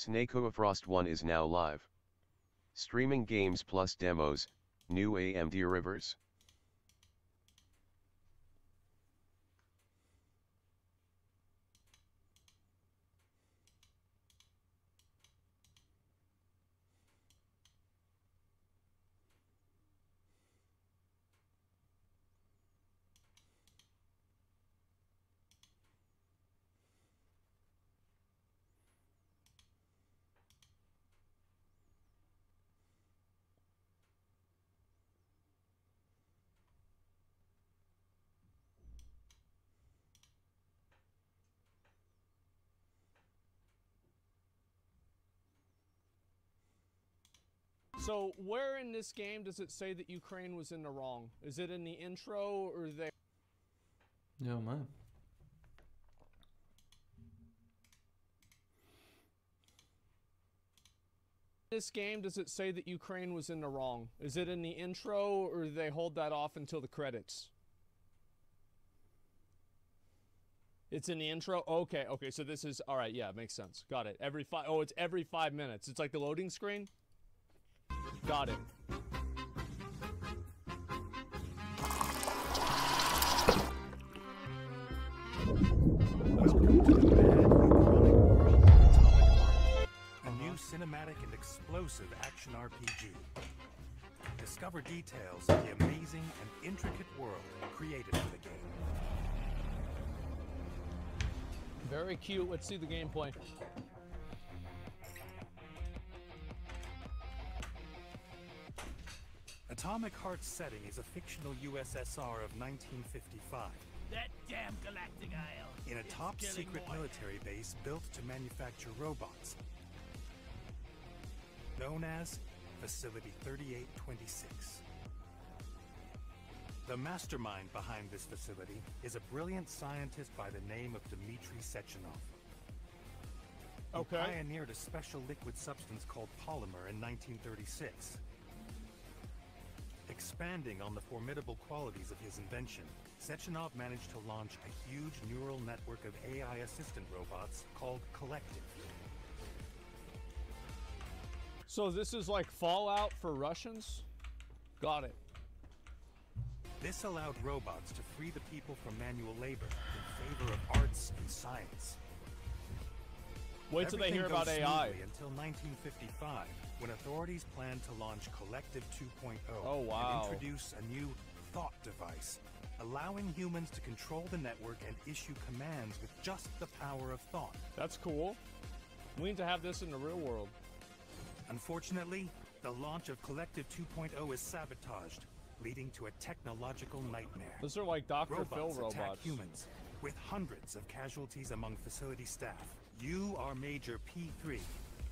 S.W.Frost 1 is now live. Streaming games plus demos, new AMD rivers. So where in this game does it say that Ukraine was in the wrong? Is it in the intro or they? Yo, man. This game does it say that Ukraine was in the wrong? Is it in the intro or do they hold that off until the credits? It's in the intro? Okay, so this is, all right, yeah, makes sense. Got it. It's every 5 minutes. It's like the loading screen? Got it. Welcome to the mad and chronic world of Atomic Heart, a new cinematic and explosive action RPG. Discover details of the amazing and intricate world created for the game. Very cute. Let's see the gameplay. Atomic Heart's setting is a fictional USSR of 1955. That damn galactic isle. In a top-secret military base built to manufacture robots, known as Facility 3826. The mastermind behind this facility is a brilliant scientist by the name of Dmitry Sechenov. He pioneered a special liquid substance called polymer in 1936. Expanding on the formidable qualities of his invention, Sechenov managed to launch a huge neural network of AI assistant robots called Collective. So this is like Fallout for Russians? Got it. This allowed robots to free the people from manual labor in favor of arts and science. Wait till they hear about AI. Until 1955, when authorities planned to launch Collective 2.0 and introduce a new thought device, allowing humans to control the network and issue commands with just the power of thought. That's cool. We need to have this in the real world. Unfortunately, the launch of Collective 2.0 is sabotaged, leading to a technological nightmare. Those are like Dr. Phil robots. Attack humans, with hundreds of casualties among facility staff. You are Major P3,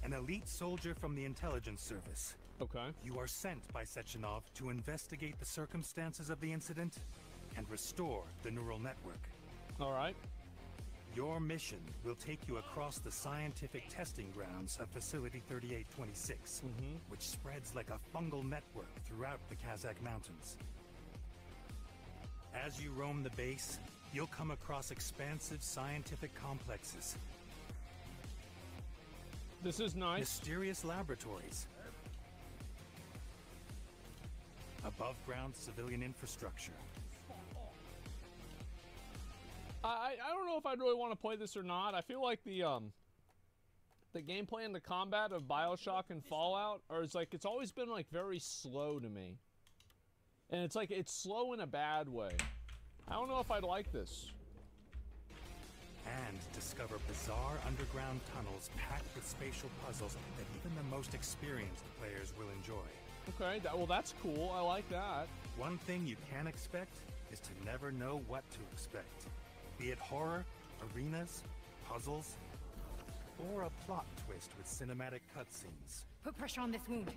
an elite soldier from the intelligence service. Okay. You are sent by Sechenov to investigate the circumstances of the incident and restore the neural network. All right. Your mission will take you across the scientific testing grounds of Facility 3826, which spreads like a fungal network throughout the Kazakh mountains. As you roam the base, you'll come across expansive scientific complexes. This is nice. Mysterious laboratories. Above-ground civilian infrastructure. I don't know if I'd really want to play this or not. I feel like the gameplay and the combat of BioShock and Fallout it's always been like very slow to me. And it's like it's slow in a bad way. I don't know if I'd like this. And discover bizarre underground tunnels packed with spatial puzzles that even the most experienced players will enjoy. Okay, well that's cool. I like that. One thing you can expect is to never know what to expect. Be it horror, arenas, puzzles, or a plot twist with cinematic cutscenes. Put pressure on this wound.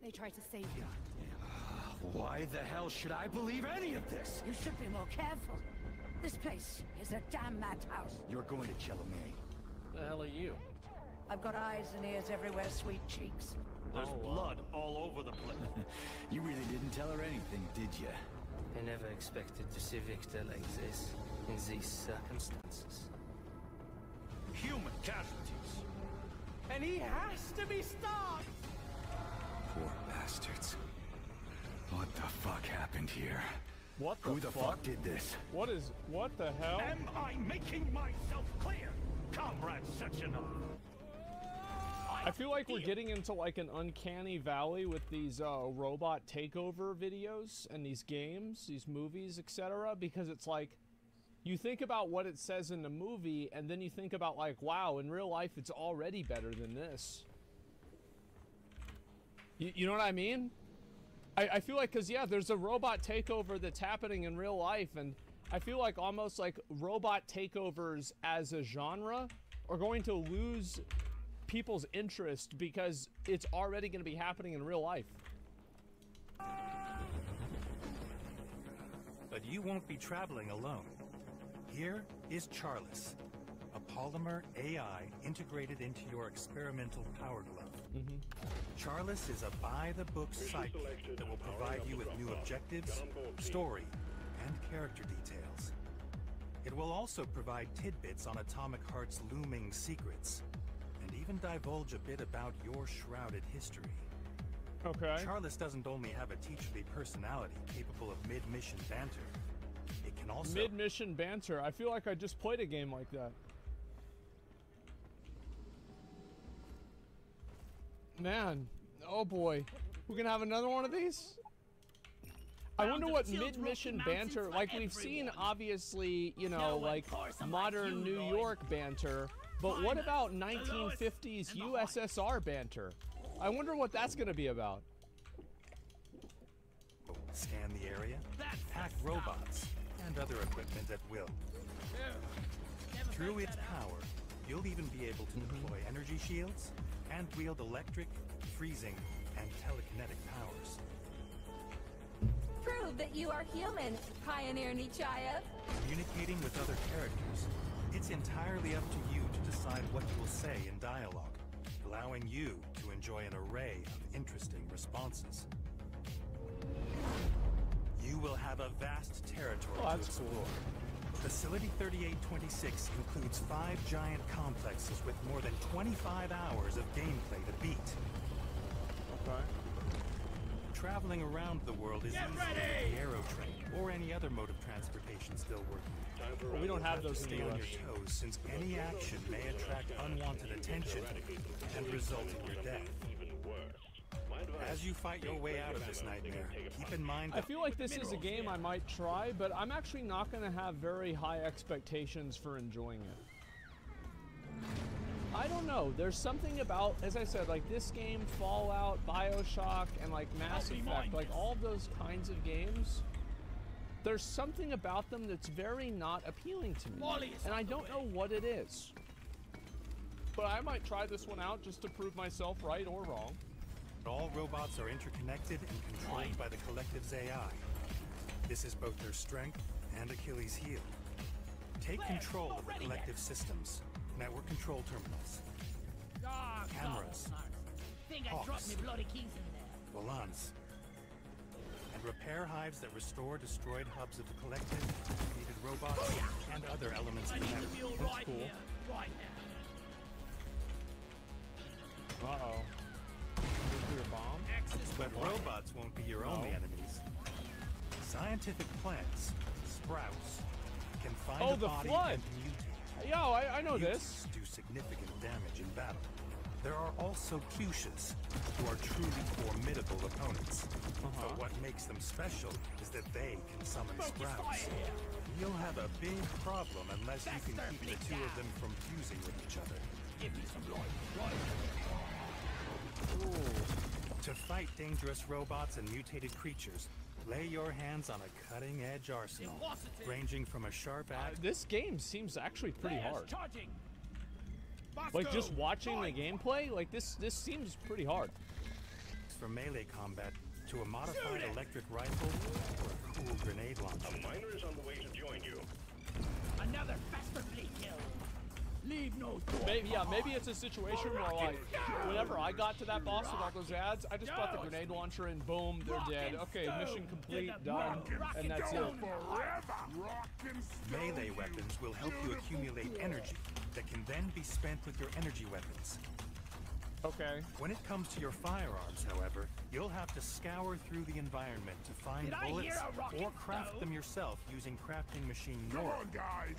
They tried to save you. Why the hell should I believe any of this? You should be more careful. This place is a damn madhouse. You're going to kill me. The hell are you? I've got eyes and ears everywhere, sweet cheeks. There's blood all over the place. You really didn't tell her anything, did you? I never expected to see Victor like this, in these circumstances. Human casualties. and he has to be stopped! Poor bastards. What the fuck happened here? What the Who the fuck did this? What the hell? Am I making myself clear? Comrade Sechenov. I feel like we're getting into like an uncanny valley with these robot takeover videos and these games, these movies, etc. Because it's like, you think about what it says in the movie, and then you think about like, wow, in real life it's already better than this. You know what I mean? I feel like, because yeah, there's a robot takeover that's happening in real life, and I feel like almost like robot takeovers as a genre are going to lose people's interest because it's already going to be happening in real life. But you won't be traveling alone. Here is Charles, a polymer AI integrated into your experimental power glove. Charles is a by-the-book sidekick that will provide you with new objectives, story, and character details. It will also provide tidbits on Atomic Heart's looming secrets, and even divulge a bit about your shrouded history. Okay. Charles doesn't only have a teacherly personality capable of mid-mission banter, it can also... Mid-mission banter. I feel like I just played a game like that. Man, oh boy. We're gonna have another one of these? I wonder what mid-mission banter, like we've seen obviously, you know, like modern New York banter, but what about 1950s USSR banter? I wonder what that's gonna be about. Scan the area, hack robots, and other equipment at will. Through its power, you'll even be able to deploy energy shields and wield electric, freezing, and telekinetic powers. Prove that you are human, Pioneer Nichayev. Communicating with other characters, it's entirely up to you to decide what you will say in dialogue, allowing you to enjoy an array of interesting responses. You will have a vast territory to explore. Facility 3826 includes 5 giant complexes with more than 25 hours of gameplay to beat. Okay. Traveling around the world is easy with the aerotrain or any other mode of transportation still working. Well, we don't have those in Stay the on US. your toes, since any action may attract unwanted attention and result in your death. As you fight your way out of this nightmare, keep in mind I feel like this is a game I might try, but I'm actually not going to have very high expectations for enjoying it. I don't know. There's something about, as I said, like this game, Fallout, BioShock, and like Mass Effect, like all of those kinds of games, there's something about them that's very not appealing to me. And I don't know what it is. But I might try this one out just to prove myself right or wrong. all robots are interconnected and controlled by the Collective's AI. This is both their strength and Achilles' heel. Take control of the Collective systems, network control terminals, cameras, hawks, volants, and repair hives that restore destroyed hubs of the Collective, defeated robots, and other elements of the network. That's cool. Uh-oh. Nuclear bomb? But robots won't be your only enemies. Scientific plants, sprouts, can find a the body flood. and mutate. Yo, I know this. Do significant damage in battle. There are also fuchsias, who are truly formidable opponents. But what makes them special is that they can summon sprouts. You'll have a big problem unless you can keep the two of them from fusing with each other. Give me some loyal. To fight dangerous robots and mutated creatures, lay your hands on a cutting-edge arsenal, ranging from a sharp axe. This game seems actually pretty hard. Like just watching the gameplay, like this seems pretty hard. For melee combat, to a modified electric rifle or a cool grenade launcher. A miner is on the way to join you. Another faster blade kill. Leave no door. Maybe it's a situation where like, whenever I got to that boss with all those ads, I just brought the grenade launcher and boom, they're dead. Okay, mission complete, done, and that's it. Melee weapons will help you accumulate energy that can then be spent with your energy weapons. Okay. When it comes to your firearms, however, you'll have to scour through the environment to find bullets or craft them yourself using crafting machine Nord.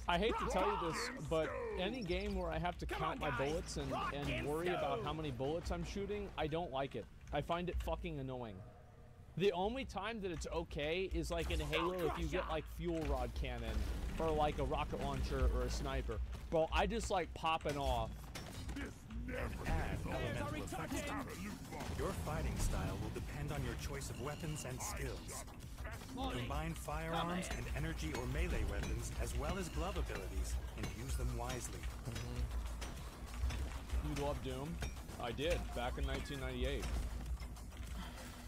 I hate to tell you this, but any game where I have to count my bullets and worry about how many bullets I'm shooting, I don't like it. I find it fucking annoying. The only time that it's okay is like in Halo if you get like fuel rod cannon or like a rocket launcher or a sniper. Bro, I just like popping off. Add elemental effects to it. Your fighting style will depend on your choice of weapons and skills. Combine firearms and energy or melee weapons as well as glove abilities and use them wisely. You love Doom? I did, back in 1998.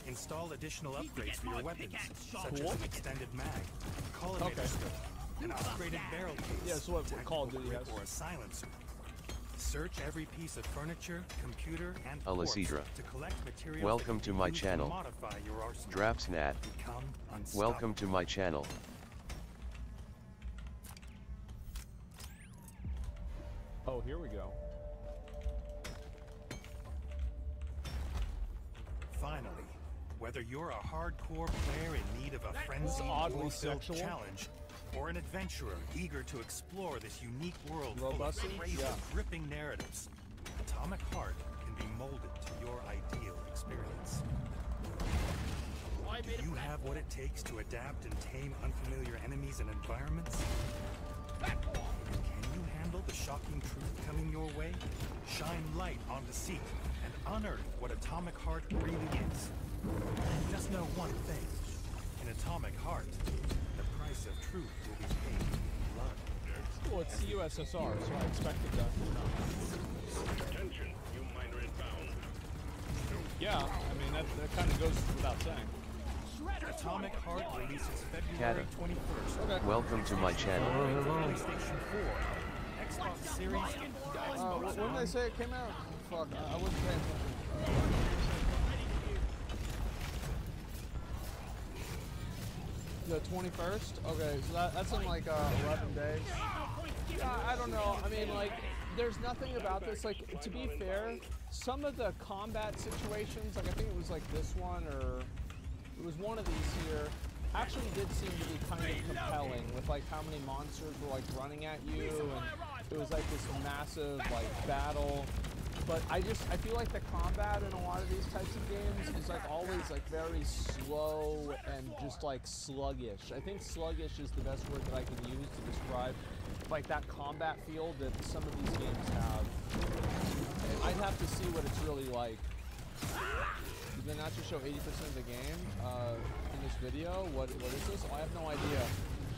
Install additional upgrades for your weapons, such Cool. as an extended mag, a collimator scope, an upgraded barrel case, Yeah, so what Call of Duty grip, has. or a silencer. Search every piece of furniture, computer, and corpse Alicidra. to collect materials Welcome that to you my can use channel. modify your arsenal. Drapsnat. Become Welcome to my channel. Oh, here we go. Finally, whether you're a hardcore player in need of a frenzied, oddly war-filled sexual. challenge, or an adventurer eager to explore this unique world Robust? full of crazy, Yeah. gripping narratives, Atomic Heart can be molded to your ideal experience. Do you have what it takes to adapt and tame unfamiliar enemies and environments? Can you handle the shocking truth coming your way? Shine light on deceit and unearth what Atomic Heart really is. Just know one thing. In Atomic Heart, the price of truth will be paid in blood. Well, it's the USSR, so I expected that. Attention, you miner inbound. Yeah, I mean, that kind of goes without saying. Atomic Heart releases February Kata. 21st. Okay. Welcome to my channel. PlayStation 4, Xbox Series, When did they say it came out? Fuck, I wasn't paying attention. The 21st? Okay, so that's in like 11 days. I don't know. I mean, like, there's nothing about this. Like, to be fair, some of the combat situations, like I think it was like this one or it was one of these here, actually did seem to be kind of compelling with like how many monsters were like running at you, and it was like this massive like battle. But I feel like the combat in a lot of these types of games is like always like very slow and just like sluggish. I think sluggish is the best word that I can use to describe like that combat feel that some of these games have. And I'd have to see what it's really like. Did they not just show 80% of the game in this video? What is this? Oh, I have no idea.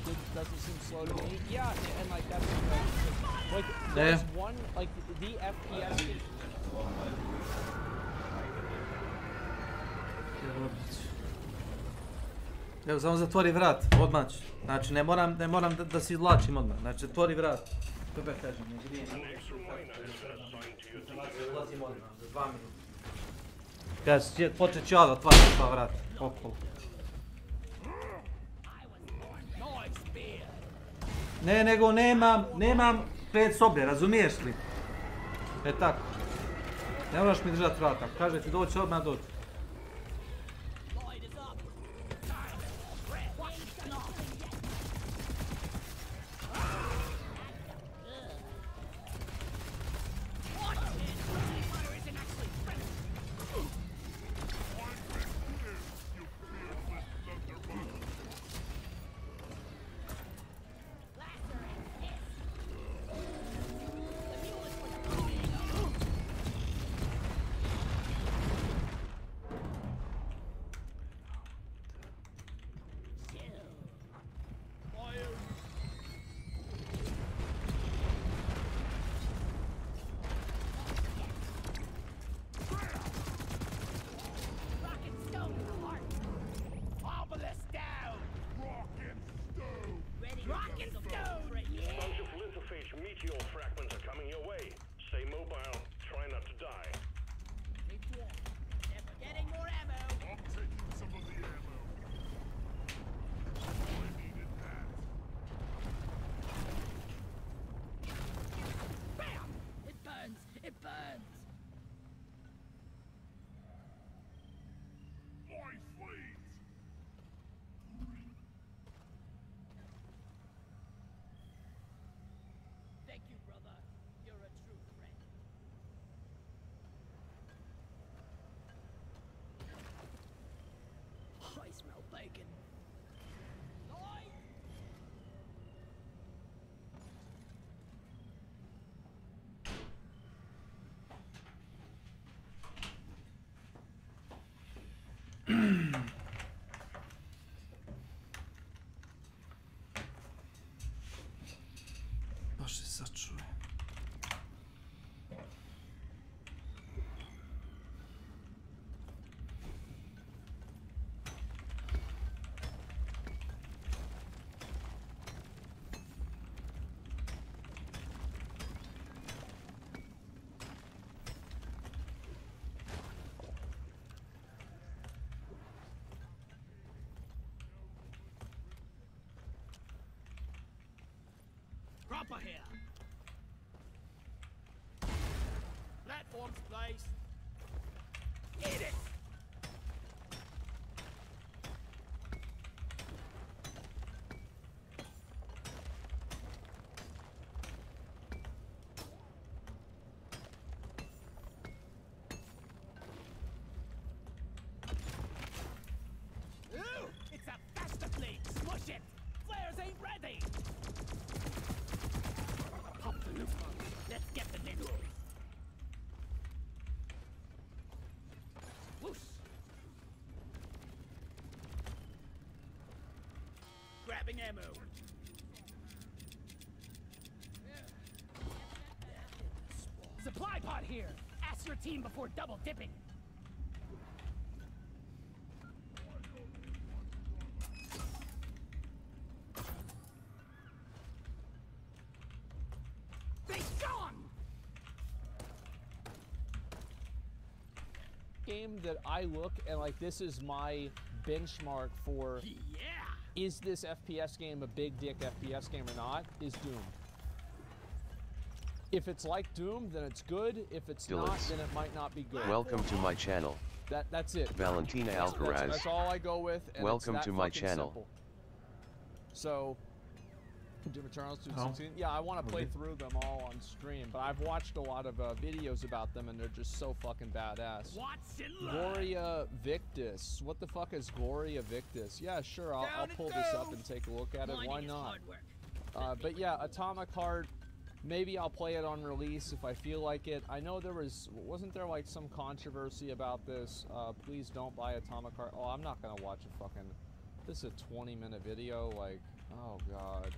It doesn't seem slow to me. Yeah, and like that's like there's one like the FPS. Evo, samo zatvori vrat, odmah. Znači, ne moram da se izvlačim odmah. Znači, zatvori vrat. Tebe kažem, ne grije. Ulazim odmah, za 2 minuta. Kaže, počet ću ja da otvaram sva vrata, okolo. Ne, nego nemam pred soblje, razumiješ li? E tako. Ne moraš mi držati vrata, kaže ti doći odmah doći. chopper here. Platforms placed. Eat it! Ooh, it's a faster fleet. Smush it. Flares ain't ready. Pop the loop. Let's get the middle. Whoosh. Grabbing ammo. Supply pod here. Ask your team before double dipping. They gone. Game that I look and like this is my benchmark for Yeah. is this FPS game a big dick FPS game or not, is Doom. If it's like Doom, then it's good. If it's not, Dilitz. then it might not be good. Welcome to my channel. That's it. Valentina Alcaraz. That's all I go with. And Welcome it's that to my fucking channel. simple. So, Doom Eternals Oh. 2016. Yeah, I want to play Okay. through them all on stream, but I've watched a lot of videos about them, and they're just so fucking badass. Watch and learn. Gloria Victus. What the fuck is Gloria Victus? Yeah, sure. I'll Down it pull this up goes. and take a look at it. Why Mining is not? hard work. But yeah, Atomic Heart. Maybe I'll play it on release if I feel like it. I know wasn't there like some controversy about this? Please don't buy Atomic Heart. Oh, I'm not gonna watch a fucking. This is a 20-minute video. Like, oh god.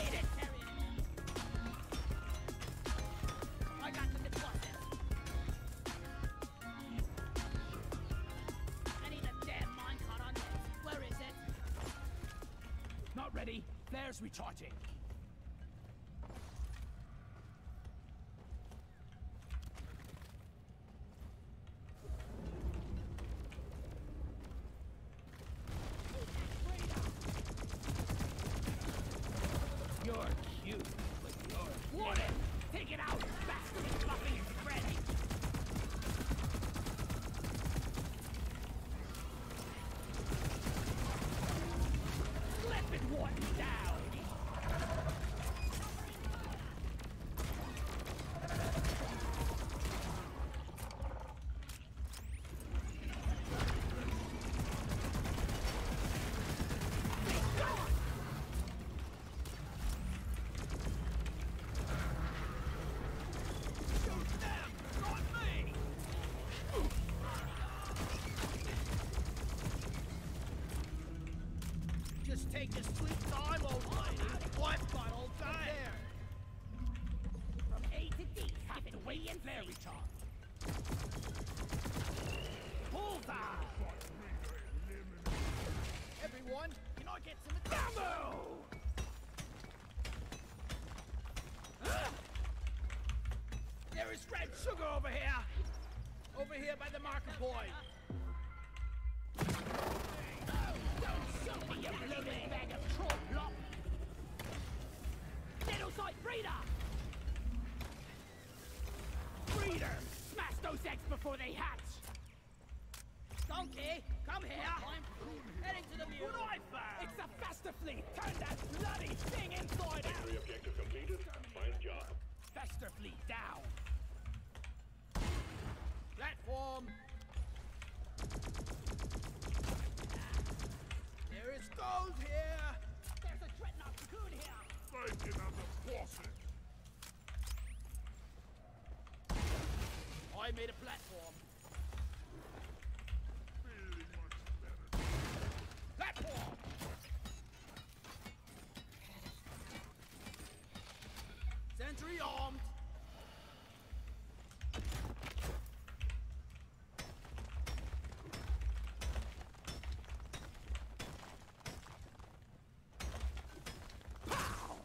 Eat it, Terry. I got the deposit. I need a damn minecart on this. Where is it? Not ready. Flares recharging. You're cute, but you're warning. Take it out, bastard. Fluffing and spreading. Flip it one down. Shoot them, not me. Just take your sweet time, old lady. I've got all day. From A to D, have it away and flare recharge. Bullseye! Everyone, can I get some ammo? There is red sugar over here. Over here by the marker point. Don't shoot me, you bloated bag of troll block! Little sight breeder! Breeder! Smash those eggs before they hatch! Donkey, come here! Heading to the view! What I found! It's a faster fleet! Turn that bloody thing inside out! Every objective completed. Fine job. Faster fleet down! Platform! There is gold here! There's a dreadnought cocoon here! Thinking of the bosses. I made a platform. Feeling much better. Platform! Sentry armed! Pow!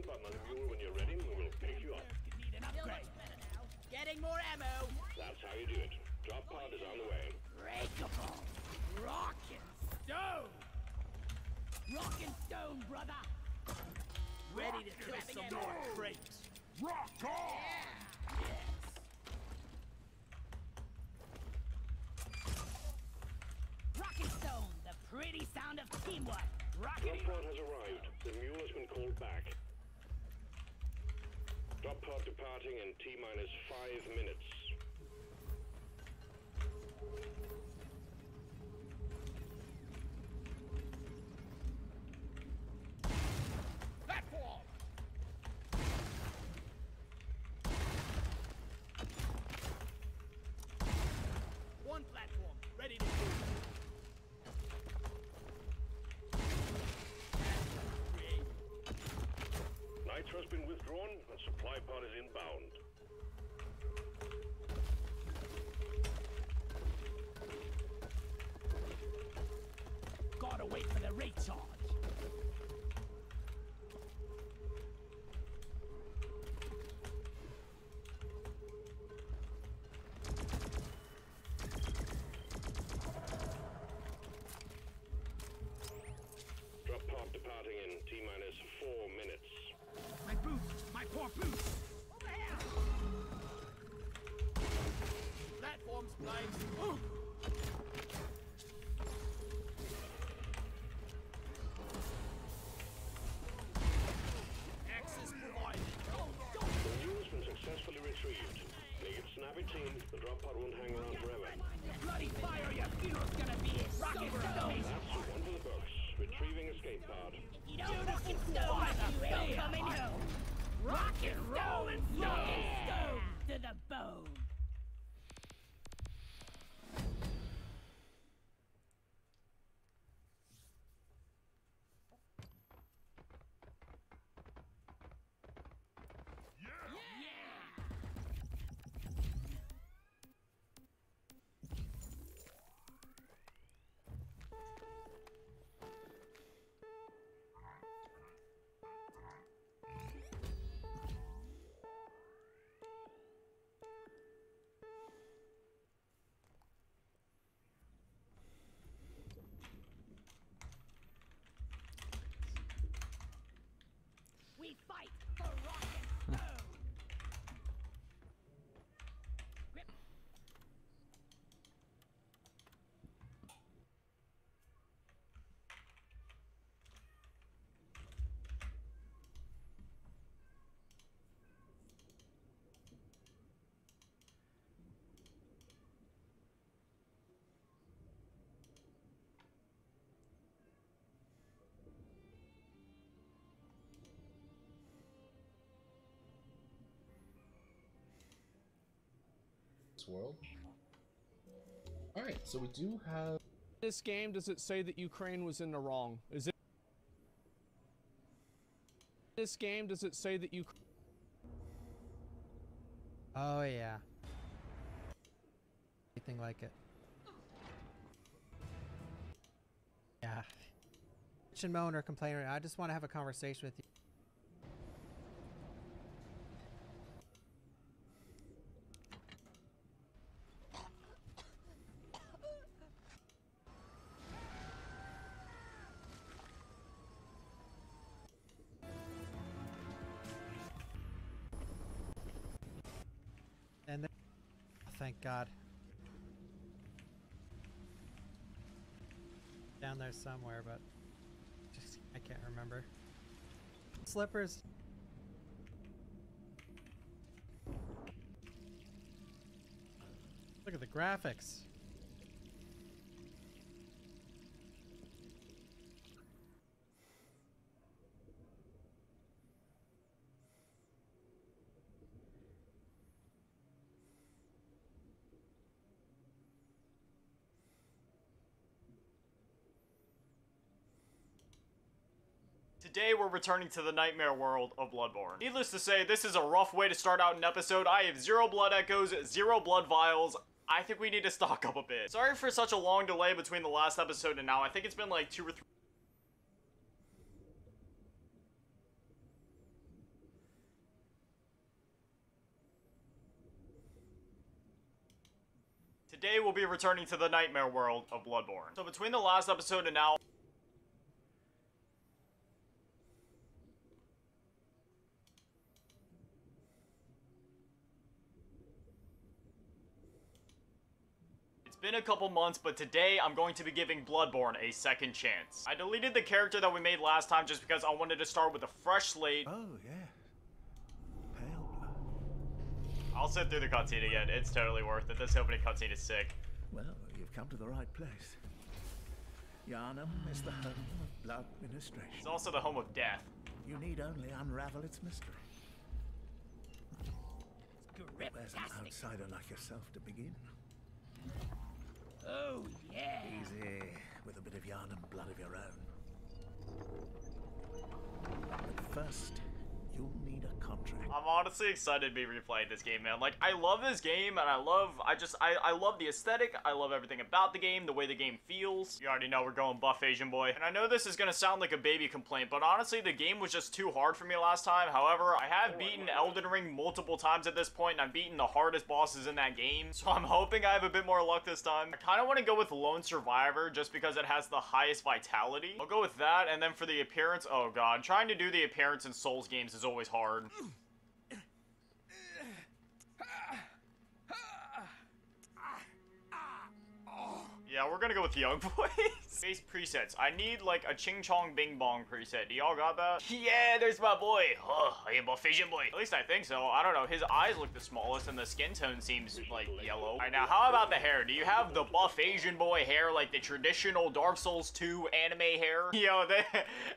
the button on the mule when you're ready, and we'll pick you up. Need an upgrade. Getting more ammo. That's how you do it. Drop pod is on the way. Breakable. Rockin' stone. Rockin' stone, brother. Ready to fill some more crates. Rock on! Yes. Rockin' stone, the pretty sound of teamwork. Rockin' Drop pod has arrived. The mule has been called back. Drop pod departing in T-minus 5 minutes. platform. One platform, ready to move. Nitro's been withdrawn, and supply pod is inbound. Gotta wait for the recharge. Drop pod departing in T-minus 4 minutes. My boots, my poor boots. Over here. Platforms, place. Access provided. The mule's been successfully retrieved. Make it snappy, team. The drop pod won't hang around forever. Bloody fire, your funeral's gonna be a rocket stone. That's one for the books. Retrieving escape pod. You don't rocket stone, you ain't coming home. Rock and roll and stone to the bone. We fight for rock and stone. Grip. World. All right, so we do have. This game, does it say that Ukraine was in the wrong? Is it? This game, does it say that Ukraine? Oh yeah. Anything like it. Yeah. Bitch and moan or complain. I just want to have a conversation with you. And then, oh, thank God. Down there somewhere, but just I can't remember. Slippers. Look at the graphics. Today we're returning to the nightmare world of Bloodborne. Needless to say, this is a rough way to start out an episode. I have 0 blood echoes, 0 blood vials. I think we need to stock up a bit. Sorry for such a long delay between the last episode and now. I think it's been like 2 or 3. Today we'll be returning to the nightmare world of Bloodborne. So between the last episode and now, it's been a couple months, but today I'm going to be giving Bloodborne a second chance. I deleted the character that we made last time just because I wanted to start with a fresh slate. Oh, yeah. Pale blood. I'll sit through the cutscene again. It's totally worth it. This opening cutscene is sick. Well, you've come to the right place. Yharnam is the home of blood ministration. It's also the home of death. You need only unravel its mystery. Where's an outsider like yourself to begin? Oh, yeah. Easy, with a bit of Yharnam blood of your own. But first, you'll need a contract. I'm honestly excited to be replaying this game, man. Like, I love this game, and I love the aesthetic. I love everything about the game, the way the game feels. You already know we're going buff Asian boy. And I know this is gonna sound like a baby complaint, but honestly, the game was just too hard for me last time. However, I have beaten Elden Ring multiple times at this point, and I've beaten the hardest bosses in that game. So I'm hoping I have a bit more luck this time. I kind of want to go with Lone Survivor, just because it has the highest vitality. I'll go with that, and then for the appearance, oh god, trying to do the appearance in Souls games is always hard. Yeah, we're gonna go with Young Boys. Base presets. I need like a Ching Chong Bing Bong preset. Do y'all got that? Yeah, there's my boy. Oh, I am buff Asian boy. At least I think so. I don't know. His eyes look the smallest and the skin tone seems like yellow. All right, now how about the hair? Do you have the buff Asian boy hair like the traditional Dark Souls 2 anime hair? Yo,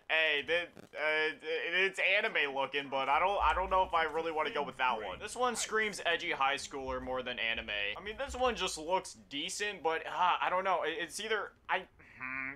it's anime looking, but I don't know if I really want to go with that one. This one screams edgy high schooler more than anime. I mean, this one just looks decent, but I don't know. It's either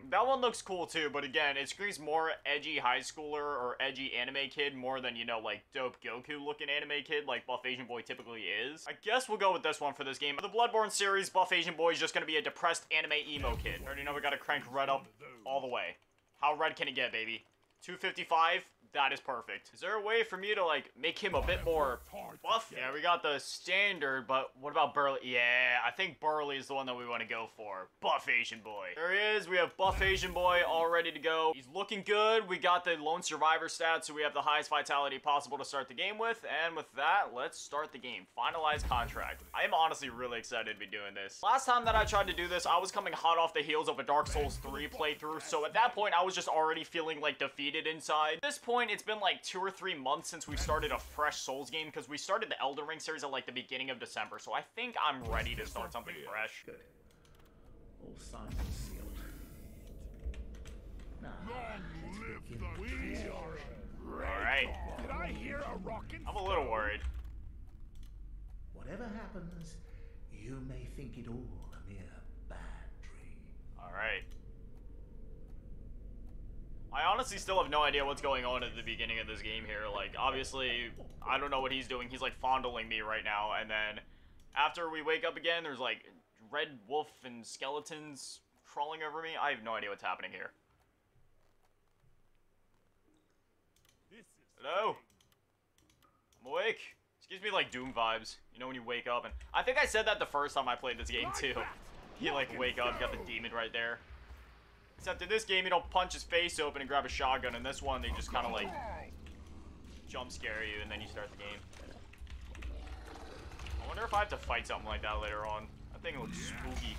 that one looks cool too, but again, it screams more edgy high schooler or edgy anime kid more than, you know, like dope Goku looking anime kid like Buff Asian Boy typically is. I guess we'll go with this one for this game. For the Bloodborne series, Buff Asian Boy is just gonna be a depressed anime emo kid. I already know we gotta crank red up all the way. How red can it get, baby? 255? That is perfect. Is there a way for me to, like, make him a bit more buff? Yeah, we got the standard, but what about Burly? Yeah, I think Burly is the one that we want to go for. Buff Asian Boy. There he is. We have Buff Asian Boy all ready to go. He's looking good. We got the Lone Survivor stats, so we have the highest vitality possible to start the game with. And with that, let's start the game. Finalize contract. I am honestly really excited to be doing this. Last time that I tried to do this, I was coming hot off the heels of a Dark Souls 3 playthrough, so at that point, I was just already feeling, like, defeated inside. At this point, it's been like 2 or 3 months since we started a fresh Souls game because we started the Elden Ring series at like the beginning of December, so I think I'm ready to start something fresh. Good. All signed and sealed. Now, alright. Did I hear a rockin'? I'm a little worried. Whatever happens, you may think it all a mere bad dream. Alright. I honestly still have no idea what's going on at the beginning of this game here. Like, obviously, I don't know what he's doing. He's, like, fondling me right now. And then, after we wake up again, there's, like, red wolf and skeletons crawling over me. I have no idea what's happening here. Hello? I'm awake. This gives me, like, Doom vibes. You know, when you wake up. And I think I said that the first time I played this game, too. You, like, wake up, got the demon right there. Except in this game, you don't punch his face open and grab a shotgun. In this one, they just kind of like jump scare you and then you start the game. I wonder if I have to fight something like that later on. That thing looks spooky.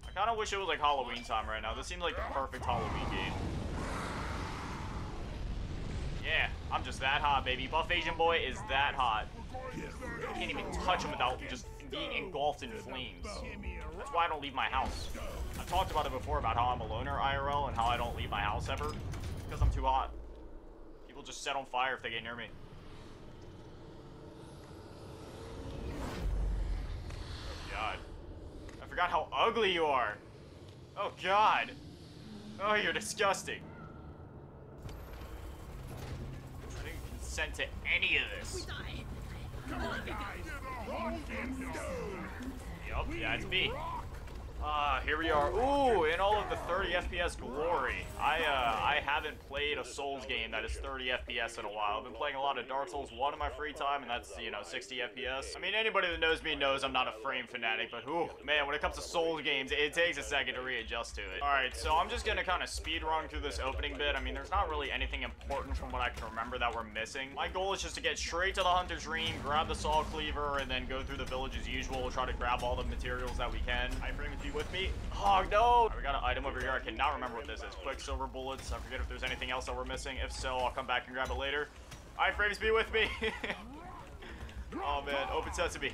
I kind of wish it was like Halloween time right now. This seems like the perfect Halloween game. Yeah, I'm just that hot, baby. Buff Asian Boy is that hot. I can't even touch him without just being engulfed in flames. That's why I don't leave my house. I've talked about it before about how I'm a loner IRL and how I don't leave my house ever. Because I'm too hot. People just set on fire if they get near me. Oh god. I forgot how ugly you are. Oh god. Oh, you're disgusting. I didn't consent to any of this. Yup, yeah, it's me. here we are. Ooh, in all of the 30 FPS glory. I haven't played a Souls game that is 30 FPS in a while. I've been playing a lot of Dark Souls 1 in my free time, and that's, you know, 60 FPS. I mean, anybody that knows me knows I'm not a frame fanatic, but ooh, man, when it comes to Souls games, it takes a second to readjust to it. Alright, so I'm just gonna kind of speed run through this opening bit. I mean, there's not really anything important from what I can remember that we're missing. My goal is just to get straight to the Hunter's Dream, grab the Saw Cleaver, and then go through the village as usual. We'll try to grab all the materials that we can. Iframes, be with me. Oh, no! Right, we got an item over here. I cannot remember what this is. Quicksilver bullets. I forget if there's anything else that we're missing. If so, I'll come back and grab it later. Iframes, be with me. Oh, man. Open sesame.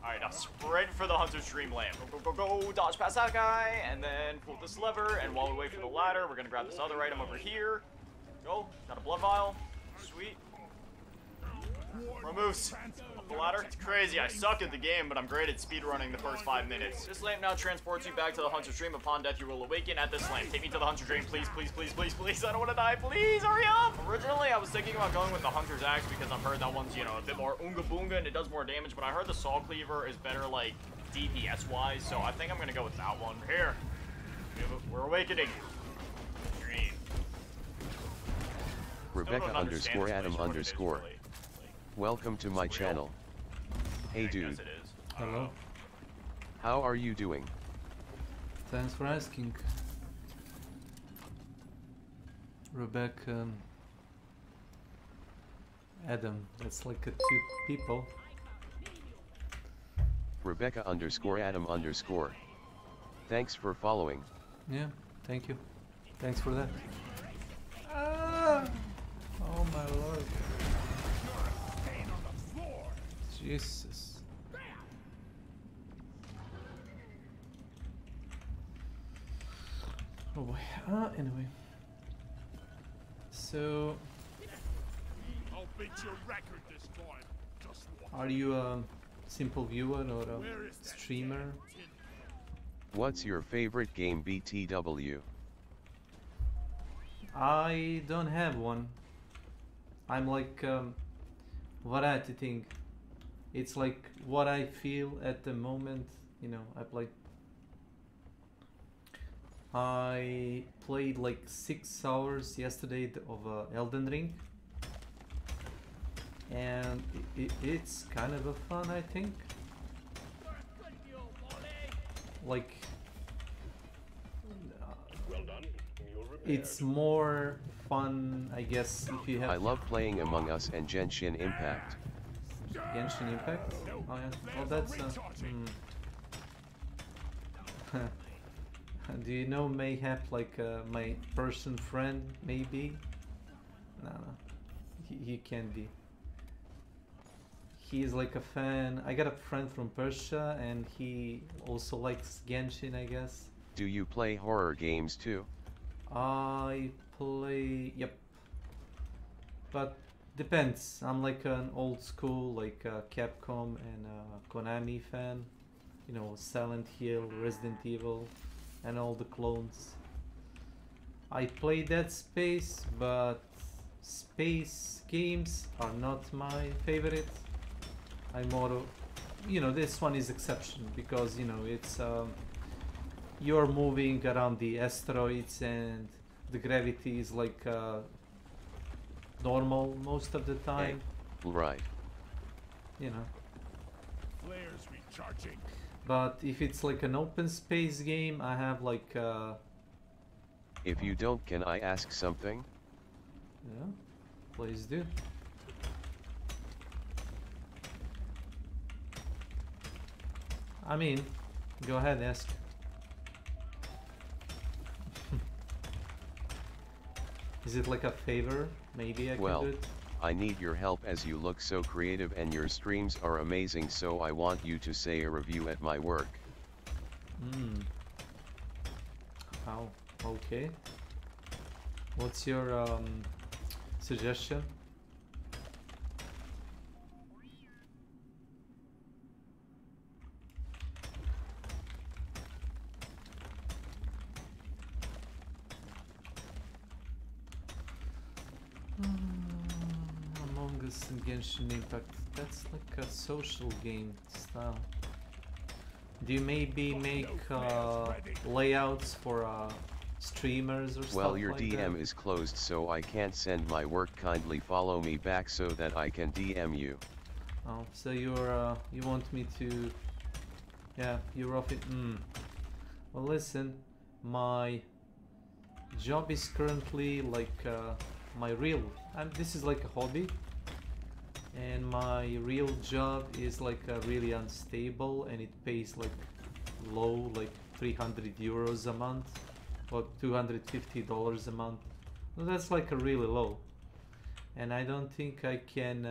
Alright, now sprint for the Hunter's Dream lamp. Go, go, go, go. Dodge past that guy, and then pull this lever. And while we wait for the ladder, we're gonna grab this other item over here. Go. Got a blood vial. Sweet. More moves. Up the ladder. It's crazy. I suck at the game, but I'm great at speedrunning the first 5 minutes. This lamp now transports you back to the Hunter's Dream. Upon death, you will awaken at this lamp. Take me to the Hunter's Dream, please, please, please, please, please. I don't want to die. Please, hurry up. Originally, I was thinking about going with the Hunter's Axe because I've heard that one's, you know, a bit more oonga boonga and it does more damage, but I heard the Saw Cleaver is better, like, DPS-wise, so I think I'm going to go with that one. Here. We're awakening. Dream. Rebecca _ Adam _ Welcome to my channel. Hey dude. Hello. How are you doing? Thanks for asking. Rebecca, Adam, that's like a 2 people. Rebecca _ Adam _ Thanks for following. Yeah, thank you. Thanks for that. Ah! Oh my lord. Jesus. Oh boy. Anyway. So. I'll beat your record this time. Just are you a simple viewer or a streamer? What's your favorite game, BTW? I don't have one. I'm like variety thing. It's like what I feel at the moment, you know. I played like 6 hours yesterday of Elden Ring, and it's kind of a fun, I think. Like, it's more fun, I guess, if you have. I love playing Among Us and Genshin Impact. Genshin Impact? Oh yeah. Well, that's do you know mayhap like my person friend maybe? No, he can be. He's like a fan. I got a friend from Persia and he also likes Genshin, I guess. Do you play horror games too? I play, yep. But depends. I'm like an old school, like Capcom and Konami fan. You know, Silent Hill, Resident Evil, and all the clones. I play Dead Space, but space games are not my favorite. I'm more, you know, this one is exception because, you know, it's you're moving around the asteroids and the gravity is like normal most of the time. Hey, right. You know. Flares recharging. But if it's like an open space game, I have like If you don't, can I ask something? Yeah, please do. I mean, go ahead, ask. Is it like a favor? Maybe I can do it? I need your help as you look so creative and your streams are amazing, so I want you to say a review at my work. How? Okay. What's your suggestion? Among Us and Genshin Impact. That's like a social game style. Do you maybe make layouts for streamers or stuff like that? Well, your DM is closed, so I can't send my work. Kindly follow me back so that I can DM you. Oh, so you're you want me to? Yeah, you're off it. Well, listen, my job is currently like my real. And this is like a hobby. And my real job is like really unstable, and it pays like low, like 300 euros a month or $250 a month. So that's like a really low, and I don't think I can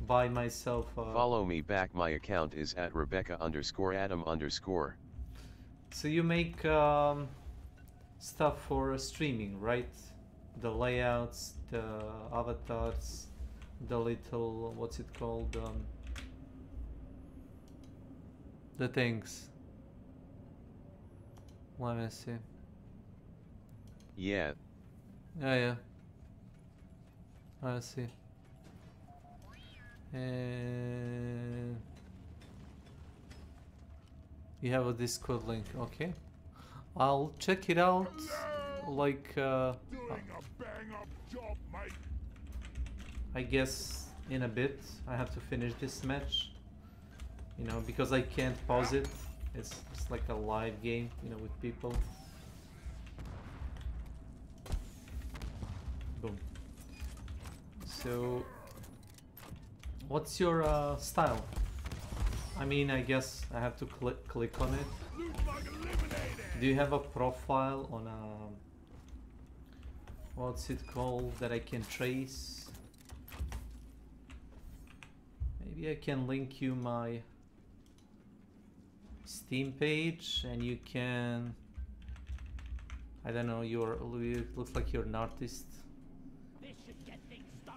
buy myself Follow me back. My account is at Rebecca_Adam_. So you make stuff for streaming, right? The layouts, the avatars, the little, what's it called, the things. Let me see. Yeah. Yeah. I see. And you have a Discord link, okay? I'll check it out. Like I guess in a bit. I have to finish this match, you know, because I can't pause it. It's like a live game, you know, with people. Boom. So what's your style? I mean, I guess I have to click on it. Do you have a profile on what's it called that I can trace? Maybe I can link you my Steam page, and you can, I don't know, it looks like you're an artist.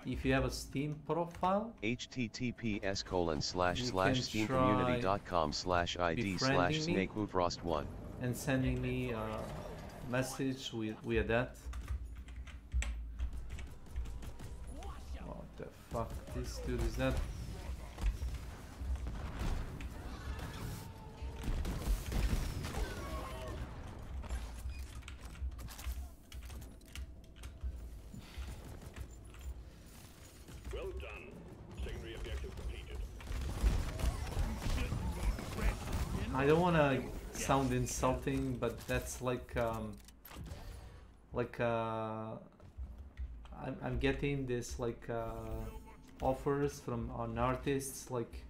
If you have a Steam profile, https://steamcommunity.com/id/S.W.Frost1 and sending me a message via that. What the fuck, this dude is that? Well done. Secondary objective completed. I don't want to sound insulting, but that's like I'm getting this like offers from on artists like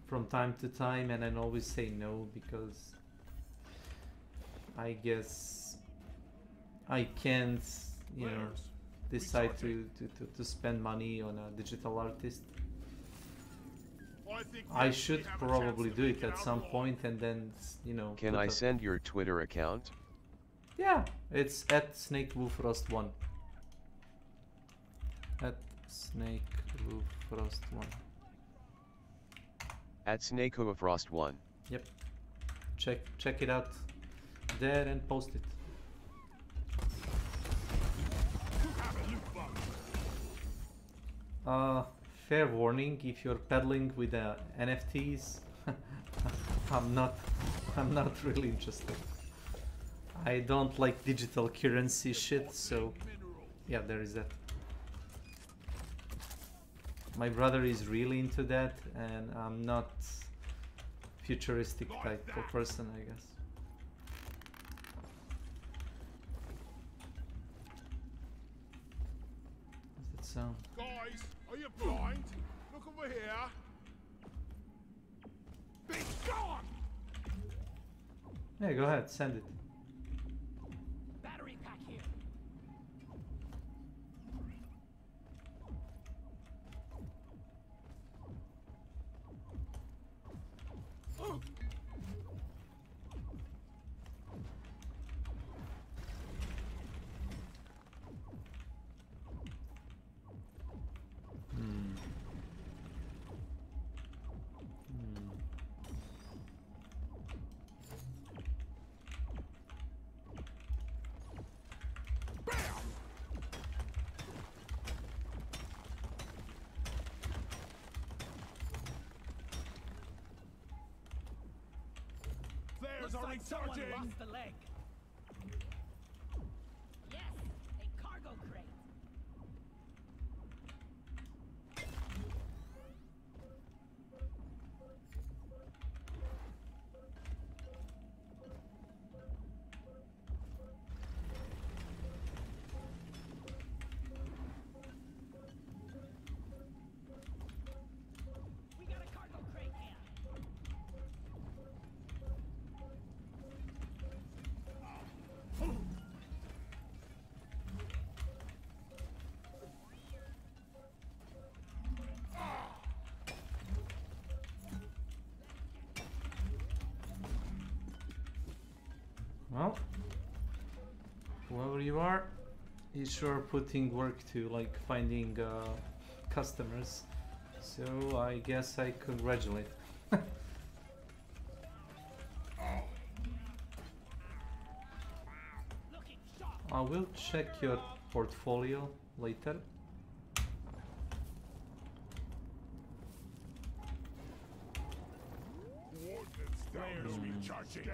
from time to time, and I always say no because I guess I can't, you know, decide to spend money on a digital artist. I should probably do it at some point, and then, you know. Can I send your Twitter account? Yeah, it's at S.W.Frost1. At S.W.Frost1. At S.W.Frost1. Yep. Check it out there and post it. Fair warning, if you're peddling with NFTs, I'm not really interested. I don't like digital currency shit, so yeah, there is that. My brother is really into that, and I'm not futuristic type of person, I guess. What's that sound? Guys, are you blind? Look over here. Be gone! Yeah, go ahead, send it. Battery pack here. Oh. Shields are recharging! Lost the leg. Yes, a cargo crate. We got a cargo crate here. Well, whoever you are, you sure putting work to like finding customers. So I guess I congratulate. I will check your portfolio later. Flares recharging.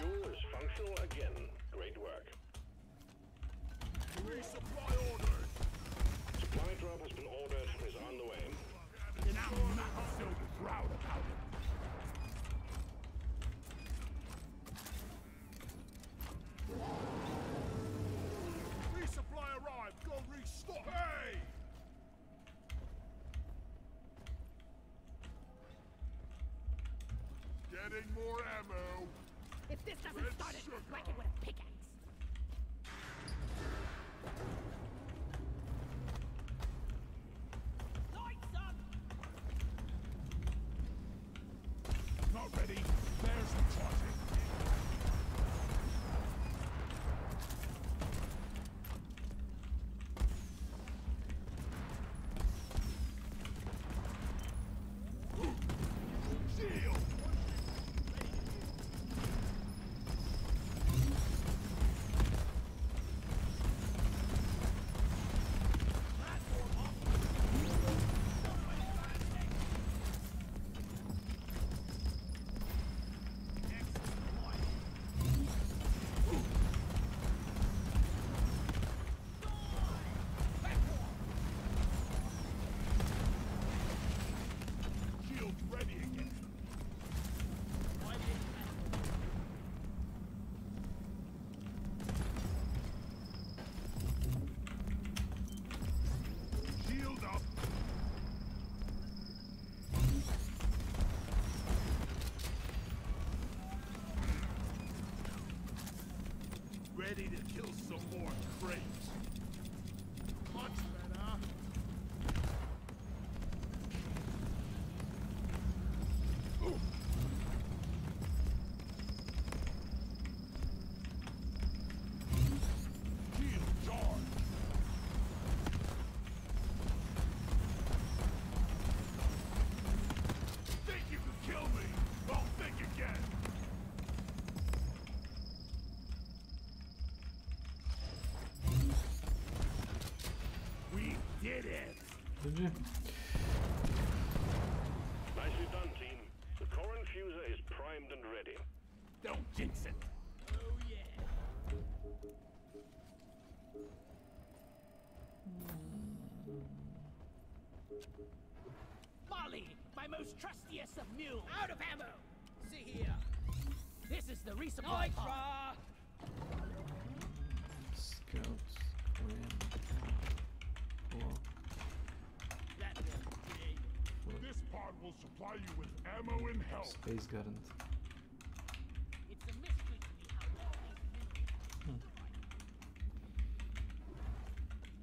Mule is functional again. Great work. Resupply ordered. Supply drop has been ordered and is on the way. And I'm not so proud about it. Resupply arrived. Go restock. Hey! Getting more ammo. If this doesn't start it, whack it with a pickaxe. Lights up. Not ready. There's the charging. Shield. Shield ready again. Shield up. Ready to kill some more crates. Much better. Ooh. Shield charge. Think you can kill me? Don't think again. GG. Nicely done, team. The core infuser is primed and ready. Don't jinx it. Oh yeah. Molly, my most trustiest of mules. Out of ammo. See here. This is the resupply pod. Scouts. This pod will supply you with ammo and help. Space Garden. It's a mystery to me how long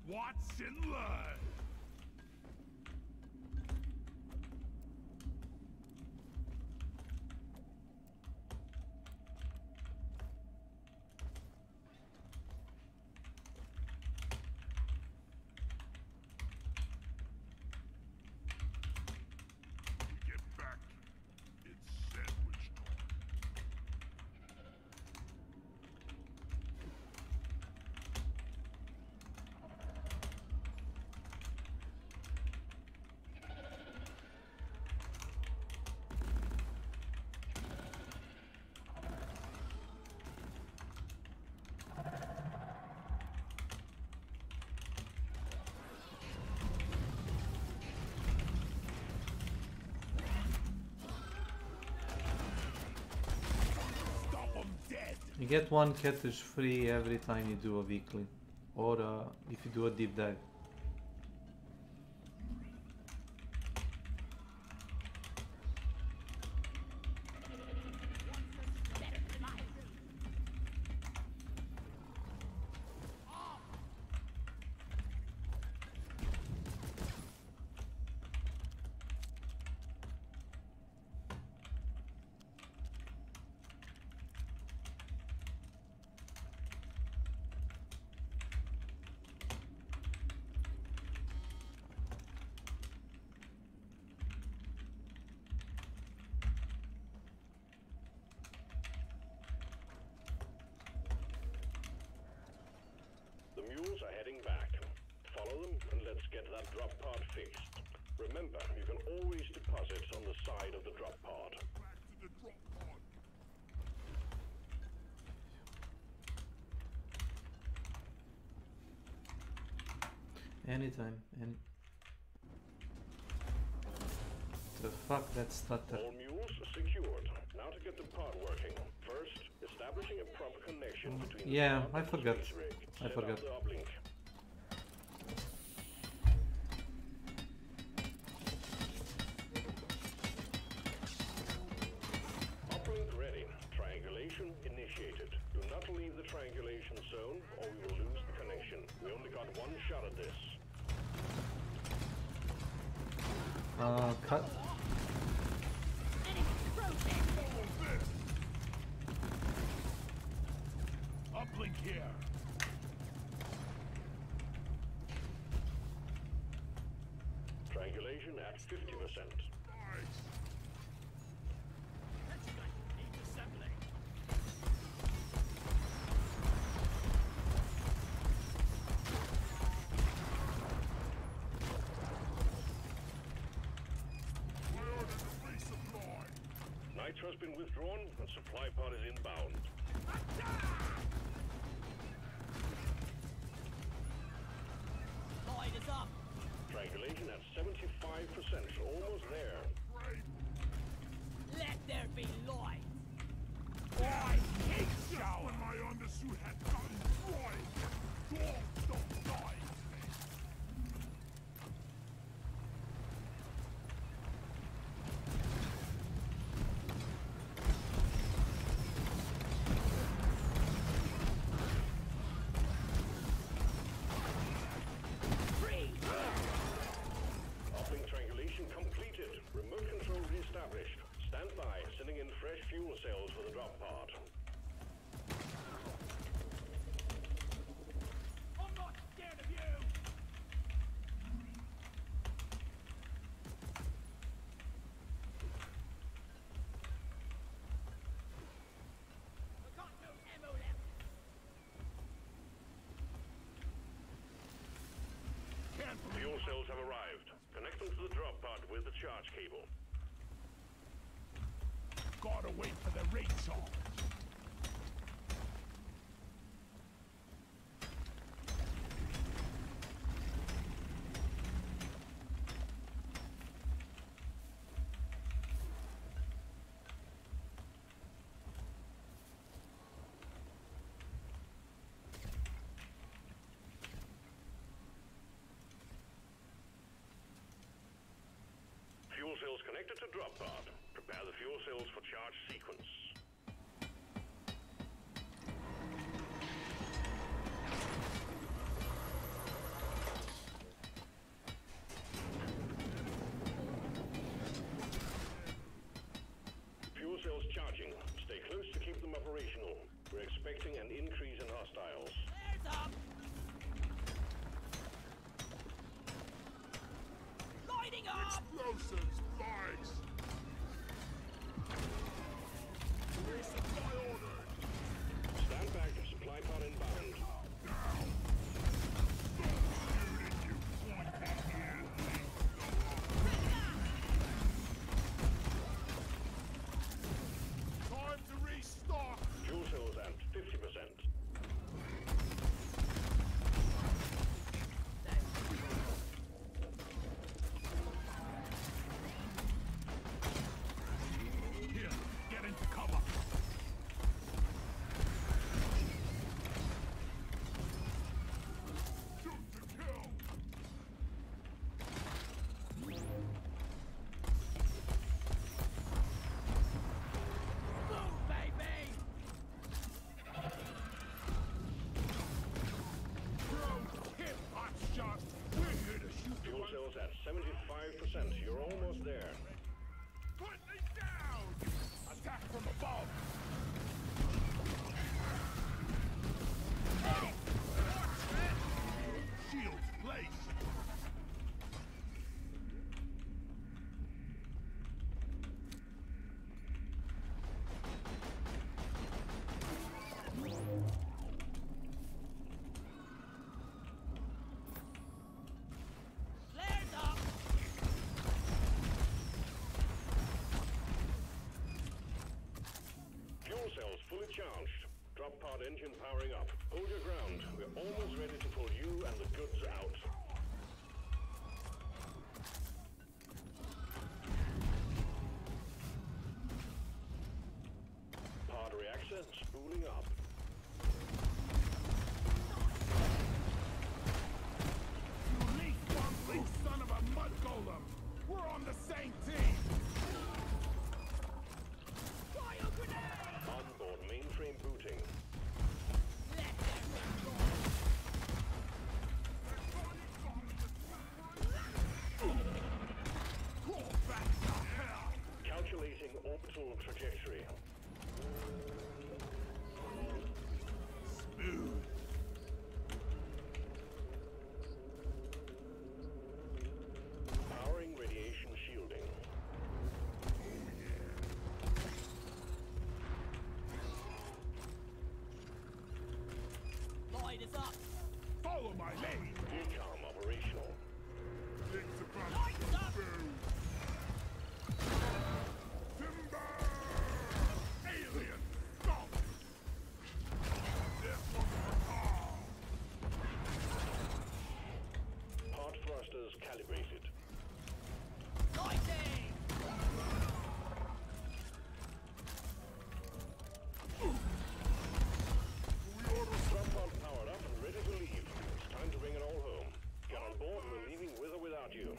Watch and learn. Get back. It's sandwich time. You get one catfish free every time you do a weekly, or if you do a deep dive. The mules are heading back. Follow them and let's get that drop pod fixed. Remember, you can always deposit on the side of the drop pod. Back to the drop pod. Anytime. The fuck, that stutter. All mules secured. Now to get the pod working. First, establishing a proper connection between Yeah, the pod I and forgot. space rig. I Set forgot. up the uplink. Uplink ready. Triangulation initiated. Do not leave the triangulation zone or we will lose the connection. We only got one shot at this. Cut. Uplink here. Triangulation at 50%. Nitro has been withdrawn and supply pod is inbound. Light is up. Triangulation at 75%, almost there. Let there be light. I hate just when my undersuit had gotten destroyed. Dogs don't die. charge cable. Gotta wait for the recharge. Fuel cells connected to drop pod. Prepare the fuel cells for charge sequence. Fuel cells charging. Stay close to keep them operational. We're expecting an increase in hostiles. Flares up! Lighting up! Explosives, flags! Resupply ordered! Stand back. Supply pod inbound. Time to restock! Fuel cells at 50%. Here, get into cover! Shoot to kill! Boom, baby! Hip hot shot! We're here to shoot the Fuel ones cells at 75%. You're almost there. Put me down! Attack from above! Shields placed! Flares up! Fuel cells fully charged. Drop pod engine powering up. Hold your ground. We're almost ready to pull you and the goods out. Pod reactor spooling up. You leak one loose son of a mud golem! We're on the same team! Fire grenade! Onboard mainframe booting. Crawl back to hell! Calculating orbital trajectory. Smooth! Powering radiation shielding. Light is up! Follow my lead! Decom operational. Things about Lights up! Timber! Alien! Stop! This one Pod thrusters calibrated. Lighting! Drop pod powered up and ready to leave. It's time to bring it all home. Get on board, we're leaving with or without you.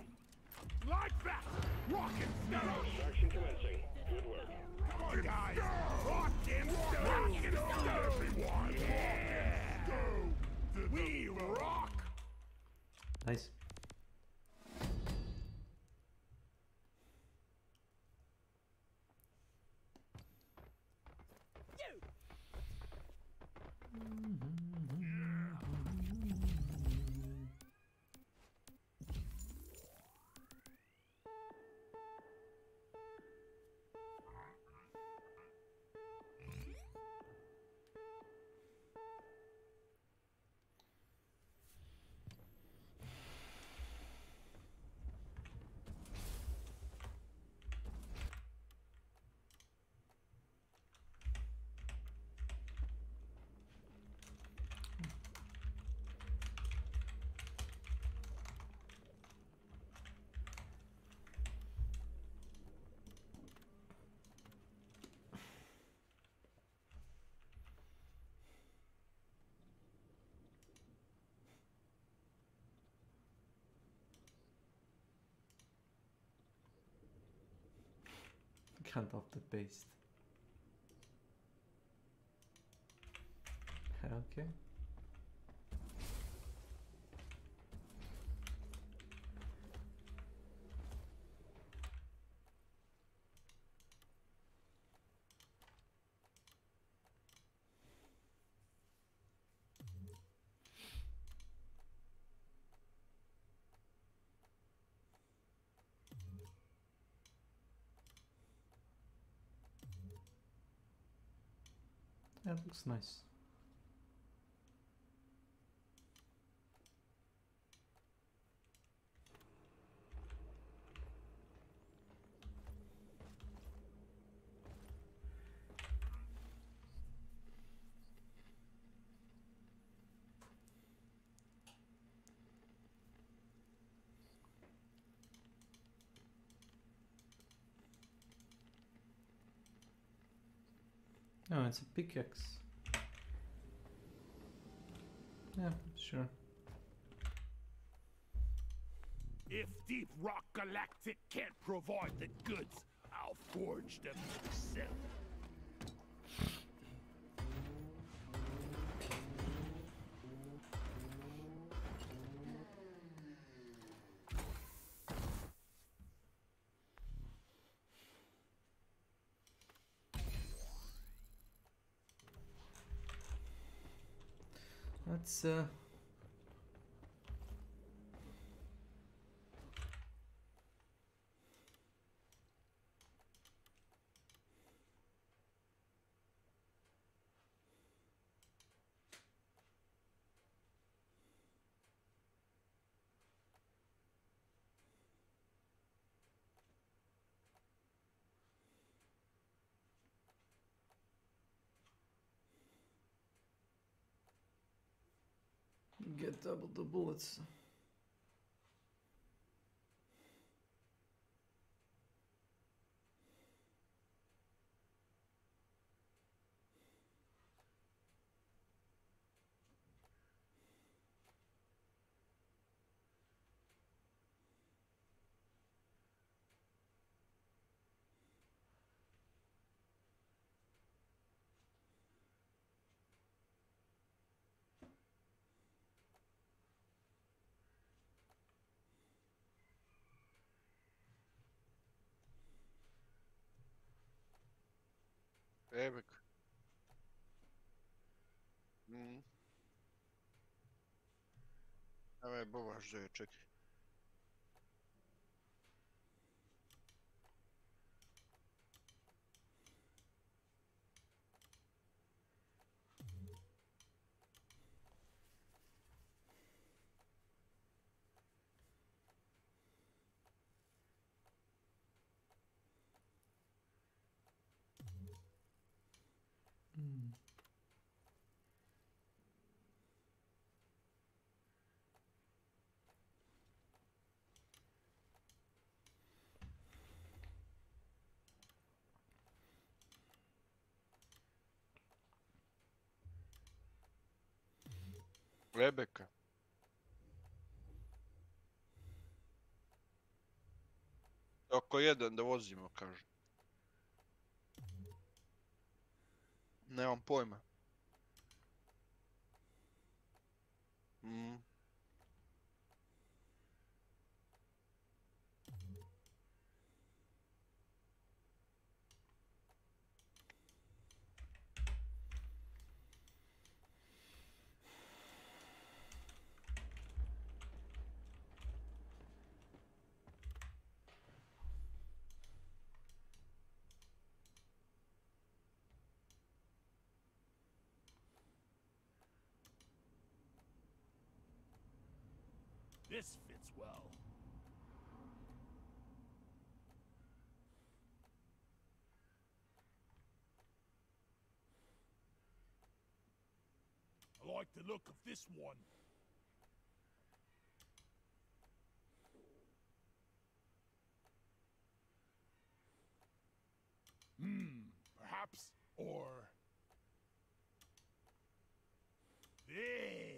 Like that! Rocket stone! Extraction commencing. Good work. Come on, guys! Rocket stone! Everyone! Yeah! We rock! Nice. 50% of the paste. Okay. That looks nice. No, it's a pickaxe. Yeah, sure. If Deep Rock Galactic can't provide the goods, I'll forge them myself. Let's get double the bullets. Epic. Dawaj, bołaż, że czekaj. Rebeka. Oko jeden dowozimo, kaže. Nemam pojma. This fits well. I like the look of this one. Perhaps, or this.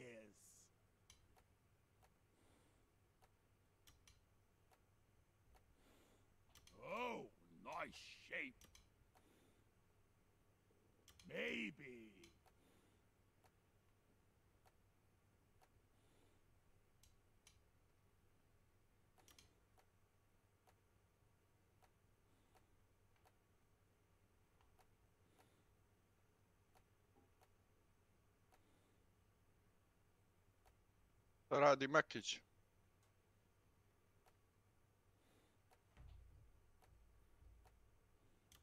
Oh, nice shape. Radi Mekić.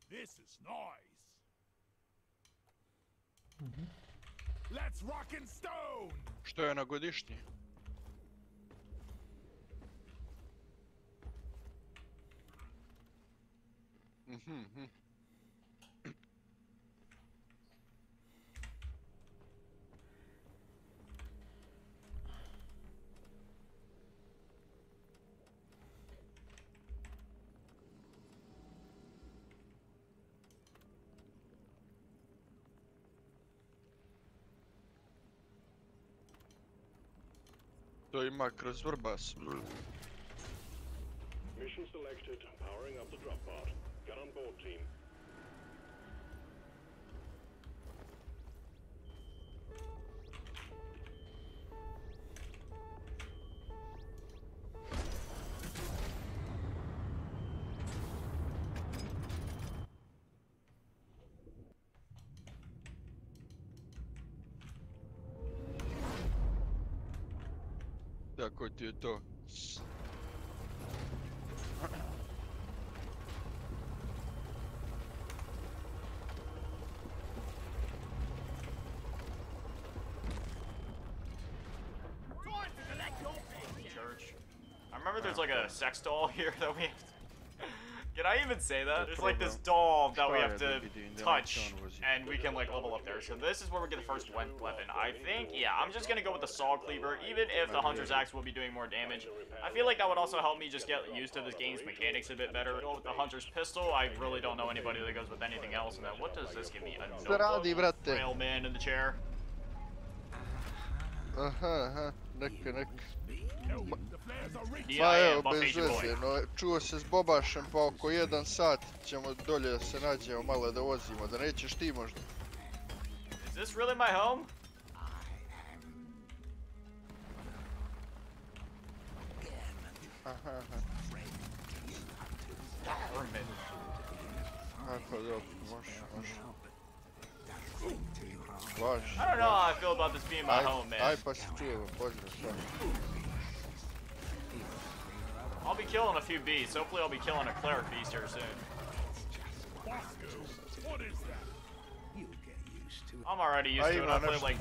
This is nice. Let's rock and stone. Što je na godišnji? To ima kroz Vrbas. Mission selected. Powering up the drop pod. Get on board, team. Tako ti je to. Church. I remember there's like a sex doll here that we have to... Can I even say that? There's like this doll that we have to touch, and we can like level up there. So this is where we get the first weapon. I think, yeah, I'm just gonna go with the saw cleaver, even if the hunter's axe will be doing more damage. I feel like that would also help me just get used to this game's mechanics a bit better. Go with the hunter's pistol. I really don't know anybody that goes with anything else. And then what does this give me? A notebook? Railman in the chair. Aha, nek. Yeah, Ma I evo, am buff bez agent boy. veze, no, čuo se s Bobašem, pa oko 1 sat ćemo dolje se nađemo malo da vozimo, da nećeš ti možda. Is this really my home? Aha. Hermit. Ako dobro, može. Važi. I don't know how I feel about this being my home, man. Aj pa se čujemo, pozdrav šta. I'll be killing a few beasts. Hopefully I'll be killing a cleric beast here soon. What is that? I'm already used to it. I've played like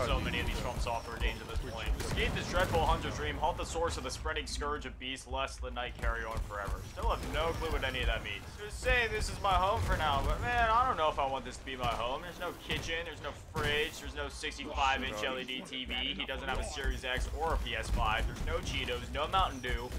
so many of these From Software games at this point. Escape this dreadful hunter's dream. Halt the source of the spreading scourge of beasts, lest the night carry on forever. Still have no clue what any of that means. Just saying this is my home for now, but man, I don't know if I want this to be my home. There's no kitchen, there's no fridge, there's no 65-inch LED TV. He doesn't have a Series X or a PS5. There's no Cheetos, no Mountain Dew.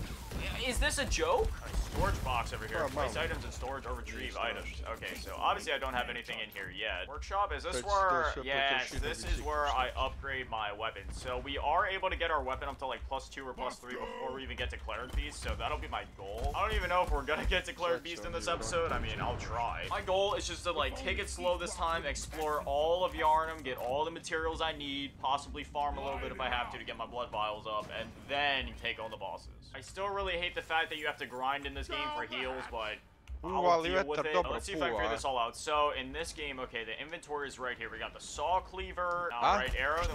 Is this a joke? A storage box over here. Place items in storage or retrieve items. Okay, so obviously I don't have anything in here yet. Workshop, is this where... Yes, this is where I upgrade my weapon. So we are able to get our weapon up to like +2 or +3 before we even get to Cleric Beast. So that'll be my goal. I don't even know if we're gonna get to Cleric Beast in this episode. I mean, I'll try. My goal is just to like take it slow this time, explore all of Yharnam, get all the materials I need, possibly farm a little bit if I have to get my blood vials up, and then take on the bosses. I still really hate the fact that you have to grind in this game for heals, but I'll deal with it. Let's see if I can figure this all out. So in this game, okay, the inventory is right here. We got the saw cleaver, right arrow.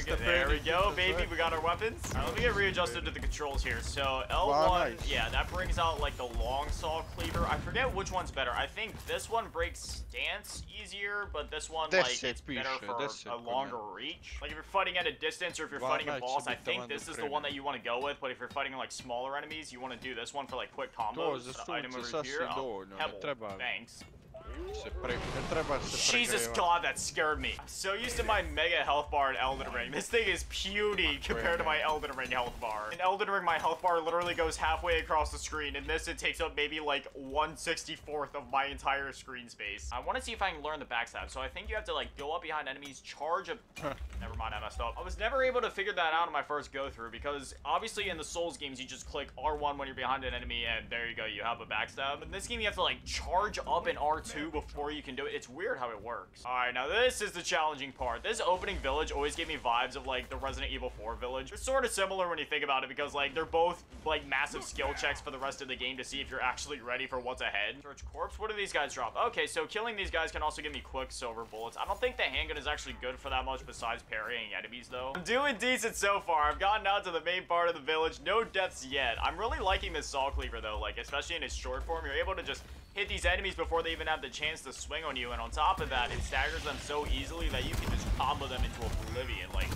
There we go, baby. We got our weapons. All right, let me get readjusted to the controls here. So L1, yeah, that brings out like the long saw cleaver. I forget which one's better. I think this one breaks stance easier, but this one like it's better for a longer reach. Like if you're fighting at a distance or if you're fighting a boss, I think this is the one that you want to go with. But if you're fighting like smaller enemies, you want to do this one for like quick combos. Item over here. Pebble. Thanks. Jesus God, that scared me. I'm so used to my mega health bar in Elden Ring. This thing is puny compared to my Elden Ring health bar. In Elden Ring, my health bar literally goes halfway across the screen. In this, it takes up maybe like 1/64 of my entire screen space. I want to see if I can learn the backstab. So I think you have to like go up behind enemies, charge a... Never mind, I messed up. I was never able to figure that out in my first go through because obviously in the Souls games, you just click R1 when you're behind an enemy and there you go, you have a backstab. In this game, you have to like charge up an R2 do before you can do it. It's weird how it works. All right, now this is the challenging part. This opening village always gave me vibes of like the Resident Evil 4 village. It's sort of similar when you think about it because like they're both like massive skill checks for the rest of the game to see if you're actually ready for what's ahead. Search corpse. What do these guys drop? Okay, so killing these guys can also give me quicksilver bullets. I don't think the handgun is actually good for that much besides parrying enemies though. I'm doing decent so far. I've gotten out to the main part of the village. No deaths yet. I'm really liking this saw cleaver though, like especially in its short form. You're able to just hit these enemies before they even have the chance to swing on you, and on top of that, it staggers them so easily that you can just combo them into oblivion. Like,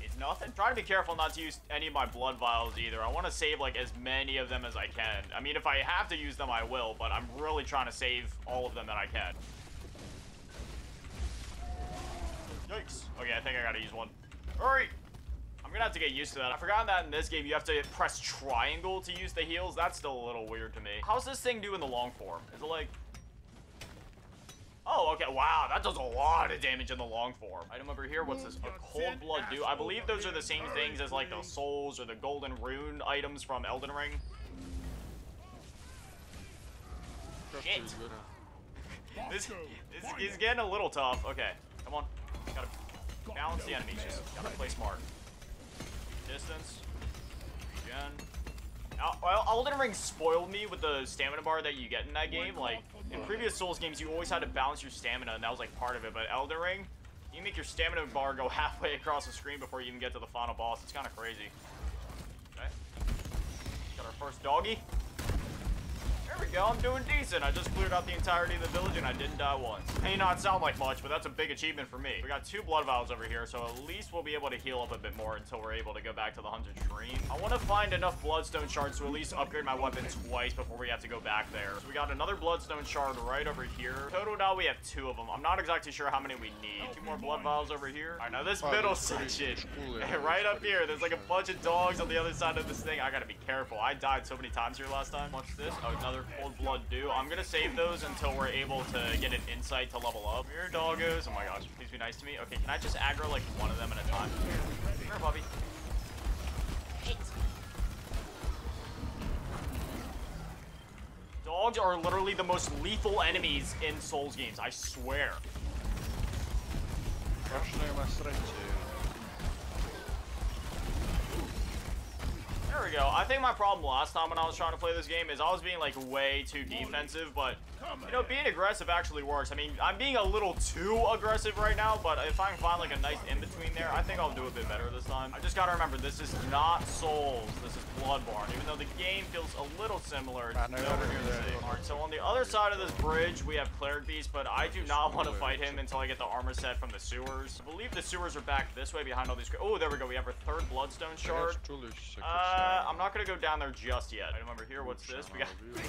it's nothing. Try to be careful not to use any of my blood vials either. I want to save like as many of them as I can. I mean, if I have to use them, I will, but I'm really trying to save all of them that I can. Yikes. Okay, I think I gotta use one. Hurry! I'm gonna have to get used to that. I forgot that in this game you have to press triangle to use the heals. That's still a little weird to me. How's this thing do in the long form? Is it like... Oh, okay. Wow, that does a lot of damage in the long form. Item over here, what's this? A cold blood do. I believe those are the same things as like the souls or the golden rune items from Elden Ring. Shit. This is getting a little tough. Okay, come on. Gotta balance the enemies. Just gotta play smart. Distance. Regen. Now, Elden Ring spoiled me with the stamina bar that you get in that game. Like, in previous Souls games, you always had to balance your stamina, and that was, like, part of it. But Elden Ring, you make your stamina bar go halfway across the screen before you even get to the final boss. It's kind of crazy. Okay. Got our first doggy. There we go, I'm doing decent. I just cleared out the entirety of the village and I didn't die once. May not sound like much, but that's a big achievement for me. We got 2 blood vials over here, so at least we'll be able to heal up a bit more until we're able to go back to the Hunted Stream. I want to find enough bloodstone shards to at least upgrade my weapon twice before we have to go back there. So we got another bloodstone shard right over here. Total now we have 2 of them. I'm not exactly sure how many we need. 2 more blood vials over here. All right, now this middle section, right up here, there's like a bunch of dogs on the other side of this thing. I gotta be careful. I died so many times here last time. What's this? Oh, another cold blood do. I'm gonna save those until we're able to get an insight to level up. Here, doggos. Oh my gosh, please be nice to me. Okay, can I just aggro like one of them at a time? Come here, puppy. Hit. Dogs are literally the most lethal enemies in Souls games, I swear. There we go. I think my problem last time when I was trying to play this game is I was being like way too defensive, but you know, being aggressive actually works. I mean, I'm being a little too aggressive right now, but if I can find like a nice in-between there, I think I'll do a bit better this time. I just gotta remember, this is not Souls, this is Bloodborne. Even though the game feels a little similar, it's nowhere near the same. Alright, so on the other side of this bridge, we have Cleric Beast, but I do not want to fight him until I get the armor set from the sewers. I believe the sewers are back this way behind all these... Oh, there we go. We have our 3rd Bloodstone shard. I'm not gonna go down there just yet. I remember here, what's this?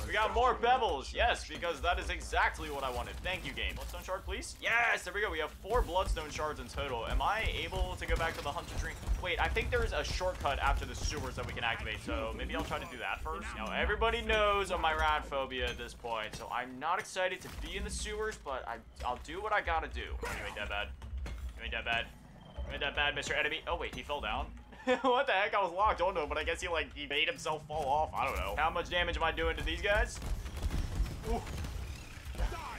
We got more pebbles. Yes, because that is exactly what I wanted. Thank you, game. Bloodstone shard, please. Yes, there we go. We have 4 bloodstone shards in total. Am I able to go back to the Hunter Tree? Wait, I think there's a shortcut after the sewers that we can activate, so maybe I'll try to do that first. Now, everybody knows of my rat phobia at this point, so I'm not excited to be in the sewers, but I'll do what I gotta do. You ain't that bad. You ain't that bad. You ain't that bad, Mr. Enemy. Oh, wait, he fell down. What the heck? I was locked onto him, but I guess he made himself fall off. I don't know. How much damage am I doing to these guys? Ooh.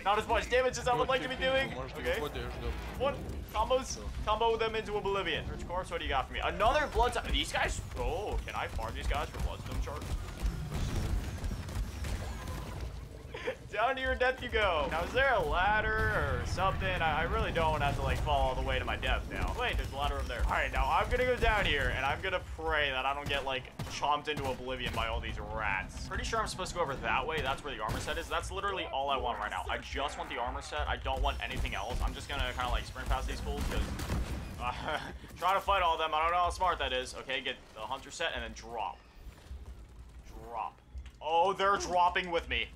Not as much damage as I would like to be doing. Okay. What? Combo them into oblivion. Rich Corpse, what do you got for me? Another bloodstone. These guys? Oh, can I farm these guys for bloodstone shards? Down to your death you go. Now, is there a ladder or something? I really don't want to have to, like, fall all the way to my death now. Wait, there's a ladder over there. All right, now I'm going to go down here, and I'm going to pray that I don't get, like, chomped into oblivion by all these rats. Pretty sure I'm supposed to go over that way. That's where the armor set is. That's literally all I want right now. I just want the armor set. I don't want anything else. I'm just going to kind of, like, sprint past these fools, because... trying to fight all of them. I don't know how smart that is. Okay, get the hunter set, and then drop. Drop. Oh, they're dropping with me.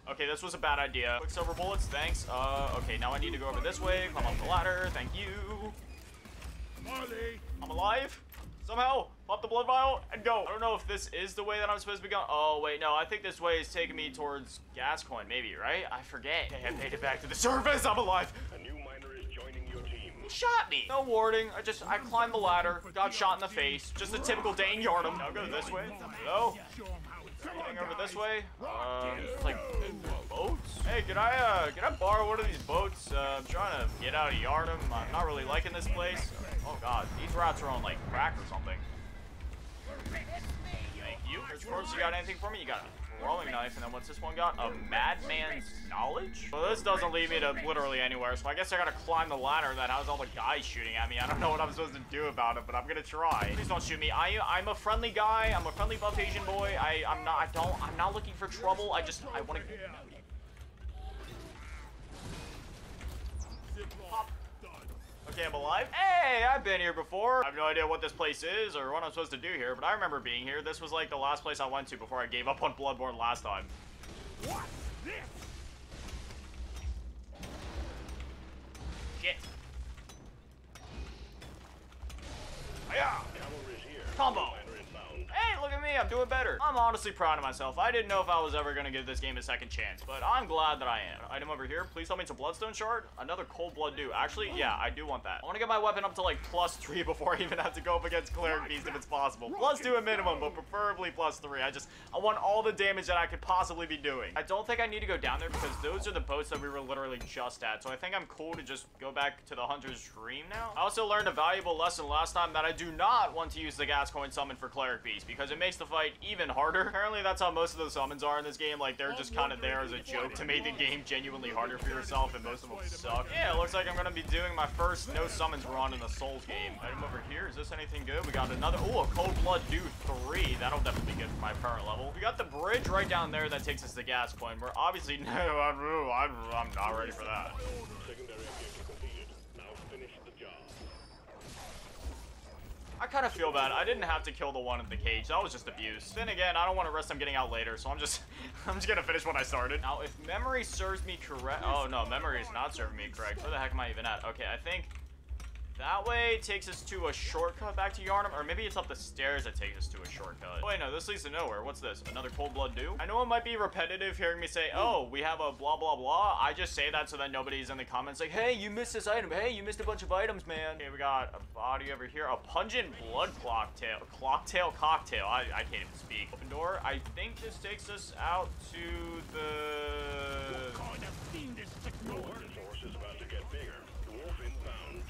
Okay, this was a bad idea. Quicksilver bullets, thanks. Okay, now I need to go over this way, climb up the ladder, thank you. I'm alive, somehow. Pop the blood vial, and go. I don't know if this is the way that I'm supposed to be going. Oh, wait, no, I think this way is taking me towards Gascoigne, maybe, right? I forget. Okay, I made it back to the surface, I'm alive. A new miner is joining your team. He shot me. No warning, I climbed the ladder, got shot in the face. Just a typical Dane Yardum. Now go this way. Hello? Anything over this way? Like boats? Hey, can I borrow one of these boats? I'm trying to get out of Yharnam. I'm not really liking this place. Oh god, these rats are on like crack or something. Thank you. S.W.Frost, you got anything for me? You got a throwing knife, and then what's this one got? A madman's knowledge? Well, this doesn't lead me to literally anywhere, so I guess I gotta climb the ladder that has all the guys shooting at me. I don't know what I'm supposed to do about it, but I'm gonna try. Please don't shoot me. I'm a friendly guy. I'm a friendly buff Asian boy. I'm not looking for trouble. I wanna pop. Okay, I'm alive. Hey, I've been here before. I have no idea what this place is or what I'm supposed to do here, but I remember being here. This was like the last place I went to before I gave up on Bloodborne last time. What? Shit. Yeah. Combo. Hey, look at me, I'm doing better. I'm honestly proud of myself. I didn't know if I was ever gonna give this game a second chance, but I'm glad that I am. Item over here, please tell me it's a bloodstone shard. Another cold blood dew. Actually, yeah, I do want that. I wanna get my weapon up to like +3 before I even have to go up against Cleric Beast if it's possible. +2 at minimum, but preferably +3. I want all the damage that I could possibly be doing. I don't think I need to go down there because those are the boats that we were literally just at, so I think I'm cool to just go back to the Hunter's Dream now. I also learned a valuable lesson last time that I do not want to use the gas coin summon for Cleric Beast because it makes the fight even harder. Apparently that's how most of the summons are in this game. Like, they're just kind of there as a joke to make the game genuinely harder for yourself, and most of them suck. Yeah, it looks like I'm gonna be doing my first no summons run in the Souls game. Item over here, is this anything good? We got another, oh, a Cold Blood Dew 3. That'll definitely be good for my current level. We got the bridge right down there that takes us to gas coin. We're obviously, no, I'm not ready for that. Secondary objective completed. Now finish the job. I kind of feel bad. I didn't have to kill the one in the cage. That was just abuse. Then again, I don't want to risk them getting out later, so I'm just gonna finish what I started. Now, if memory serves me correct, oh no, memory is not serving me correct. Where the heck am I even at? Okay, I think that way takes us to a shortcut back to Yharnam, or maybe it's up the stairs that takes us to a shortcut. Oh wait, no, this leads to nowhere. What's this? Another cold blood dew? I know it might be repetitive hearing me say, oh, we have a blah, blah, blah. I just say that so that nobody's in the comments like, hey, you missed this item. Hey, you missed a bunch of items, man. Okay, we got a body over here. A pungent blood cocktail. Cocktail. I can't even speak. Open door. I think this takes us out to the... What kind of fiendish technology? The source is about to get bigger. Dwarf inbound.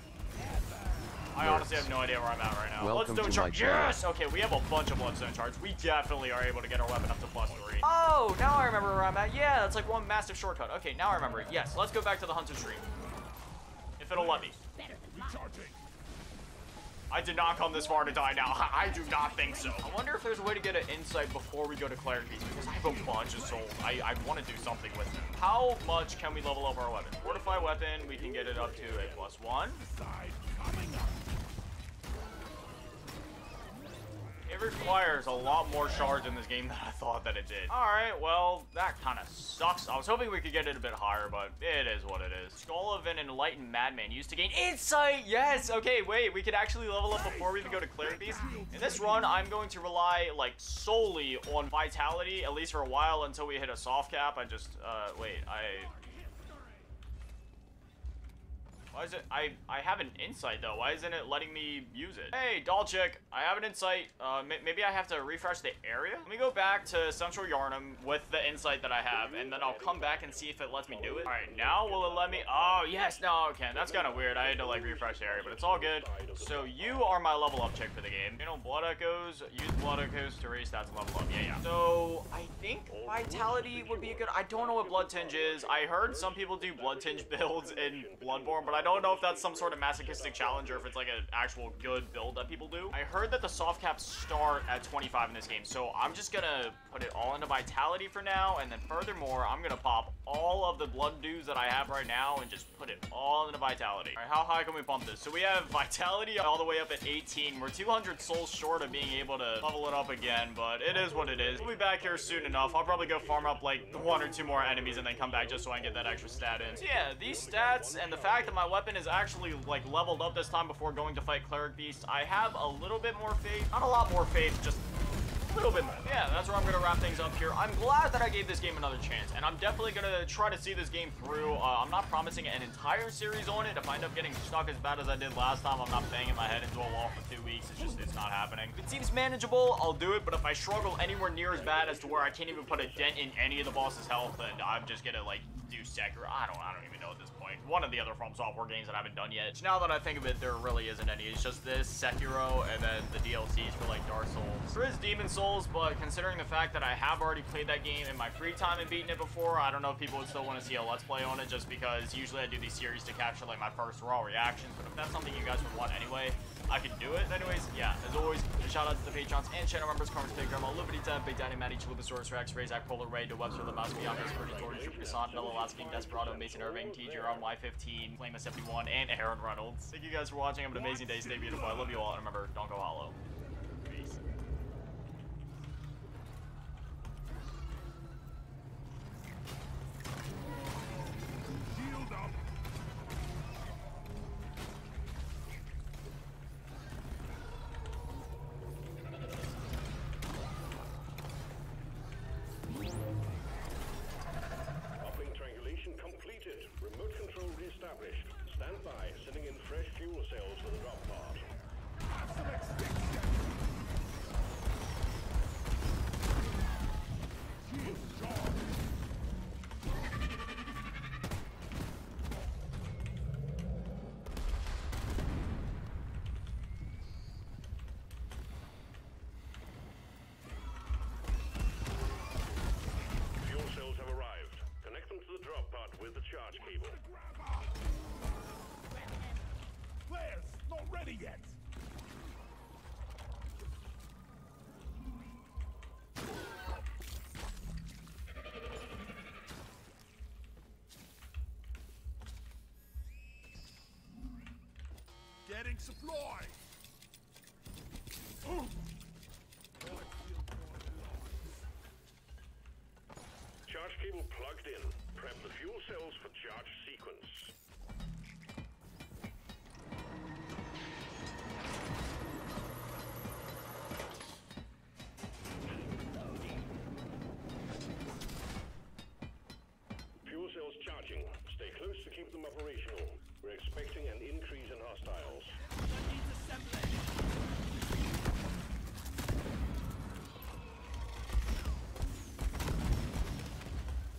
I honestly have no idea where I'm at right now. Welcome Bloodstone to my charge. channel. Yes! Okay, we have a bunch of bloodstone charges. We definitely are able to get our weapon up to +3. Oh, now I remember where I'm at. Yeah, that's like one massive shortcut. Okay, now I remember it. Yes, let's go back to the Hunter's Dream. If it'll let me. I did not come this far to die now. I do not think so. I wonder if there's a way to get an insight before we go to Cleric Beast, because I have a bunch of souls. I want to do something with them. How much can we level up our weapon? Fortify weapon, we can get it up to a +1. It requires a lot more shards in this game than I thought that it did. Alright, well, that kind of sucks. I was hoping we could get it a bit higher, but it is what it is. Skull of an Enlightened Madman used to gain insight! Yes! Okay, wait, we could actually level up before we even go to Cleric Beast. In this run, I'm going to rely, like, solely on Vitality, at least for a while, until we hit a soft cap. I just, wait, why is it? I have an insight though. Why isn't it letting me use it? Hey, doll chick, I have an insight. Maybe I have to refresh the area. Let me go back to Central Yharnam with the insight that I have, and then I'll come back and see if it lets me do it. All right, now will it let me? Oh yes, no, okay. That's kind of weird. I had to like refresh the area, but it's all good. So you are my level up chick for the game. You know, blood echoes. Use blood echoes to raise stats and level up. Yeah. So I think Vitality would be a good. I don't know what blood tinge is. I heard some people do blood tinge builds in Bloodborne, but I don't know if that's some sort of masochistic challenge or if it's like an actual good build that people do. I heard that the soft caps start at 25 in this game, so I'm just gonna put it all into Vitality for now, and then furthermore, I'm gonna pop all of the blood dews that I have right now and just put it all into Vitality. All right, how high can we pump this? So we have Vitality all the way up at 18. We're 200 souls short of being able to level it up again, but it is what it is. We'll be back here soon enough. I'll probably go farm up like 1 or 2 more enemies and then come back just so I can get that extra stat in. So yeah, these stats and the fact that my weapon is actually like leveled up this time before going to fight Cleric Beast, I have a little bit more faith. Not a lot more faith, just A little bit more. Yeah, that's where I'm gonna wrap things up here. I'm glad that I gave this game another chance, and I'm definitely gonna try to see this game through. I'm not promising an entire series on it. If I end up getting stuck as bad as I did last time, I'm not banging my head into a wall for 2 weeks. It's not happening. If it seems manageable, I'll do it, but if I struggle anywhere near as bad as to where I can't even put a dent in any of the boss's health, then I'm just gonna, like, do Sekiro. I don't even know at this point. One of the other From Software games that I haven't done yet. So now that I think of it, there really isn't any. It's just this, Sekiro, and then the DLCs for, like, Dark Souls. There is Demon Souls, but considering the fact that I have already played that game in my free time and beaten it before, I don't know if people would still want to see a Let's Play on it, just because usually I do these series to capture, like, my first raw reactions, but if that's something you guys would want anyway, I could do it. Anyways, yeah, as always, a shout out to the Patrons and channel members, Carmen's Big Grandma, Liberty Tab, Big Daddy, Matty, Chalupasaurus Rex, Razak, Polar Ray, De Webster, The Mouse, Bianca, Spurgeon, Jordan, Super Son, Noah Lasky, Desperado, Mason Irving, TJ, Y15, Flame 71, and Aaron Reynolds. Thank you guys for watching. Have an amazing day. Stay beautiful. I love you all. And remember, don't go hollow. Peace. Shield up. Uplink triangulation completed. Remote control reestablished. Stand by, sending in fresh fuel cells for the drop pod. Fuel cells have arrived. Connect them to the drop pod with the charge cable. Flares, not ready yet. Getting supply. Charge cable plugged in. Prep the fuel cells for charge sequence. Fuel cells charging. Stay close to keep them operational. We're expecting an increase in hostiles.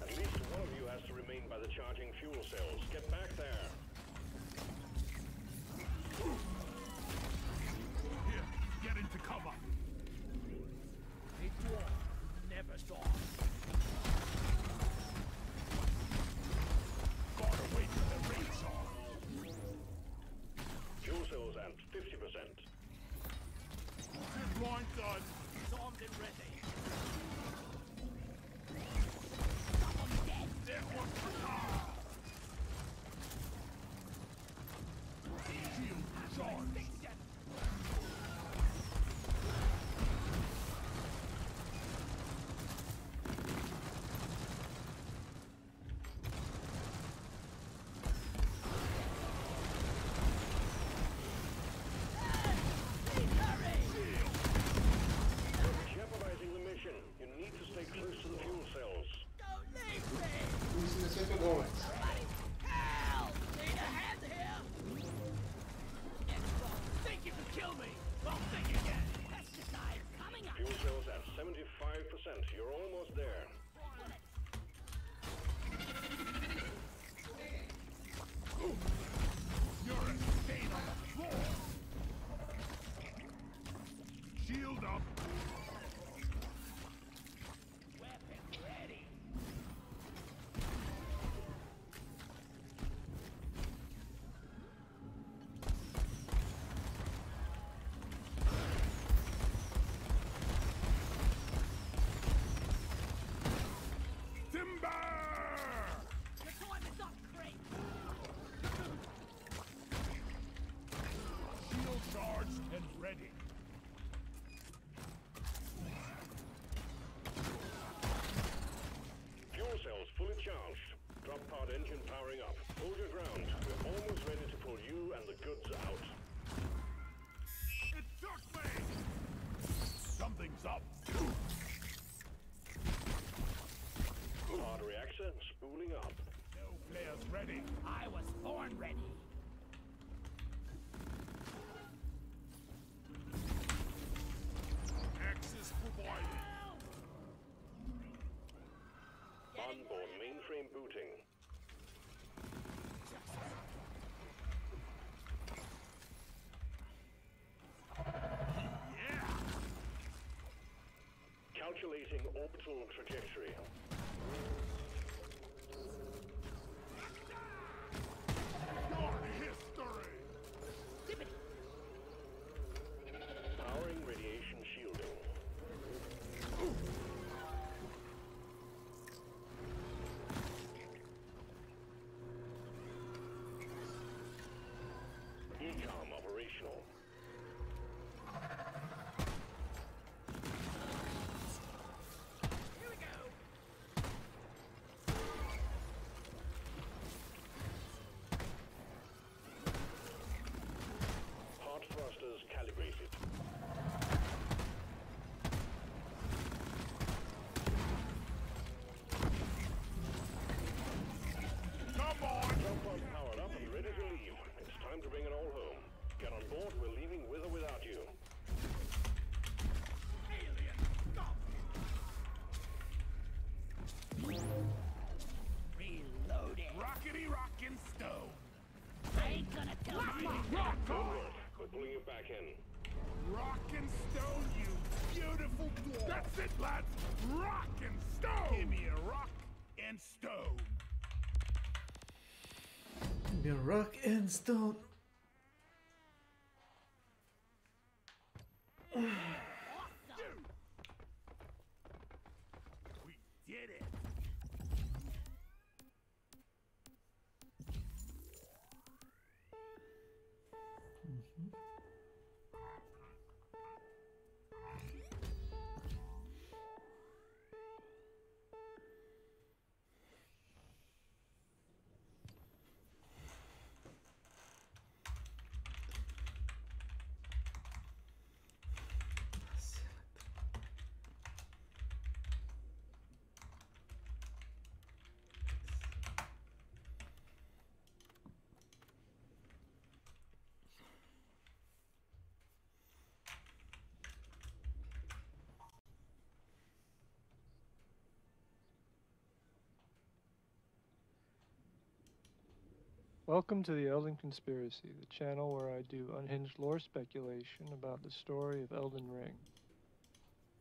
At least one of you has to remain by the charging fuel cells. Get back there. Here, get into cover. A dwarf never dies. Gotta wait for the rates on. Fuel cells at 50%. Line done. Armed and ready. There was shield charged. Jeopardizing the mission. You need to stay close to the fuel cells. Don't leave me! going? Help! Need a hand here! Think you can kill me? Well, think again. Pesticide coming up. Fuel cells at 75%. You're almost there. You're a stain on the floor. Shield up. Weapon ready. Timber! The time is up, Crate. Shield charged and ready. Fuel cells fully charged. Drop pod engine powering up. Hold your ground. We're almost ready to pull you and the goods out. It took me! Something's up. Commander, spooling up. No flares ready. I was born ready. Access provided. Onboard mainframe booting. Calculating orbital trajectory. Your history. Powering radiation shielding. ECOM operational. Here we go. Hot thrusters calibrated. Come on. Jump pod powered up and ready to leave. It's time to bring it all home. Get on board, we're leaving with or without you. Alien, stop. Reloading. Rockety rockin' stone. I ain't gonna tell you. Rock Good on. work. We're pulling you back in. Rock and stone, you beautiful dwarf. That's it, lads. Rock and stone. Give me a rock and stone. Be rock and stone. We did it. Welcome to the Elden Conspiracy, the channel where I do unhinged lore speculation about the story of Elden Ring.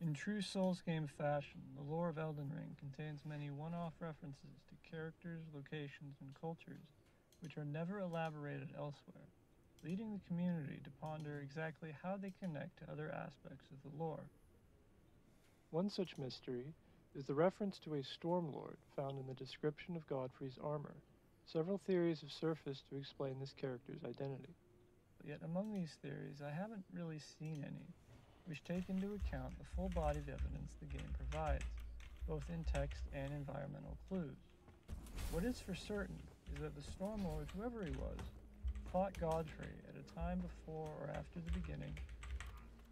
In true Souls game fashion, the lore of Elden Ring contains many one-off references to characters, locations, and cultures which are never elaborated elsewhere, leading the community to ponder exactly how they connect to other aspects of the lore. One such mystery is the reference to a Stormlord found in the description of Godfrey's armor. Several theories have surfaced to explain this character's identity. But yet among these theories, I haven't really seen any, which take into account the full body of evidence the game provides, both in text and environmental clues. What is for certain is that the Stormlord, whoever he was, fought Godfrey at a time before or after the beginning,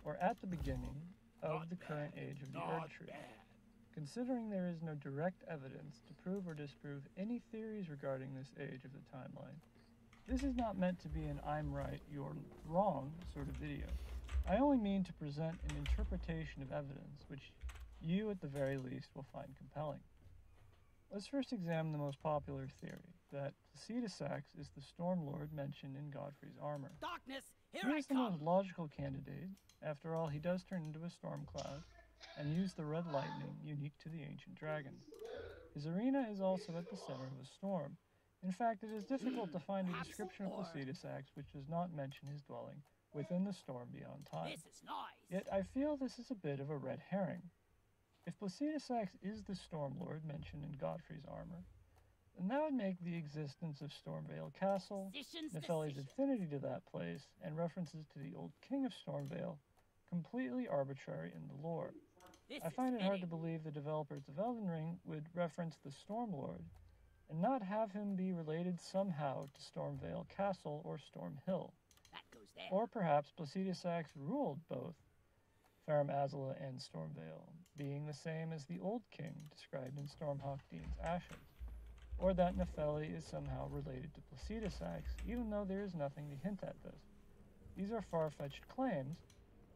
or at the beginning of the current age of the Erd Tree. Considering there is no direct evidence to prove or disprove any theories regarding this age of the timeline, this is not meant to be an I'm right, you're wrong sort of video. I only mean to present an interpretation of evidence which you at the very least will find compelling. Let's first examine the most popular theory, that Placidusax is the Stormlord mentioned in Godfrey's armor. Darkness, He here I is the come. most logical candidate. After all, he does turn into a storm cloud and use the red lightning unique to the ancient dragon. His arena is also at the center of a storm. In fact, it is difficult to find a description of Placidusax which does not mention his dwelling within the storm beyond time. This is nice. Yet I feel this is a bit of a red herring. If Placidusax is the Stormlord mentioned in Godfrey's armor, then that would make the existence of Stormvale Castle, Nepheli's affinity to that place, and references to the old king of Stormvale completely arbitrary in the lore. I find it hard to believe the developers of Elden Ring would reference the Stormlord and not have him be related somehow to Stormvale Castle or Stormhill. That goes there. Or perhaps Placidusax ruled both Farum Azula and Stormvale, being the same as the Old King described in Stormhawk Dean's Ashes. or that Nepheli is somehow related to Placidusax, even though there is nothing to hint at this. These are far-fetched claims,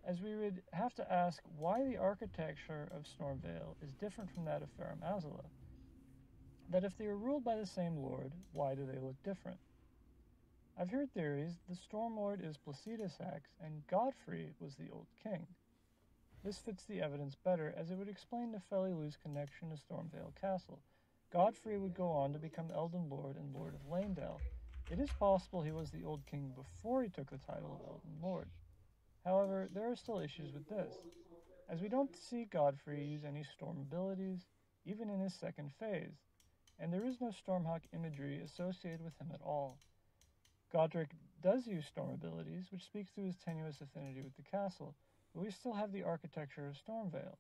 as we would have to ask why the architecture of Stormvale is different from that of Farum Azula. That if they are ruled by the same lord, why do they look different? I've heard theories the Stormlord is Placidusax and Godfrey was the old king. This fits the evidence better, as it would explain Nepheli Lu's connection to Stormvale Castle. Godfrey would go on to become Elden Lord and Lord of Lanedale. It is possible he was the old king before he took the title of Elden Lord. However, there are still issues with this, as we don't see Godfrey use any storm abilities, even in his second phase, and there is no Stormhawk imagery associated with him at all. Godric does use storm abilities, which speaks to his tenuous affinity with the castle, but we still have the architecture of Stormvale.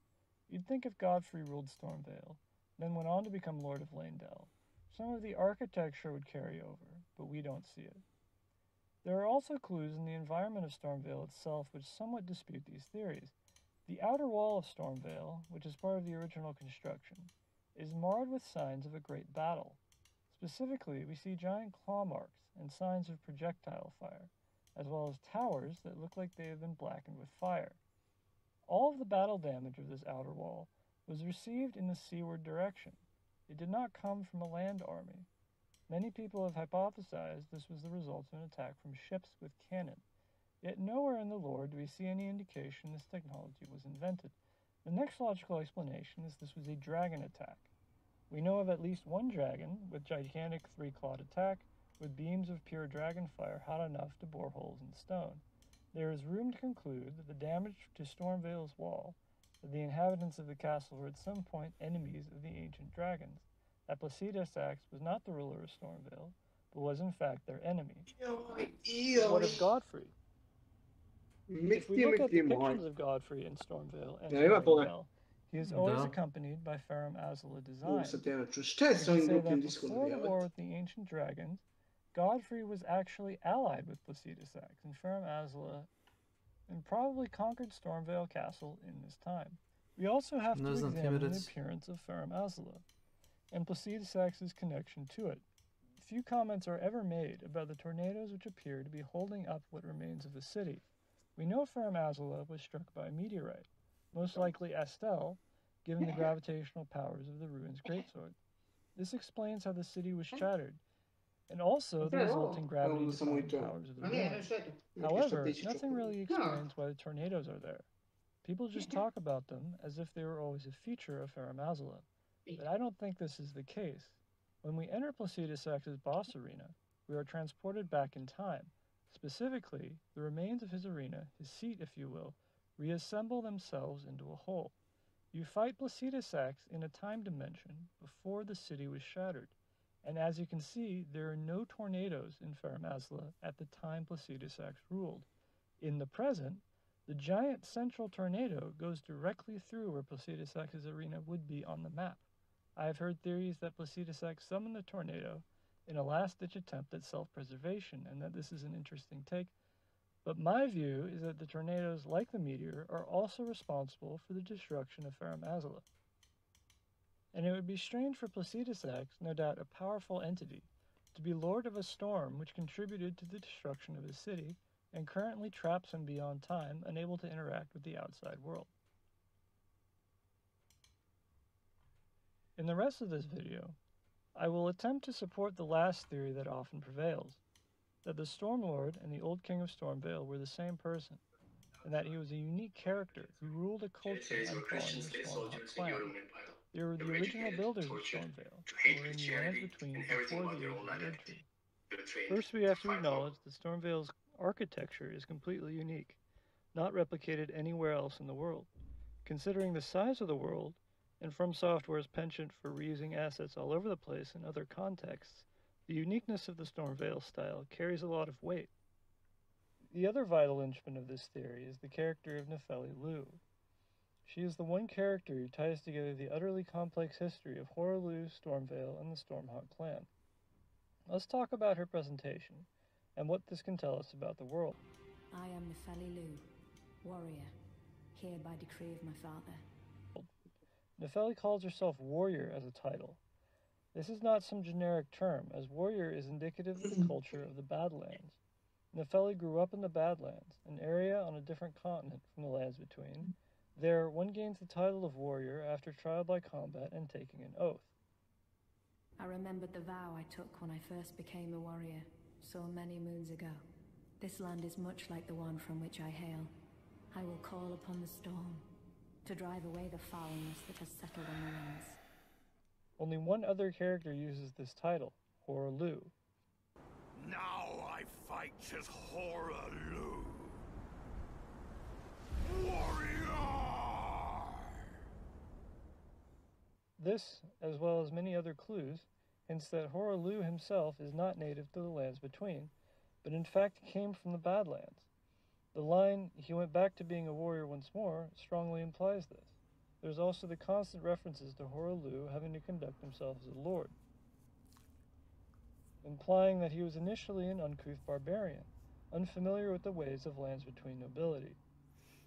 You'd think if Godfrey ruled Stormvale, then went on to become Lord of Lanedale, some of the architecture would carry over, but we don't see it. There are also clues in the environment of Stormvale itself which somewhat dispute these theories. The outer wall of Stormvale, which is part of the original construction, is marred with signs of a great battle. Specifically, we see giant claw marks and signs of projectile fire, as well as towers that look like they have been blackened with fire. All of the battle damage of this outer wall was received in the seaward direction. It did not come from a land army. Many people have hypothesized this was the result of an attack from ships with cannon. Yet nowhere in the lore do we see any indication this technology was invented. The next logical explanation is this was a dragon attack. We know of at least one dragon with gigantic three-clawed attack, with beams of pure dragon fire hot enough to bore holes in stone. There is room to conclude that the damage to Stormvale's wall, that the inhabitants of the castle were at some point enemies of the ancient dragons, that Placidusax was not the ruler of Stormvale, but was in fact their enemy. But what of Godfrey? If we look at depictions of Godfrey in Stormvale entering Rivendell, he is always accompanied by Farum Azula design. We should say that before the war with the ancient dragons, Godfrey was actually allied with Placidusax and Farum Azula, and probably conquered Stormvale Castle in this time. We also have to examine the appearance of Farum Azula, and Placidusax's connection to it. Few comments are ever made about the tornadoes which appear to be holding up what remains of the city. We know Farum Azula was struck by a meteorite, most likely Astel, given the gravitational powers of the ruin's greatsword. This explains how the city was shattered, and also the resulting gravity-defying powers of the ruins. However, nothing really explains why the tornadoes are there. People just talk about them as if they were always a feature of Farum Azula, but I don't think this is the case. When we enter Placidusax's boss arena, we are transported back in time. Specifically, the remains of his arena, his seat if you will, reassemble themselves into a whole. You fight Placidusax in a time dimension before the city was shattered, and as you can see, there are no tornadoes in Farum Azula at the time Placidusax ruled. In the present, the giant central tornado goes directly through where Placidusax's arena would be on the map. I have heard theories that Placidusax summoned the tornado in a last-ditch attempt at self-preservation, and that this is an interesting take, but my view is that the tornadoes, like the meteor, are also responsible for the destruction of Farum Azula. And it would be strange for Placidusax, no doubt a powerful entity, to be lord of a storm which contributed to the destruction of his city, and currently traps him beyond time, unable to interact with the outside world. In the rest of this video, I will attempt to support the last theory that often prevails, that the Stormlord and the old King of Stormvale were the same person, and that he was a unique character who ruled a culture unfollowing the Stormhawk clan. They were the original builders of Stormvale, who were in the lands between before the age of the Erdtree. First, we have to acknowledge that Stormvale's architecture is completely unique, not replicated anywhere else in the world. Considering the size of the world, and From Software's penchant for reusing assets all over the place in other contexts, the uniqueness of the Stormvale style carries a lot of weight. The other vital linchpin of this theory is the character of Nepheli Lu. She is the one character who ties together the utterly complex history of Hoarelu, Stormvale, and the Stormhawk clan. Let's talk about her presentation, and what this can tell us about the world. I am Nepheli Lu, warrior, here by decree of my father. Nepheli calls herself warrior as a title. This is not some generic term, as warrior is indicative of the culture of the Badlands. Nepheli grew up in the Badlands, an area on a different continent from the Lands Between. There, one gains the title of warrior after trial by combat and taking an oath. I remembered the vow I took when I first became a warrior, so many moons ago. This land is much like the one from which I hail. I will call upon the storm to drive away the foulness that has settled on the lands. Only one other character uses this title, Horalu. Now I fight as Horalu. Warrior! This, as well as many other clues, hints that Horalu himself is not native to the Lands Between, but in fact came from the Badlands. The line, "he went back to being a warrior once more," strongly implies this. There's also the constant references to Horalu having to conduct himself as a lord, implying that he was initially an uncouth barbarian, unfamiliar with the ways of Lands Between nobility.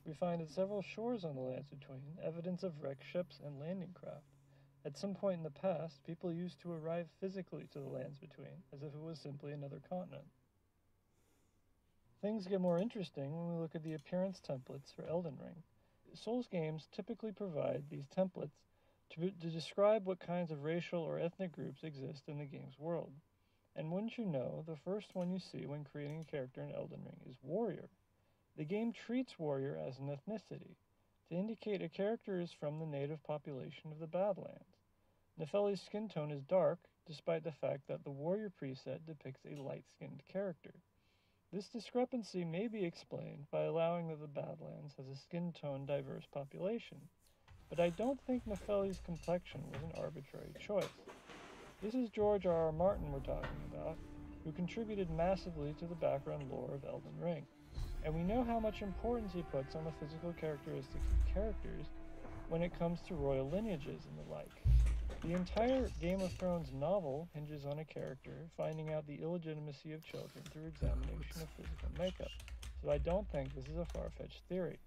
We find at several shores on the Lands Between evidence of wrecked ships and landing craft. At some point in the past, people used to arrive physically to the Lands Between, as if it was simply another continent. Things get more interesting when we look at the appearance templates for Elden Ring. Souls games typically provide these templates to describe what kinds of racial or ethnic groups exist in the game's world. And wouldn't you know, the first one you see when creating a character in Elden Ring is warrior. The game treats warrior as an ethnicity, to indicate a character is from the native population of the Badlands. Nepheli's skin tone is dark, despite the fact that the warrior preset depicts a light-skinned character. This discrepancy may be explained by allowing that the Badlands has a skin tone diverse population, but I don't think Nepheli's complexion was an arbitrary choice. This is George R.R. Martin we're talking about, who contributed massively to the background lore of Elden Ring, and we know how much importance he puts on the physical characteristics of characters when it comes to royal lineages and the like. The entire Game of Thrones novel hinges on a character finding out the illegitimacy of children through examination of physical makeup, so I don't think this is a far-fetched theory.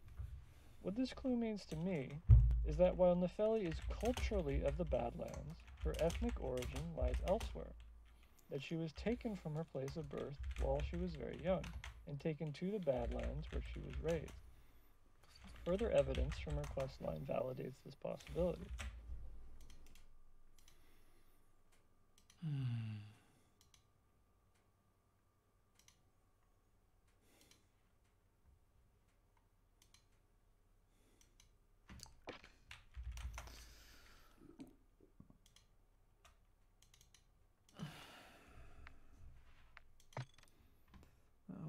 What this clue means to me is that while Nepheli is culturally of the Badlands, her ethnic origin lies elsewhere, that she was taken from her place of birth while she was very young, and taken to the Badlands where she was raised. Further evidence from her questline validates this possibility. I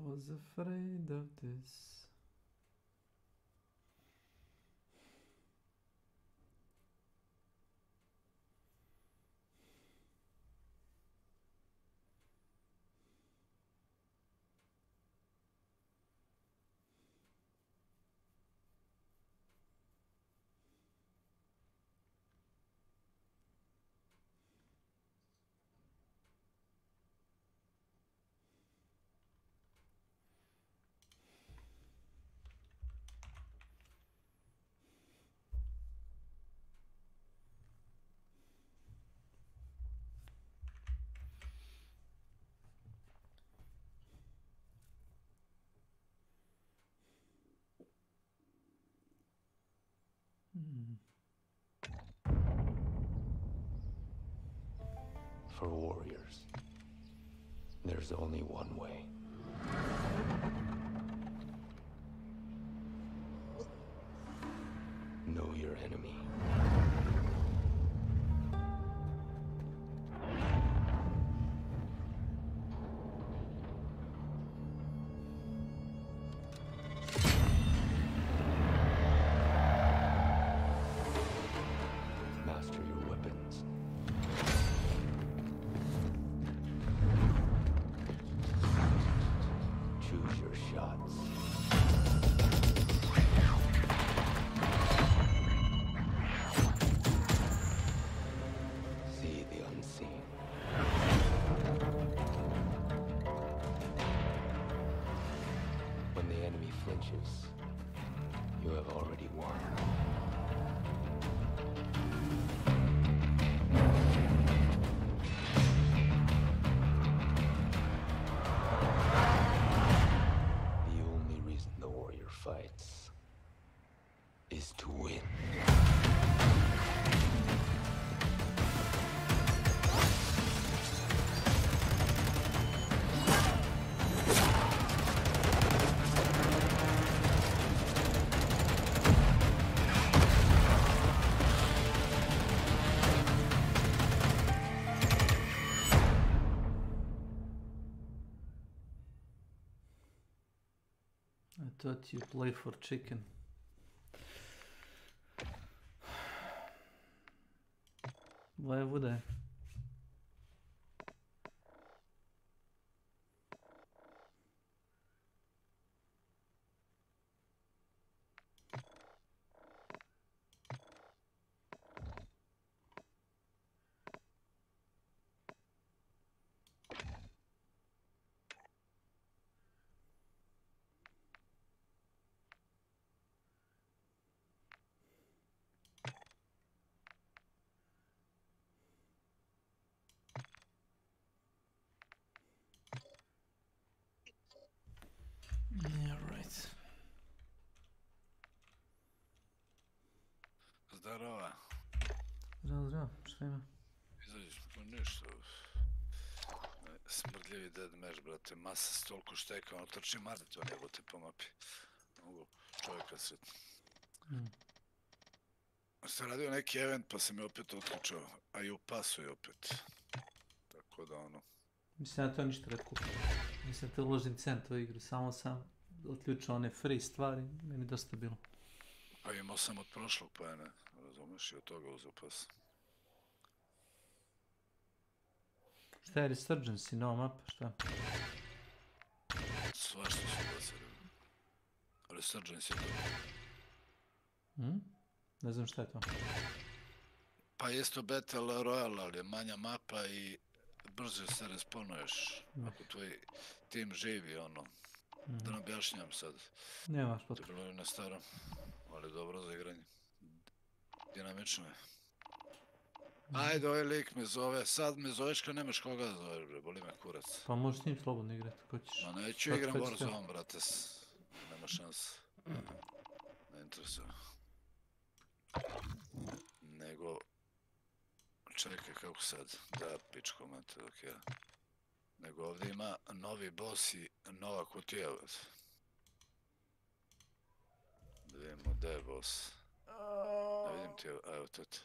was afraid of this. For warriors, there's only one way. Know your enemy. Master your weapons. Choose your shots. See the unseen. When the enemy flinches, you have already won. fights is to win. I thought you play for chicken. Why would I? Yeah, right. Zdarova. Zdravo, šta ima? Izađeš, pa ništa. Smrdljivi dead mesh, brate, masa toliko šteka, ono trči maraton, jebote po mapi. Mogu čovjeka sretno. Sam radio neki event pa sam je opet otključao, a i u pasu je opet. Tako da ono... Mislim, ja to ništa ne kupim. Mislim, te uložim cent u igru, samo sam otključao one free stvari, meni dosta bilo. Pa imao sam od prošlog, pa je ne, razumiješ, i od toga uzeo pas. Šta je Resurgency, nova mapa, šta? Svašta su bacili. Resurgency je to. Ne znam šta je to. Pa isto Battle Royale, ali je manja mapa i brzo se respawnuješ. Ako tvoj tim živi, ono. Da ne objašnjam sad. Nemaš potrebe. To je bilo na starom, ali dobro za igranje. Dinamično je. Ajde, ovaj lik me zove, sad me zoveš kad nemaš koga da zoveš, bre, boli me kurac. Pa možeš s njim slobodno igrati, ako ćeš. Ma neću igram Warzone, brate, nema šanse. Ne interesuje. Nego, čekaj kako sad, da pičko mate dok ja. Nego ovdje ima novi boss i nova kutija. Da vidimo gdje je boss. Da vidim ti, evo tot.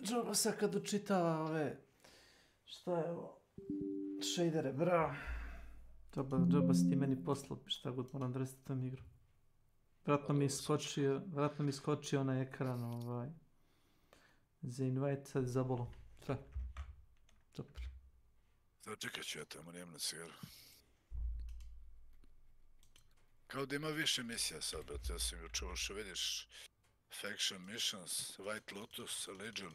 Džoba sad kad učitava ove... Šta je ovo? Shadere, bra. Džoba si ti meni poslao, šta god moram da resetujem igru. Vratno mi skočio na ekran, za invite, sad je zabolo. Sve. Super. Začekat ću ja tamo, nijem na cigaru. Kao da ima više misija sad, brate, ja sam jučer što vidiš Faction Missions, White Lotus, Legion,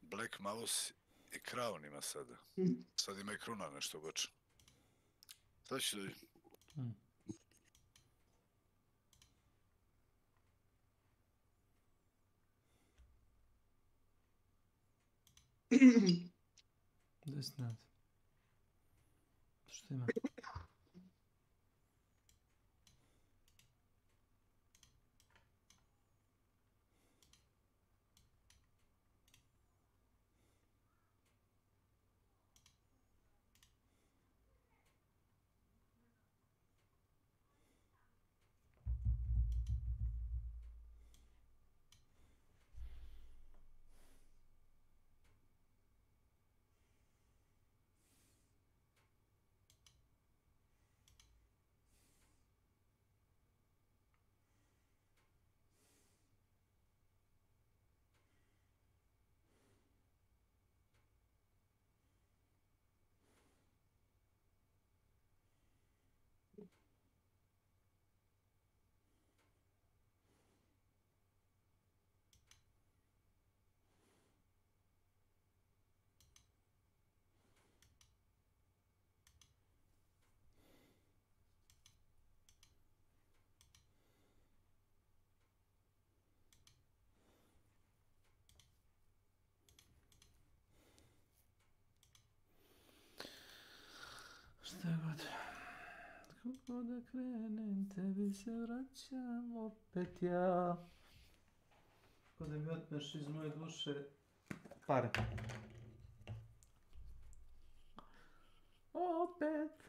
Black Mouse i Crown ima sada. Sad ima i Kruna nešto goče. Sad ću da vidim. Da se nada. Što ima? Šta god. Kako da krenem, tebi se vraćam opet ja. Kako da mi otmeš iz moje duše pare. Opet.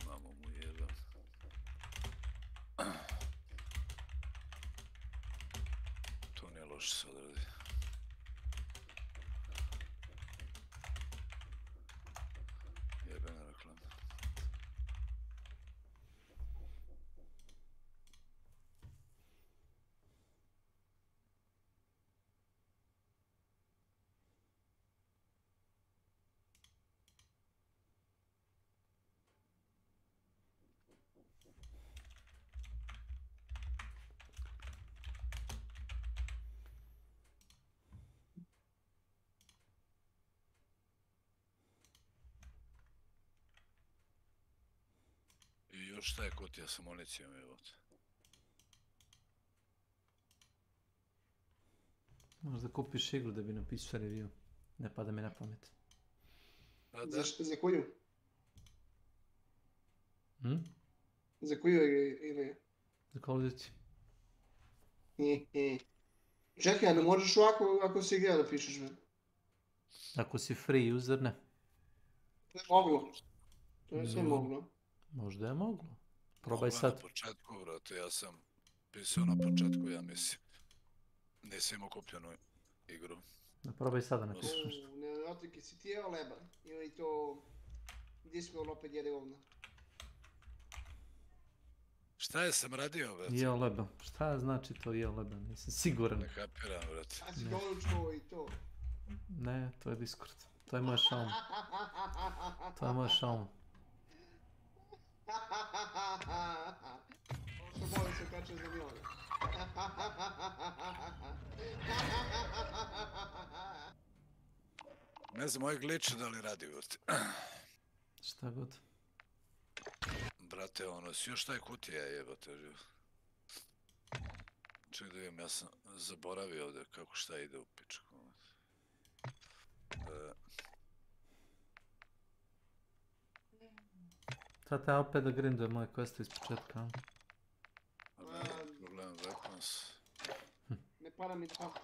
Mamo mu jebam. To nije loše se odradi. Jebena reklama. I još šta je kutija sa municijom, evo te. Možda kupiš igru da bi napisao review. Ne pada mi na pamet. A da? Za koju? Za koju ili? Za Call of Duty. Čekaj, ne možeš ovako ako si igra da pišeš, ve? Ako si free user, ne. Ne moglo. To je sve moglo. Možda je moglo. Probaj Mogla sad. na početku, vrate, ja sam pisao na početku, ja mislim. Nisam imao kupljenu igru. Probaj sada napišeš nešto. Nevjerojatno, si ti jeo leba? Ili to... Gdje smo opet jeli ovdje? Šta je sam radio, vrate? Jeo leba. Šta znači to jeo leba? Nisam siguran. Ne kapiram, vrate. A si doručko i to? Ne, to je Discord. To je moja šalma. To je moja šalma. Što molim se kače za Milana. Ne znam, moj glitch da li radi, vrati. Šta god. Brate, ono, još taj kutija jebate. Ček da vidim, ja sam zaboravio ovdje kako šta ide u pičku. Sad ja opet da grindujem moje queste iz početka. Problem weapons. Ne para mi tako.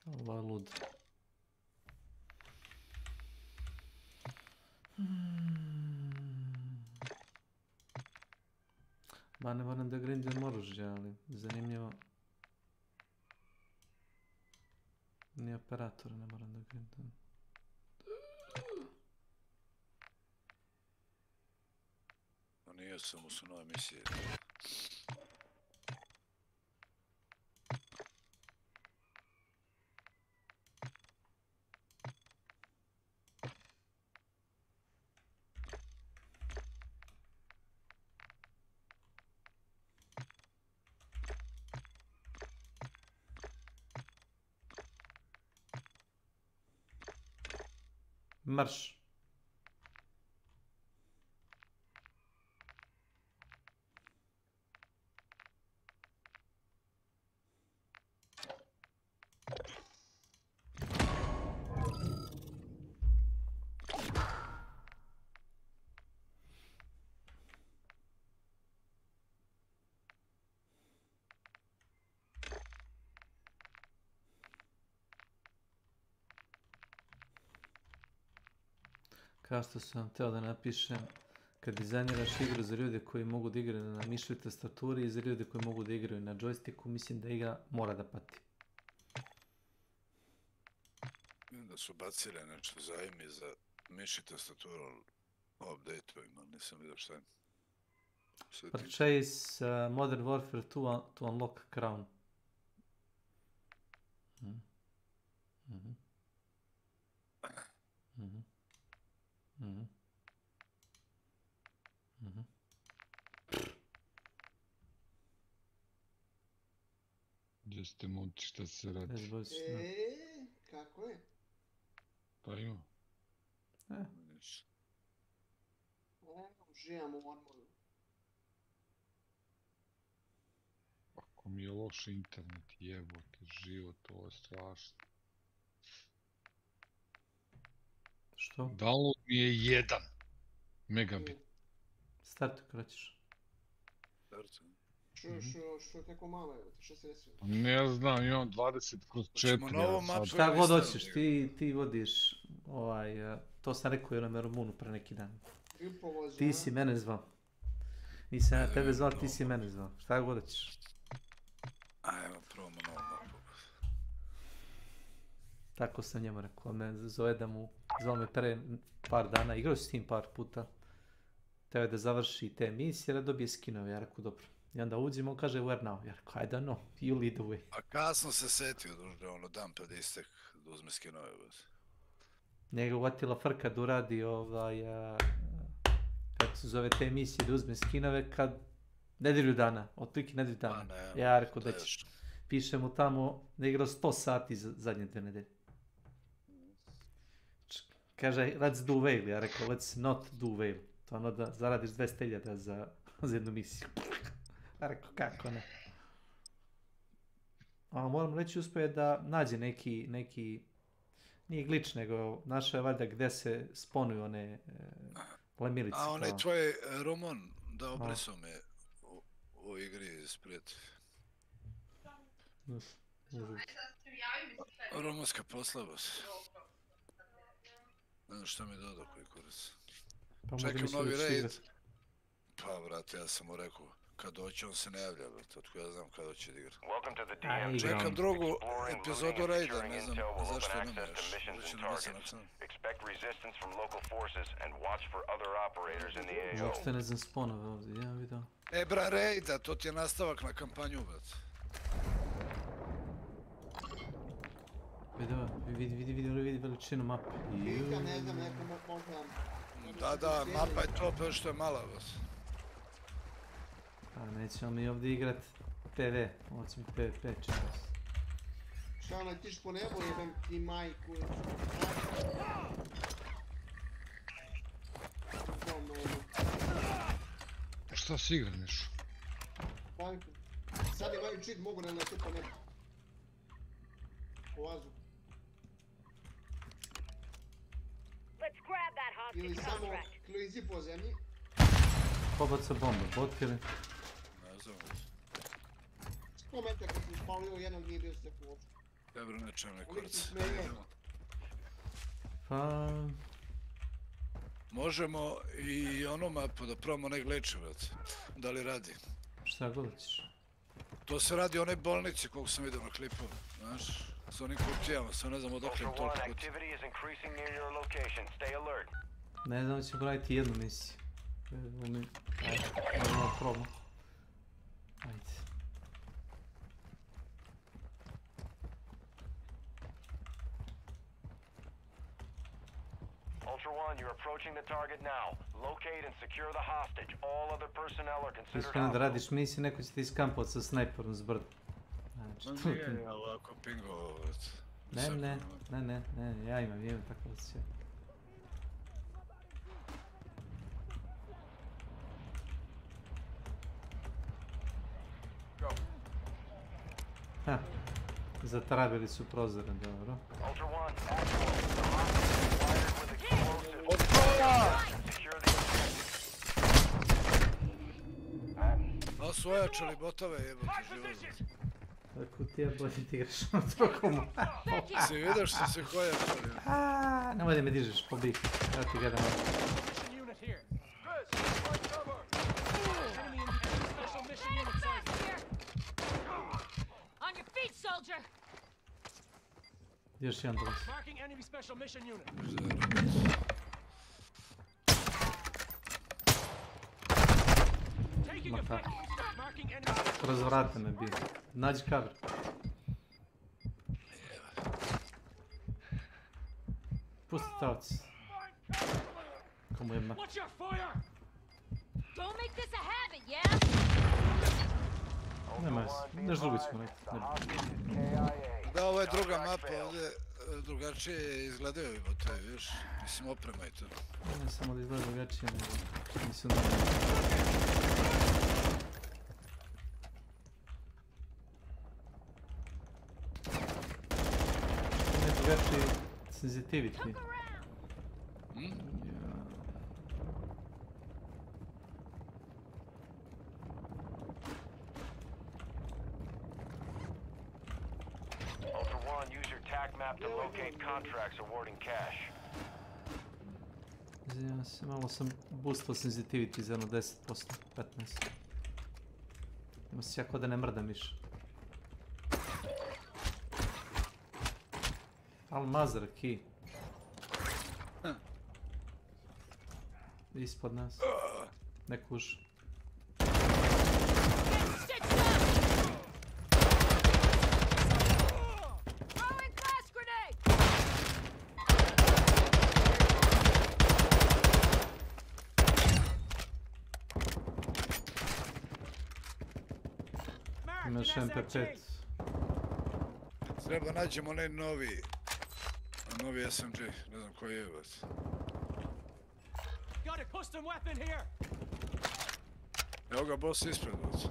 Ovo je lud. Ba ne moram da grindujem oružje, ali zanimljivo. Ni operatora ne moram da grindujem. No nije, samo su nove misije. Marš. Kao što sam htio da napišem, kad dizajniraš igru za ljude koji mogu da igraju na mišu i tastaturi i za ljude koji mogu da igraju na joysticku, mislim da igra mora da pati. Vidim da su bacili nešto zajmi za miš i tastaturu update-ovima, nisam vidio šta je. Purchase Modern Warfare 2 to unlock crown. Gdje ste momci, šta se radi? Kako je? Pa ima. Uživam u odmoru. Ako mi je loš internet, jebote, život, ovo je strašno. Što? Download mi je 1 megabit. Startu kraćiš. Što tako malo je, što se desilo? Ne znam, imam 20/4. Šta god hoćeš, ti vodiš, to sam rekao jednom Romunu pre neki dan. Ti si mene zvao. Nisam ja tebe zvao, ti si mene zvao. Šta god hoćeš. Ajmo, probamo novu mapu. Tako sam njemu rekao, me zove da mu, zvao me pre par dana, igrao si s tim par puta. Tebe da završi te misije, da dobije skinove, ja rekao dobro. I onda uđemo, on kaže where now, ja rekao I don't know, you lead the way. A kasno se setio da ono dan pred istek da uzme skinove. Njega uvatila frka da uradi kako se zove te emisije, da uzme skinove kad nedelju dana, otprilike nedelju dana. Ja rekao da ćeš. Piše mu tamo da igrao 100 sati za zadnje 2 nedelje. Kaže let's do whale, ja rekao let's not do whale. To ono da zaradiš 200.000 za jednu misiju. Ja rekao kako ne. A moram reći uspio je da nađe neki nije glitch, nego našao je valjda gde se sponuju one lemilice. A onaj tvoj roman da obrisao me u igri ispred. Romanska poslabost. Ne znam šta mi je dodao koji kurac. Čekam novi raid. Pa brate, ja sam mu rekao kad doće on se ne javlja, brate, otko ja znam kad doće da igra. Čekam drugu epizodu raida, ne znam zašto je nema još. Doće na mesa nakon. Uopšte ne znam sponove ovdje, ja vidio. E bra, raida, to ti je nastavak na kampanju, brate. Vidi veličinu mape. Nikad ne znam, neko možda... Da, mapa je to, pa što je mala, brate. Pa nećemo mi ovdje igrat PV, ovo će mi PvP čekas. Šta ono, tiš po nebu jebem ti majku. Šta si igra nešto? Sad imaju cheat, mogu naletiti po nebu. Po vazduhu. Ili samo klizi po zemlji. Ko baca bombe, bot ili? Ne znam. Spomente kad si spalio jednog nije bio stek uopšte. Dobro, nečem ne Uvijek kurac. si smenio. Pa... Možemo i onu mapu da probamo nek leče, brate. Da li radi? Šta god ćeš? To se radi o onoj bolnici koliko sam vidio na klipu, znaš? S onim kutijama, sam ne znam odakle im toliko kutija. Ne znam da ćemo raditi jednu misiju. Ajde, možemo probamo. Ajde. Ultra One, you're approaching the target now. Locate and secure the hostage. All other personnel are considered Iskreno da radiš misiju, neko će ti iskampat sa snajperom s brda. Ma nije, ovako pingovo, brate. Ne, ja imam tako da se... Ha, zatrabili su prozore, dobro. A su ojačali botove, jebote život. Tako ti ja bolje ti igraš na trokomu. Si vidio što se ojačali? Nemoj da me dižeš, pobih. Ja ti gledam. On your feet, soldier. Još jedan dolaz. Marking enemy special mission unit. Ma tako. Kroz vrata me bio. Nađi cover. Pusti tavac. Komu jedna. Don't make this a habit, yeah? Nema jes, nešto drugo ćemo rekli. Da, ovo je druga mapa, ovdje drugačije izgledaju bote, viš? Mislim, oprema i to. Ne samo da izgleda drugačije, nego nisu da... Ne drugačije sensitivity. To locate contracts awarding cash. Izvinjavam se, malo sam boostao sensitivity za jedno 10%, 15%. Ima se jako da ne mrdam više. Almazar, key. Ispod nas. Ne kuš. Imaš MP5. Treba nađemo onaj novi SMG, ne znam koji je, bas. Evo ga boss ispred, bas.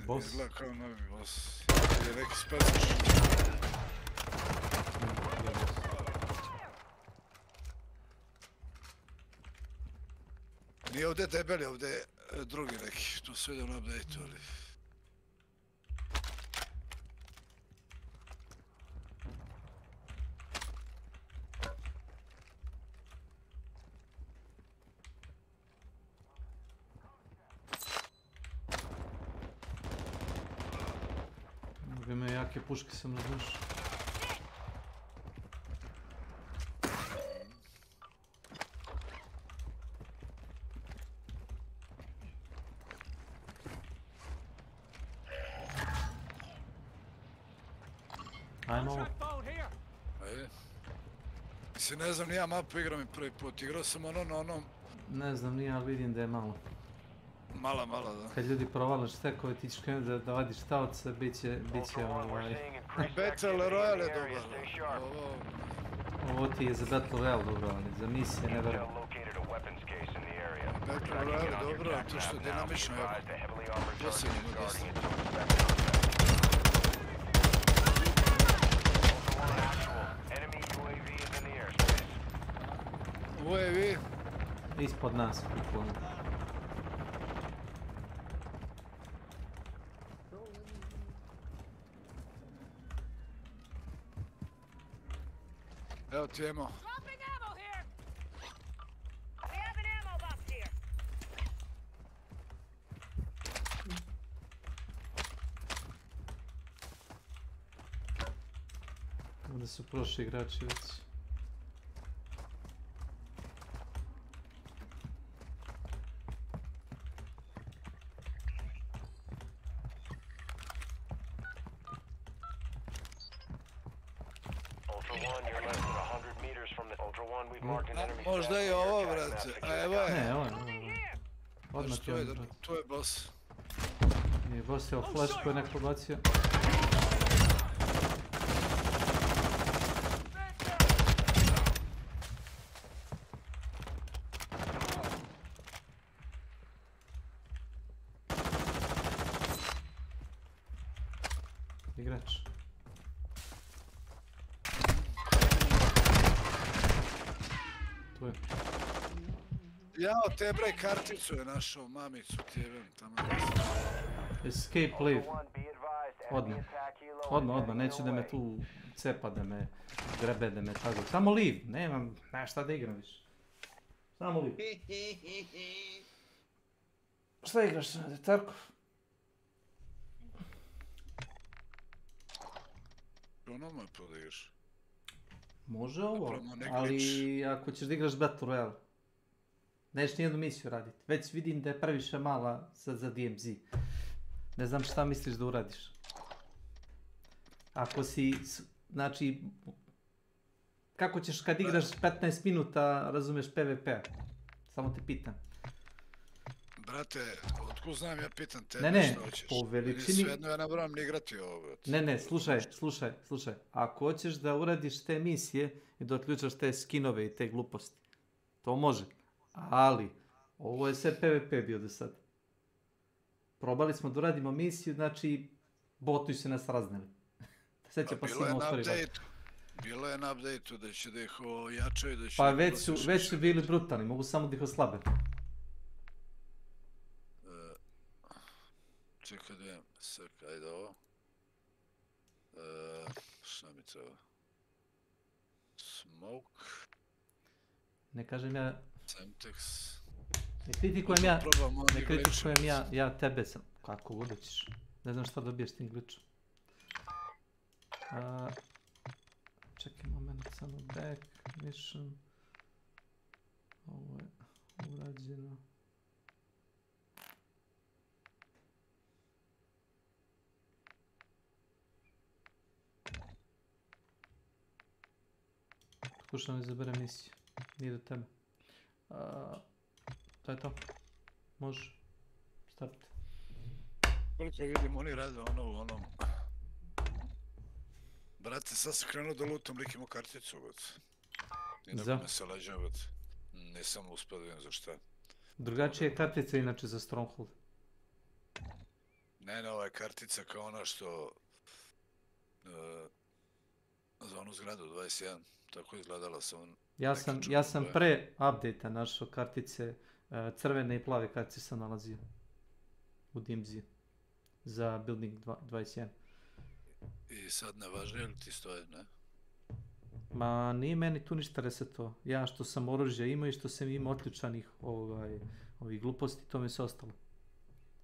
Boss? Izgleda kao novi boss. Je neki speciš. Nije ovdje debeli, ovdje je drugi neki, to se vidio na update-u, ali... Mnogo imaju jake puške, sam razumiješ. Ajmo ovo. Ajde. Mislim, ne znam, nija mapu igram i prvi put. Igrao sam ono na onom... Ne znam, nije, ali vidim da je malo. Mala, da. Kad ljudi provale štekove, ti ćeš krenuti da vadiš stavce, bit će ovaj... Battle Royale je dobar. Ovo ti je za Battle Royale dobro, ali za misije ne verujem. weapons case in the area. Back Tracking morale, it on your dobro, track to što map je now. Be dinamično, evo. advised a heavily armored target Posljednji is na guarding desno. it, so expect contact. Ultra One actual. Enemy UAV is in the airspace. UAV. Ispod nas, bukvalno. Evo ti emo. Dropping ammo here. We have an ammo box here. Ovdje su prošli igrači već. Ultra One, you're less than 100 meters from the Ultra One. We've marked an enemy Možda i ovo, brate. A evo je. Ne, ovo je. Odmah ti Znači, odmah. tu je boss. Nije boss, evo flash koji je neko bacio. Igrač. Tu je. Jao, te bre, karticu je našao, mamicu ti jebem tamo. Escape leave. Odmah, neću da me tu cepa, da me grebe, da me tako. Samo leave, nemam šta da igram više. Samo leave. Šta igraš, Tarkov? Ono me podiš. Može ovo, ali ako ćeš da igraš Battle Royale, nećeš nijednu misiju raditi. Već vidim da je previše mala za DMZ. Ne znam šta misliš da uradiš. Ako si, znači, kako ćeš kad igraš 15 minuta, razumeš PvP? Samo te pitam. Brate, otkud znam ja pitam tebe što hoćeš. Po veličini... Svejedno ja nabram ni igrati ovo, brate. Ne, slušaj. Ako hoćeš da uradiš te misije i da otključaš te skinove i te gluposti, to može. Ali, ovo je sve PvP bio do sad. Probali smo da uradimo misiju, znači, botuju se nas razneli. Sve će pa svima ostvarivati. Bilo je na update-u da će da ih ojačaju, da će... Pa već su bili brutalni, mogu samo da ih oslabe. Čekaj da vidim, ajde ovo. Šta mi treba? Smoke. Ne kažem ja... Semtex. Ne kritikujem ja tebe sam. Kako udoćiš? Ne znam šta dobiješ tim glitchom. Čekaj moment, samo back, mission. Ovo je urađeno. Pokušam da izaberem misiju. Nije do tebe. To je to. Može. Start. Koliko vidim, oni rade ono u onom... Brate, sad sam krenuo da lutam, lik imao karticu, vod. I da me se lađa, vod. Nisam uspio da vidim za šta. Drugačija je kartica inače za Stronghold. Ne, ova je kartica kao ona što... za onu zgradu 21. Tako izgledala sam. Ja sam pre update-a našao kartice, crvene i plave kartice sam nalazio u DMZ za Building 21. I sad ne važi li ti stoje, ne? Ma nije meni tu ništa resetovao. Ja što sam oružje imao i što sam imao otključanih ovih gluposti, to mi se ostalo.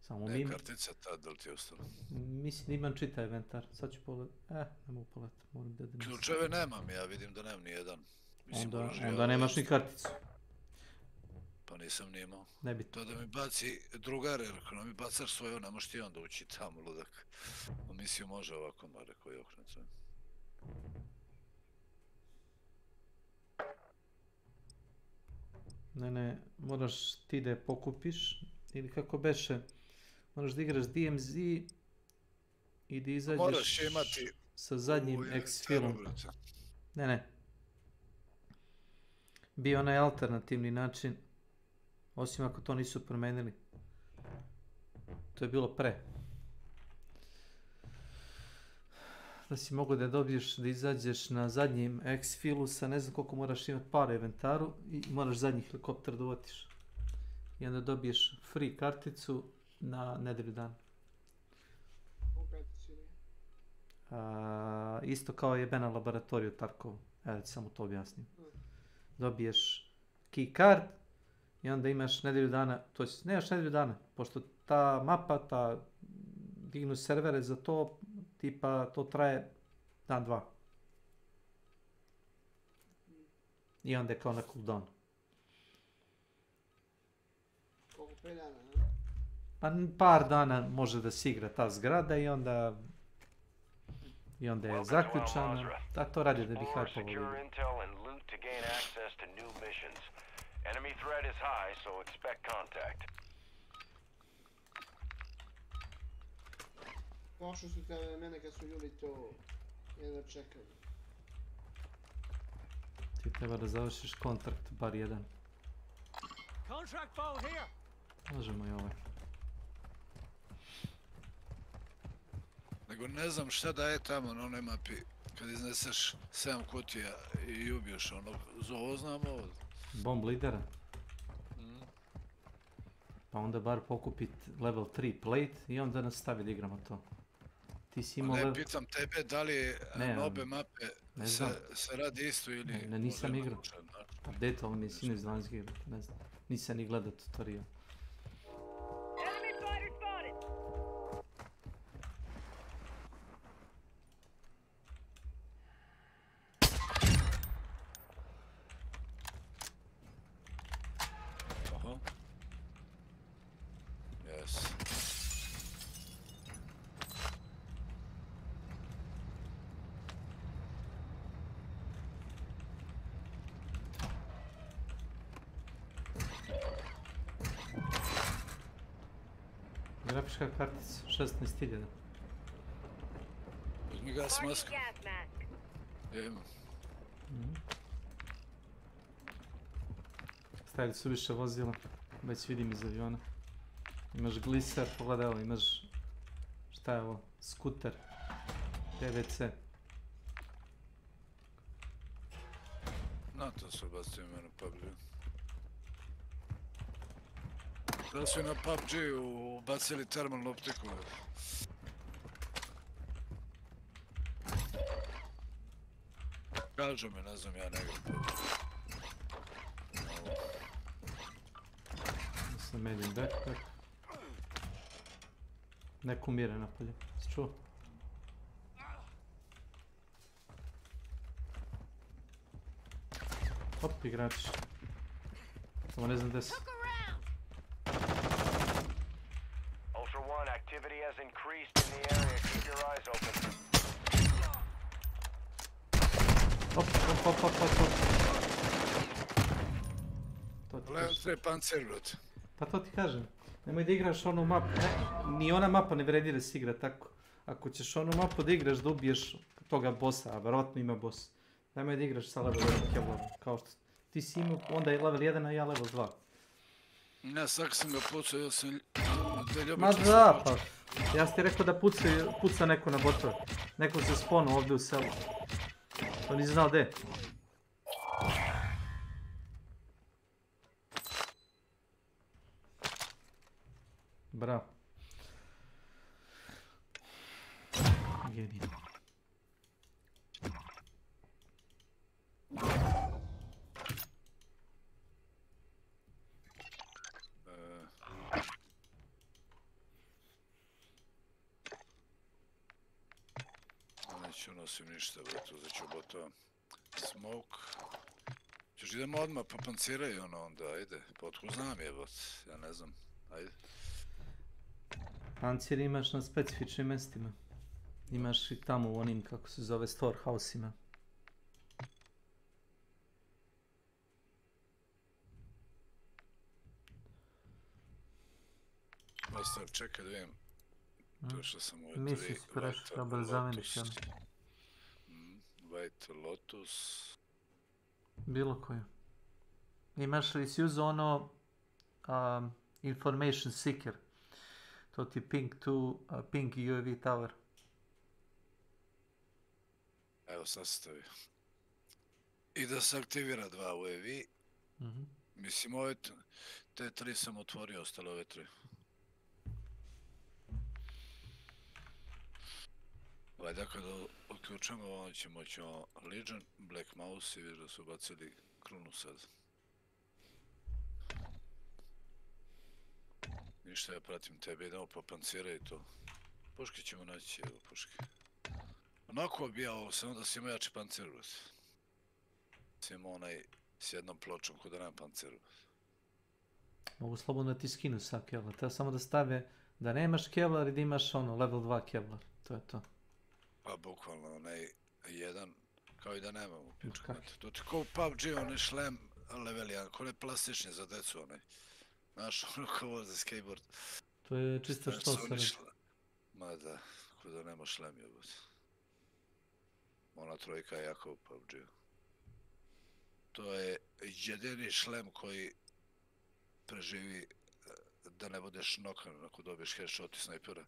Samo ne, kartica tad, da li ti je ostalo? Mislim, imam čitav inventar. Sad ću pogledati. Ne mogu pogledati. Ključeve nemam, ja vidim da nemam nijedan. Onda nemaš ni karticu. Pa nisam ni imao. Nebitno. To da mi baci drugar, jer ako mi bacaš svoje, ne možeš ti onda ući tamo, ludak. U misiju može ovako, ma rekao je okrenut sve. Ne, moraš ti da je pokupiš, ili kako beše, moraš da igraš DMZ i da izađeš sa zadnjim X-filom. Ne. Bio onaj alternativni način Osim ako to nisu promenili. To je bilo pre. Da si mogu da dobiješ, da izađeš na zadnjem exfilu sa ne znam koliko moraš imati para u inventaru i moraš zadnji helikopter da uvatiš. I onda dobiješ free karticu na nedelju dana. Isto kao jebena laboratorija u Tarkovu. Evo ti samo to objasnim. Dobiješ key card i onda imaš nedelju dana, to je nemaš nedelju dana, pošto ta mapa, dignu servere za to, tipa to traje dan, dva. I onda je kao na cooldown. Koliko 5 dana, ne? Pa par dana može da se igra ta zgrada i onda je zaključana. Da, to radi da bi hype-ovo vidio. Enemy threat is high, so expect contact. Prošli su te vremena kad su ljudi to jedva čekali. Ti treba da završiš kontrakt, bar jedan. Contract phone here. Možemo i ovaj. Nego ne znam šta daje tamo na onoj mapi kad izneseš 7 kutija i ubiješ onog. Ovo znam ovo. Bomb lidera. Pa onda bar pokupit level 3 plate i onda nastavi da igramo to. Ti si imao Ne, pitam tebe da li na obe mape se radi isto ili... Ne, nisam igrao. Pa deta, ovo mi je sinoć 12 GB, ne znam. Nisam ni gledao tutorial. Grafička kartica, 16.000. Uzmi gas masku. Evo. Stavili su više vozila, već vidim iz aviona. Imaš gliser, pogledaj ovo, imaš, šta je ovo, skuter, PVC. Na to su bacili mene PUBG. Da su i na PUBG ubacili termalnu optiku. Kažu mi, ne znam, ja ne igram. Sam medim backpack. Neko umire napolje, si čuo? Hop, igrač. Samo ne znam gdje si. Ultra One, activity has increased in the area. Keep your eyes open. Hop. Level 3 pancer, brot. Pa to ti kažem. Nemoj da igraš onu mapu. Ni ona mapa ne vredi da se igra tako. Ako ćeš onu mapu da igraš da ubiješ toga bossa, a verovatno ima boss. Nemoj da igraš sa level 1 killom. Kao što ti si imao, onda je level 1, a ja level 2. Ne, svaki sam ga pucao, ja sam... Ma da, pa. Ja sam ti rekao da puca neko na botove. Neko se sponu ovdje u selu. To nisi znao gdje. Bravo. Genij. Neću nosim ništa, brate, uzet ću botova. Smoke. Ćeš idemo odmah pa panciraj ono onda, ajde. Pa otko znam je, bot, ja ne znam, ajde. Pancir imaš na specifičnim mestima. Imaš i tamo u onim, kako se zove, storehouse-ima. Ostav, čekaj da vidim. To što sam ove Misli su prešli, dobro zameniš ono. White Lotus. Bilo koju. Imaš li si uzao ono information seeker. To ti ping UAV tower. Evo sad stavi. I da se aktivira 2 UAV. Mislim ove te 3 sam otvorio, ostale ove 3. Valjda kada uključamo ovo ćemo Legion, Black Mouse i viš da su bacili krunu sad. Ništa, ja pratim tebe, idemo pa panciraj to. Puške ćemo naći, evo puške. Onako bi ja ovo, samo da si imao jači pancir, brate. Si imao onaj s jednom pločom ko da nema panceru. Mogu slobodno da ti skinu sa Kevlar, treba samo da stave da nemaš Kevlar i da imaš ono level 2 Kevlar, to je to. Pa bukvalno onaj jedan, kao i da nemamo. To ti ko u PUBG onaj šlem level 1, ko ne plastični za decu onaj. Znaš, ono kao voze skateboard. To je čisto što se radi. Ma da, ko da nema šlem jebot. Ona trojka je jako u PUBG-u. To je jedini šlem koji preživi da ne budeš nokan ako dobiješ headshot i snajpera.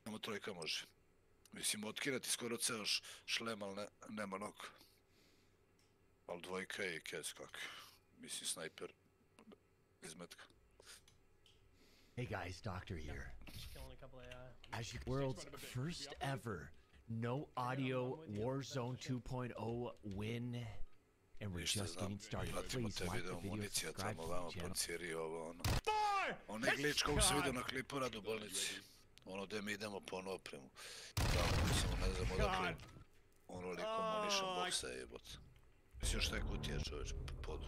Samo trojka može. Mislim, otkirati skoro ceo šlem, ali nema noka. Ali dvojka je i kec kak. Mislim, snajper iz metka. Hey guys, Doctor here. As you world's first ever no audio Warzone 2.0 win. And we're just getting started. Please like the video, subscribe to the channel. Onaj glitch kog se vidio na klipu rad u bolnici. Ono gdje mi idemo po onu opremu. Tamo samo ne znam odakle. Ono li komunišem boksa jebot. Mislim šta je kutija čovječ po podu.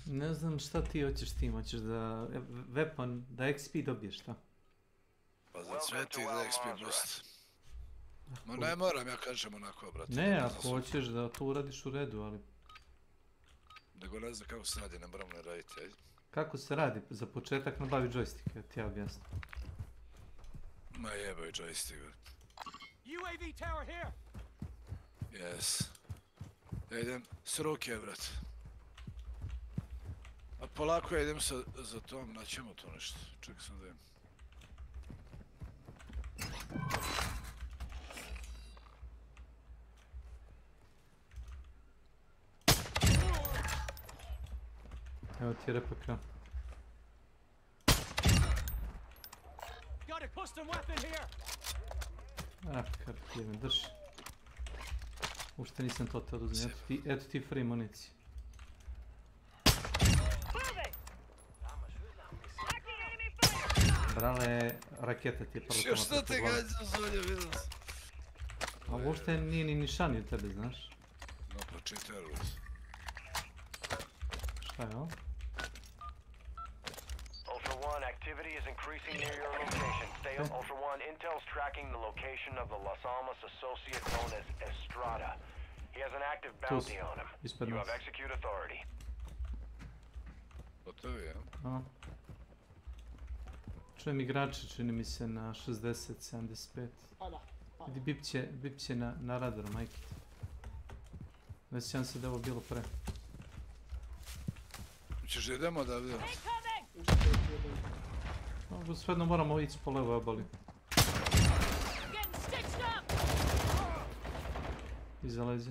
Ne znam šta ti hoćeš s tim, hoćeš da weapon, da XP dobiješ šta? Pa za sve ti da XP boost. Ma ne moram, ja kažem onako, brate. Ne, ako hoćeš da to uradiš u redu, ali... Nego ne znam kako se radi, ne moram ne raditi, ajde. Kako se radi? Za početak nabavi joystick, ja ti ja objasnim. Ma jeboj joystick, brate. UAV tower here! Yes. Ja idem s ruke, brate. A polako ja idem za tom, naćemo to nešto. Čekaj sam da idem. Evo ti je RPK. Got a custom weapon here. Kar ti me drži. Ušte nisam to te oduzim, eto ti free municije. Brale, raketa ti je prvo tamo. Što te gađa zolje, vidio sam. A uopšte nije ni nišani u tebe, znaš? No pa čitaru se. Šta je ovo? Ultra One, activity is increasing near your location. Stay up. Ultra One, Intel's tracking the location of the Las Almas associate known as Estrada. He has an active bounty on him. You have execute authority. Gotovi, ja? Čujem igrače, čini mi se na 60, 75. Vidi, bip će na radaru, majke. Ne sjećam se da je ovo bilo pre. Ćeš da idemo da vidimo? Svejedno moramo ići po levoj obali. Iza lezi.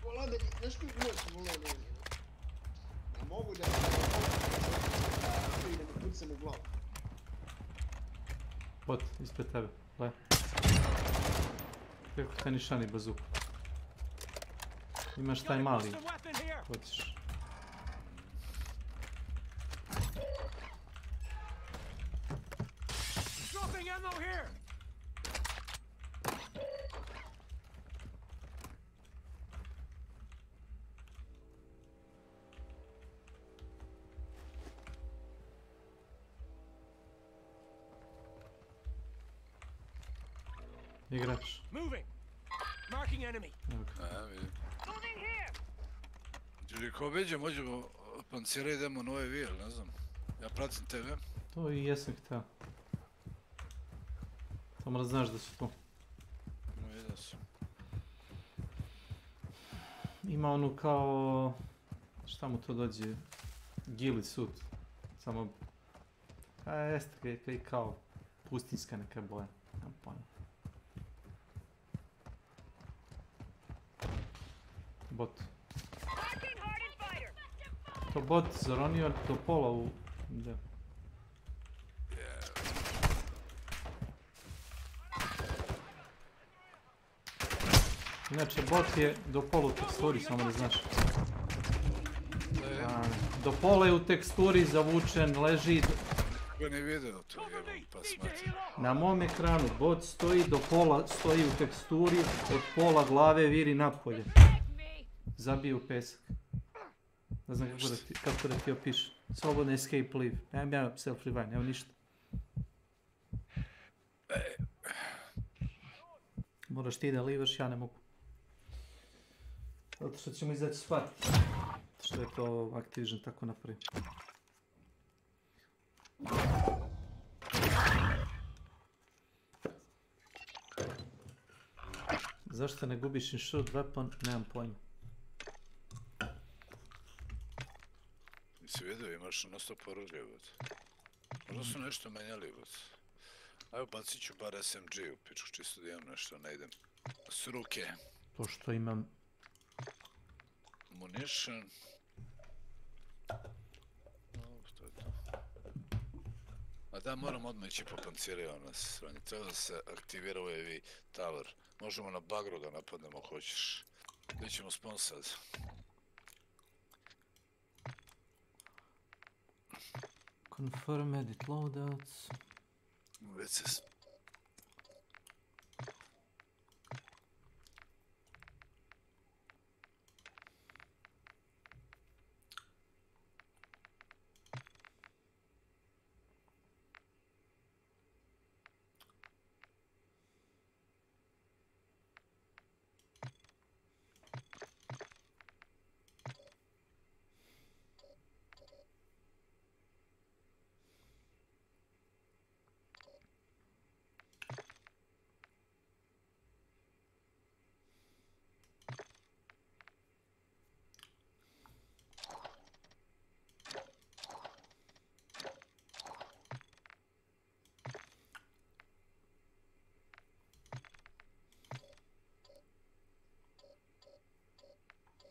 Volade, znaš koji moj sam volade? Ja mogu da mi pucam u glavu. Bot, ispred tebe, gle. Kako te nišani bazuku. Imaš taj mali. Hoćeš. Dropping ammo here. Igrač. Moving. Marking enemy. A, vidim. Čuži, ko beđe, možemo pancira idemo na ovaj vijel, ne znam. Ja pratim tebe. To i jesam htio. Samo da znaš da su tu. No, vidio sam. Ima onu kao... Šta mu to dođe? Ghillie suit. Samo... jeste kao pustinska neka boja. Nemam pojma. Bot. To bot zaronio do pola u... Da. Inače, bot je do pola u teksturi, samo da znaš. Do pola je u teksturi zavučen, leži... Kako ne video to, jebam, pa smati. Na mom ekranu bot stoji do pola, stoji u teksturi, od pola glave viri napolje. Zabije u pesak. Ne znam kako da ti opišem. Slobodno escape leave. Nemam ja self-revive, nemam ništa. Moraš ti da livaš, ja ne mogu. Zato što ćemo izaći spat. Što je to Activision tako napravi. Zašto ne gubiš insured weapon? Nemam pojma. Nisi vidio, imaš na 100 oružje, možda su nešto menjali, Ajde, bacit ću bar SMG u pičku, čisto da imam nešto, ne idem s ruke. To što imam... Munition. To je to. A da, moram odmah ići po panciraju nas. Treba da se aktivira UAV tower. Možemo na bagru da napadnemo ako hoćeš. Gdje ćemo spawn sad? Confirm edit loadouts. Već se...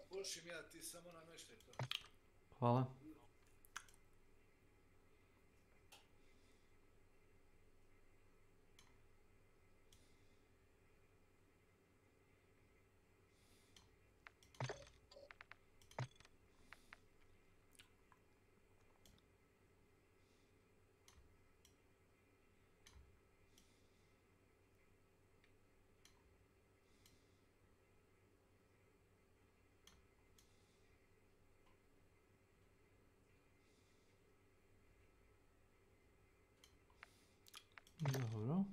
Pušim ja, ti samo nameštaj to. Hvala. Dobro.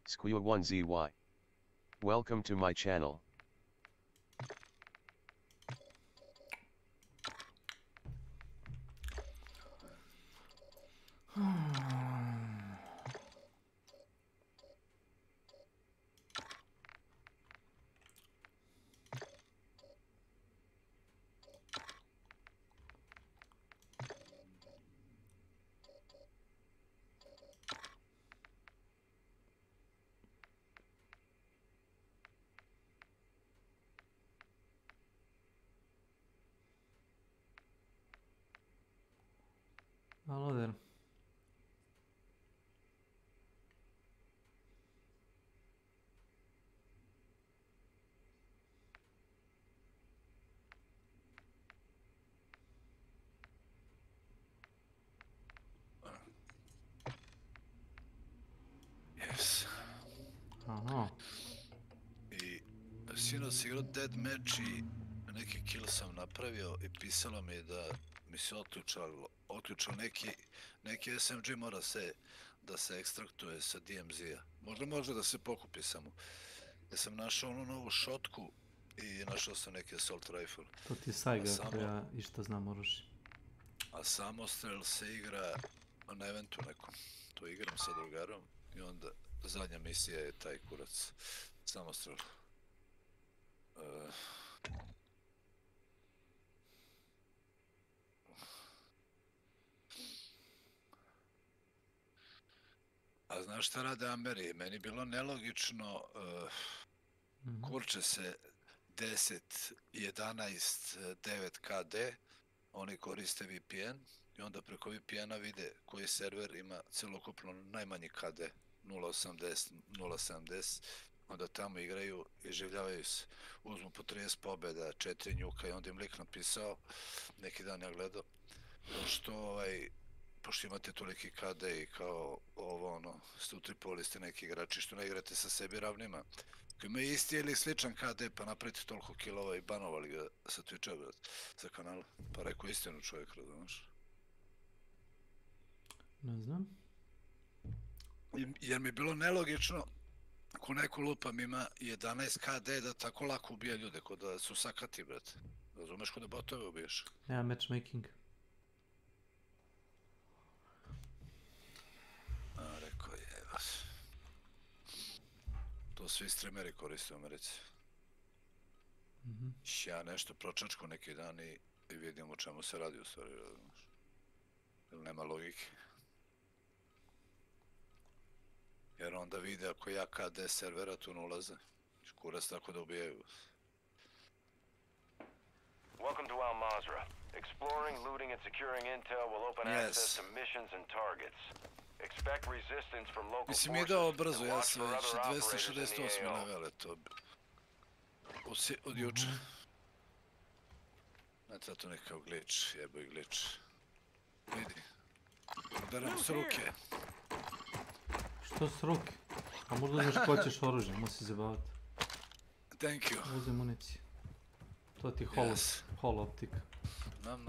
Squewa1zy. Welcome to my channel. Alo der. sinoć igrao dead match i neki kill sam napravio i pisalo mi je da mi se otključao neki SMG mora da se ekstraktuje sa DMZ-a. Možda može da se pokupi samo. Ja sam našao onu novu šotku i našao sam neki assault rifle. To ti je sajga koja išta znam oružje. A samostrel se igra na eventu nekom. To igram sa drugarom i onda zadnja misija je taj kurac. Samostrel. A znaš šta rade Ameri? Meni bilo nelogično, kurče se 10, 11, 9 KD, oni koriste VPN i onda preko VPN-a vide koji server ima celokupno najmanji KD, 0.80, 0.70, onda tamo igraju i življavaju se. Uzmu po 30 pobjeda, 4 njuka i onda im lik napisao, neki dan ja gledao, pošto imate toliki KD i kao ovo ono, ste u Tripoli ste neki igrači što ne igrate sa sebi ravnima. Koji imaju isti ili sličan KD pa napravite toliko kilova i banovali ga sa Twitcha, sa kanala. Pa rekao istinu čovjek, razumiješ? Ne znam. Jer mi je bilo nelogično, ako neko lupam ima 11 KD da tako lako ubija ljude, kod da su sakati, brate. Razumeš kod da botove ubiješ? Nema matchmaking. Rekao je, vas. To svi streameri koriste u Americi. Ja nešto pročačku neki dan i vidim o čemu se radi u stvari, razumiješ? Jer nema logike. Jer onda vide ako ja KD servera tu ne ulaze. Kurac tako da ubijaju. Welcome to Al Mazrah. Exploring, looting, and securing intel will open access to missions and targets. Expect resistance from local forces. Mislim, ideo brzo, ja sam već 268 level, to od juče. Znate, to nekakav glitch, jeboj glitch. Vidi, udaram s ruke. Što s ruke? A možda uzmeš ko ćeš oružje, možeš se zabaviti. Thank you. Uzem municiju. To ti holo optika. Znam.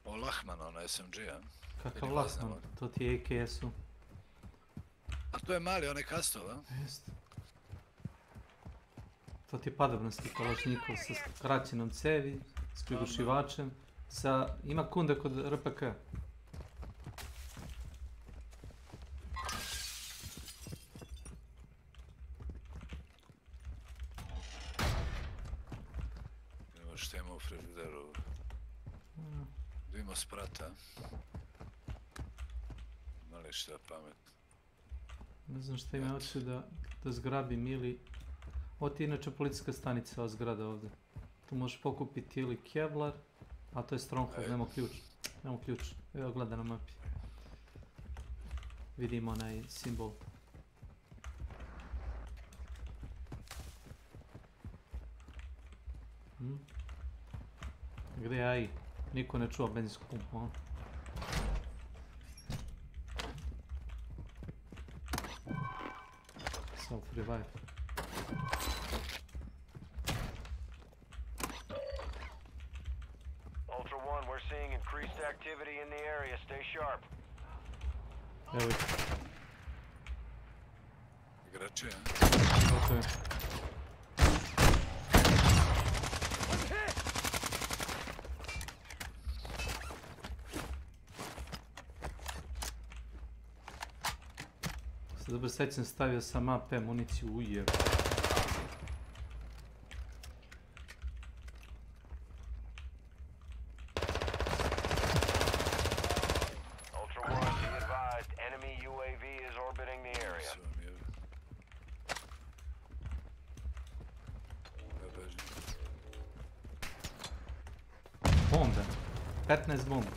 O Lahman, ono SMG, a? Kakav Lahman? To ti je AKS-u. A to je mali, onaj kastov, a? Jeste. To ti je padobranski kalašnikov sa kraćenom cevi, s prigušivačem, ima kunde kod RPK. Ima šta ima u frižideru. Da ima sprata. Mali šta pamet. Ne znam šta ima hoće da zgrabim ili... Ovo ti je inače policijska stanica, ova zgrada ovdje. Tu možeš pokupiti ili Kevlar, a to je Stronghold, nema ključ. Evo gleda na mapi. Vidimo onaj simbol. Gdje je AI? Niko ne čuva benzinsku pumpu, a? Self-revive. Ultra One, we're seeing increased activity in the area. Stay sharp. Evo ih. Igrači, a? Tako je. Dobro, sad sam stavio sam AP municiju ujeb. Ultra One, be advised, enemy UAV is orbiting the area. Bombe. 15 bombe.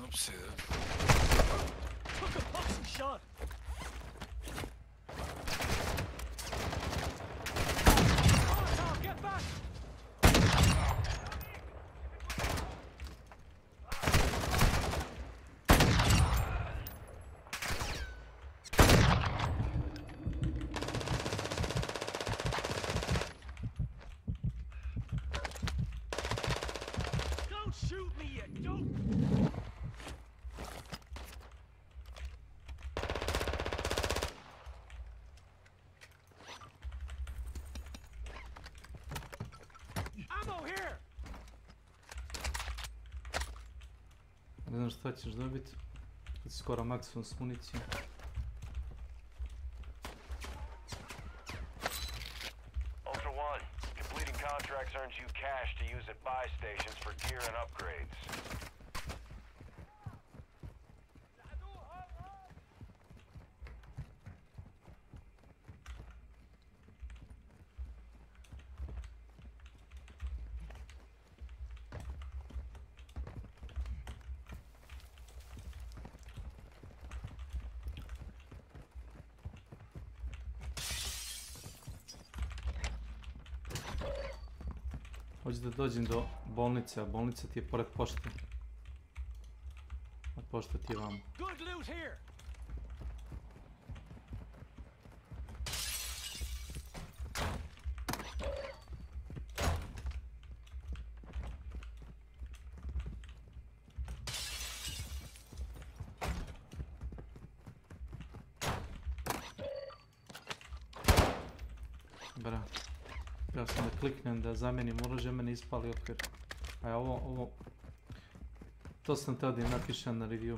Upsi, da. Took a boxing shot. Get back. Ne znam šta ćeš dobiti. Skoro maksimum s municijom. Ultra One, completing contracts earns you cash to use at buy stations for gear and upgrades. Hoću da dođem do bolnice, a bolnica ti je pored pošte. A pošta ti je vamo. Good loot here. Bra. Ja sam da kliknem da zamenim oružje, mene ispali okvir. A ovo... To sam teo da im napišem na review.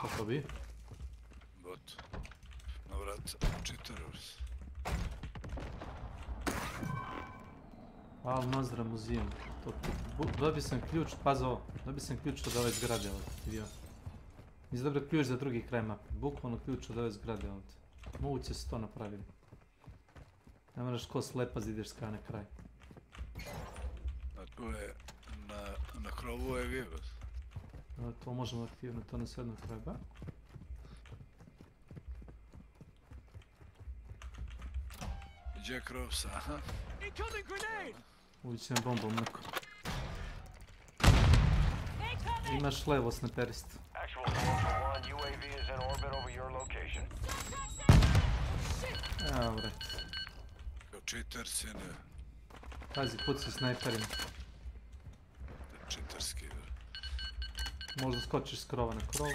Kako bi? Bot. Na vrat, čitaros. Al Mazra muzijem. Dobio sam ključ, pazi ovo. Dobio sam ključ od ove zgrade ovdje. Vidio. Nisam dobio ključ za drugi kraj mape. Bukvalno ključ od ove zgrade ovdje. Moguće se to napravili. Ne moraš ko slepa da ideš s kraj na kraj. A tu je, na krovu je virus. To možemo aktivno, to nas jedno treba. Gdje je krov sa, aha? Uvićem bombom neko. Imaš levo sniperist. Evo vrat. Kao cheater sine. Pazi, puci snajperima. Cheaterski. Možda skočiš s krova na krov.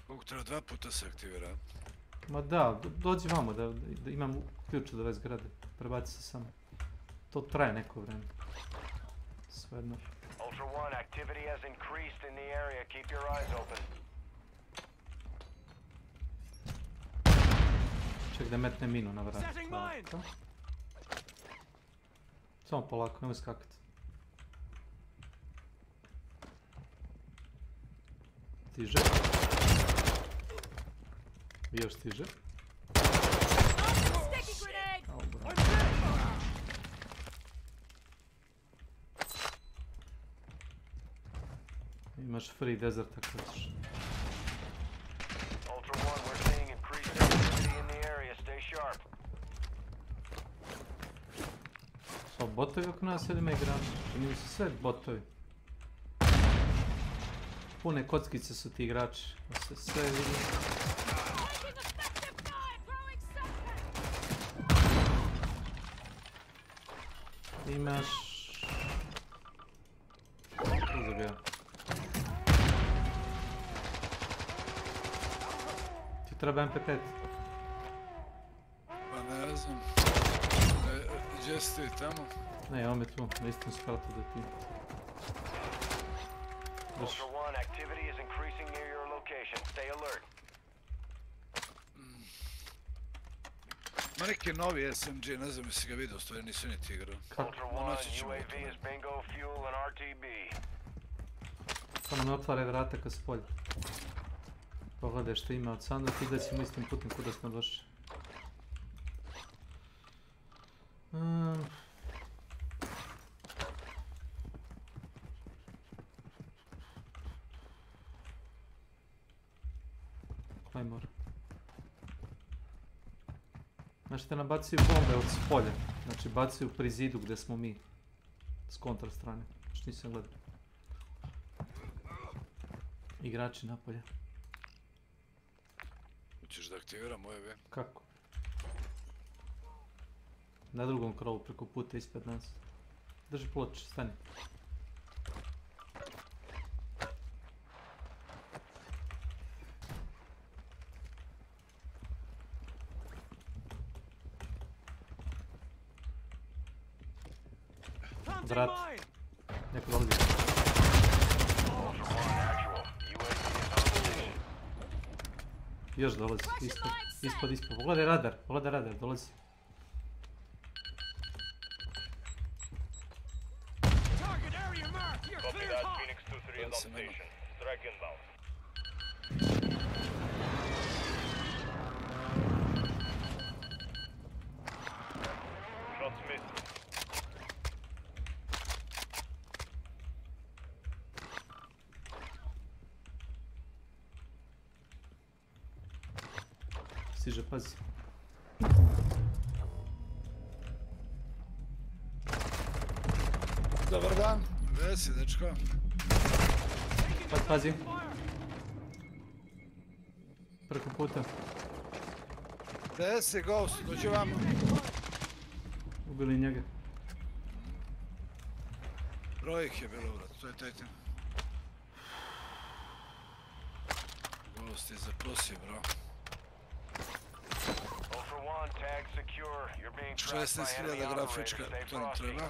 Koliko treba 2 puta se aktivira? Ma da, dođi vamo da imam ključ od ove zgrade. Prebaci se samo. To traje neko vreme. Svejedno. Ultra One, activity has increased in the area. Keep your eyes open. Ček da metne minu na vrat. Samo polako, nemoj skakat. Stiže. Još stiže. Imaš free desert ako hoćeš. Su botovi oko nas ili ima igrači? Čini mi se sve botovi. Pune kockice su ti igrači. Sve vidi. Imaš... Uzeo ga. Ti treba MP5. Pa ne znam. Gdje si ti tamo? Ne, on je tu, na istom spratu da ti. Ultra One, activity is increasing near your location. Stay alert. Ma neki novi SMG, ne znam jesi ga vidio, stvari nisam niti igrao. Ultra One, UAV is bingo, fuel and RTB. Samo ne otvare vrata ka spolju. Pogledaj što ima od sanda, ti da ćemo istim putem kuda smo došli. Claymore. Znači te nabacaju bombe od spolja. Znači bacaju pri zidu gdje smo mi. S kontra strane. Što nisam gledao. Igrači napolje. Hoćeš da aktiviram moje ve? Kako? Na drugom krovu preko puta ispred nas. Drži ploč, stani. Vrat. Neko dolazi. Još dolazi, ispod. Pogledaj radar, dolazi. Stiže, pazi. Dobar dan. Gdje si, dečko? Pazi. Preko puta. Gdje si, Ghost? Dođi vamo. Ubili njega. Broj ih je bilo, brat. To je Titan. Ghost je zaprosio, bro. 16.000 grafička, to nam treba.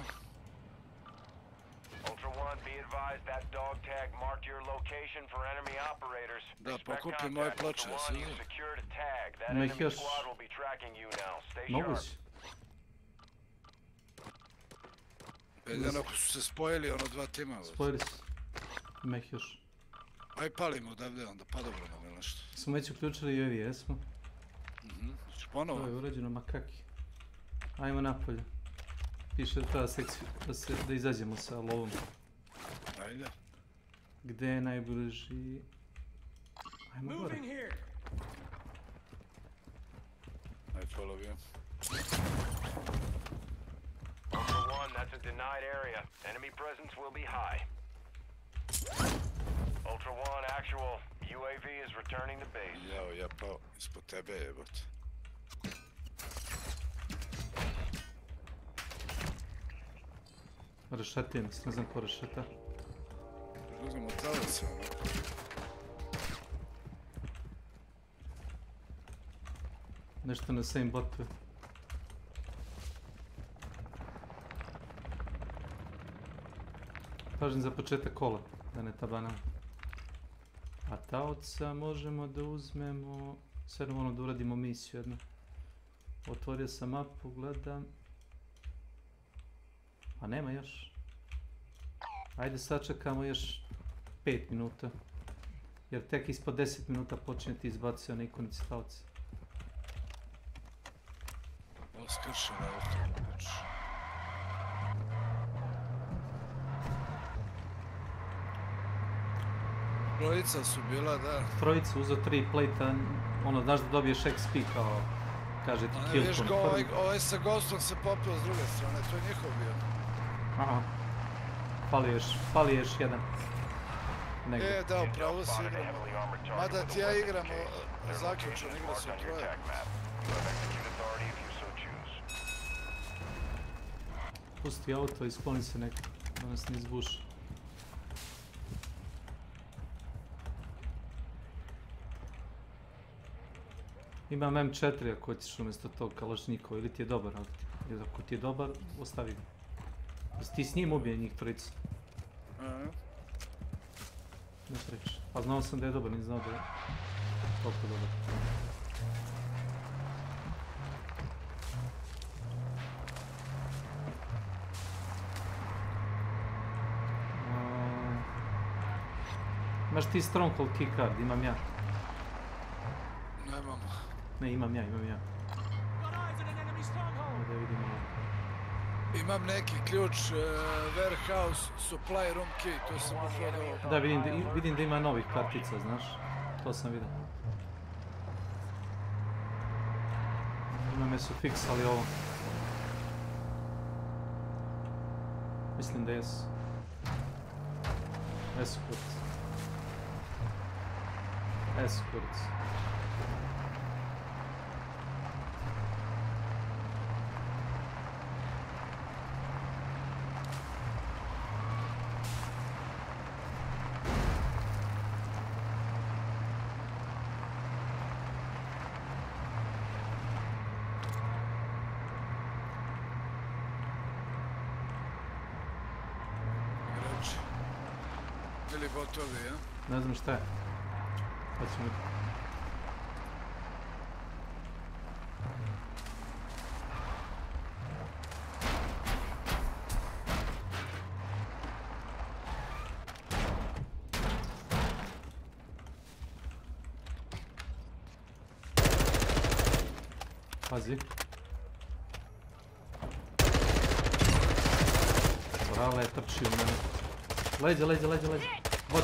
Da, pokupi moje ploče, jesi vidio? Ima ih još. Moguće. Jedan ako su se spojili, ono 2 tima. Spojili su. Ima ih još. Aj palimo odavde onda, pa dobro nam je nešto. Smo već uključili i ovi, jesmo? Ponovo? To je urađeno, makaki. Ajmo napolje. Piše da treba da izađemo sa lovom. Ajde. Gde je najbliži? Ajmo gore. Aj, follow you. Ultra One, that's a denied area. Enemy presence will be high. Ultra One, actual. UAV is returning to base. Jao, ja pao ispod tebe jebot. Rešetije, ne znam ko rešeta. Uzmemo talac, ono. Nešto na same botu. Pažnji za početak kola, da ne tabanamo. A taoca možemo da uzmemo... Sve ono da uradimo misiju jednu. Otvorio sam mapu, gledam. A nema još. Ajde sačekamo još 5 minuta. Jer tek ispod 10 minuta počne ti izbacio na ikonici taoca. Ovo skršen auto, znači. Trojica su bila, da. Trojica, uzeo 3 plate-a, ono, znaš da dobiješ XP kao, kaže ti kill point. Viš, ovaj sa Ghostom se popio s druge strane, to je njihov bio. Aha. Fali još jedan. E, da, upravo si igramo. Mada ti ja igramo zaključan, igra su troje. Pusti auto i skloni se neko, da nas ne izbuši. Imam M4 ako hoćeš umjesto tog kalašnikova, ili ti je dobar, ali ako ti je dobar, ostavi ga. Ti s njim ubije njih trojicu. Ne treći. Pa znao sam da je dobar, nisam znao da je toliko dobar. Imaš ti Stronghold keycard, imam ja. Nemam. Ne, imam ja. Da vidimo. Imam neki ključ, warehouse, supply room key, to sam uhodao. Da, vidim da ima novih kartica, znaš. To sam vidio. Imame su fiksali ovo. Mislim da jesu. Escort. vratili botovi, ja? Ne znam šta je. Hoćemo... Pazi. Brale je trči u mene. Leđa, leđa, leđa, leđa. Bot.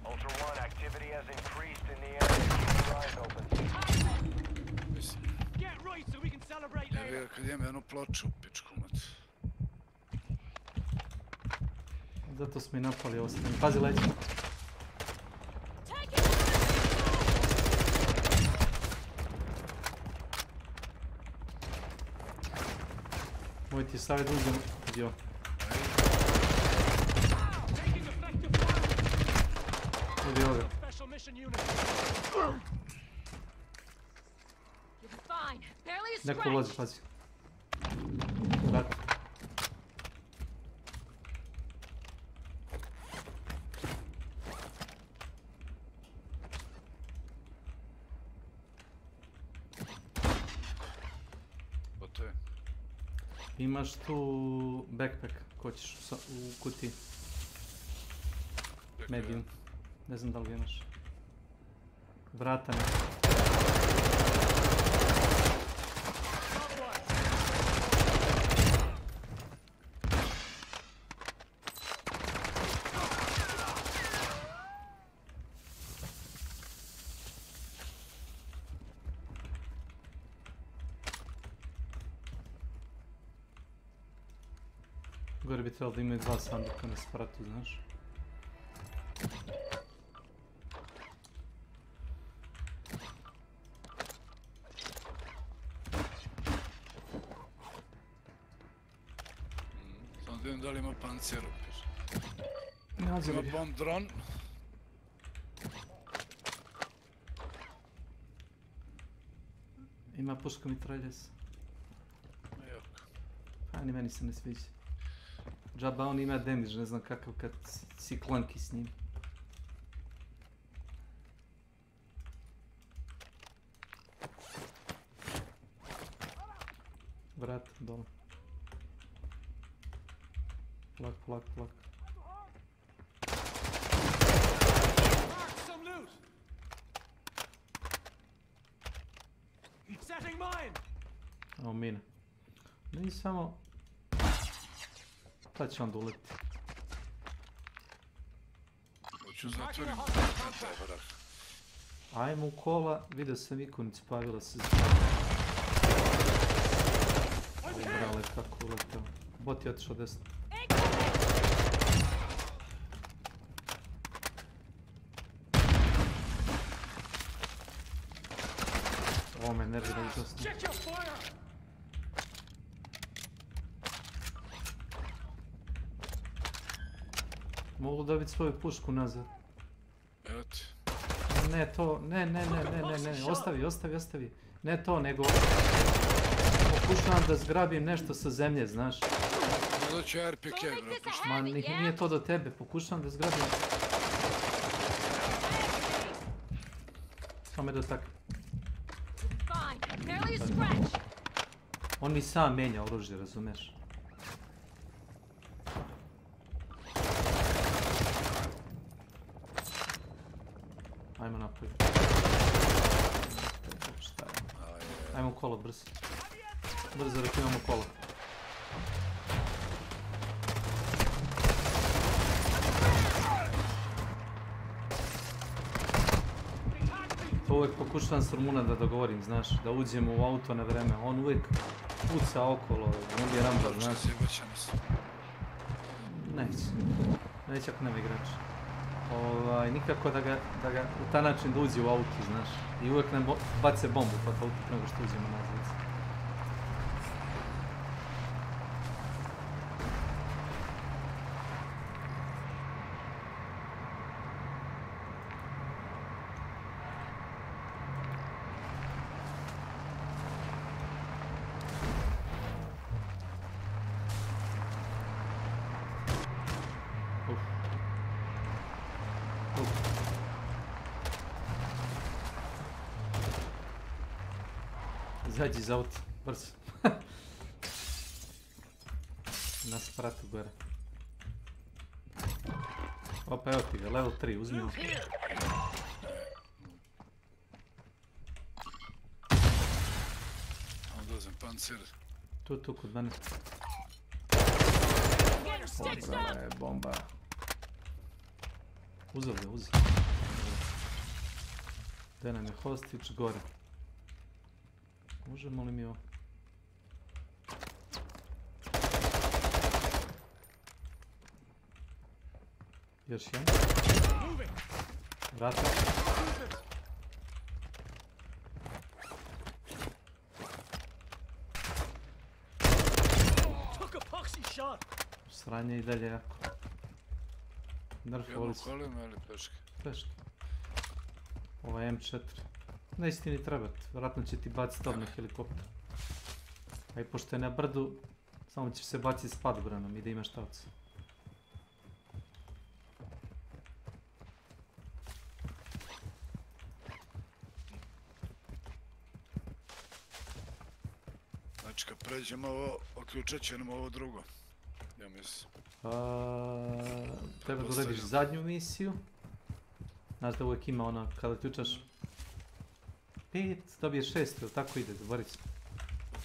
Ultra One, activity has increased in the area. Keep your eyes open. Get right so we can celebrate Ja later. vidim kad imam jednu ploču, pičku mat. Zato smo i napali ostane. Pazi leđa. Moj ti savjet uzem. Jo. Udi ovdje. Neko ulazi, pazi. Vrat. Imaš tu backpack, ko ćeš u kutiji. Medium. Ne znam da li ga imaš. Vrata ne. Gore bi trebalo da imaju dva sanduka na spratu, znaš. Samo da vidim da li ima pancir upir. Ima bomb dron. Ima puška mitraljes. Pa ni meni se ne sviđa. Džaba on ima damage, ne znam kakav kad si klanki s njim. Vrat, dole. Plak, plak, plak. Evo mine. Ne samo... Sad će onda uleti. Hoću zatvorim. Ajmo u kola, vidio sam ikonicu, pavila se za... Brale, kako uletao. Bot je otišao desno. Ovo me nervira užasno. Mogu dobiti svoju pušku nazad. Evo ti. Ne to, ne, ostavi. Ne to, nego... Pokušavam da zgrabim nešto sa zemlje, znaš. Doću RPK, bro, pušta. Ma nije to do tebe, pokušavam da zgrabim... Samo me dotakne. On mi sam menja oružje, razumeš? Ajmo napolje. Ajmo kolo, brzo. Brzo dok imamo kolo. To uvijek pokušavam s Rumuna da dogovorim, znaš, da uđemo u auto na vreme. On uvijek puca okolo, on je ramba, znaš. Neće ako nema igrač. Nikako da ga u taj način da uđe u auto, znaš. I uvijek nam bace bombu pod auto nego što uđemo nazad. Izađi iz auta, brzo. Na spratu gore. Opa, evo ti ga, level 3, uzmi ga. Odlazim pancir. Tu, kod mene. Bomba je, bomba. Uzeo ga, uzi. Gdje nam je hostić? Gore. Možemo li mi ovo? Još jedan. Vrata. Sranje i dalje jako. Nerf voli se. Kolima ili peške? Peške. Ovo je M4. Neće ti ni trebati, vjerojatno će ti baciti top na helikopter. A i pošto je na brdu, samo ćeš se baciti s padobranom i da imaš tavcu. Znači kad pređemo ovo, otključat će nam ovo drugo. Ja mislim. Treba da uradiš zadnju misiju. Znaš da uvijek ima ona, kada ključaš 5, dobiješ 6, ili tako ide, zaborit se.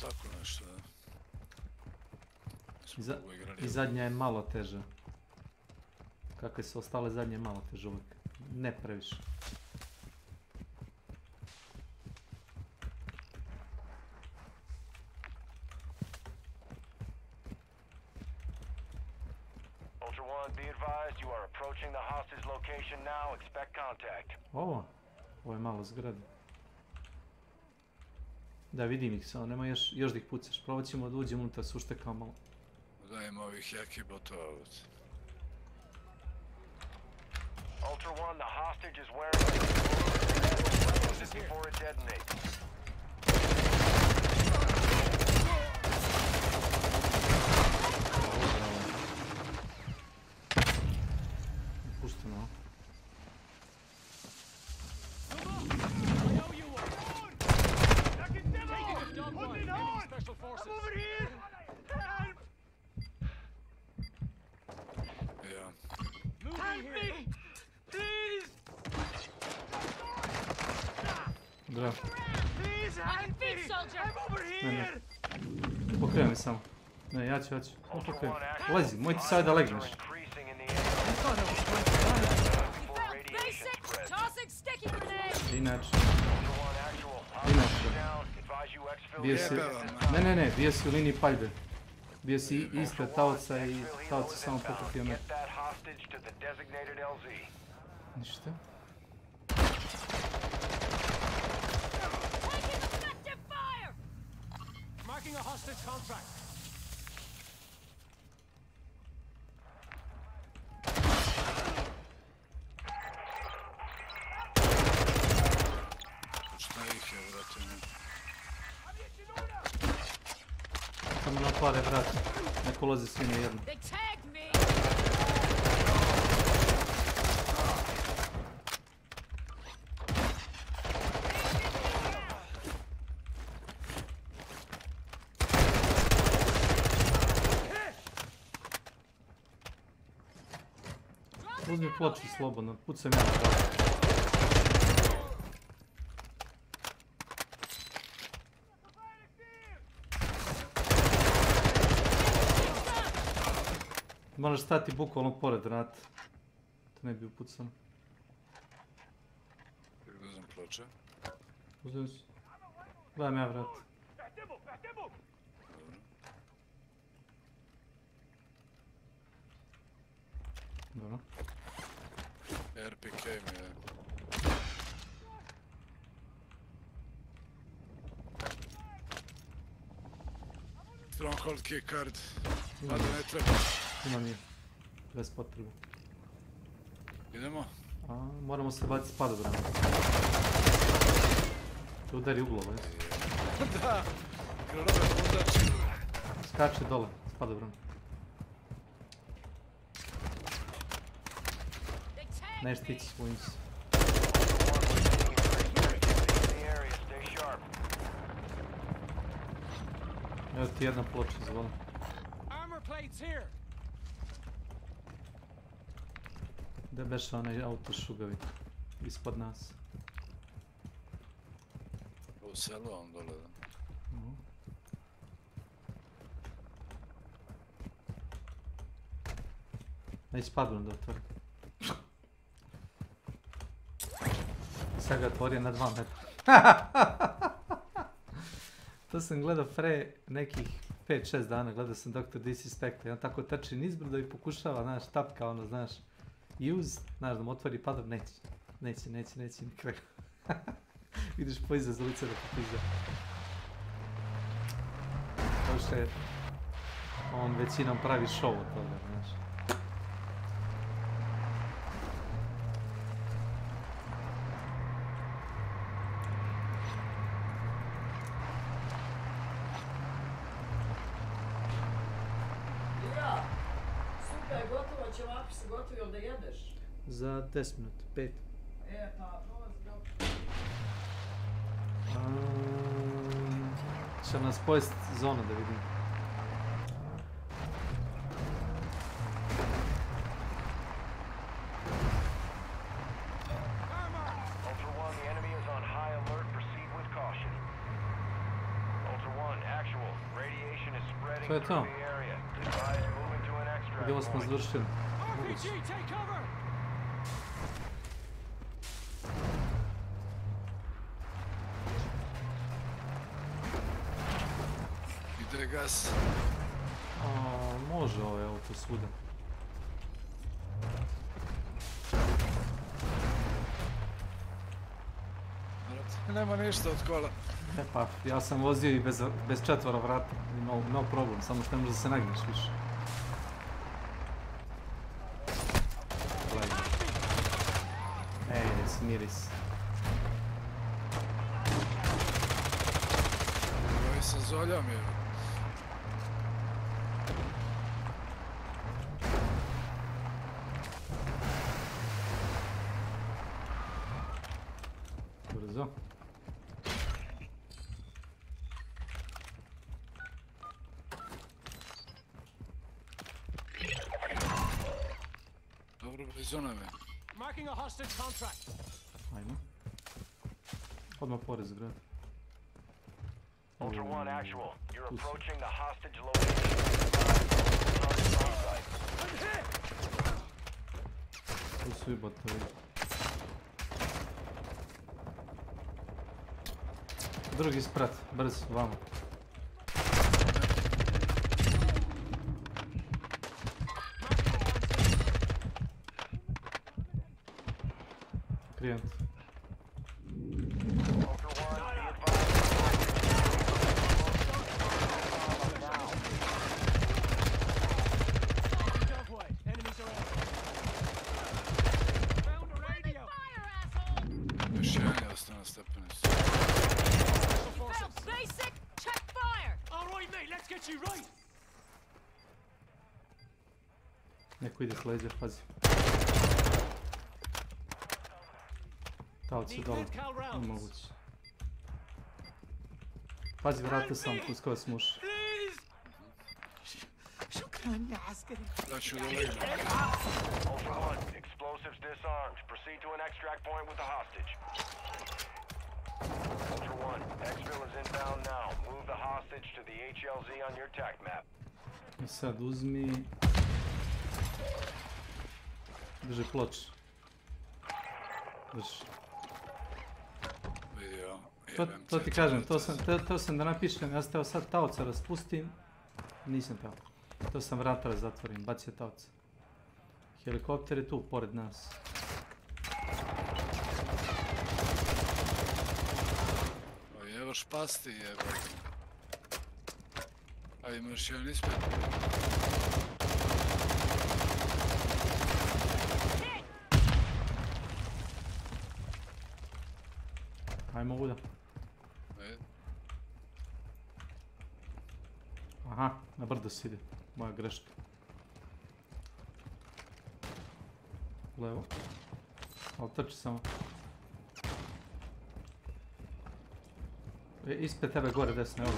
Tako nešto, da. I zadnja je malo teža. Kakve su ostale zadnje malo teže uvijek. Ne previše. Ultra One, be advised, you are approaching the hostage location now. Expect contact. Ovo je malo zgrada. Da, vidim ih samo, nema još da ih pucaš. Probat ćemo da uđemo unutar suštekao malo. Dajemo ovih jakih botova ovdje. Ultra One, the hostage is wearing a before it detonates. Pušteno. Bravo. Ne. Pokreni samo. Ne, ja ću. Pokreni. Lezi, moj ti sad da legneš. Inače. Bio si u liniji paljbe. Bio si ispred taoca i taoca samo pokupio me. Ništa. Marking a hostage contract. Šta ih je, vrati mi? Samo natvare vrat. Neko ulazi svi na jedno. Uzmi ploču slobodno, pucam ja na vrata. Moraš stati bukvalno pored vrata. To ne bi upucano. Uzem ploče. Uzem se. Gledam ja vrat. Dobro. RPK mi je. Stronghold key card. Mada ne treba. Imam je. Bez potrebe. Idemo? Moramo se baciti s padobranom. Te udari uglova, jes? Da! Kronobe bundači. Skače dole s padobranom. Ne štići, bojim se. Evo ti jedna ploča, izvoli. Armor plates here. Gdje beše onaj auto šugavi? Ispod nas. U selu on dole, da. Ne ispadłem da otvorim. Sad ga otvorio na 2 metra. To sam gledao pre nekih 5-6 dana, gledao sam Dr. Disrespecta i on tako trči nizbrdo i pokušava, znaš, tapka ono, znaš, use, znaš, da mu otvori padom, neće ni kraju. Vidiš poiza za lice da popizda. To što je, on većinom pravi show od toga, znaš. Ćevapi se gotovi, onda jedeš? Za 10 minuta, 5. Pa, dolazi. Će nas pojest zonu da vidim. Ultra One, the enemy is on high alert. Proceed with caution. Ultra One, actual. Radiation is spreading through the area. Advise moving to an extract Gdje smo završili? RPG, take cover! Ide gas. Može ovaj auto svuda. Nema ništa od kola. E pa, ja sam vozio i bez 4 vrata. No problem, samo što ne može da se nagneš više. Ej, smiri se. Ovo sa zoljom je. Brzo. Dobro, blizu nam je. Marking a hostage contract. Ajmo. Odmah porez grad. Ultra One, actual. You're approaching the hostage location. Tu su i botovi. Drugi sprat, brzo, vamo. Klijent. Još jedan je ostao na stepenicu. Basic, check fire! All right, mate, let's get you right! Neko ide s leđa, pazi. Talci dole, moguće. Pazi, vrata sam puskao smuš. شكرا يا عسكري. Daću da leđa. Ultra One, explosives disarmed. Proceed to an extract point with the hostage. Ultra One, exfil is inbound now. Move the hostage to the HLZ on your TAC map. I sad uzmi... Drži ploč. Drži. Vidio. To ti kažem, to sam da napišem, ja steo sad taoca raspustim. Nisam teo. To sam vrata zatvorim, bacio taoca. Helikopter je tu, pored nas. Evo špasti jebe. A imaš jedan ispred. Ajmo ulja. Aha, na brdo si ide. Moja greška. Levo. Ali trči samo. Ispred tebe gore desno, evo.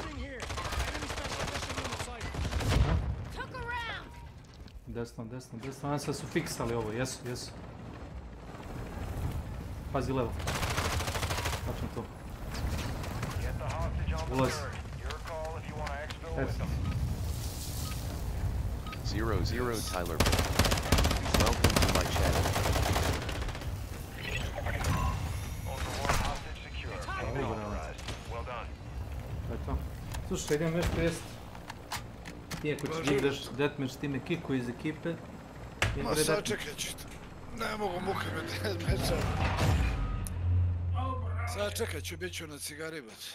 Desno. A sad su fiksali ovo, jesu. Pazi levo. Tačno to. Ulaz. Eto. 00 Tyler. Welcome to my channel. Eto. Slušaj, idem još prijest. Ti ako ćeš igraš deathmatch tim ekipu iz ekipe. Ma sačekat ću to. Ne mogu muke me deathmatcha. Sačekat ću, bit ću na cigari, bat.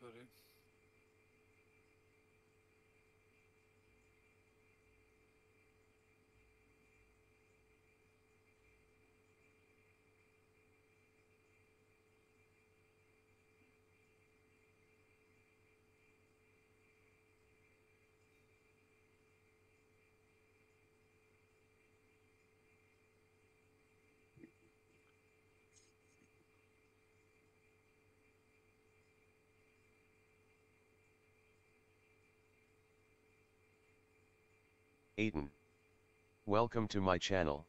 Sorry. Aiton. Welcome to my channel.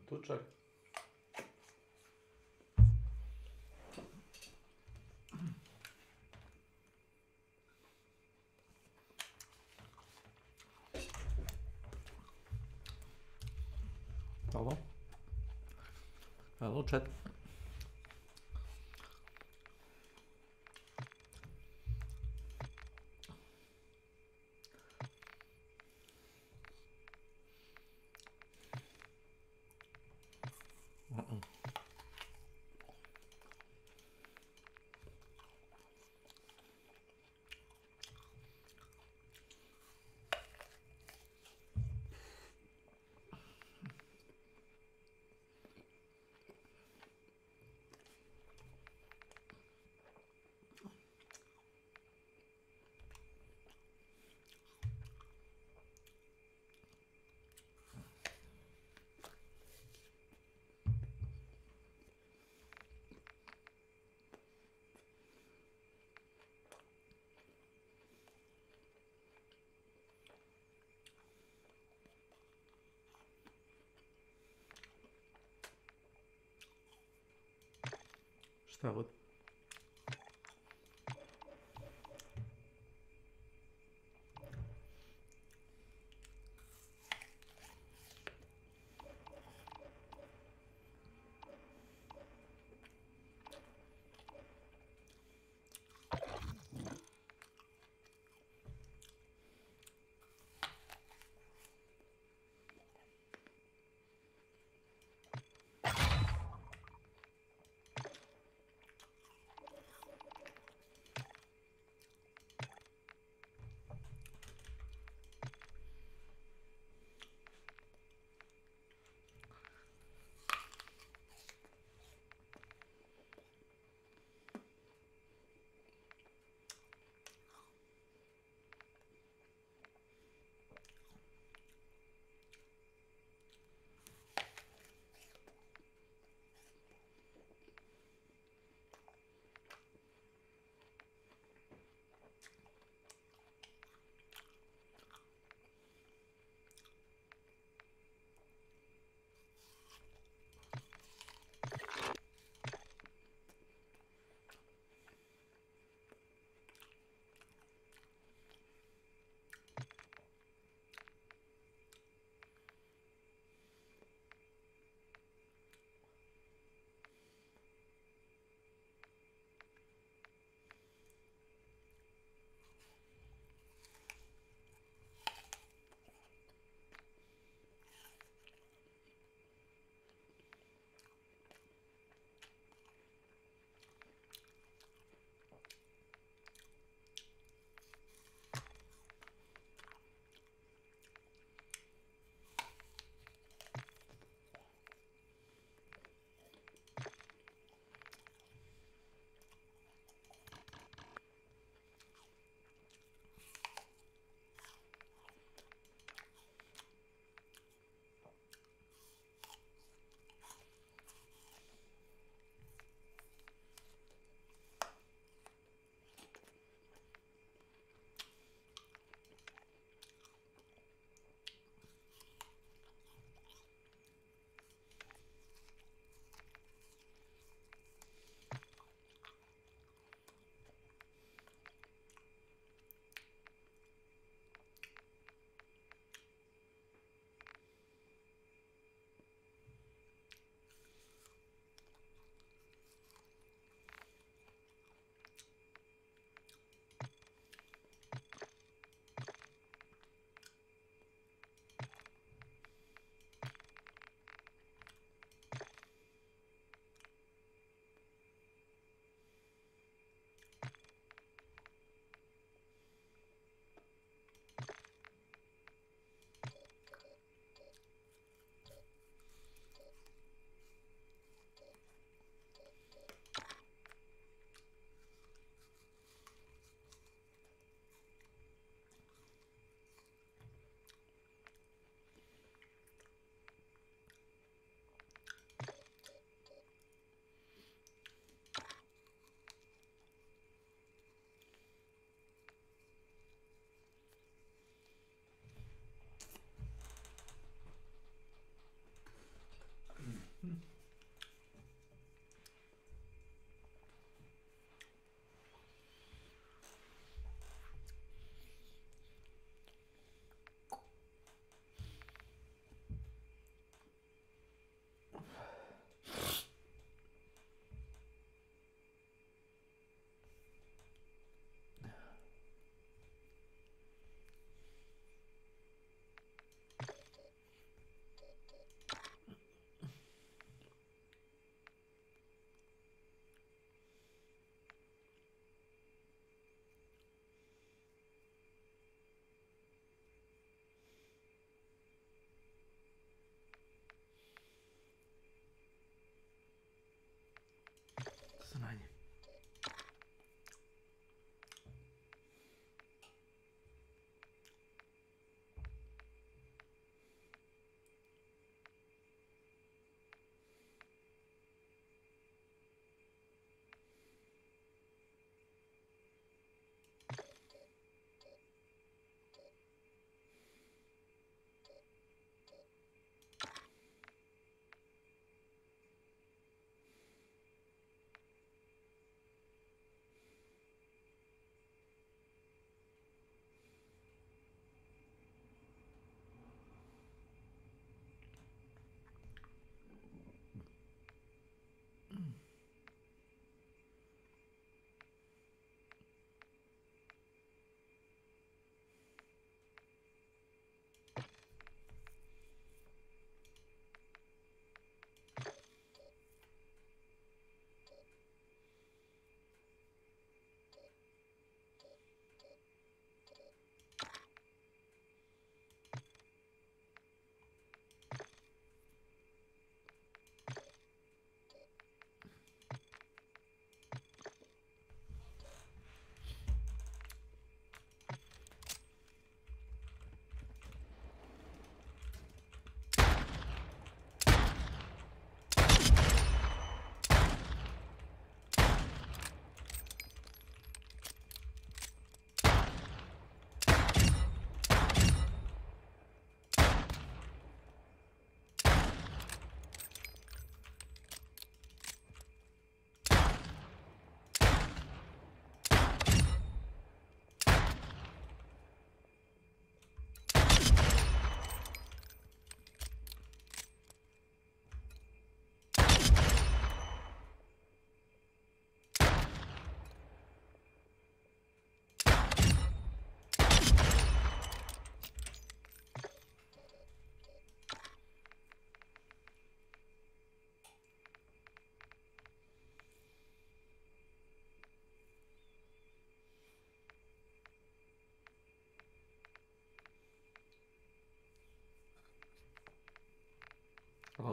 Tučak. Hello? Hello, chat. Šta god.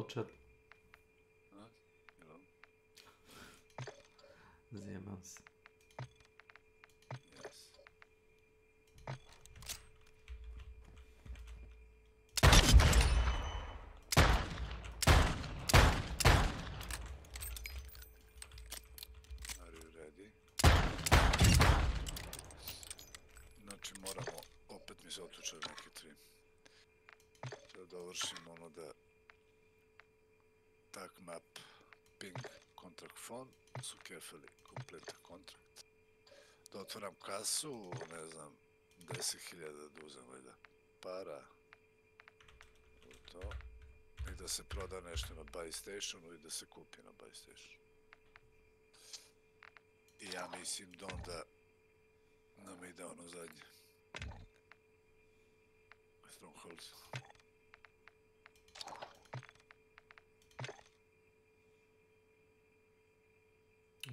chat. Zjebam se. Are you ready? Znači moramo, opet mi se otvučaju neki 3. Da dovršimo ono da tag map, ping, contract phone, su carefully complete contract. Da otvaram kasu, ne znam, 10.000 da uzem valjda para u to i da se proda nešto na buy stationu i da se kupi na buy stationu. I ja mislim da onda nam ide ono zadnje. Stronghold.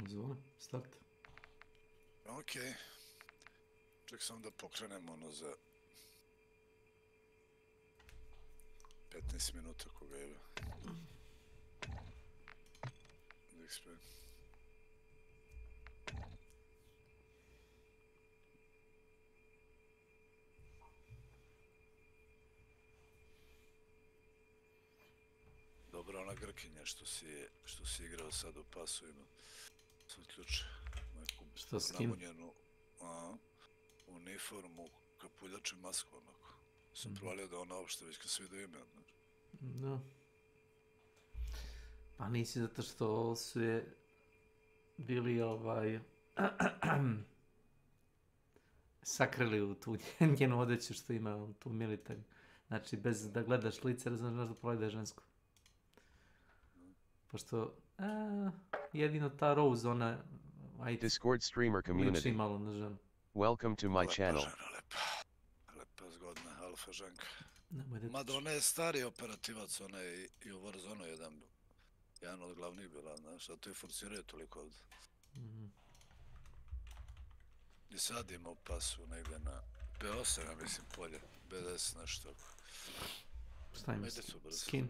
Zvone, start. Okej. Ček sam da pokrenem ono za 15 minuta koga je. XP. Dobro, ona Grkinja što si igrao sad u pasu ima sad ključ neku namunjenu uniformu, kapuljač i masku onako. Sam provalio da ona uopšte već kad se vidio ime, znaš. Da. Pa nisi zato što su je bili sakrili u tu njenu odeću što ima tu militari. Znači bez da gledaš lice, znaš da prodaje žensku. Pošto jedino ta Rose, ona Discord streamer community. malo na ženu. Welcome to my channel. Lepa, zgodna, alfa ženka. Mada ona je stari operativac, ona je i u Warzone jedan od glavnih bila, znaš, a to je forsiraju toliko ovdje. I sad ima u pasu negdje na P8, ja mislim, polje, BDS, nešto. Šta ima skin?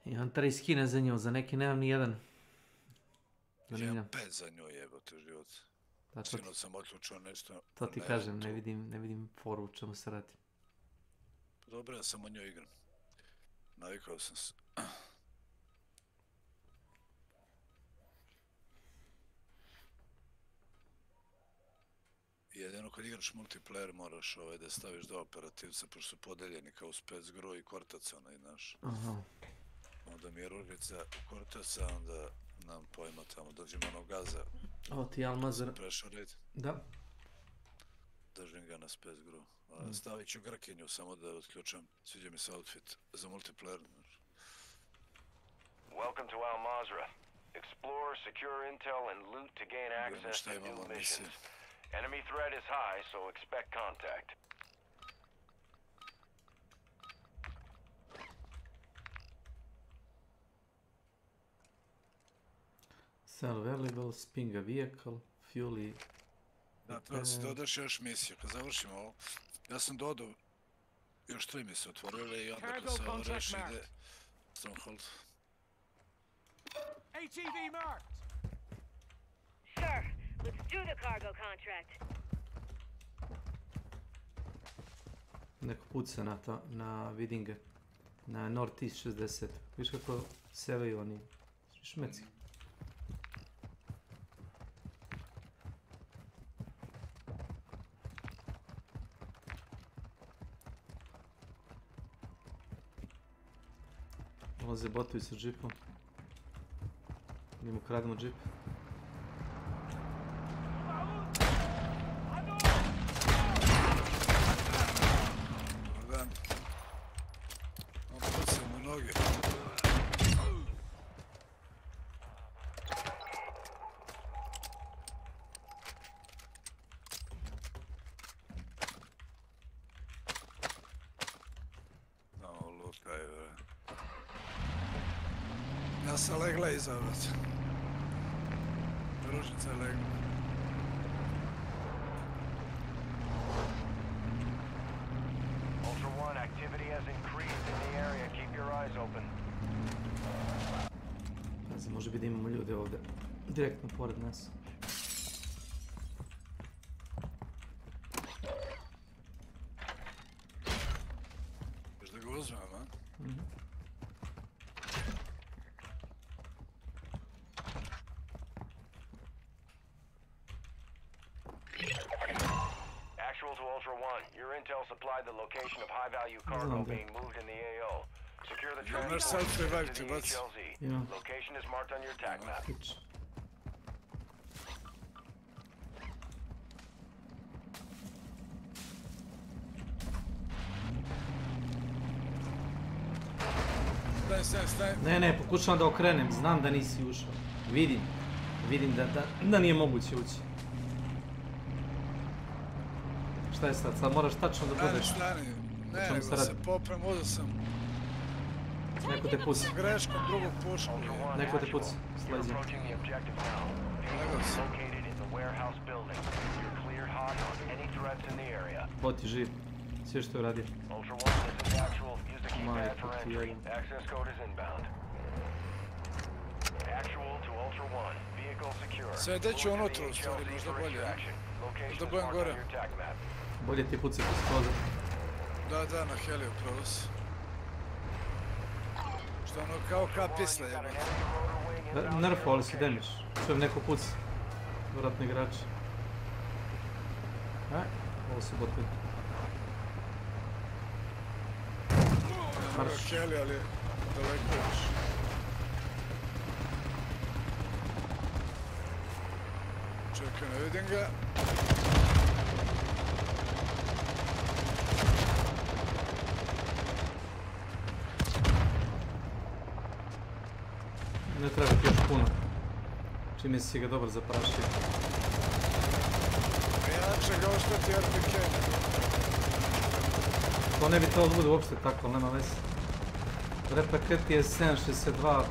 Imam 3 skine za nju, za neki nemam ni jedan. Imam 5 za nju, jebote život. Sinoć sam otključio nešto. To ti kažem, ne vidim foru u čemu se radi. Dobro, ja samo nju igram. Navikao sam se. Jedino kad igraš multiplayer moraš da staviš 2 operativca, pošto su podeljeni kao spec gro i kortac onaj, znaš. Onda mi je ružica kortaca, onda nam pojma tamo, dođemo onog gaza. Ovo ti je Almazar. Prešao red. Da. Držim ga na spec gro. Stavit ću Grkinju samo da otključam. Sviđa mi se outfit za multiplayer. Welcome to Al Mazrah. Explore, secure intel, and loot to gain access to new missions. Enemy threat is high, so expect contact. Sell valuables, ping a vehicle, fuel i... Da, treba se dodaš još misiju. Kad završimo ovo, ja sam dodao još 3 misije otvorile i onda kad se ovo reši ide Stronghold. ATV marked! Sir, let's do the cargo contract. Neko puca na vidim ga. Na Northeast 60. Viš kako sevaju oni šmeci. Ulaze botovi sa džipom. Mi mu krademo džip. Dobar dan. On puca mu noge. No, lukaj, bre. Ja sam legla iza vas. Ružica je legla. Ultra One, activity has increased Ne znam, može biti da imamo ljude ovdje direktno pored nas. Još da ga uzmem, a? Actual to Ultra One, your intel supplied the location of high-value cargo being moved in the AO. Secure the transport to the HLZ. Location is marked on your attack map. Ne, pokušavam da okrenem, znam da nisi ušao. Vidim da nije moguće ući. Šta je sad? Sad moraš tačno da budeš. Ne, nego se poprem, uzeo sam. Neko te puci. Greškom drugog pušku. Neko te puci, sleđe. Nego sam. Bot je živ. Sve što je radio. Majko ti jedan. Sve gdje ću unutra u stvari, možda bolje. Možda budem gore. Bolje ti puci po skroza. Da, na heli upravo si. Što ono kao kapisle jebate. Nerfovali si damage. Čujem neko puci. Vratni igrači. Ovo su botovi. Marš. Heli, ali daleko još. Čekaj, ne vidim ga. Ne treba ti još puno. Čime si ga dobro zaprašio. Inače ga oštati RPK. To ne bi trebalo da bude uopšte tako, ali nema veze. RPK je 7.62 39,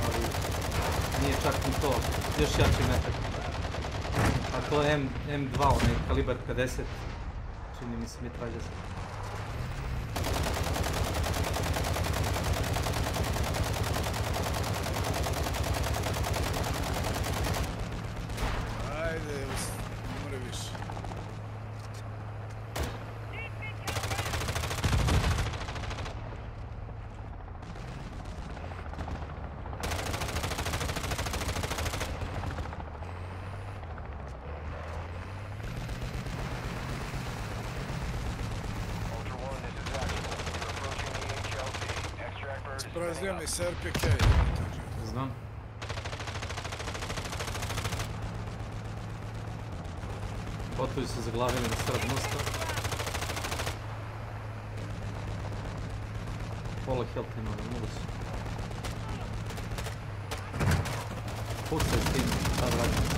ali nije čak ni to. Još jači metak. A to je M2, onaj kalibar 50. Čini mi se mitraljast. Spraznio mi se RPK. Znam. Botovi su zaglavili na sred mosta. Pola health ima, ne mogu su. Pucaj s tim, sad radim.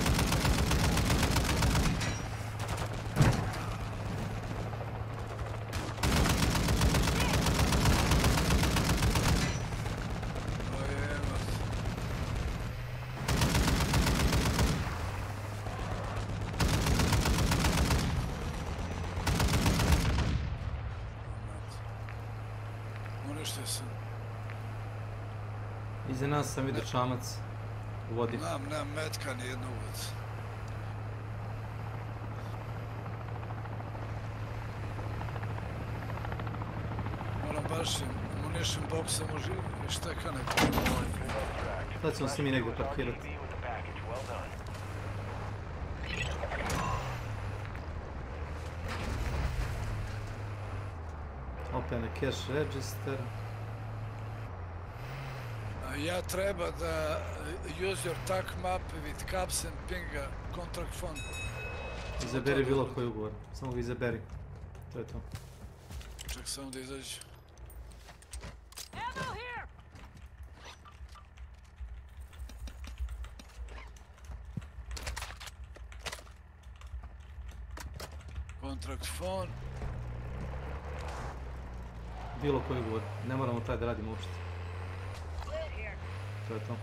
Iza nas sam vidio čamac u vodi. Nemam metka ni jednu uvod. Moram baš munition boxa može i šteka neko. Sad ćemo se mi negdje parkirati. Open a cache register. Ja treba da use your TAC map with caps and pinga contract phone. Izaberi bilo koji ugovor, samo ga izaberi. To je to. Ček samo da izađe. Contract phone. Bilo koji ugovor, ne moramo taj da radimo uopšte. To je to.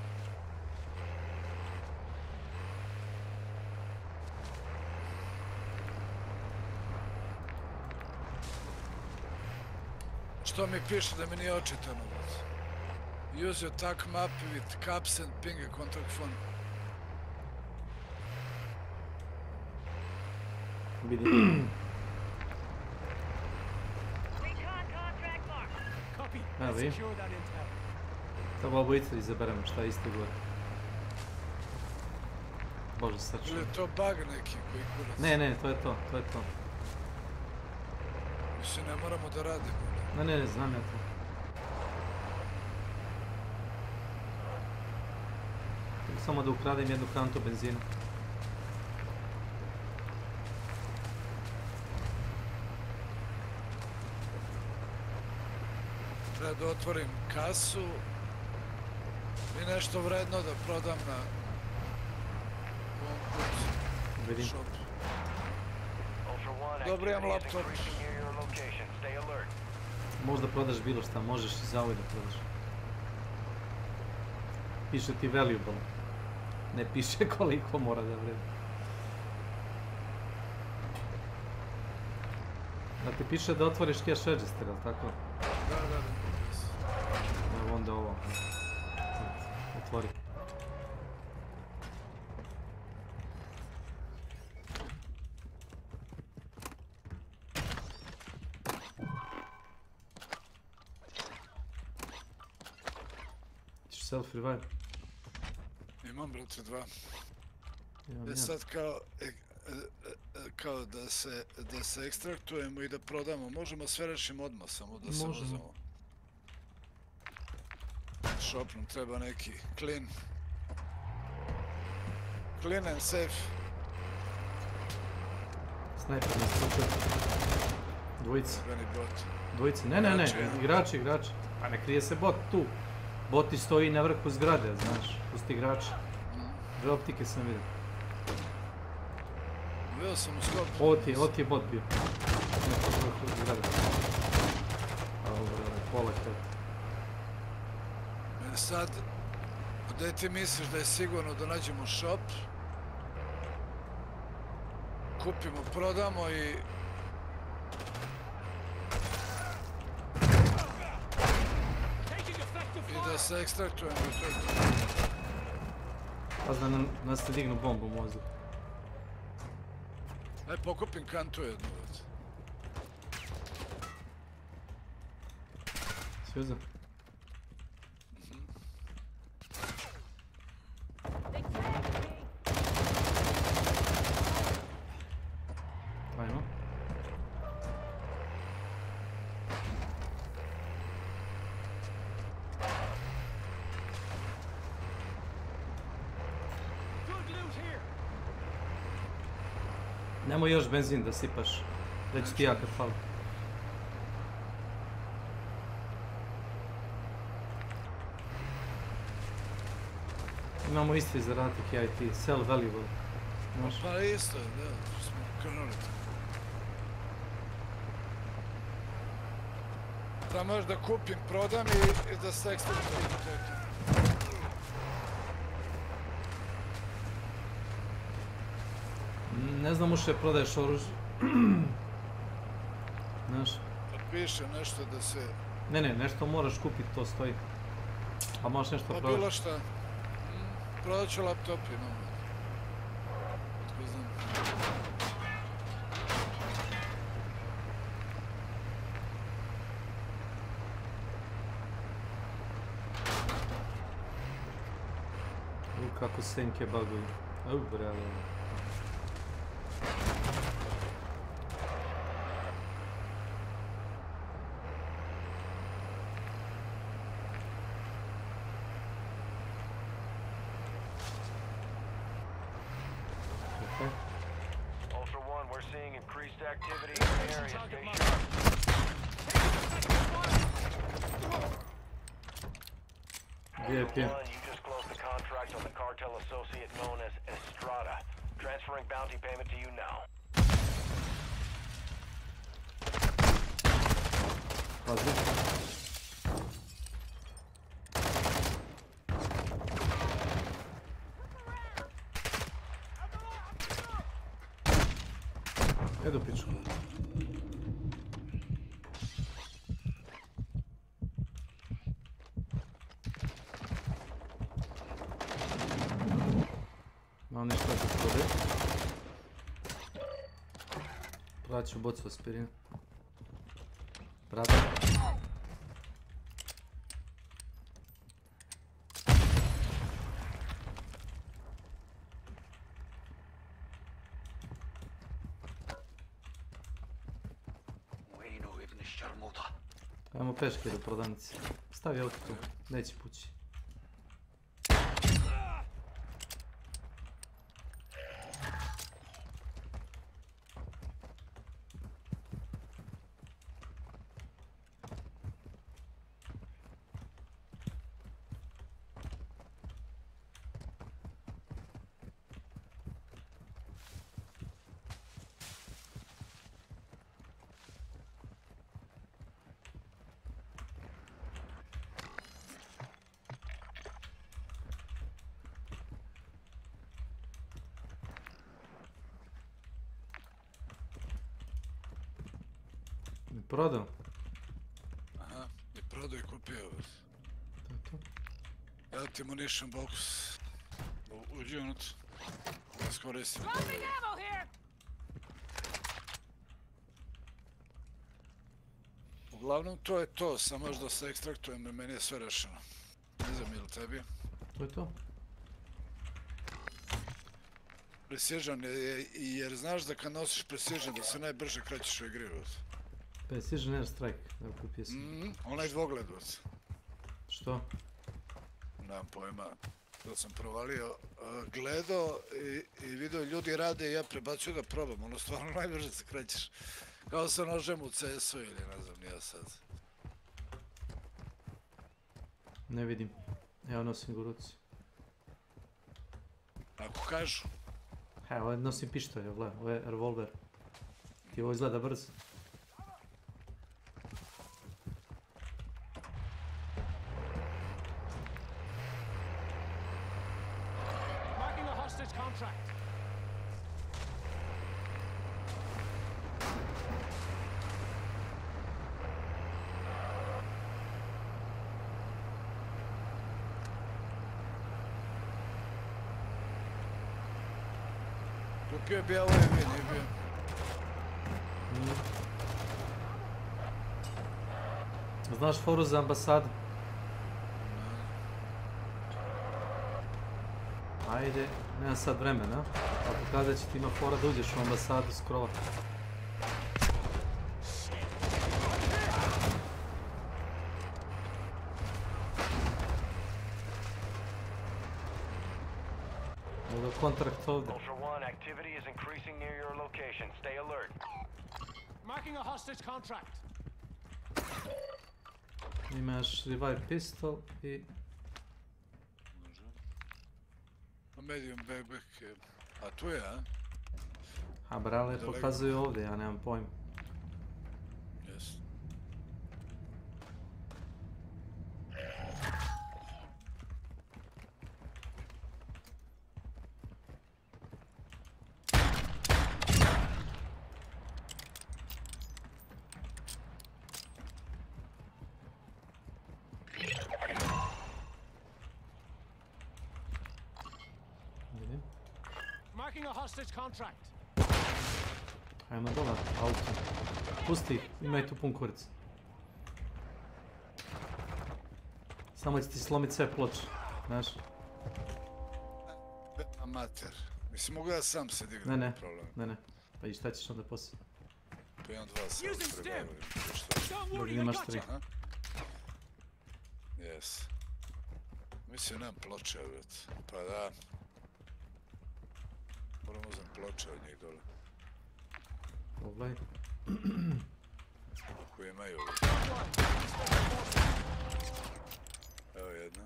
Što mi piše da mi nije očitano? Use your TAC map with caps and ping a contact phone. Vidim. Evo vidim. Treba obojica izaberemo šta je isto gore. Bože sačuvaj. Ili je to bug neki koji kurac? Ne, to je to. Mislim, ne moramo da radimo. Ne, znam ja to. Samo da ukradem jednu kantu benzina. Treba da otvorim kasu i nešto vredno da prodam na ovom Vidim. shopu. Dobro, imam laptop. Možda prodaš bilo šta, možeš i za ovaj da prodaš. Piše ti valuable. Ne piše koliko mora da vredi. Da ti piše da otvoriš cash register, ali tako? Da. Evo onda ovo. Otvori. Ćeš self revive? Imam, brate, 2. Imam E sad kao da se ekstraktujemo i da prodamo. Možemo sve rešimo odmah, samo da se vozimo. Shop nam treba neki clean and safe. Sniper nas slučaj. Dvojici. Jebeni bot. Dvojici, ne, igrači. Pa ne krije se bot tu. Boti stoji na vrhu zgrade, znaš, pusti igrači. Dve optike sam vidio. Vidio sam u skop. Ovo ti je bot bio. Neko vrhu zgrade. Pola kreta. Sad, gdje ti misliš da je sigurno da nađemo shop? Kupimo, prodamo i... I da se ekstraktujemo i to je to. Pa da nas ne dignu bombu u mozgu. Aj pokupim kantu jednu. Svi uzem. Ajmo. Nemoj još benzin da sipaš. Reći ti ja kad fali. Imamo isti zadatak ja i ti. Sell valuable. Pa isto, da. Smo krenuli tako. Da možeš da kupim, prodam i da se ekstraktujemo. Ne znam ušte prodaješ oružje. Znaš? Piše nešto da se... Ne, nešto moraš kupiti, to stoji. A možeš nešto prodati. Pa bilo šta. Prodat ću laptop, imam. Tko znam. Kako senke baguju. Bravo. Activity in the area. Stay sharp. VIP. You just closed the contract on the cartel associate known as Estrada. Transferring bounty payment to you now. Edo pičku. Vraću bocu aspirina. Brate. Ajmo peške do prodavnice. Stavi auto tu, neće pući. Prodao? Aha, i prodao i kupio. To. Evo ti munition box. Uđi unutra. Da skoristim. Uglavnom to je to, samo još da se ekstraktujem i meni je sve rešeno. Ne znam ili tebi. To je to. Precision je, jer znaš da kad nosiš Precision da se najbrže krećeš u igri. Precision Airstrike, evo kupio sam. Onaj dvogledac. Što? Nemam pojma. To sam provalio, gledao i vidio ljudi rade i ja prebacio da probam. Ono stvarno najbrže se krećeš. Kao sa nožem u CS-u ili ne znam nija sad. Ne vidim. Evo nosim ga u ruci. Ako kažu. Evo nosim pištolj, gledaj, ovo je revolver. Ti ovo izgleda brzo. Kupio je bijelo i nije bio. Znaš foru za ambasadu? Ajde, nemam sad vremena. Ako kada će ti ima fora da uđeš u ambasadu scrolla. Mogu kontrakt ovdje. Ultra One, activity is increasing near your location. Stay alert. Marking a hostage contract. Imaš revive pistol i... Medium backpack je... A tu je, a? A brale pokazuju ovdje, ja nemam pojma. Jes. Marking a hostage contract. Ajmo dole, auto. Pusti ih, imaj tu pun kurac. Samo će ti slomit sve ploče, znaš? Amater. Mislim, mogu ja sam se dignem. Ne. Pa i šta ćeš onda poslije? Pa imam 2 sad prebavim. Dobro, imaš 3. Jes. Mislim, nemam ploče, već. Pa da. Moram uzem ploče od njih dole. Ovaj. Ako imaju. Evo jedna.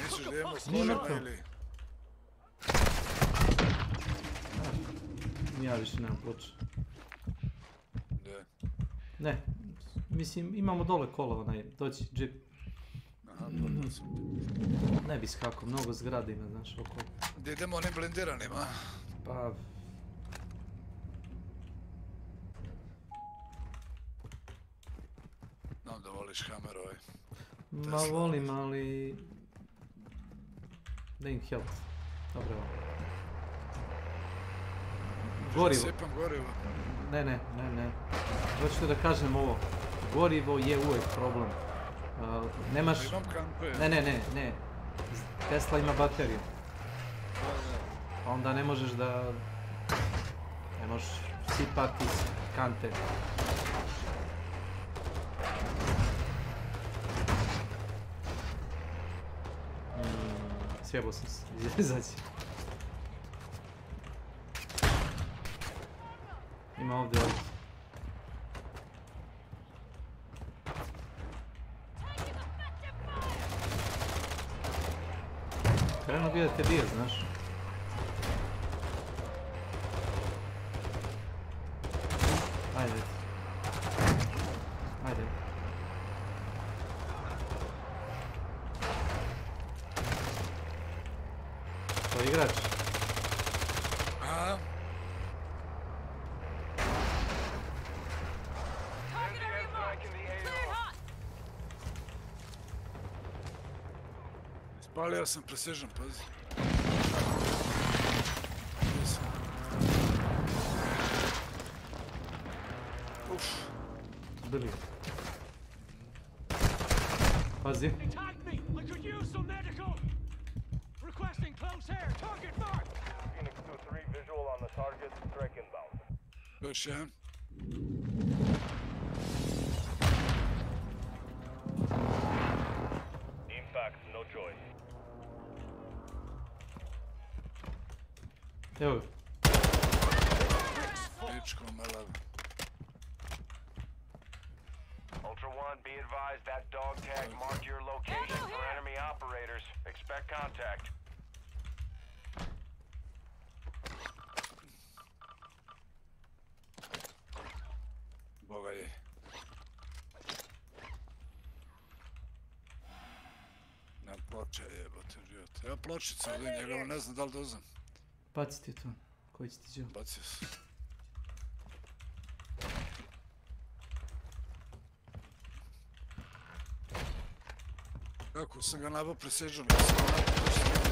Misliš da imamo kolima ili? Ja više nemam ploče. Gdje? Ne, mislim imamo dole kola onaj, doći džip. Aha, prodao sam. Ne bi skako, mnogo zgrada ima, znaš, okolo. Gdje idemo onim blindiranima? Pa... Znam da voliš Hammer ovaj. Ma volim, ali... Da im health. Dobro. Gorivo. Ne. Hoću da kažem ovo. Gorivo je uvijek problem. Nemaš... Ne. Tesla ima bateriju. Onda ne možeš da... Ne možeš sipati kante. Sjebao sam se. Izaći. Ima ovdje ovdje. Krenuo bi da te bije, znaš. Ajde. To je igrač. Spalio sam precision, pazi. Bili. Pazi. Još jedan. Impact, no choice. Evo ga. Ličko melav. Ultra One, be advised that dog tag marked your location for enemy operators. Expect contact. Boga je. Na ploče jebote život. Evo pločica, ali njega ne znam da li dozam. Baci ti to. Koji će tiđeo? Bacio sam. Kako sam ga nabao preseđao, ja sam ga nabao preseđao.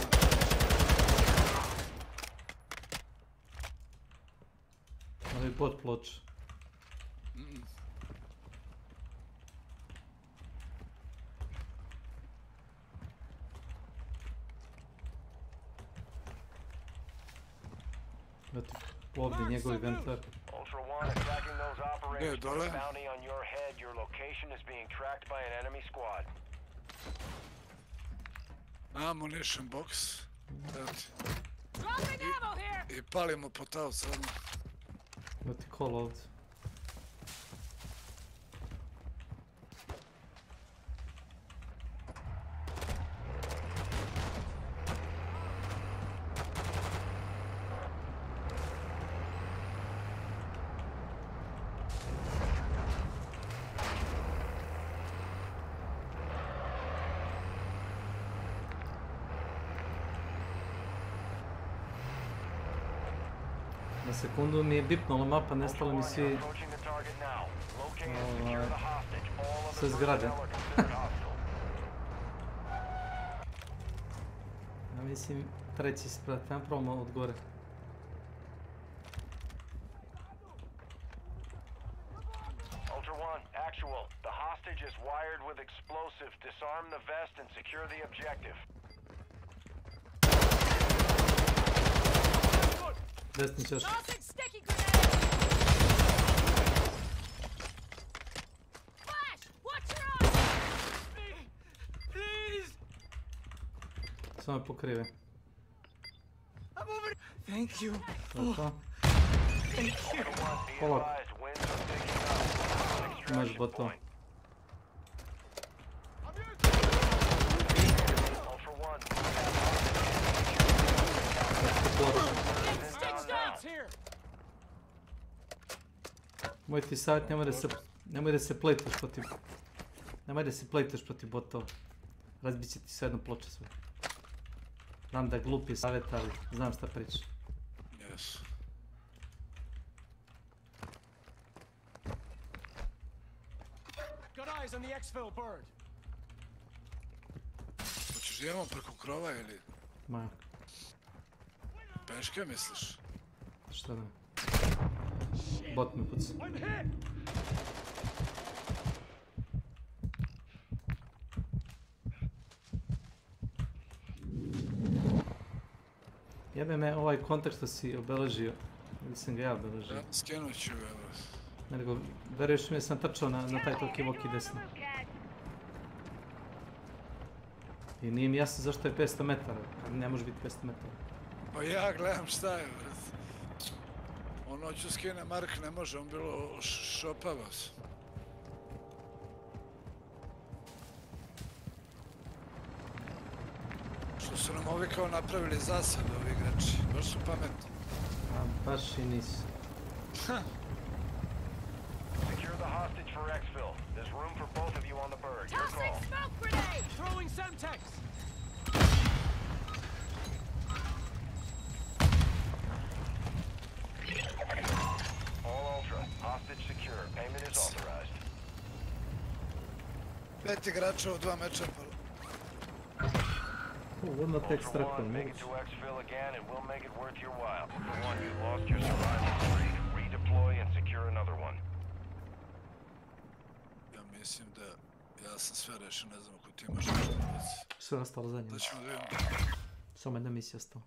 Ali bot ploč. Ovdje njegov inventar. Ultra One, attacking those operators. Yeah, dole. Bounty on your head. Your location is being tracked by an enemy squad. Ammunition box. I palimo po tav sad. Evo ti call ovdje. Na sekundu mi je bipnula mapa, nestali mi svi... sve zgrade. Ja mislim treći sprat, ajmo probamo od gore. Ultra One, actual. The hostage is wired with explosives. Disarm the vest and secure the objective. Desni ćeš. Samo je pokrive. Thank you. To. Polak. Imaš boto. Moj ti savjet, nemoj da se plejtaš protiv... Nemoj da se plejtaš protiv botova. Razbit će ti sve jedno ploče sve. Znam da je glupi savjet, ali znam šta pričam. Yes. Got eyes on the exfil bird. Žijemo preko krova ili? Ma. Peške misliš? Šta da? Bot me puca. Jebe me ovaj kontakt što si obeležio. Ili sam ga ja obeležio? Ja, skenut ću, evo. Ne nego, veruješ mi da sam trčao na taj toki voki desno. I nije mi jasno zašto je 500 metara, ne može biti 500 metara. Pa ja gledam šta je, vrat. Ono ću skine Mark, ne može, on bilo šopava se. Što su nam ovi kao napravili zasad, ovi igrači, baš su pametni. A baš i nisu. Secure the hostage for exfil. There's room for both of you on the bird. Your Tossing call. smoke grenade! Throwing Semtex! All Ultra, hostage secure. Payment is authorized. 5 igrača u 2 meča. Odmah tek Ultra strakam, One, make it moguće. to exfil again and we'll make it worth your while. Ultra One, you lost your survival streak. Redeploy and secure another one. Ja mislim da ja sam sve rešio, ne znam ako ti imaš nešto da reci. Sve je ostalo zadnje. Da ćemo da vidimo. Samo jedna misija ostala.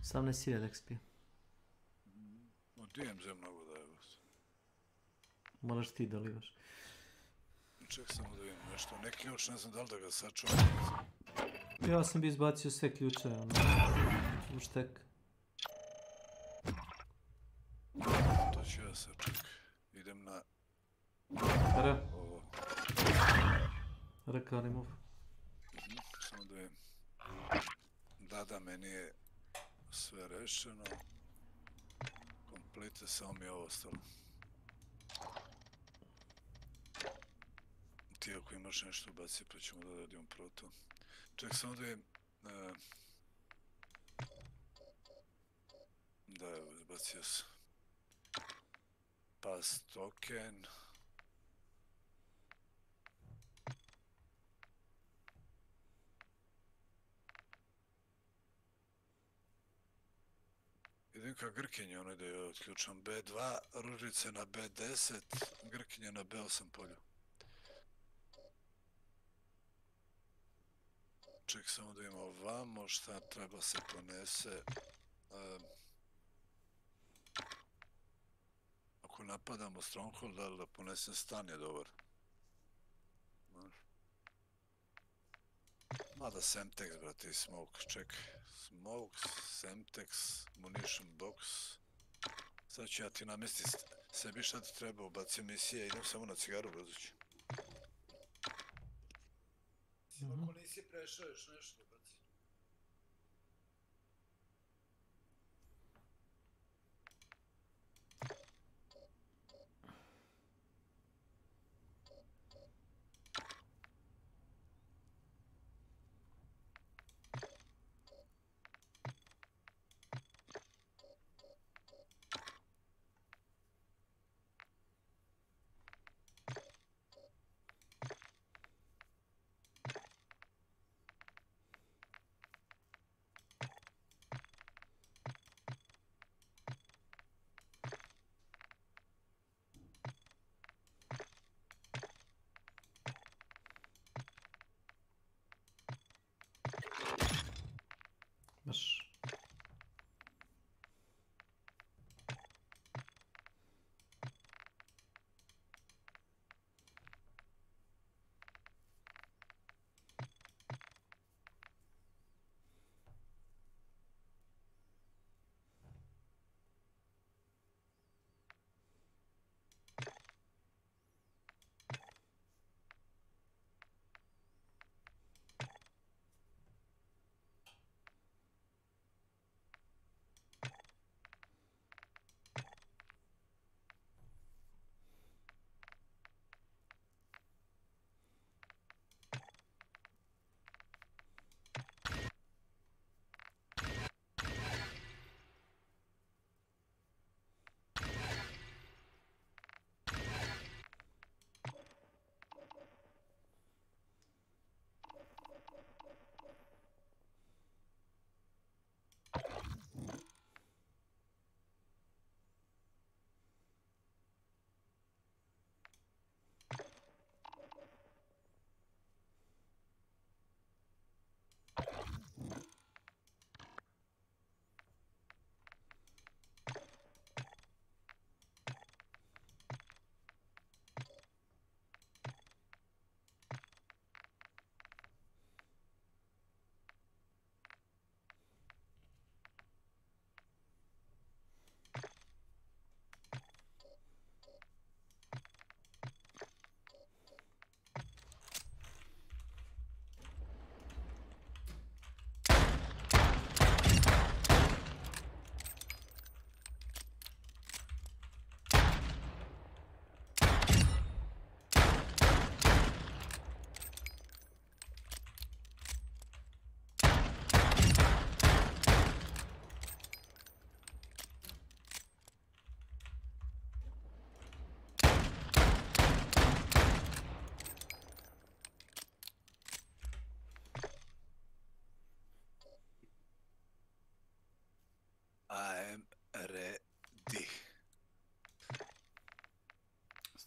Sam ne sirija XP. Od DMZ mnogo daje vas. Moraš ti da livaš. Ček samo da vidim nešto. Neki ključ, ne znam da li da ga sačuvam. Ja sam bi izbacio sve ključe, ono, u štek. To ću ja sad, ček. Idem na... R. Ovo. R kao remove. Samo da vidim. Da, meni je sve rešeno. Complete, samo mi je ovo ostalo. Ti ako imaš nešto baci, pa ćemo da radimo prvo to. Ček, samo da vidim... Da, evo, izbacio sam. Pass token. Idem ka Grkinju, ono da je otključam B2, ružice na B10, Grkinje na B8 polju. Ček, samo da imamo ovamo, šta treba se ponese. Ako napadamo Stronghold, da ponesem stan je dobar. Mada Semtex, brate, i Smoke, ček. Smoke, Semtex, Munition Box. Sad ću ja ti namestiti sebi šta ti treba, ubacim misije, idem samo na cigaru, brzući. Ako nisi prešao još nešto, baci.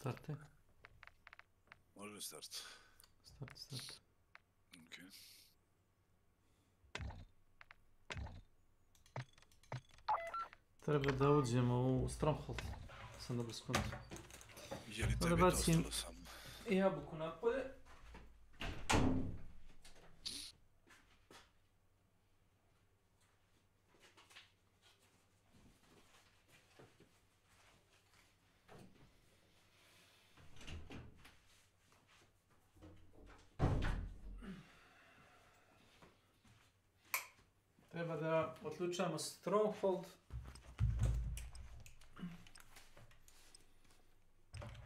Starte. Može li start? Start. Okej. Treba da uđemo u Stronghold. Sam dobro skontio. Je li tebi dostalo samo? Jabuku napolje. Treba da otključamo Stronghold.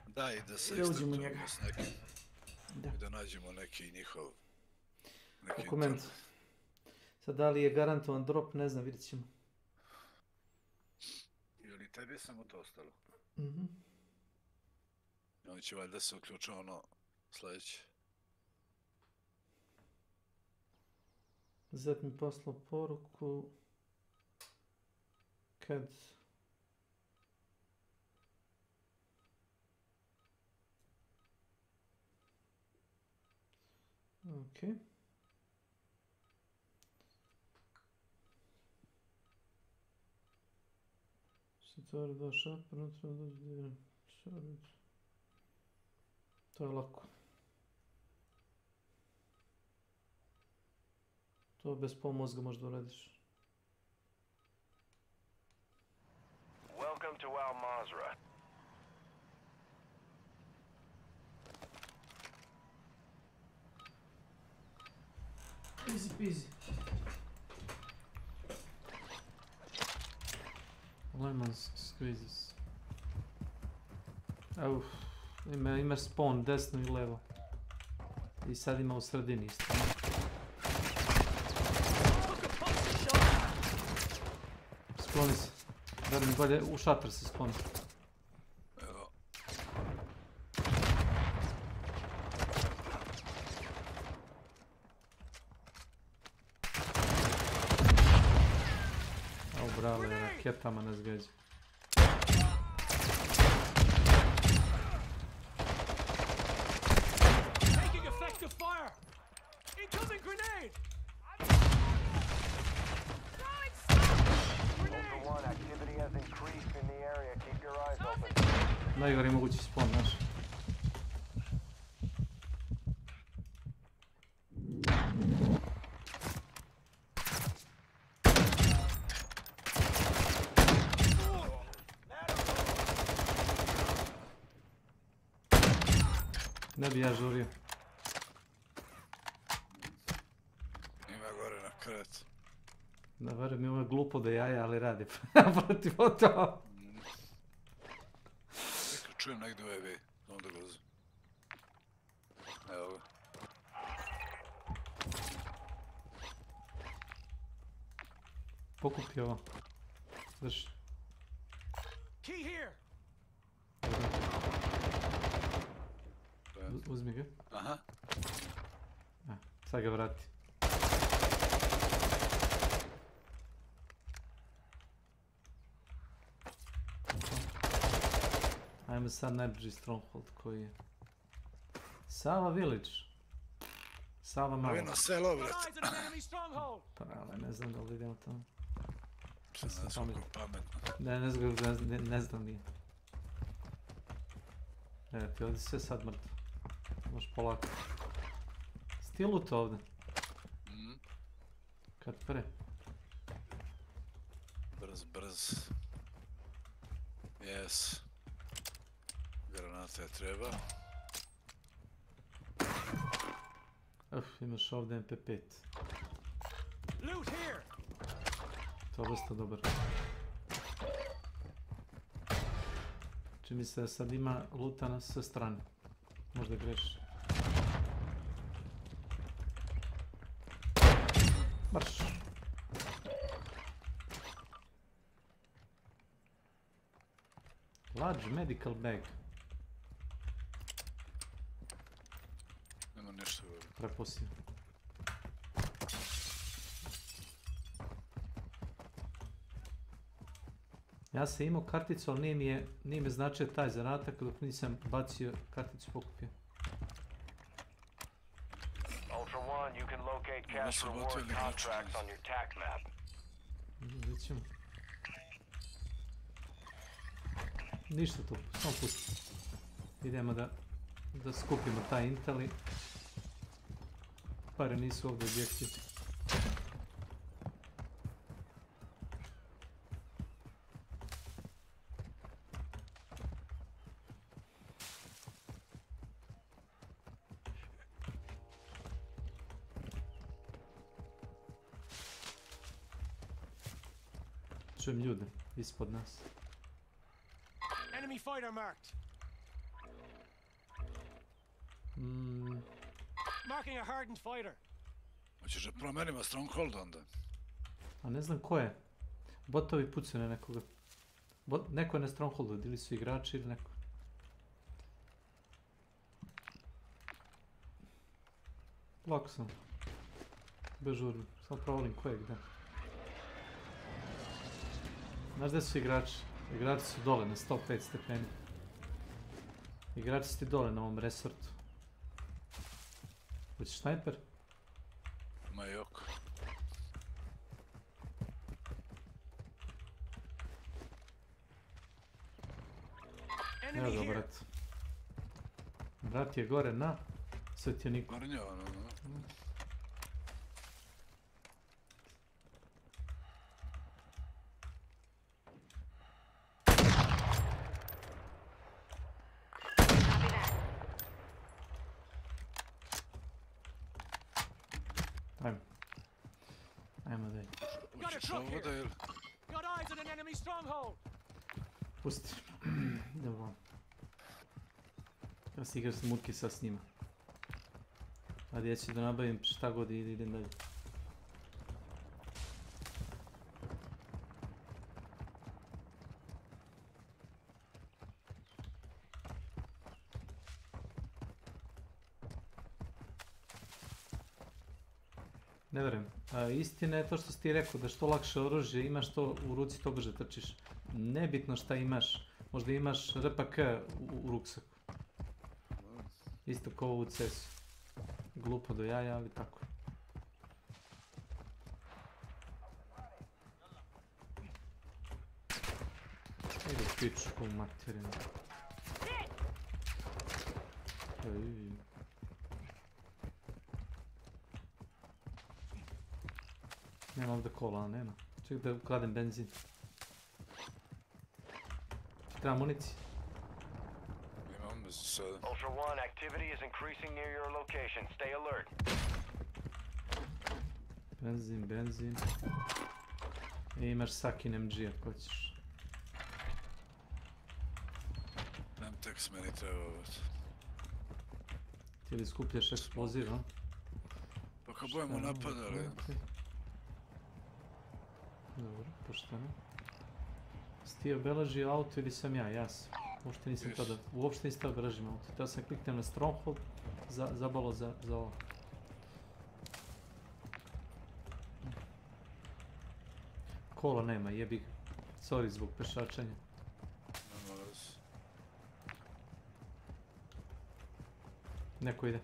Da, i da se ekstraptujemo s nekim. I da nađemo neki njihov... Dokument. Sad da li je garantovan drop, ne znam, vidjet ćemo. Je li tebi samo to ostalo? Mhm. On će valjda se uključiti ono sljedeće. Zet mi poslao poruku. Kad... Ok. Zatvori dva šapa, unutra dođe šarić. To je lako. To bez pomozga možda uradiš. Welcome to Al Mazrah. Easy peasy. Lemon squeezes. Uf, ima spawn desno i levo. I sad ima u sredini isto. Skloni se. Da mi bolje u šator se skloni. Evo. Au brale, raketama nas gađa. Taking effective fire! Incoming grenade! Activity has increased in the area. Keep your eyes open. Najgori mogući spawn, znaš. Ne bi ja žurio. Ima gore na kret. Da, verujem mi ovo je glupo da jaja, ali radi protiv to. Čujem negdje u EV, onda gozu. Evo ga. Pokupi ovo. Drži. Key here! Uzmi ga. Aha. Sad ga vrati. Ajmo sad najbliži stronghold koji je. Sava Village. Sava malo. Ovo je selo, brat. Pa, ali ne znam da li idemo tamo. Ne znam kako pametno. Ne znam nije. Evo ti ovdje sve sad mrtvo. Možeš polako. Stilut ovdje. Kad pre. Brz. Yes. Granata je treba. Imaš ovdje MP5. To je dosta dobar. Čini mi se da sad ima luta na sve strane. Možda greši. Marš. Large medical bag. Nema ništa gore. Preposio. Ja sam imao karticu, ali nije mi značio taj zadatak dok nisam bacio karticu pokupio. Ultra One, you can locate cash reward contracts on your TAC map. Vidjet ćemo. Ništa tu, samo pusti. Idemo da skupimo taj intel i pare nisu ovdje objekti. Čujem ljude ispod nas. Enemy fighter marked. Marking a hardened fighter. Hoćeš da promenimo stronghold onda? A ne znam ko je. Botovi pucaju na nekoga. Neko je na strongholdu, ili su igrači ili neko. Lako sam. Bežurno. Samo provolim ko je gdje. Znaš gdje su igrači? Igrači su dole na 105 stepeni. Igrači su ti dole na ovom resortu. Hoćeš snajper? Ma jok. Evo ga brat. Brat je gore na Svetjeniku. Gornjava, no. Ajmo dalje. Got eyes on an enemy stronghold. Pusti. Dobro. Ja se igram s mutki sa s njima. Ajde, ja ću da nabavim šta god i idem dalje. Ne verujem. Istina je to što si ti rekao, da što lakše oružje imaš, to u ruci to brže trčiš. Nebitno šta imaš. Možda imaš RPK u ruksaku. Isto kao u CS-u. Glupo do jaja, ali tako. Ide pičku u materinu. Nema ovdje kola, nema. Čekaj da ukradem benzin. Treba munici. Imam bez sada. Ultra One, activity is increasing near your location. Stay alert. Benzin. I imaš Sakin MG ako hoćeš. Nemtex meni treba ovdje. Ti li skupljaš eksploziv, a? Pa kad budemo napadali. Dobro, pošteno. Si ti obeležio auto ili sam ja? Ja sam. Uopšte nisam obeležio auto. Teo sam kliknem na stronghold, zabalo za ovo. Kola nema, jebi ga. Sorry zbog pešačanja. Neko ide.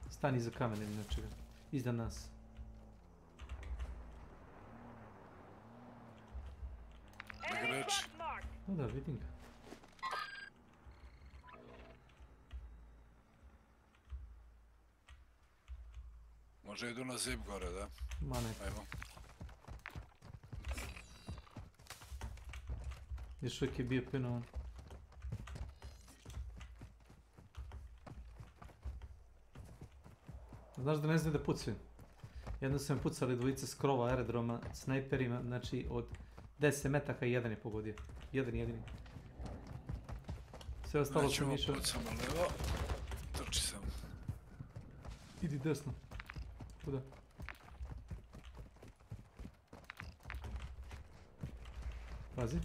Stani iza kamene ili nečega. Iza nas. No da, vidim ga. Može idu na zip gore, da? Ma ne. Ajmo. Još uvijek je bio pinovan. Znaš da ne znaju da pucaju. Jedno su me pucali dvojice s krova aerodroma snajperima, znači od 10 metaka i jedan je pogodio. Jedan jedini. Sve ostalo sam išao. Pucamo levo. Trči sam. Idi desno. Kuda? Pazi.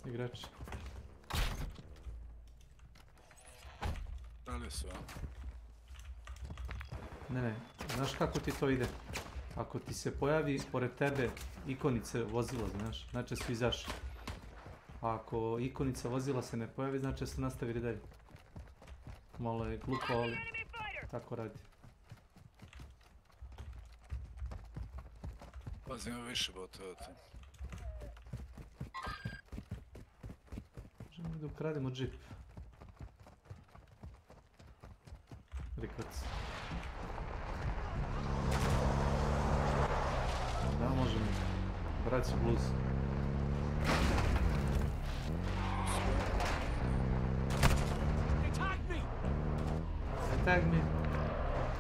Igrač. Da li su, a? Ne. Znaš kako ti to ide? Ako ti se pojavi pored tebe ikonice vozila, znaš, znači su izašli. A ako ikonica vozila se ne pojavi, znači su nastavili dalje. Malo je glupo, ali tako radi. Pazi, ima više botova tu. Možemo da ukrademo džip. Rikac. Da, možemo. Braću blues. Tag me.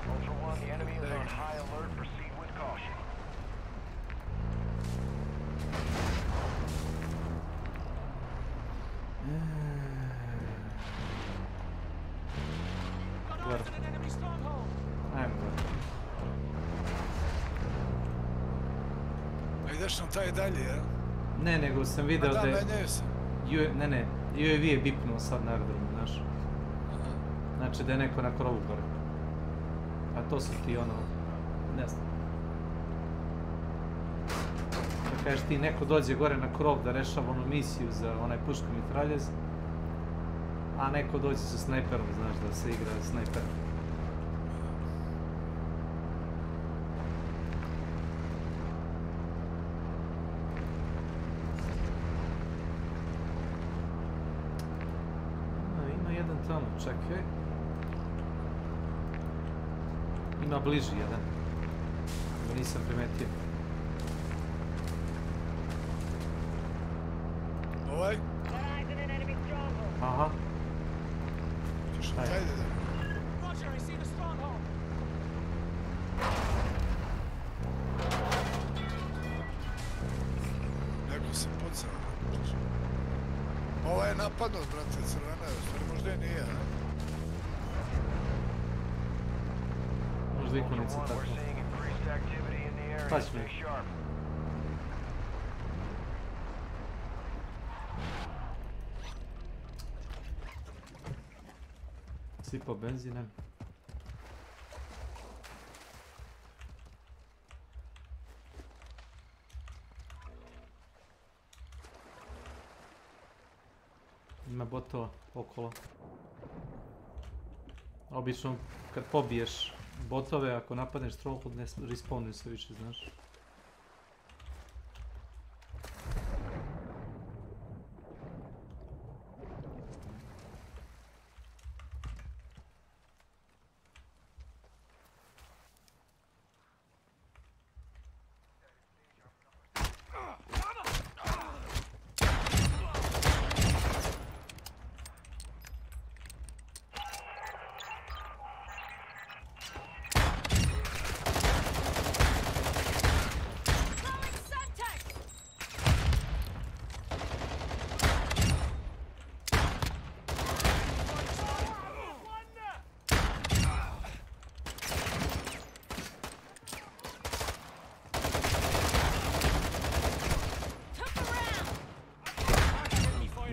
Ultra One, the enemy is on high alert. Proceed with caution. Ajmo gore. A ideš nam taj dalje, ja? Ne, nego sam video da je... menjaju se. Ne, UAV je bipnuo sad na aerodromu, znaš. Znači da je neko na krovu gore. A to su ti ono... ne znam. Da kažeš ti neko dođe gore na krov da rešava onu misiju za onaj puško mitraljez, a neko dođe sa snajperom, znaš, da se igra snajperom. Ima jedan tamo, čekaj. Ima bliži jedan. Ovo nisam primetio. Ovaj? Aha. Ajde da. Neko se pucao. Ovo je napadnut, brate, crvena je. Stvari možda i nije, a? Možda ikonica tako. Paći mi. Sipao benzinem. Ima botova okolo. Obično kad pobiješ botove, ako napadneš Stronghold ne respawnuju se više, znaš.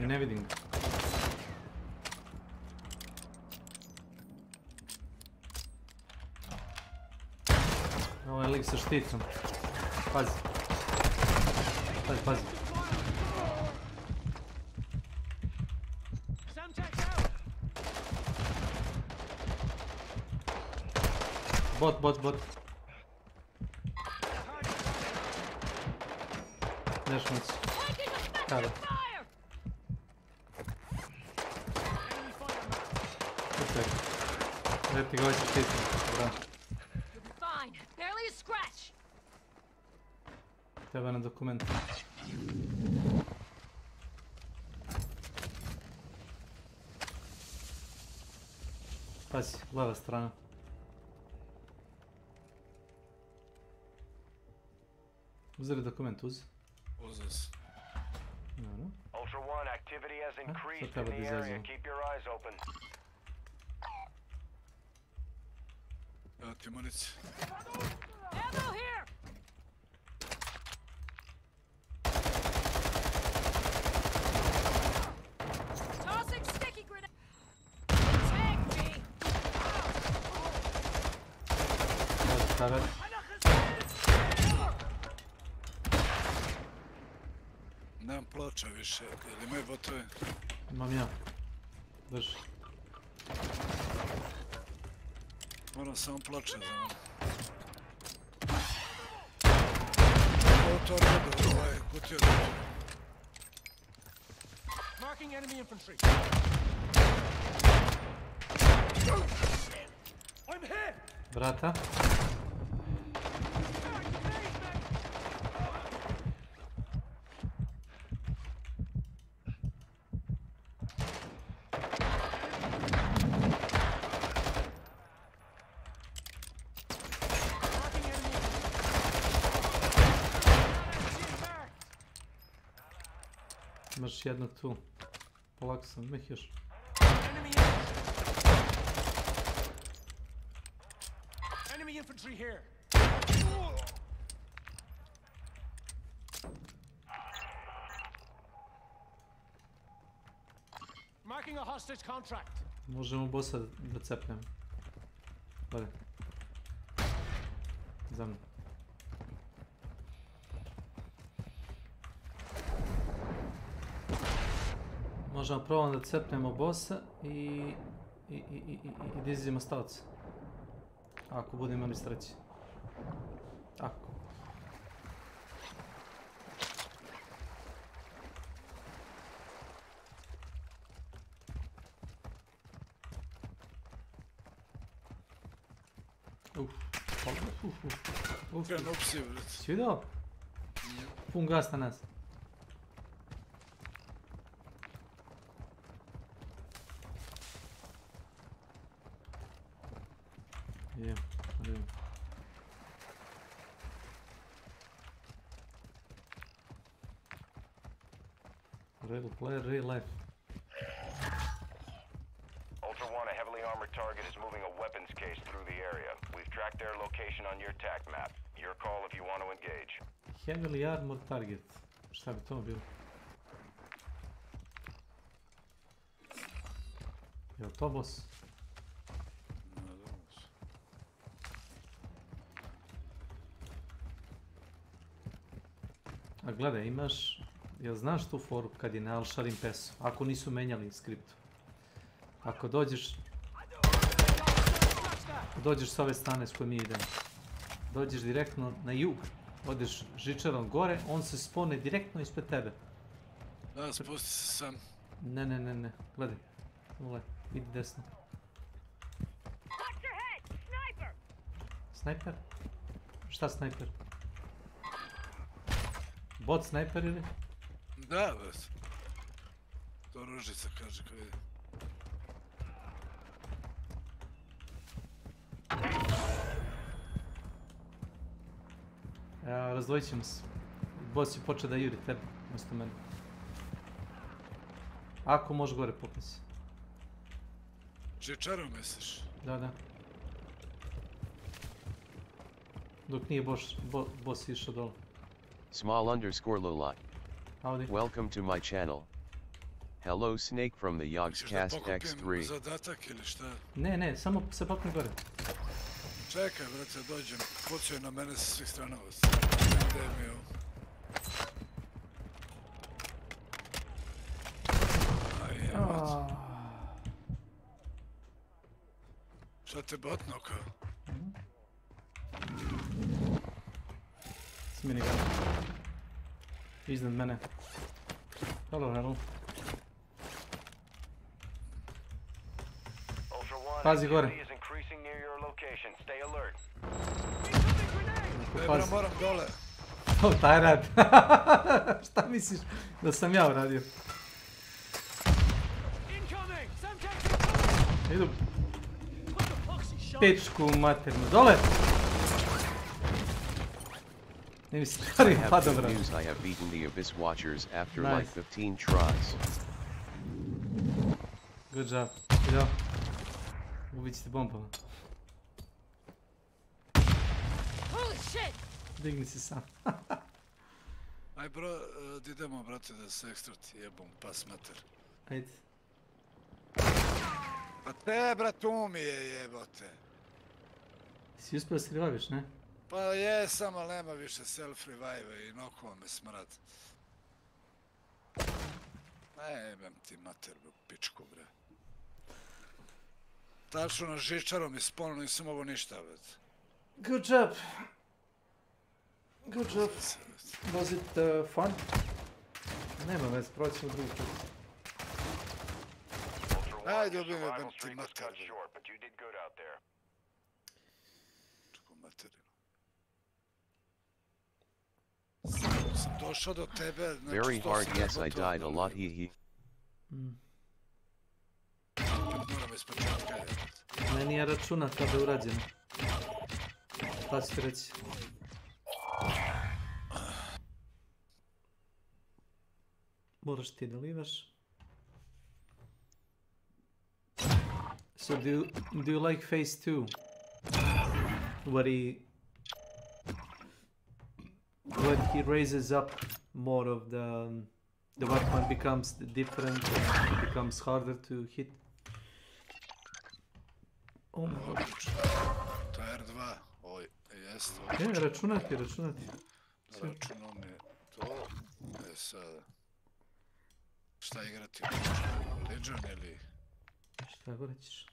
Ne vidim ga. Ovo je lik sa šticom. Pazi. Pazi. Bot. Nešnic. Kada. Ti ga hoćeš štitim, bra. Treba na dokument. Pazi, leva strana. Uzeli dokument, uz. Uzes. Dobro. Ultra One, activity has increased in the area. Keep your eyes open. Evo ti munici. Ammo here! Tossing sticky grenade! Tag me! Karar. Nemam ploča više. Jel imaju botove? Imam ja. Drži. Moram samo ploče za mene. Ovo to redu, ovaj kutio da je. Marking enemy infantry. I'm hit. Vrata. Imaš jedno tu. Polako sam, nek još. Enemy infantry here. Marking a hostage contract. Možemo bossa da cepnemo. Dole. Za mnom. Možemo probati da cepnemo bossa i da izđemo stavce. Ako budemo imali sreće. Ako. Krenuo psi, vrat. Si vidio? Pun gas na nas. Je, vidim. Real player, real life. Ultra One, a heavily armored target is moving a weapons case through the area. We've tracked their location on your TAC map. Your call if you want to engage. Heavily armored target. Šta bi to bilo? Je li to boss? A gledaj, imaš, jel znaš tu foru kad je na Al-Sharim pesu, ako nisu menjali skriptu. Ako dođeš s ove strane s kojom mi idemo, dođeš direktno na jug, odeš žičarom gore, on se spone direktno ispred tebe. Da, spusti se sam. Ne, gledaj, idi desno. Snajper? Šta snajper? Bot snajper ili? Da, već. To ružica kaže ko vidi. Razdvojit ćemo se. Boss je počeo da juri tebe, umjesto mene. Ako može gore popis. Žičarom misliš? Da. Dok nije boss išao dole. Small_Lolot. Howdy. Welcome to my channel. Hello Snake from the Yogscast X3. Zadatak ili šta? Ne, samo se popni gore. Čekaj, brate, dođem. Pucaju na mene sa svih strana. Gdje mi je ovo? Šta te botno kao? Smiri ga. Iznad mene. Hello. Pazi gore. Ebra, moram dole. To taj rad. Šta misliš da sam ja uradio? Idu. Pičku maternu. Dole! Ne mi stvari padobra. I have beaten the Abyss Watchers after like 15 tries. Good job. Ideo. Ubit ćete bombama. Digni se sam. Aj bro, idemo brate da se ekstrati jebom pas mater. Ajde. Pa te brat tu mi je jebote. Si uspio da se reviviš, ne? Pa jesam, ali nema više self revive i nokuo me smrad. Jebem ti mater, u pičku, bre. Tačno na žičarom i spolno nisam mogao ništa, bre. Good job. Good job. Was it fun? Nema vez, proćemo drugu put. Ajde, jebem ti mater, bre. Čekaj, materinu. Sam došao do tebe, znači Very hard, yes, I died a lot, he. Moram ispočetka, jebem. Meni je računa kada je urađeno. Pa ću ti reći. Moraš ti da livaš. So do you like phase 2? Where he raises up more of the weapon becomes different, it becomes harder to hit. Oh my god. To je R2, oj, jest. Računati. Računao mi je to, sada. Šta igrati? Legion ili? Šta god rećiš?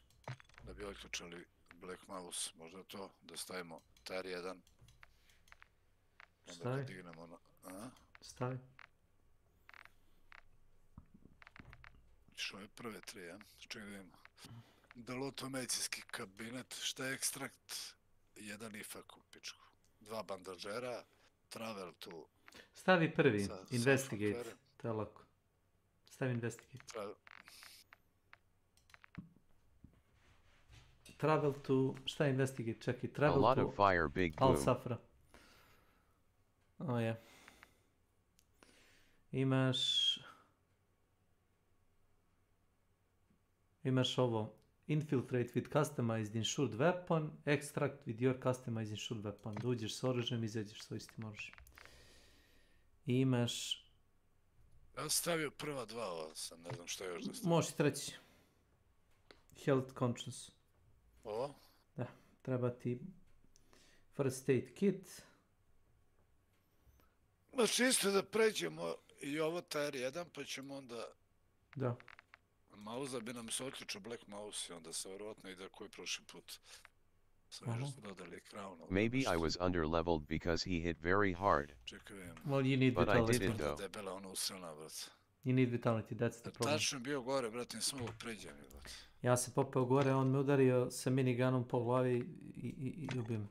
Da bi otključali Black Mouse, možda to, da stavimo Tier 1. Onda kad dignemo na... Stavi. Što je prve 3, ja? Čekaj da vidimo. Deloto medicinski kabinet, šta je ekstrakt? 1 ifak u pičku. 2 bandažera, travel to... Stavi prvi, investigate, to je lako. Stavi investigate. Travel to... Šta je investigate? Čekaj, travel to... A lot of fire, big boom. Al-Safra. Je. Imaš ovo. Infiltrate with customized insured weapon. Extract with your customized insured weapon. Da uđeš s oružjem, izađeš s istim oružjem. Imaš... Ja sam stavio prva 2, ova sam, ne znam što još da stavim. Možeš treći. Health conscious. Ovo? Da, treba ti first aid kit. Ma čisto da pređemo i ovo Tier 1, pa ćemo onda... Da. Mauza bi nam se otključio Black Mouse i onda se vjerovatno ide koji prošli put. Sam još dodali crown. Maybe I was underleveled because he hit very hard. Čekaj, well, you need but vitality. I did it though. Debela ono usrana, brat. You need vitality, that's the problem. Tačno bio gore, brat, nisam mogu pređem, brat. Ja sam popeo gore, on me udario sa miniganom po glavi i ubio me.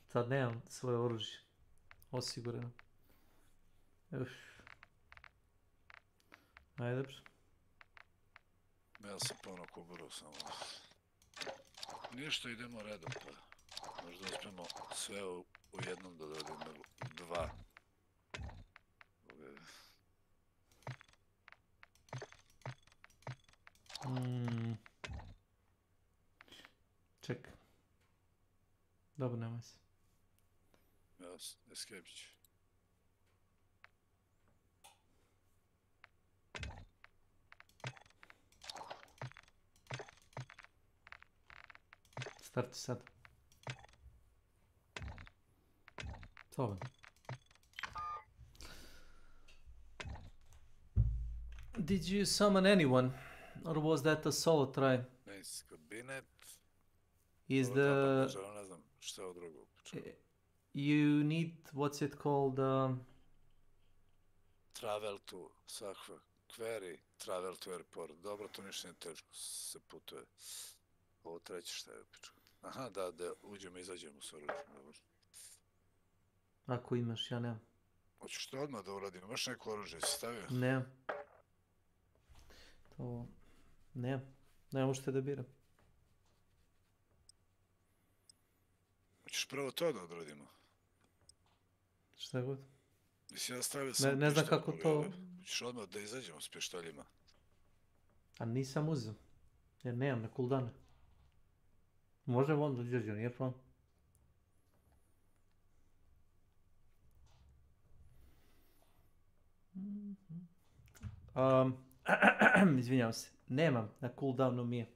Sad nemam svoje oružje. Osigurano. Ajde, dobro. Ja sam ponovno kuburao samo. Ništa, idemo redom, pa. Možda uspijemo sve u jednom da dodimo 2. Ček. Dobro, nema se. Jas, escape ću. Starti sad. Slobodno. Did you summon anyone? Or was that a solo try? Nice kabinet. Is the... Ne znam šta je od drugog. You need, what's it called? Travel to Sakva. Query, travel to airport. Dobro, to ništa nije teško, se putuje. Ovo treće šta je pičko. Aha, da uđemo i izađemo s oružjem, dobro. Ako imaš, ja nemam. Hoćeš to odmah da uradim, imaš neko oružje, si stavio? Nemam. To... Nemam ušte da biram. Hoćeš prvo to da odradimo? Šta god. Nisi ja stavio sam ne znam kako to... Hoćeš odmah da izađemo s pištoljima? A nisam uzeo. Jer nemam na cooldowne. Možemo onda izađe, nije problem. Izvinjavam se. Nemam, na cooldownu mi je.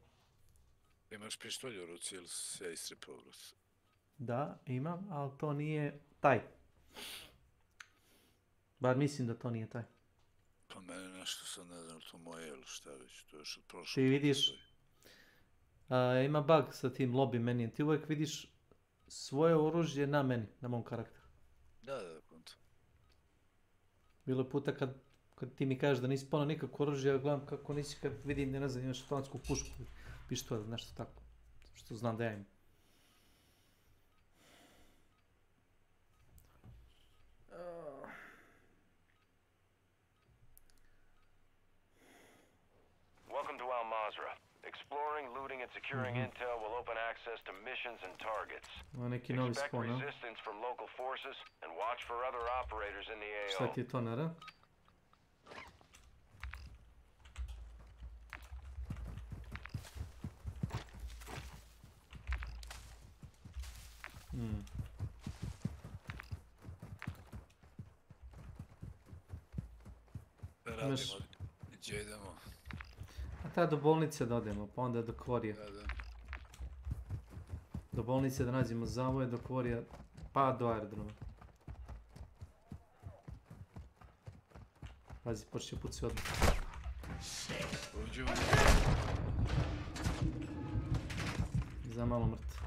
Imaš pištolj u ruci ili si ja istripao u ruci? Da, imam, ali to nije taj. Bar mislim da to nije taj. Pa meni nešto sad ne znam, to moje ili šta već, to je još od prošlog. Ti vidiš, ima bug sa tim lobby menijem, ti uvijek vidiš svoje oružje na meni, na mom karakteru. Da, konto. Bilo je puta kad ti mi kažeš da nisi spavno nikakvo oružje, ja gledam kako nisi, kad vidim, ne znam, imaš automatsku pušku, pištolj, nešto tako, što znam da ja imam. Welcome to Al Mazrah. Exploring, looting, and securing intel will open access to missions and targets. Expect resistance from local forces and watch for other operators in the AO. Šta ti je to, nara? Radimo, gdje idemo? A ta do bolnice da odemo, pa onda do Kvorija. Da. Do bolnice da nađemo zavoje, do Kvorija, pa do aerodroma. Pazi, počne puci odmah. Uđemo. Za malo mrtvo.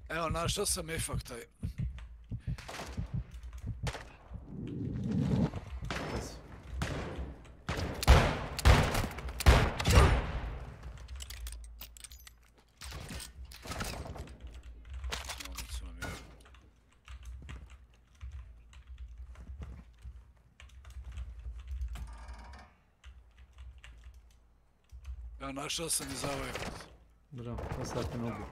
Evo, našao sam efakt taj. Evo, našao sam i za ovaj. Bravo, pa sad te ne ubiju.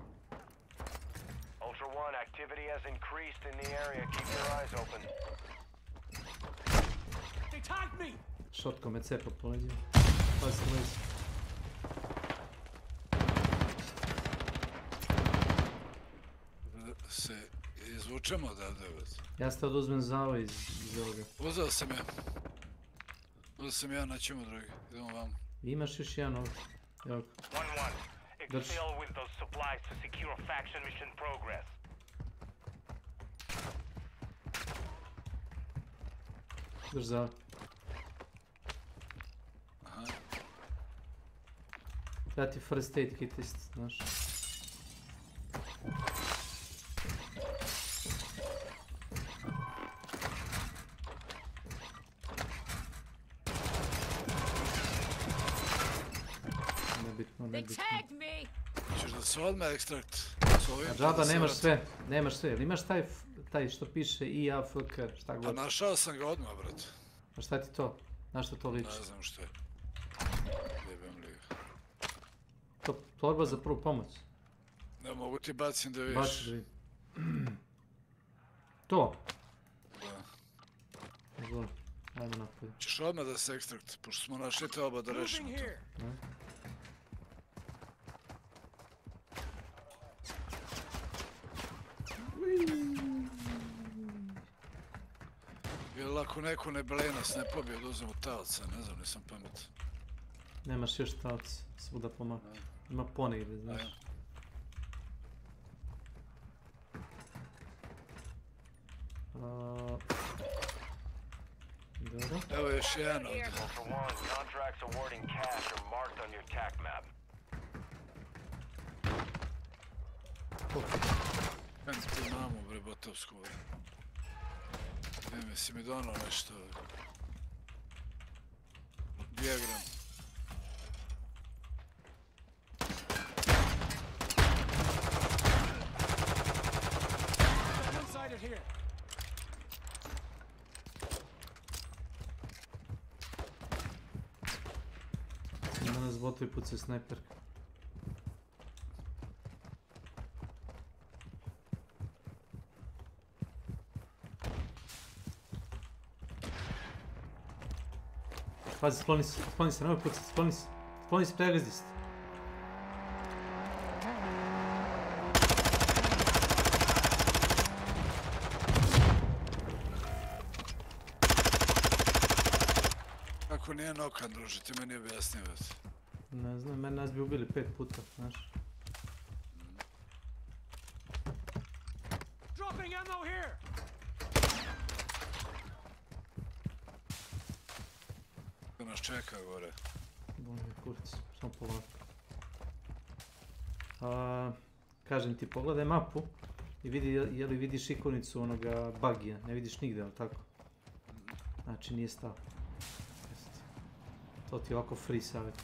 Ultra One, activity has increased in the area. Keep your eyes open. They tagged me! Šotko me cepa po leđima. Pa se lezi. Se izvučemo odavde. Ja ste oduzmem zavoj iz ovoga. Uzeo sam ja. Uzeo sam ja, naćemo drugi. Idemo vam. Imaš još jedan ovdje. Evo ga. 1-1. Excel with those supplies to secure faction mission progress. Drž zavoj. Aha. Da ti first aid kit isto, znaš. Češ da se odmah ekstrakt? A džaba nemaš sve, nemaš sve. Ili imaš taj što piše IAFK, šta god? Pa našao sam ga odmah, brat. A šta ti to? Na što to liči? Ne znam što je. Jebem li ga. To torba za prvu pomoć. Ne mogu ti bacim da vidiš. Baci da vidim. To? Da. Izvoli, ajmo napolje. Češ odmah da se ekstrakt, pošto smo našli te oba da rešimo to. Jel ako neko ne beleje nas ne pobije da uzmemo talca, ne znam, nisam pametan. Nemaš još talca, svuda pomak. Ima ponegdje, znaš. Dobro. Evo još jedan ovdje. Ultra One, contracts awarding cash are marked on your TAC map. Kaj ti mamu, bre, botovsku, bre. Ne, si mi donao nešto. Dijagram. Na nas botovi pucaju snajperka. Pazi, skloni se, nemoj pucati, skloni se, pregazdi se. Kako nije nokan, druže, ti meni objasnio već. Ne znam, meni nas bi ubili 5 puta, znaš. Dropping ammo here. nas čeka gore. Bolje kurci, samo polako. Kažem ti, pogledaj mapu i vidi je li vidiš ikonicu onoga bugija. Ne vidiš nigde, ali tako? Znači nije stav. To ti je ovako free savjet.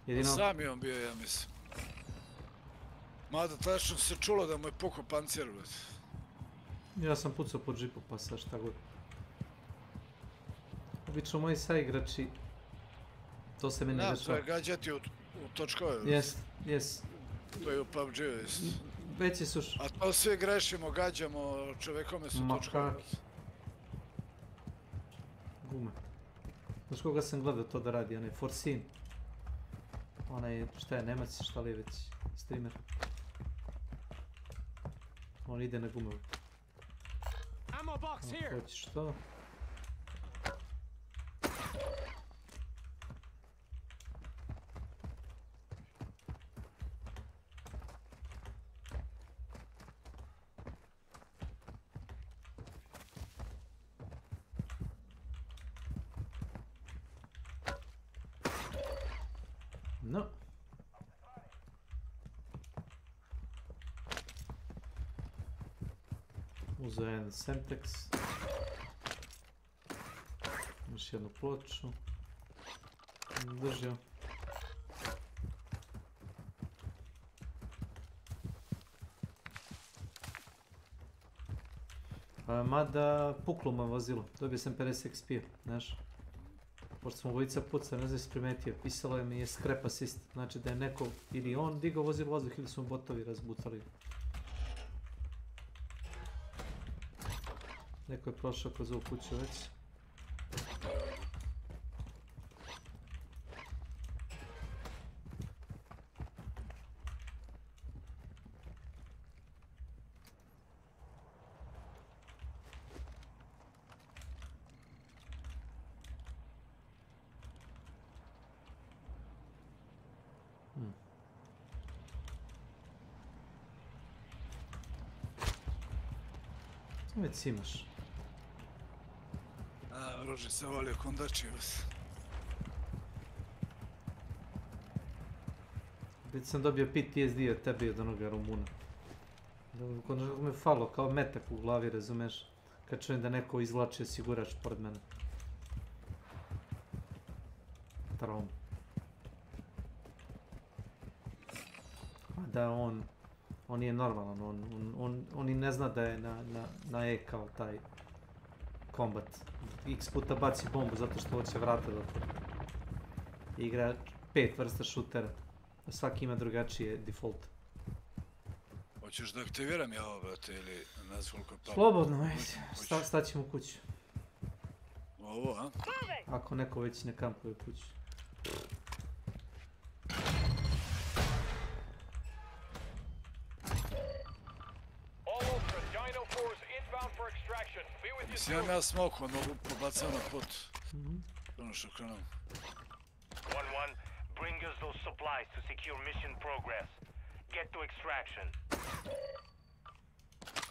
Jedino... Sam je on bio, ja mislim. Mada tačno se čulo da mu je pukao pancir. Ja sam pucao po džipu, pa sad šta god. Obično moji saigrači, to se meni dešava. Da, to je gađati u točkove. Jes. To je u PUBG-u isto. Veći su... A to svi grešimo, gađamo, čovekome su točkove. Ma kak? Gume. Znaš koga sam gledao to da radi, onaj Forsin. Onaj, šta je, Nemac, šta li je već, streamer. On ide na gume. Hoćeš to? No. Uzeo jedan Semtex. Još jednu ploču. Držio. Mada puklo me vozilo. Dobio sam 50 XP, znaš. Pošto smo obojica pucali, ne znam si primetio, pisalo je mi je scrap assist, znači da je neko ili on digao vozilo vazduh ili su botovi razbucali. Neko je prošao kroz ovu kuću već. Već imaš. Roži se volio kondačio se. Već sam dobio PTSD od tebe i od onoga Rumuna. Konačno me falo kao metak u glavi, razumeš? Kad čujem da neko izvlači osigurač pored mene. Traum. Da on je normalan, on i ne zna da je na E kao taj kombat. X puta baci bombu zato što hoće vrata da otvori. Igra 5 vrsta šutera. Svaki ima drugačije default. Hoćeš da aktiviram ja ovo, brate, ili ne znam koliko palo? Slobodno, ajde. Staćemo u kuću. Ovo, a? Ako neko već ne kampuje u kuću. Mislim, imam ja smoku, on mogu pobacati na pot. Ono što krenuo. 1-1, bring us those supplies to secure mission progress. Get to extraction.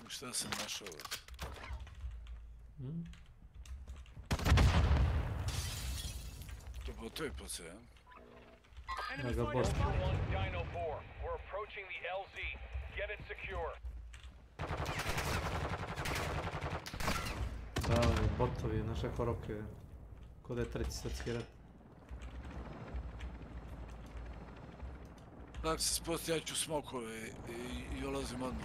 Šta sam našao? To botovi poce, ja? Enemy fighter 1-1, Dino 4. We're approaching the LZ. Get it secure. Da, botovi, naše horoke. Ko da je treći svjetski rat. Tako se sposti, ja ću smokove i olazim odmah.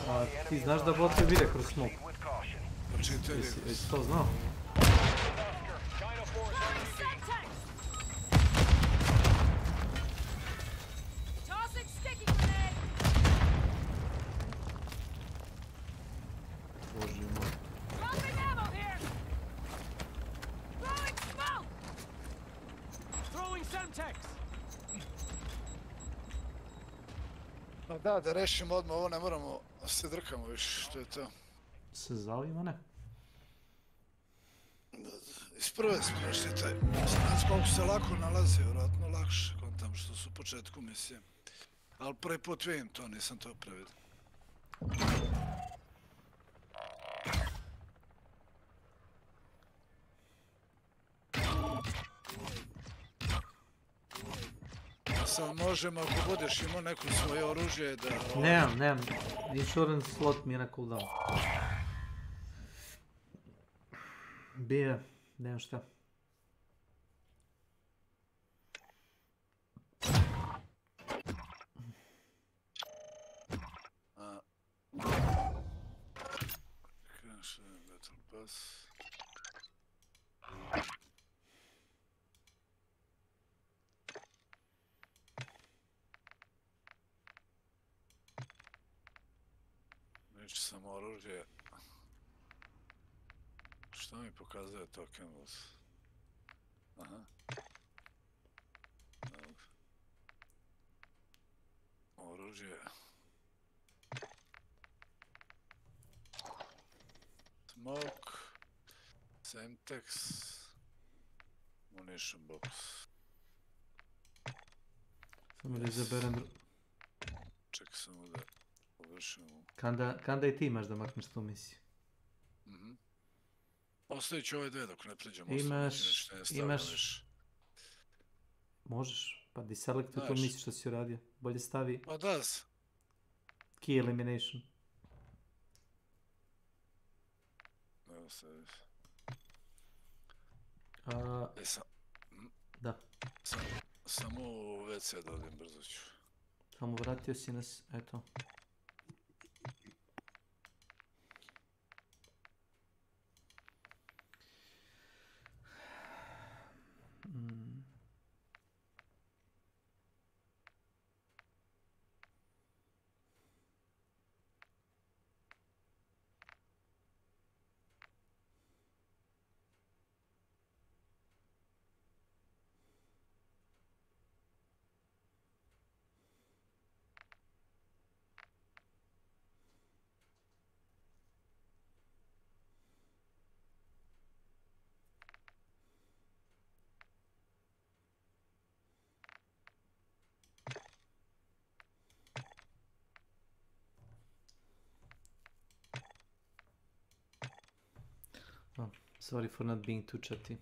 A ti znaš da botovi vide kroz smok? Pa čitaj li? Jesi to znao? Bože moj. Pa da rešimo odmah ovo, ne moramo se drkamo više, što je to. Se zalima, ne? Iz prve smo rešli taj. Znači koliko se lako nalazi, vjerojatno lakše, kontam što su u početku misije. Ali prvi put vidim to, nisam to previdio. Sam možemo, ako budeš imao neko svoje oružje da... Nemam. Insurance slot mi je na cooldown. Bija, nemam šta. Kaže, Battle Pass. Neću samo oružje. Što mi pokazuje to Camels? Aha. Oružje. Smoke. Semtex. Munition box. Samo da izaberem... Čekaj samo da površimo. Kanda i ti imaš da makneš tu misiju. Ostavit ću ove dve dok ne priđemo. Imaš... Možeš, pa deselektuj tu misiju što si uradio. Bolje stavi... Pa da. Key elimination. Evo stavi. Da. Samo u WC da odim, brzo ću. Samo vratio si nas, eto. Oh, sorry for not being too chatty.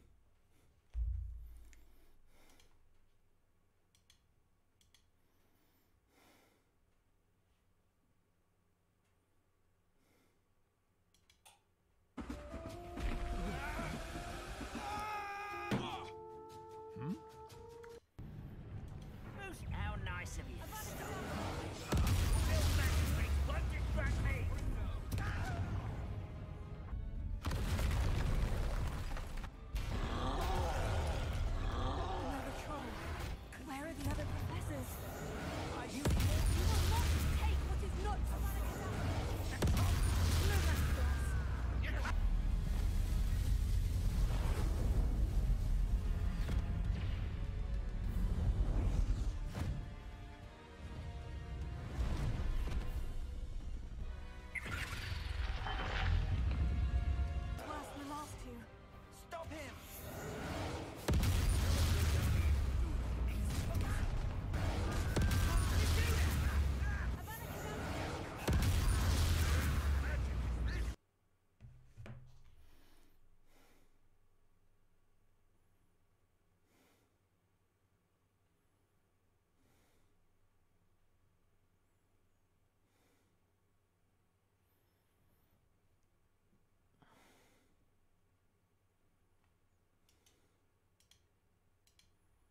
How nice of you.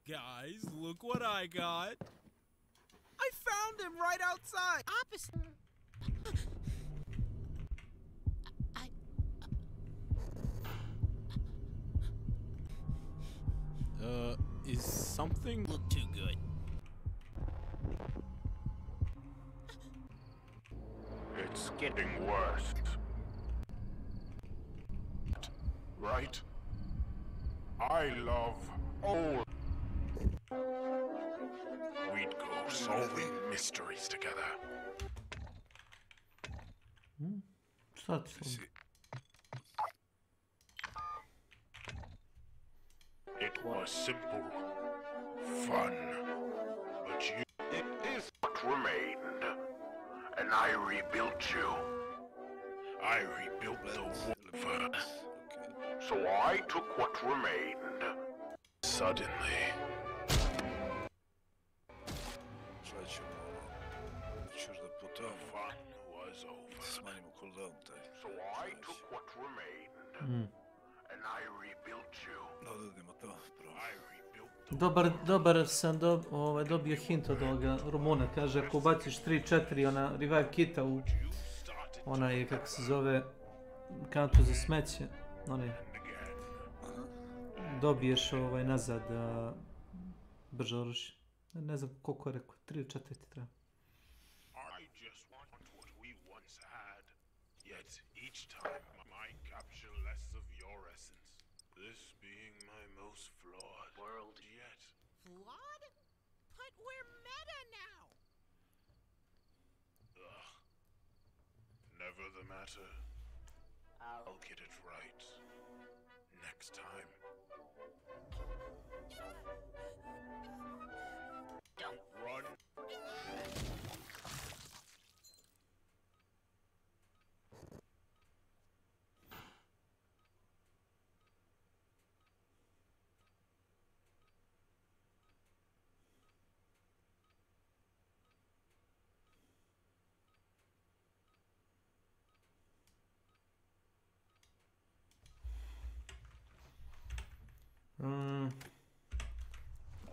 Guys, look what I got. I found him right outside. Opposite. Is something look too good? It's getting worse. Right? I love old. We'd go solving mysteries together. It was simple, fun, but it is what remained, and I rebuilt you. I rebuilt the world first, so I took what remained. Suddenly, Smanjimo cooldown taj. So I took what remained, and I rebuilt you. Dodadimo to, prvo. Dobar sam dobio hint od ovoga Rumuna, kaže ako ubaciš 3-4 ona revive kita u onaj, kako se zove, kantu za smeće, onaj, dobiješ nazad brže oružje. Ne znam koliko je rekao, 3 ili 4 ti treba. I just want what we once had, yet each time I capture less of your essence. This being my most flawed world yet. Flawed? But we're meta now! Ugh. Never the matter. I'll get it right. Next time. Don't run.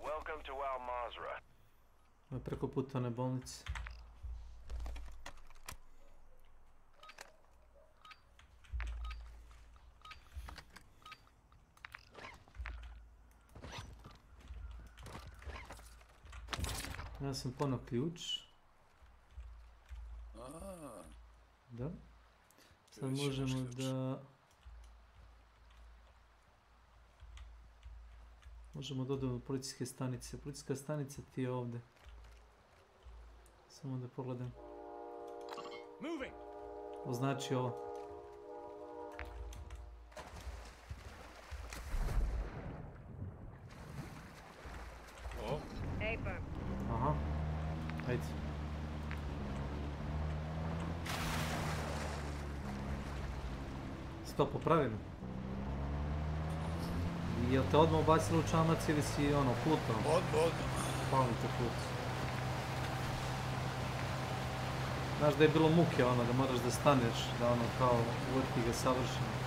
Welcome to Al Mazrah. Preko puta one bolnice. Ja sam ponao ključ. Da. Sad možemo da... Možemo da odemo do policijske stanice. Policijska stanica ti je ovdje. Samo da pogledam. Označi ovo. Aha. Ajde. Stop, popravimo. Jel te odmah ubacilo u čamac ili si plutao? Odmah. Hvala te put. Znaš da je bilo muke da moraš da staneš, da kao uvrti ga savršeno.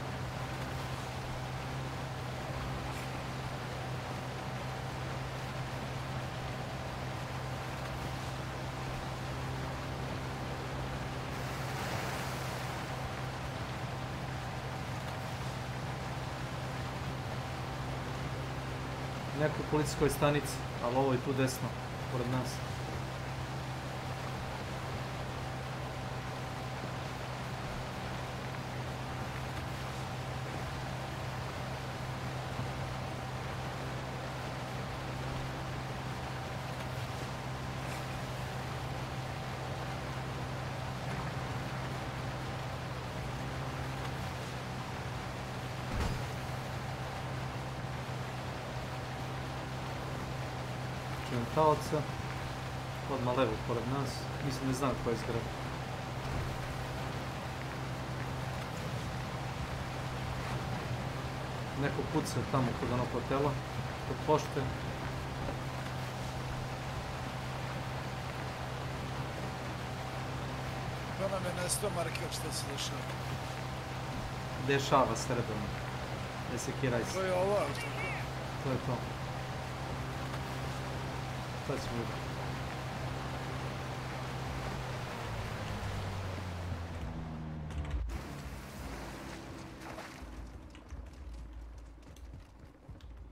Neko u policijskoj stanici, ali ovo je tu desno, pored nas. Taoca, odmah levo pored nas, mislim ne znam koja je zgrada. Neko puca tamo kod onog hotela, kod pošte. To nam je nestao marker, šta se dešava? Dešava se redovno. Ne sekiraj se. To je ovo, ali tako? To je to. Sad ćemo vidjeti.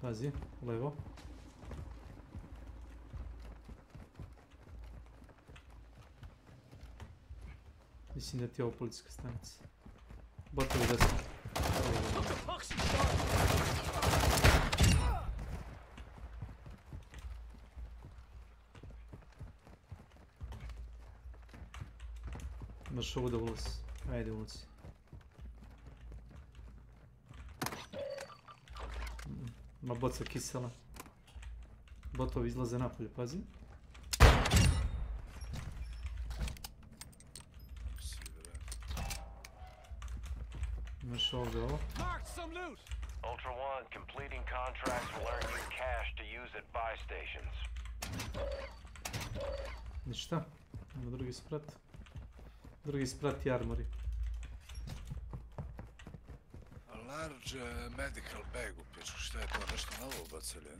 Pazi, levo. Mislim da ti je ovo policijska stanica. Botovi desno. Imaš ovu da ulazi. Ajde ulazi. Ima boca kisela. Botovi izlaze napolje, pazi. Imaš ovdje ovo. Ultra One, completing contracts will earn you cash to use at buy stations. Ništa. Ima drugi sprat. Drugi sprati armori. Large medical bag u pičku, šta je to, nešto novo ubacili?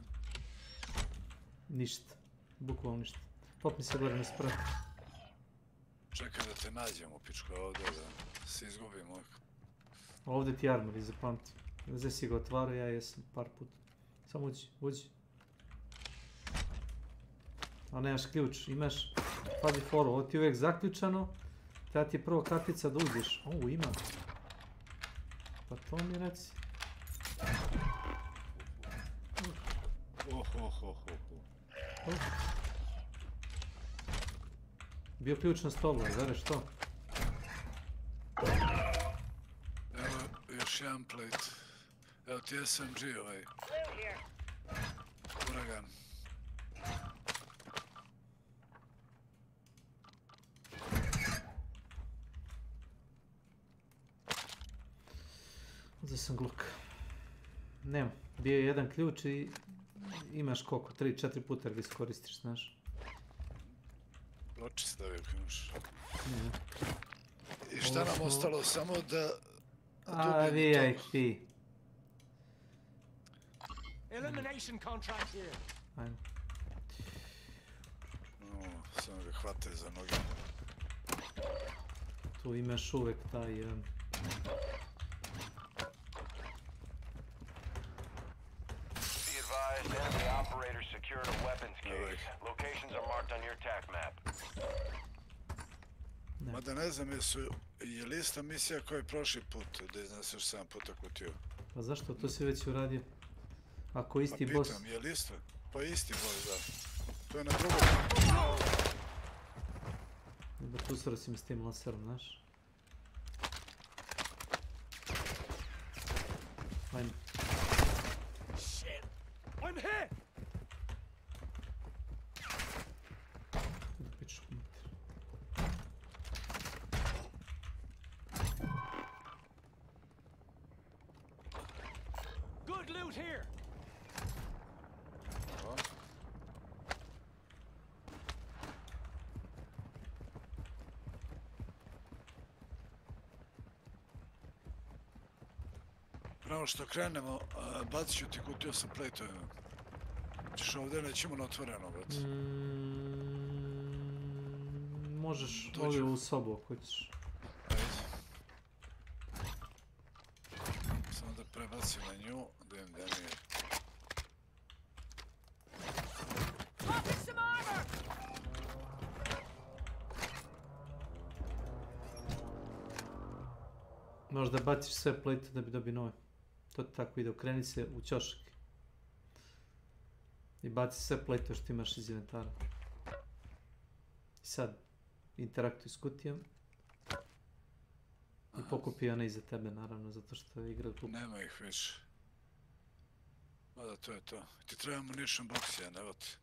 Ništa, bukvalno ništa. Popni se gore na sprat. Čekaj da te nađem u pičku ovdje, da se izgubimo. Ovdje ti armori, zapamti. Zdaj si ga otvarao, ja jesam par puta. Samo uđi, uđi. A nemaš ključ, imaš, pazi foru, ovo ti je uvijek zaključano. Treba ti je prvo kartica da uđeš. O, ima. Pa to mi reci. Bio ključ na stolu, gledaj što? Evo, još jedan plate. Evo ti SMG ovaj. Uragan. Uzeo sam gluk. Nema, bio je jedan ključ i imaš koliko, 3-4 puta ga iskoristiš, znaš. Ploči stavio ključ. I šta nam ostalo, samo da... A, VIP. Elimination contract here. Ajmo. Samo ga hvataju za noge. Tu imaš uvek taj... Enemy operators secured a weapons case. Locations are marked on your attack map. Mada ne znam, je li ista misija koja je prošli put, da izneseš 7 puta kutiju? Pa zašto? To si već uradio. Ako isti boss... Pa pitam, je li isto? Pa isti boss, da. To je na drugom. Da tu srosim s tim laserom, znaš. Ajme. I'm hit. Good loot here. Pravo što krenemo, bacit ću ti kutiju sa plejtovima. Ćeš ovdje, nećemo na otvoreno, bac. Možeš ovdje u sobu ako ćeš. Ajde. Samo da prebacim na nju, da im damir. Možda baciš sve plate da bi dobio nove. To ti tako ide, okreni se u ćošak. I baci sve plate što imaš iz inventara. I sad, interaktuj s kutijom. I pokupi one iza tebe, naravno, zato što je igra tu. Nema ih više. Mada to je to. Ti treba munition box jedan, evo ti.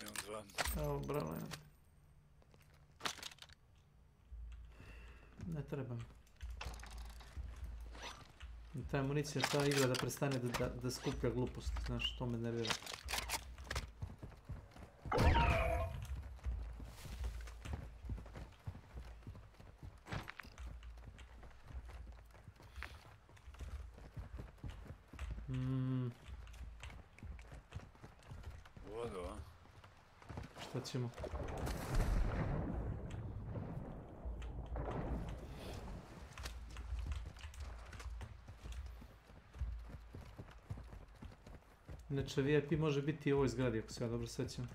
Imam 2. Evo, bravo je. Ne treba mi. Ta amunicija, ta igra da prestane da skuplja gluposti, znaš, to me nervira. Vodu, a? Šta ćemo? Inače, VIP može biti i u ovoj zgradi, ako se ja dobro sjećam.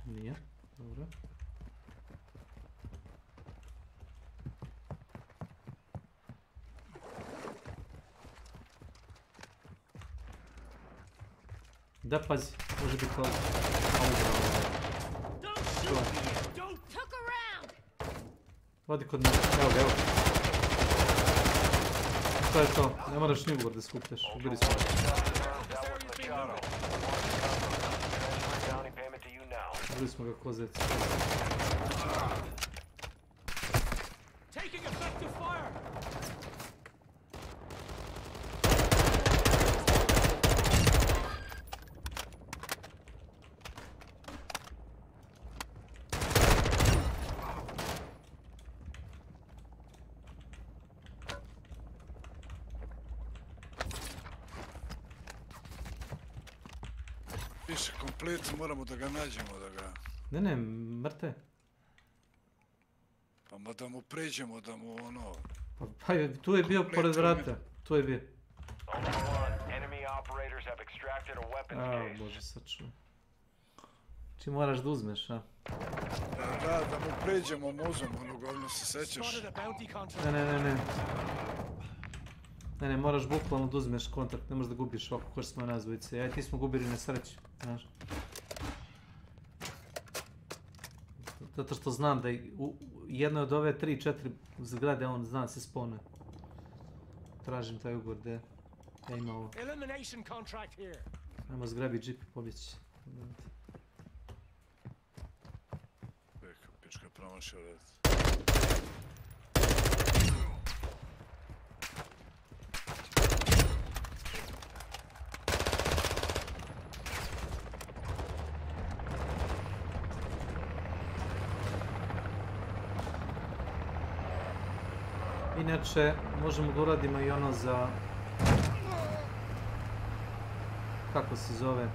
Nije, dobro. Da, pazi, može biti ovdje. Vodi kod mene, evo ga, evo. To je to, ne moraš ni ugovor da skupljaš, ubili smo. Ubili smo ga ko zec. piše complete, moramo da ga nađemo, da ga... Ne, mrte. Pa da mu pređemo, da mu ono... Pa tu je bio pored vrata. Tu je bio. Bože, sačuvaj. Či moraš da uzmeš, a? Da mu pređemo mozom, ono govno se sećaš. Ne, moraš bukvalno da uzmeš kontakt, ne možeš da gubiš ovako ko što smo nas dvojice. Ja i ti smo gubili na sreću, znaš. Zato što znam da u jednoj od ove 3-4 zgrade on zna da se spone. Tražim taj ugovor gdje ja ima ovo. Ajmo zgrabi džip i pobjeći. Pička promašao red. Inače, možemo da uradimo i ono za... Kako se zove?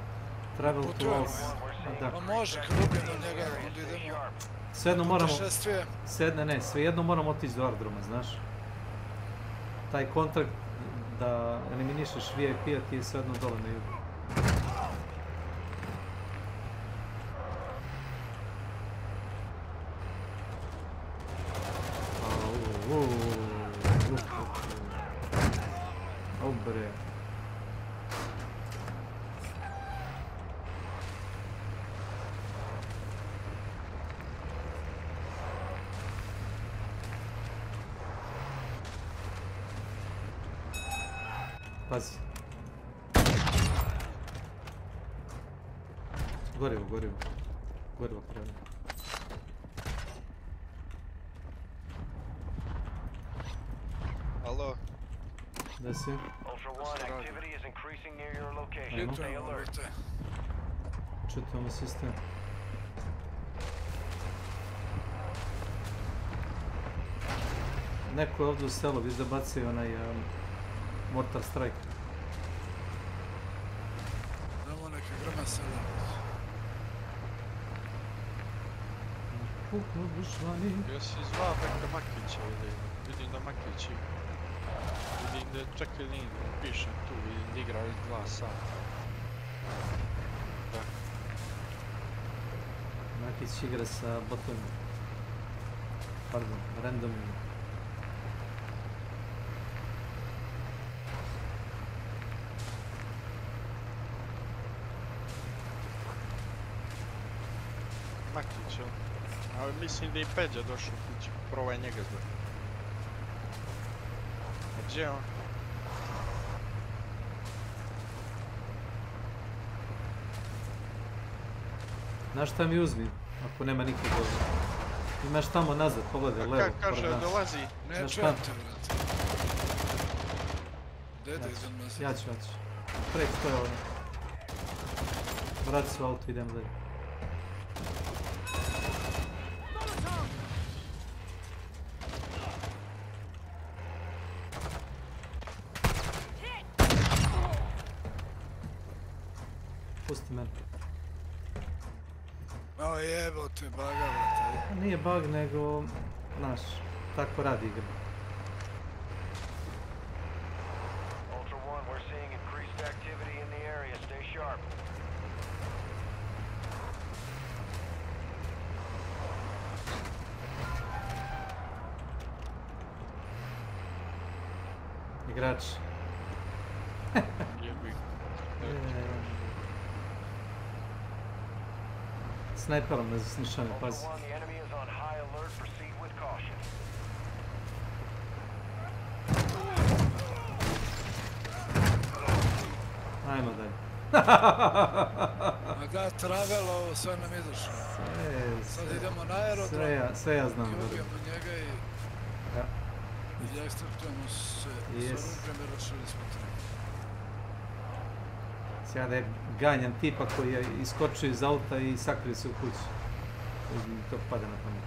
Travel to Walls. Pa može, kad ubijem do njega, onda idemo... Svejedno moramo... Svejedno moramo otići do aerodroma, znaš? Taj kontrakt da eliminišeš VIP-a ti je svejedno dole na jugu. Bre. Pazi. Gorivo krene. Alo. Da si? Čutamo sistem. Neko je ovdje u selu, viš da baci onaj Mortar Strike. Nemo neke grma sela. Puknu dušmani. Jesi zvao neka Makića ili? Vidim da Makić ima. Vidim da čekaj link, pišem tu, vidim da igra 2 sata. Da. Makić igra sa botovima. Pardon, randomima. Makić, jel? Ali mislim da je i Peđa došao kući, probaj njega zvati. A gdje je on? Znaš šta mi uzmi, ako nema nikog ovdje? Imaš tamo nazad, pogledaj, levo. Kako kaže, dolazi? Ne čujem te, brate. Dede idem nazad. Ja ću. Prek stoje ovdje. Vrati se u auto, idem dalje. Pusti mene. O jebote, baga, brate. Nije bug, nego, znaš, tako radi igra. Ultra One, we're seeing increased activity in the area. Stay sharp. Igrač. Snajperom me zasnišane, pazi. Ajmo dalje. A da, travel, ovo sve nam ideš. Sad idemo na aerodrom. Sve ja znam. I ubijemo njega i... Ja. I ekstraptujemo se s oružjem i rašili smo to. Sjada je ganjan tipa koji je iskočio iz auta i sakrio se u kući. To pada na pamet.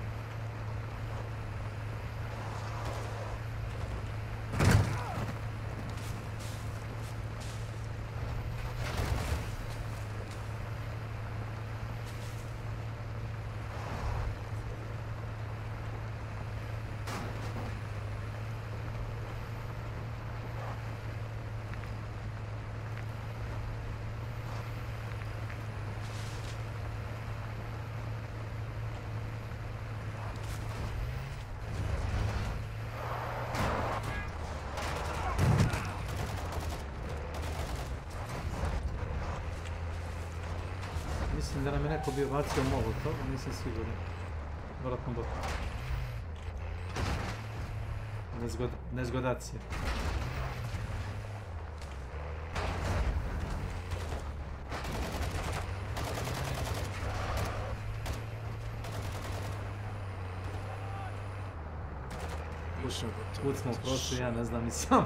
da nam je neko bio bacio molotov, nisam siguran. Vjerojatno bot. Nezgodacija. Kud smo prošli, ja ne znam ni sam.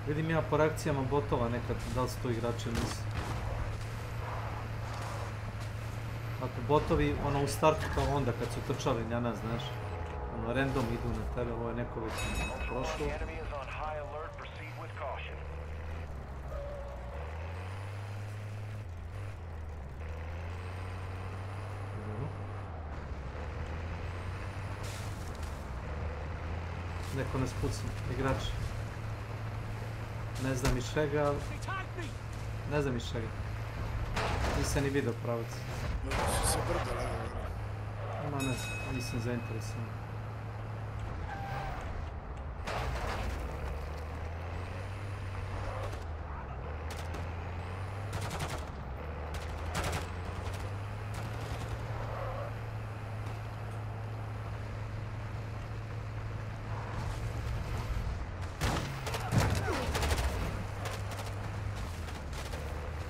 Vidim ja po reakcijama botova nekad, da li su to igrači ili nisu. Ako botovi ono u startu kao onda kad su trčali na nas, znaš, ono random idu na tebe, ovo je neko već prošlo. Neko nas pucne, igrač. Ne znam iz čega, ne znam iz čega. Nisam ni vidio pravac. Ma ne znam, nisam zainteresovan.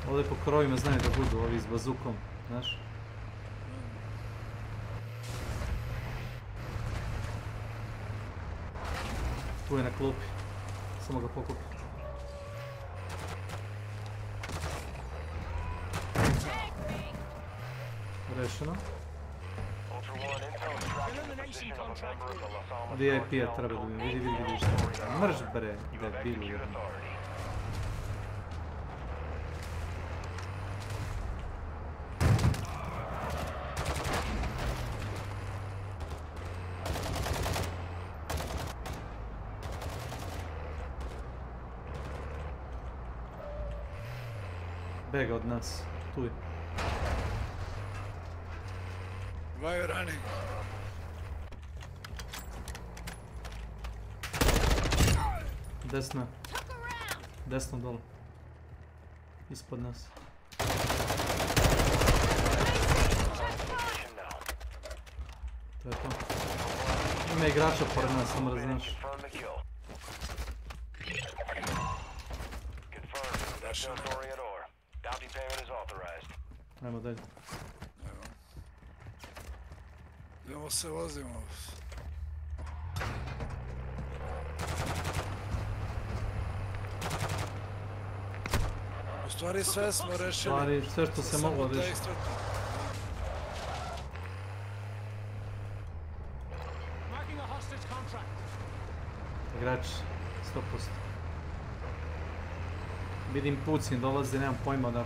Ovdje po krovima znaju da budu ovi s bazukom, znaš? Tu je na klupi, samo ga pokupi. Rešeno. VIP-a treba da mi vidi šta. Mrž bre, debilu jedno. Bega od nas, tu je. Why are you running? Desna. Desno dole. Ispod nas. To je to. Ima igrača pored nas, samo da znaš. Ajmo dalje. Idemo se vozimo. U stvari sve smo rešili. Stvari, sve što se moglo rešiti. Igrač, 100%. Vidim pucin, dolazi, nemam pojma da...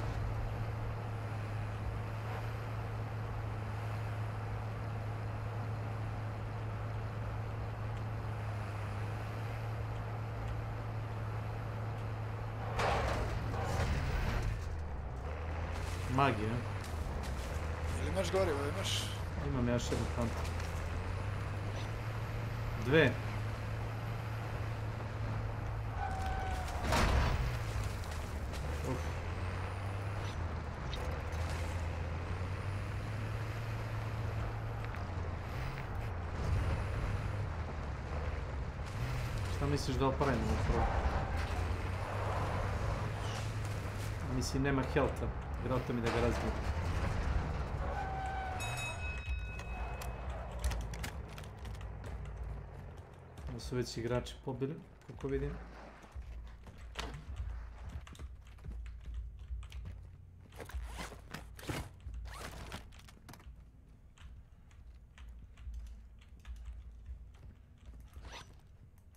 Magija. Ili imaš gorivo, imaš? Imam još jednu kantu. Dve. Uf. Šta misliš da opravimo upravo? Mislim, nema helta. Vjerojatno mi da ga razbijem. Ovo su već igrači pobili, kako vidim.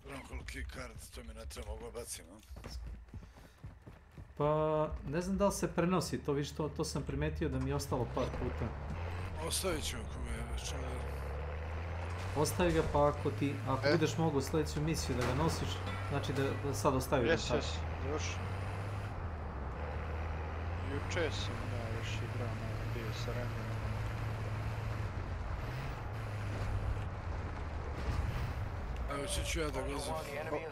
Znam koliki kart, to mi ne treba mogu bacim, a? Pa, ne znam da li se prenosi, to viš to sam primetio da mi je ostalo par puta. Ostavit ću ako ga je već Ostavi ga pa ako budeš mogu sljedeću misiju da ga nosiš, znači da sad ostavi ga tako. Jes, još. Juče sam još igrao na bio sa Randomom. Evo ću ja da gozim.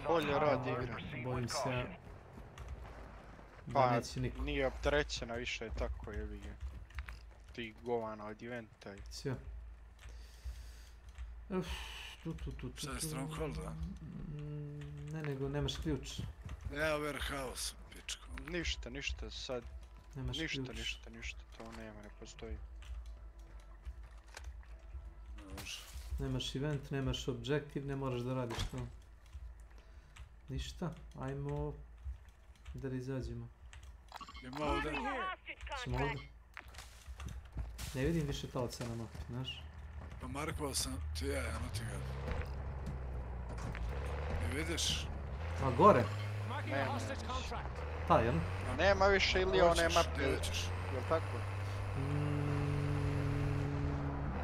Bolje radi igra. Bojim se. Pa nije opterećena više tako jebi ga. Ti govana od eventa i... Sve. Šta je Stronghold, a? Ne, nego nemaš ključ. Ja warehouse, pičko. Ništa sad. Nemaš ništa, ključ. ništa, to nema, ne postoji. Nemaš event, nemaš objective, ne moraš da radiš to. Ništa, ajmo da izađemo. Ima ovdje. Smo ovdje. Ne vidim više talca na mapi, znaš? Pa markovao sam ti ja, eno ti ga. Ne vidiš? A gore? Nema. Ta, jel? Nema više ili one mape. Jel tako?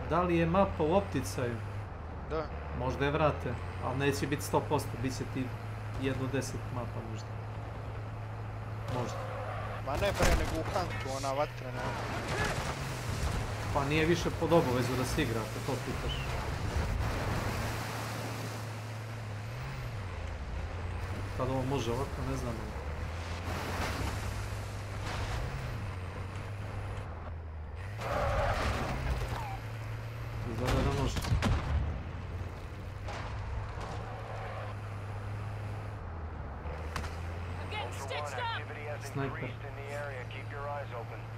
Da li je mapa u opticaju? Da. Možda je vrate, ali neće biti 100%, bit će ti 1 od 10 mapa možda. Možda. Ma ne bre, nego u Hantu, ona vatrena. Pa nije više pod obavezu da se igra, ako to pitaš. Kad ovo može ovako, ne znam. Izgleda da može. Sniper.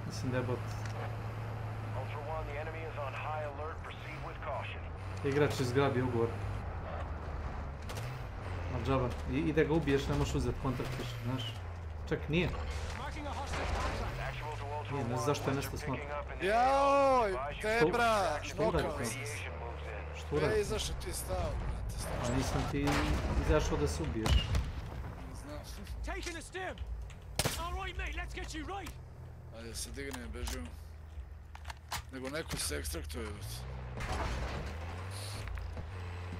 Mislim da je bot. Igrač izgrabi ugovor. Na džaba. I da ga ubiješ ne možeš uzeti kontrakt više, znaš. Čak nije. Nije, ne znam zašto je nešto smatra. Jaoj, Debra, knokao si. Što uradio? Ja izašao ti stav. A nisam ti izašao da se ubiješ. Ajde se dignem, bežim. Nego neko se ekstraktuje.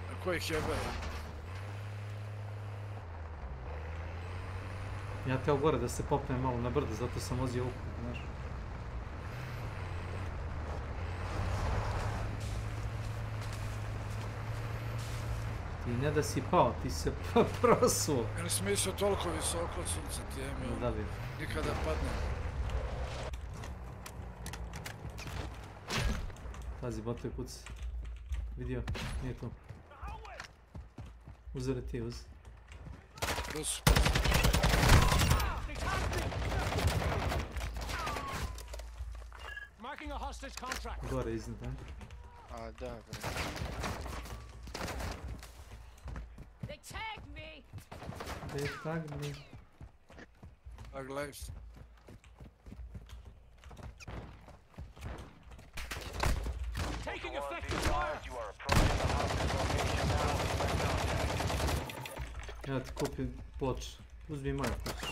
A ko ih jebe? Ja teo gore da se popnem malo na brdo, zato sam vozio oku, znaš. Ti ne da si pao, ti se prosuo. Ja nisam mislio toliko visoko od sunca ti je mi. Da li? Nikada padne. Pazi, botovi kuci. Vidio? Nije tu. Uzeli ti, uz. Prosu. Gore, isnt, ne? A, da, bre. They tagged me. They tagged me. Tag lives. Taking effective fire. You are approaching the hostage location now. Ja ti kupim ploč. Uzmi moje ploče.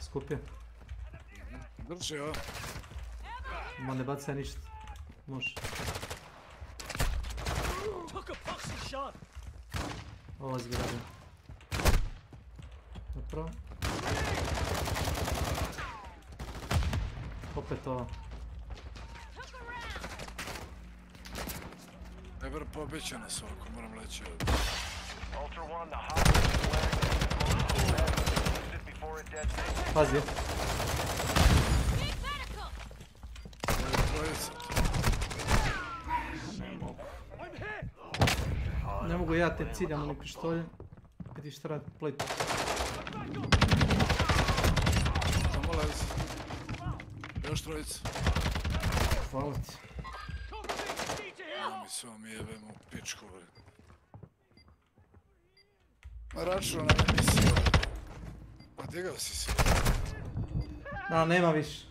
Skupio. Drži, ovo. Ma ne bacaj ništa. Može. Ovo zgradim. Napravo. Opet ovo. Eber pobeća nas ovako, moram leći ovdje. Ultra One, the hostage is flaring before it detonates. Pazi. Ne mogu ja te ciljamo ni pištolje. Vidi šta radi plate. Samo lezi. Još trojica. Hvala ti. Mi se vam jebemo u pičku, bre. Ma računa na emisiju. Pa digao si se. Da, nema više.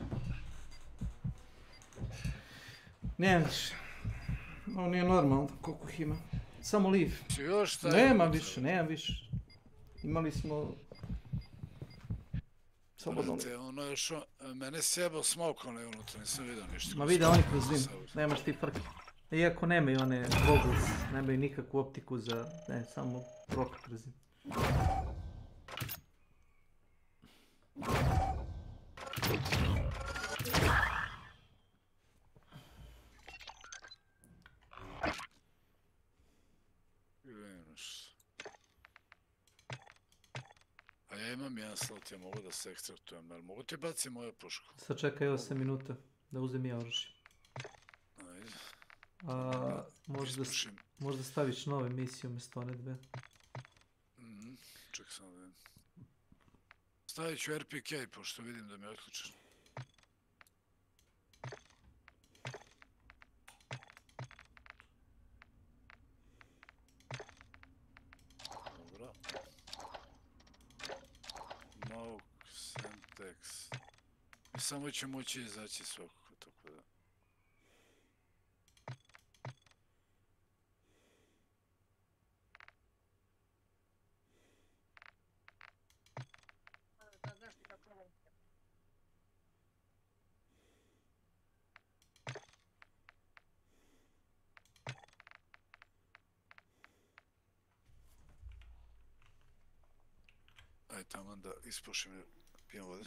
Nema više. Ovo nije normalno koliko ih ima. Samo leave. Nema više, nema više. Imali smo... Slobodno. Brate, ono je još, mene sjebao smoke onaj unutra, nisam vidio ništa. Ma vide oni kroz dim, nemaš ti frke. Iako nemaju one goggles, nemaju nikakvu optiku za, ne, samo roka kroz dim. A ja imam jedan slot, ja mogu da se ekstraktujem, ali mogu ti baciti moju pušku? Sad čekaj 8 minuta da uzem ja oružje. Ajde. Možda staviš nove misije umjesto one dve. Ček sam da vidim. Stavit ću RPK, pošto vidim da mi je otključen. Dobro. Mouk, Sentex. I samo će moći izaći svakako, tako da. Ajde tamo da ispušim, pijem vode.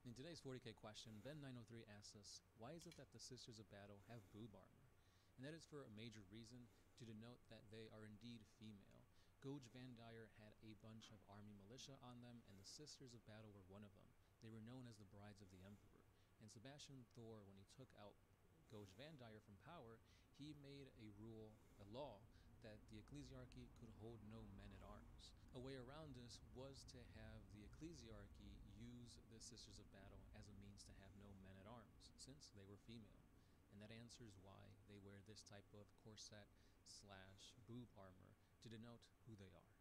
In today's 40k question, Ben903 asks us, why is it that the Sisters of Battle have boob armor? And that is for a major reason, to denote that they are indeed female. Gouge Van Dyer had a bunch of army militia on them, and the Sisters of Battle were one of them. They were known as the Brides of the Emperor. And Sebastian Thor, when he took out Gouge Van Dyer from power, he made a rule, a law, that the ecclesiarchy could hold no men-at-arms. A way around this was to have the ecclesiarchy use the Sisters of Battle as a means to have no men-at-arms, since they were female. And that answers why they wear this type of corset / boob armor to denote who they are.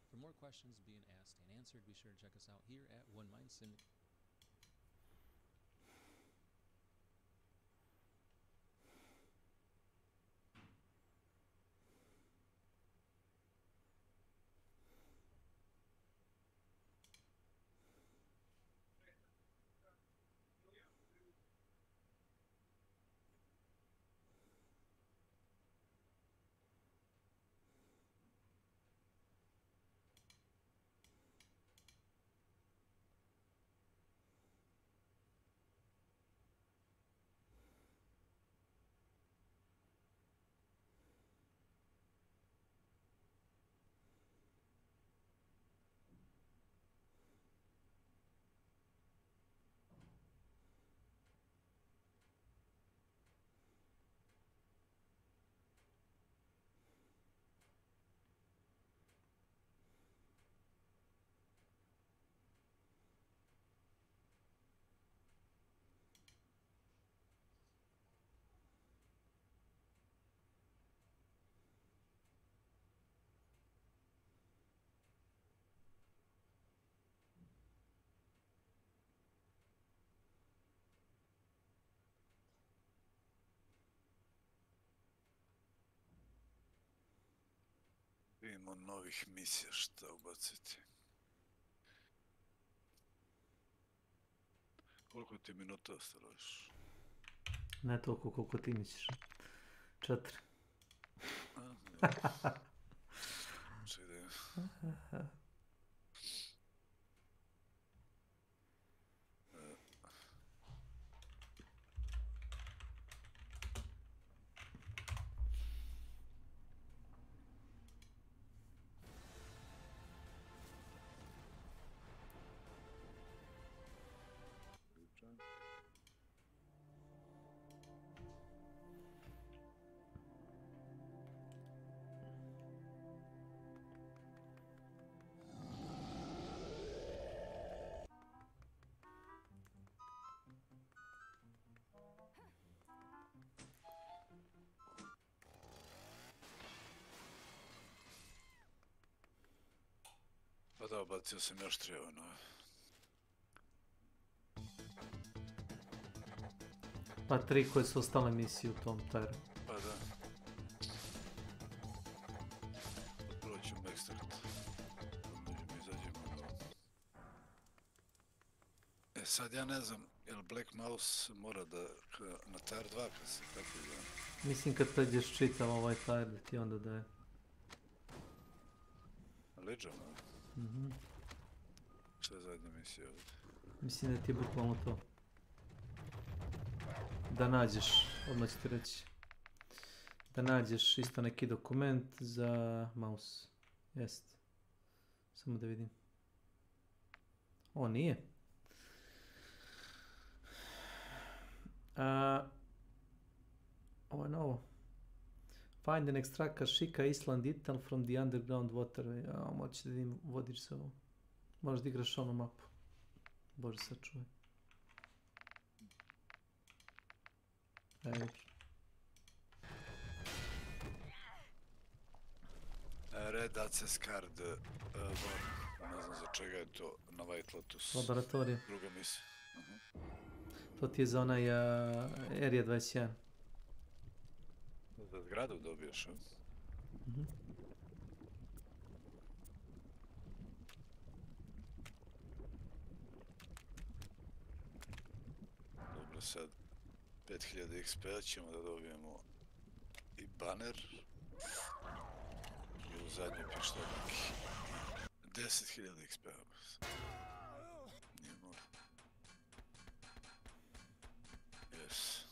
For more questions being asked and answered, be sure to check us out here at One Mind Syndicate. Vidimo novih misija šta ubaciti. Koliko ti minuta ostalo još? Ne toliko koliko ti misliš. 4. Pa da, bacio sam još 3 ono. Pa 3 koje su ostale misije u tom teru. Pa da. Prvo ću backstart. E sad ja ne znam, jel Black Mouse mora da na tier 2 kad se tako zove? Mislim kad pređeš čitav ovaj tier da ti onda daje. Legion, a? Mhm. Šta je zadnja misija ovdje? Mislim da ti je bukvalno to. Da nađeš, odmah ću ti reći. Da nađeš isto neki dokument za mouse. Jest. Samo da vidim. O, nije. Ovo je novo. Find and extract Kashika Island Ital from the underground waterway. Moći da vidim, vodiš se ovo. Možeš da igraš onu mapu. Bože, sačuvaj. Evo. Red Access Card, ne znam za čega je to, na White Lotus. Laboratorija. Druga misija. To ti je za onaj Area 21. Za zgradu dobiješ, a? Dobro, sad 5000 XP ćemo da dobijemo i baner i u zadnji pištoljak 10.000 XP. Nije mora. Yes.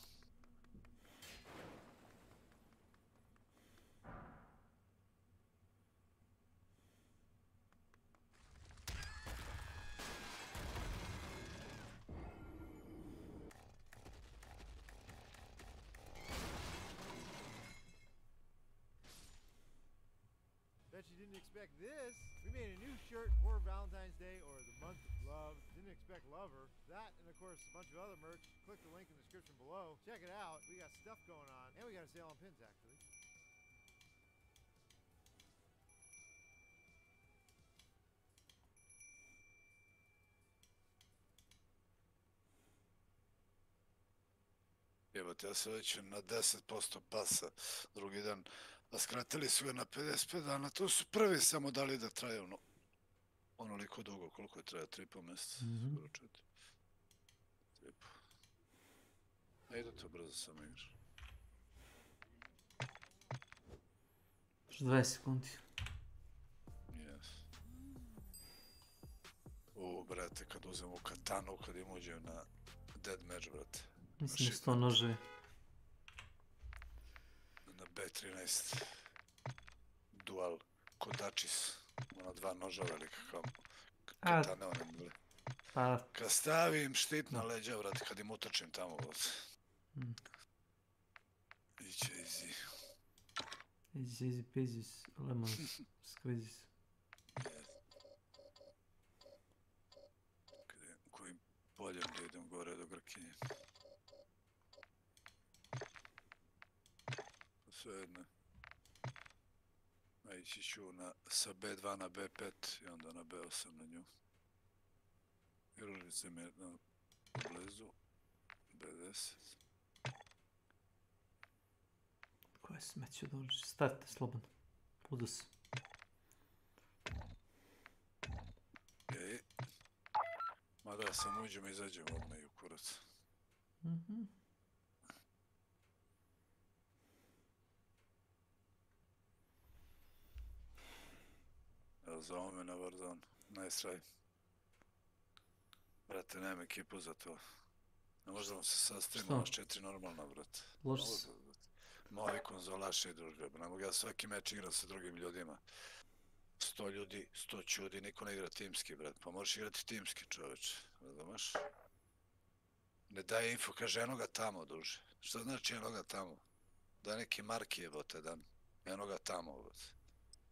Bet you didn't expect this. We made a new shirt for Valentine's Day or the month of love. Didn't expect lover. That and of course a bunch of other merch. Click the link in the description below. Check it out. We got stuff going on. And we got a sale on pins actually. Jebate, ja sam već na 10% pasa drugi dan, a skratili su ga na 55 dana, to su prvi samo dali da traje onoliko dugo, koliko je traje, 3,5 mjeseca, skoro 4. 3,5. A ide to brzo samo igra. 20 sekundi. Yes. Brate, kad uzemo katanu, kad im uđem na dead match, brate. Mislim da su to nože. Na B13 dual kodačis, ona 2 noža velika kao katane one bile. Kad stavim štit na leđa, vrati, kad im utrčim tamo, vrati. Iće easy. Easy peasy, lemons, squeezes. Kojim poljem da idem gore do Grkinje. Svejedno. A ići ću sa B2 na B5 i onda na B8 na nju. Jer ulice mi je blizu. B10. Koje smeće dođe? Stavite slobodno. Pudu se. Ej. Mada sam uđem i izađem odmah i u kurac. Evo, zove me na Warzone. Nice try. Brate, nemam ekipu za to. Ne možemo se sastaviti naš 4 normalna, brate. Loš. Moji konzolaši i družbe. Ne mogu ja svaki meč igram sa drugim ljudima. 100 ljudi, 100 čudi, niko ne igra timski, brate. Pa možeš igrati timski, čoveče. Razumeš? Ne daje info, kaže enoga tamo, druže. Šta znači enoga tamo? Da neki marki jebote dan. Enoga tamo, brate.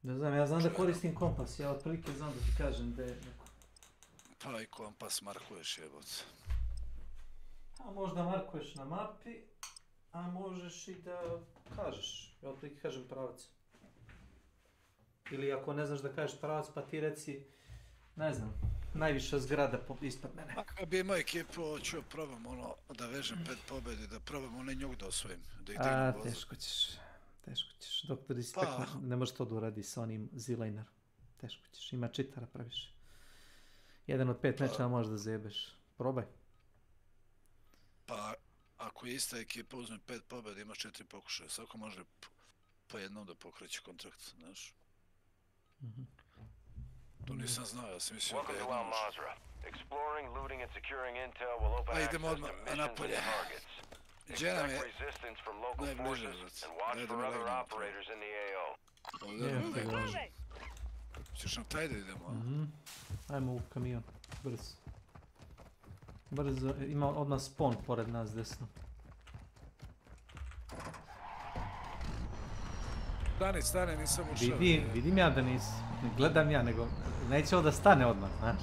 Ne znam, ja znam da koristim kompas, ja otprilike znam da ti kažem da je neko. Pa i kompas markuješ jebote. A možda markuješ na mapi, a možeš i da kažeš, ja otprilike kažem pravac. Ili ako ne znaš da kažeš pravac, pa ti reci Ne znam, najviša zgrada ispod mene. Ako bi imao ekipu, ću probam ono da vežem 5 pobjede, da probam onaj njug da osvojim. Da ih dignem voza. Teško ćeš. Doktor Ispekno ne može to da uradi sa onim Z-Liner. Teško ćeš, ima čitara previše. 1 od 5 meča možeš da zajebeš. Probaj. Pa, ako je ista ekipa uzme 5 pobjeda, ima 4 pokušaja. Svako može po jednom da pokreće kontrakt, znaš. To nisam znao, ja sam mislio da je jedno može. A idemo odmah napolje. Gdje nam je najbliže, vrat? Ne da me legnem. Ovdje nam je najbliže. Ćeš nam taj da idemo? Ajmo u kamion, brzo. Brzo, ima odmah spawn pored nas desno. Stani, nisam ušao. Vidim ja da nisi, ne gledam ja, nego neće ovo da stane odmah, znaš.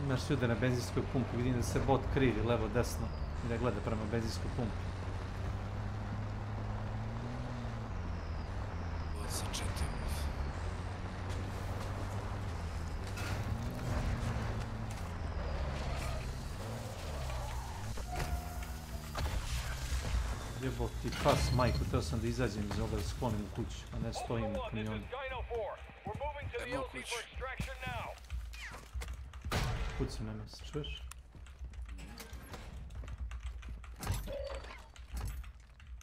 Imaš ljude na benzinskoj pumpi, vidim da se bot krivi levo desno i da gleda prema benzinskoj pumpi. Bot sa 4. Jebot ti pas, majku, teo sam da izađem iz ovoga, sklonim u kuću, a ne stojim u kamionu. Emo u kuću. Kuci na nas, čuješ?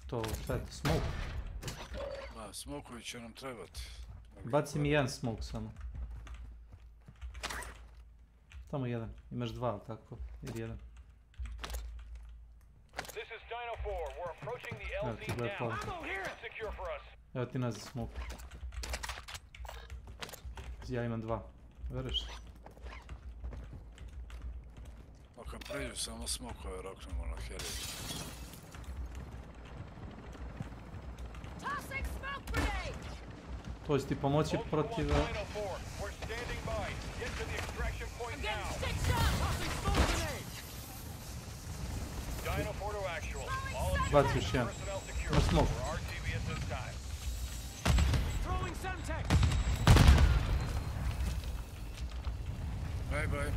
To, šta je to, smoke? Da, smokovi će nam trebati. Baci mi jedan smoke samo. Tamo jedan, imaš dva, ali tako? Ili jedan. Evo ti gleda pala. Evo ti nazad smoke. Ja imam dva, veruješ? Kad pređu samo smokove roknemo na heli. To će ti pomoći protiv... Baci još jedan. Na smok. Bye.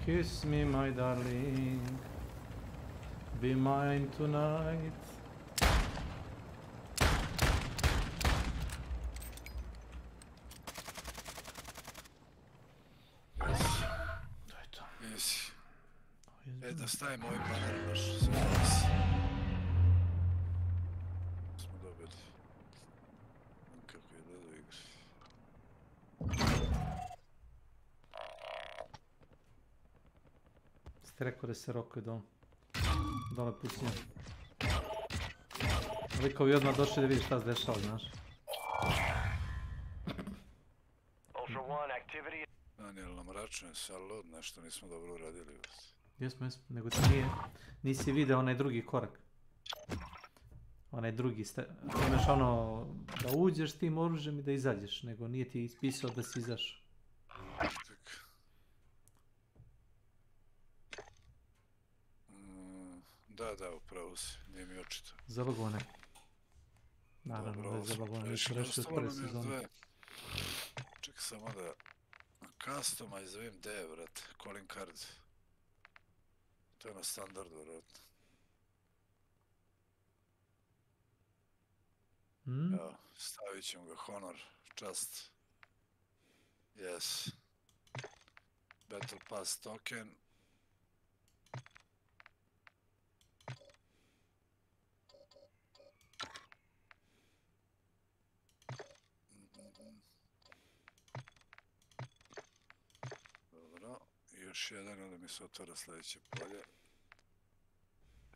Kiss me, my darling, be mine tonight. Jesi. Da stavimo ovaj panel baš sve nas. Smo dobili. Kako je da igri. Ste rekao da se rokuje dole pucnje. Likovi odmah došli da vidi šta se dešava, znaš. Daniel, namračujem se, ali od nešto nismo dobro uradili. Jesmo, nego ti nisi video onaj drugi korak. Onaj drugi, imaš ono da uđeš tim oružjem i da izađeš, nego nije ti ispisao da si izašao. Da, upravo si, nije mi očito. Zalogovane. Naravno, da je zalogovane, nisam rešio od prve sezone. Čekaj samo da... Customize, vidim gde je, vrat, calling card. To je na standardu, vrat. Evo, stavit ćemo ga, honor, čast. Yes. Battle Pass token. Još jedan, onda mi se otvara sljedeće polje.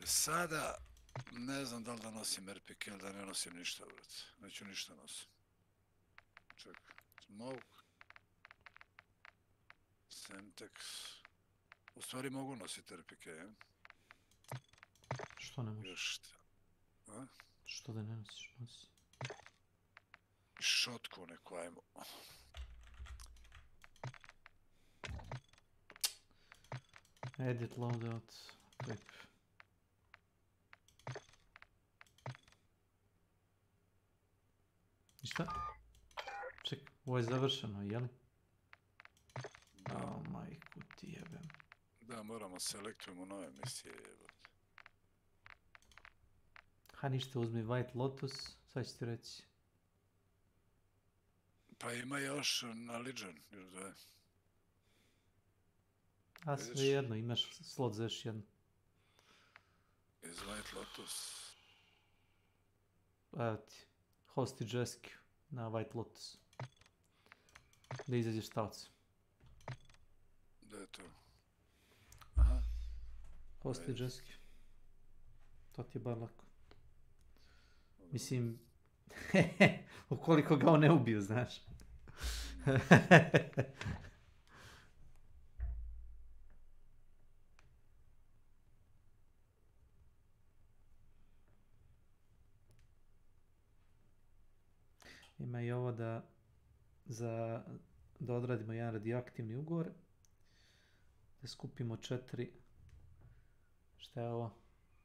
Sada, ne znam da li da nosim RPK ili da ne nosim ništa, vrat. Neću ništa nosim. čekaj. Smoke. Semtex. U stvari mogu nositi RPK, je? Što ne možeš? Još šta? A? Što da ne nosiš? Nosi. Šotku neku, ajmo. Edit loadout. Clip. I šta? Ček, ovo je završeno, jeli? O, majku ti jebem. Da, moramo selektujemo nove misije, jebate. Ha, ništa, uzmi White Lotus, sad ću ti reći. Pa ima još na Legion, još dve. A sve jedno, imaš slot za još jedno. Iz White Lotus. Evo ti, Hostage Rescue na White Lotus. Da izađeš stavcu. Da je to? Aha. Hostage Rescue. To ti je bar lako. Mislim, ukoliko ga on ne ubiju, znaš. Ima i ovo da odradimo jedan radioaktivni ugovor, da skupimo 4, šta je ovo,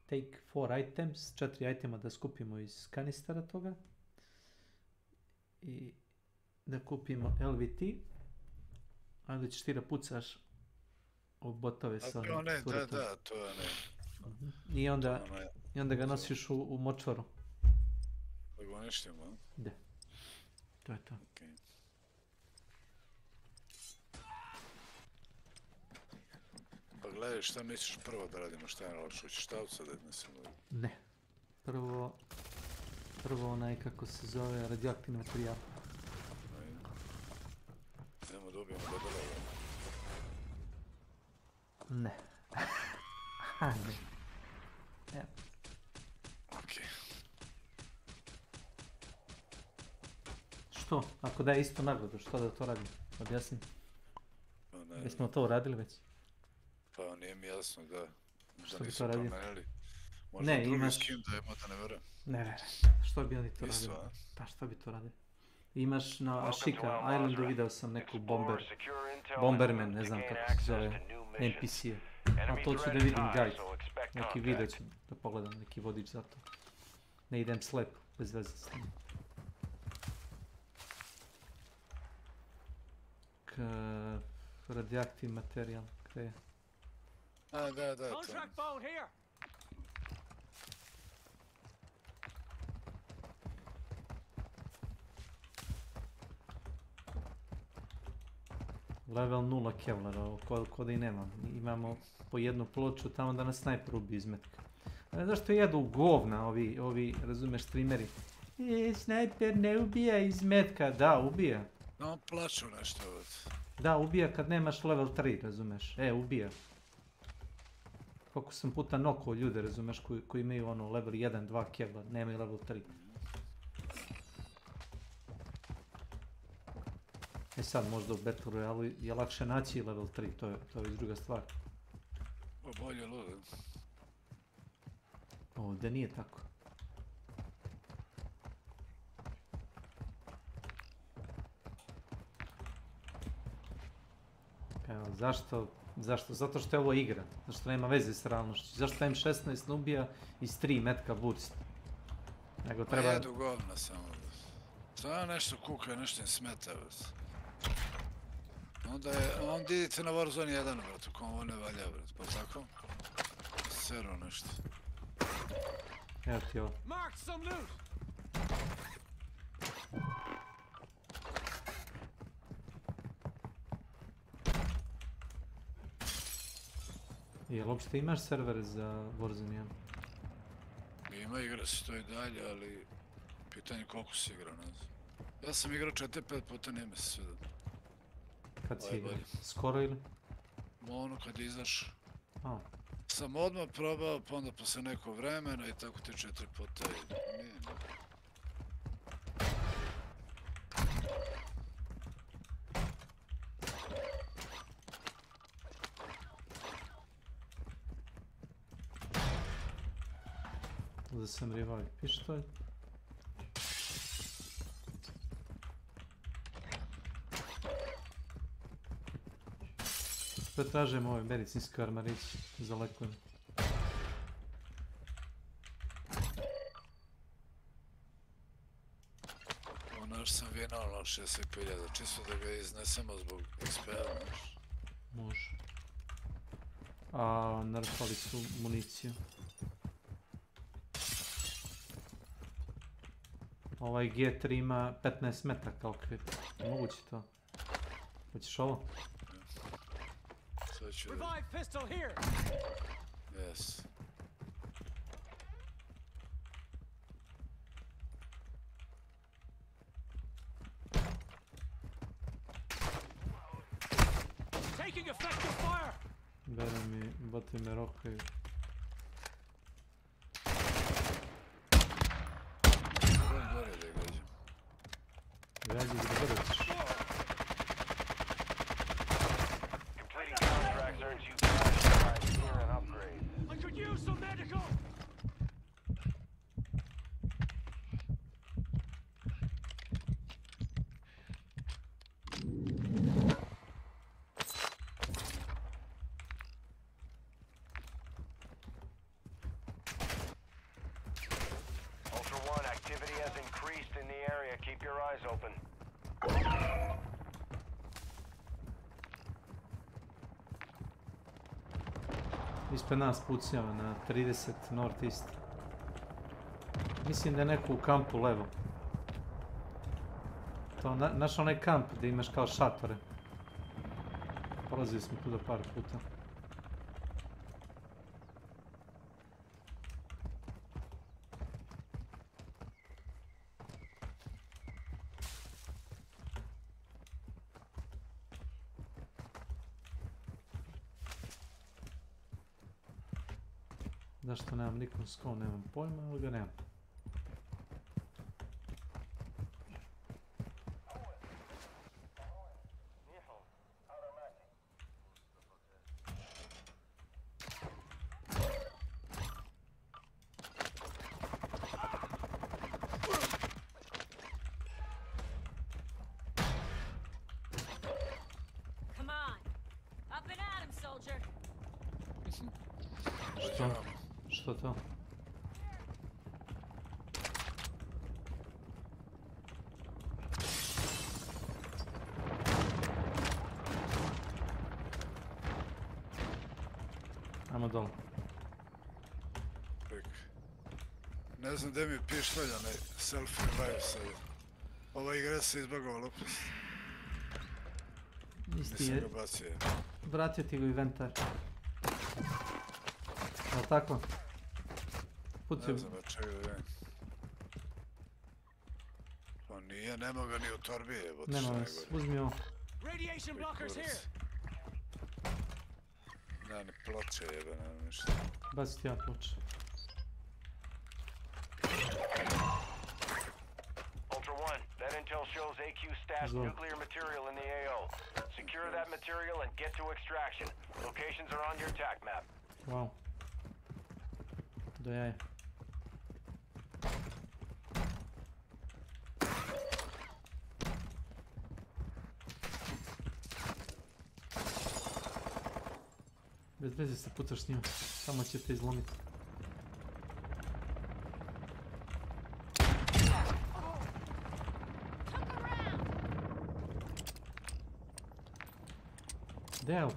take 4 items, 4 itema da skupimo iz kanistara toga i da kupimo LVT, a onda ćeš ti da pucaš u botove sa onim turretom. Da, to je ne. I onda ga nosiš u močvaru. Da ga uništimo, a? Da. To je to. Okay. Pa gledaj, šta misliš prvo da radimo, šta je nalaš, hoćeš štavca da odnesemo? Ne. Prvo onaj, kako se zove, radioaktivni materijal. Idemo da ubijemo debelega. Ne. Aha, ne. Evo. Okej. Što? Ako daje isto nagradu, što da to radim? Objasnim. Jesmo to uradili već? Pa nije mi jasno da nisu promenili. Možda drugi skin da imamo da ne verujem. Ne, što bi oni to radili? Pa što bi to radili? Imaš na Ashika Islandu, video sam neku Bomberman, ne znam kako se zove, NPC-e. Ali to ću da vidim guide, neki video ću da pogledam, neki vodič za to. Ne idem slepo, bez veze s njim. Radioaktivni materijal, gdje je? A, da, to. Level 0 Kevlara, ko da i nemam. Imamo po jednu ploču tamo da nas snajper ubije iz metka. Zašto jedu govna ovi, razumeš, streameri? Snajper ne ubija iz metka. Da, ubija. No, plaću nešto od... Da, ubija kad nemaš level 3, razumeš? Ubija. Koliko sam puta nokao ljude, razumeš, koji imaju ono level 1, 2 Kevlar, nemaju level 3. Sad možda u Battle Royale je lakše naći level 3, to je druga stvar. Bolje lude. Ovdje nije tako. Evo, zašto? Zato što je ovo igra. Zašto nema veze s realnošću. Zašto M16 ne ubija iz 3 metka burst? Nego treba... Pa jedu govna samo. Samo nešto kuka, nešto im smeta. Onda idite na Warzone 1, brat, u kom ovo ne valja, brat, pa tako? Seru nešto. Evo ti ovo. Jel uopšte imaš server za Warzone 1? Ima, igra se to i dalje, ali pitanje koliko si igrao, ne znam. Ja sam igrao 4-5 puta, nije me se svidio. Kad si igrao? Skoro ili? Ono kad izaš. Sam odmah probao, pa onda posle neko vremena i tako te 4 puta i nije. da sam revive pištolj. Pretražujem ovaj medicinski armarić za lekovanje. Naš sam vinalno 60.000, čisto da ga iznesemo zbog XP-a, znaš. Može. A nerfali su municiju. Ovaj G3 ima 15 metaka okvit. Moguće to. Hoćeš ovo? Sad ću da... Revive pistol here. Yes. Taking effective fire. Bere mi, boti me rokaju. Gore da je gađam. Gađi gdje god hoćeš. I could use some medical. Ultra One, activity has increased in the area. Keep your eyes open. Ispred nas pucnjava na 30 northeast. Mislim da je neko u kampu levo. To naš onaj kamp gdje imaš kao šatore. Prolazili smo tu da par puta. Zašto nemam nikom skon, nemam pojma, ali ga nemam. Come on. Up and at him, soldier. Što? Što to? Ajmo dole. Ne znam gdje mi je pištolj, onaj self-revive sad. Ova igra se izbagovala opet. Isti Nisam je. ga bacio. Vratio ti ga inventar. Jel' tako? Ne znam, čekaj da vidim. Pa nije, nema ga ni u torbi, evo ti Nema što vas, najgore. uzmi ovo. Radiation blockers here. Da, ni ploče jebe, nema ništa. Baci ti ja ploče. Ultra One, that intel shows AQ stashed nuclear material in the AO. Secure that material and get to extraction. Locations are on your attack map. Wow. Do jaja. Bez veze se pucaš s njima, samo će te izlomiti. Gdje je out?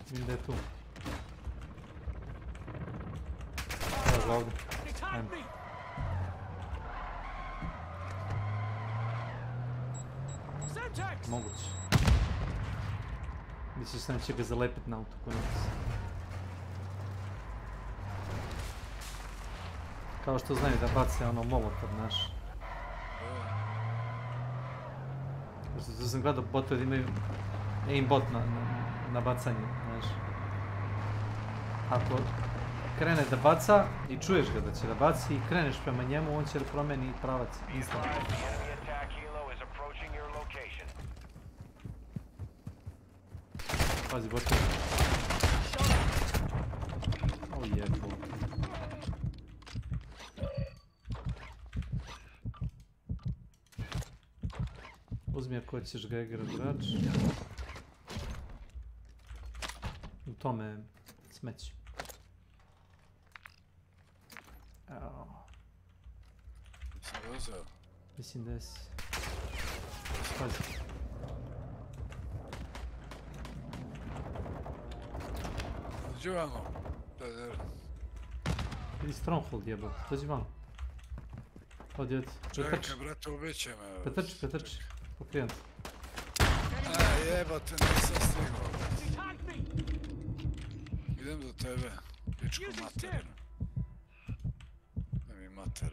Vidim da je tu. Evo ga ovdje. Ajmo. Moguće. Misliš sam će ga zalepit na autokonac. Kao što znaju da bace ono molotov naš. To sam gledao botovi da imaju aimbot na bacanje, znaš. Ako krene da baca i čuješ ga da će da baci i kreneš prema njemu, on će da promeni pravac instant. Pazi, botovi. O jebo. Uzmi ako ćeš ga igrat drač. U tome smeći. Sam ga uzeo. Mislim da jesi. Pazi. Dođi vamo. Da. Idi Stronghold jebao, dođi vamo. Odi, odi. Čekaj, brate, ubiće me. Pretrči. Pokrijem te. Jebate, nisam stigao. Idem do tebe, pičku materinu. Da mi mater.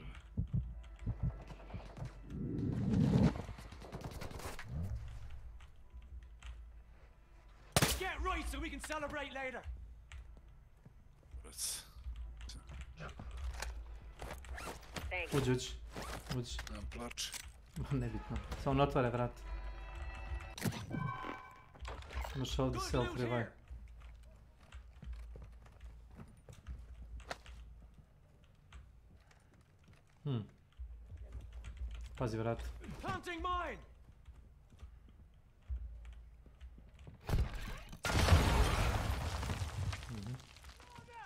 Get right so we can celebrate later. Uđi. Nemam plače. Nebitno. Samo ne otvore vrat. Imaš ovdje self-revive. Pazi vrat. Planting mine.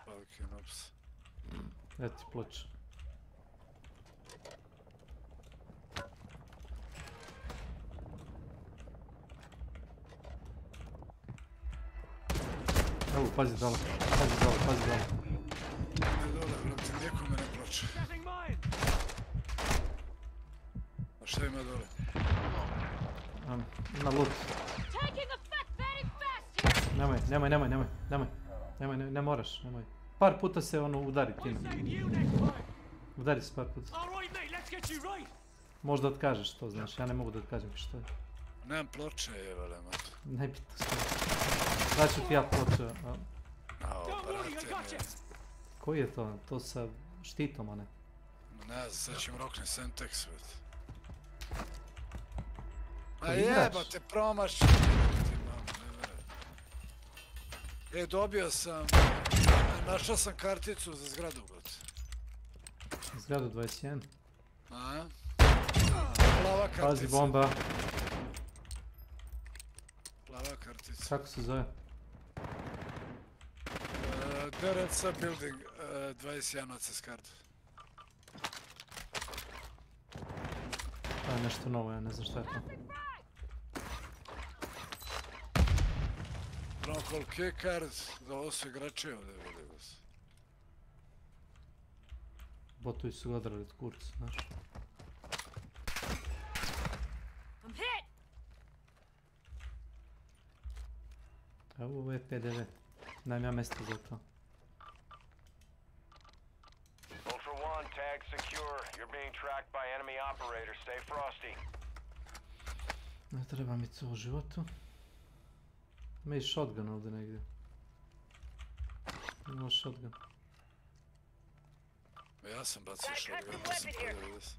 Fucking ups. Eto ti ploča. Evo, pazi dole. Ne dole, vrati, nikome ne plače. A šta ima dole? Ima loot. Nemoj, ne moraš, nemoj. Par puta se ono udari ti. Udari se par puta. Možda otkažeš to, znaš, ja ne mogu da otkažem što je. Nemam ploče, jevale, mat. Nebitno sve. Daću ti ja ploče. Brate mi. Koji je to? To sa štitom, a ne? Ne znam, sad ćemo rokni Sentex, već. A jebate, promašću. Dobio sam... Našao sam karticu za zgradu, brate. Zgradu 21? A? Plava kartica. Pazi bomba. Plava kartica. Kako se zove? DRC building 21 access card. To je nešto novo, ja ne znam šta je to. Bronco key card, da ovo su igrači ovdje, vidio se. Botovi su odrali od kurca, znaš. Evo, ovo je PDV. Dajem ja mjesto za to. Ultra One, tag secure. You're being tracked by enemy operators. Stay frosty. Ne treba mi to u životu. Ima i shotgun ovdje negdje. Ima shotgun. Ja sam bacio shotgun, pa sam pojavio se.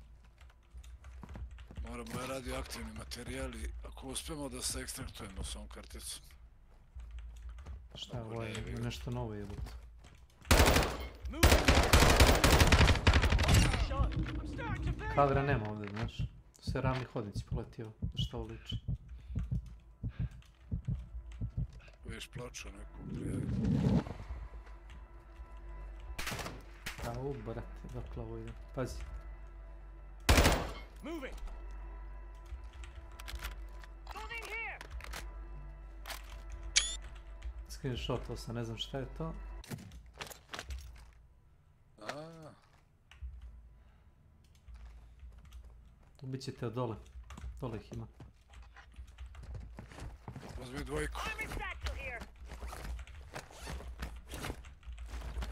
Moramo je radioaktivni materijali, ako uspijemo da se ekstraktujemo s ovom karticom. Šta je ovo je? Nešto novo je jebut. Kadra nema ovdje, znaš. To se ravni hodnici poletio. Šta ovo liči? Vidiš ploču neku prijavi. Au, brate, dokle ovo ide. Pazi. Screenshotao sam, ne znam šta je to. Ubit ćete od dole. Dole ih ima. Uzmi dvojku.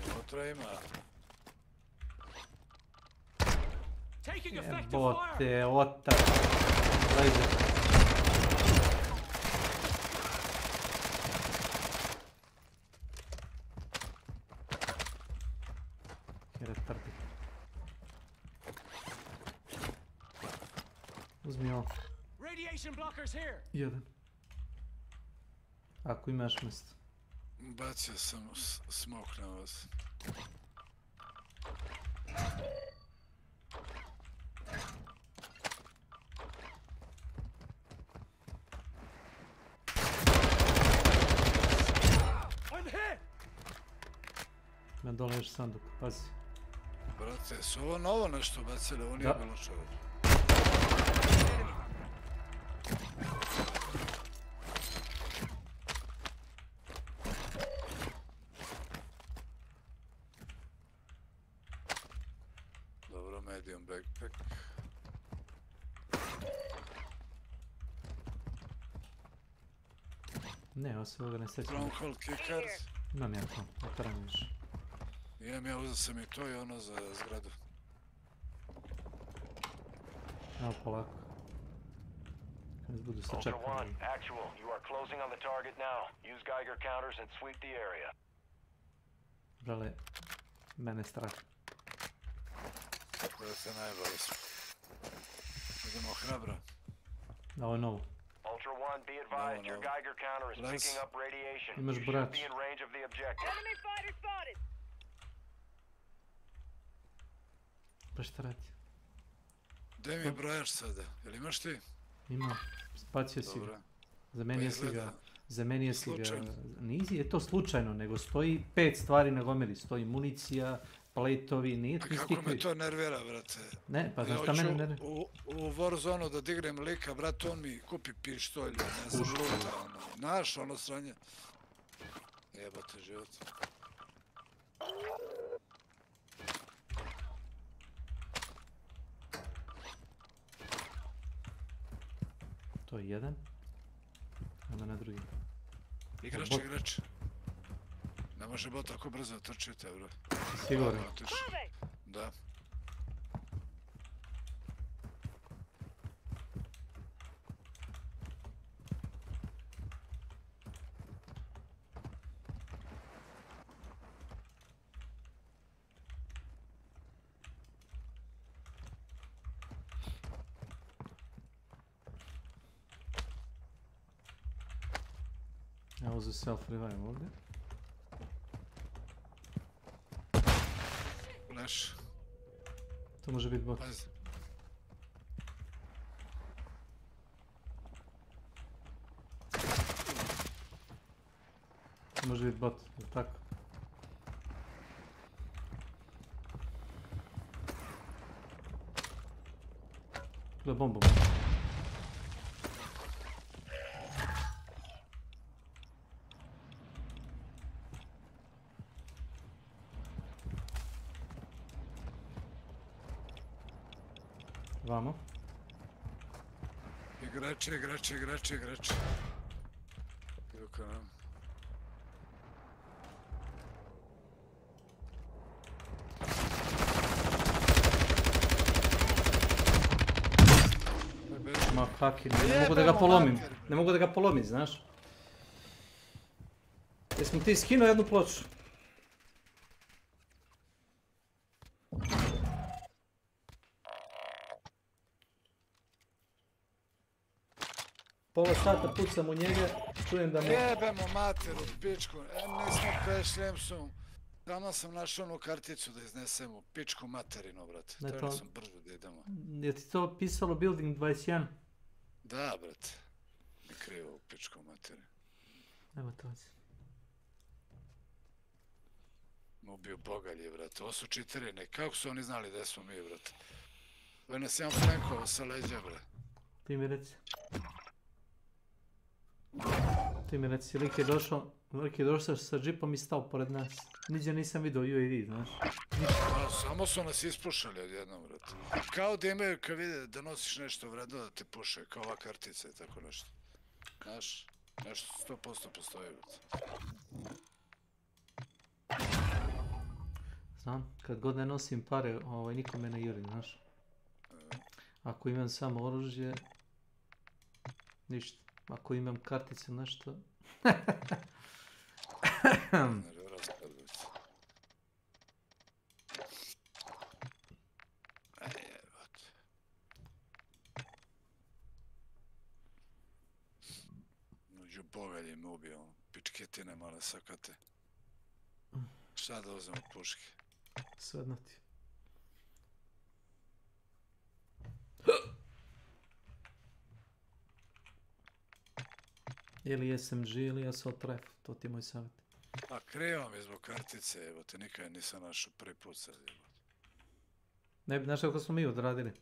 Unutra ima. Jebote, otak. Laser. Retardi. Uzmi ovo. Jedan. Ako imaš mjesto. Bacio sam smok na vas. Na dole još sanduk, pazi. Brate, su ovo novo nešto bacili, ovo nije bilo čovjek. Dobro, medium backpack. Ne, ovo se ovoga ne sjećam. Stronghold kickers. Imam ja to, otvaram više. Imam ja, uzeo sam i to i ono za zgradu. Evo polako. Kad nas budu se Ultra čekali. One, actual, you are closing on the target now. Use Geiger counters and sweep the area. Brale, mene strah. Brate, najbolje smo. Idemo hrabro. Ovo je novo. Ultra One, be advised, your Geiger counter is picking up radiation. Imaš You should brač. be in range of the objective. Enemy fighter spotted! Pa šta radi? Gdje mi je brojač sada? Jel imaš ti? Ima, spacio si ga. Dobro. Zamenio si ga. izgleda Zamenio si ga. slučajno. Nisi je to slučajno, nego stoji 5 stvari na gomeri. Stoji municija, plejtovi, nije ti A kako me to nervira, brate? Ne, pa znaš šta Ja mene hoću nervira? u Warzone da dignem lika, brate, on mi kupi pištolj, ne znam luta, ono. Naš, ono sranje. Jebate život. To je jedan. Onda na drugi. Igrač, Bot. igrač. Ne može bot tako brzo trčite, bro. Siguran. Da. Ja uzeo self-revive ovdje. Flash. To može biti bot. Pazi. To može biti bot, jel tako? To je bombom. Vamo. Igrači, igrači, igrači, igrači. Idu ka nam. Ma kaki, ne mogu da ga polomim. Ne mogu da ga polomim, znaš. Jesmo ti skinuo jednu ploču? Pola sata pucam u njega, čujem da mu... Jebemo materu, pičku. Nismo prešli, su. Tamo sam našao onu karticu da iznesem u pičku materinu, brate. Ne, Trebao to- sam brzo da idemo. Je ti to pisalo Building 21? Da, brate. Mi krivo u pičku materinu. Evo to ovdje. Ubio bogalje, brate. Ovo su čiterine. Kako su oni znali da smo mi, brate? Ovo nas imam flankovo sa leđa, bre. Ti mi reci. Ti mi reci, lik je došao sa džipom i stao pored nas. Niđe nisam vidio UAV, znaš. Pa, samo su nas ispušali odjednom, brate. Kao da imaju, kad vide da nosiš nešto vredno da te puše, kao ova kartica i tako nešto. Znaš, nešto 100% postoji, brate. Znam, kad god ne nosim pare, niko me ne juri, znaš. Ako imam samo oružje, ništa. Ako imam kartice, nešto... Uđu bogalje me ubio, pičketine male sakate. Šta da uzem od puške? Svejedno ti. Ili SMG ili assault rifle, to ti je moj savjet. A krivo mi zbog kartice, evo te nikad nisam našao prvi put sad, evo. Ne bi našao kako smo mi odradili.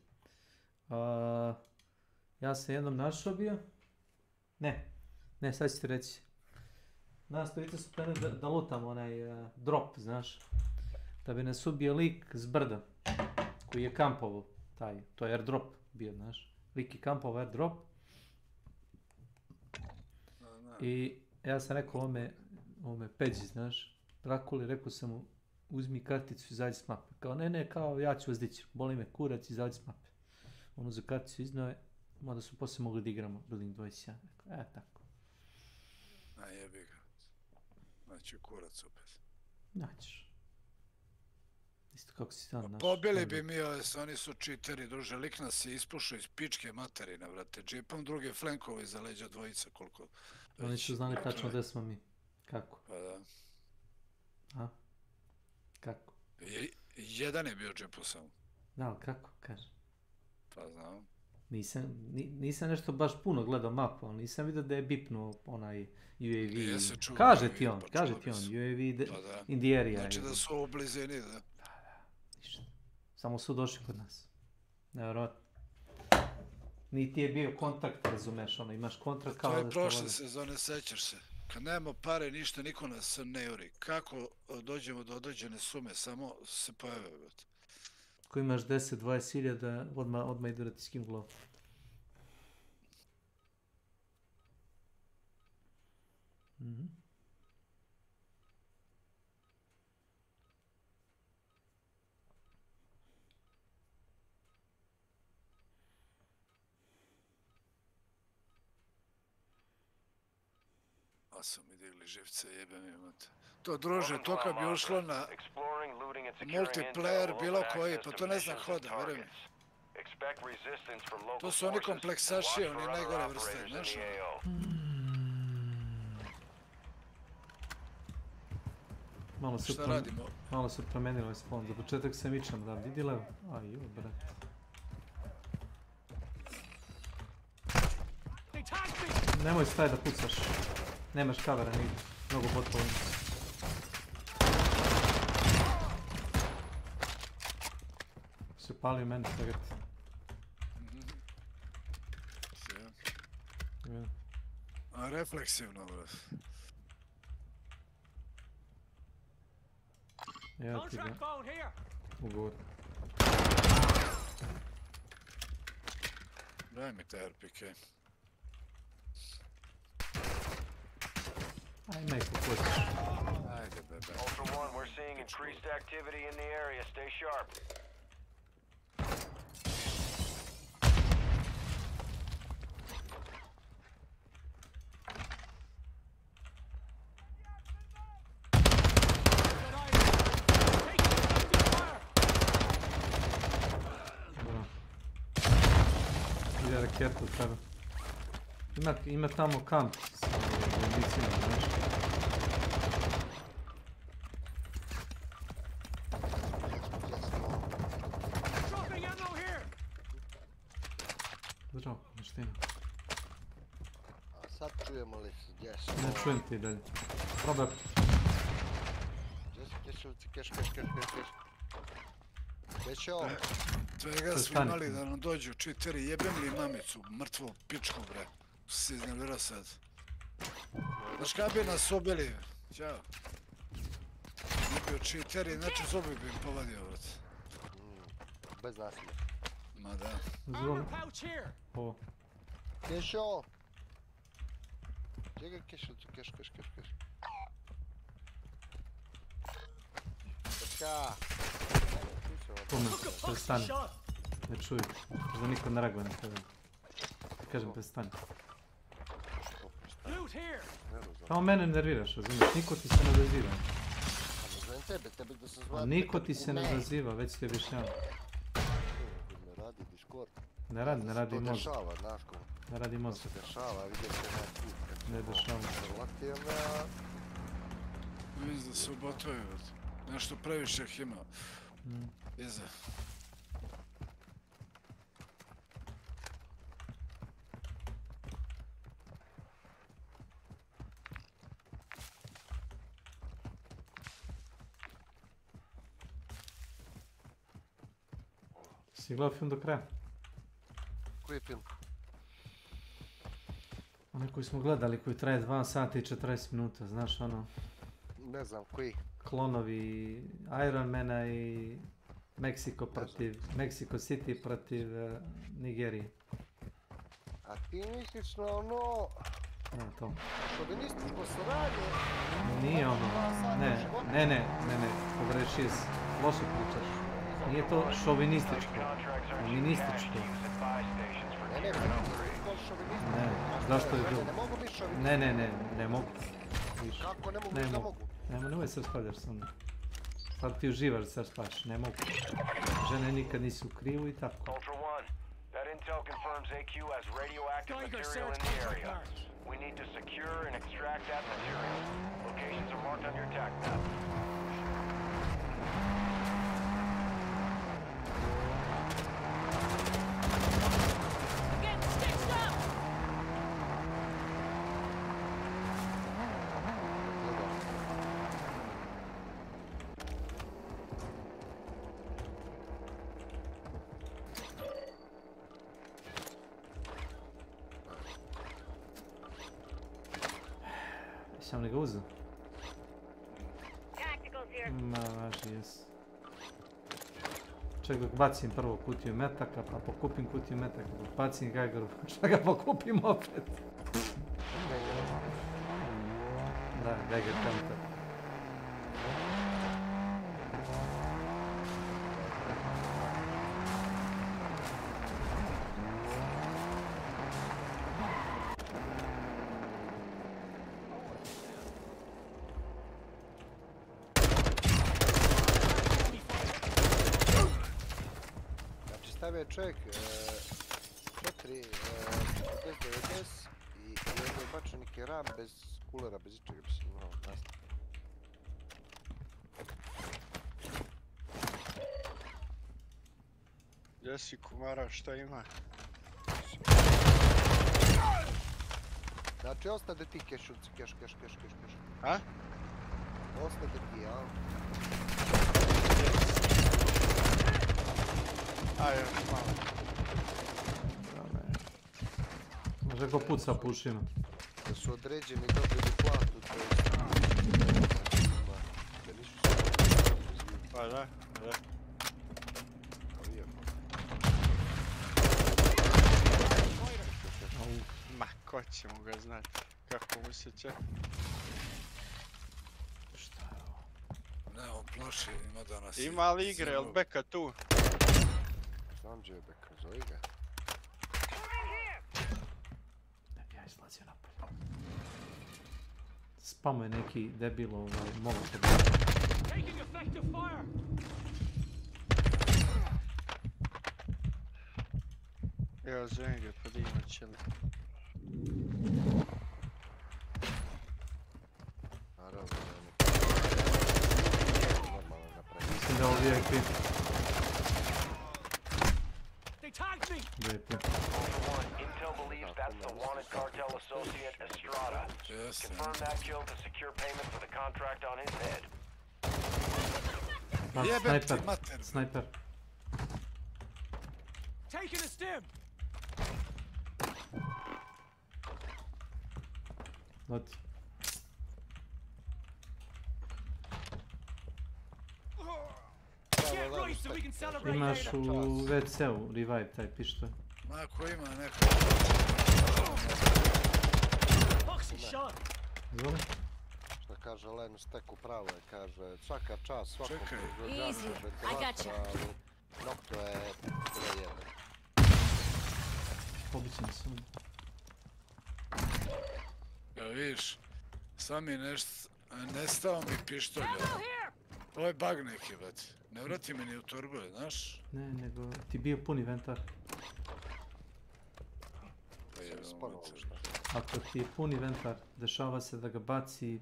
Ja sam jednom našao bio. Ne, sad ću ti reći. Nas trojica su krenuli da lutamo onaj drop, znaš. Da bi nas ubio lik s brda. Koji je kampovo. To je airdrop bio, znaš. Lik je kampovo airdrop. I ja sam rekao ovome Peđi, znaš. Drakuli, rekao sam mu, uzmi karticu i izađi s mape. Kao ne, kao ja ću vas dići. Boli me kurac, izađi s mape. On za karticu iznao je, mada su poslije mogli da igramo Building 21. Tako. A jebi ga. Znači kurac opet. Naćiš. Isto kako si sad naš. Pobili bi mi, oni su čiteri, druže. Lik nas je ispušao iz pičke materine, vrate. Džipom druge flankove iza leđa dvojica, koliko... Oni su znali tačno gdje smo mi. Kako? Pa da. A? Kako? Jedan je bio džipu samo. Da, ali kako, kaže? Pa znam. Nisam nešto baš puno gledao mapu, ali nisam vidio da je bipnuo onaj UAV. Kaže ti on, UAV in the area. Znači da su u blizini, da. Ništa. Samo su došli kod nas. Nevjerojatno. Niti je bio kontakt, razumeš, imaš kontrakt kao da što... To je prošle sezone, sećaš se. Kad nemamo pare, ništa, niko nas ne juri. Kako dođemo do određene sume, samo se pojave. Ako imaš 10-20 hiljada, odmah idu da ti skinu glavu. A su mi digli živce, jebem imate. To druže, to kad bi ušlo na multiplayer bilo koji, pa to ne znam hoda, vjerujem. To su oni kompleksaši, oni najgore vrste, znaš? Malo su promenili ovaj spawn. Za početak se mičam, da vidi levo. Aj, joj, brat. Nemoj staj da pucaš. Nemaš kavera nigdje. Mnogo botova ima. Se palio meni, svega ti. A refleksivno, brat. Ja ti ga ugovor. Daj mi te RPK. Ajme, kako hoćeš. Ajde, bebe. Ultra One, we're seeing increased activity in the area. Stay sharp. Ide raketa od tebe. Ima tamo kamp sa vojnicima, znaš. Zdravo, maština. A sad čujemo li se gdje smo? Ne čujem ti dalje. Probaj. Keš. Kešo. Svega su imali da nam dođu čiteri, jebem li mamicu, mrtvu pičku, bre. Si iznevljera sad. Znaš kada bi nas ubili? Ćao. Ne bio čiteri, znači zubi bi im povadio, vrat. Bez nasilja. Ma da. Zvoli. Ovo. Kešo! Čekaj, keš. Čeka! Pome, prestani. Ne čuju. Možda niko ne reaguje na tebe. Kažem, prestani. Samo mene nerviraš, razumiješ? Niko ti se ne zaziva. Tebe da se zva... Niko ti se ne zaziva, već ti objašnjavam. Ne radi Discord. Ne radi mozak. To dešava, znaš ko? Ne radi mozak. To se dešava, vidjet se na tu. Ne dešava. Mislim da se ubotuje, nešto previše ih ima. Iza. Si gledao film do kraja? Koji film? Onaj koji smo gledali, koji traje 2 sata i 40 minuta, znaš ono? Ne znam, koji? Klonovi Ironmana i Mexico City protiv Nigerije. A ti misliš na ono... To. Šovinističko saradnje? Nije ono, ne, pogrešio si, loše pričaš. Nije to šovinističko, feminističko. Ne, zašto je bilo? Ne mogu biti šovinist. Ne mogu. Kako ne mogu, ne mogu? Nemoj se spadaš sa mnom. Sad ti uživaš da se spaš, ne mogu. Žene nikad nisu u krivu i tako. Ultra One, that intel confirms AQ has radioactive material in the area. We need to secure and extract that material. Locations are marked on your attack map. Sam li ga uzeo? Ma, važi, jes. Ček dok bacim prvo kutiju metaka, pa pokupim kutiju metaka, dok bacim gajgaru, šta ga pokupim opet? Da, gajgar kantar. Stavio je čovjek 4 bez 90 i jedno je bačio neki ram bez kulera, bez ičega bi se imao nastav. Gdje si kumara, šta ima? Znači ostade ti keš. A? Ostade ti, ja. Ajde, malo. Može go puca pušima. Da su određeni dobili platu, to je... Da nisu sve... Pa da. Ma, ko ćemo ga znati, kako mu se će. Šta je ovo? Ne, on plaši, ima danas... Ima li igre, jel Beka tu? Znam gdje je Beka, zove ga. Ja izlazio napolje. Spamo je neki debil molotov. Evo zovem ga, podignut će li. Naravno, normalno napraviti. Mislim da je ovo VIP. VIP. Intel believes that's the wanted cartel associate Estrada. Confirm that kill to secure payment for the contract on his head. Sniper. Taking a stim. Leti. Imaš u WC-u revive taj pištolj. Ma ko ima neko... Izvoli. Šta kaže Len Stek upravo je, kaže svaka čast svakom Easy, I gotcha. Nokto je broj 1. Pobićem se. Ja vidiš, sam mi nestao mi pištolj. Ovo je bug neki, već. Ne vrati me ni u torbu, znaš? Ne, nego ti bio pun inventar. Pa je ako ti je pun inventar, dešava se da ga baci...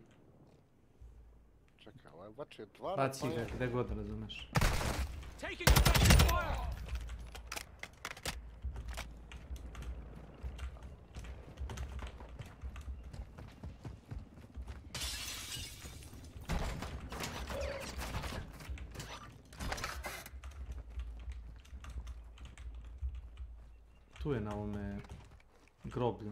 Čekaj, ovaj bači otvara... Baci ga gdje god, razumeš. Tu je na ovome groblju.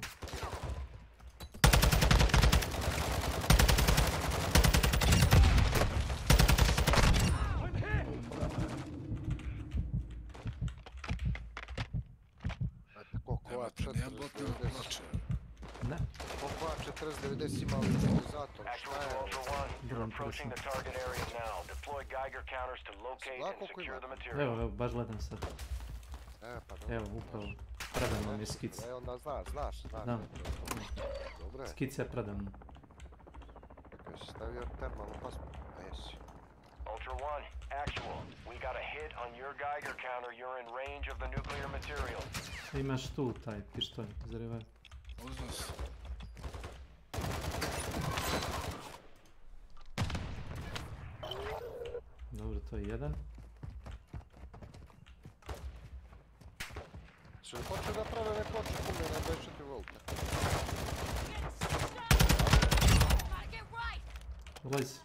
Koliko Nijem botne ploče. Ne. Koliko 40-90 ima utilizator, šta je? Evo, baš gledam sad. Evo, upravo. Predavno mi je skica. E, onda znaš. Da. Dobre. Skica je predavno. Čekaj, si stavio termalnu pasmu? A jesi. Ultra One, actual. We got a hit on your Geiger counter. You're in range of the nuclear material. Imaš tu taj pištolj, zarivaj. Uzno se. Dobro, to je jedan. Su li počeli da prave ove ploče pune na 24 volta? Ulazi.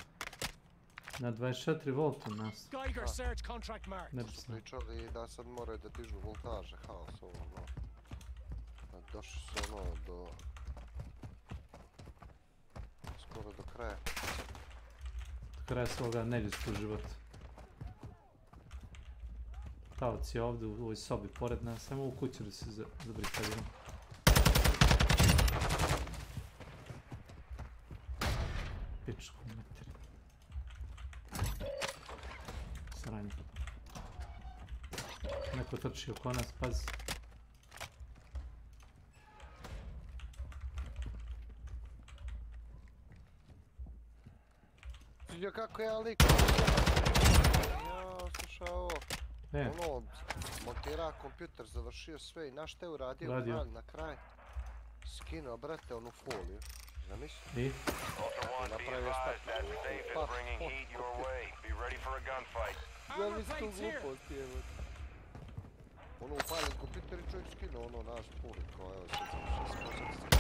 Na 24 volta nas. Ne bi se. Pričali da sad moraju da dižu voltaže, haos ovo, no. Došli su ono do... skoro do kraja. Do kraja svoga neljudskog života. Tavac je ovdje u ovoj sobi pored nas, samo u kuću da se zabrikadimo. Pičku materi. Sranje. Neko trči oko nas, pazi. Vidio kako je lik. Ja, slušaj ovo. Ono, montira kompjuter, završio sve i naš te uradio na kraj. Skinuo, brate, onu foliju. Zamisli? I? Napravio Zamisli tu glupost, evo. Ono, upaljen kompjuter i čovjek skinuo ono naš foliju, kao evo sad završio sve.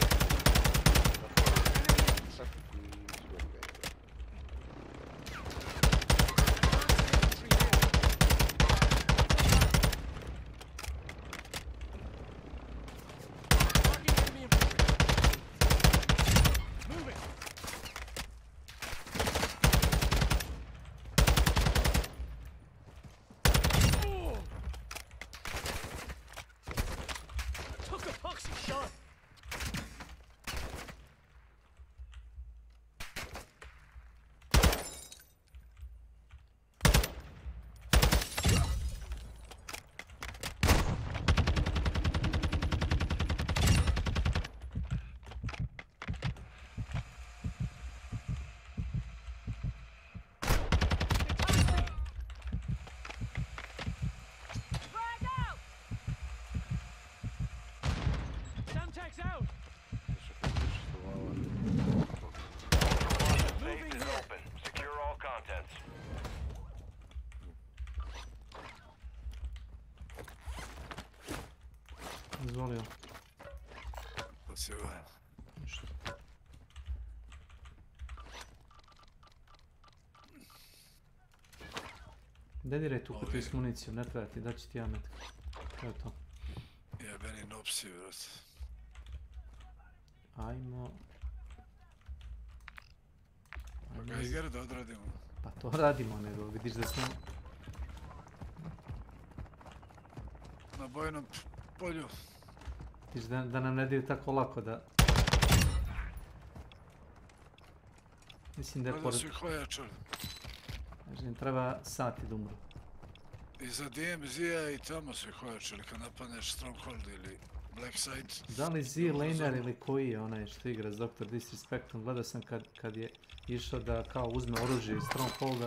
Izvolio. Spasivo. Ne diraj tu kutiju s municijom, ne treba ti, daći ti ja metka. To je to. Jebeni nopsi, vrat. Ajmo... Pa ga igra da odradimo. Pa to radimo, nego vidiš da smo... Na bojnom polju. Vidiš da nam ne daju tako lako da... Mislim da je pored... Su ih ojačali. Znači, treba sati da umru. I za DMZ-a i tamo su ih ojačali kad napadneš Stronghold ili Black Site. Da li Z-Laner ili koji je onaj što igra s Dr. Disrespectom, gledao sam kad je išao da kao uzme oružje iz Strongholda,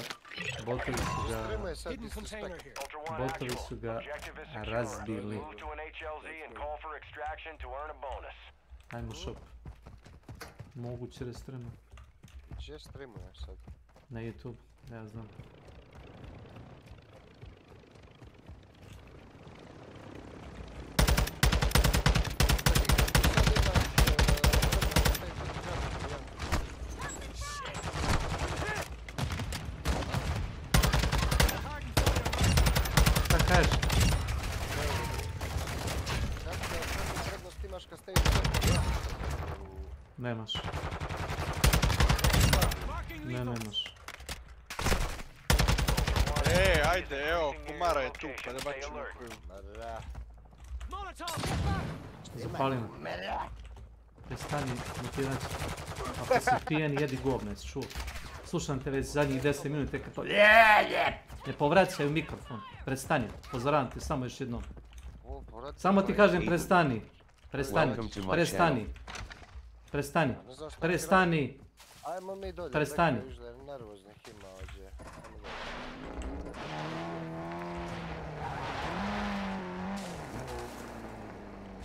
botovi su ga razbili. Ajmo shop. Moguće da streamujem. Gdje streamuješ sad? Na YouTube, ja znam. Nemaš. Ne, nemaš. Ajde, evo, Kumara je tu, pa da bačemo koju. Zapali me. Prestani mutirati. Ako si pijen, jedi govne, čuo. Slušam te već zadnjih 10 minuta kad to ne povraćaj u mikrofon. Prestani, upozoravam te samo još jednom. Samo ti kažem prestani. Prestani, prestani. Prestani, prestani. Ajmo mi dolje, prestani. dakle, viš da je nervoznih ima ovdje.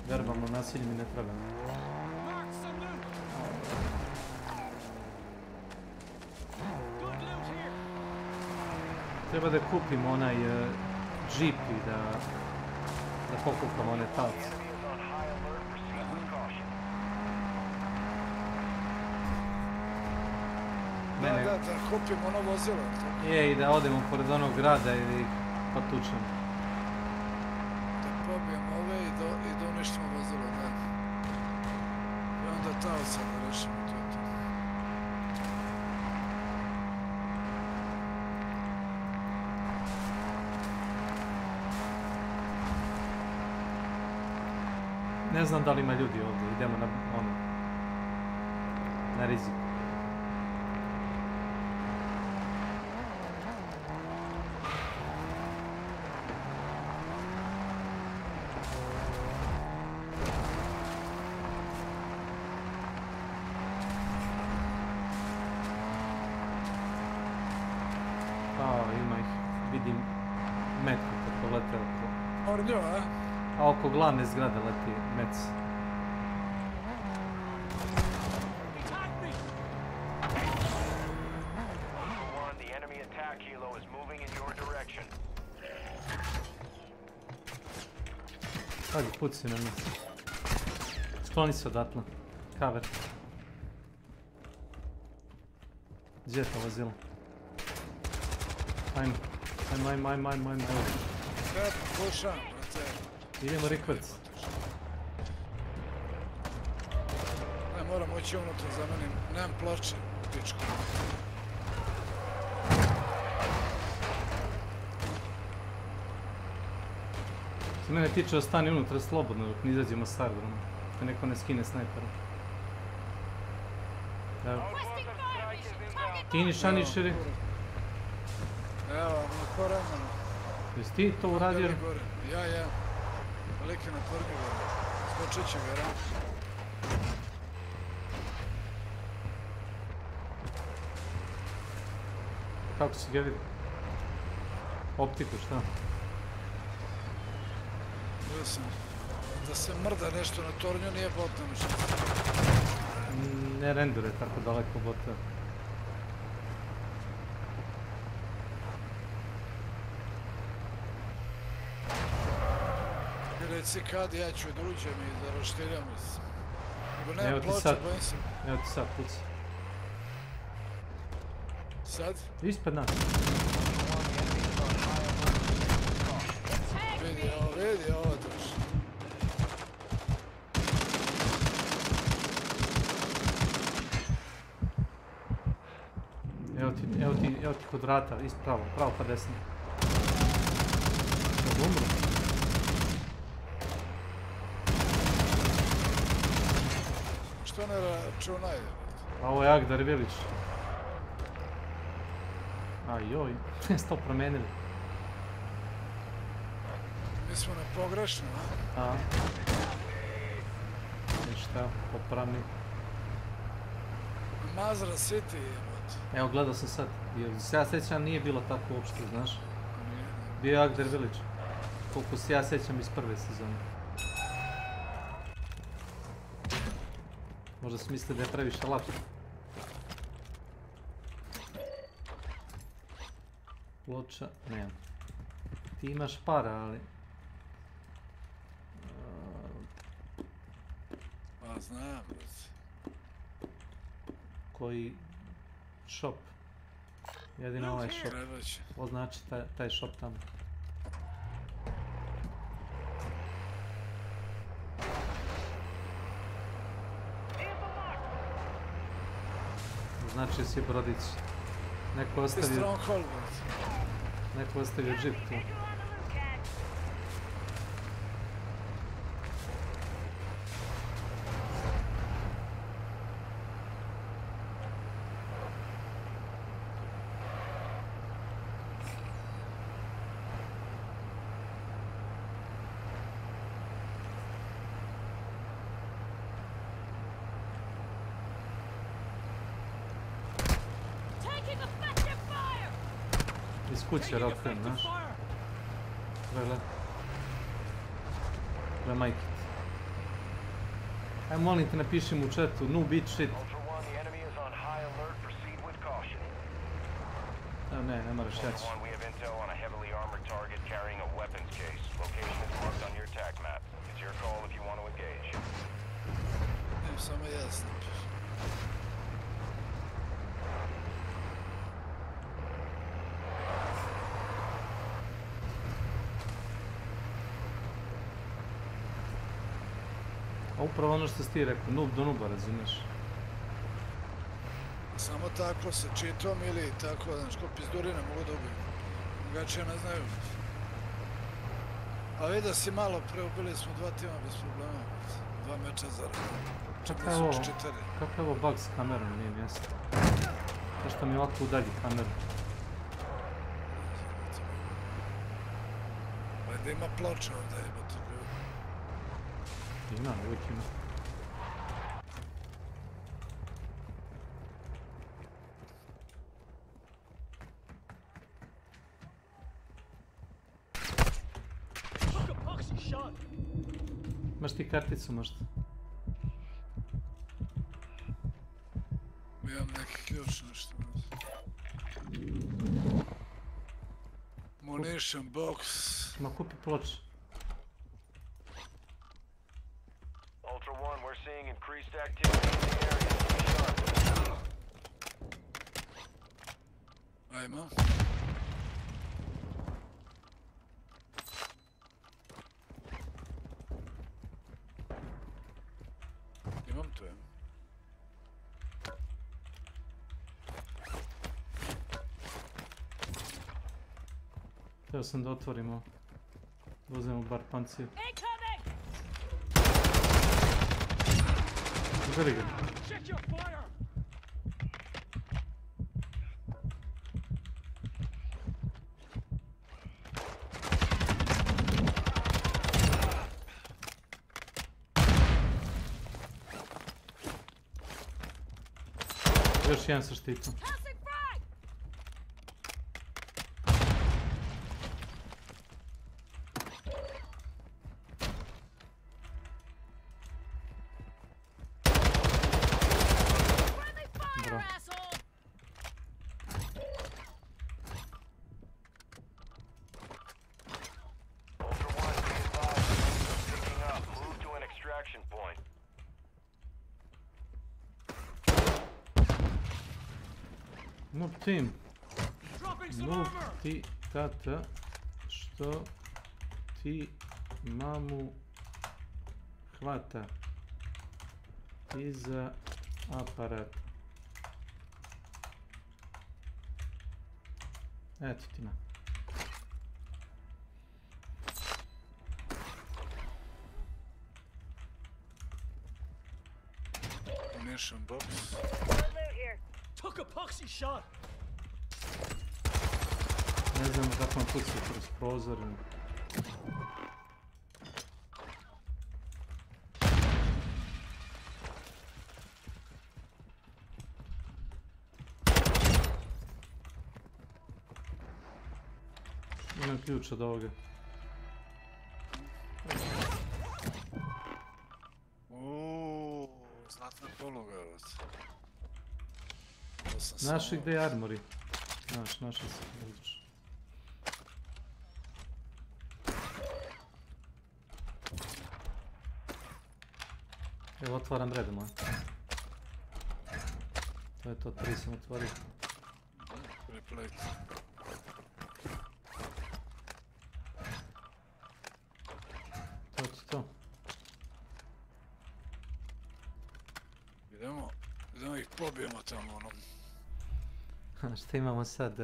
Verbalno nasilje mi ne treba. Treba da kupimo onaj džip i da pokupamo one talce. Da, kupimo ono vozilo. Je, i da odemo pored onog grada ili potučemo. Da pobijemo ove i da uništimo vozilo, da. I onda talca da rešimo to. Ne znam da li ima ljudi ovdje, idemo na rizik. Ima ih, vidim metku kako lete oko. Ornjo, a? A oko glavne zgrade leti mec. Hadi, puci na mec. Skloni se odatle. Cover. Gdje je to vozilo? Ajmo. Sve pokušam, brate. Idemo rikvrc. Ne, moram ući unutra za meni. Nemam ploče, pičku. Što mene tiče, ostani unutra slobodno dok ne izađemo s aerodroma. Da neko ne skine snajpera. Evo. Ti nišaniš ili? Evo, na koremenu. Jesi ti to uradio? Ja. Velike na tvrgi gore. Skočit će ga, Kako si ga vidio? Optiku, šta? Bio sam. Da se mrda nešto na tornju nije botno ništa. Ne rendure tako daleko bota. Reci kad ja ću da uđem i da raštiljam se. Nego nemam Evo ti ploče, sad, bojim se. evo ti sad, puci. Sad? Ispred nas. Vidi ovo drži. Evo ti kod vrata, pravo pa desno. Umro. Što ne računaj? A ovo je Agdar Vilić. Ajoj, sto promenili. Mi smo na pogrešno, a? Ništa, popravni. Mazra City je. Evo, gledao sam sad. Jer se ja sjećam nije bilo tako uopšte, znaš. Bio je Agdar Vilić. Koliko se ja sjećam iz prve sezone. Možda si mislite da je previše lako. Ploča, nemam. Ti imaš para, ali... Pa znam. Koji... shop. Jedino ovaj shop. Označi taj shop tamo. znači si brodić. Neko ostavio džip tu. Iz kuće rokujem, znaš? Gledaj. Gledaj majke. Aj molim te napiši mu u chatu, no beat shit. Evo ne moraš jaći. Samo jasno. A upravo ono što si ti rekao, noob do nuba, razumiješ? Samo tako sa čitom ili tako, znaš, ko pizdurine mogu da ubijem. Drugačije ne znaju. A vidio si malo pre, ubili smo 2 tima bez problema. 2 meča za rad. Kako je ovo bug s kamerom, nije mjesto? Zašto mi ovako udalji kameru? Ajde ima ploča ovdje, ima to ljudi. Ima, uvijek ima. Imaš ti karticu možda? Imam neki ključ nešto. Munition box. Ma kupi ploč. Ultra One, we're seeing increased activity in the area. Ajmo. Imam to, imam. Htio sam da otvorimo. Da uzmemo bar pancir. Udari ga. Još jedan sa štitom. Noob team. Noob ti tata. Što ti mamu hvata iza aparata. Eto ti na. Munition box. Took a poxy shot. Ne znam kako vam puci kroz prozor. Imam ključ od ovoga. Zlatna poluga. Znaš gdje je armori? Znaš, našao sam odlično. Evo otvaram redom, a? To je to, 3 sam otvorio. Replate. To je to. Idemo ih pobijemo tamo ono. Šta imamo sad?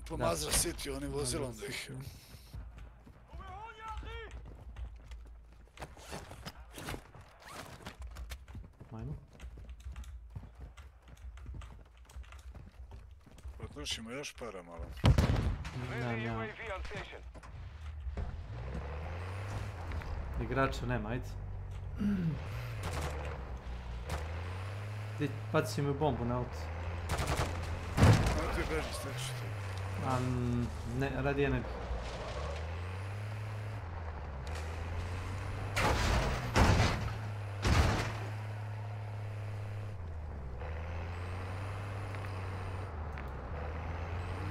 Po Mazra City, onim vozilom da ih... Ajmo. Potrošimo još para malo. Nemam. Igrača nema, ajde. Baci mi bombu na auto. Kako ti beži, steći to? Ne, radije ne bi.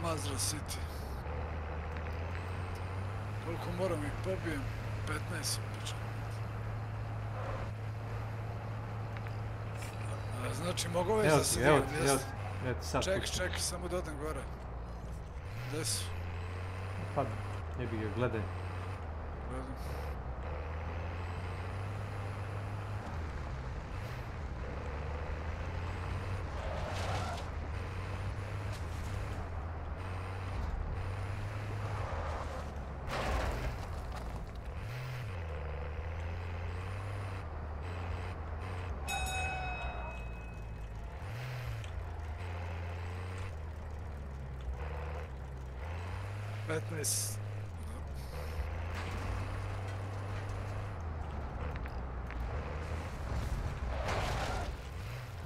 Mazra City. Koliko moram ih pobijem? 15 pička. Znači, mogu ovaj za se dijem, jes? Ček, samo da odem gore. Gde su? Pa, ne bi ga, gledaj. Gledam.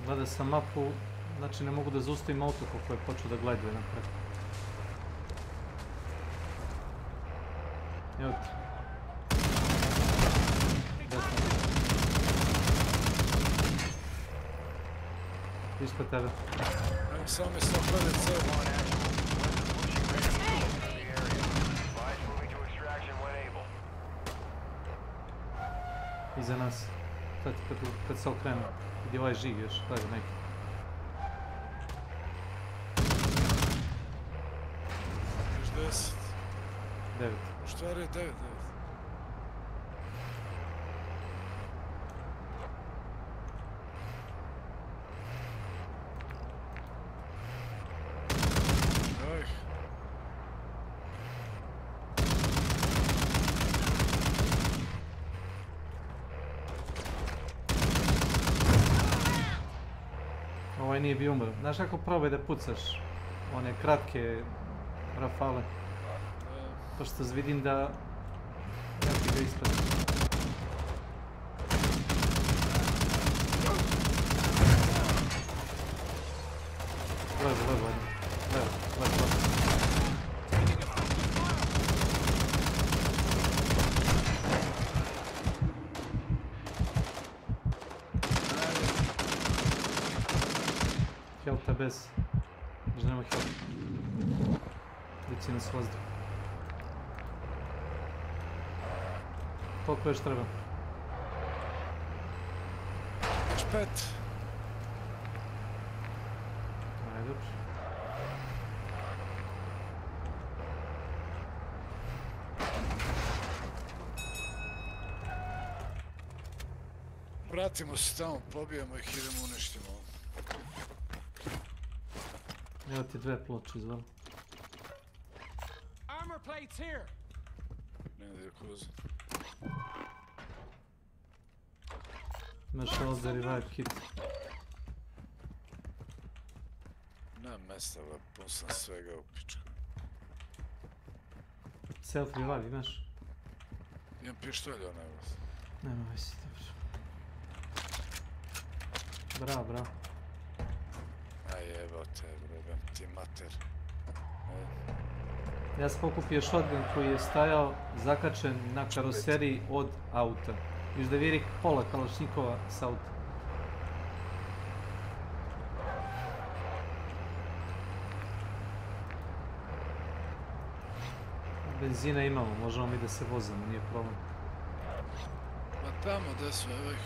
Gleda sam mapu, znači ne mogu da zaustavim auto kako je počeo da gleduje napred. Evo ti. Ispod tebe. Samo mi se ohlede ceo. Iza nas. Sad kad se okrenu. Gdje ovaj žig još, gledaj neki. Još 10. 9. U stvari je 9. Ovaj nije bio umro. Znaš kako probaj da pucaš one kratke rafale? Pošto vidim da... Ja ti ga ispadim. Levo. Helta bez. Možda nema helta. Deci nas vozdu. Koliko još treba? Još 5. Ajde, dobro. Vratimo se tamo, pobijemo ih, idemo uništimo. Evo ti 2 ploče, izvoli. Armor plates here. Ne da je koza. Imaš ovdje revive kit. Nemam mesta, pun sam svega u pičku. Self revive imaš? Imam pištolj, onaj vas. Nema visi, dobro. Bravo. Aj jebote, brobam ti mater. Ja sam pokupio shotgun koji je stajao zakačen na karoseriji od auta. Još da vidi pola kalašnikova s auta. Benzina imamo, možemo mi da se vozimo, nije problem. Ma tamo gde su, evo ih.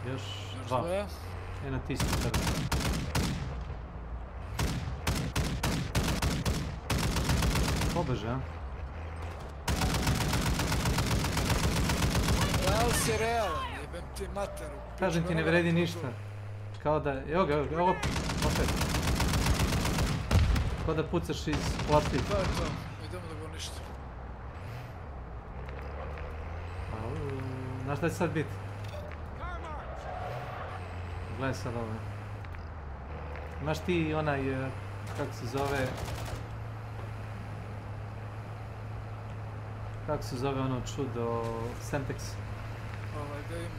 Još 2. Eno ti ispod tebe. Tobože, a? Real si realan, jebem ti materu. Kažem ti, ne vredi ništa. Kao da, evo ga, opet. Kao da pucaš iz platvi. To je to, idemo da go ništa. Znaš da će sad biti? Gledaj sad ovo. Imaš ti onaj, kako se zove... Kako se zove ono čudo, Semtex? Da imam,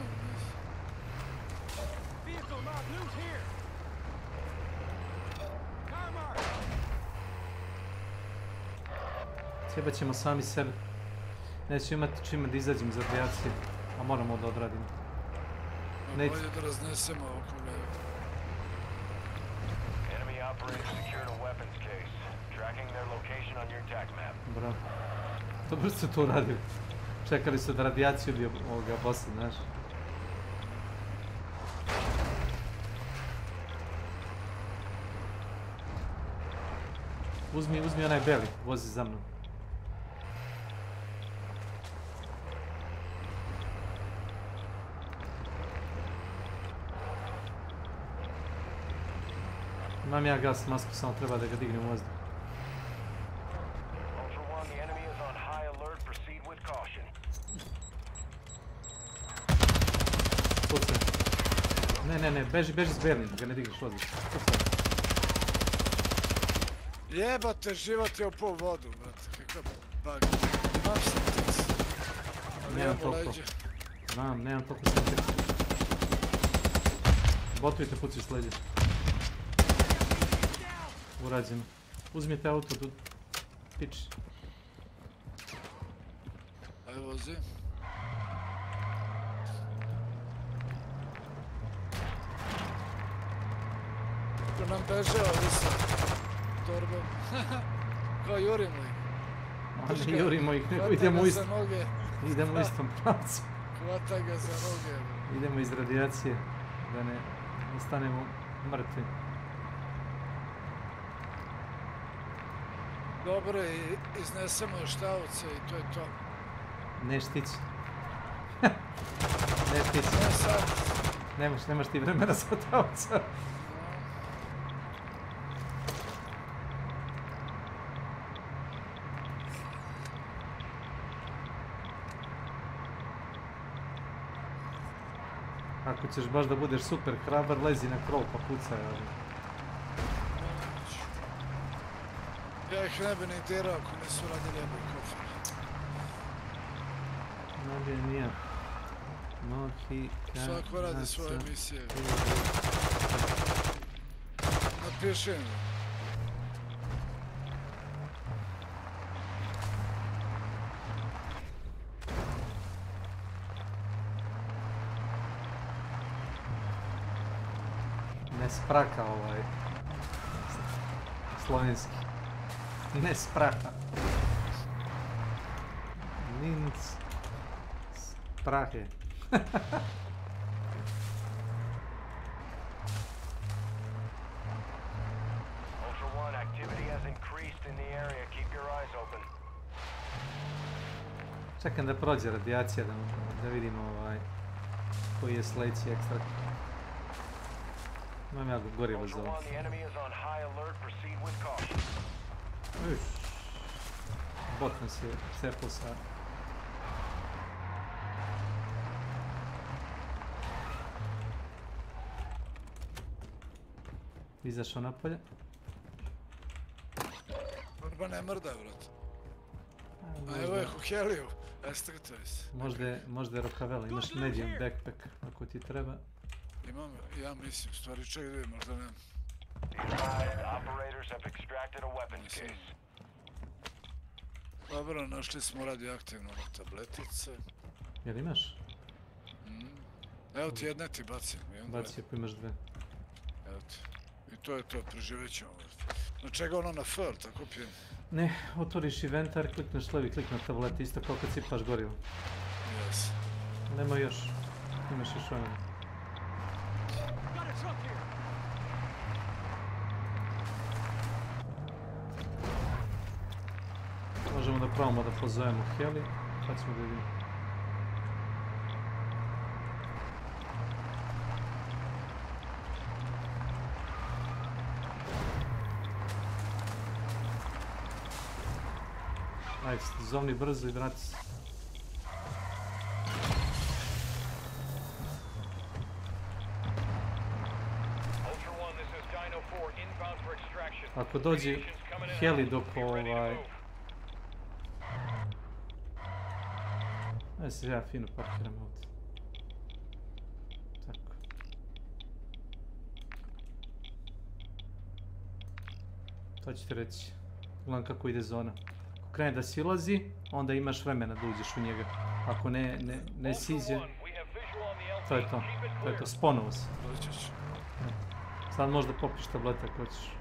Sjebat ćemo sami sebe. Neću imati čime da izađem iz radijacije, a moramo da odradimo. Bolje da raznesemo oko njega. Enemy operators secured a weapons case, tracking their location on your attack map. Bravo. Dobro ste to uradili. Čekali su da radijaciju ubije ovoga bossa, znaš. Uzmi onaj beli, vozi za mnom. Imam ja gas masku, samo treba da ga dignem u vazduh. Pucaj. Ne, beži s belim, ga ne digneš u vazduh. Pucaj. Jebate, život je upao u vodu, brate, kakav bug. Imam Semtex. Nemam toliko. Znam, nemam toliko Semtex. Botovite puci s leđa. Urađeno. Uzmite auto, tu piči. Aj vozi. Ko nam beže ovdje sa torbom. Kao jurimo ih. Ali ne jurimo ih, idemo u istom pravcu. Hvataj ga za noge. Idemo iz radijacije, da ne ostanemo mrtvi. Dobro, iznesemo još taoce i to je to. Ne štić. Ne štić. Ne sad. Nemaš ti vremena za taoca. Ako ćeš baš da budeš super hrabar, lezi na krov pa pucaj. Ja ih ne bi ni dirao ako nisu radili jeboj kofer. Ne bi nije. Svako radi svoje misije. Napiši mi. Ne spraka ovaj slovenski. Ne spraka. Linz sprache. Ultra One, activity has increased in the area. Keep your eyes open. Čekam da prođe radijacija da vidimo koji je sljedeći ekstrakt. Imam ja gorivo za ovo. Bot nas je cepao sa... Izašao napolje. Orba ne mrda, vrat. A evo je Huheliju. Estrtoj se. Možda je Rokavela. Imaš medium backpack ako ti treba. Imam, ja mislim, stvari ček da vidim, možda nemam. Dobro, našli smo radioaktivnu tabletice. Jel imaš? Evo ti jedne ti bacim. Baci ako imaš dve. Evo ti. I to je to, preživet ćemo. Na čega ono na F, tako pijem? Ne, otvoriš inventar, klikneš levi klik na tableti, isto kao kad sipaš gorivo. Jes. Nema još. Imaš još ono. Možemo da probamo da pozovemo heli, sad ćemo da vidimo. Nice, zovni brzo i vrati se. Ako dođe heli dok Ajde se ja fino parkiram ovdje. Tako. To ću ti reći. Gledam kako ide zona. Ako krene da silazi, onda imaš vremena da uđeš u njega. Ako ne siđe... To je to. To je to. Sponovo se. Sad možda popiš tablete ako hoćeš.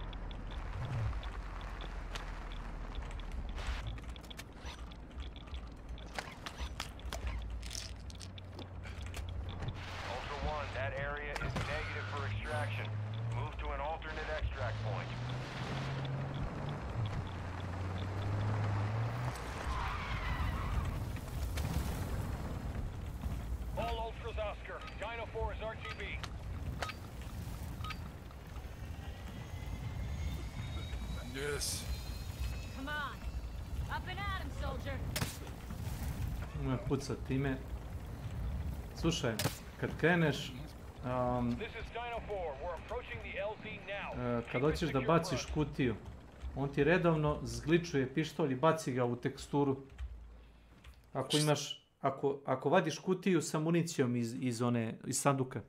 Yes. Come on. Up and at him, soldier. Ima pucat time. Slušaj, kad kreneš, kad hoćeš da baciš kutiju, on ti redovno zgličuje pištolj i baci ga u teksturu. Ako vadiš kutiju sa municijom iz sanduka,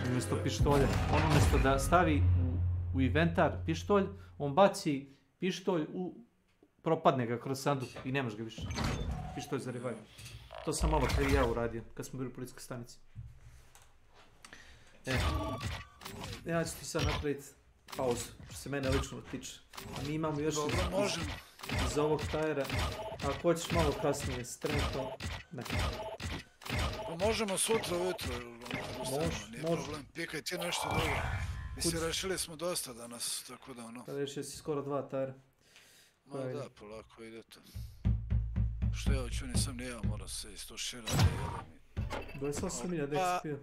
umjesto pištolja, on umjesto da stavi u inventar pištolj, on baci pištolj propadne ga kroz sanduk i nemaš ga više. Pištolj za revive. To sam malo pre i ja uradio, kad smo bili u policijskoj stanici. Ja ću ti sad napraviti pauzu, što se mene lično tiče. A mi imamo još iz ovog tajera. Ako hoćeš malo kasnije, strengto, ne. Pa možemo sutra ujutro, nije problem, pikaj ti nešto dobro. Mislim, rešili smo dosta danas, tako da ono... Kada rešio si skoro 2 tajera. Ma da, polako ide to. Što ja hoću, nisam ni ja, moram se istuširati. 28.000 XP.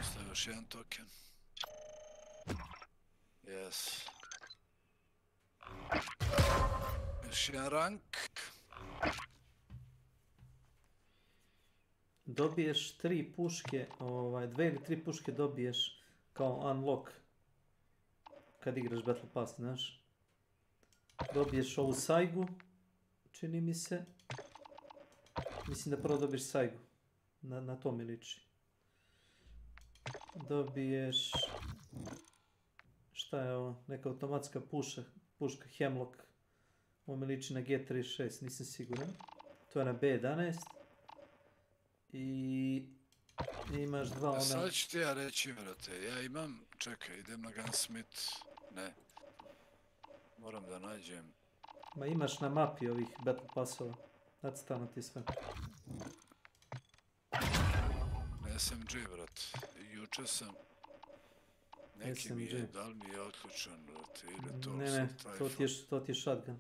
Ostaje još jedan token. Yes. Još jedan rank. Dobiješ 3 puške, 2 ili 3 puške dobiješ kao unlock kad igraš Battle Pass, znaš. Dobiješ ovu sajgu, čini mi se. Mislim da prvo dobiješ sajgu, na to mi liči. Dobiješ, šta je ovo, neka automatska puška Hemlock. Ovo mi liči na G36, nisam siguran. To je na B11. I imaš 2 ona... Sad ću ti ja reći, vrate, ja imam, čekaj, idem na Gunsmith, ne. Moram da nađem. Ma imaš na mapi ovih Battle Passova, nacrtano ti sve. SMG, vrat, juče sam... Neki mi je, da li mi je otključan, vrate, ili to... Ne, to ti je shotgun.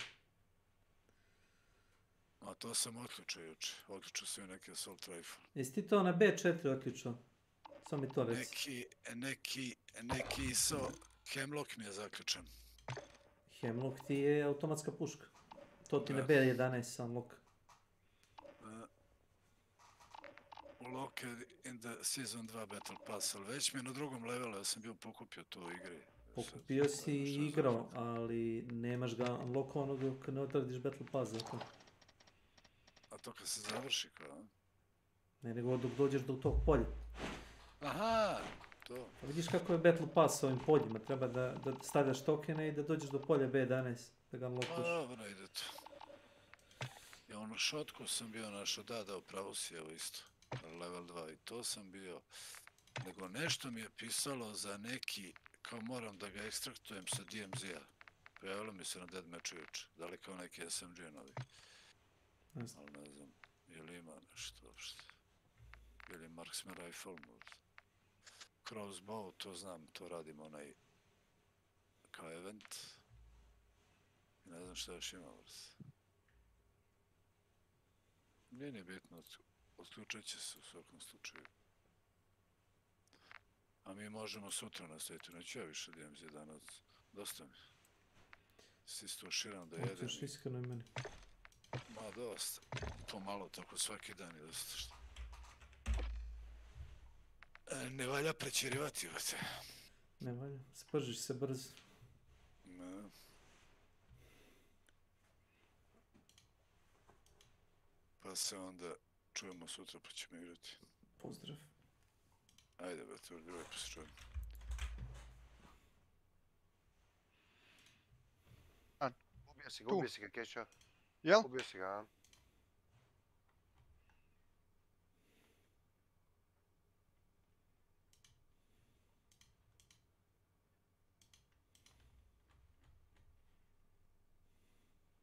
A to sam otključio juče, otključio sam i neki assault rifle. Jesi ti to na B4 otključio? Samo mi to reci. Neki Hemlock mi je zaključan. Hemlock ti je automatska puška. To ti na B11 unlock. Unlocked in the Season 2 Battle Pass, ali već mi je na drugom levelu, ja sam bio pokupio to u igri. Pokupio si i igrao, ali nemaš ga unlockovanog dok ne odradiš Battle Pass, zato. A to kad se završi kao? Ne, nego dok dođeš do tog polja. Aha, to. Pa vidiš kako je Battle Pass s ovim poljima, treba da stavljaš tokene i da dođeš do polja B11, da ga unlockuš. Pa dobro, ide to. Ja ono šotku sam bio našao, da, upravo si evo isto. Level 2 i to sam bio. Nego nešto mi je pisalo za neki, kao moram da ga ekstraktujem sa DMZ-a. Pojavilo mi se na deathmatchu juče, da li kao neki SMG novi. Ali ne znam, je li ima nešto uopšte. Ili Marksman Rifle možda. Crossbow, to znam, to radim onaj kao event. Ne znam šta još ima, brz. Nije ni bitno, otključat će se u svakom slučaju. A mi možemo sutra nastaviti, neću ja više da imam za danas. Dosta mi. Si isto širam da jedem. Hoćeš iskreno i meni. Ma dosta. Pomalo, tako svaki dan je dosta što. Ne valja prećerivati, vate. Ne valja, spržiš se brzo. Ne. Pa se onda čujemo sutra pa ćemo igrati. Pozdrav. Ajde, brate, uživaj pa se čujemo. Ubio si ga, Kešo. Jel? Ubio si ga, a?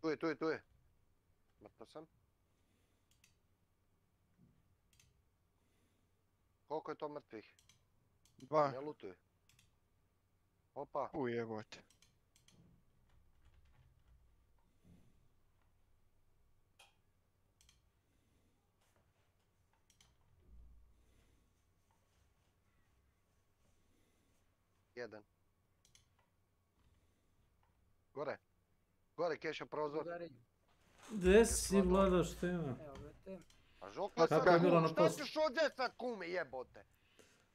Tu je. Mrtav sam. Koliko je to mrtvih? 2. Ne lutuj. Opa. Ujebote. Jedan. Gore. Gore, Kešo, prozor. Gdje si, Vlado, što ima? A Žoka sad, šta ćeš ovdje sad, kume, jebote?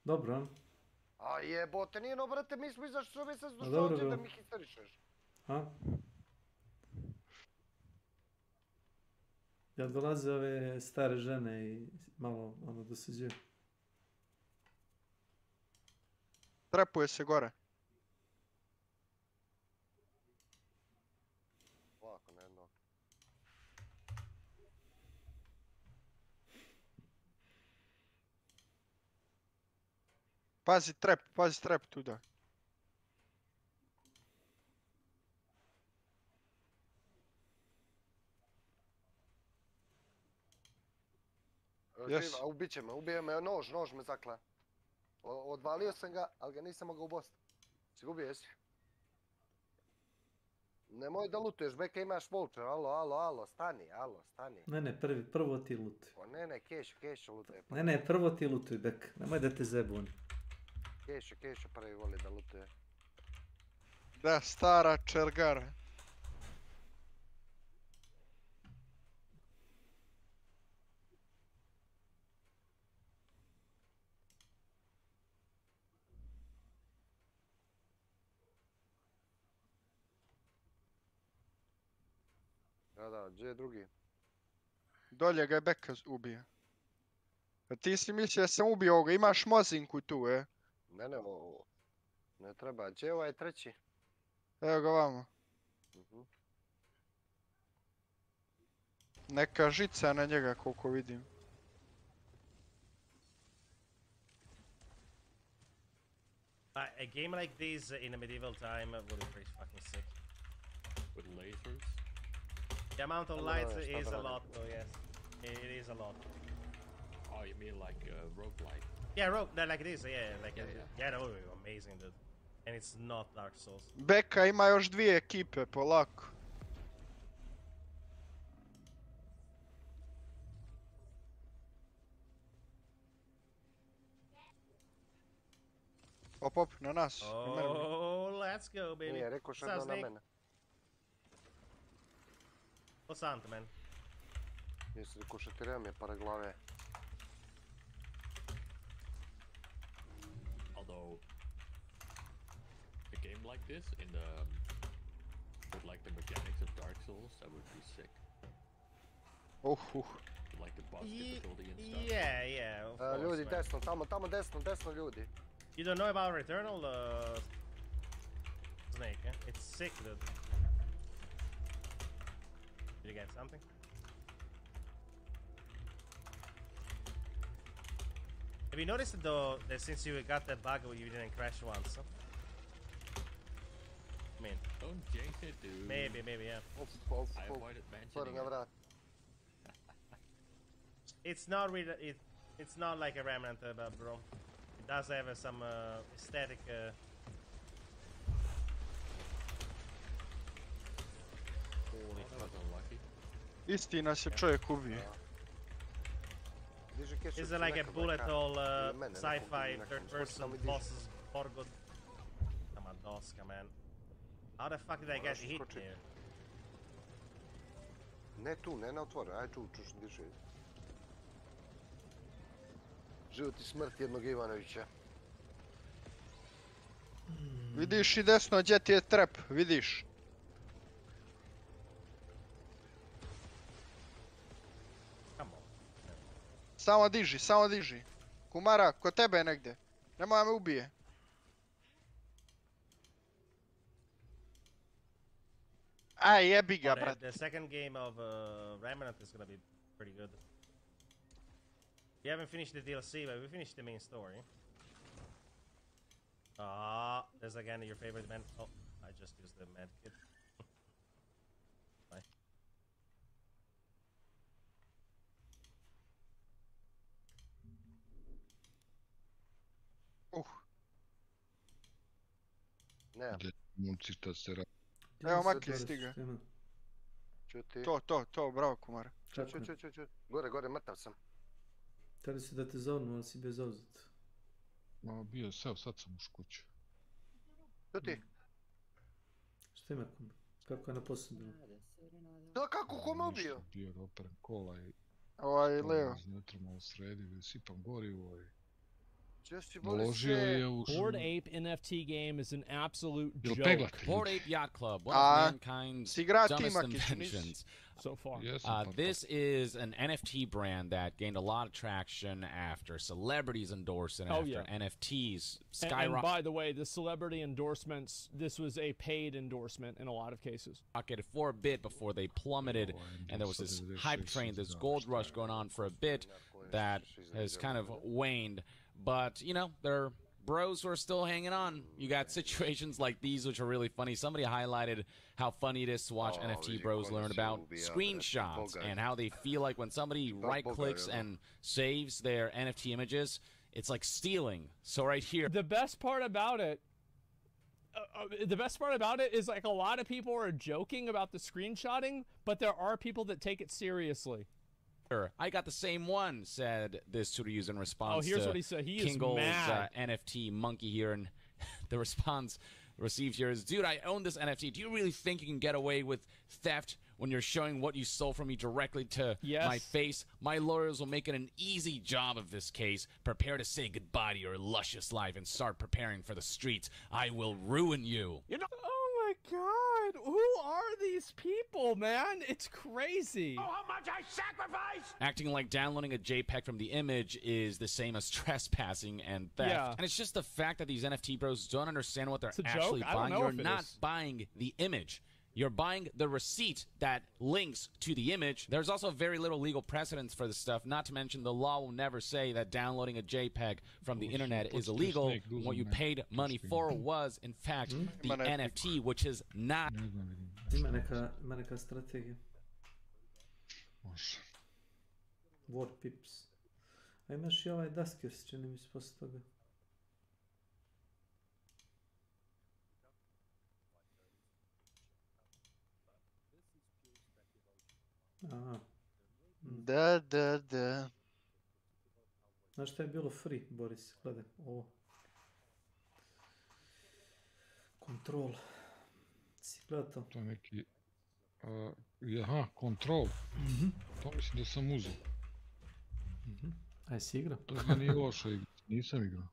Dobro. A jebote, nije no, brate, mi smo izašli s ove sad došli dobro, ovdje bro. da mi histerišeš. A? Ja dolaze ove stare žene i malo dosađuju. Trepuje se gore. Lako, ne jedno. Pazi trep tuda. Yes. Ubit će me, ubije me, nož me zakla. Odvalio sam ga, ali ga nisam mogao ubosti. Si gubio, jesi? Nemoj da lutuješ, beka imaš vulture, alo, stani. Ne, prvo ti lutuj. O ne, Kešo lutuje. Ne, prvo ti lutuj, bek. Nemoj da te zebuni. Kešo prvi voli da lutuje. Da, stara čergara. Da, gdje je drugi? Dolje ga je beka ubija. A ti si mislio da sam ubio ovoga, imaš mozinku tu, Ne treba, gdje je ovaj treći? Evo ga vamo. Neka žica na njega koliko vidim. A game like this in a medieval time would be pretty fucking sick. With lasers? The amount of lights is a lot though, yes. It is a lot. Oh, you mean like roguelike? Yeah, like this, yeah. Yeah, that would be amazing, dude. And it's not Dark Souls. Beka ima još 2 ekipe, polako. Op, na nas. Oh, let's go, baby. Nije, rekao što jedno na mene. What's on, man? Jesi rekao što ti rem je para glave. Although, a game like this in the with like the mechanics of Dark Souls, that would be sick. Like the boss difficulty and stuff. Yeah, of course, Ljudi, man. desno, tamo desno ljudi. You don't know about Returnal, Snake, eh? It's sick, dude. Did you get something? Have you noticed though that since you got that bug you didn't crash once? Huh? I mean, don't jinx it, dude. Maybe, yeah. I avoided mentioning it. It's not really. It's not like a remnant, bro. It does have some aesthetic. Istina se čovjek ubije. Is it like a bullet hole sci-fi third person bosses Borgod? Sama doska, man. How the fuck did I get hit here? Ne tu, ne na otvore, aj tu, čuš diži. Život i smrt jednog Ivanovića. Vidiš i desno gdje ti je trap, vidiš. Samo diži, samo diži. Kumara, kod tebe je negdje. Nemoj da me ubije. Aj, jebi ga, brat. The second game of Remnant is gonna be pretty good. We haven't finished the DLC, but we finished the main story. Ah, there's again your favorite man. Oh, I just used the med kit. Bye. Ne. Momci šta se radi. Evo Maki stiga. Čuti. To, bravo Kumara. Ču. Gore, mrtav sam. Htjeli su da te zovnu, ali si bez ozut. Ma bio sam, sad sam uš kuću. Čuti. Šta ima kom? Kako je na poslu bilo? Da, kako kome ubio? Bio da operem kola i... Leo. Iznutra malo sredio, sipam gorivo i... Bored Ape NFT game is an absolute joke. Bored Ape Yacht Club, one of mankind's dumbest inventions. So far. This is an NFT brand that gained a lot of traction after celebrities endorsed it, after NFTs skyrocketed. And by the way, the celebrity endorsements, this was a paid endorsement in a lot of cases. For a bit before they plummeted, and there was this hype train, this gold rush going on for a bit that has kind of waned. But, you know, they're bros who are still hanging on. You got situations like these which are really funny. Somebody highlighted how funny it is to watch NFT bros learn about screenshots and how they feel like when somebody right-clicks and saves their NFT images, it's like stealing. So right here. The best part about it is like a lot of people are joking about the screenshotting, but there are people that take it seriously. I got the same one, said this Twitter user in response here's to what he said. He Kingle's is mad. NFT monkey here, and the response received here is, dude, I own this NFT. Do you really think you can get away with theft when you're showing what you stole from me directly to my face? My lawyers will make it an easy job of this case. Prepare to say goodbye to your luscious life and start preparing for the streets. I will ruin you. You know, oh my God, who are these people, man? It's crazy. Oh, how much I sacrifice! Acting like downloading a JPEG from the image is the same as trespassing and theft. Yeah. And it's just the fact that these NFT bros don't understand what they're actually buying. You're not buying the image. You're buying the receipt that links to the image. There's also very little legal precedence for this stuff, not to mention the law will never say that downloading a JPEG from the internet is illegal. What you paid money for was, in fact, the NFT, which is not... Ima neka strategija. War Pips. A imaš i ovaj Duskers, čini mi se posle toga. Aha. Da. Znaš šta je bilo free, Boris? Gledaj, ovo. Control. Si gledao to? To je neki... aha, Control. To mislim da sam uzeo. A jesi igrao? To je nije loša igra. Nisam igrao.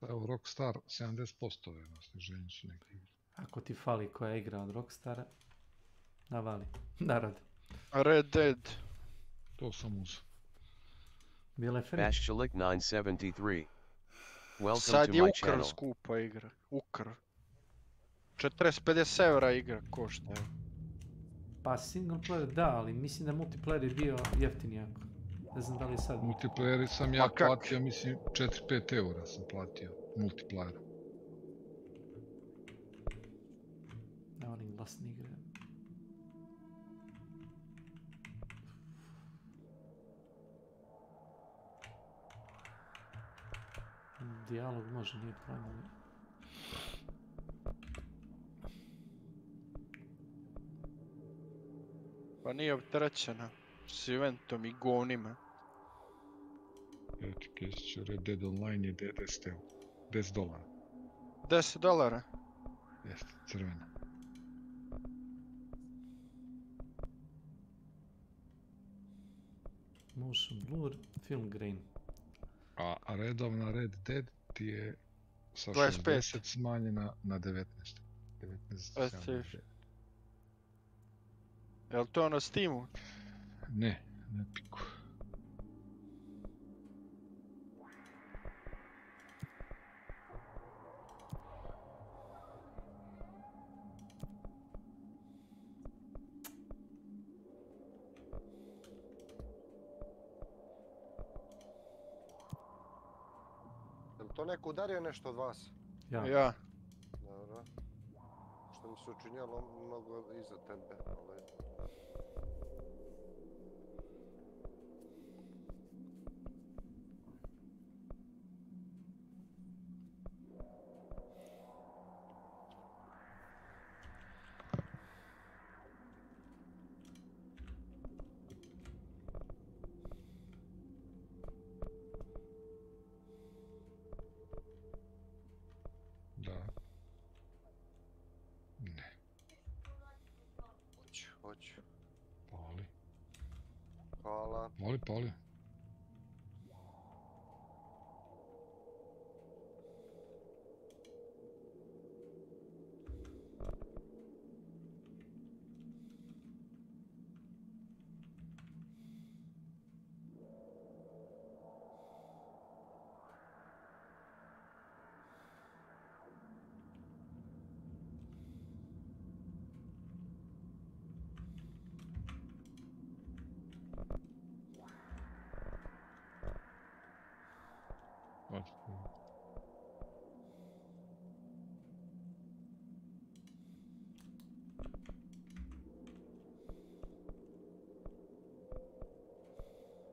Evo, Rockstar 70% je na sniženju su neki. Ako ti fali koja igra od Rockstara, navali. Narod. Red Dead. To sam uzeo. Bila je free. Bashchalik 973. Welcome Sad to je my Ukr channel. skupa igra. Ukr. 40-50 eura igra košta. Pa single player da, ali mislim da multiplayer je bio jeftin jako. Ne znam da li je sad. Multiplayer sam ja platio, mislim 4-5 eura sam platio. Multiplayer. Ne volim glasne igre. Dijalog može, nije primary. Pa nije opterećena s eventom i govnima. Evo ti Kesiću, Red Dead Online je $10. $10? Jeste, crvena. Motion blur, film grain. A redovna Red Dead ti je sa 25. 60 smanjena na 19. 19. Jel to na Steamu? Ne, na Epiku. To neko udario nešto od vas? Ja. Dobro. Što mi se učinjalo mnogo iza tebe, ali... Hoću. Pali. Hvala. Pali.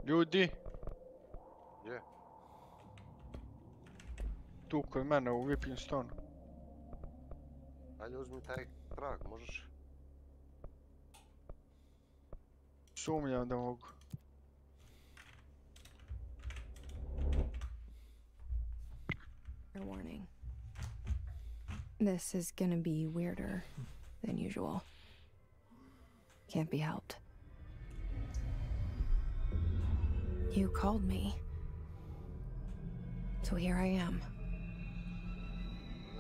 Ljudi. Gdje? Tu kod mene u Whipping Stone. Ajde uzmi taj trag, možeš? Sumnjam da mogu. Warning. This is gonna be weirder than usual. Can't be helped. You called me. So here I am.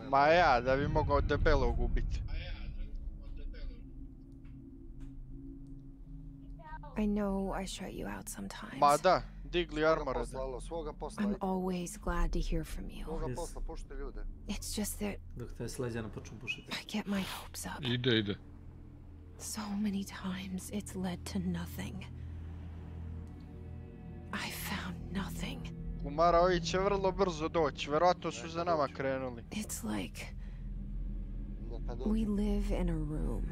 Ma ja, da bi mogao debelog ubiti. I know I shut you out sometimes. Ma da, digli armora. I'm always glad to hear from you. ljude. It's just that Dok te sleđana počnu pušiti. I get my hopes up. Ide. So many times it's led to nothing. I found nothing. Kumara, ovi će vrlo brzo doći, vjerojatno su za nama krenuli. It's like we live in a room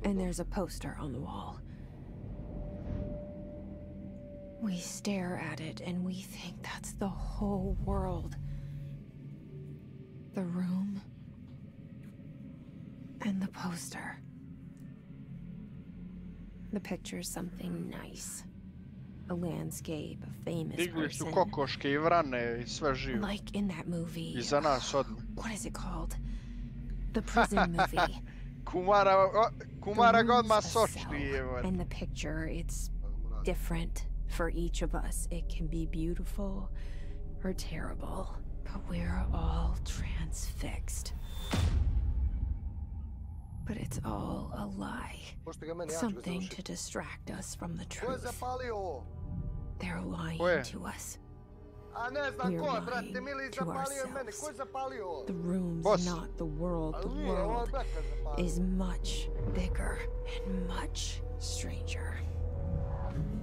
and there's a poster on the wall. We stare at it and we think that's the whole world. The room and the poster. The picture's something nice. A landscape, a famous Digli su person. kokoške I vrane I sve živo. Like in that movie. I za nas odmah. What is it called? The prison movie. Kumara ga odmah sočni, evo. And the picture, it's different for each of us. It can be beautiful or terrible, but we're all transfixed. But it's all a lie. Something to distract us from the truth. They're lying to us. We're lying to ourselves. The room's not the world. The world is much bigger and much stranger.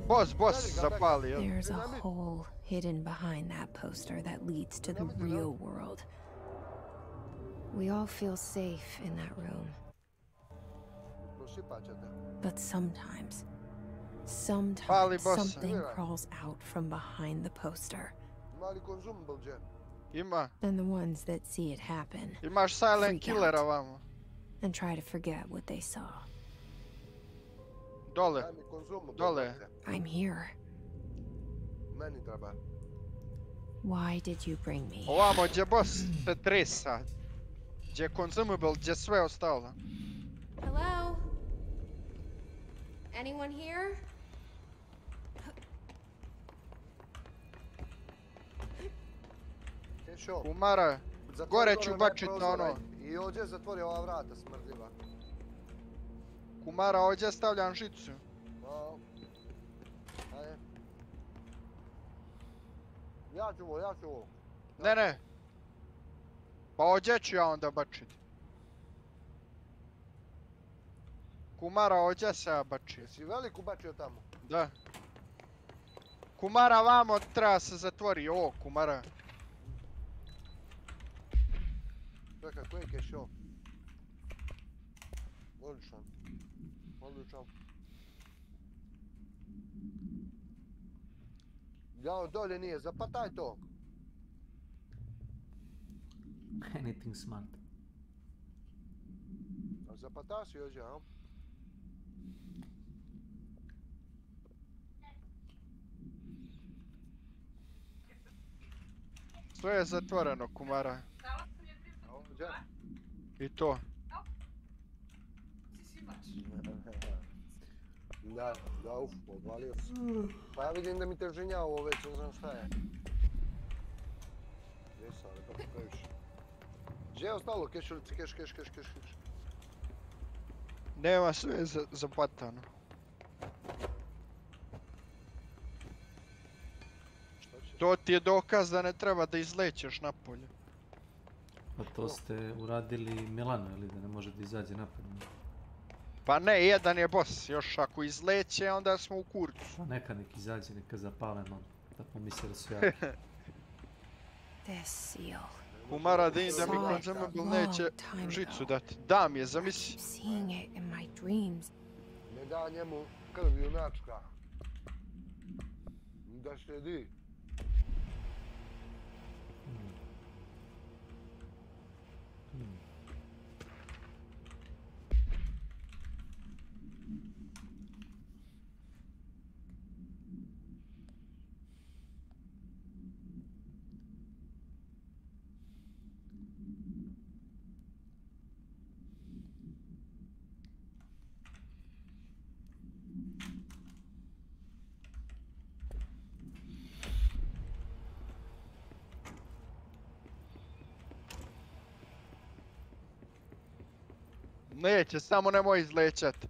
Boss, zapali. There's a hole hidden behind that poster that leads to the real world. We all feel safe in that room. But sometimes something crawls out from behind the poster. Ima. And the ones that see it happen Imaš silent freak killera out vamo. and try to forget what they saw. Dole. Dole. I'm here. Meni treba. Why did you bring me? Ovamo gdje boss se tresa. Gdje je consumable, gdje sve ostalo. Hello? Anyone here? Kumara, gore ću bačit na ono. I ovdje zatvori ova vrata smrdljiva. Kumara, ovdje stavljam žicu. Ajde. Ja ću ovo. Ne. Pa ovdje ću ja onda bačit. Kumara, ovdje se ja bačio. Jesi veliku bačio tamo? Da. Kumara, vamo treba se zatvori. O, Kumara. Čekaj, koji je kešo? Odličan. Ja, dolje nije, zapataj to. Anything smart. A zapataj si ovdje, a? Sve je zatvoreno, Kumara. Ovdje? I to. Da, odvalio se. Pa ja vidim da mi te ženja ovo već, ne znam šta je. Gdje sam, ali kako previše. Gdje je ostalo? Kešulice, keš. Nema, sve je zapatano. To ti je dokaz da ne treba da izlećeš napolje. Pa to ste uradili Milanu, ili da ne može da izađe napolje? Pa ne, jedan je boss, još ako izleće onda smo u kurcu. Pa neka izađe, neka zapale malo, da pomisle da su jaki. Kumara, da mi consumable neće žicu dati. Da mi je, zamisli. Ne da njemu krv junačka. Da štedi. Neće, samo nemoj izlećat.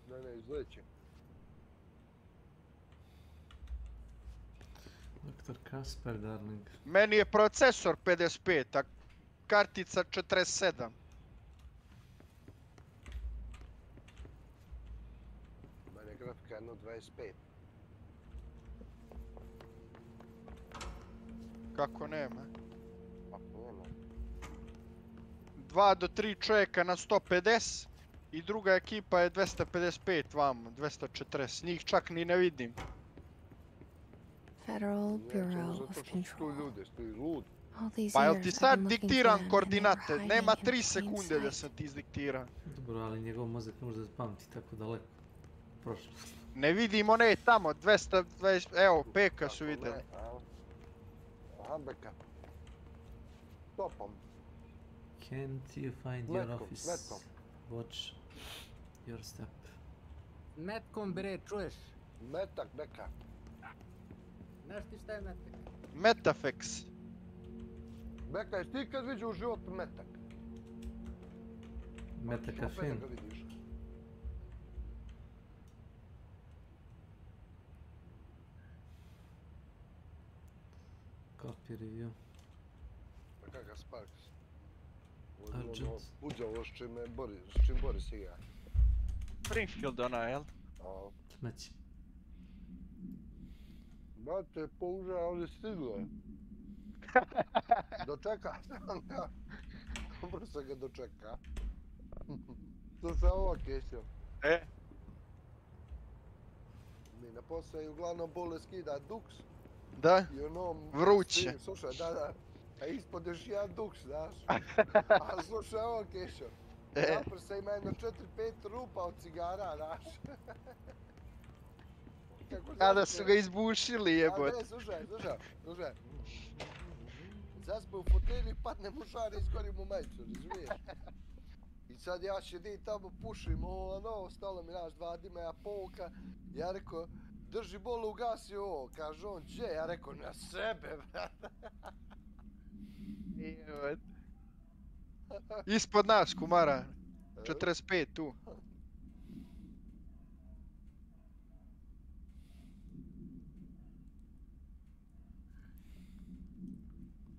Ne, izleće. Doktor Kasper, darling. Meni je procesor 55, a kartica 47. Meni je grafika 1.25. Kako nema? Kako nema? 2 do 3 čovjeka na 150 i druga ekipa je 255 vamo, 240. Njih čak ni ne vidim. Federal Bureau of Control. Pa jel ti sad diktiram koordinate? Nema 3 sekunde da sam ti izdiktira. Dobro, ali njegov mozak ne može da pamti tako daleko. Prošlost. Ne vidim one tamo, 220, evo, peka su vidjeli. Aha, beka. Topom. Can't you find your office? Watch your step. Metkom, bre, čuješ? Metak, neka. Znaš ti šta je metak? Metafex. Beka, jesi ti kad vidio u životu metak? Metakafin. Copy review. Pa kakav Sparks? Urgent. Uđe ovo s čim Boris igra. Springfield ona, jel? Smeći. Brate, použaj, ovdje stiglo je. Dočeka. Dobro se ga dočeka. To se ovo kesio. Mi na posao i uglavnom bole skida duks. Da? I ono... Vruće. Slušaj, da. A ispod još jedan duks, znaš. A slušaj ovo, Kešo. Naprsa ima jedno 4-5 rupa od cigara, znaš. Kada su ga izbušili, jebot. A ne, slušaj. Zaspe u fotelju i padne mu šar i izgori mu majicu, razumiješ? I sad ja šedim tamo, pušim, ono, stalo mi naš 2 dima, ja pouka. Ja rekao, drži bolu, ugasi ovo. Kaže on, gdje? Ja rekao, na sebe, brate. Ispod nas, kumara. 45 tu.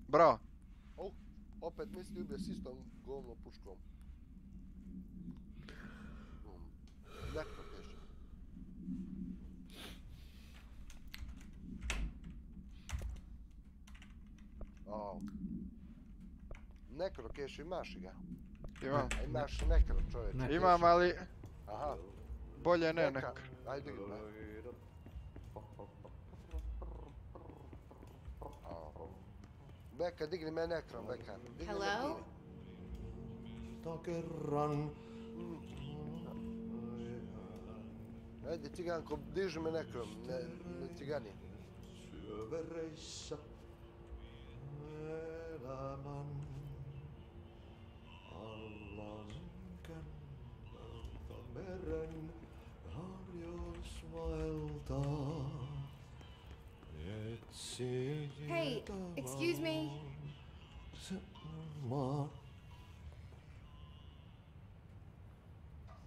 Bravo. Opet misli ubio s istom govnom puškom. Nekro Kešo. Nekro Kešo, imaš ga? Imam. Imaš nekro, čovječe. Imam, ali... Aha. Bolje ne nekro. Ajde ga. Beka, digni me nekrom, Beka. Hello? Ajde, ciganko, diži me nekrom, ne cigani. Hey, excuse me.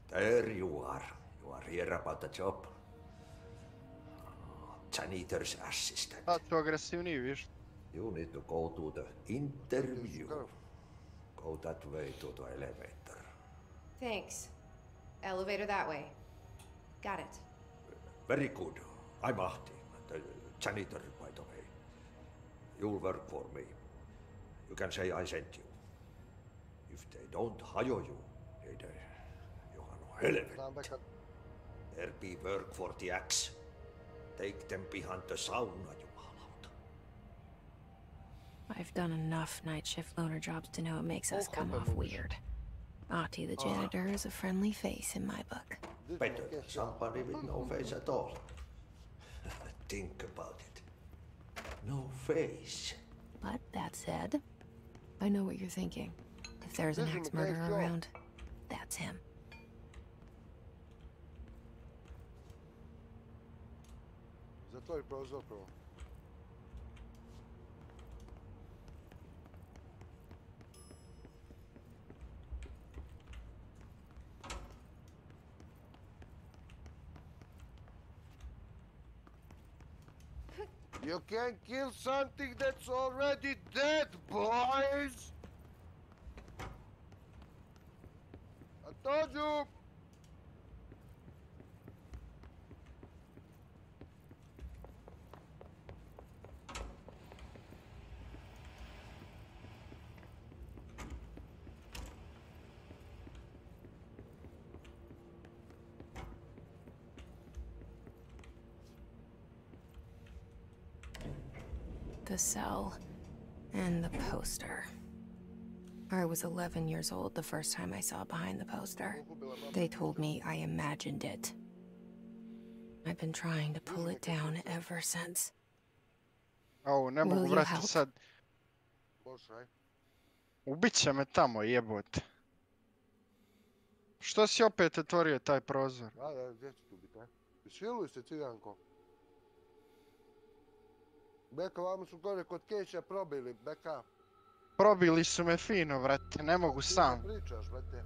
There you are. You are here about the job. Janitor's assistant. To agresivniji, viš. You need to go to the interview. Go that way to the elevator. Thanks. Elevator that way. Got it. Very good. I'm Ahti, the janitor, by the way. You'll work for me. You can say I sent you. If they don't hire you, you are no helmet. There be work for the axe. Take them behind the sauna, jumalauta. I've done enough night shift loner jobs to know it makes us come off weird. Ahti the janitor is a friendly face in my book. Better than somebody with no face at all. Think about it. No face. But that said, I know what you're thinking. If there's an axe murderer around, that's him. Zatvori prozor prvo. You can't kill something that's already dead, boys! I told you! The cell and the poster. I was 11 years old the first time I saw behind the poster. They told me I imagined it. I've been trying to pull it down ever since. Au, ne mogu vratiti sad. Ubit će me tamo, jebote. Što si opet otvorio taj prozor? Da, gdje ću tu biti, ne? Sviluj se, ciganko. Beka, vamo su gore kod Keša probili, Beka. Probili su me fino, vrate, ne mogu sam. Ti ne pričaš, vrate.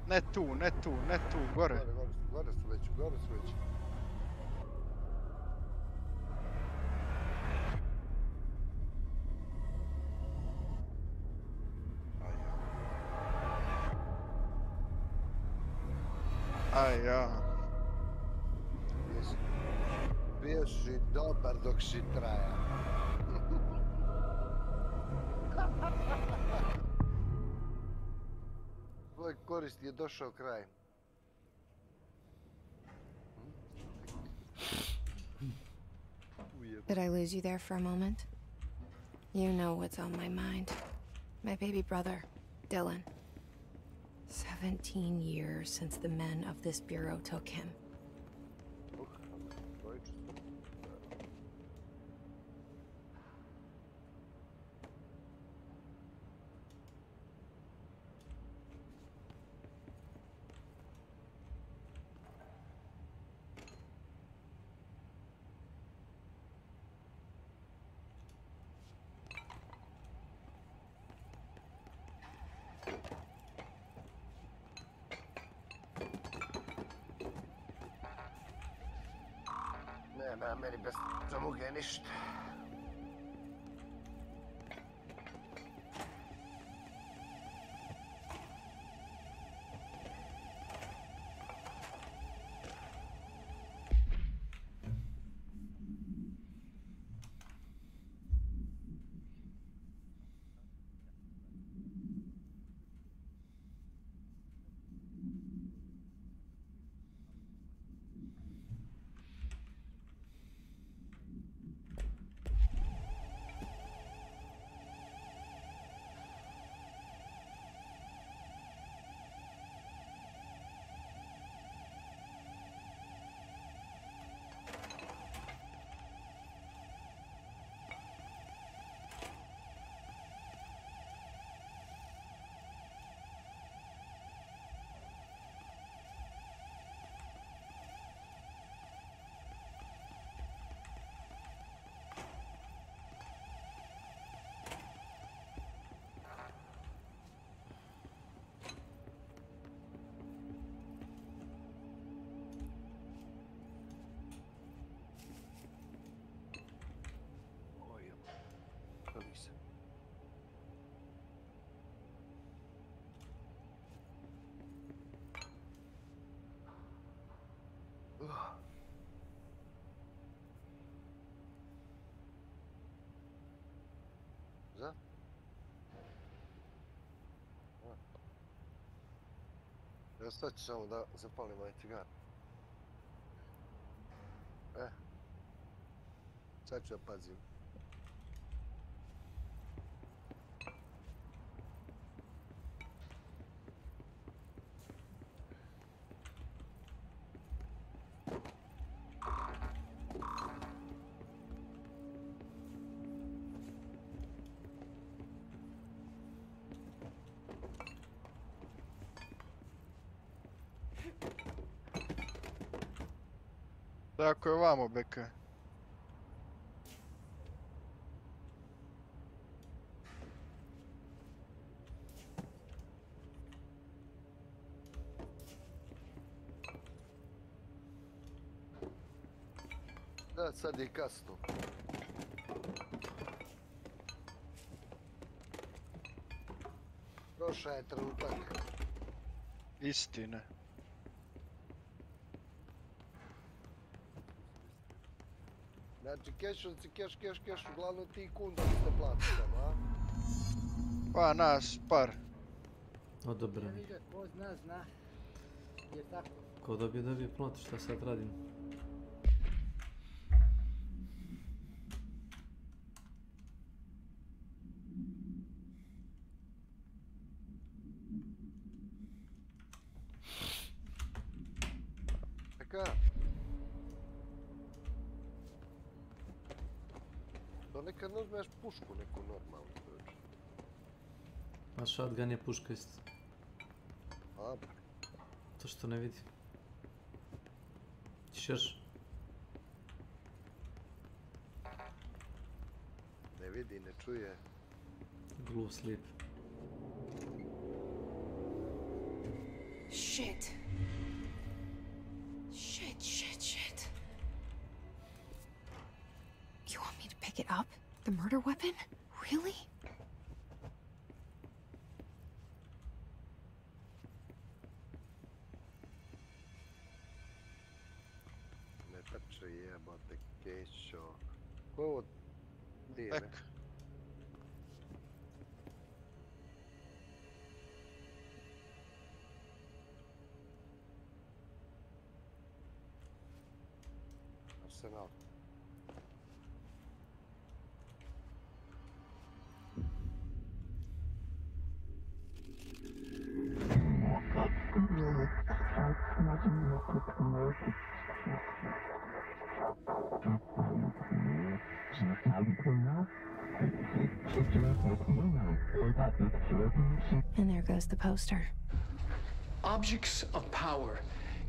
Ne tu, gore. Gore su već. Aj, ja. Bio si dobar dok si traja. Tvoj korist je došao kraj. Did I lose you there for a moment? You know what's on my mind. My baby brother, Dylan. 17 years since the men of this bureau took him. Nema meni bez zamuge ništa. Da? Ja sad ću samo da zapalim ovaj cigar. Sad ću da pazim. Tako je vamo, beka. Da, sad je kasno. Prošao je trenutak. Istina. Znači, kešovci, keš, uglavnom ti kunda ste platili, a? Pa, nas, par. Odobrani. Ko zna, zna. Je tako. Ko dobije plot, šta sad radim? Така. To nekad ne uzmeš pušku neku normalnu. A shotgun je puška isto. A, To što ne vidi. Ćeš još? ne vidi, ne čuje. Glue sleep. Shit. Shit. You want me to pick it up? The murder weapon? Really? Ne tače jebate kešo. Ko je ovo? Gdje je? Arsenal. And there goes the poster. Objects of power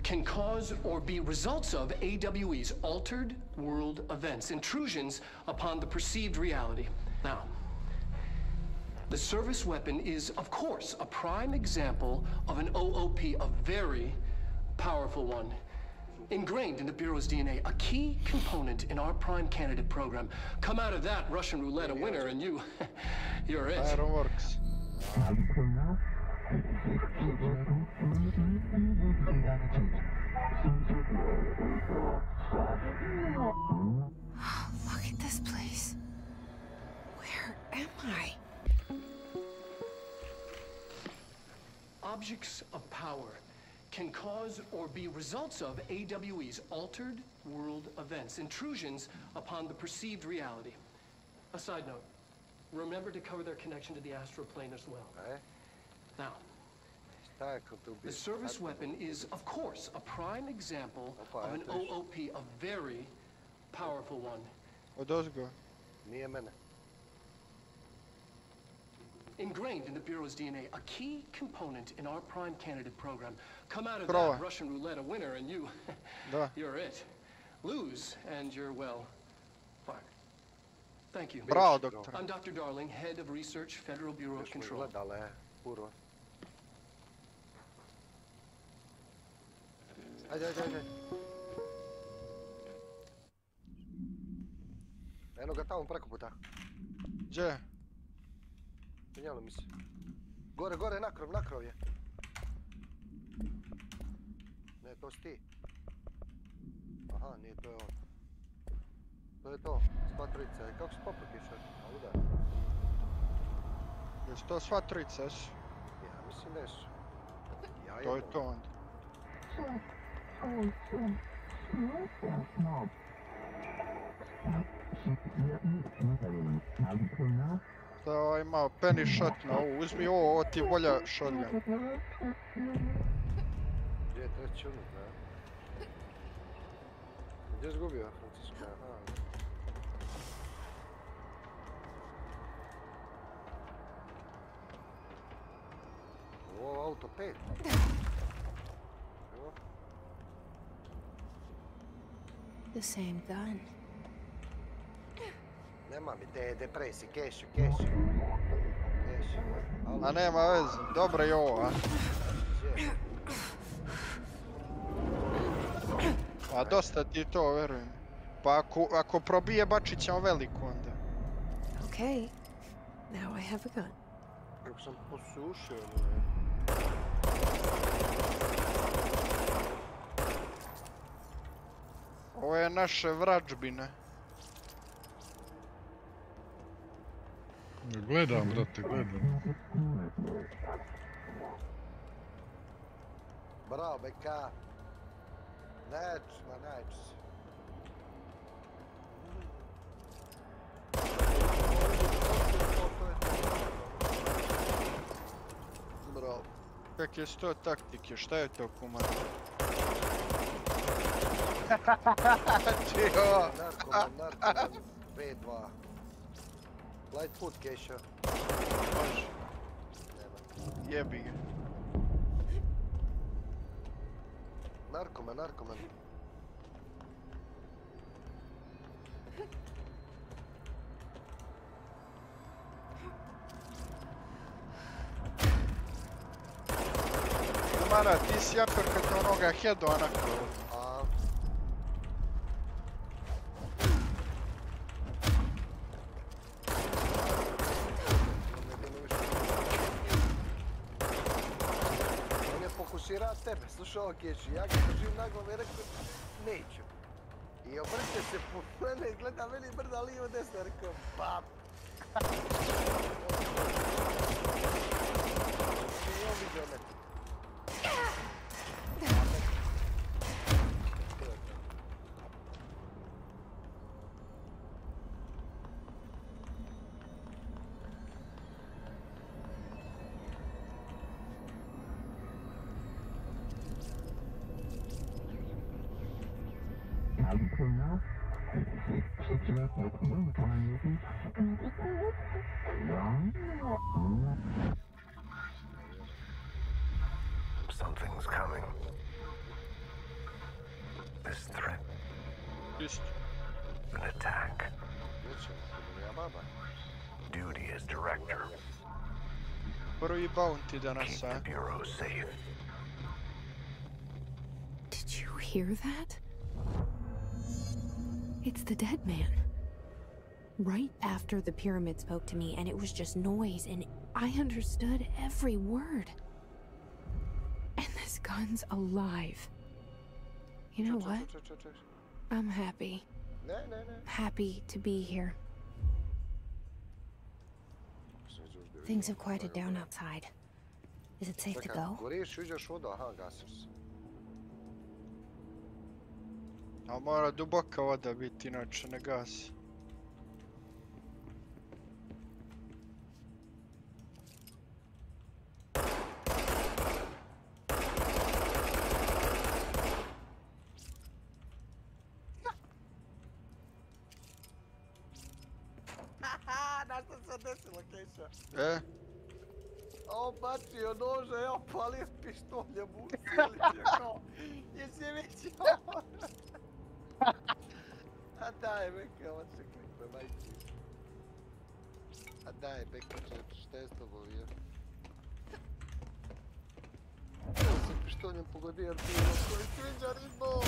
can cause or be results of AWE's altered world events, intrusions upon the perceived reality. Now, the service weapon is, of course, a prime example of an OOP, a very powerful one. Ingrained in the Bureau's DNA, a key component in our prime candidate program. Come out of that Russian roulette a winner and you're it. Fireworks. Look at this place. Where am I? Objects of power can cause or be results of AWE's altered world events, intrusions upon the perceived reality. A side note, remember to cover their connection to the astral plane as well. Now, the service weapon is, of course, a prime example of an OOP, a very powerful one. Odozgo. Nije mene. Ingrained in the Bureau's DNA, a key component in our prime candidate program. Come out of that Russian roulette a winner and you're it. Lose and you're, well, fired. Thank you. Bravo, doctor. I'm Dr. Darling, head of research, Federal Bureau of Control. Ajde. Eno ga tamo preko puta. Gdje? Penjalo mi se. Gore, nakrov je. Ne, to si ti. Aha, nije, to je on. To je to, sva trojica. Kako se poputiš? A udar. Jesu to sva trojica, jesu? Ja mislim da jesu. To je to onda. Da ima penny shot na ovu, uzmi ovo ti je bolja shotgun. Gdje je treći unuk, ne? Gdje je zgubio, Franciska? Aha. Ovo auto 5. The same gun. Nema mi te depresije, kešu. A nema veze, dobro je ovo, a? A dosta ti je to, verujem. Pa ako probije, bačit ćemo veliku onda. Okay, now I have a gun. Kako sam posušio, Ovo je naše vrađbine. Gledam, brate, gledam. Bravo, beka. Neč. Bravo. Kak je sto taktike, šta je to, kumar? Čio! Narkoman, B2. Lightfoot, Keša. Može. Jebi ga. Narkoman. Kumara, ti si japer kad te onoga headu onako. Fokusira tebe, slušao Keši, ja ga držim nagom i rekao, neću. I obrće se po mene i gleda meni brda lijevo desno, rekao, pap. I on vidio me. Something's coming. This threat. An attack. Duty as director. Prvi bounty danas, Keep the bureau safe. Did you hear that? It's the dead man. Right after the pyramid spoke to me, and it was just noise, and I understood every word. And this gun's alive. You know what? I'm happy. Happy to be here. Things have quieted down outside. Is it safe to go? A mora duboka voda biti, inače ne gasi. Znaš što se desilo, Keša? On bacio nože, ja palio pištoljem u siliću, kao, jesi vidio? A daj, Beka, on se klikne, majci. A daj, Beka, šta je s tobom, je? Ja sam pištoljem pogodio tijelo, koji sviđa ribo!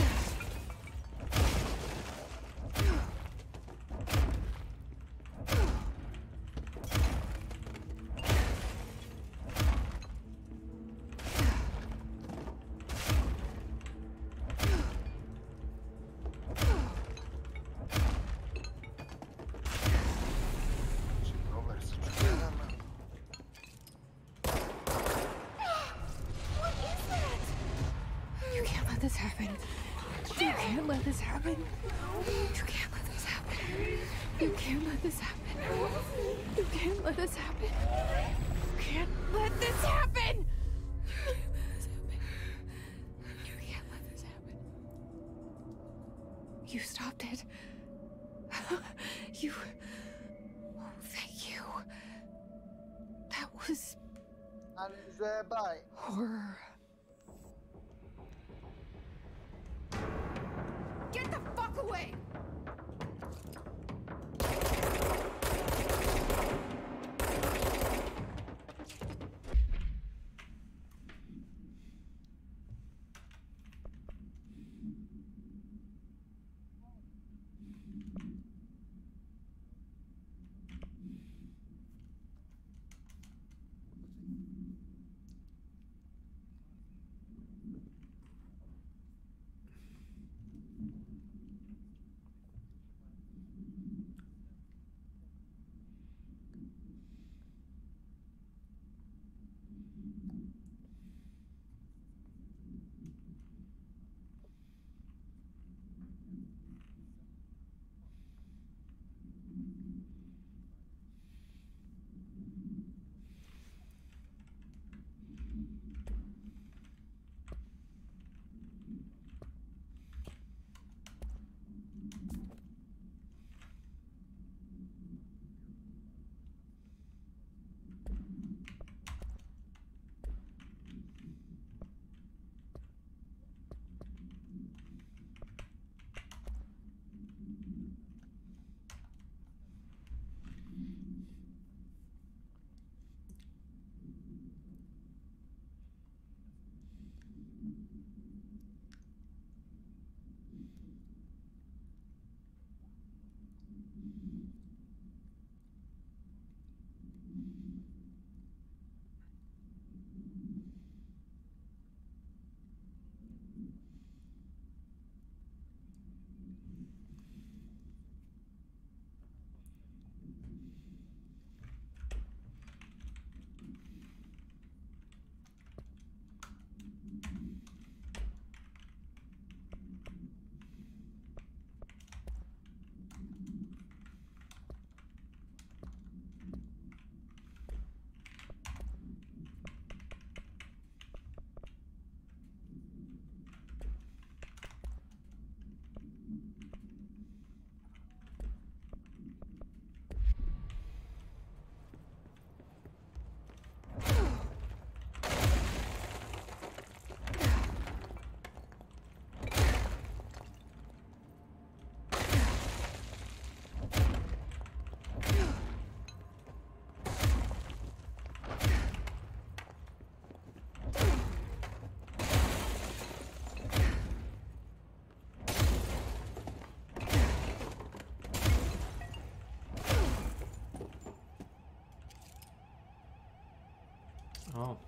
This happen. You can't let this happen. You can't let this happen. You can't let this happen. You can't let this happen. You can't let this happen. You can't let this happen. You stopped it. You. Oh, thank you. That was horror. Get the fuck away! Oh.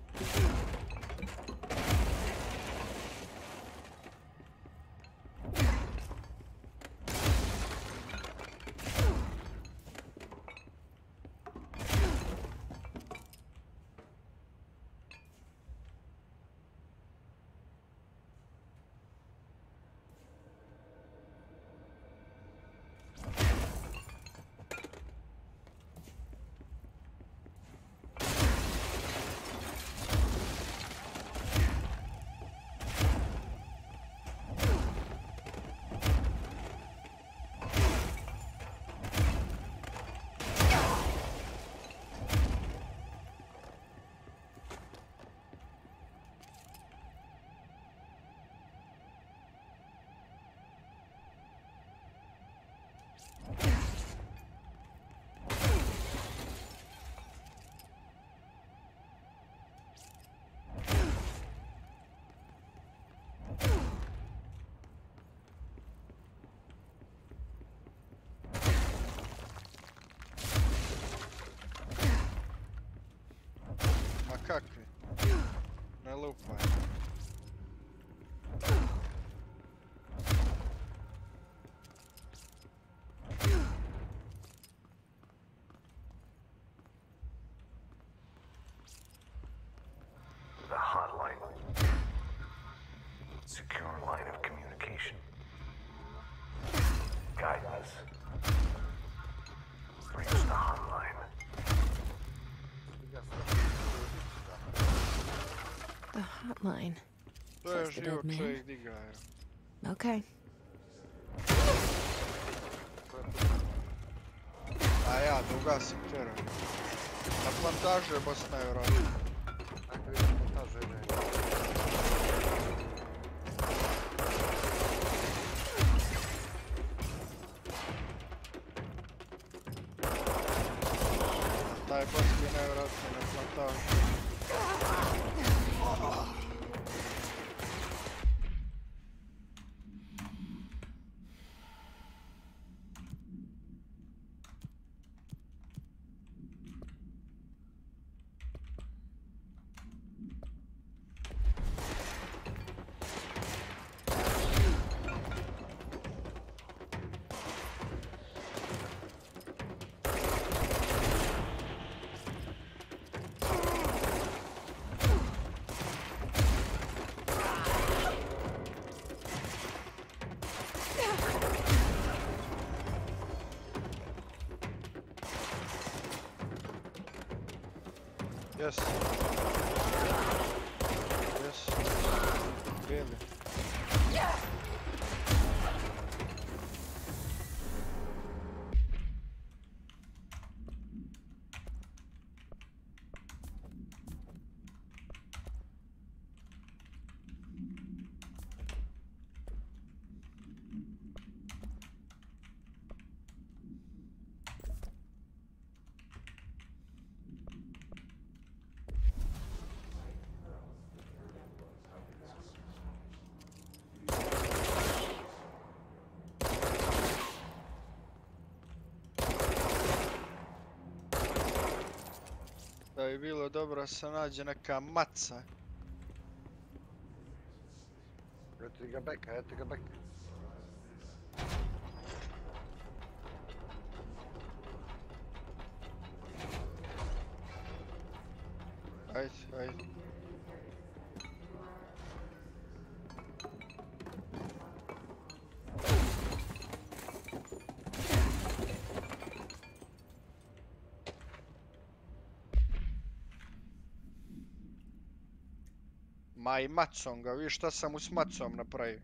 Kakvi? Ne lupaj. The hotline. Secure line of communication. Guidance. Reach the hotline. The hotline. To je Says the život dead man. čovjek digaja. Okay. A ja da ugasim tjera. Na plantažu je baš najvjerojatnije. Ako je na plantažu je ne. Taj boss je najvjerojatnije na plantažu. Yes. Yes. Really. Da bi bilo dobro da se nađe neka maca. Eto ga beka, eto ga beka. Ajde, ajde. Ma i macom ga, vidiš šta sam mu s macom napravio.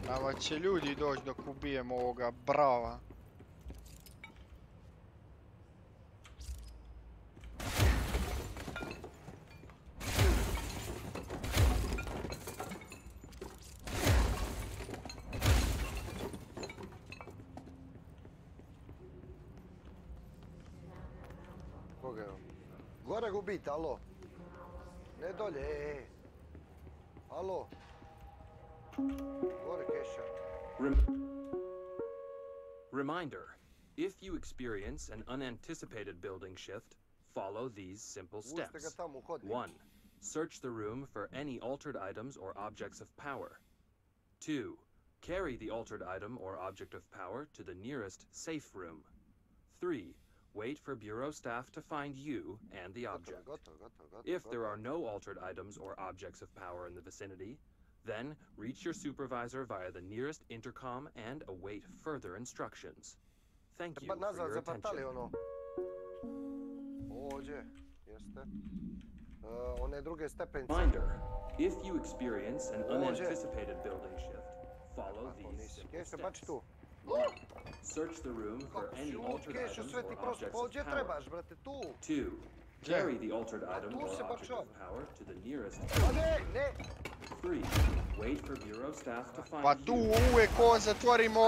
Nama će ljudi doći dok ubijemo ovoga brava. Koga je on? Gore ga ubijte, alo. Ne dolje, Alo. Gore keša. Reminder, if you experience an unanticipated building shift, follow these simple steps. 1. Search the room for any altered items or objects of power. 2. Carry the altered item or object of power to the nearest safe room. 3. Wait for Bureau staff to find you and the object. If there are no altered items or objects of power in the vicinity, then reach your supervisor via the nearest intercom and await further instructions. Thank you for your attention. Reminder, if you experience an unanticipated building shift, follow these simple steps. 1. Search the room for any altered items or objects of power. 2. Carry the altered item or object of power to the nearest. 3. Wait for Bureau staff to find Pa tu uvijek ovo zatvorimo,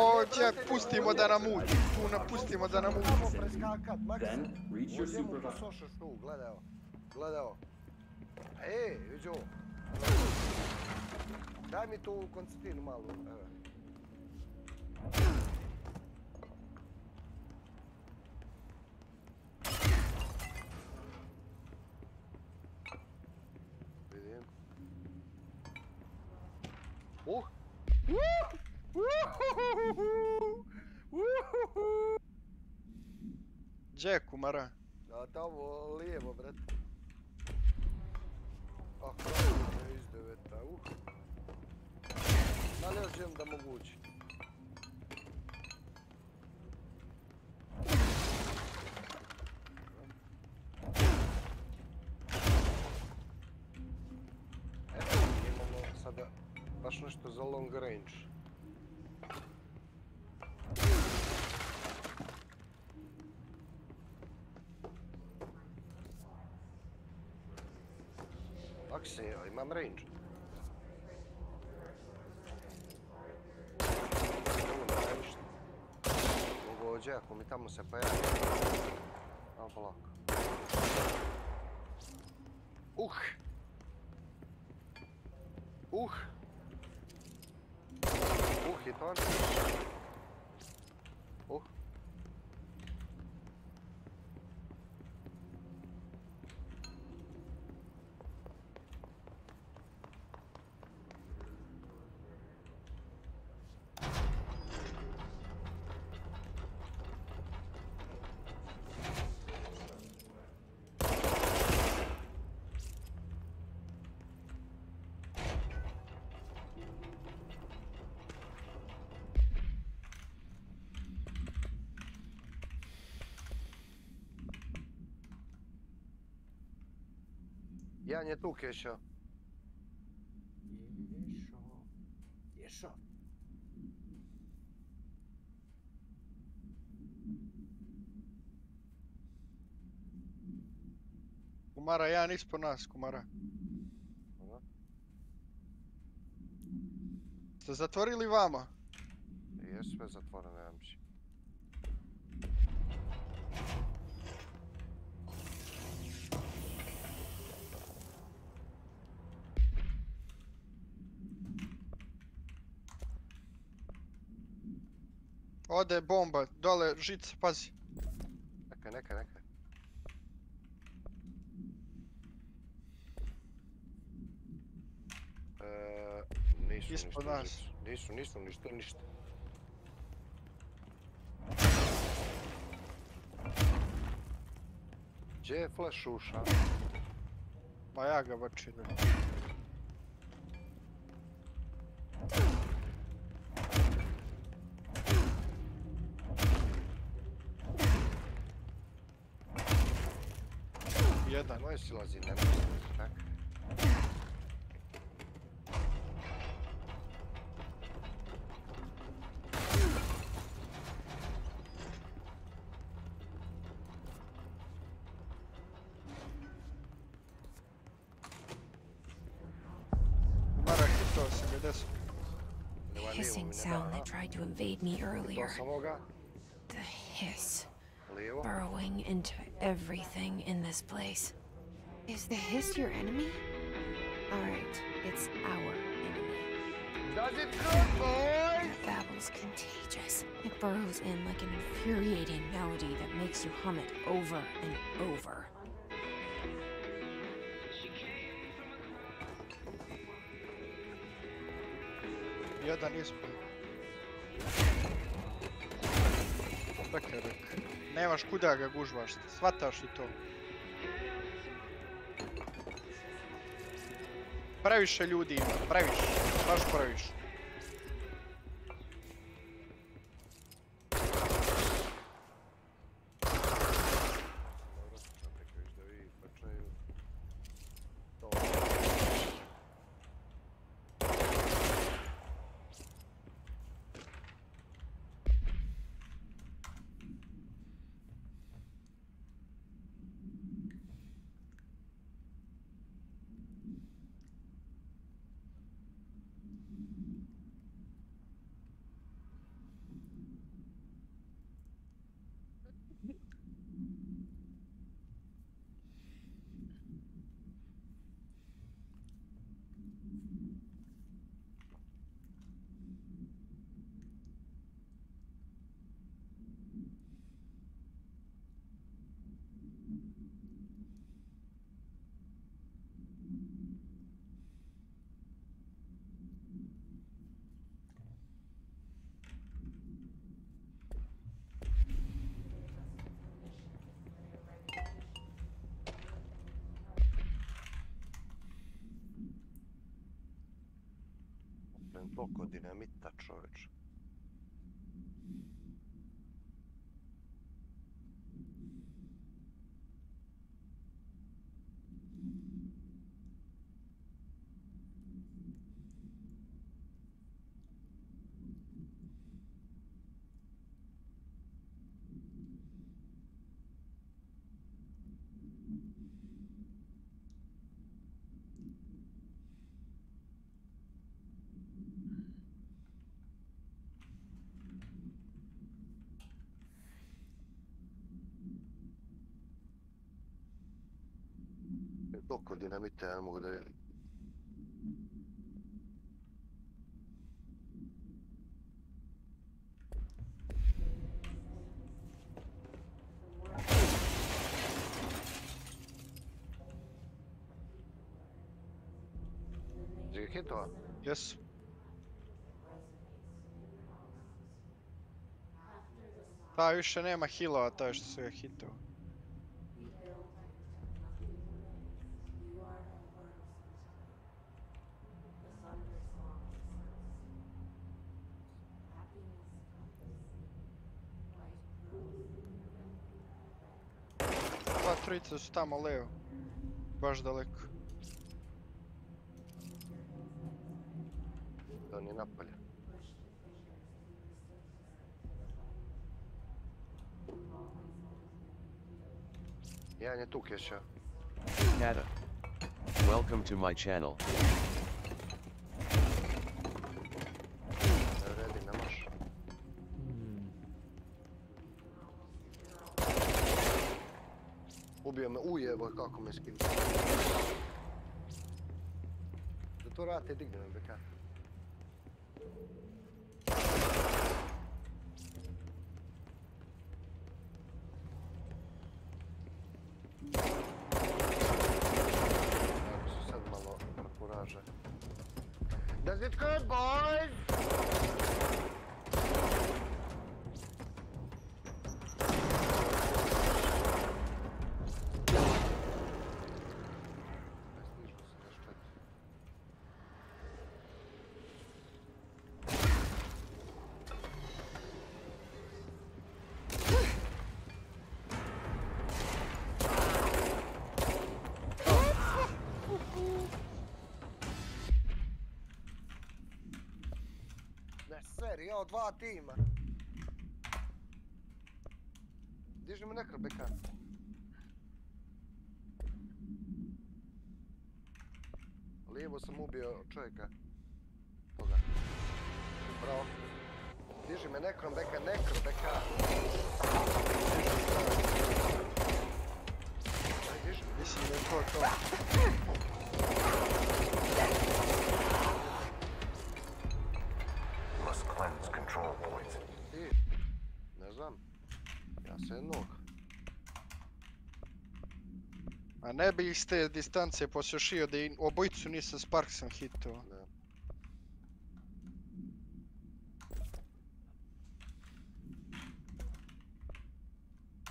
pustimo da nam uđe. Tu napustimo da nam uđe. Then reach your supervisor. Gledao. Viđu. Daj mi tu koncertinu malu. Vidim. Gdje je kumara? Tamo lijevo, brate. Hrana iz 9. Da li još želim da mogući? Imamo sada baš nešto za long range. Imam range. Mogu ovdje, ako mi tamo se pojavi. Samo polako. Hiton. Jan je tu, Kešo. Ješo. Kumara, Jan ispod nas, Kumara. Ste zatvorili vama? Je sve zatvoreno, ja mislim. Ode bomba, dole žica, pazi. Neka. Nisu ispod nas. Nisu ništa. Gdje je flash uša? Ma ja ga bačim. Jedan. Moje silazi, ne može čak. The hissing sound that tried to invade me earlier. The hiss. Burrowing into everything in this place. Is the hiss your enemy? Alright, it's our enemy. Does it good, boys? Babble's contagious. It burrows in like an infuriating melody that makes you hum it over and over. Jedan ispred. Pekerek. Nemaš kuda ga gužvaš, shvataš i to. Previše ljudi ima, previše, baš previše. Toliko dinamita, čoveč. Toliko dinamita, ja ne mogu da vidim. Zige hitova? Jesu. Pa više nema healova, to je što su ga hitova. Trojica su tamo levo, baš daleko. Da ni napolje. Jedan je tu keša. Kata. Welcome to my channel. Redi, nemaš. Ubio me, ujebo kako me skinu. Da to radite, digne me beka. Ako su sad malo kuraže. Does it good, boys? Ja, dva tima. Diži me nekro, beka. Lijevo sam ubio čovjeka. Toga. Bravo. Diži me nekrom, beka, nekro, beka. Ajde, diži. Mislim da je to. se jednog. A ne bi iz te distance poslušio da obojicu nisam Sparksom hitao.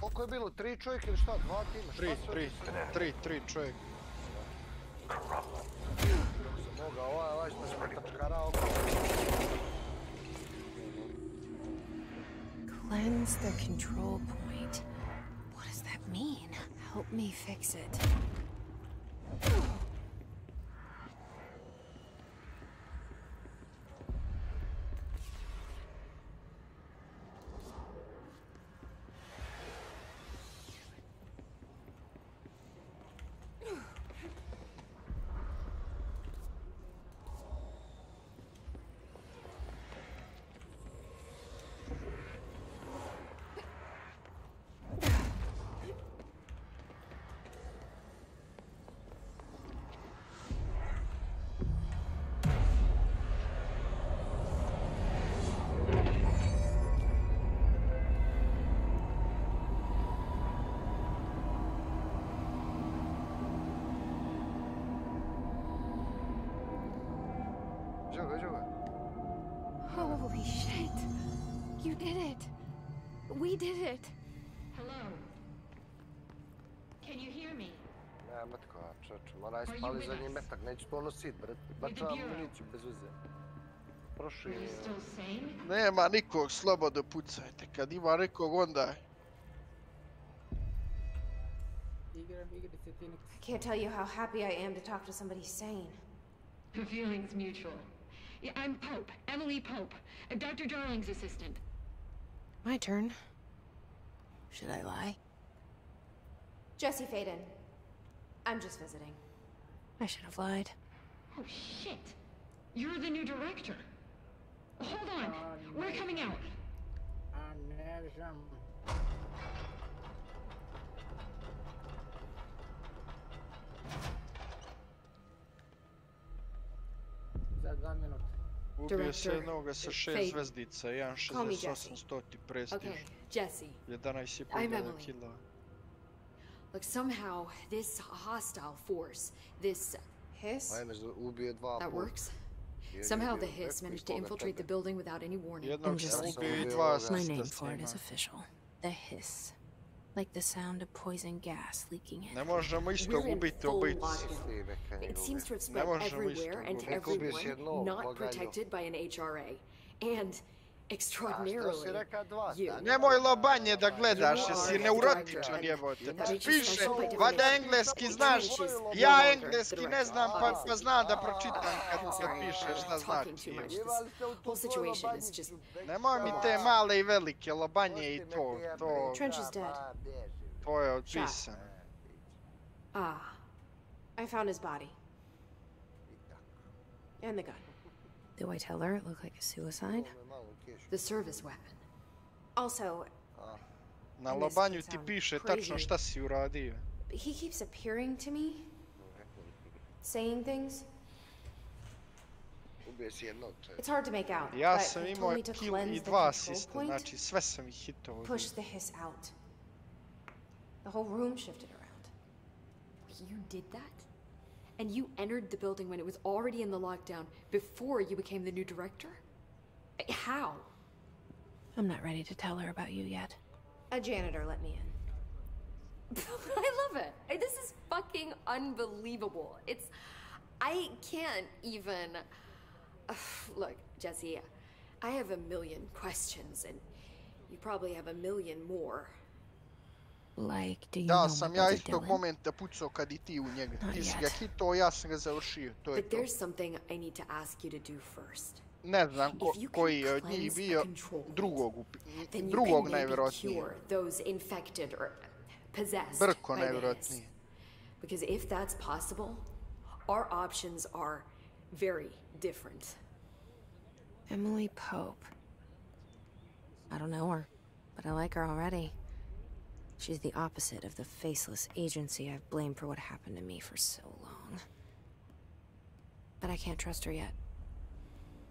Koliko je bilo? 3 čovjeka ili šta? 2 tima? 3 čovjeka. Se moga ovaj što se tapkarao. Cleanse the control point. What does that mean? Help me fix it. Holy shit. You did it. We did it. Hello. Can you hear me? Nema tko, čoče, mora ispali zadnji metak, neću to nosit, bret. Bača municiju bez veze. Proširi. Nema nikog, slobodno pucajte, kad ima nekog onda... I can't tell you how happy I am to talk to somebody sane. The feeling's mutual. Yeah, I'm Pope, Emily Pope, Dr. Darling's assistant. My turn. Should I lie? Jesse Faden. I'm just visiting. I should have lied. Oh, shit. You're the new director. Hold on. We're coming out. Ubio se jednoga sa 6 zvezdica, 1.68 prestiž. Okay, Jesse. 11,5 kila. Look, somehow this hostile force, this hiss, that works. Somehow the hiss managed to infiltrate the building without any warning. My name for it is official. The hiss. Like the sound of poison gas leaking in. Ne možemo isto ubiti obojicu. It seems to have spread everywhere and to everyone not protected by an HRA. And extraordinarily, you. Nemoj lobanje da gledaš, jesi neurotičan jebote. Piše, vada engleski znaš, ja engleski ne znam pa znam da pročitam kad piše šta znači. Nemoj mi te male i velike lobanje i to. Trench is dead. To je odpisano. Ah, I found his body. And the gun. Do I tell her it looked like a suicide? The service weapon. Also, na lobanju ti piše tačno šta si uradio. He keeps appearing to me, saying things. It's hard to make out. Ja sam imao kill i 2 asista, znači sve sam ih hitao. Push the hiss out. The whole room shifted around. You did that? And you entered the building when it was already in the lockdown before you became the new director? How? I'm not ready to tell her about you yet. A janitor let me in. I love it. This is fucking unbelievable. I can't even... Look, Jesse, I have a million questions, and you probably have a million more. Like, do you da, know sam what ja they're istog doing? momenta pucao kad i ti u njega. Ti si ga hitao, ja sam ga završio. To je But to. there's something I need to ask you to do first. Ne znam koji je od njih bio drugog najvjerojatnije. Those infected or possessed Brko by najvjerojatnije. Because if that's possible, our options are very different. Emily Pope. I don't know her, but I like her already. She's the opposite of the faceless agency I've blamed for what happened to me for so long. But I can't trust her yet.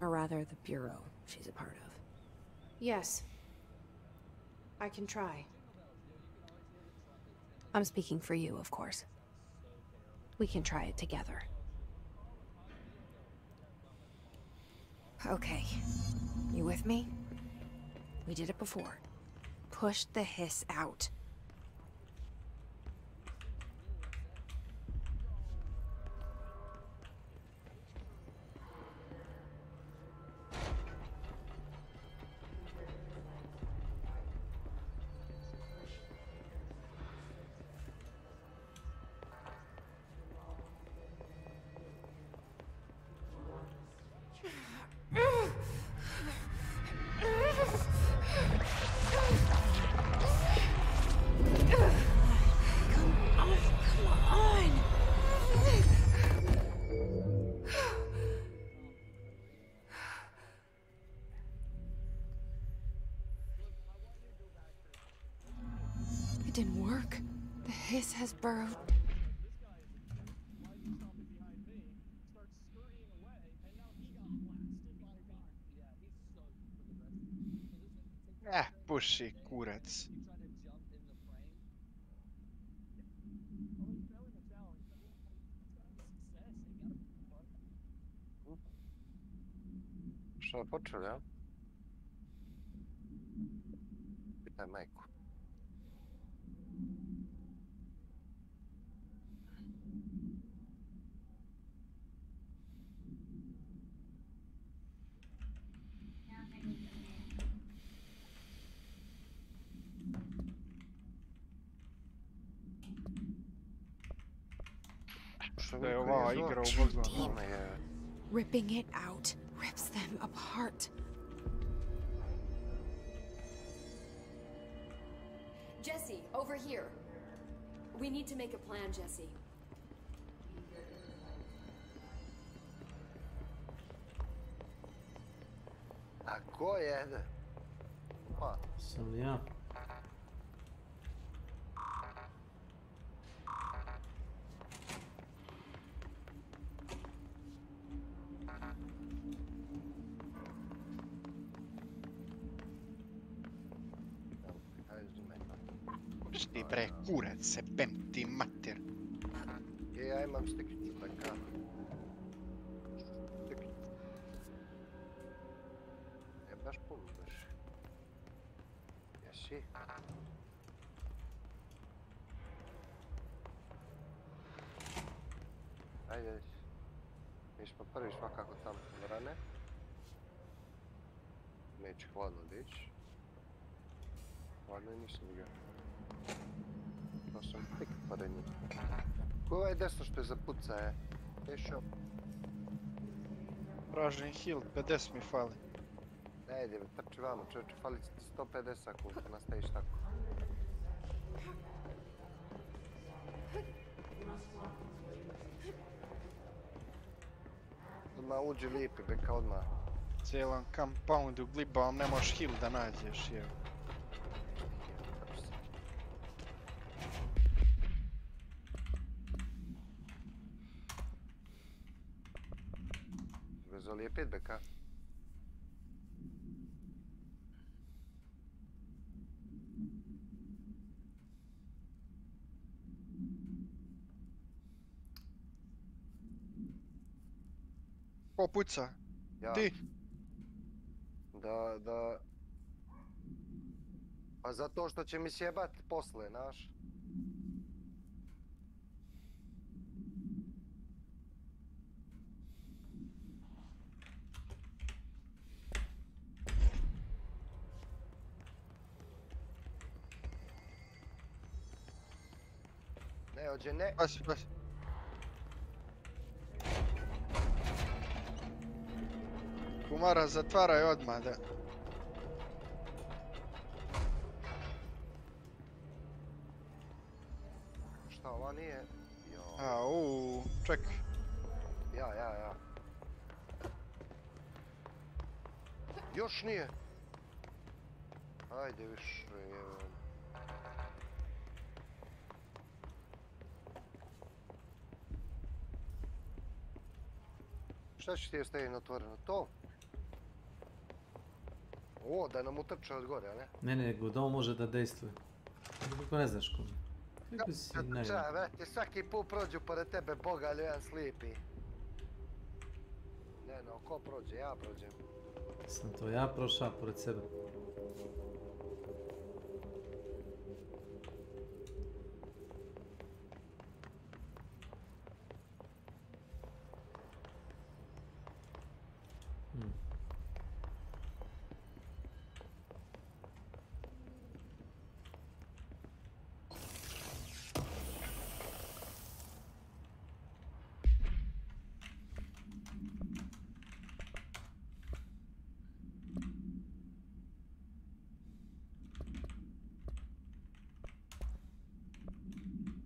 Or rather, the Bureau she's a part of. Yes. I can try. I'm speaking for you, of course. We can try it together. Okay. You with me? We did it before. Push the hiss out. It didn't work. The hiss has burrowed. Puši, kurac. Što je počelo, ja? Pitaj majku. Što je ova igra ubogla? Ripping it out rips them apart. Jesse, over here. We need to make a plan, Jesse. A ko je? Pa. Sam ja. Pusti bre, kurac, se bem ti mater. Ja imam stikicu taka. Stikicu. Je baš puno baš. Jesi? Ajde. Mi smo prvi svakako tamo dvorane. Neću hladno dići. Hladno i nisam vidio. To sam tik pored njih. Ko je desno što je zapuca je? Tešao. Tražim heal, 50 mi fali. Ne ide, trči vamo čovječe, fali 150 sekundi, nastaviš tako. Odmah uđi lipi, beka odmah. Cijelan compoundu glibam, ne možeš heal da nađeš, jevo. Vezoli je 5 beka. Ko puca? Ja. Ti? Da... Pa zato što će mi sjebat posle, znaš. Ne, ođe ne. Pasi, pasi. Kumara, zatvaraj odmah, da. Šta, ova nije? Au, čekaj. Ja. Još nije. Ajde više, evo. Šta će ti ostaviti otvoreno? To? O, da nam utrče od gore, a ne? Ne, nego da on može da dejstvuje. Kako ne znaš kome. Kako si, ne. Ča, vrati, svaki put prođu pored tebe bogalju, jedan slijepi. Ne, no, ko prođe? Ja prođem. Sam to ja prošao pored sebe.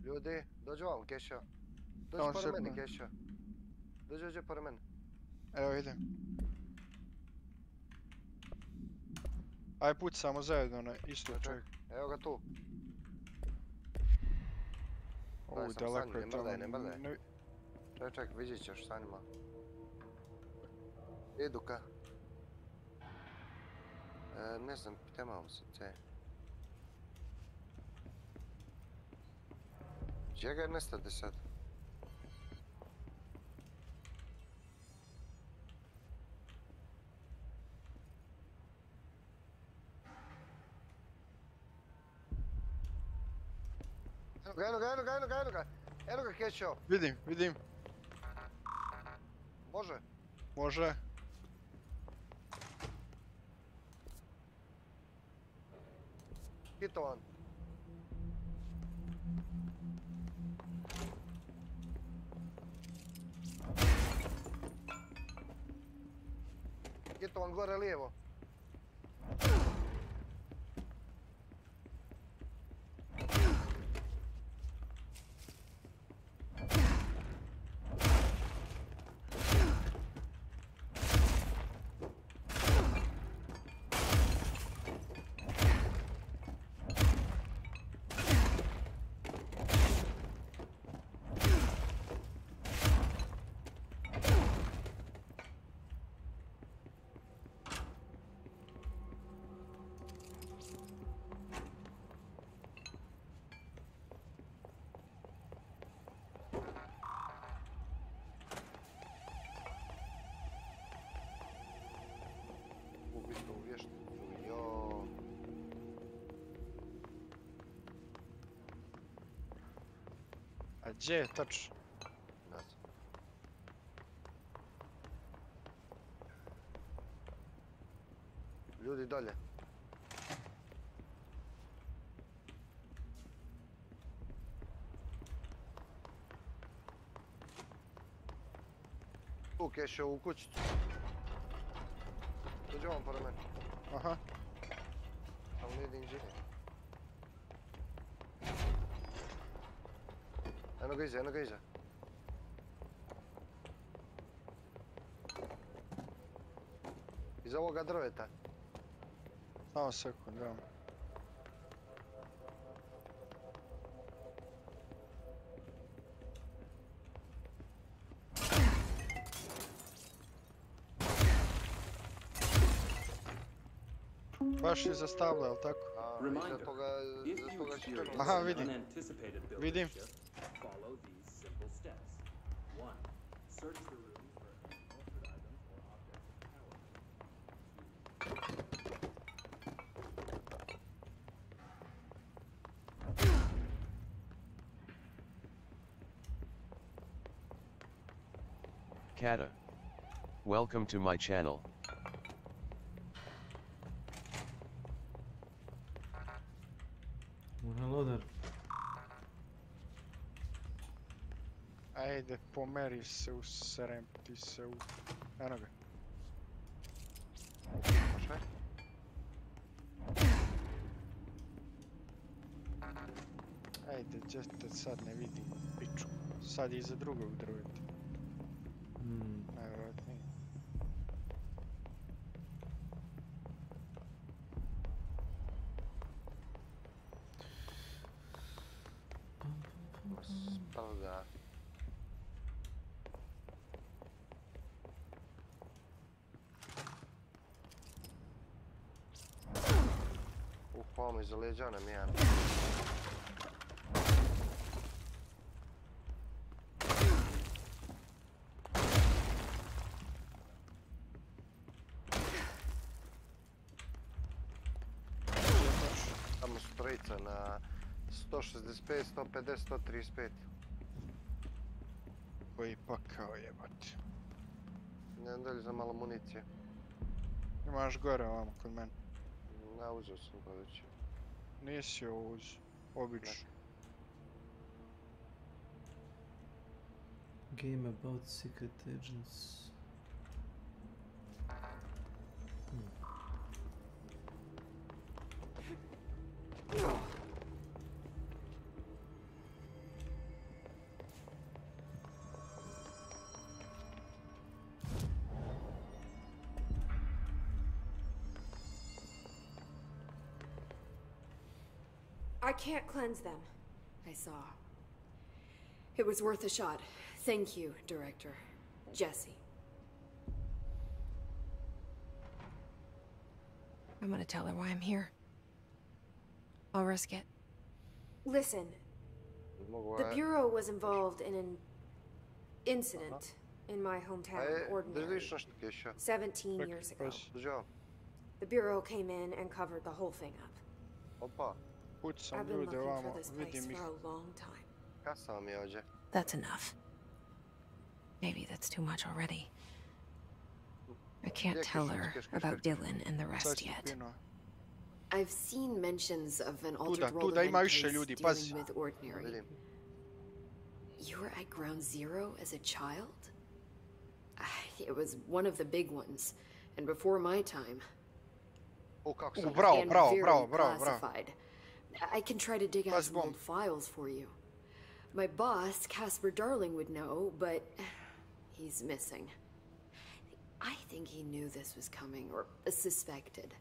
Ljudi, dođu vam, Kešo. Dođi pored mene, Kešo. Dođi pored mene. Evo idem. Aj pucamo zajedno na isto čovjek. Evo ga tu. Ovo daleko je tamo. Ne mrdaj. Ček, vidit ćeš sa njima. Idu ka. Ne znam, temam se te. Čega je nestade sad? Eno ga, Kešo. Vidim. Može? Može. Hitovan. Hitovan gore lijevo. A gdje je tačno? Ne znam. Ljudi dolje. Tu Kešo u kućicu. Dođe vam pored mene. Aha. Tamo nije inženjer. Eno ga iza. Iza ovoga drveta. Samo sekund, evo. Baš iza stabla, jel tako? Iza toga štrnu. Aha, vidim. Follow these simple steps. 1. Search the room for any altered items or objects of power. Kata. Welcome to my channel. Hello there. Ajde, pomeri se, userem ti se u... Eno ga. Može? Ajde, gdje te sad ne vidim, piču. Sad je iza drugog drveta. Najvjerojatnije. Spravda. Ovo mi za leđa nam jedan. trojica na 165, 150, 135. Koji pakao jebate. Ne dalje za malo municije. Imaš gore ovamo kod mene. Ne, uzeo sam ga već. Nisi ovo uz, obično. Game about secret agents. I can't cleanse them. I saw. It was worth a shot. Thank you, Director. Jesse. I'm gonna tell her why I'm here. I'll risk it. Listen, the Bureau was involved in an incident in my hometown, Ordinary, 17 years ago. The Bureau came in and covered the whole thing up. I've been looking for this place for a long time. That's enough. Maybe that's too much already. I can't tell her about Dylan and the rest yet. I've seen mentions of an altered world Tuda ima event više case ljudi, dealing pazi. with Ordinary. You were at Ground Zero as a child? It was one of the big ones, and before my time. Bravo, And bravo, very bravo, bravo, bravo. classified. I can try to dig out some old files for you. My boss, Casper Darling, would know, but he's missing. I think he knew this was coming, or suspected.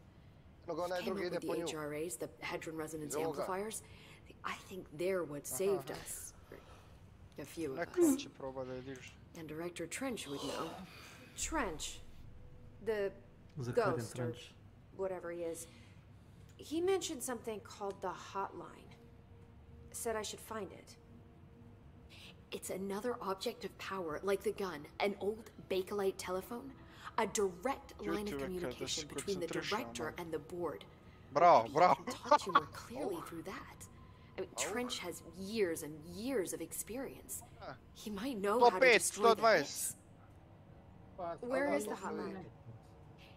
Came up with the HRAs, the Hadron Resonance Amplifiers. I think they're what saved us. A few of us. And Director Trench would know. Trench. The ghost, or whatever he is. He mentioned something called the Hotline. Said I should find it. It's another object of power, like the gun, an old Bakelite telephone. A direct line of communication between the director and the board. Bravo, bravo. I can talk to you more clearly through that. I mean, Trench has years and years of experience. He might know how to destroy the hits. Where is the hotline?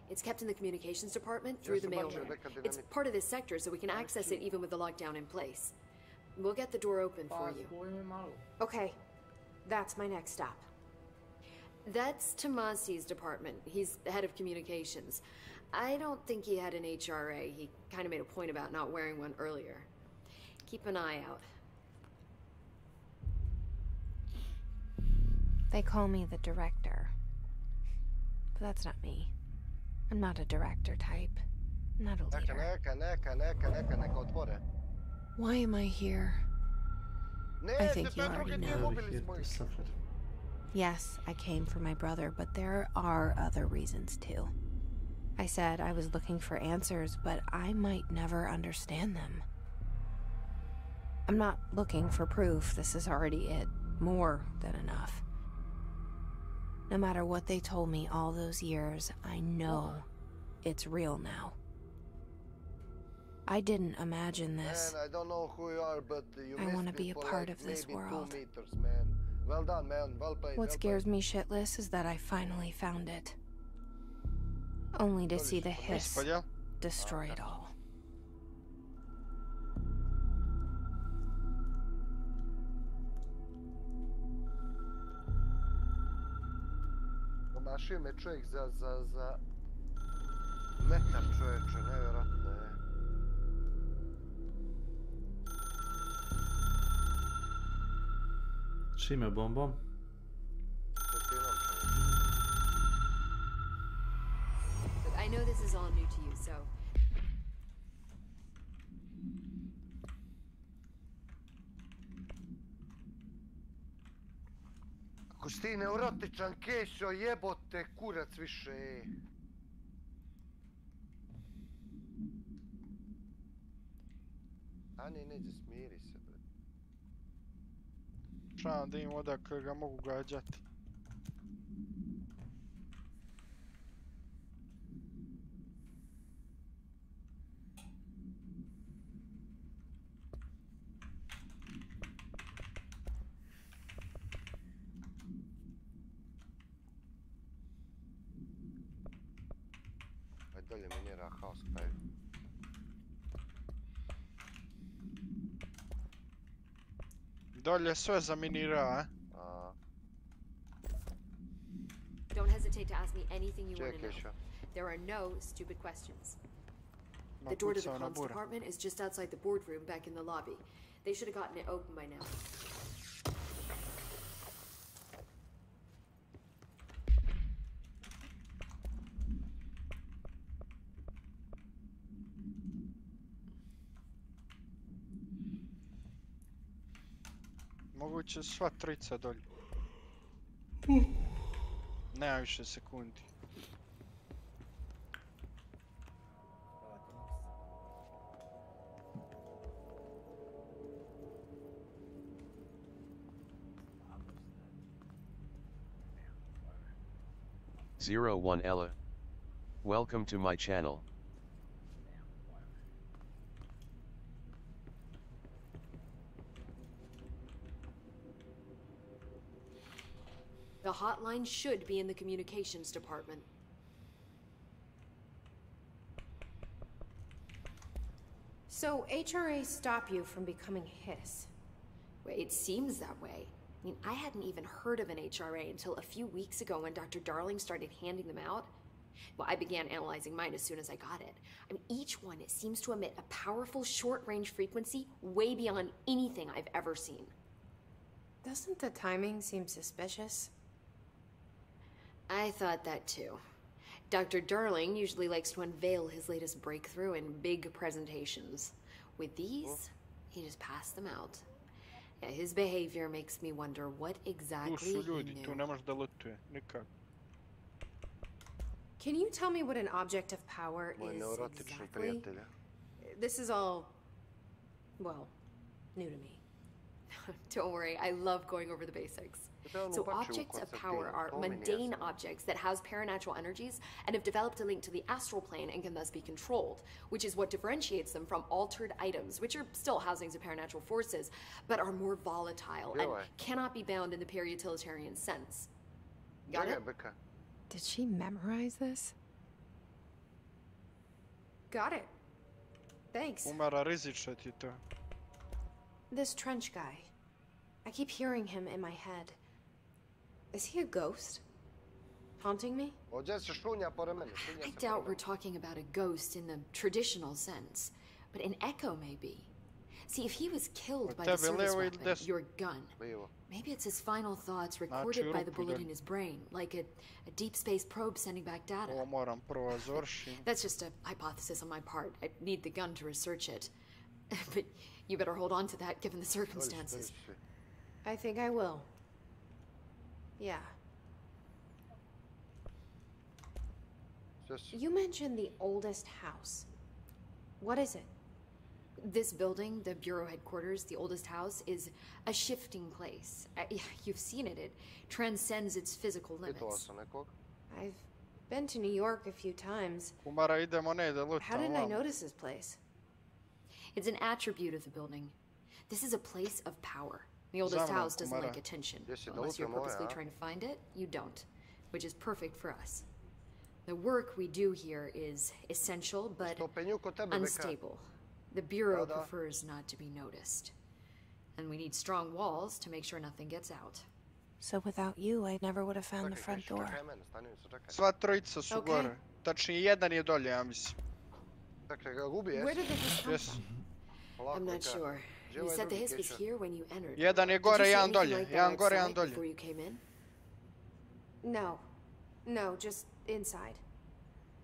It's kept in the communications department through the mailroom. It's part of this sector, so we can access it even with the lockdown in place. We'll get the door open for you. Okay, that's my next stop. That's Tomasi's department. He's the head of communications. I don't think he had an HRA. He kind of made a point about not wearing one earlier. Keep an eye out. They call me the director. But that's not me. I'm not a director type. I'm not a leader. Why am I here? I think you already know. Yes, I came for my brother, but there are other reasons too. I said I was looking for answers, but I might never understand them. I'm not looking for proof. This is already it. More than enough. No matter what they told me all those years, I know it's real now. I didn't imagine this. Man, I don't know who you are, but you I want to be a part of this world. Well done, man. Well played. What scares me shitless is that I finally found it. Only to see the hiss destroy it all. Promašio me čovjek za metar, čovječe, nevjerojatno je. Čime bombom? I know this is all new to you, so... Ako si ti neurotičan, Kešo, jebote, kurac više. A ne, neđe, smiri se, bre. Šalim da im odakle ga mogu gađati. dolje minira haos taj. Dolje sve zaminira, Don't hesitate to ask me anything you want to know. There are no stupid questions. The door to the comms department is just outside the boardroom back in the lobby. They should have gotten it open by now. Moguće sva trojica dolje. Nema više sekundi. Zero one Ella. Welcome to my channel. The hotline should be in the communications department. So HRA stop you from becoming his? Well, it seems that way. I mean, I hadn't even heard of an HRA until a few weeks ago when Dr. Darling started handing them out. Well, I began analyzing mine as soon as I got it. I mean, each one seems to emit a powerful short-range frequency way beyond anything I've ever seen. Doesn't the timing seem suspicious? I thought that too. Dr. Darling usually likes to unveil his latest breakthrough in big presentations. With these, he just passed them out. Yeah, his behavior makes me wonder what exactly he knew. Can you tell me what an object of power is exactly? This is all, well, new to me. Don't worry, I love going over the basics. So objects of power are mundane objects that house paranatural energies and have developed a link to the astral plane and can thus be controlled, which is what differentiates them from altered items, which are still housings of paranatural forces, but are more volatile and cannot be bound in the pure utilitarian sense. Got it? Did she memorize this? Got it. Thanks. This Trench guy. I keep hearing him in my head. Is he a ghost? Haunting me? I doubt we're talking about a ghost in the traditional sense, but an echo maybe. See, if he was killed by the service weapon, your gun, maybe it's his final thoughts recorded by the bullet in his brain, like a deep space probe sending back data. That's just a hypothesis on my part. I need the gun to research it. But you better hold on to that given the circumstances. I think I will. Yeah. You mentioned the oldest house. What is it? This building, the Bureau headquarters, the oldest house, is a shifting place. You've seen it. It transcends its physical limits. I've been to New York a few times. How didn't I notice this place? It's an attribute of the building. This is a place of power. The oldest house doesn't like attention. Unless you're purposely trying to find it, you don't. Which is perfect for us. The work we do here is essential, but unstable. The Bureau prefers not to be noticed. And we need strong walls to make sure nothing gets out. So without you, I never would have found the front door. Sva trojica su gore. Tačnije, jedan je dolje, ja mislim. Where did they just come from? I'm not sure. You said the hiss was here when you entered. Jedan je gore, jedan dolje. Jedan gore, jedan dolje. Before you came in? No. No, just inside.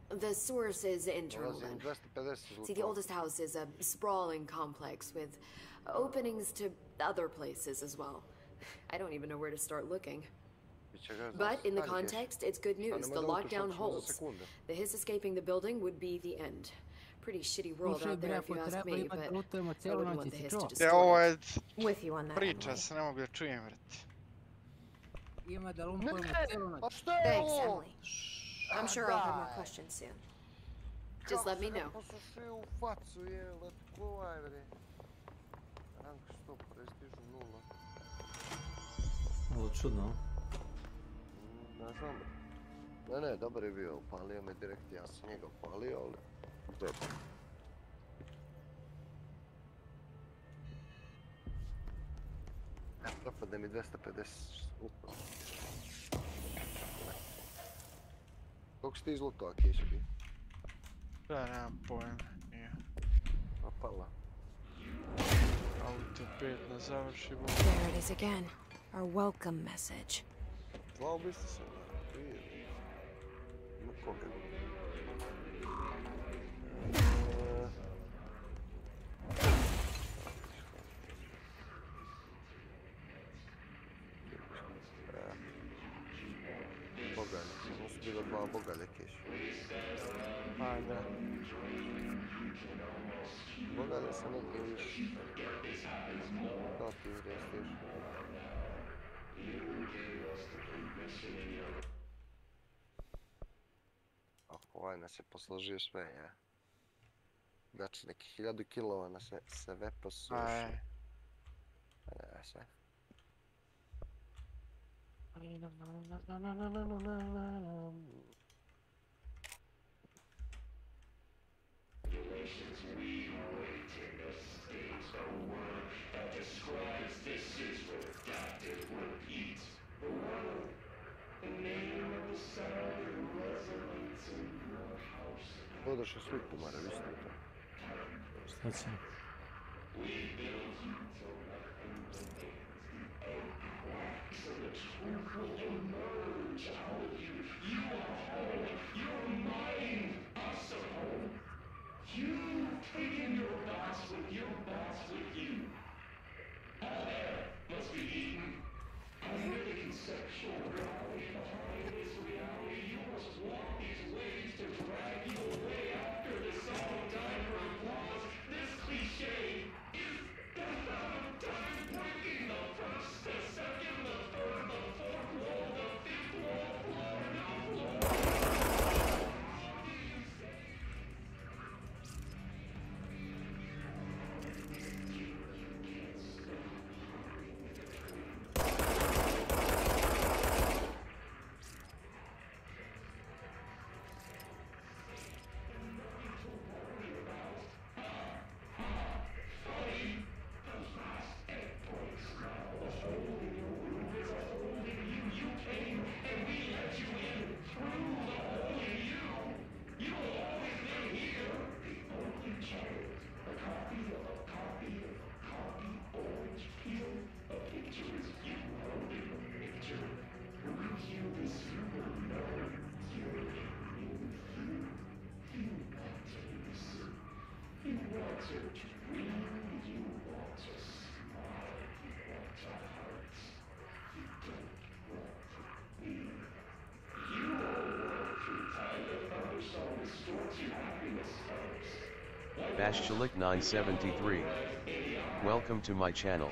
The source is internal then. See, the oldest house is a sprawling complex with openings to other places as well. I don't even know where to start looking. But in the context, it's good news. The lockdown holds. The hiss escaping the building would be the end. Pretty shitty world out there if you ask me, but I wouldn't want the hiss to destroy it. With you on that. Priča se, ne mogu da čujem, vrat. Thanks, Emily. I'm sure I'll have more questions soon. Just let me know. Ovo čudno. Ne znam. Ne, dobar je bio, upalio me direkt, ja sam njega upalio, ali... Dobro. Propadne mi 250 upravo. Koliko si ti izlutao, Kiša bi? Da, nemam pojma, nije. Opala. Auto 5 ne završi bu. There it is again, our welcome message. Dva ubistva sam vidio. Ima koga? Bogalje, ovo su bilo dva bogalje Kiša. Ajde. Bogalje se neko više. Da ti izrestiš. Ovaj nas je posložio sve, ja. Znači neki 1000 kilova nas se vepo suši. Sve. Došao svi kumare, vi ste to. Šta će? Bashchalik 973. Welcome to my channel.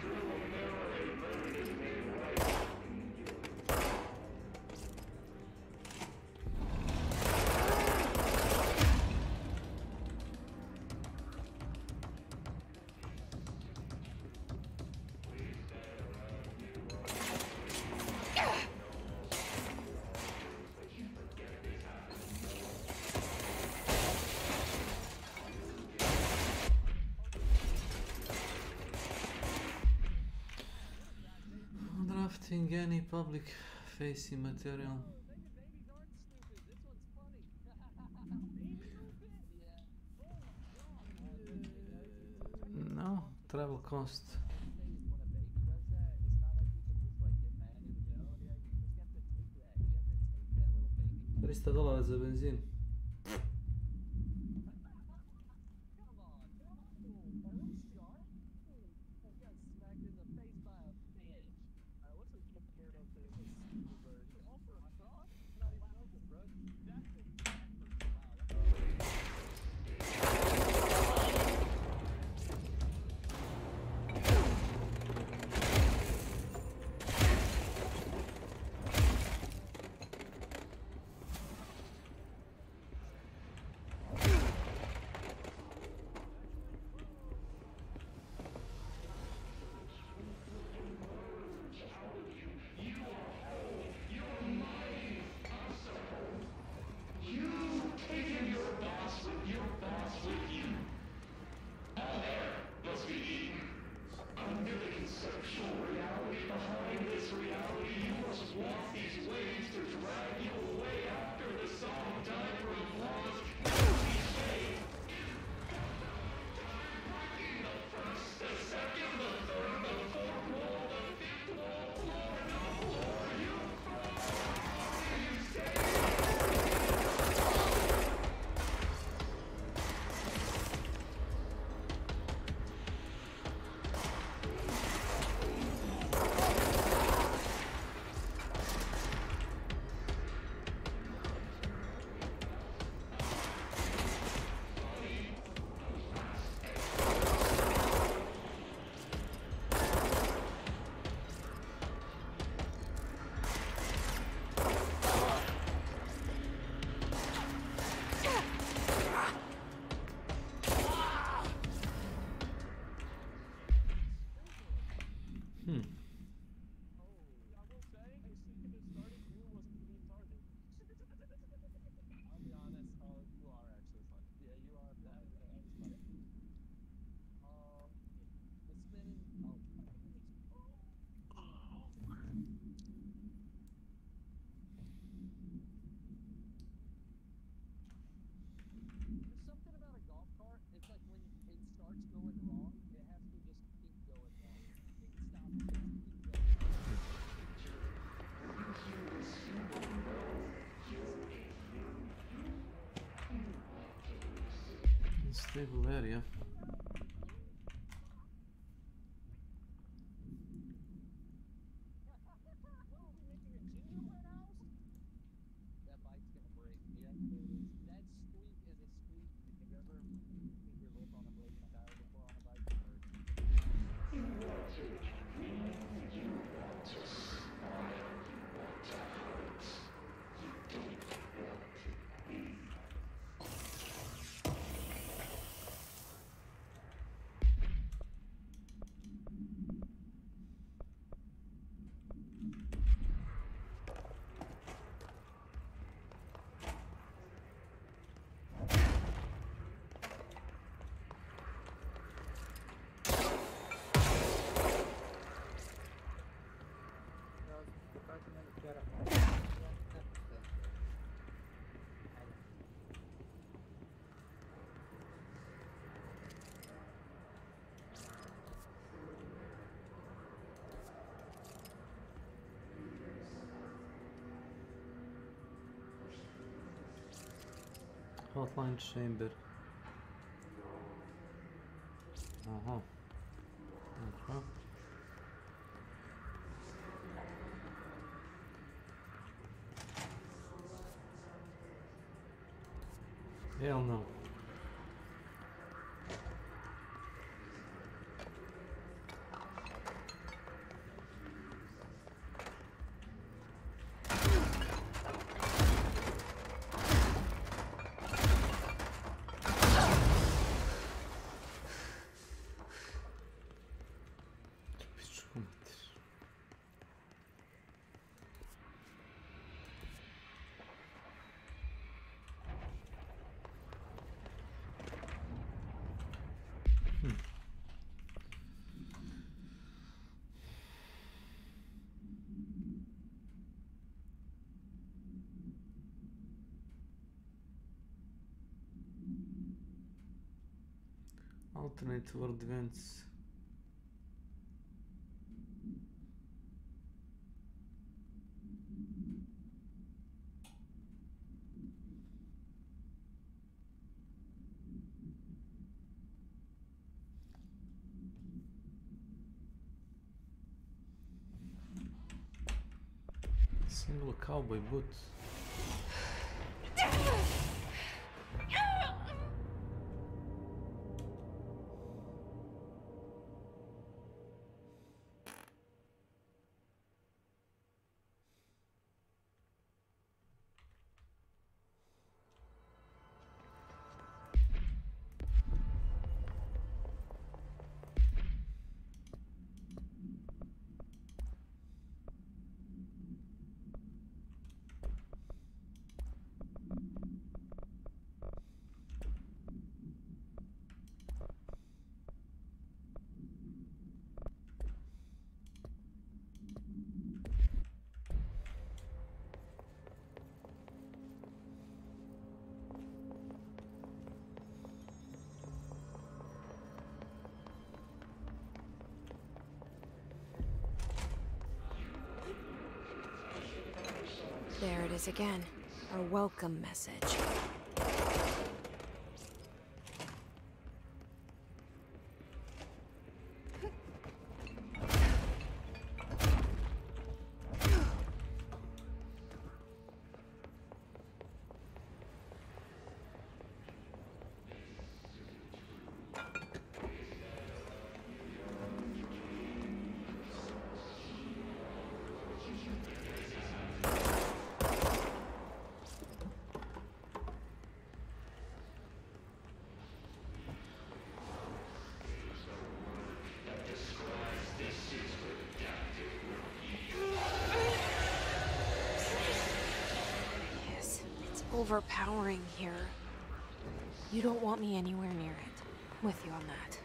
Drafting any public facing material. No, travel cost. $300 za benzin. Stable area. Hotline chamber. Aha. Aha. Hell no. Alternate world events. Single cowboy boots. There it is again. Our welcome message. Overpowering here. You don't want me anywhere near it. I'm with you on that.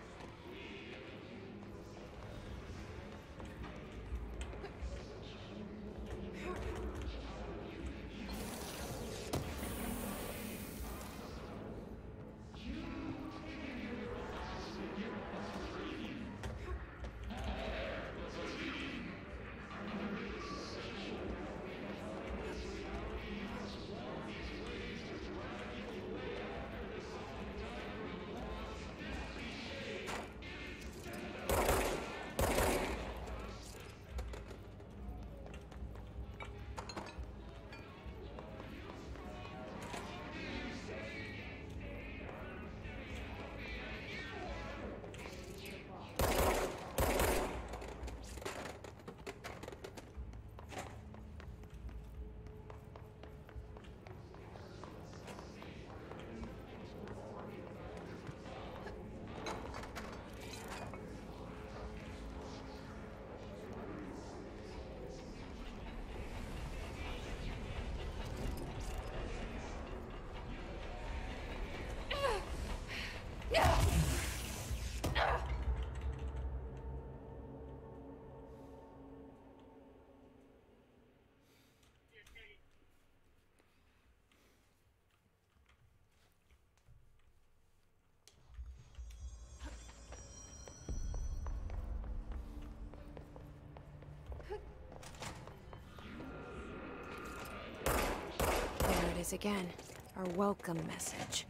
is again. Our welcome message.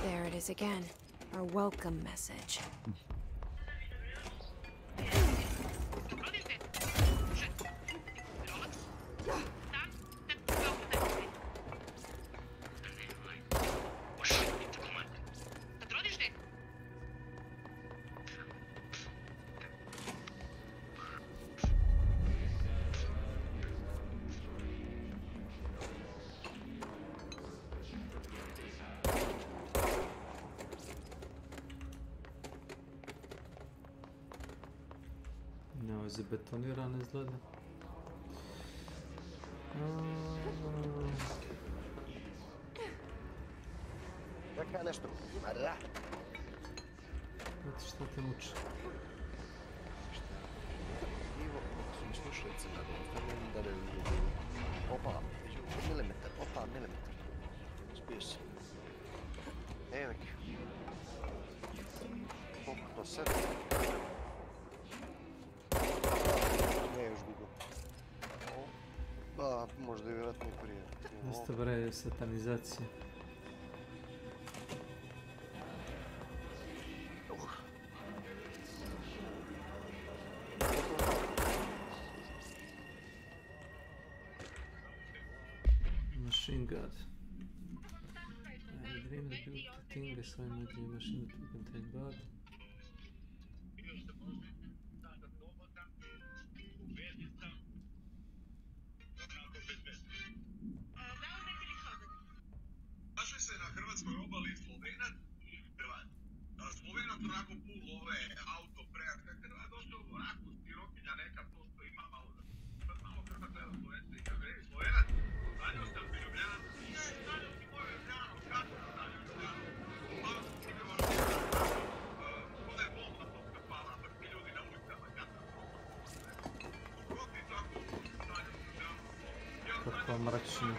There it is again. Our welcome message. Zabetonirano izgleda. Čekaj nešto. Mara. Znate šta te muči? Ivo, su slušalice na stavljaju da ne vidim. Opa, milimetar, opa, milimetar. Spiješ se. Evo ih. Koliko to sad? Da, možda je vjerojatno i prije. Jeste bre, satanizacija. Machine God. I dreamed I built a thing, I saw my dream machine that would contain God. Kakva mračina.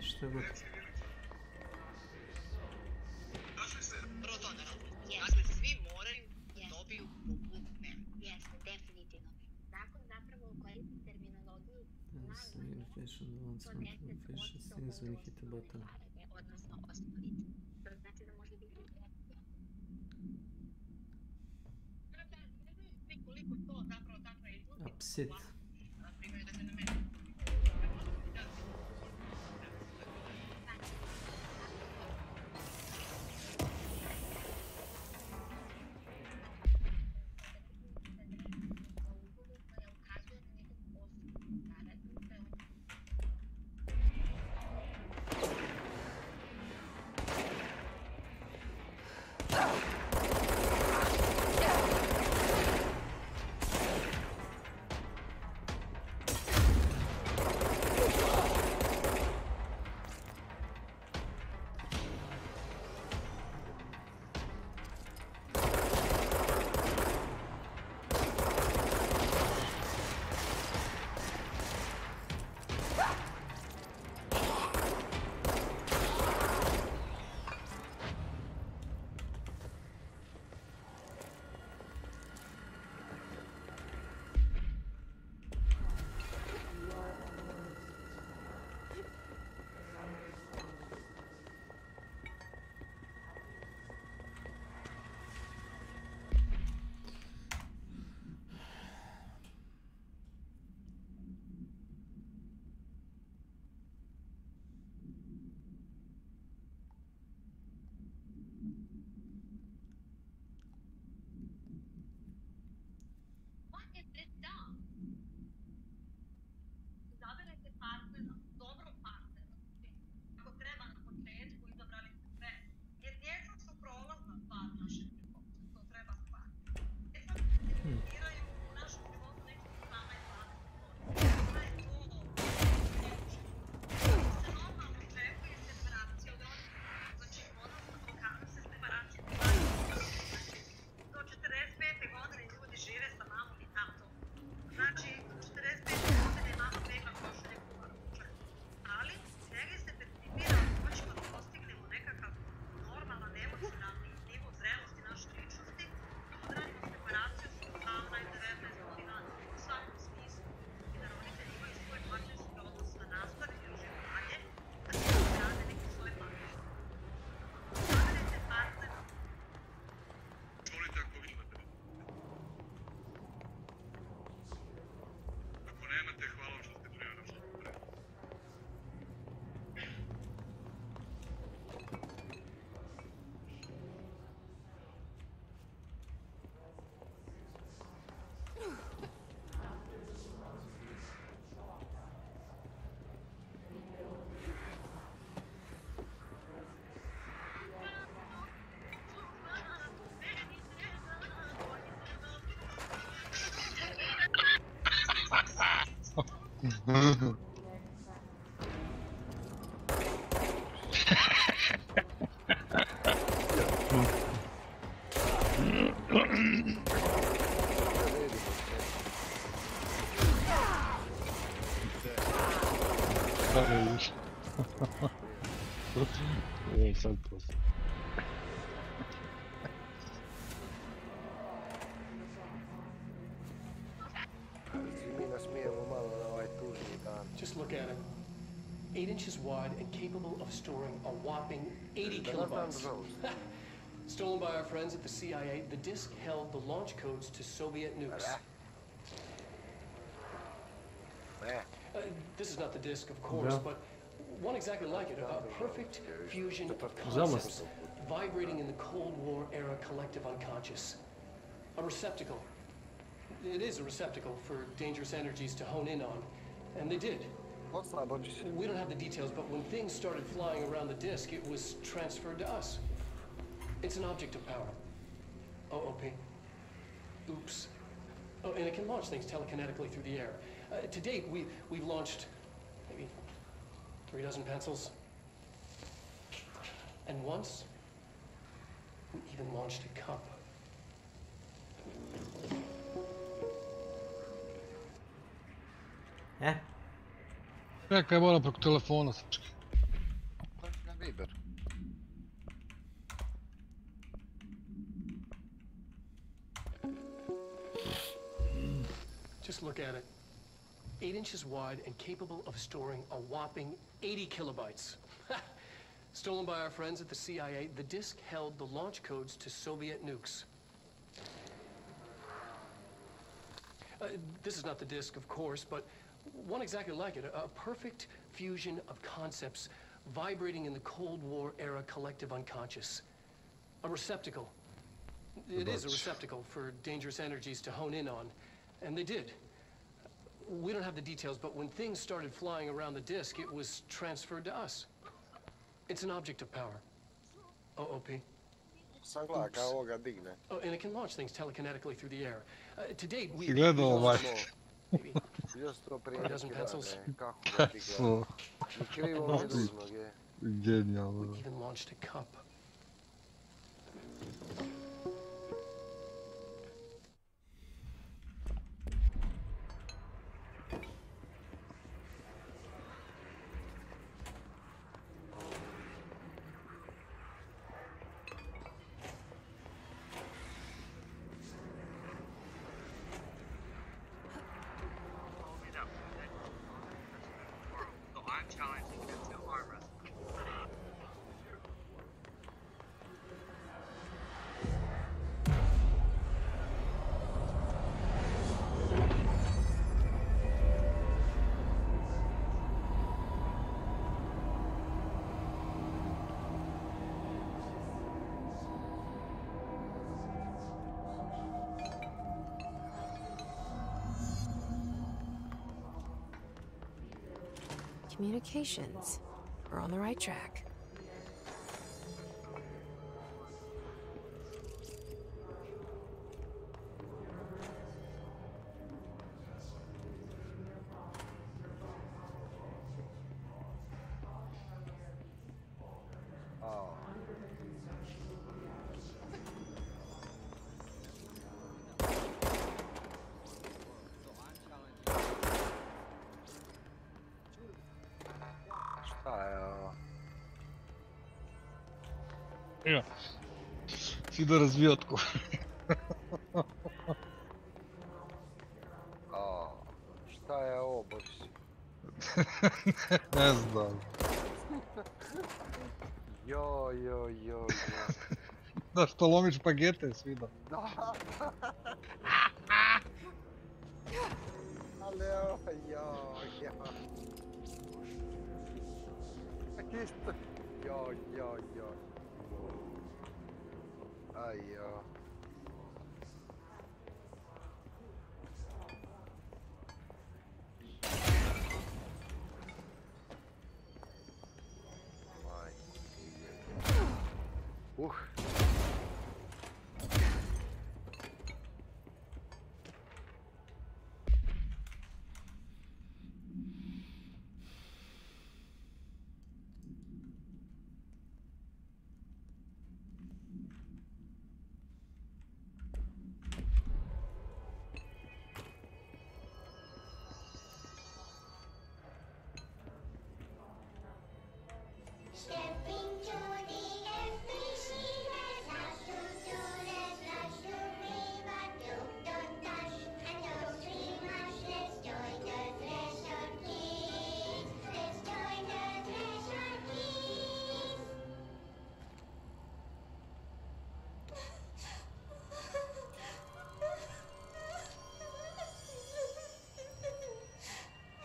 Šta god. Prvo to da. Dakle, svi moraju dobiju bukvu mene. Jeste, definitivno. Zakon zapravo koristi terminologiju things when you hit the button. odnosno osnovice. To znači da može biti koliko to zapravo takva izgleda. Upset. Sad posto. Just look at it. 8 inches wide and capable of storing a whopping 80 kilobytes. Stolen by our friends at the CIA, the disk held the launch codes to Soviet nukes. This is not the disk, of course, but one exactly like it. A perfect fusion of concepts vibrating in the Cold War era collective unconscious. A receptacle. It is a receptacle for dangerous energies to hone in on. And they did. We don't have the details, but when things started flying around the disk, it was transferred to us. It's an object of power. OOP. Oops. Oh, and it can launch things telekinetically through the air. To date, we've launched maybe 3 dozen pencils. And once, we even launched a cup. Čekaj, moram preko telefona sačekaj. Just look at it. 8 inches wide and capable of storing a whopping 80 kilobytes. Stolen by our friends at the CIA, the disk held the launch codes to Soviet nukes. This is not the disk, of course, but one exactly like it. A perfect fusion of concepts vibrating in the Cold War era collective unconscious. A receptacle. It is a receptacle for dangerous energies to hone in on. And they did. We don't have the details, but when things started flying around the disk, it was transferred to us. It's an object of power. OOP. Oh, and it can launch things telekinetically through the air. To date, we've launched maybe 3 dozen pencils. Genijalno. We even launched a cup. Communications. We're on the right track. Ja. Si do razviotku. Šta je ovo, Boris? Ne znam. Joj. Da što lomiš pagete sviđa. Da. Ali joj. Isto. Joj. Ajjo.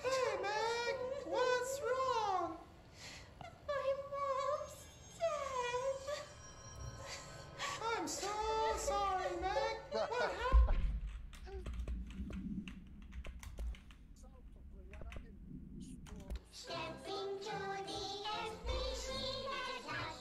Hey, Meg! What's wrong? My mom's dead. I'm so sorry, Meg. What happened? Stepping to the FBC, let's rush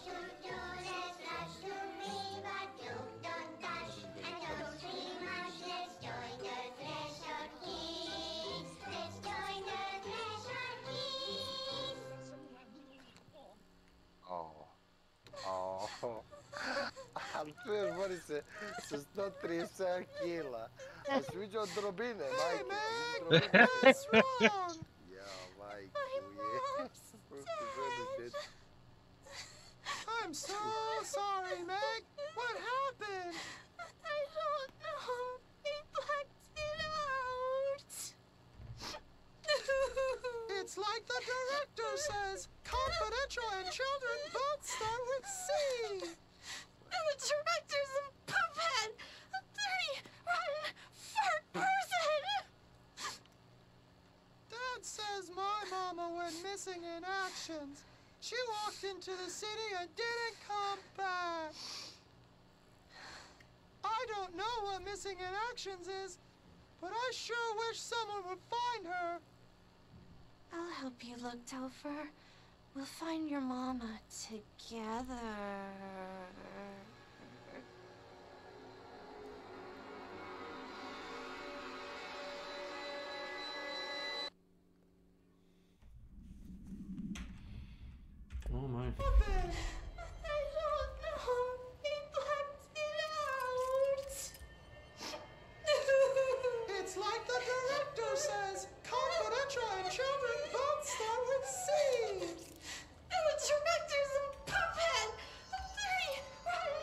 to me, but don't dash, and don't scream much, let's join the Thresher Kings. Let's join the Thresher Kings. Ali čuješ, Boris, sa 130 kila. A sviđa od drobine, majke. What's wrong? Ja, majku je. I'm so sorry, Meg. What happened? I don't know. He blacked it out. It's like the director says. Confidential and children both start with C. And the director's a puppet. A dirty, rotten, fart person. Dad says my mama went missing in actions. She walked into the city and didn't come back. I don't know what missing in actions is, but I sure wish someone would find her. I'll help you look, Topher. We'll find your mama together. Oh my. I don't know. He blacked it out. It's like the director says. Confidential and children both start with C. And the director's a puppet. A dirty, rotten,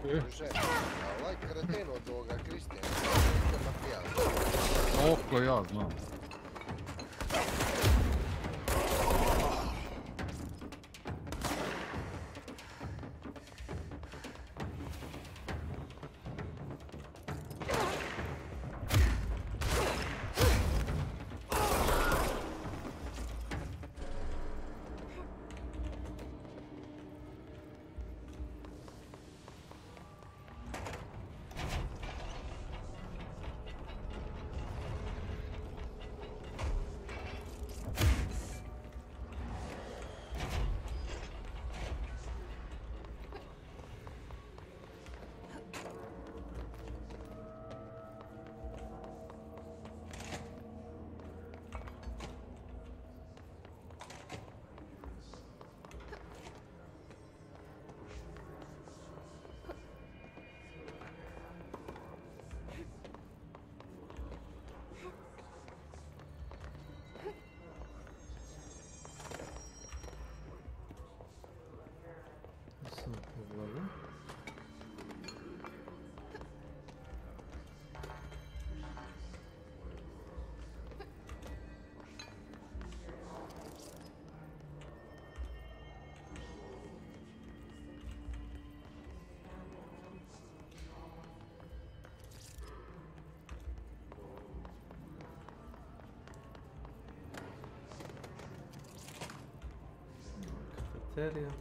Ovaj kreten od ovoga Kristijan. Koliko ja znam. Cafeteria.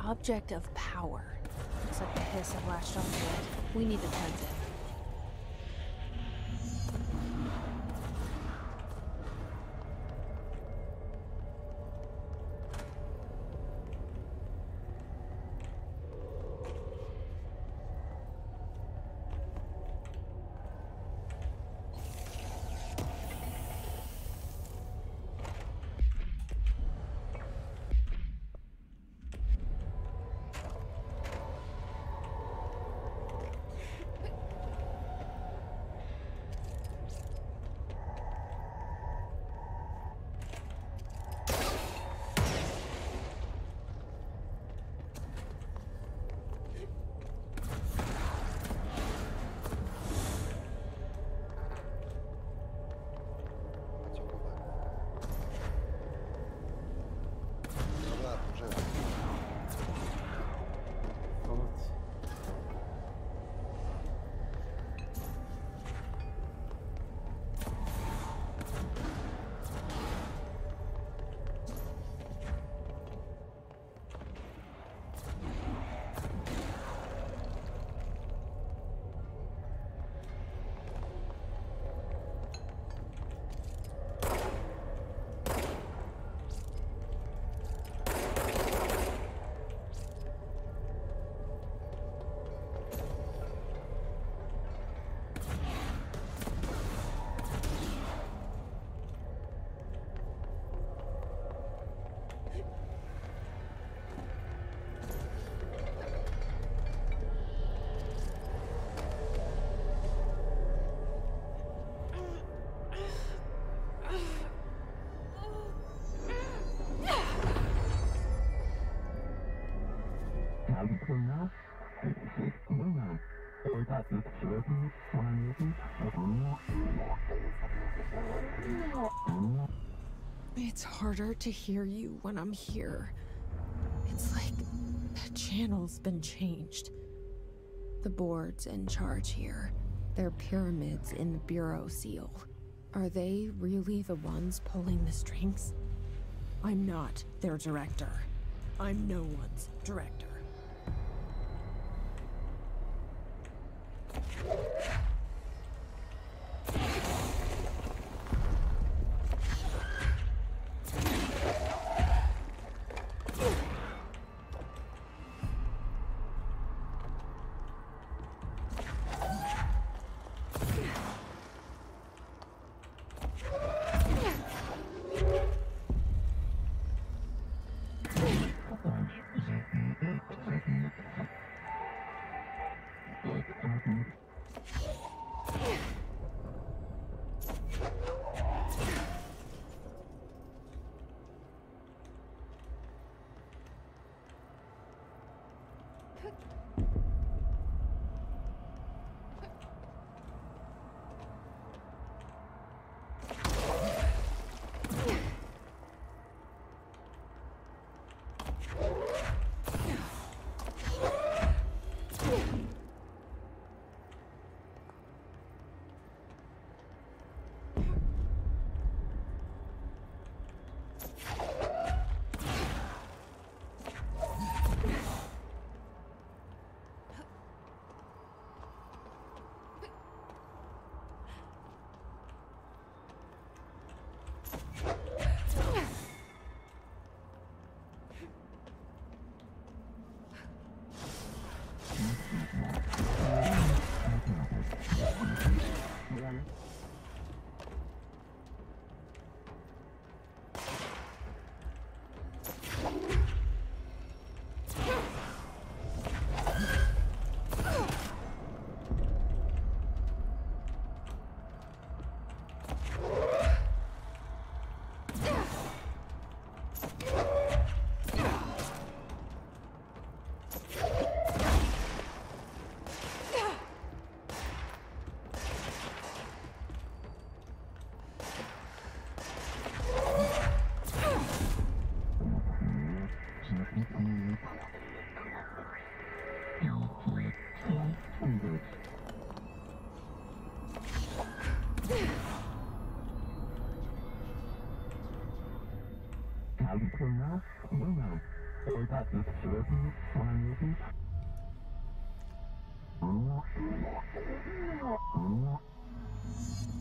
Object of power. Looks like the hiss have latched onto it. We need to cleanse it. It's harder to hear you when I'm here. It's like the channel's been changed. The board's in charge here. They're pyramids in the Bureau seal. Are they really the ones pulling the strings? I'm not their director. I'm no one's director.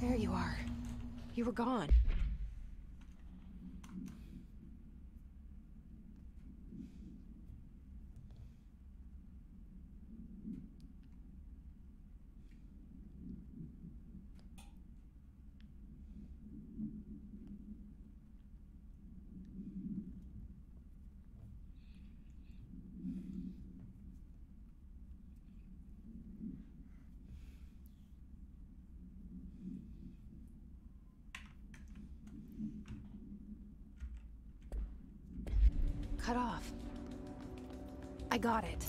There you are. You were gone. Cut off. I got it.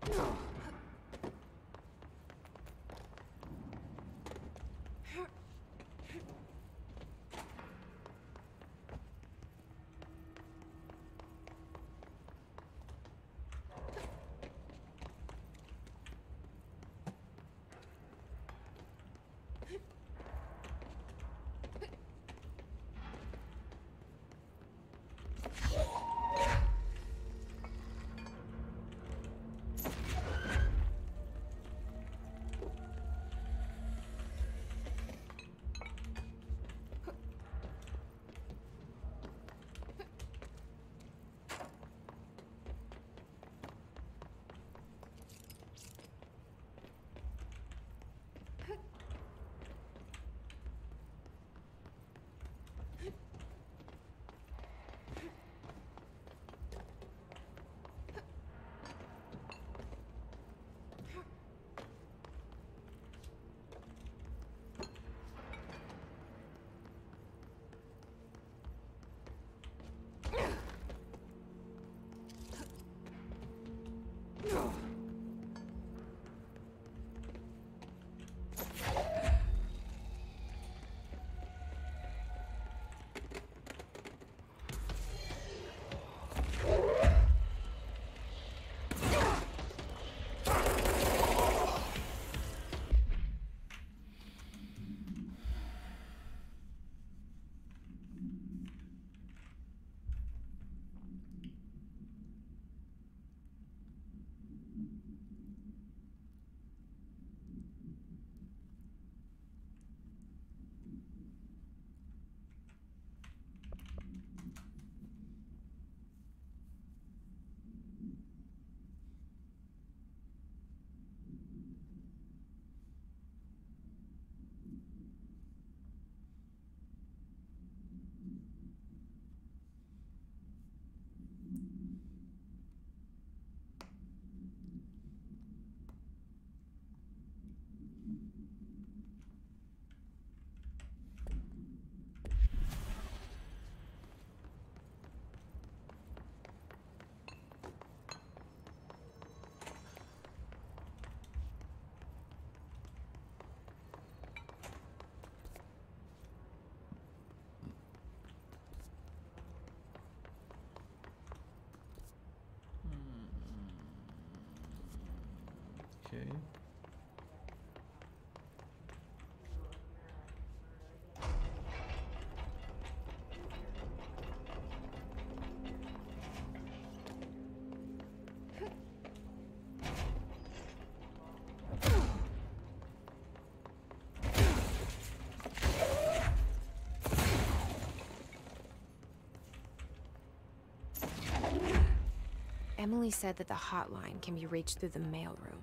Okay. Emily said that the hotline can be reached through the mailroom.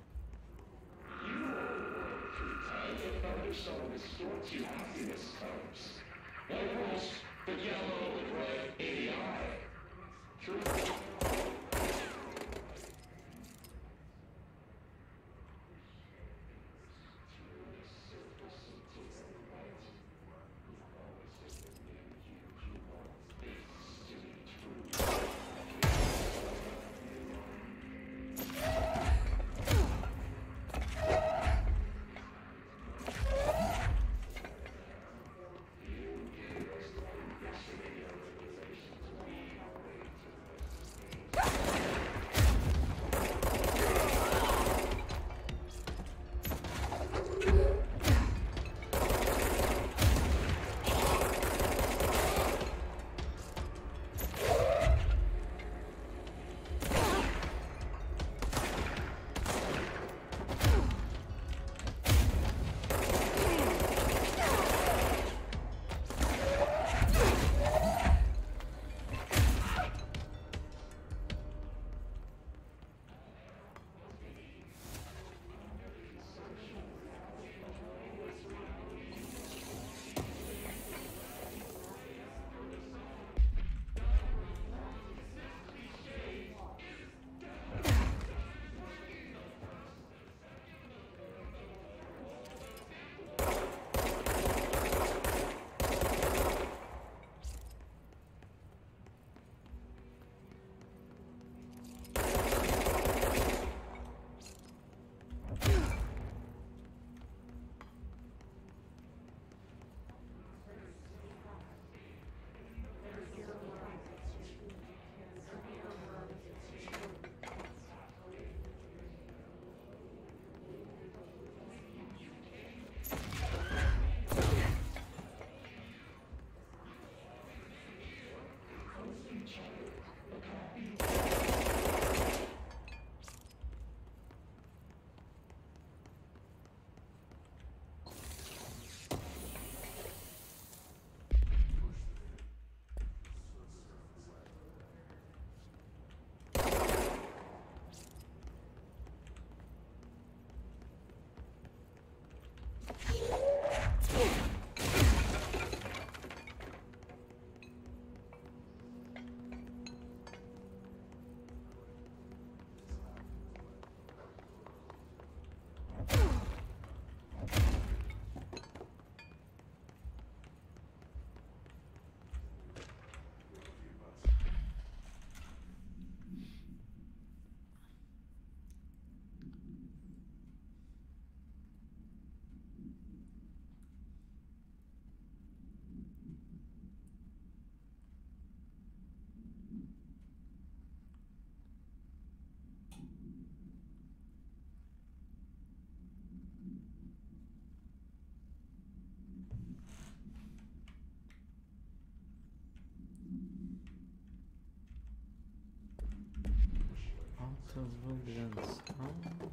Multiple guns. Oh.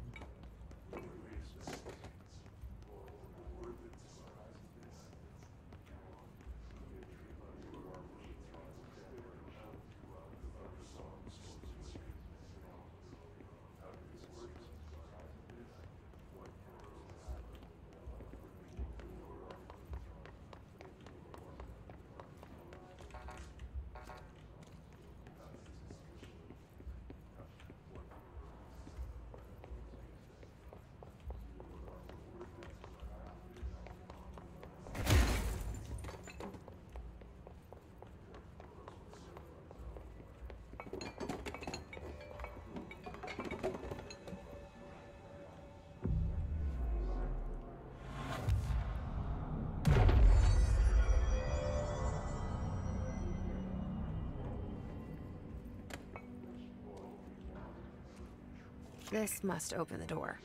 This must open the door.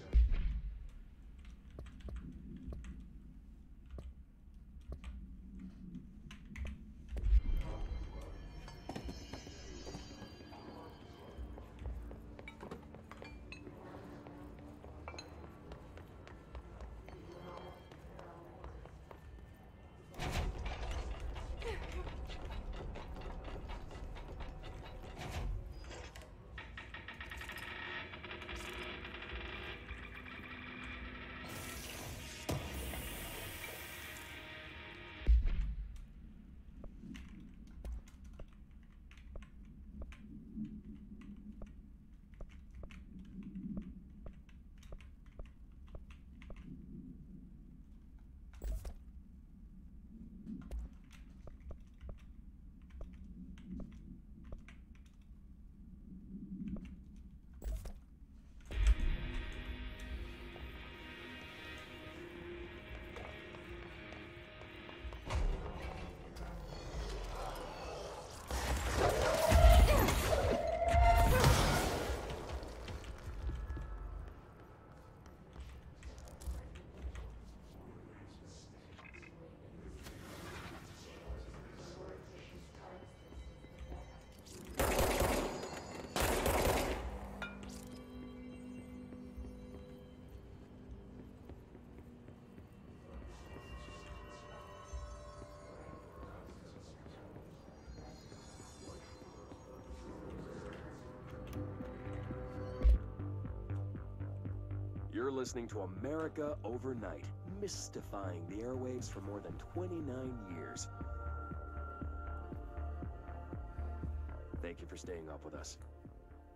You're listening to America Overnight, mystifying the airwaves for more than 29 years. Thank you for staying up with us.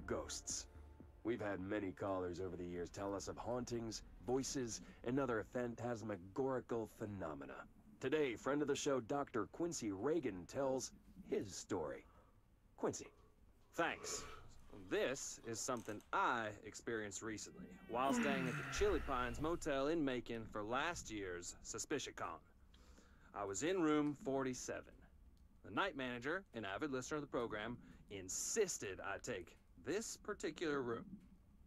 Ghosts. We've had many callers over the years tell us of hauntings, voices, and other phantasmagorical phenomena. Today, friend of the show, Dr. Quincy Reagan, tells his story. Quincy, thanks. This is something I experienced recently while staying at the Chili Pines Motel in Macon for last year's SuspiciaCon. I was in room 47. The night manager, an avid listener of the program, insisted I take this particular room.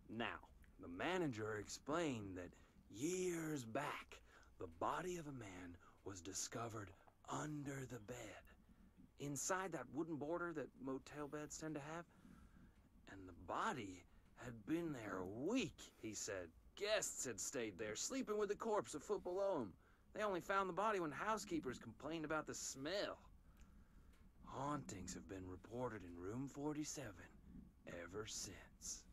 Now, the manager explained that years back, the body of a man was discovered under the bed, inside that wooden border that motel beds tend to have. And the body had been there a week, he said. Guests had stayed there, sleeping with the corpse a foot below him. They only found the body when housekeepers complained about the smell. Hauntings have been reported in room 47 ever since.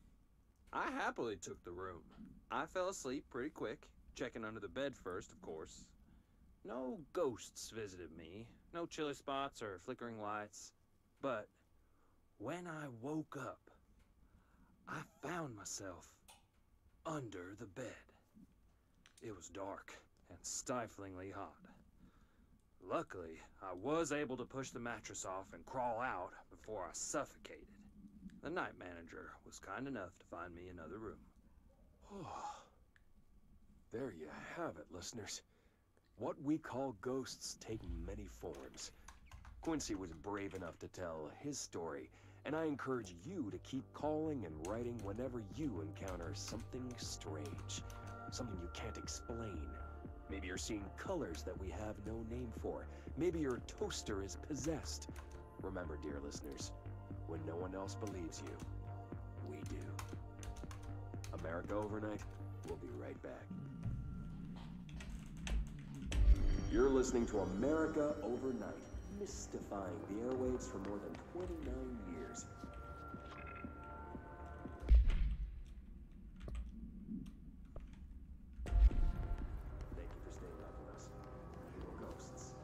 I happily took the room. I fell asleep pretty quick, checking under the bed first, of course. No ghosts visited me, no chilly spots or flickering lights. But when I woke up, I found myself under the bed. It was dark and stiflingly hot. Luckily, I was able to push the mattress off and crawl out before I suffocated. The night manager was kind enough to find me another room. There you have it, listeners. What we call ghosts take many forms. Quincy was brave enough to tell his story, and I encourage you to keep calling and writing whenever you encounter something strange, something you can't explain. Maybe you're seeing colors that we have no name for. Maybe your toaster is possessed. Remember, dear listeners, when no one else believes you, we do. America overnight? We'll be right back. You're listening to America Overnight, mystifying the airwaves for more than 29 years. Thank you for staying up with us. Little ghosts.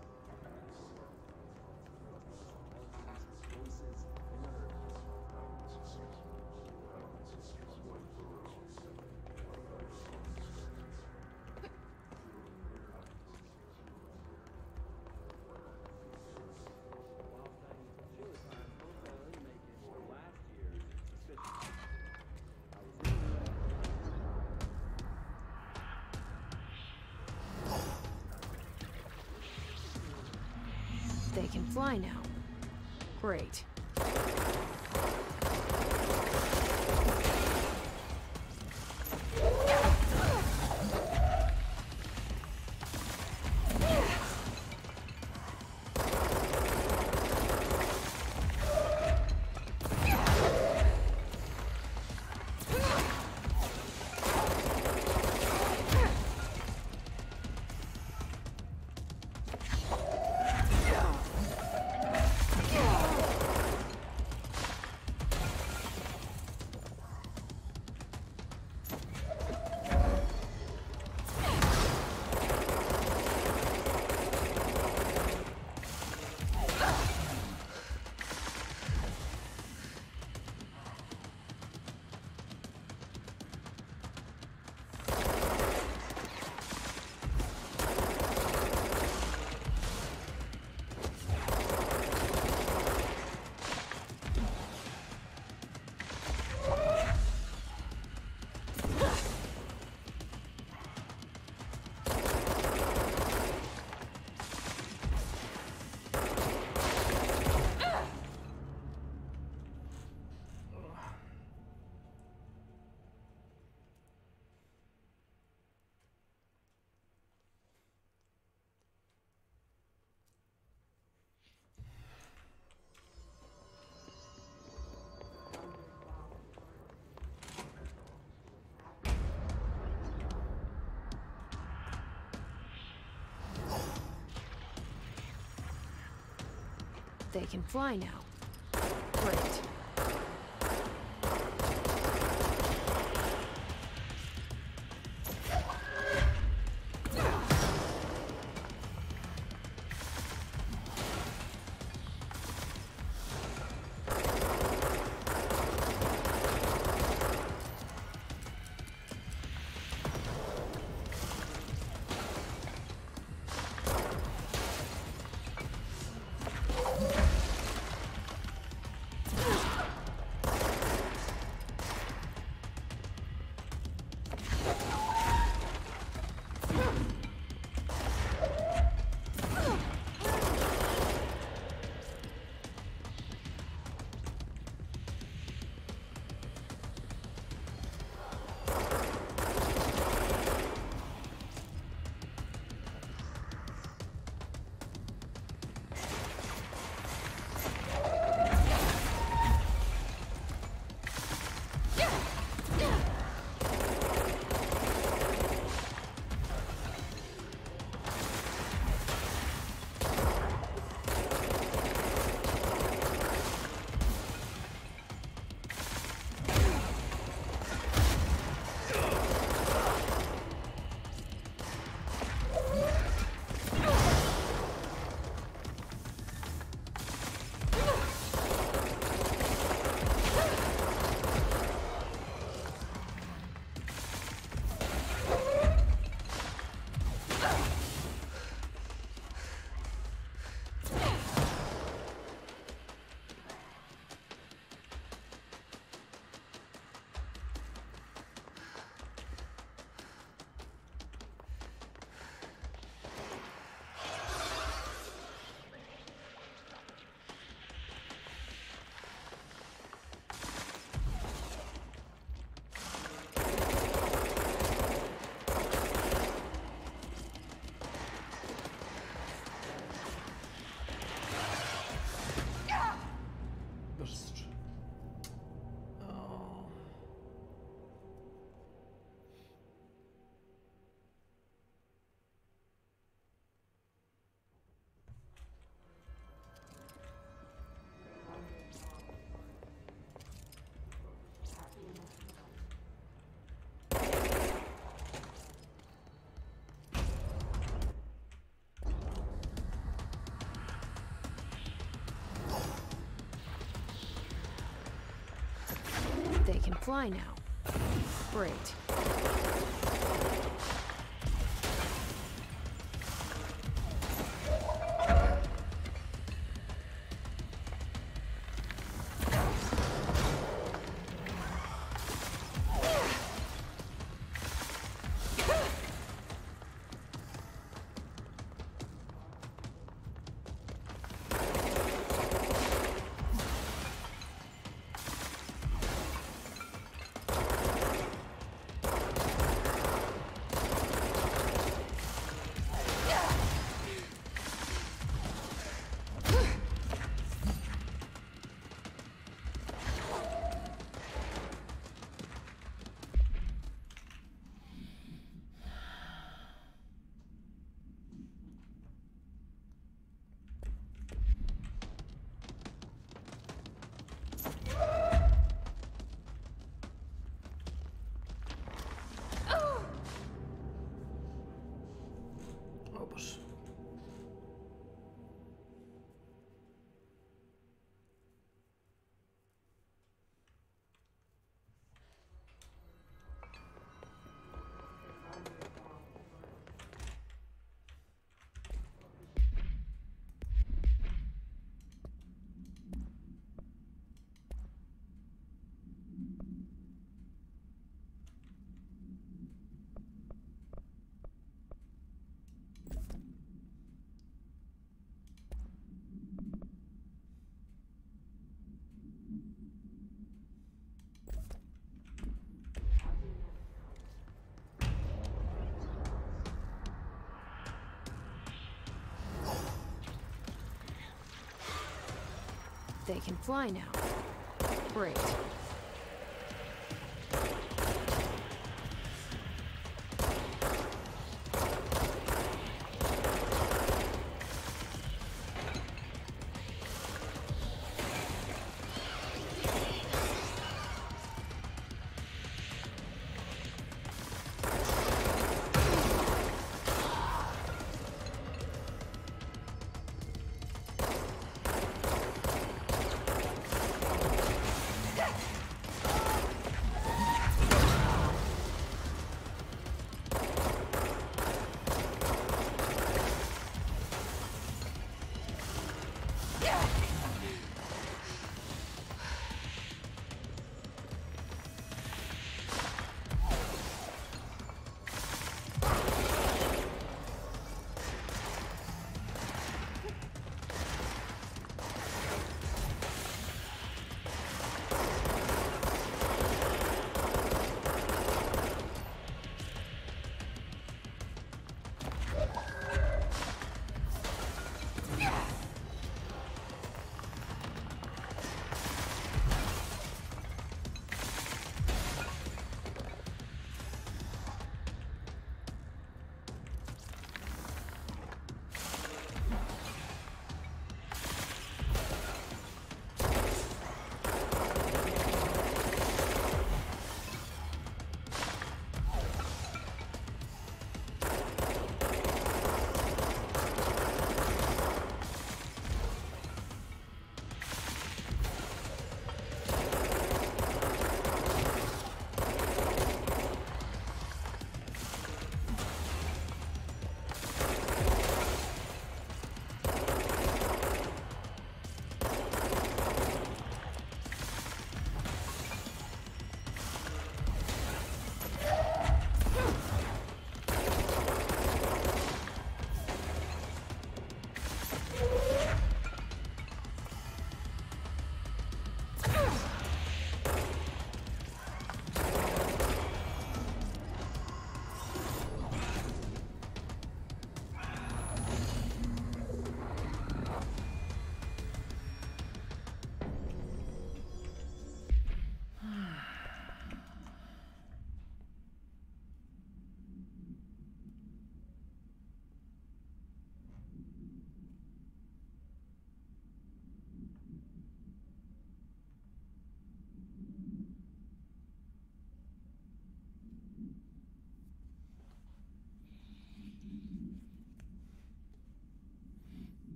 Voices and other They can fly now. Great. They can fly now. Great. fly now. Great. They can fly now. Great.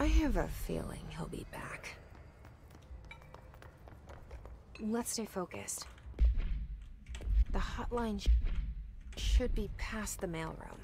have a feeling he'll be back. Let's stay focused. The hotline should be past the mailroom.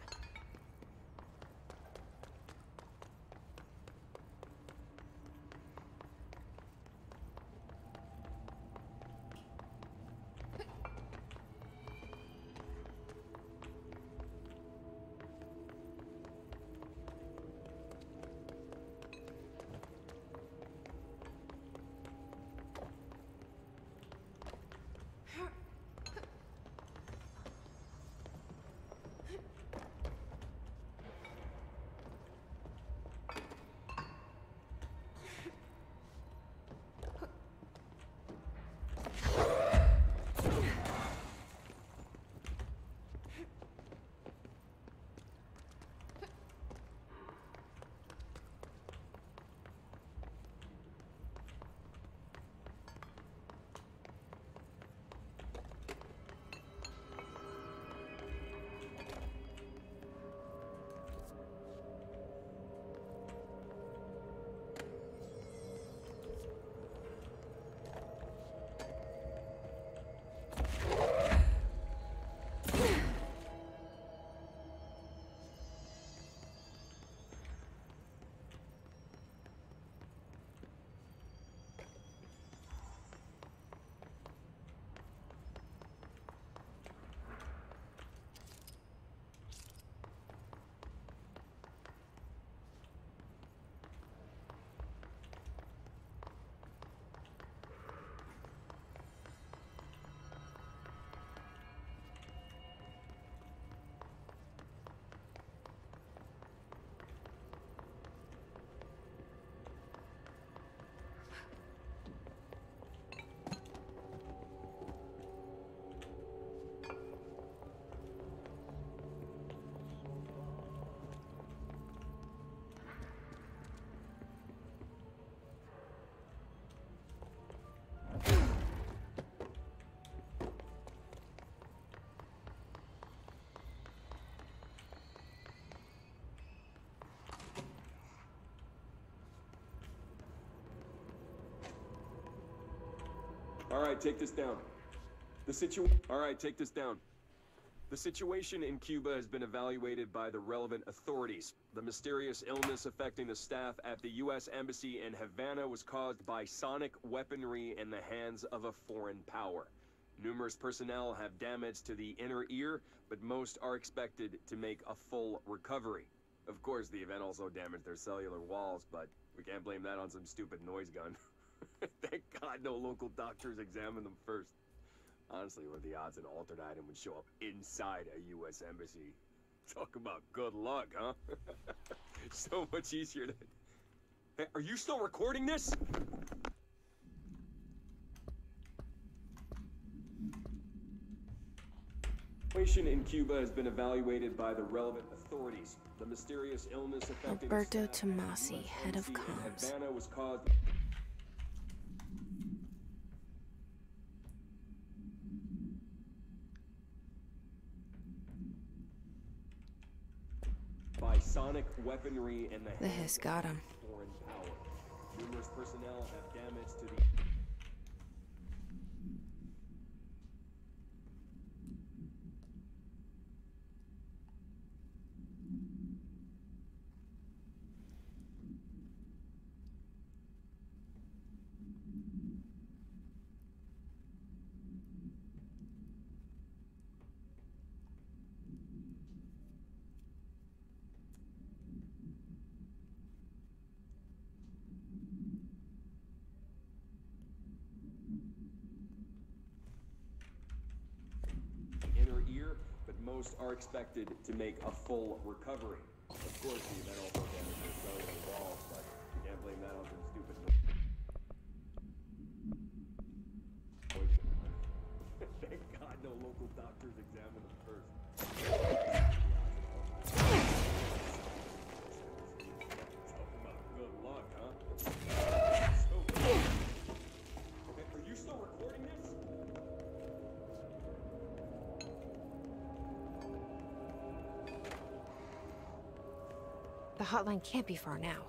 All right, take this down. All right, take this down. The situation in Cuba has been evaluated by the relevant authorities. The mysterious illness affecting the staff at the U.S. Embassy in Havana was caused by sonic weaponry in the hands of a foreign power. Numerous personnel have damage to the inner ear, but most are expected to make a full recovery. Of course, the event also damaged their cellular walls, but we can't blame that on some stupid noise gun. Thank God no local doctors examined them first. Honestly, what are the odds an altered item would show up inside a U.S. embassy? Talk about good luck, huh? So much easier to... Hey, are you still recording this? The situation in Cuba has been evaluated by the relevant authorities. The mysterious illness affecting Alberto Tomasi, head of comms. Havana was caused by sonic weaponry and the This got him. foreign power. Numerous personnel have damage to the inner ear, but most are expected to make a full recovery. Of course, the event also damaged their cellular walls, but you can't blame that on some stupid Thank God no local doctors examined them first. Talk about good luck, huh? Okay, are you still recording this? The hotline can't be far now.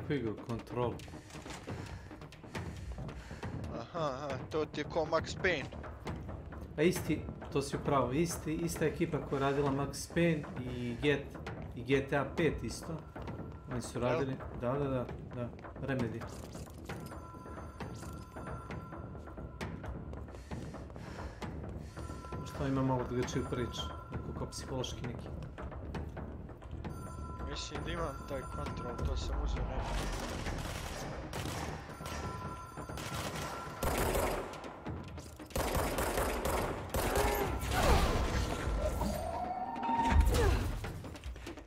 neku igru, Control. Aha, to ti je ko Max Payne. A isti, to si upravo, ista ekipa koja je radila Max Payne i GTA 5 isto. Oni su radili, da, Remedy. Možda ima malo drugačiju priču, neko kao psihološki neki. Mislim da imam taj Control, to sam uzeo neko.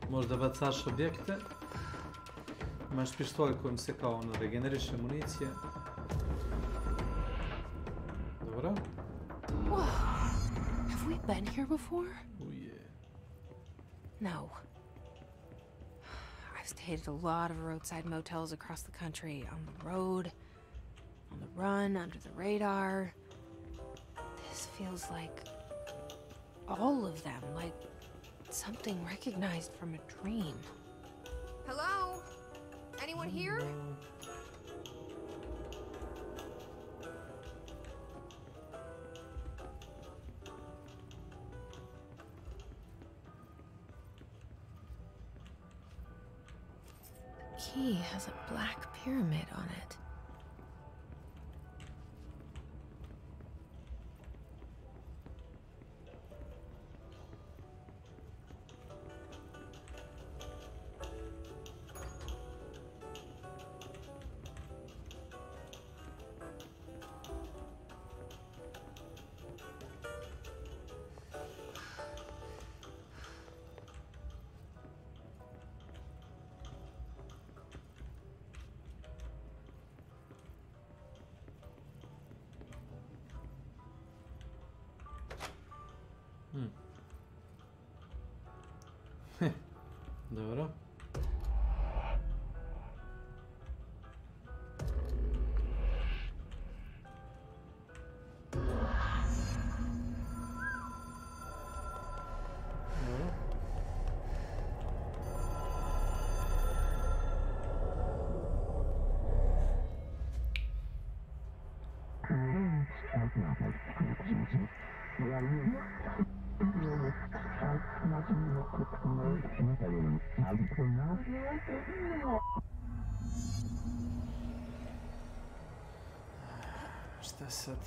Možda bacaš objekte. Imaš pištolj kojim se kao ono regeneriše municije. Dobro. Whoa. Have we been here before? Oh yeah. No. I've stayed at a lot of roadside motels across the country, on the road, on the run, under the radar. This feels like all of them, like something recognized from a dream. Hello? Anyone here? The key has a black pyramid on it. Dobro. Šta sad?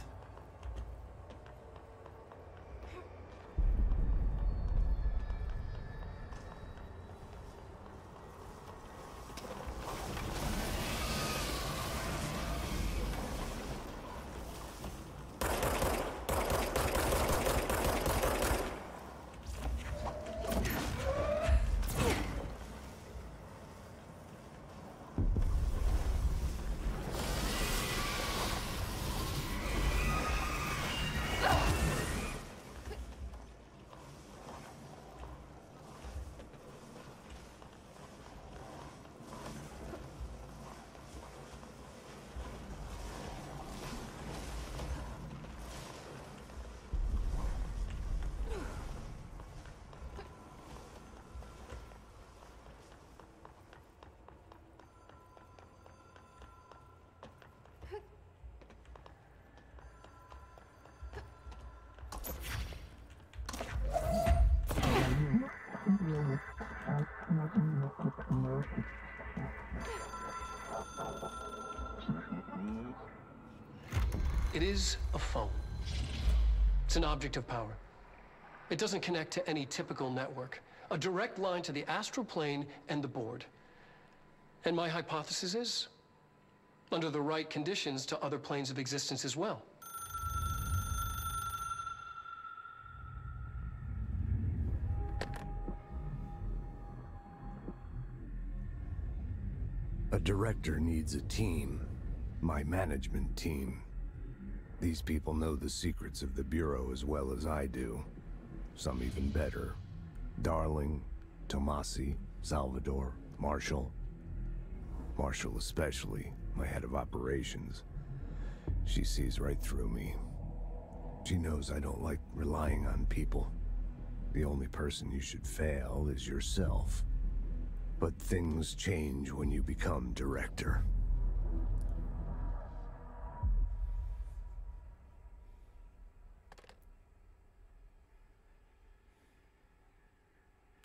It is a phone. It's an object of power. It doesn't connect to any typical network. A direct line to the astral plane and the board. And my hypothesis is, under the right conditions, to other planes of existence as well. A director needs a team. My management team. These people know the secrets of the Bureau as well as I do. Some even better. Darling, Tomasi, Salvador, Marshall. Marshall especially, my head of operations. She sees right through me. She knows I don't like relying on people. The only person you should fail is yourself. But things change when you become director.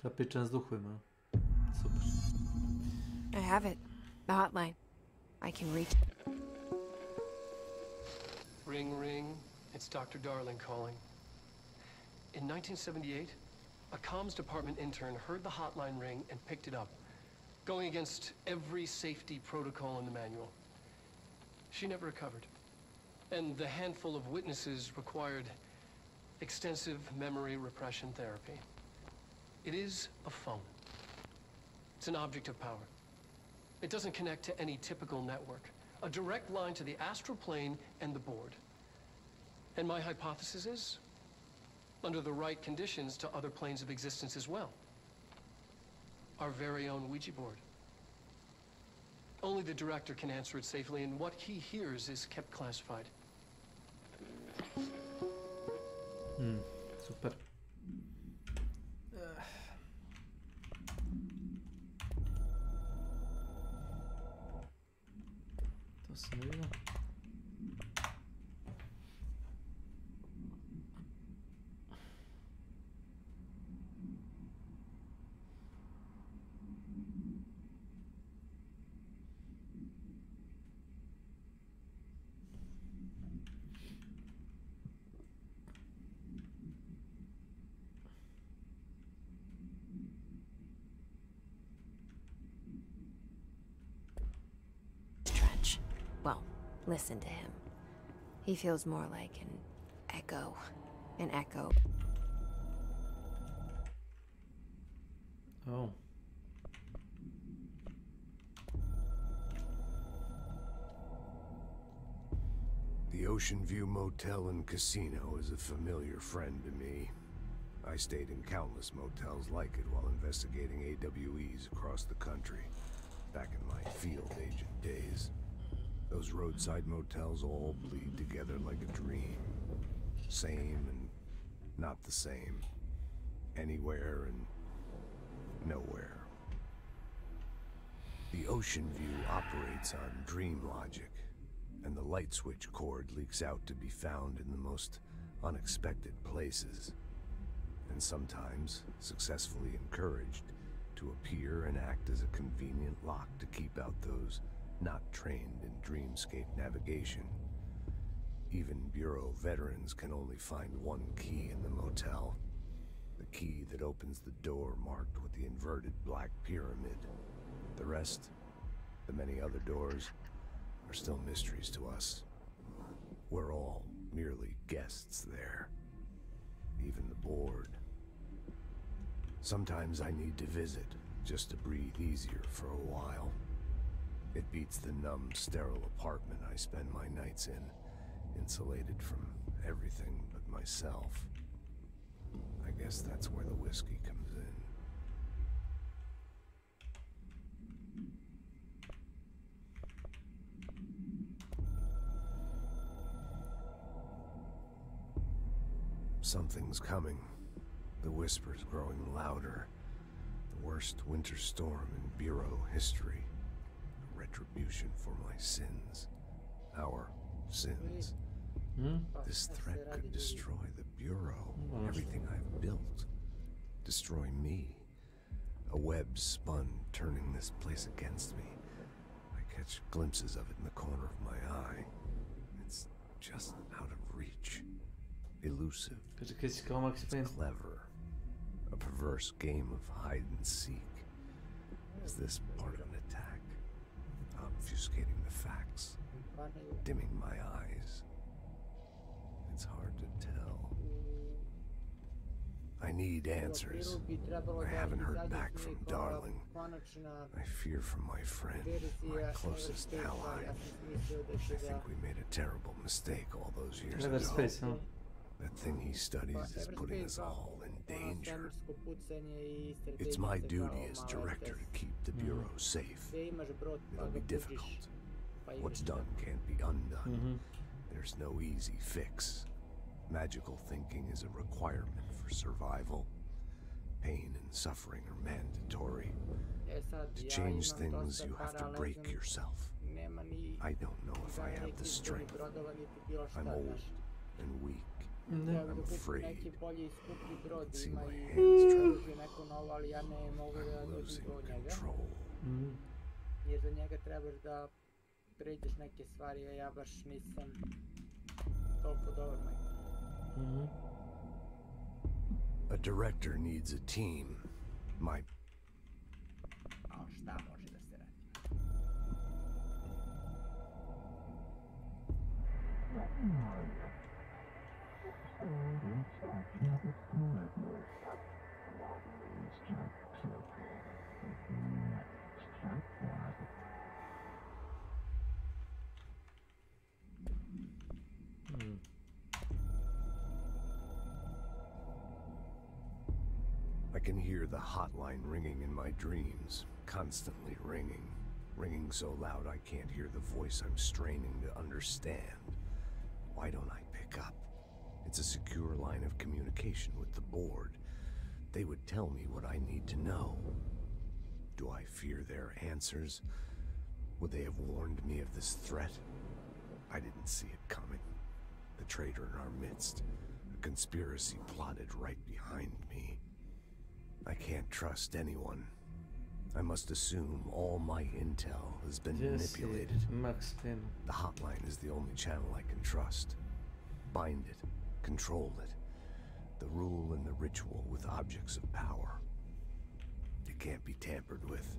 Zapieczę z duchy, no. Super. I have it. The hotline. I can reach. Ring, ring. It's Dr. Darling calling. In 1978, a comms department intern heard the hotline ring and picked it up, going against every safety protocol in the manual. She never recovered. And the handful of witnesses required extensive memory repression therapy. It is a phone. It's an object of power. It doesn't connect to any typical network. A direct line to the astral plane and the board. And my hypothesis is, under the right conditions, to other planes of existence as well. Our very own Ouija board. Only the director can answer it safely, and what he hears is kept classified. Super. To se neviděl. Trench. Well, listen to him. He feels more like an echo. An echo. Oh. The Ocean View Motel and Casino is a familiar friend to me. I stayed in countless motels like it while investigating AWEs across the country, back in my field agent days. Those roadside motels all bleed together like a dream. Same and not the same. Anywhere and nowhere. The Ocean View operates on dream logic, and the light switch cord leaks out to be found in the most unexpected places, and sometimes successfully encouraged to appear and act as a convenient lock to keep out those not trained in dreamscape navigation. Even Bureau veterans can only find one key in the motel. The key that opens the door marked with the inverted black pyramid. The rest, the many other doors, are still mysteries to us. We're all merely guests there. Even the board. Sometimes I need to visit, just to breathe easier for a while. It beats the numb, sterile apartment I spend my nights in, insulated from everything but myself. I guess that's where the whiskey comes in. Something's coming. The whispers growing louder. The worst winter storm in Bureau history. A retribution for my sins. Our sins. This threat could destroy the Bureau. Everything I've built. Destroy me. A web spun, turning this place against me. I catch glimpses of it in the corner of my eye. It's just out of reach. Elusive. It's clever. A perverse game of hide and seek. Is this part of an attack? Obfuscating the facts. Dimming my eyes. It's hard to tell. I need answers. I haven't heard back from Darling. I fear for my friend, my closest ally. I think we made a terrible mistake all those years ago. That thing he studies is putting us all in danger. It's my duty as director to keep the Bureau safe. It'll be difficult. What's done can't be undone. There's no easy fix. Magical thinking is a requirement for survival. Pain and suffering are mandatory. To change things, you have to break yourself. I don't know if I have the strength. I'm old and weak. I'm afraid. See my hands trembling. I'm losing control. Jer za njega trebaš da pređeš neke stvari, a ja baš nisam toliko dobar, majko. A director needs a team. My... A šta može da se radi? I can hear the hotline ringing in my dreams, constantly ringing. Ringing so loud I can't hear the voice I'm straining to understand. Why don't I pick up? It's a secure line of communication with the board. They would tell me what I need to know. Do I fear their answers? Would they have warned me of this threat? I didn't see it coming. The traitor in our midst. A conspiracy plotted right behind me. I can't trust anyone. I must assume all my intel has been manipulated. The hotline is the only channel I can trust. Bind it, control it. The rule and the ritual with objects of power. It can't be tampered with.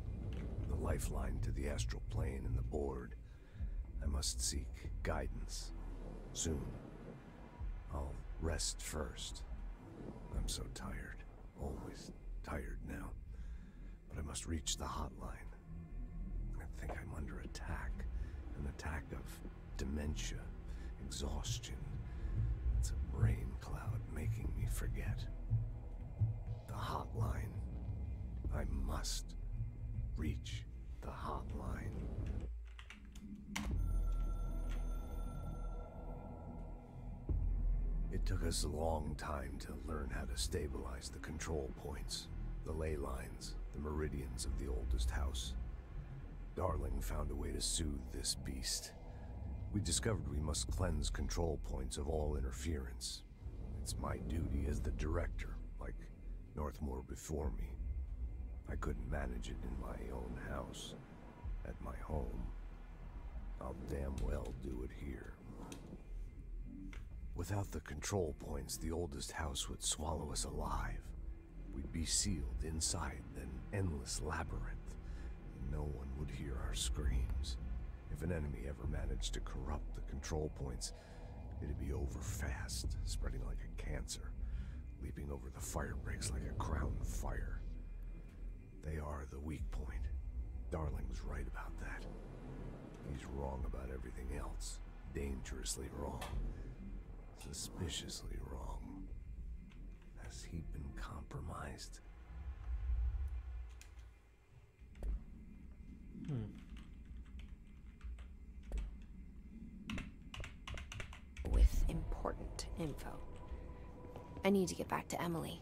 The lifeline to the astral plane and the board. I must seek guidance. Soon. I'll rest first. I'm so tired. Always tired now. But I must reach the hotline. I think I'm under attack. An attack of dementia, exhaustion. It's a brain cloud making me forget. The hotline. I must reach the hotline. It took us a long time to learn how to stabilize the control points, the ley lines, the meridians of the oldest house. Darling found a way to soothe this beast. We discovered we must cleanse control points of all interference. It's my duty as the director, like Northmore before me. I couldn't manage it in my own house, at my home. I'll damn well do it here. Without the control points, the oldest house would swallow us alive. We'd be sealed inside an endless labyrinth, and no one would hear our screams. If an enemy ever managed to corrupt the control points, it'd be over fast, spreading like a cancer, leaping over the fire breaks like a crown fire. They are the weak point. Darling's right about that. He's wrong about everything else. Dangerously wrong. Suspiciously wrong. Has he been compromised? With important info. I need to get back to Emily.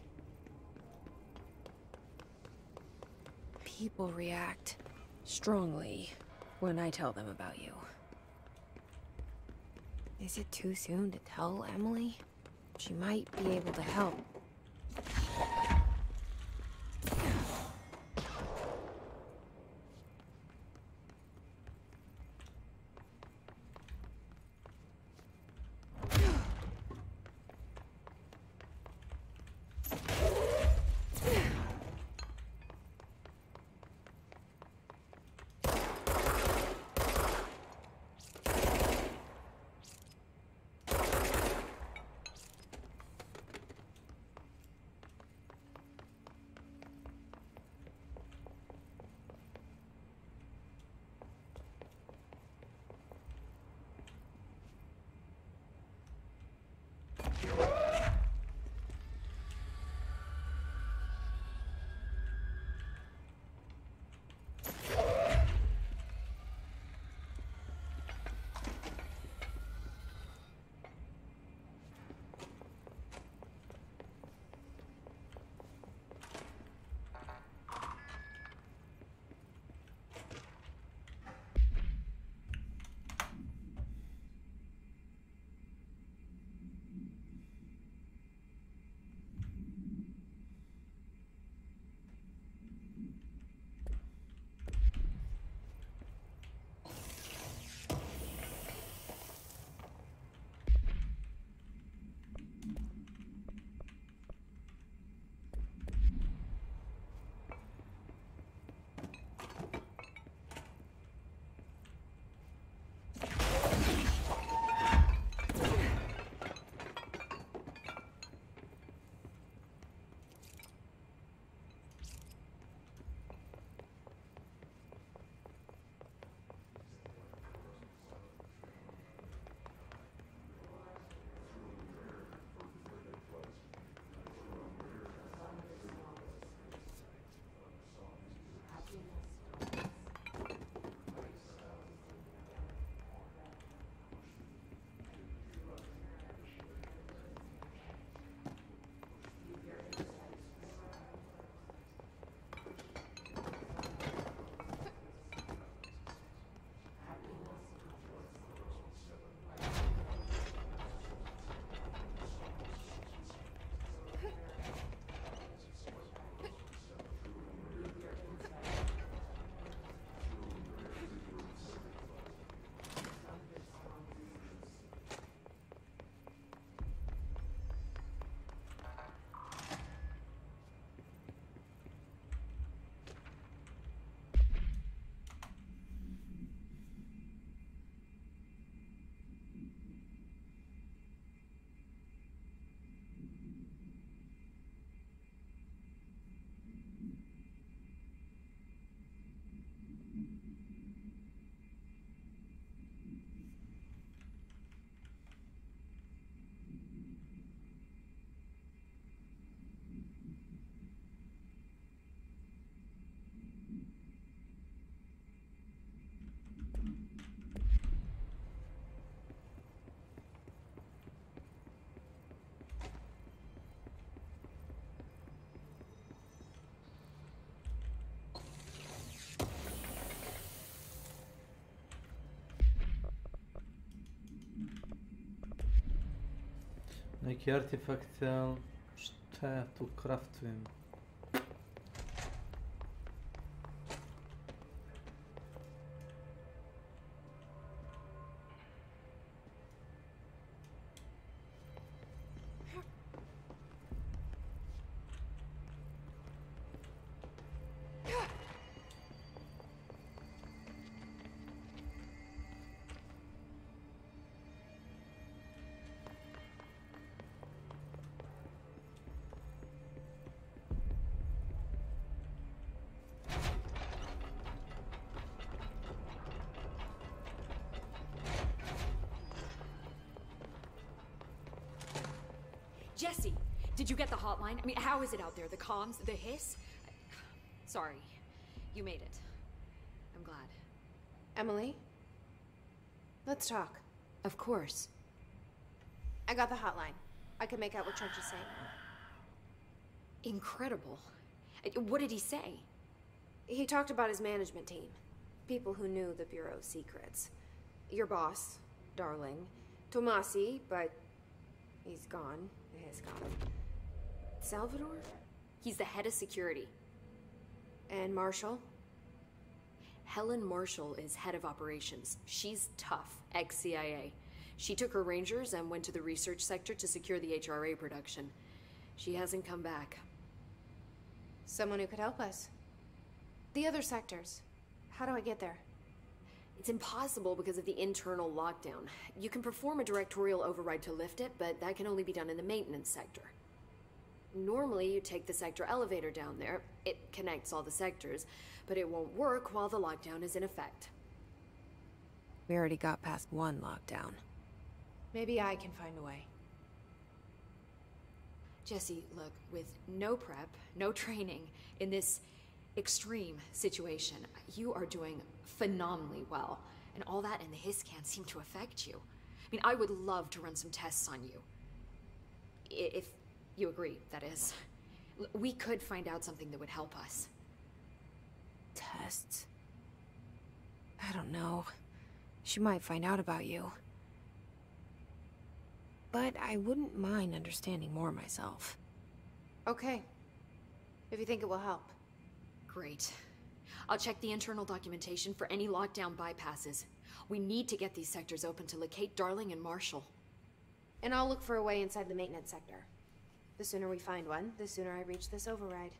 People react strongly when I tell them about you. Is it too soon to tell Emily? She might be able to help. Neki artefakte šta tu craftujem? Jesse, did you get the hotline? I mean, how is it out there? The comms, the hiss? Sorry, you made it. I'm glad. Emily? Let's talk. Of course. I got the hotline. I can make out what Trench is saying. Incredible. What did he say? He talked about his management team. People who knew the Bureau's secrets. Your boss, Darling. Tomasi, but he's gone. He's gone. Salvador? He's the head of security. And Marshall? Helen Marshall is head of operations. She's tough, ex-CIA. She took her Rangers and went to the research sector to secure the HRA production. She hasn't come back. Someone who could help us. The other sectors. How do I get there? It's impossible because of the internal lockdown. You can perform a directorial override to lift it, but that can only be done in the maintenance sector. Normally, you take the sector elevator down there. It connects all the sectors, but it won't work while the lockdown is in effect. We already got past one lockdown. Maybe I can find a way. Jesse, look, with no prep, no training, in this extreme situation, you are doing phenomenally well. And all that and the hiss can't seem to affect you. I mean, I would love to run some tests on you. If you agree, that is. We could find out something that would help us. Tests? I don't know. She might find out about you. But I wouldn't mind understanding more myself. Okay. If you think it will help. Great. I'll check the internal documentation for any lockdown bypasses. We need to get these sectors open to locate Darling and Marshall. And I'll look for a way inside the maintenance sector. The sooner we find one, the sooner I reach this override.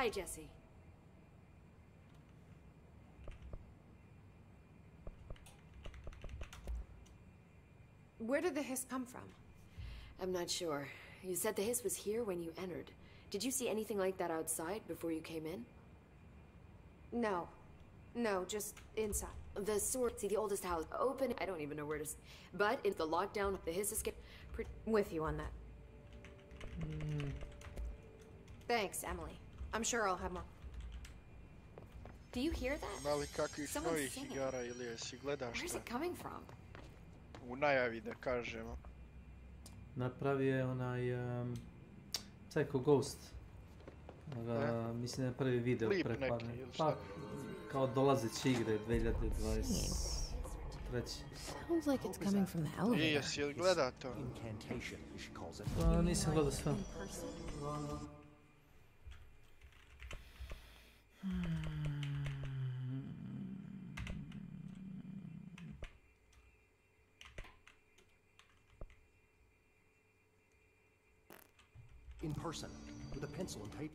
Bye, Jesse. Where did the hiss come from? I'm not sure. You said the hiss was here when you entered. Did you see anything like that outside before you came in? No. No, just inside. The sword, see the oldest house, open, I don't even know where to... But in the lockdown, the hiss escape... With you on that. Thanks, Emily. I'm sure I'll have more. Do you hear that? Ima li kakvih Someone's novih singing. igara ili jesi gledaš Where's šta? it coming from? U najavi da kažemo. Napravio je onaj Psycho Ghost. Mislim da je prvi video Klip pre par neki ne. ili Pa, šta? kao dolazeće igre 2023. Sounds like it's coming from the elevator. I jesi li gleda to? Pa nisam gledao sve. In person, with a pencil and tape.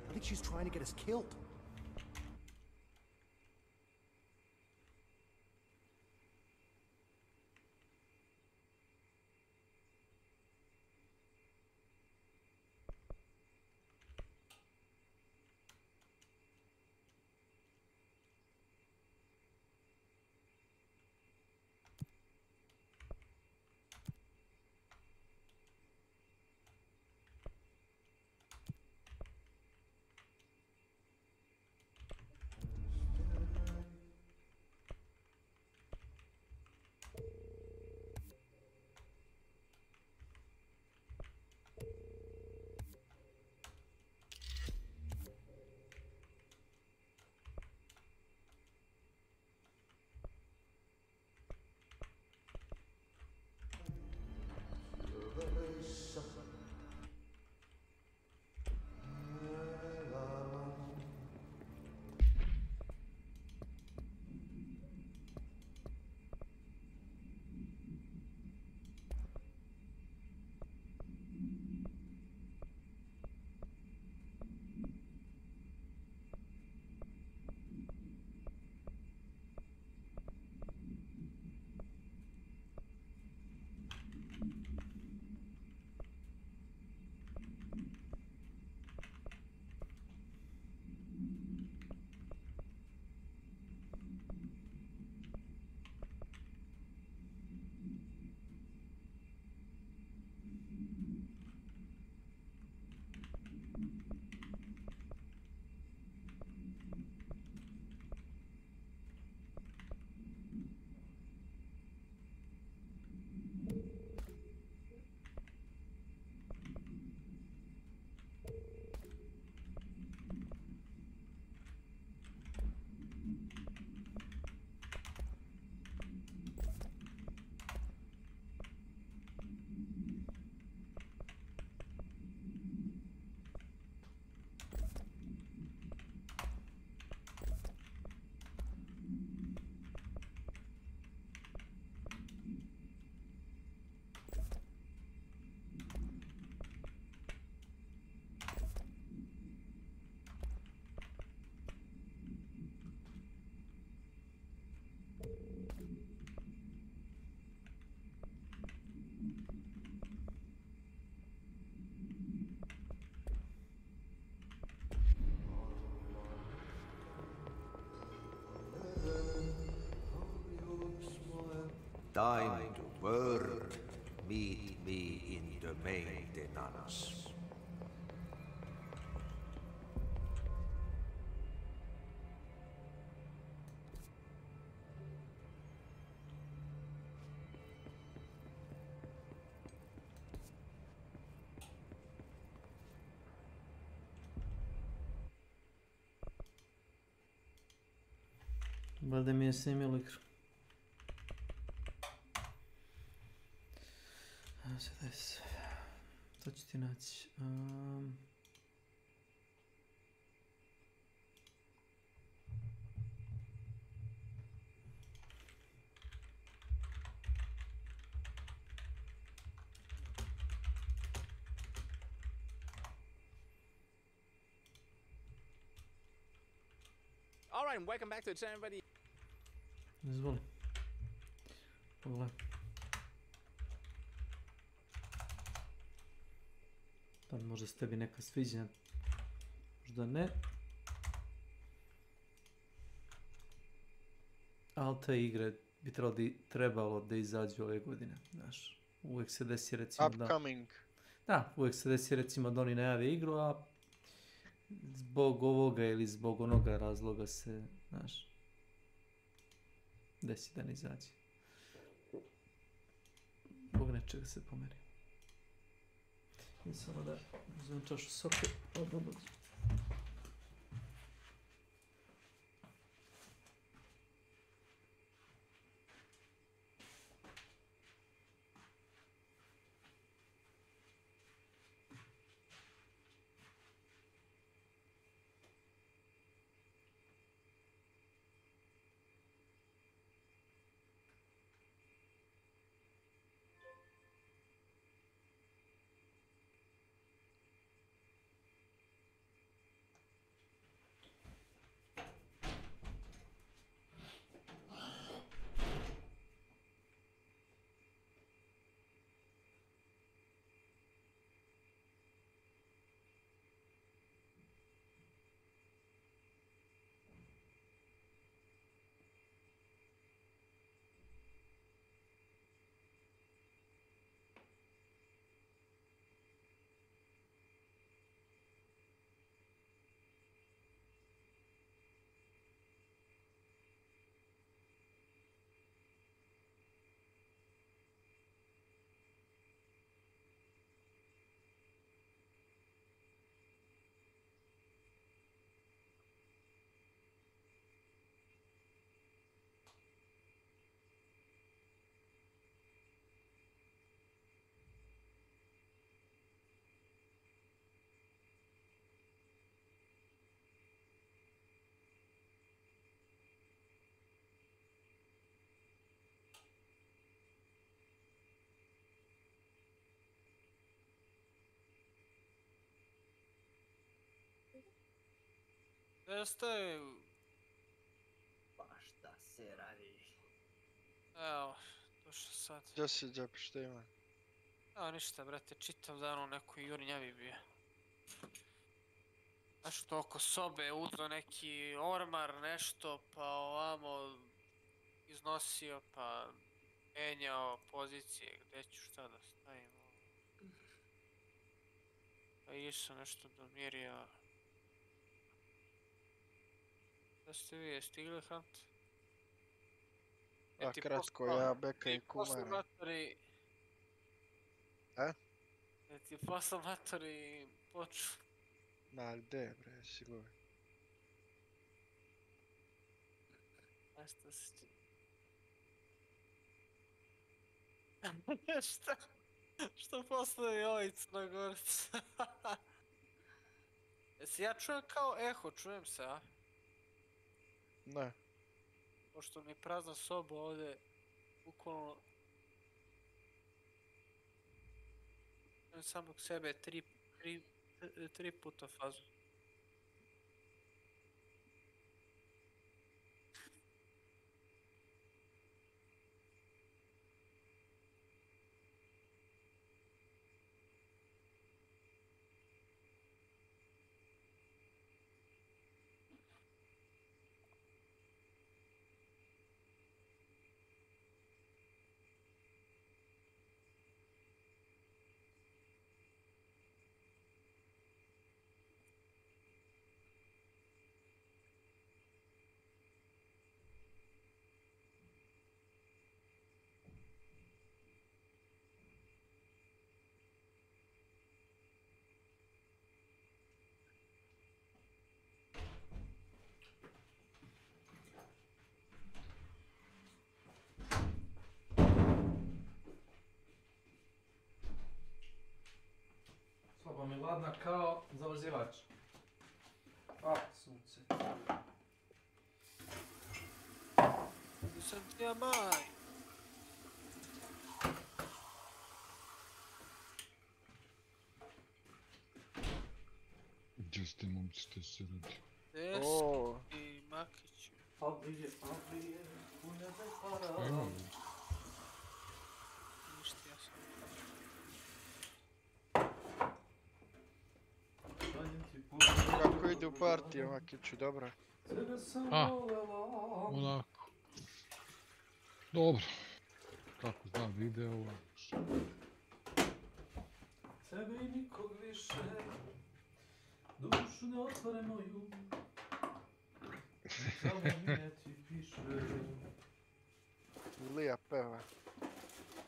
I think she's trying to get us killed. Time to work. Meet me in the maintenance. Valjda mi je snimilo igru. Sada je se... To ću ti naći. All right, and welcome back to the channel, everybody. Izvoli. Pogledaj. Da li možda se tebi neka sviđa? Možda ne. Ali te igre bi trebalo da izađu ove godine, znaš. Uvijek se desi recimo Upcoming. Da, uvijek se desi recimo da oni najave igru, a zbog ovoga ili zbog onoga razloga se, znaš, desi da ne izađe. Zbog nečega se pomeri. I samo da uzmem čašu soke, odmah dođe. Jeste... Pa šta se radi? Evo, došao sad. Gdje si, Džepi, šta ima? Evo ništa, brate, čitav dan u nekoj jurnjavi bio. Nešto oko sobe, uzeo neki ormar, nešto, pa ovamo iznosio, pa menjao pozicije, gdje ću šta da stavim. Pa išao nešto domirio. Da ste vi, stigli, Hunt? A kratko, ja, Beka i Kumara. Posle matori... E? Ja ti posle matori poču. Ma gde bre, sigurno. A što si ti? Šta? Što posle i ovaj Crnogorac? Jesi ja čujem kao eho, čujem se, a? Ne. Pošto mi je prazna soba ovdje, bukvalno... Samog sebe tri puta fazu. hladna kao zamrzivač. A, sunce. Nisam ti ja maj. Gdje ste momci, ste se radi? Deski, Makiću. Fabrije, puja bez para. Evo. Ništa, ja sam. Kako ide u partiju, Makiću, dobro. Onako. Dobro. Kako znam video. Sebe i nikog više, dušu ne otvore moju, samo mi ti piše. Ilija peva.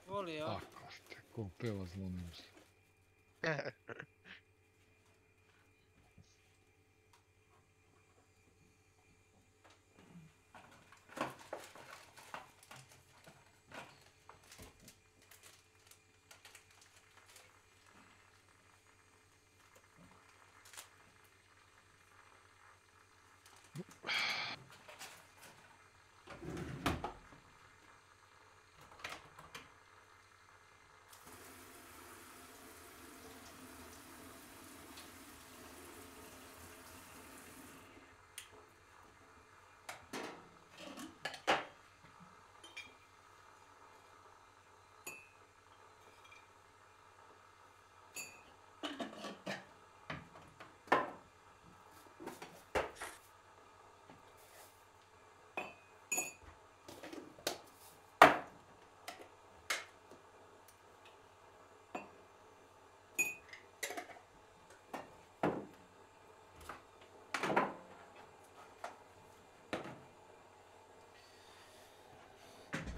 Voli, ja? Tako ste, ko peva zvonim se.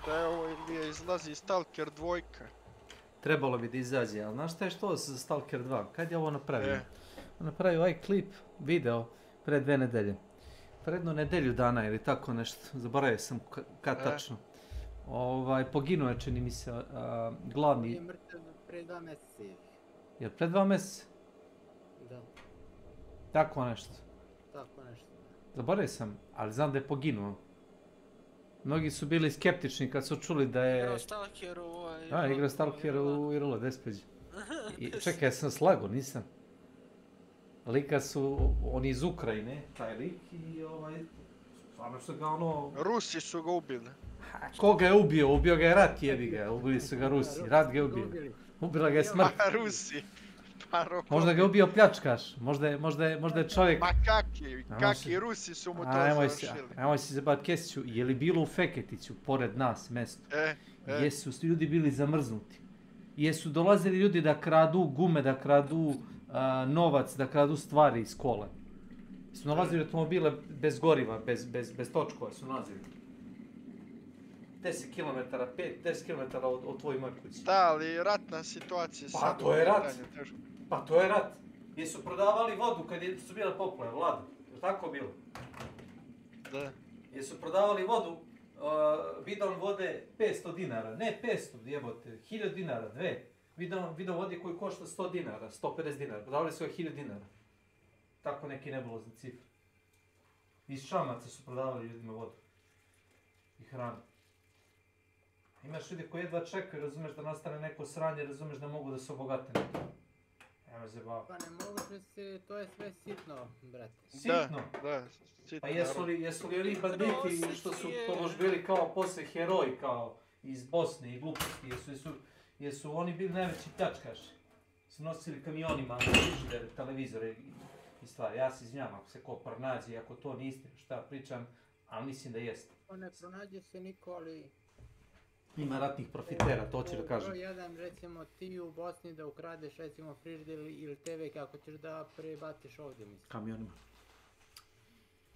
Da, ovo Ilija izlazi Stalker 2. Trebalo bi da izađe, ali znaš šta je što za Stalker 2? Kad je ovo napravio? Napravio ovaj klip, video, pre 2 nedelje. Pre 1 nedelju dana ili tako nešto, zaboravio sam kad tačno. Poginuo je, čini mi se, glavni... Je mrtav pre 2 mjeseca. Jel pre 2 mjeseca? Da. Tako nešto. Tako nešto. Zaboravio sam, ali znam da je poginuo. Mnogi su bili skeptični kad su čuli da je... Igrao Stalker u... igrao Stalker u Irolo, despeđi. Čekaj, ja sam slago, nisam. Lika su, oni iz Ukrajine, taj lik i stvarno su ga ono... Rusi su ga ubili. Koga je ubio? Ubio ga je rat, jebi ga, ubili su ga Rusi, rat ga je ubio. Ubila ga je smrt. Pa Rusi. Možda ga je ubio pljačkaš, možda je čovjek... Ma kaki Rusi su mu to završili. Ajmo si zabat Kesiću, je li bilo u Feketiću, pored nas, mjesto? Jesu ljudi bili zamrznuti. Jesu dolazili ljudi da kradu gume, da kradu novac, da kradu stvari iz kola. Su nalazili automobile bez goriva, bez točkova su nalazili. 10 km, 10 km od tvoj moj kući. Da, ali ratna situacija. Pa to je rat. Pa to je rat. Jesu prodavali vodu kad su bile poplave, Vlado? Je tako bilo? Da. Jesu prodavali vodu, bidon vode 500 dinara. Ne 500, jebote, 1000 dinara, 2. Bidon vode koji košta 100 dinara, 150 dinara. Prodavali su ga 1000 dinara. Tako neki nebulozne cifre. Iz Šamaca su prodavali ljudima vodu. I hranu. Imaš ljudi koji jedva čekaju, razumeš da nastane neko sranje, razumeš da mogu da se obogate neko. Evo se bava. Pa ne može se, to je sve sitno, brate. Sitno? Da, sitno. Pa jesu li oni banditi što su pomož bili kao posle heroji, kao iz Bosne i gluposti, jesu oni bili najveći pljačkaši? Su nosili kamionima, frižidere, televizore i stvari. Ja se izvinjam ako se ko pronađe, ako to nije istina šta pričam, ali mislim da jeste. Pa ne pronađe se niko, ali... Ima ratnih profitera, to hoću da kažem. Broj 1, recimo ti u Bosni da ukradeš recimo frižider ili TV kako ćeš da prebaciš ovdje, mislim. Kamionima.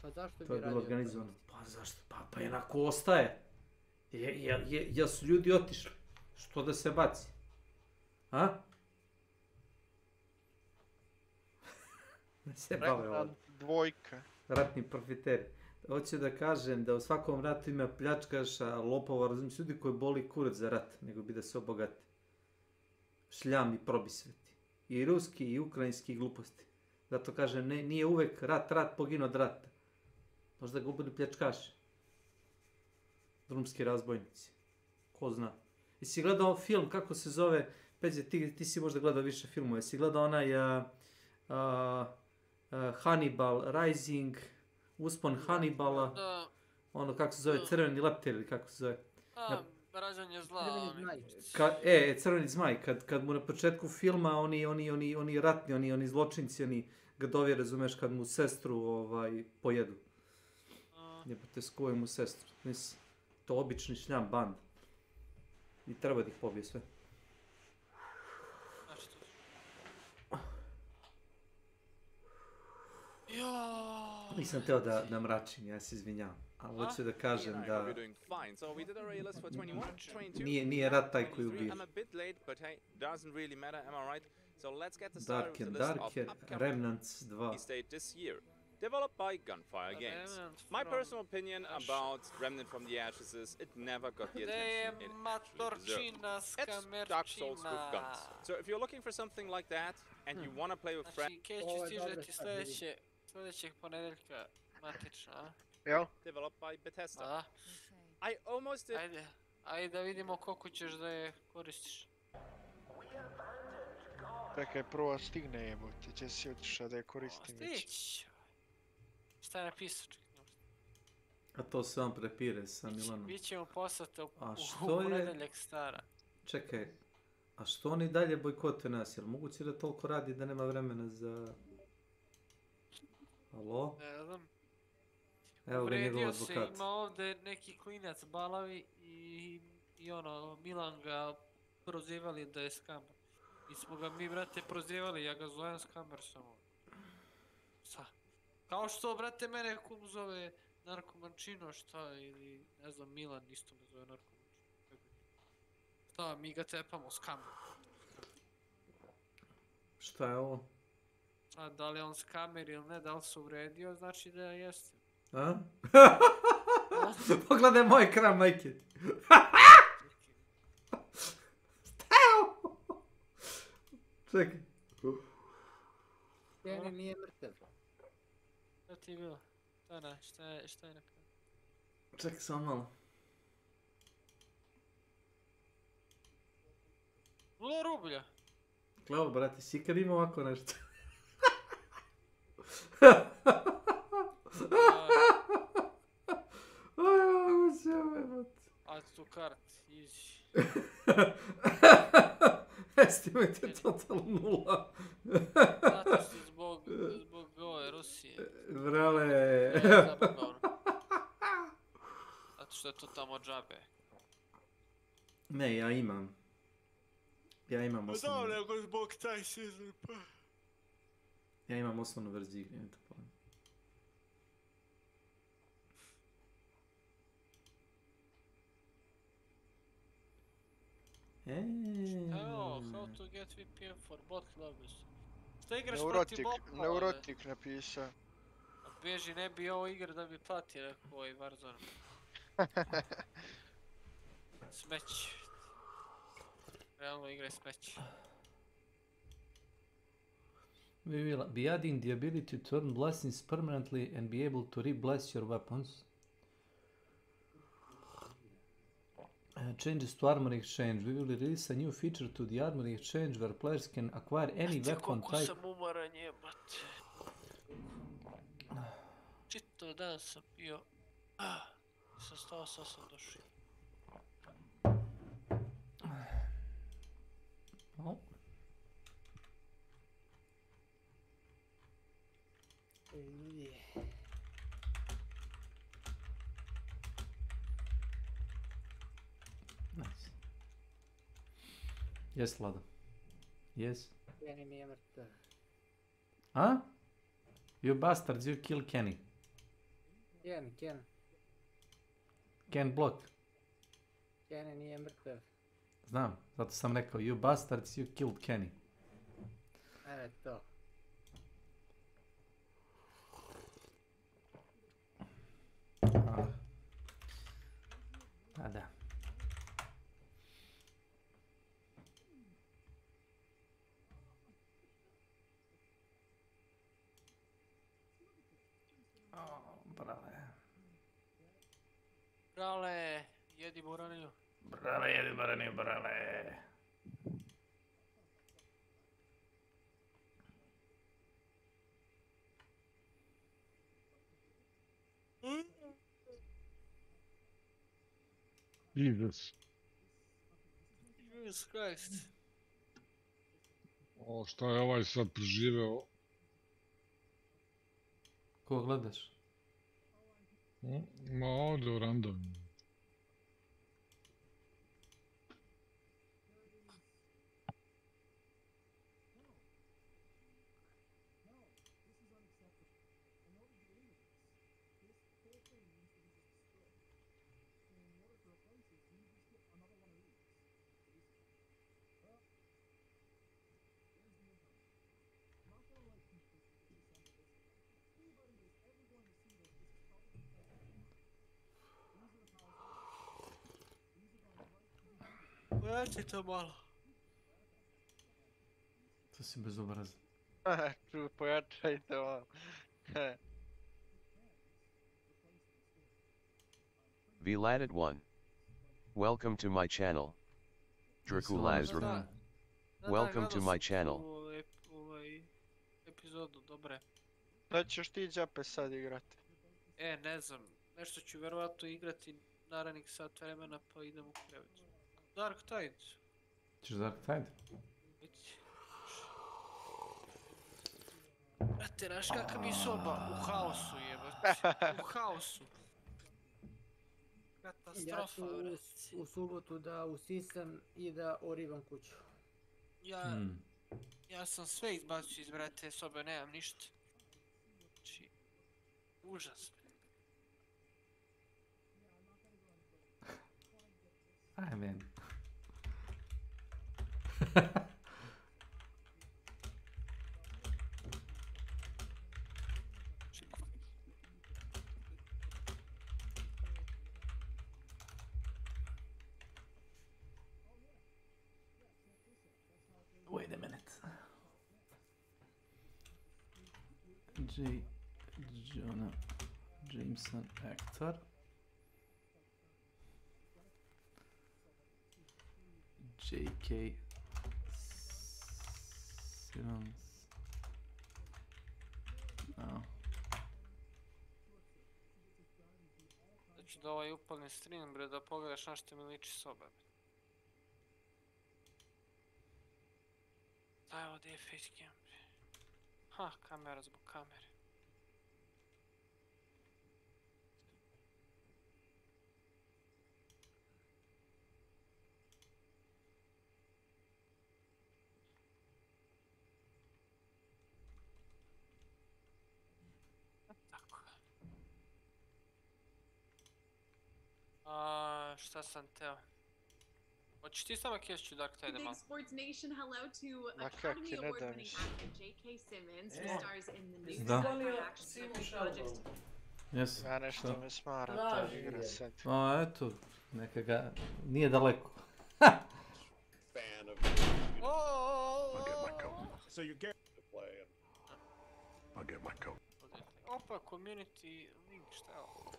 Pa zašto bi radio? To je bilo organizovano. to? Pa zašto? Pa jednako ostaje. Jel su ljudi otišli? Što da se baci? A? Ne se bave ovdje. Dvojka. Ratni profiteri. Hoću da kažem da u svakom ratu ima pljačkaša, lopova, razumiješ, ljudi koji boli kurac za rat, nego bi da se obogate. Šljam i probisveti. i ruski i ukrajinski gluposti. Zato kažem, nije uvek rat poginuo od rata. Možda ga ubili pljačkaši. Drumski razbojnici. Ko zna. Jesi gledao film, kako se zove, Peđe, ti si možda gledao više filmova, jesi gledao onaj Hannibal Rising, Uspon Hannibala, ono kako se zove, Crveni leptir ili kako se zove. Rađanje zla. Crveni zmaj, kad mu na početku filma oni ratni, oni zločinci, oni ga dovije, razumeš, kad mu sestru pojedu. Jebate, skuje mu sestru. Mislim, to obični šljam band. I treba da ih pobije sve. Nisam teo da mračim, ja se izvinjavam. Ali hoću da kažem da nije rat taj koji ubije. Darker, Remnants 2. Developed by Gunfire Games. My personal opinion about Remnant from the Ashes is it never got the attention it actually deserved. It's Dark Souls with guns. So if you're looking for something like that and you want to play with friends... Keću stiže ti sljedećeg ponedeljka matično, a? Jel? Developed by Bethesda. Da. I almost did... Ajde da vidimo koliko ćeš da je koristiš. Čekaj, prvo stigne jebote, će si otišao da je koristim već. Stić. Šta je napisao, čekaj. A to se vam prepire sa Milanom. Bićemo poslati u ponedeljak stara. Čekaj, a što oni dalje bojkote nas? Jel moguće da toliko radi da nema vremena za... Alo? Ne znam. Evo ga njegov advokat. Uvredio se, ima ovdje neki klinac balavi i ono, Milan ga prozivali da je skamer. I smo ga mi, brate, prozivali, ja ga zovem skamer samo. Sa. Kao što, brate, mene kum zove narkomančino, šta, ili, ne znam, Milan isto me zove narkomančino. Šta, mi ga tepamo, skamer. Šta je ovo? A da li je on skamer ili ne, da li se uvredio, znači da jeste. A? Pogledaj moj ekran, majke. Šta je ovo? Čekaj. Kenny nije mrtav. Šta ti je bilo? Šta je na kraju? Čekaj samo malo. 0 rublja. Glavo, brate, si ikad ima ovako nešto? Add to cart, easy. Estimate je totalno 0. Zato što zbog ove Rusije. Vrale. Zato što je to tamo džabe. Ne, ja imam. Ja imam osnovnu. Da, nego zbog taj season pa. Ja imam osnovnu verziju igre, ne to pojim. Evo, how to get VPN for bot lobbies. Šta igraš protiv botova? Neurotik napisao. Beži, ne bi ovo igra da bi platio, rekao ovaj Warzone. Smeć. Realno igra je smeć. We will be adding the ability to turn blessings permanently and be able to re-bless your weapons. Changes to armor exchange. We will release a new feature to the armor exchange where players can acquire any weapon type. Koliko sam umoran jebate. Čito dan sam bio. Sam stao, sad sam došao. Oh. Nice. Yes, Vlado. Yes. Kenny nije mrtav. A? You bastards, you kill Kenny. Ken. Ken block. Kenny nije mrtav. Znam, zato sam rekao, you bastards, you killed Kenny. To. A da. Brale, jedi buraniju. Brale, jedi buraniju, brale. Jesus. Jesus Christ. O, šta je ovaj sad preživeo? Ko gledaš? Ma ovdje u random. Pojači to malo. To si bezobrazan. Pojačajte malo. Vladet1. Welcome to my channel. Draculazra. Welcome to my channel. Epizodu, dobre. Da ćeš ti džape sad igrati? Ne znam, nešto ću verovatno igrati narednih sat vremena pa idem u krevet. Dark Tide. Ćeš Dark Tide? Brate, znaš kakva mi je soba? U haosu jebate. U haosu. Katastrofa, ja ću u subotu da usisam i da orivam kuću. Ja sam sve izbacio iz brate sobe, nemam ništa. Znači, užas. Aj, man. Wait a minute. Jonah Jameson actor. J.K. Simmons. No. Znači da ovaj upalni stream, bre, da pogledaš na što mi liči soba. Daj ovdje je facecam. Ha, kamera zbog kamere. Šta sam teo? Hoćeš ti samo kješću Dark Tide malo? Sports Nation, hello to Academy Award-winning actor J.K. Simmons, who stars in the new sci-fi action project. Jes. Ja nešto me smara ta igra sad. O, eto, neka ga... Nije daleko. Fan of I'll get my coat. So you get to play and I'll get my coat. Opa, community link, šta je ovo?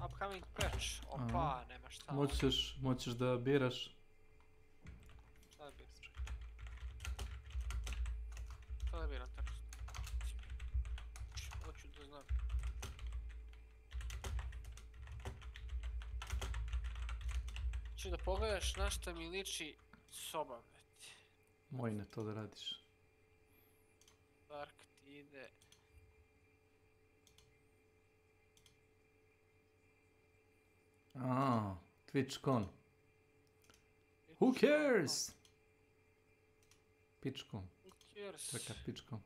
Upcoming patch, opa, nema šta. Moćeš da biraš. Šta da biraš? Šta da biram tako? Hoću da znam. Hoću da pogledaš na šta mi liči soba, već. Moj ne to da radiš. Dark ti ide. TwitchCon. Who cares? Pičkom. Who cares? Čekaj, pičkom.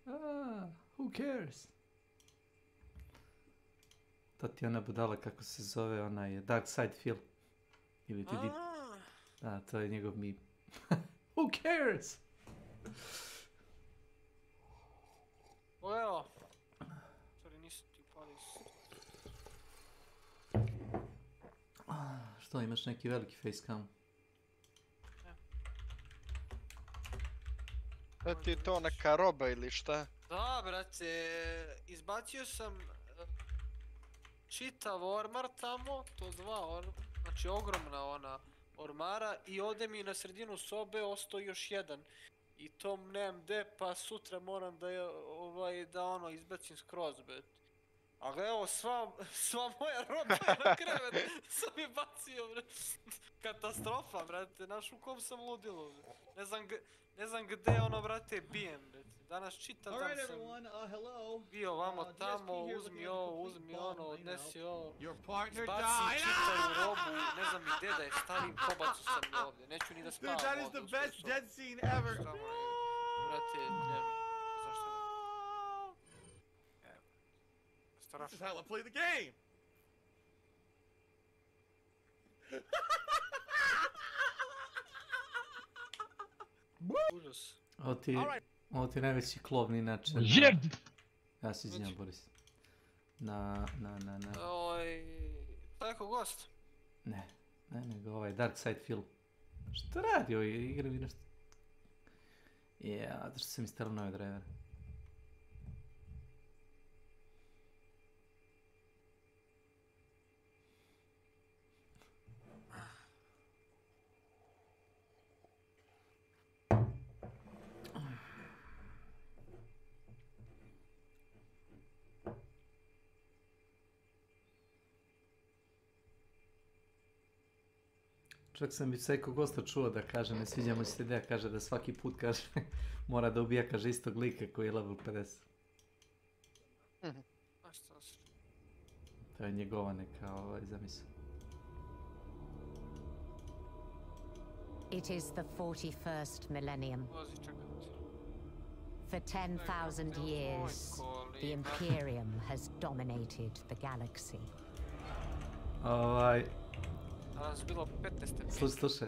Who cares? To ti je ona budala kako se zove, onaj Dark Side Phil. Ili ti Da, to je njegov meme. Who cares? O, evo. Sorry, nisam ti upalio. Što, imaš neki veliki facecam? Da ti je to neka roba ili šta? Da, brate, izbacio sam čitav ormar tamo, to znači ogromna ona ormara i ode mi na sredinu sobe ostao još jedan. I to nemam gde, pa sutra moram da izbacim skroz, brate. Ali evo, sva moja roba je na krevet, sam je bacio, brate. Katastrofa, brate, znaš u kom sam ludilu, ne znam gde brate, bijem, brate. Danas čitav dan sam bio vamo tamo, uzmi ovo, uzmi ono, odnesi ovo, izbaci čitavu robu, ne znam ni gde da je stavim, pobacu sam je ovdje, neću ni da spavam ovdje. Dude, that is the best dead scene ever! Brate, ne znam zašto ne. This is how I play the game! Užas. Ovo ti je najveći klov inače. Jeb! Ja se izvinjam, Boris. Na. Tako gost? Ne, nego ovaj Dark Side film. Što radi ovaj igra vi nešto? Ja, zašto sam instalio nove drivere. Čak sam i sveko gosta čuo da kaže, ne sviđa mu se ideja, kaže da svaki put kaže mora da ubija, kaže istog lika koji je level 50. To je njegova neka zamisao. It is the 41st millennium. For 10,000 years, the Imperium has dominated the galaxy.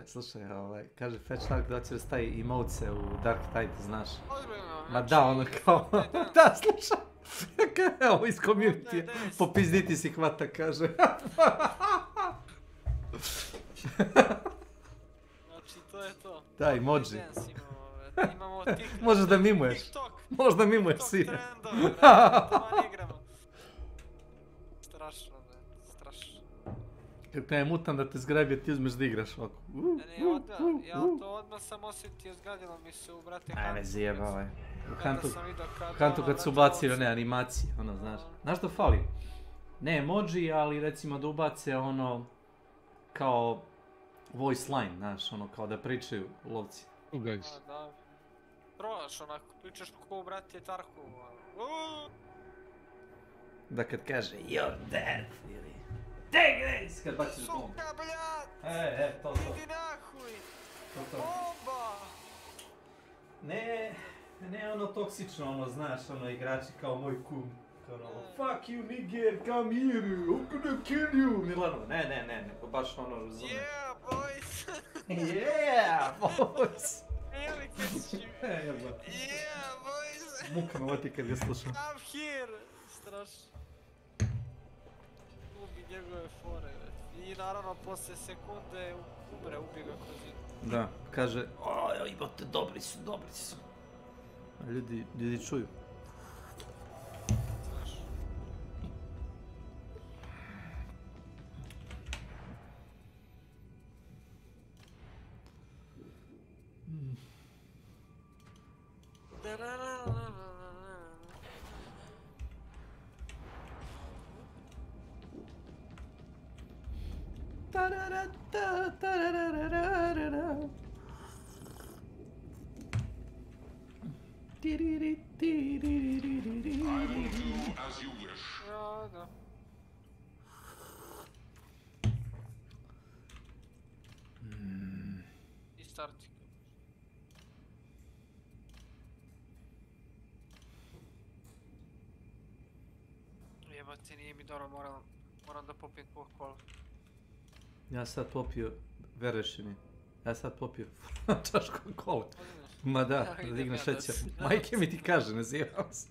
Slušaj, kaže Fetch Dark da će da stavi emote u Dark Tide, znaš. Ma da, ono kao, da, slušaj. Evo iz community, popizditi si hvata, kaže. Znači, to je to. Da, emoji. Imamo TikTok. Možeš da mimuješ. Možeš da mimuješ svi. TikTok trendove, to igramo. Strašno, strašno. Kad je mutan da te zgrabio, ti uzmeš da igraš ovako. Ja to odmah sam osjetio, zgadilo mi se u brate Hantu. Ajme zjeba ovaj. U Hantu kad su ubacili one animacije, ono znaš. Znaš što fali? Ne emoji, ali recimo da ubace ono kao voice line, znaš, ono kao da pričaju lovci. Da. Probaš onako, pričaš ko u brate Tarku. Da kad kaže you're dead ili take this kad baciš bombu. Suka bljat! To. Idi nahuj! To. Bomba! Ne ono toksično, ono znaš, ono igrači kao moj kum. Kao ono, fuck you nigger, come here, I'm gonna kill you! Milano, ne, nego baš ono razume. Yeah, boys! Yeah, boys! Yeah, boys! Muka me vati kad ga slušam. I'm here! Strašno. Ubi njegove fore, već. I naravno, posle sekunde umre, ubi ga kroz zid. Da, kaže, imate, dobri su. A ljudi čuju. As you wish. Da. I starti. Jebate, nije mi dobro, moram da popijem Coca-Cola. Ja sad popio, veruješ mi, čašku kola. Ma da digne šećer. Majke mi ti kaže, ne zivam se.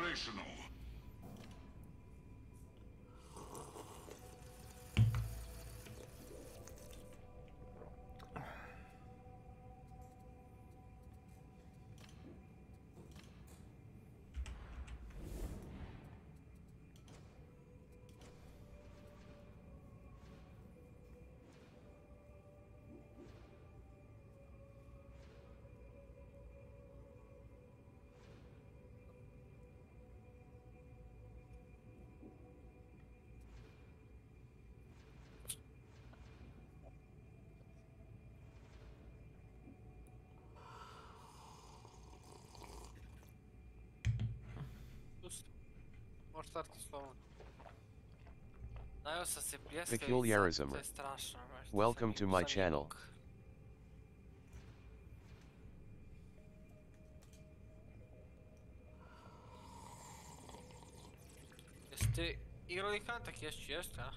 operational. Možeš starti s ovom. Najao sam se pljeskavica, Peculiarism. to je strašno. Welcome to my channel. Jeste igrali Kantak jeste, a?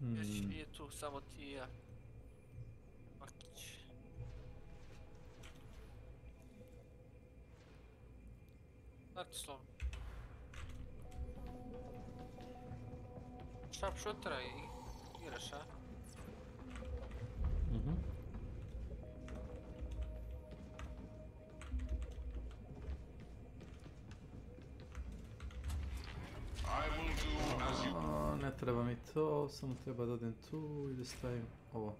Nije tu, samo ti i ja. Otić. Starti s ovom. Sharpshootera igraš, a? Ne treba mi to, samo treba da odem tu i da stavim ovo.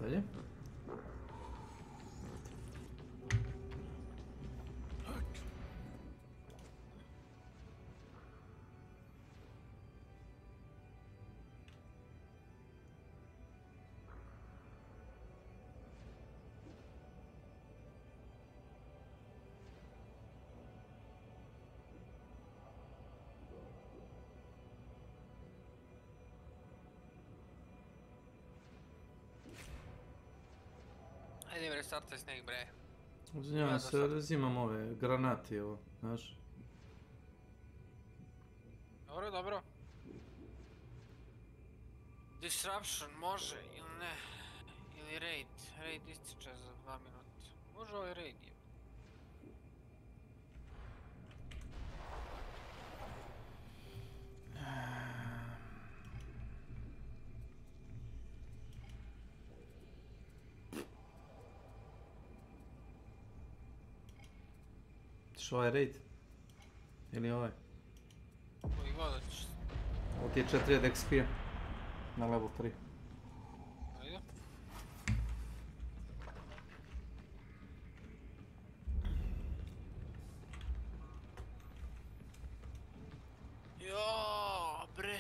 Dalje. Ajde bre, startaj sneg bre. Uzimam se, uzimam ove granati, ovo, znaš. Dobro, dobro. Disruption može ili ne? Ili raid. Raid ističe za 2 minuta. Može ovaj raid je. Što ovaj raid? Ili ovaj? Koji god hoćeš. Ovo ti je 4000 XP na level 3. Ajde. Joooo, bre.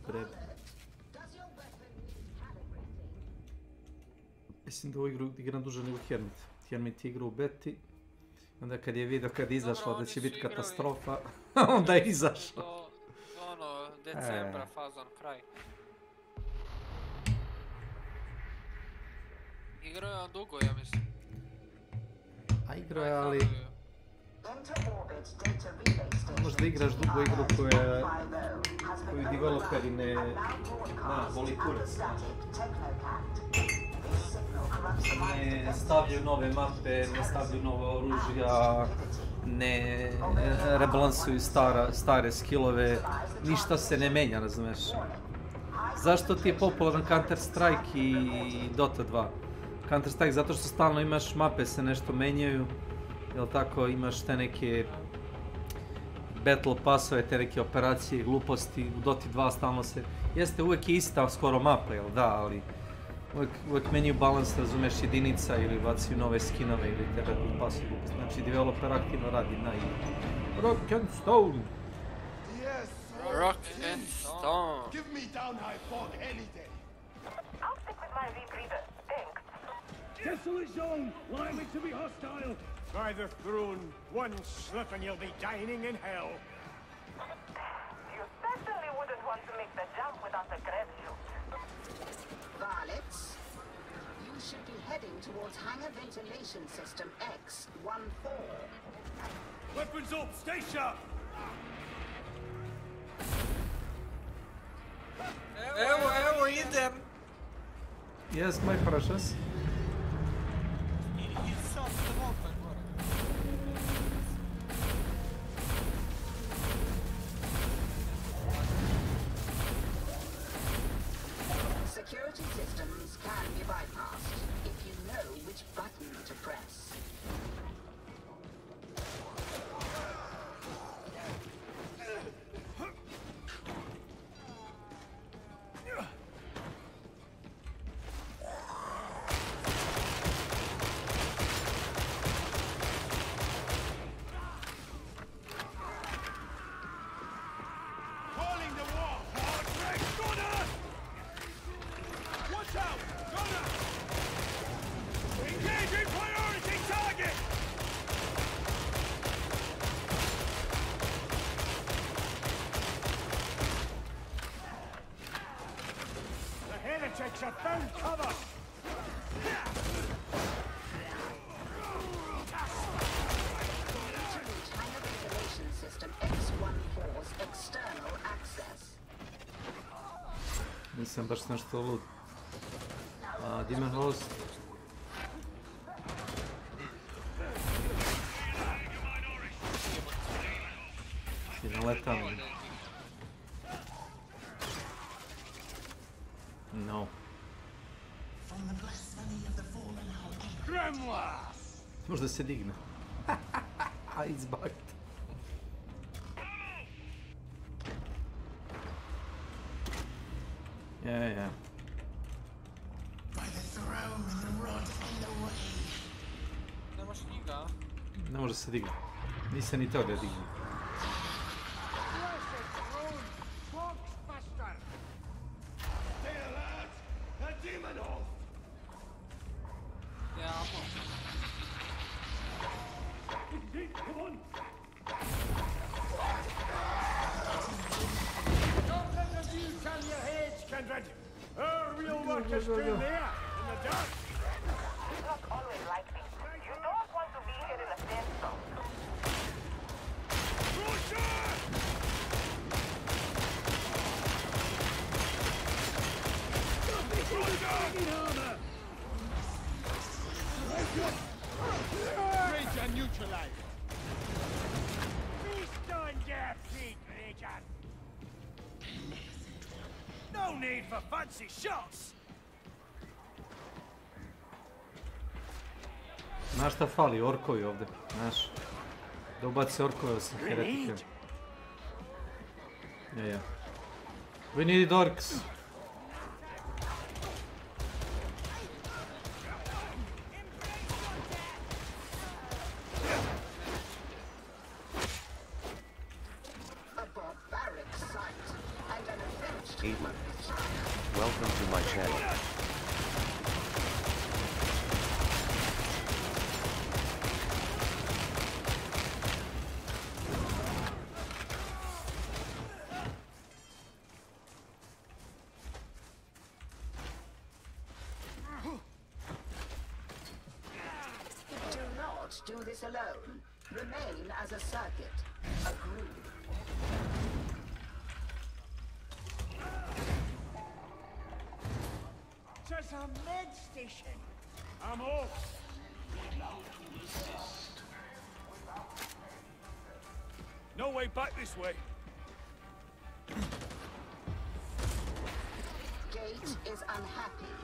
Bre. Mislim da ovu igru igram duže nego Hermit. Hermit igra u beti. Onda kad je vidio kad je izašlo da će biti katastrofa, onda je izašlo. Ono, decembra fazon, kraj. Igrao je on dugo, ja mislim. A igrao je, ali... Možda igraš dugo igru koju developeri ne voli kurac. Ne stavljaju nove mape, ne stavljaju nove oružja, ne rebalansuju stare skillove, ništa se ne menja, razumeš. Zašto ti je popularan Counter Strike i Dota 2? Counter Strike zato što stalno imaš mape se nešto menjaju, jel tako, imaš te neke battle passove, te neke operacije, gluposti, u Doti 2 stalno se... Jeste, uvijek je ista skoro mapa, jel da, ali... Uvijek menjaju balans, razumeš, jedinica ili bacaju nove skinove ili te battle passove. Znači, developer aktivno radi na igru. Rock and Stone! Rock and Stone! Give me down high fog any day! I'll stick with my rebreather, thanks. Desolate zone, likely to be hostile. By the throne, one slip and you'll be dining in hell. You certainly wouldn't want to make the jump without the grab chute. Varlets, you should be heading towards hangar ventilation system X-14. Weapons up! Stay sharp! Evo, idem! Yes, my precious. I sad se volta gore. Security systems can be bypassed if you know which button to press. Calling the war! Hard gunner! Watch out! Gunner! Engaging priority target! The heretics have found cover! Hangar ventilation system X-14's external access. Nisam baš nešto lud. Demon host. Ti naleta mi. No. Možda se digne. A izbakt. Yeah. By the throne, the rod in the way. Nemaš njega? Ne može se digne. Nisam ni teo da je digne. Come on! Don't let the view turn your heads, Kindred! Our real work is down there, in the dark! You look always like me. You don't want to be here in a sandstorm. Ranger neutralized! Feast on your feet, Ranger! No need for fancy shots! Znaš šta fali? Orkovi ovdje. Znaš. Da ubaci orkove sa heretikem. Ja. We need orcs. Caitlin. Welcome to my channel. Do not do this alone. Remain as a circuit. Agreed. There's a med station. I'm off. No way back this way. Gate is unhappy.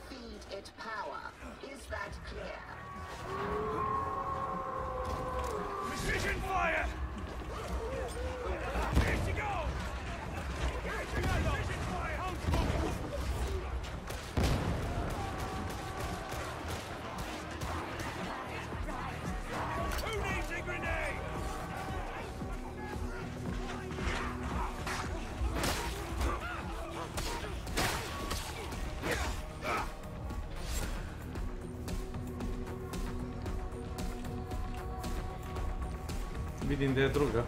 Feed it power. Is that clear? Precision fire! Here to go! Precision fire! Who needs a grenade? Vidim da je druga.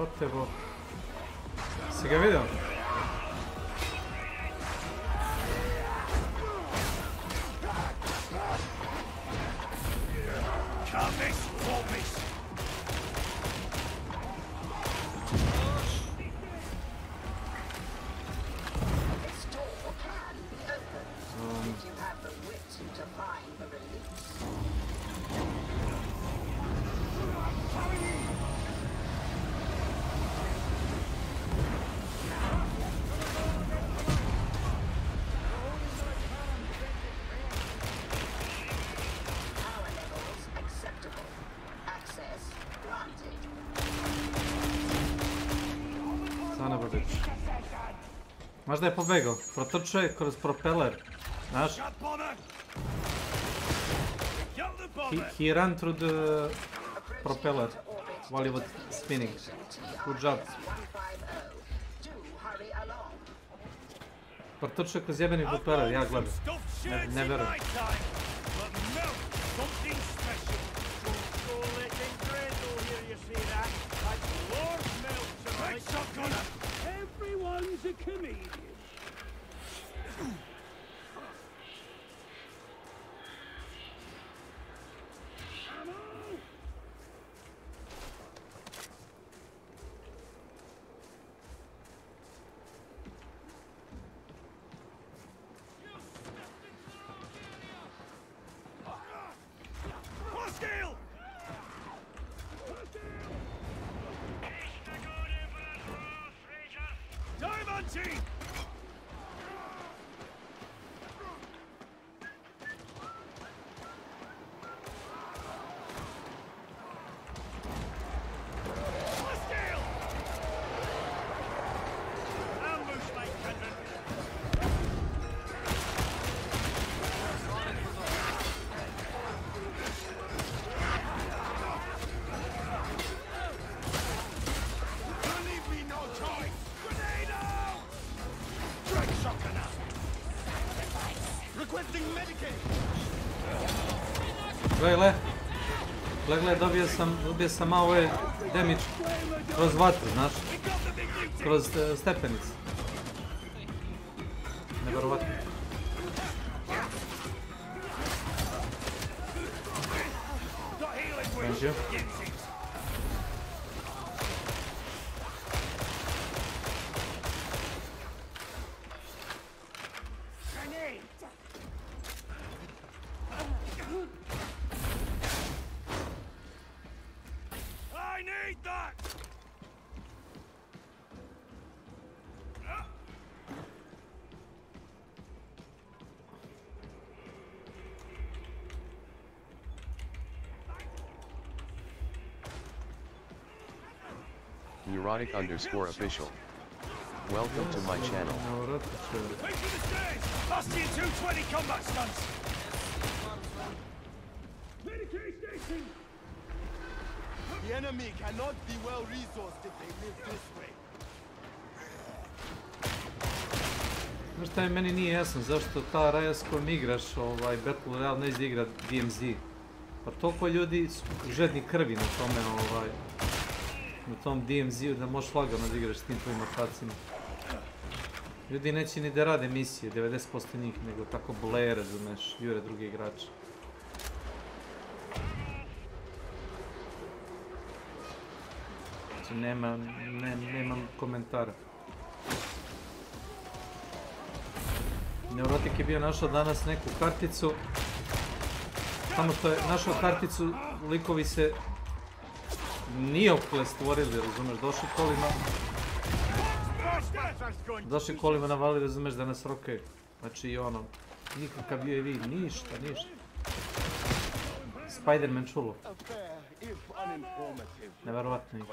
Jebote bo. Si ga vidio? Maš da je pobegao, protrčao je kroz propeler, znaš? He ran through the propeller while he was spinning. Good job. Protrčao je kroz jebeni propeler, ja gledam. Ne verujem. Everyone's a comedian. Gle, dobio sam malo ovaj damage kroz vatru, znaš, kroz stepenice. Nevjerovatno. Thank you. Neurotic_official. Welcome to my channel. Wait for the stairs! Bastion 220 combat stunts! Medicaid station! The enemy cannot be well resourced if they live this way. Znaš šta je meni nije jasno, zašto ta raja s kojom igraš Battle Royale ne ide igrat DMZ? Pa toliko ljudi su žedni krvi na tome na tom DMZ-u da možeš lagano da igraš s tim tvojim atacima. Ljudi neće ni da rade misije, 90% njih, nego tako bleje, razumeš, jure drugi igrači. Znači nemam komentara. Neurotik je bio našao danas neku karticu. Samo što je našao karticu, likovi se nijokle stvorili, razumeš, došli kolima navali, razumeš, da nas rokaju. Znači ono, nikakav bio je vi, ništa. Spider-Man čulo. Neverovatno je.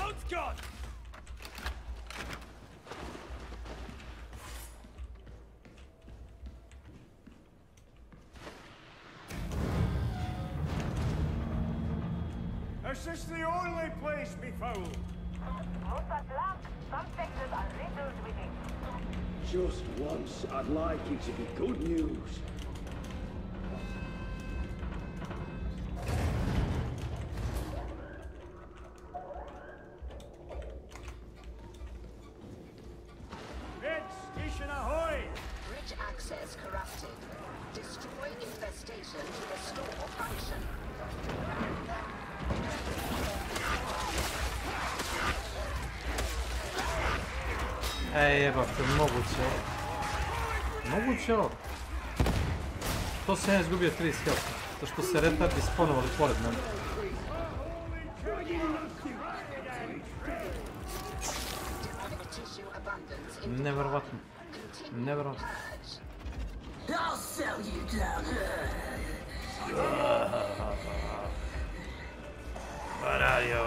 Out's gone! Is this the only place be foul? Most are black, some sectors are riddled with it. Just once, I'd like it to be good news. Station ahoy! Bridge access corrupted. Destroy infestation to restore function. Jebate, moguće. Moguće ovo. To sam ja izgubio 30 health. To što se retardi sponovali pored mene. Nevjerovatno. Nevjerovatno. I'll sell you down. What are you?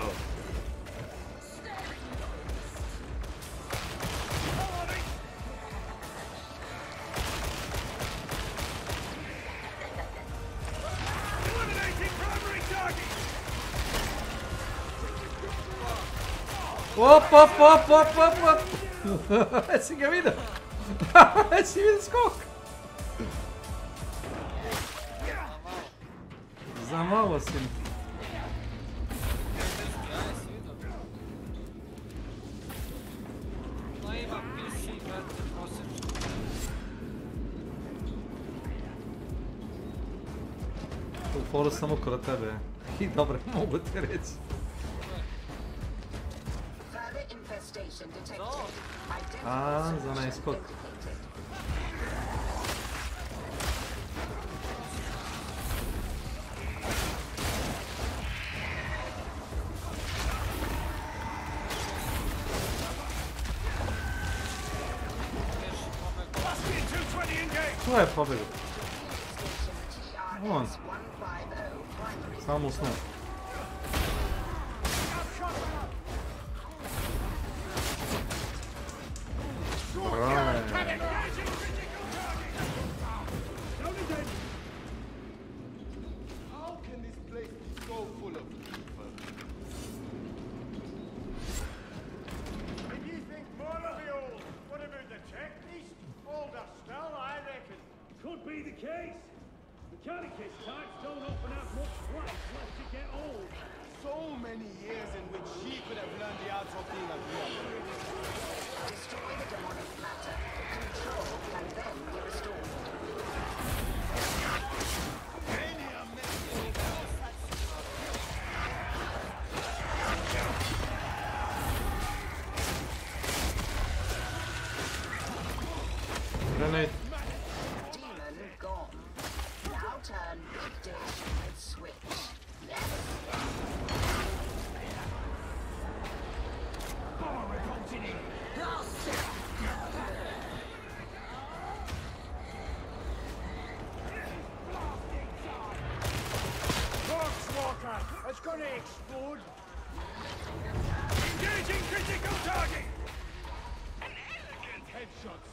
Op, op, op, op, op, op! Jesi ga vidio? Jesi vidio skok? Za malo si. U foru sam okolo tebe. I dobro, mogu ti reći. A, za onaj skok. Ko je pobjegao? On. Samo usnuo. How can this place be so full of people? If you think more of the old, what about the checklist? Older still, I reckon. Could be the case. Mechanicus types don't often have much flesh left to get old. So many years in which she could have learned the art of being a girl. Destroy the demonic matter. Control can then be restored. Grenade. Demon gone. Now turn big dish and switch. Yes. I'll set Walker, it's gonna explode. Engaging critical target. An elegant headshot.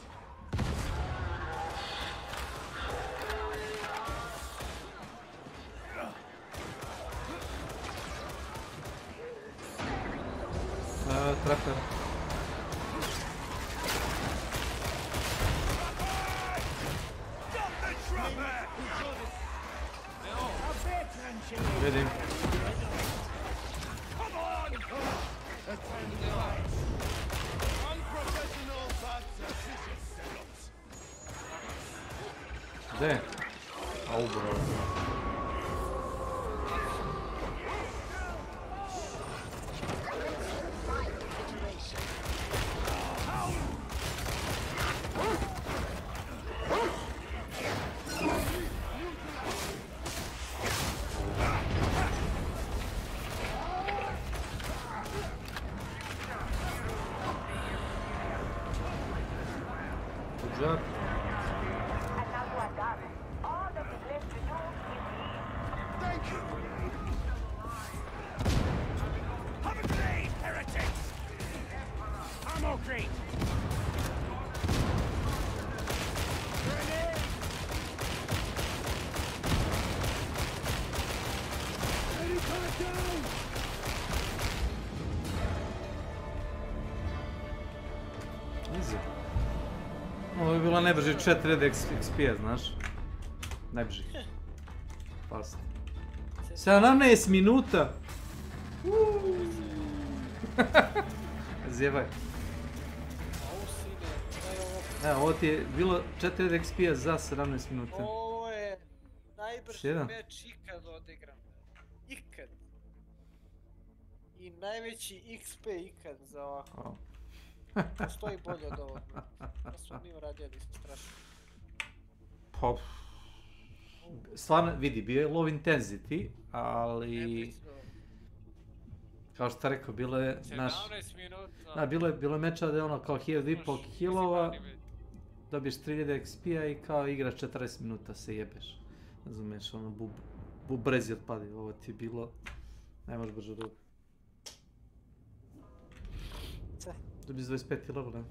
Trapper. Vidim. Gdje? A ubrao. Good job. Thank you. Have a grenade, heretics. Ammo crate. Grenade. Enemy card down. Ovo je bila najbrži 4 XP, znaš? Najbrži. Fast. 17 minuta! Zjevaj. Evo, ovo ti je bilo 4 XP za 17 minuta. Ovo je najbrži meč ikad odigran. Ikad. I najveći XP ikad za ovako. Postoji bolje od ovog. Da smo mi uradili strašno. Pa... Stvarno, vidi, bio je low intensity, ali... Kao što rekao, bilo je, znaš... 17 minuta. Da, bilo je meča da je ono kao 1500 kilova, dobiješ 3000 XP-a i kao igraš 40 minuta se jebeš. Razumiješ, ono, brezi otpadi, ovo ti je bilo... Ne možeš brže dobro. Dobiješ 25 level, ne?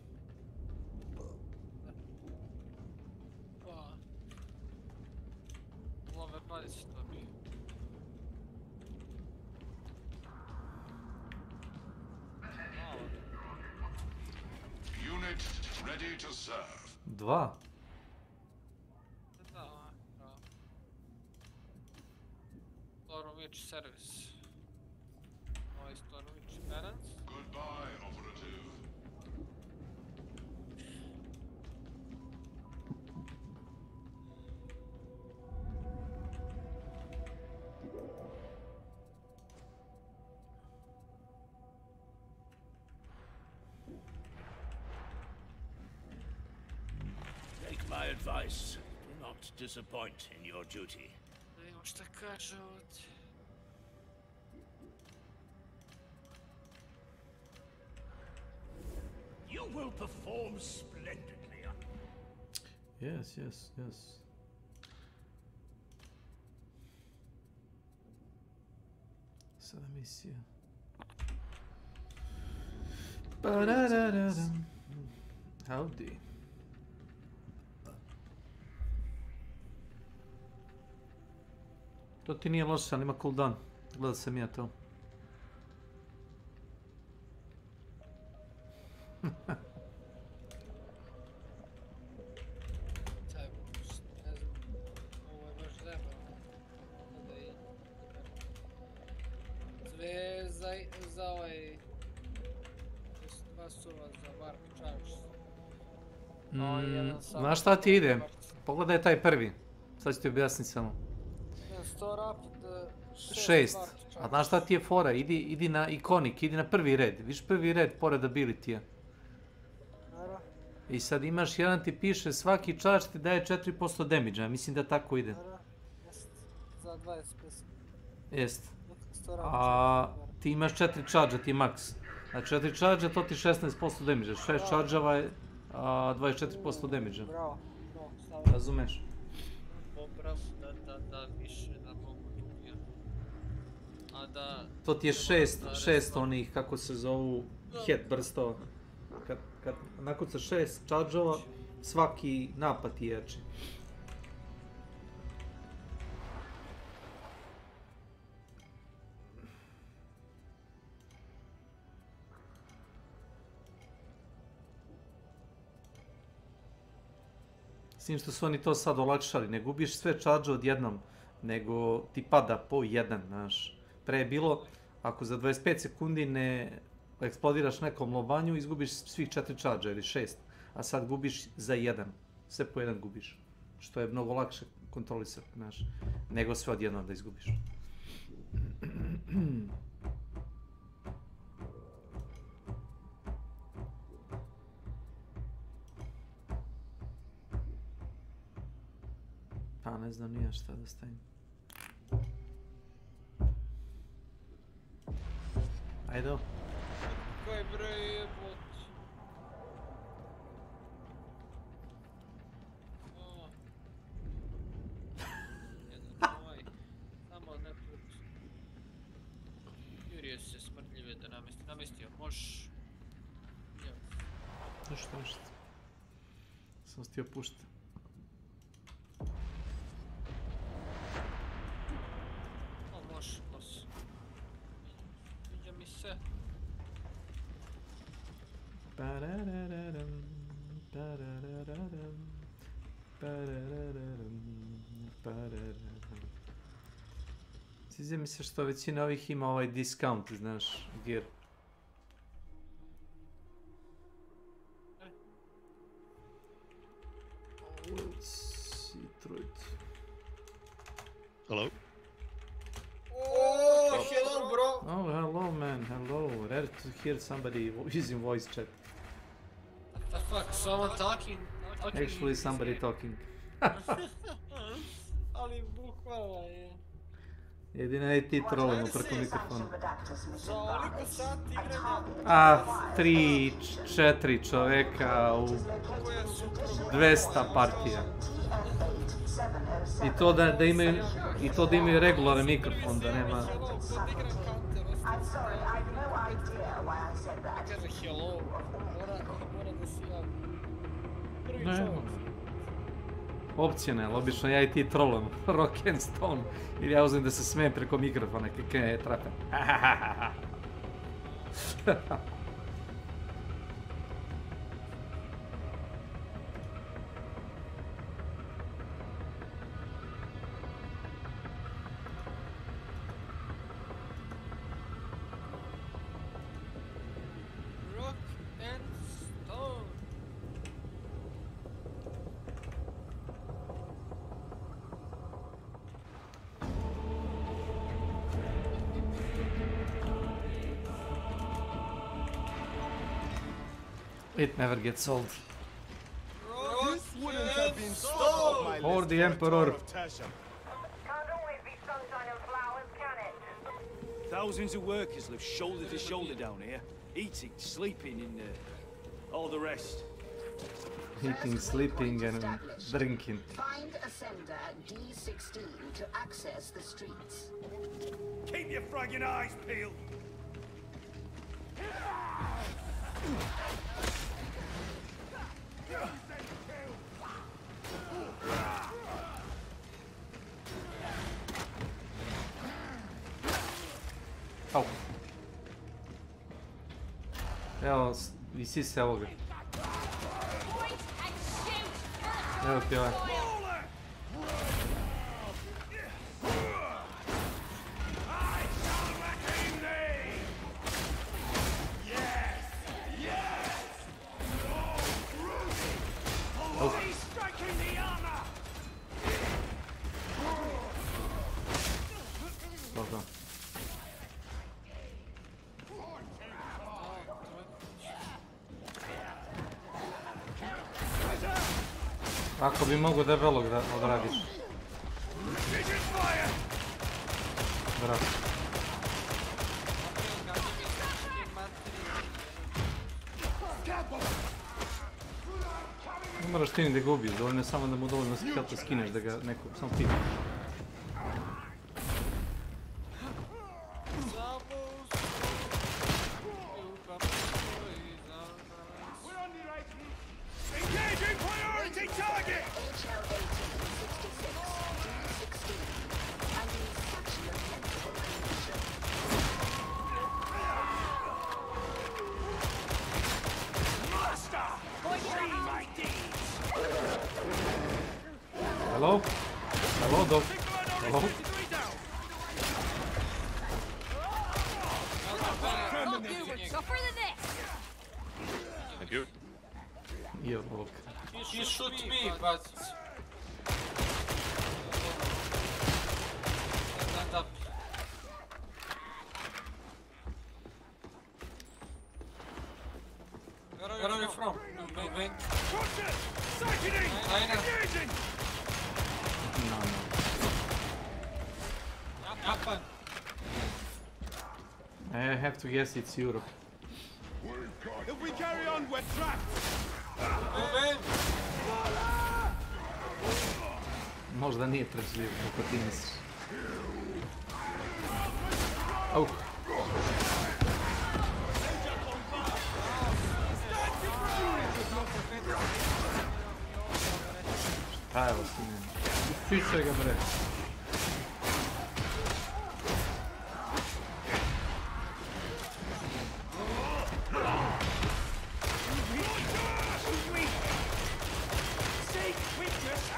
Love 20 dobije. Unit ready to serve. 2. Da. Stormwitch service. Ovo je Stormwitch balance. Goodbye, operative. Take my advice. Do not disappoint in your duty. Da vidimo šta kaže ovdje. You will perform splendidly. Yes. Sada misija. Howdy. To ti nije loše, ali ima cooldown. Gledao sam ja to. Sve za ovaj... Dva suva za Mark Charles. Znaš šta ti ide? Pogledaj taj prvi. Sad ću ti objasniti samo. 6. A znaš šta ti je fora? Idi na ikonik, idi na prvi red. Viš prvi red pored ability-a. I sad imaš jedan ti piše svaki charge ti daje 4% damage-a. Mislim da tako ide. Za 25. Jest. A ti imaš 4 charge-a ti je max. Znači 4 charge-a to ti 16% damage-a. 6 charge-ava je 24% damage-a. Bravo. Razumeš? Da, više da mogu dublja. A da... To ti je 6 onih, kako se zovu, head burstova. Kad nakuca 6 charge-ova, svaki napad je jači. S tim što su oni to sad olakšali, ne gubiš sve charge odjednom, nego ti pada po jedan, znaš. Pre je bilo, ako za 25 sekundi ne eksplodiraš nekom lobanju, izgubiš svih 4 charge ili 6, a sad gubiš za jedan, sve po jedan gubiš. Što je mnogo lakše kontrolisati, znaš, nego sve odjednom da izgubiš. Pa ne znam nije šta da stavim. Ajde. Koji broj je bot? Samo ne put. Jurio se smrtljive da namestio. Možeš... Ništa. Sam stio pušta. Možeš, boss. Viđa mi se. Sviđa mi se što većina ovih ima ovaj discount, znaš, gear. Hello? Oh, hello, bro. Oh, hello, man. Hello. Rare to hear somebody using voice chat. What the fuck? Someone talking? Actually, somebody talking. Ali bukvalno je. Jedina je ti trolimo preko mikrofona. Za oliko sati igranja... A, 3-4 čoveka u 200 partija. I to da imaju regularan mikrofon, da nema... Kaže hello, mora da si ja prvi Ne, čovjek. opcionalno, obično ja i ti trolom, rock and stone, ili ja uzem da se smijem preko mikrofona, kakve trape. Rock and stone. It never gets old. Rock Wouldn't have been and stopped on my stone. Or list the for a Emperor. tour of Tasha. Can't always be sunshine and flowers, can it? Thousands of workers live shoulder to shoulder down here, eating, sleeping, and all the rest. Eating, sleeping and drinking. Find Ascender D16 to access the streets. Keep your fragging eyes peeled. Au. Evo, visi se ovoga. Evo ti ovaj. Au. Dobro. Ako bi mogo debelog da odradiš. Bravo. Ne moraš ti ni da ga ubiješ, dovoljno je samo da mu dovoljno skata skineš da ga neko, samo ti. Engaging priority target! Hello? Hello, dog. Hello? Go for the next. Thank you. You're welcome. He shoot me, but... End up. Where are you from? Main? No, no. Japan. I have to guess it's Europe. If we carry on, we're trapped. Možda nije trčljiv kako ti misliš. Au. Šta je ovo sine? Piše ga bre. Seek weakness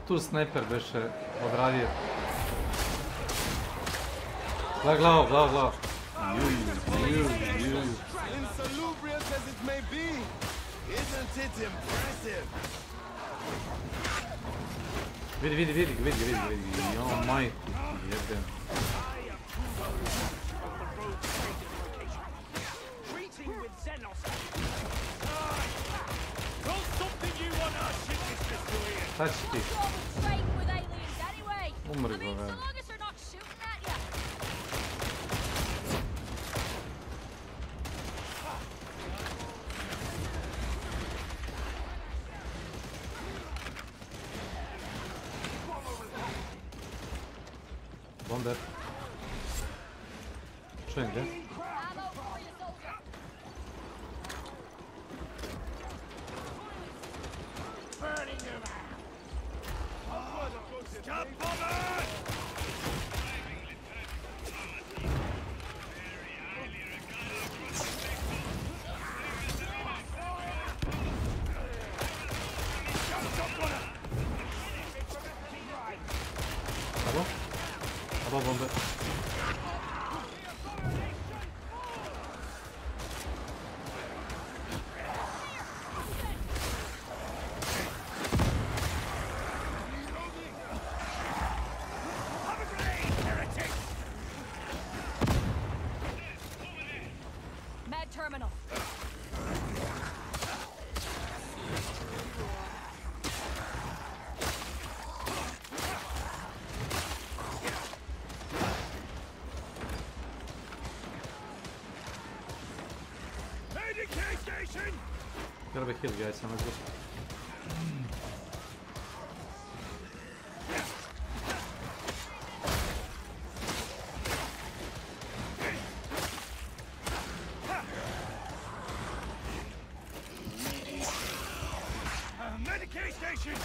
tu snajper beše odradio? Glavo, glavo. Insalubrious as it may be, isn't it impressive? Vidi. Jo, majku, jebem. Šta će ti? Umri go, veli. Bomber. Čujem gdje? Abo bomber. Terminal. Gotta be killed, guys. I'm not good. Medicaid station!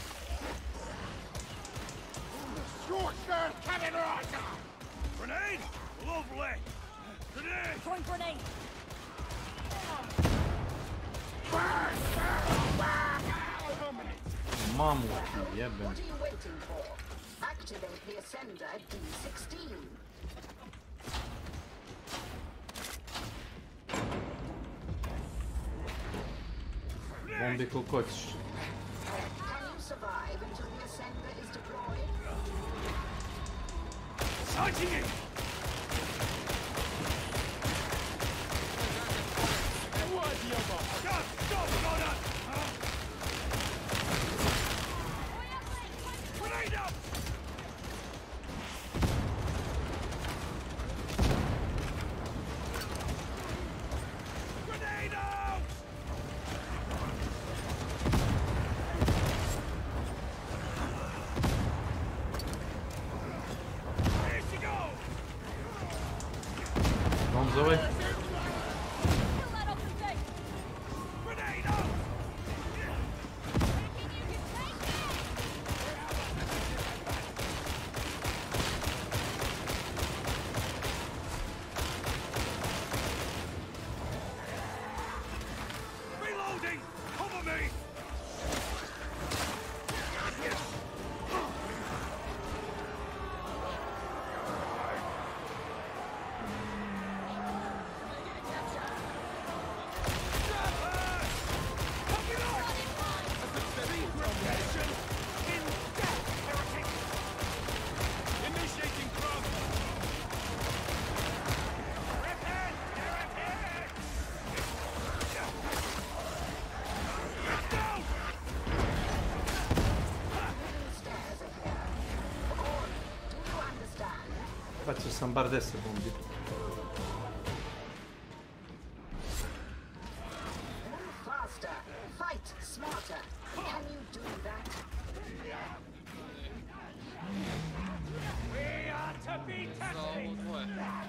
Short-serve cannon right now! Grenade! Lovely! Grenade! Throwing grenade! Mamu, jebem. What are you waiting for? Activate the ascender D16. Bombi koliko hoćeš. Can you survive until the ascender is deployed? Sighting it! Bombs away. Reloading! Cover me! Bacio sam bar 10 bombi. Move faster. Fight smarter. Can you do that? We are to be tested!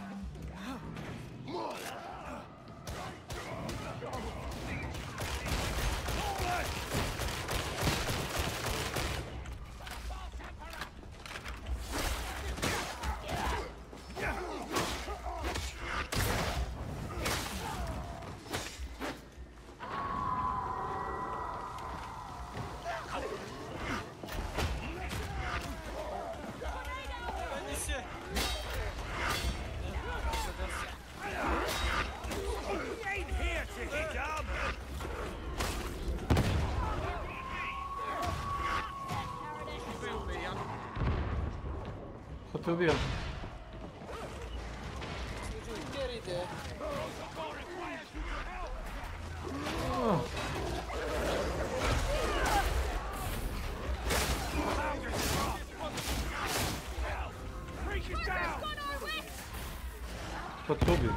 te ubio. Gdje ide? Ko te ubio?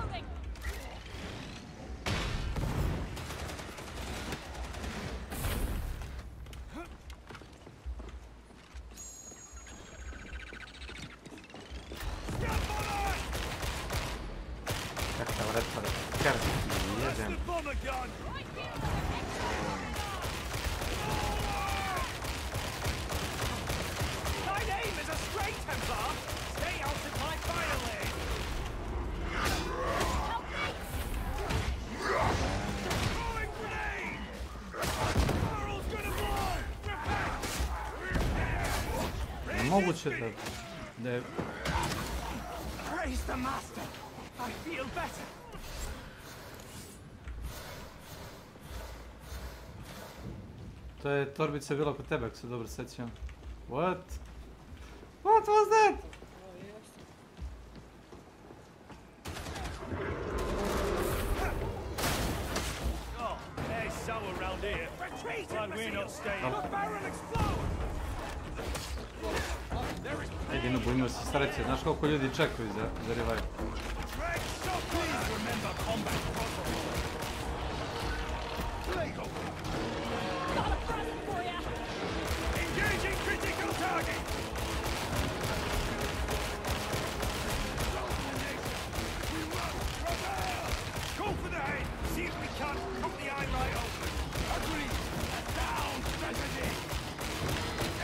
Kakva vrata, karti, jedem. Moguće da je... Praise the master. I feel better. To je torbica bila kod tebe, ako se dobro sjećam. What? What was that? Oh, there's sour round here. Glad we're not staying. Jedino bojimo se sreće, znaš koliko ljudi čekaju za revive. Engaging critical target. Go for the head. See if we can't cut the eye right open. Agree. Down, President.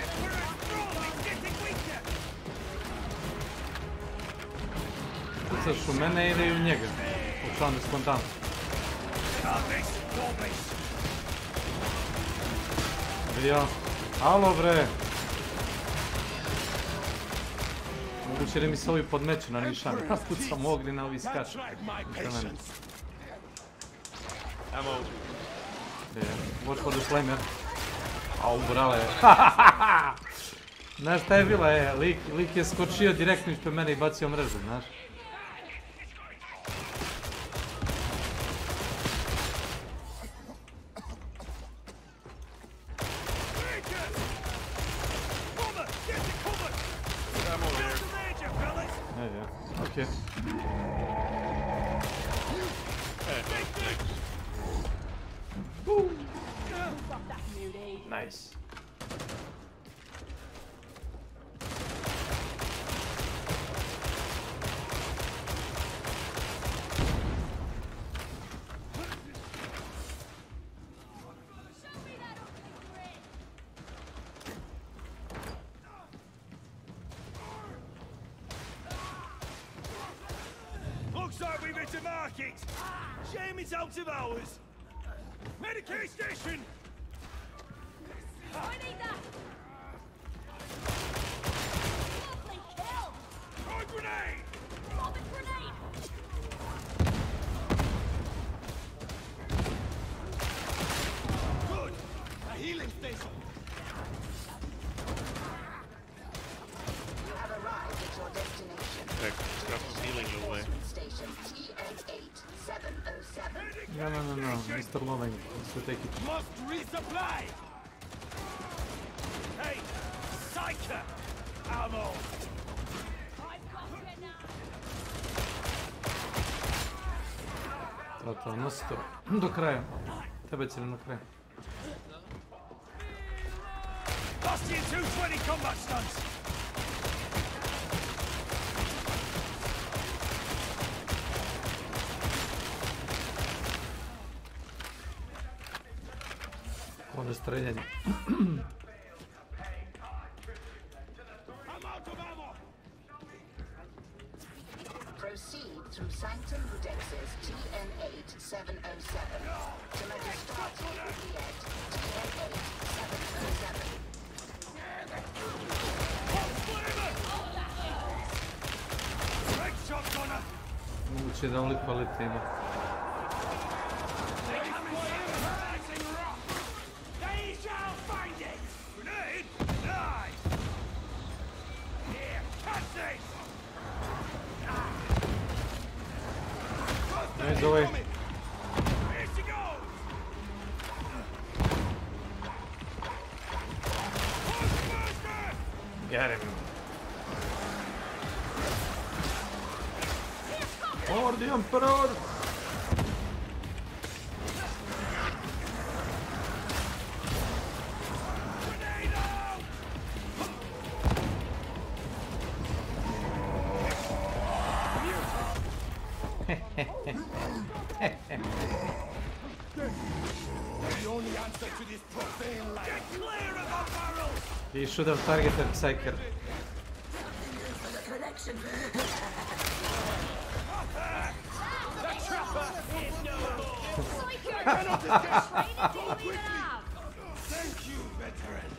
Emperor's throne is getting weaker. Pucaš u mene ide i u njega. Učlan je spontano. Vidio? Alo bre! Moguće da mi se ovi podmeću na nišan. Ja pucam ogni na ovi skač. Watch for the flamer. Au, brale. Znaš šta je bila, lik je skočio direktno ispred mene i bacio mrežu, znaš. Okay. Nice. Looks like we've hit a market. Shame it's out of hours. Medicaid station. I need that. Lovely kill. Throw a grenade. Lob a grenade. Good. A healing station. You have arrived at your destination. Heck, got some healing your way. Station TN8707. No, Mr. Loving, let's take it. Must resupply. Hey, Psyker! Ammo! To, nosi to. Do kraja. Tebe će na kraju. Bastion 220 combat stunts! Ono streljanje. Proceed through Sanctum Ludex's TN8707 to Magistrati Juliet TN8707. Moguće da on lik palete ima. Ajde ovaj. Get him. For the Emperor! He should have targeted Psyker. Thank you, veteran.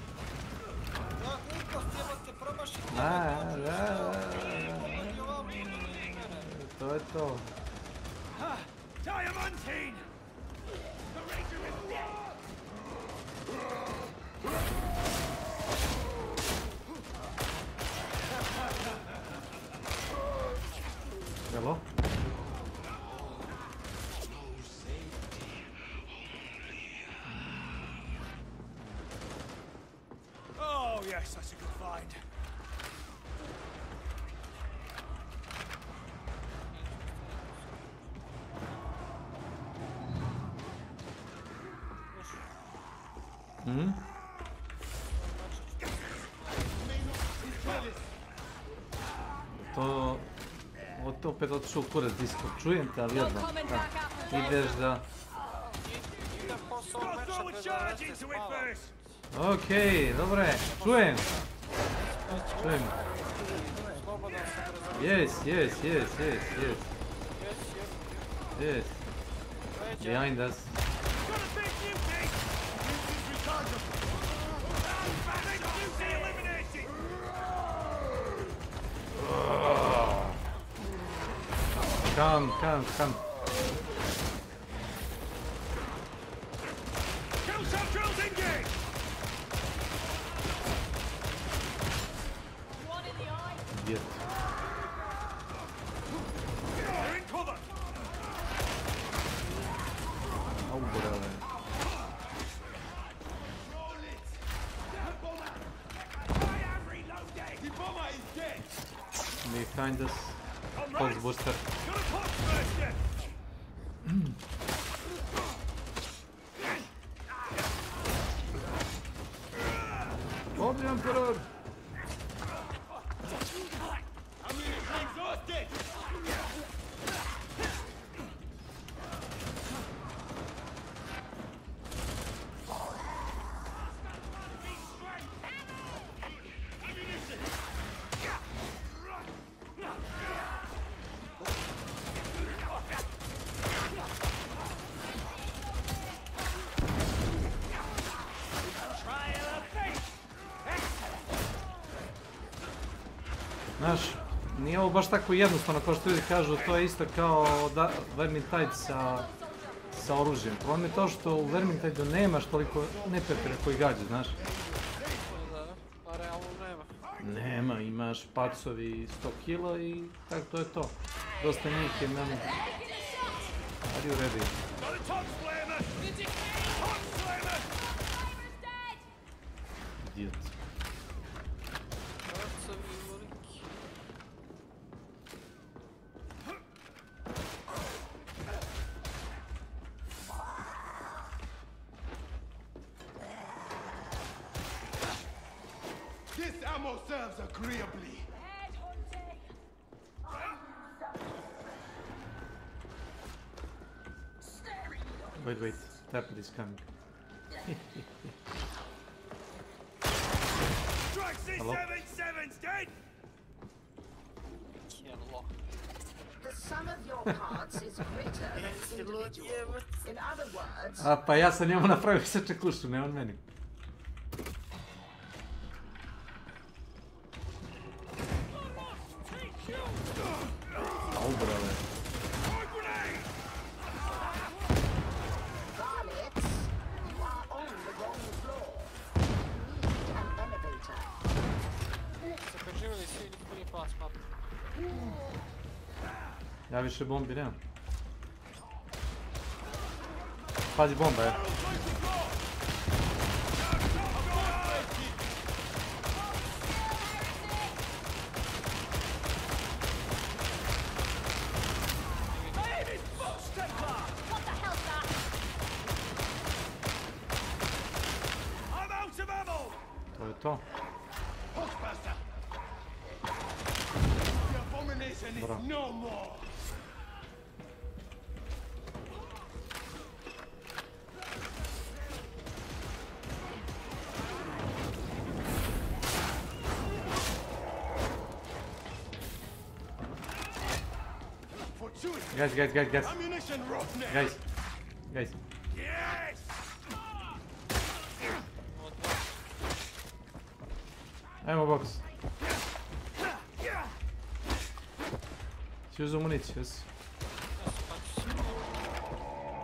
To je to. Diamantine! The Ranger is dead! Hello? Oh, yes, that's a good find. Hmm? To opet otišao u kurac Discord. Čujem te, ali jedno. Ideš da... Okej, dobre, čujem. Čujem. Yes. Yes. Behind us. Come. Kill centrals engage! One in the eye. Idiot. They're in cover! Au, brale. The bomber is dead! Behind us. Pulse booster. For the Emperor! Exhausted! Znaš, nije ovo baš tako jednostavno kao što ljudi kažu, to je isto kao Vermintide sa oružjem. Problem je to što u Vermintideu nemaš toliko neprijatelja koji gađa, znaš. Pa realno nema. Nema, imaš pacovi 100 kila i tako to je to. Dosta njih je nam... Are you ready? Idiot. This ammo serves agreeably. Wait, Tapper is coming. Hello? dead! The sum of your parts is greater than its individual. In other words... A pa ja sam njemu napravio srče kušu, ne on meni. Au, brale. Živjeli svi, niko nije pas mapu. Ja više bombi nemam. Pazi bomba je. To je to. Bravo. Guys. Ajmo box. Si uzeo municiju, jesi?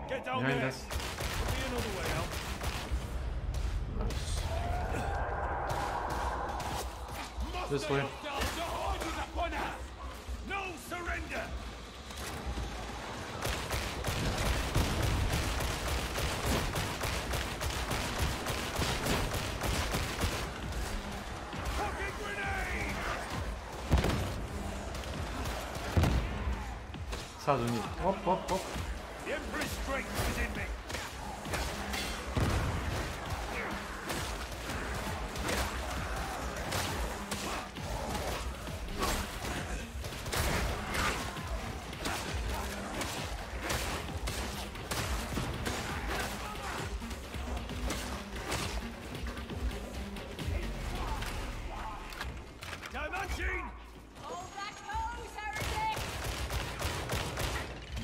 Behind us. This way. No surrender! Sad u njih. Op. The Emperor's strength is in me.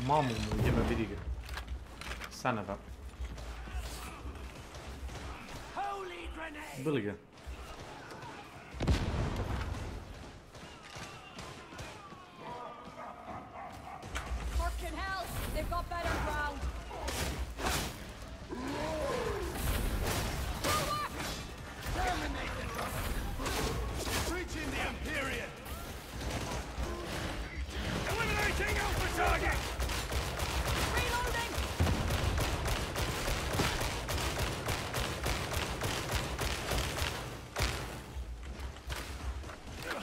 Mamu mu, jebe, vidi ga. Sanava. Bili ga. Fucking hell! They've got better ground! Reaching the Empyrean! Eliminating Alpha target! Reloading!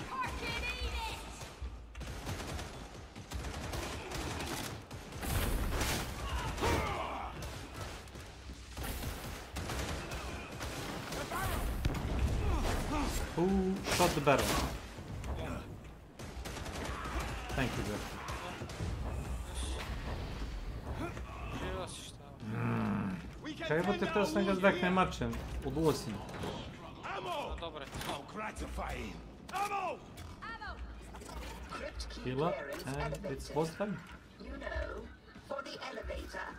Fucking eat it! Who shot the barrel? Thank you, Jeff. Jebate, teo sam ga zdakne mačem. Uduo si. Dobre. How gratifying! Ammo! Heal up, and it's boss time. You know, for the elevator.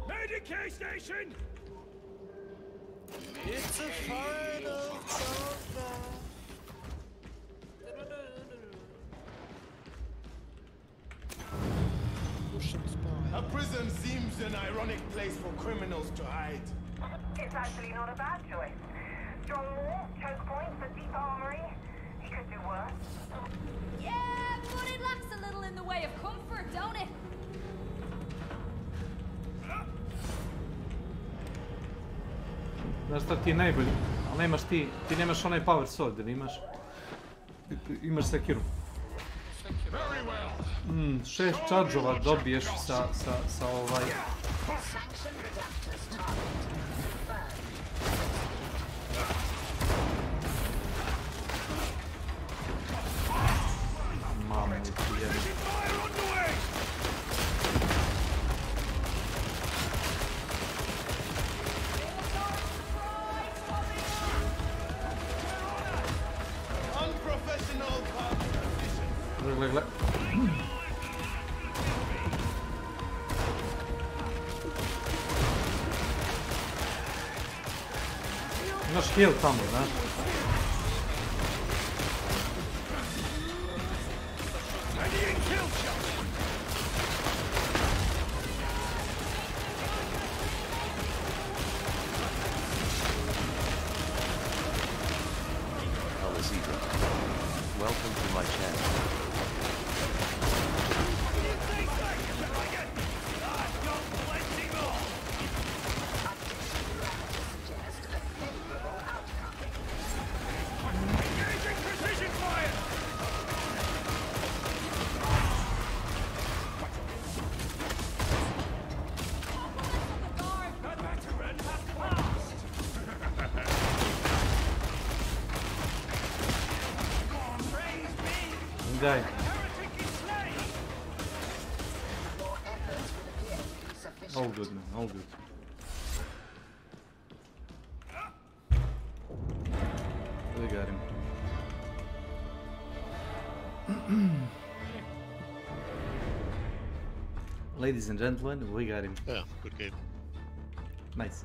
Medicae station! It's a final countdown. A prison seems an ironic place for criminals to hide. It's actually not a bad choice. Strong wall, choke point for deep armory. He could do worse. Yeah, but it lacks a little in the way of comfort, don't it? Znaš šta ti je najbolje? Ali nemaš ti nemaš onaj power sword, ili imaš? Imaš sekiru. 6 chargeova dobiješ sa ovaj... Mamo ti je. Gle. Imaš heal tamo, znaš? Welcome to my channel. guy. All good, man. All good. We got him. Ladies and gentlemen, we got him. Yeah, good game. Nice.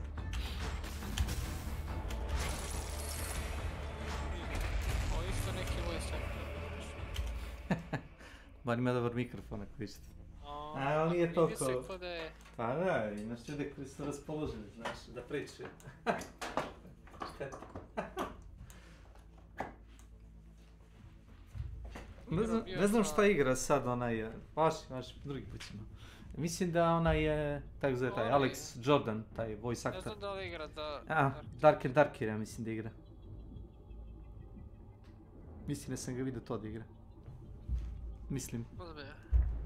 Ovo isto neki voice actor. Bar ima dobar mikrofon ako isto. Ali nije toliko... Vidi se ko da je... Pa da, imaš ljude koji su raspoloženi, znaš, da pričaju. Šteta. Ne znam šta igra sad onaj... Vaši, drugi put ćemo. Mislim da onaj je, tako zove taj, Alex Jordan, taj voice actor. Ne znam da li igra da... Dark and Darker, ja mislim da igra. Mislim da sam ga vidio to da igra. Mislim.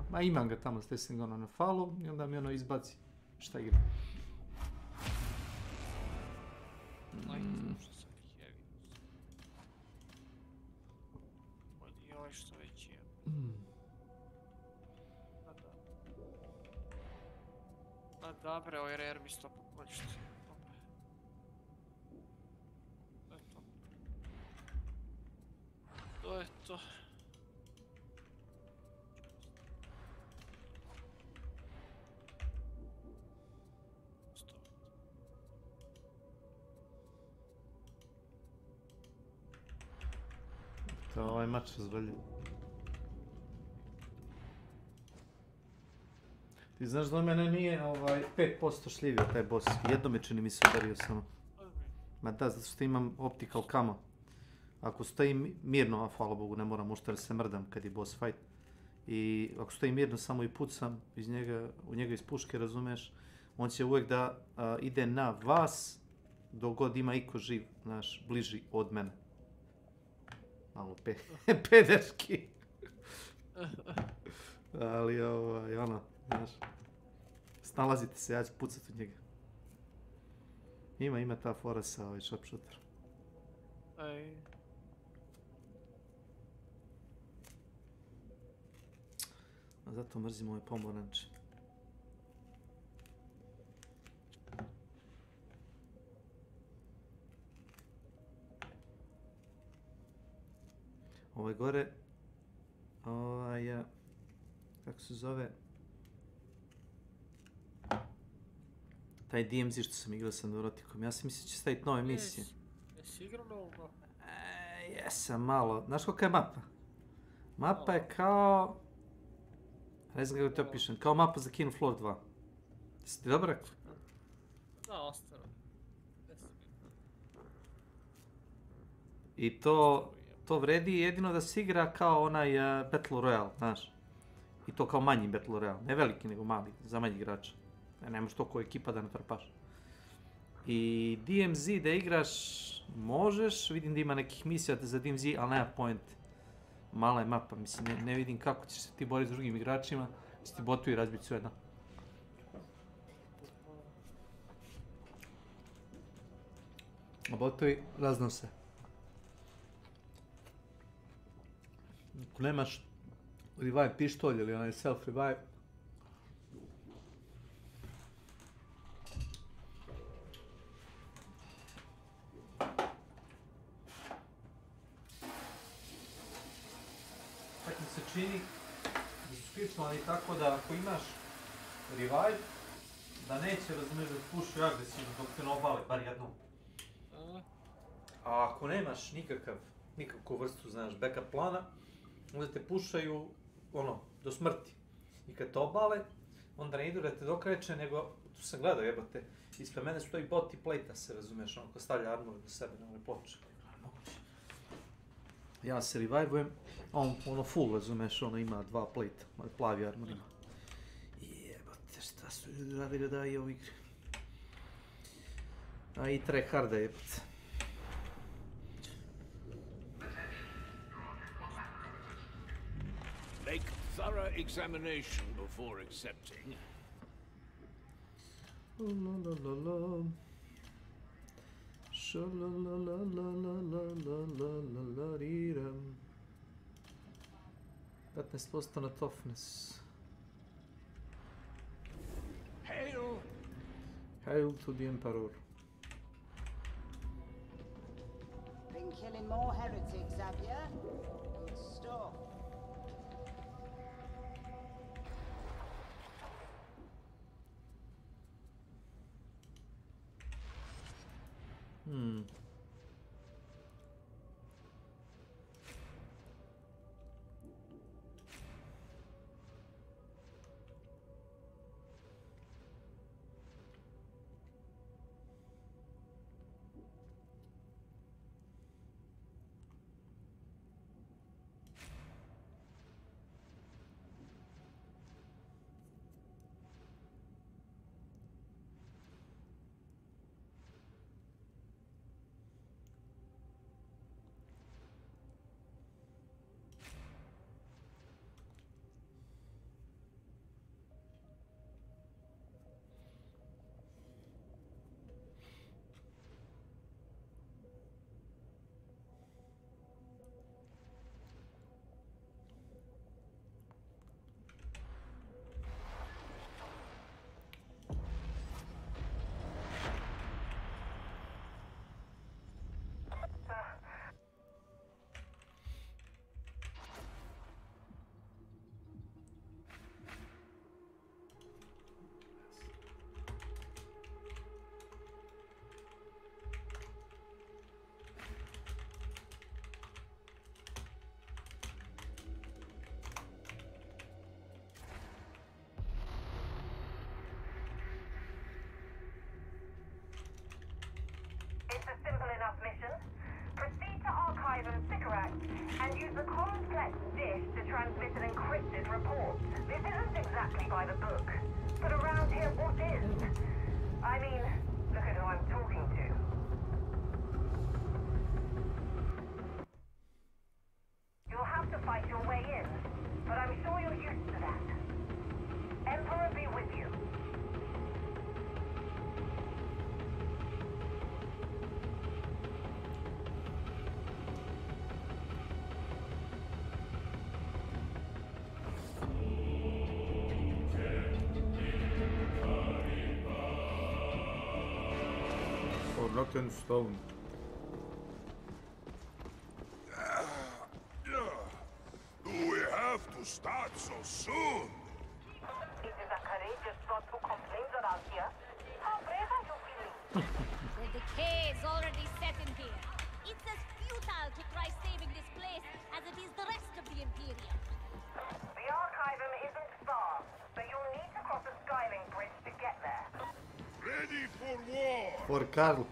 Ma imam ga tamo, ste sam ga ono na follow i onda mi ono izbaci šta igra. Joj što već je. A dobre, ovo je rare mi stopu kolišti. To je to. To ovaj mač razvalja. Ti znaš da mene nije 5% šljivio taj boss. Jednom je čini mi se udario samo. Ma da, zato što imam optical camo. Ako stojim mirno, a hvala Bogu ne moram ušta jer se mrdam kad je boss fight. I ako stojim mirno samo i pucam u njega iz puške, razumeš, on će uvijek da ide na vas dok god ima iko živ, znaš, bliži od mene. Malo pederski. Ali ono, znaš, snalazite se, ja ću pucat od njega. Ima ta fora sa sharpshooter. A zato mrzim ove pomoranče. Ovo gore, kako se zove, taj DMZ što sam igrao sa neurotikom, ja sam mislio će staviti nove misije. Jesi igrao novo? Jesam malo, znaš kolika je mapa? Mapa je kao, ne znam kako te opišem, kao mapa za Kino Floor 2. Jesi ti dobro rekao? Da, ostalo. I to vredi jedino da se igra kao onaj Battle Royale, znaš. I to kao manji Battle Royale, ne veliki nego mali, za manji igrača. Nemaš toliko ekipa da natrpaš. I DMZ da igraš možeš, vidim da ima nekih misija za DMZ, ali nema point. Mala je mapa, mislim, ne vidim kako ćeš se ti boriti s drugim igračima, će ti botovi razbiti sve jedno. A botovi raznose. Ako nemaš revive pištolj ili onaj self revive, tako mi se čini da su skriptovani tako da ako imaš revive, da neće razumiješ da pušaju agresivno dok te ne obale, bar jednom. A ako nemaš nikakvu vrstu, znaš, backup plana, onda te pušaju, do smrti. I kad te obale, onda ne idu da te dokreće, nego, tu sam gledao, jebate, ispred mene stoji bot i plejta se, razumiješ, ko stavlja armor do sebe na ove ploče. Ja se revive-ujem, on full, razumiješ, ima 2 plejta, plavi armor ima. Jebate, šta su ljudi radili da je u igri? A i tryharda, jebate. Make thorough examination before accepting. La la la la. Sha la la la la la la la la la la la. 15% na toughness. Hail! Hail to the Emperor. Been killing more heretics, have ya? Good stuff. It's a simple enough mission. Proceed to archive and Sycorax and use the complex dish to transmit an encrypted report. This isn't exactly by the book, but around here what is? I mean, look at who I'm talking to. You'll have to fight your way in, but I'm sure you're used to that. Emperor be with you. Forgotten stone. Do we have to start so soon? It is a courageous thought to complain around here. How brave are you feeling? The decay is already set in here. It's as futile to try saving this place as it is the rest of the Imperium. The Archivum isn't far, but you'll need to cross the Skylink Bridge to get there. Ready for war! For Carl.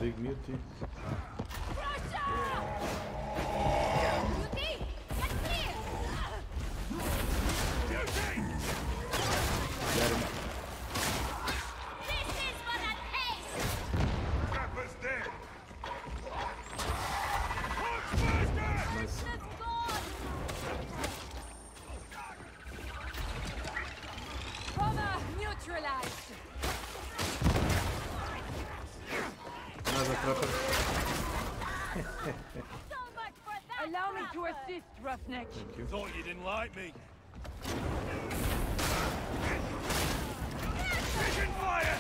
Big mutie. Allow me to assist, Roughneck. Thank you. Thought you didn't like me. Vision fire!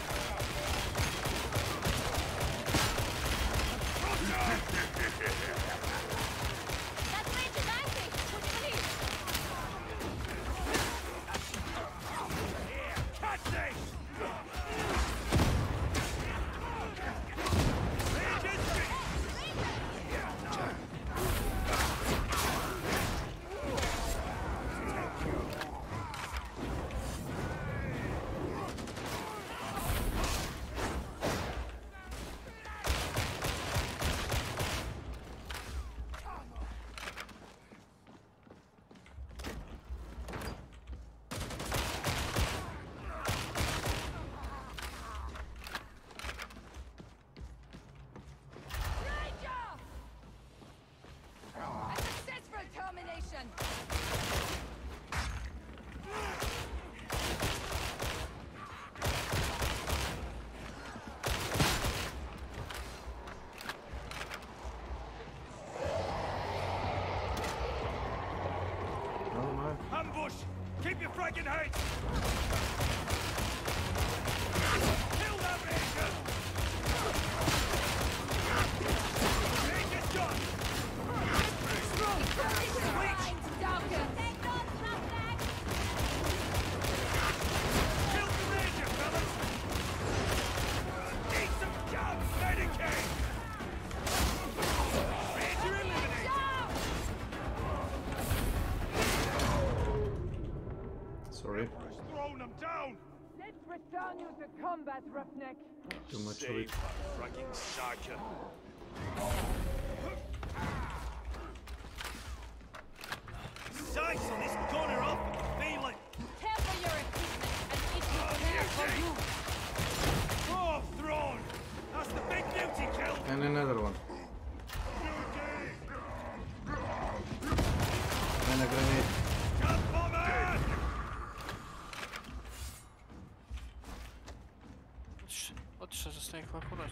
Keep your fragging heights! Kill that ranger! Ranger's done! Kill the ranger, fellas! Need some jobs, Medicaid! Ranger eliminated! Sorry. Thrown them down! Let's return you to combat, roughneck. Too much of Save it. that fragging sarker. Sights on this corner off, I can feel it! Temper your equipment and it will care for you. Oh, thrown! That's the big beauty kill! And another one. And a grenade. Gun bomber! Otišao za snekla kurać.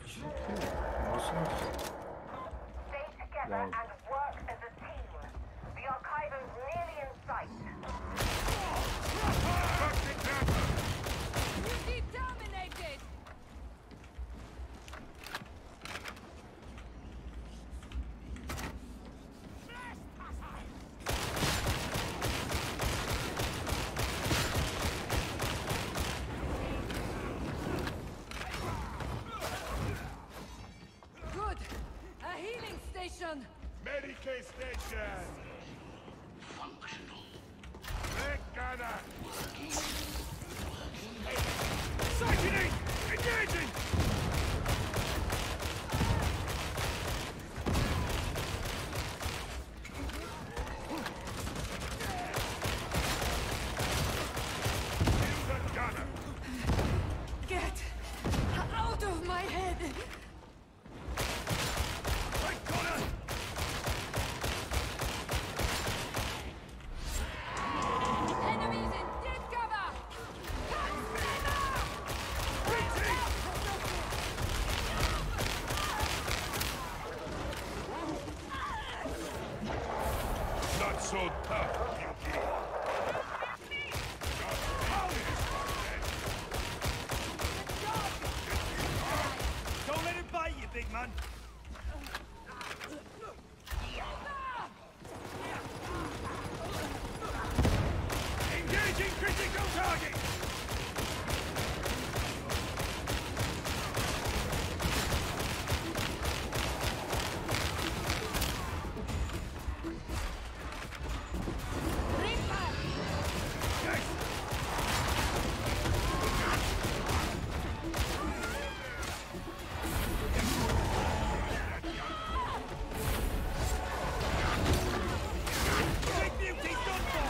Awesome. Stay together Wow. and work as a team. The archivum's nearly in sight. You dominated! Good! A healing station! Medicaid station! Functional. Gunner! Sickening! Engaging! Kill the gunner! Get out of my head! Right corner! Enemies in dead cover! Not so tough, Yuki. Don't let him bite you, big man! Engaging critical target! Big beauty's done for!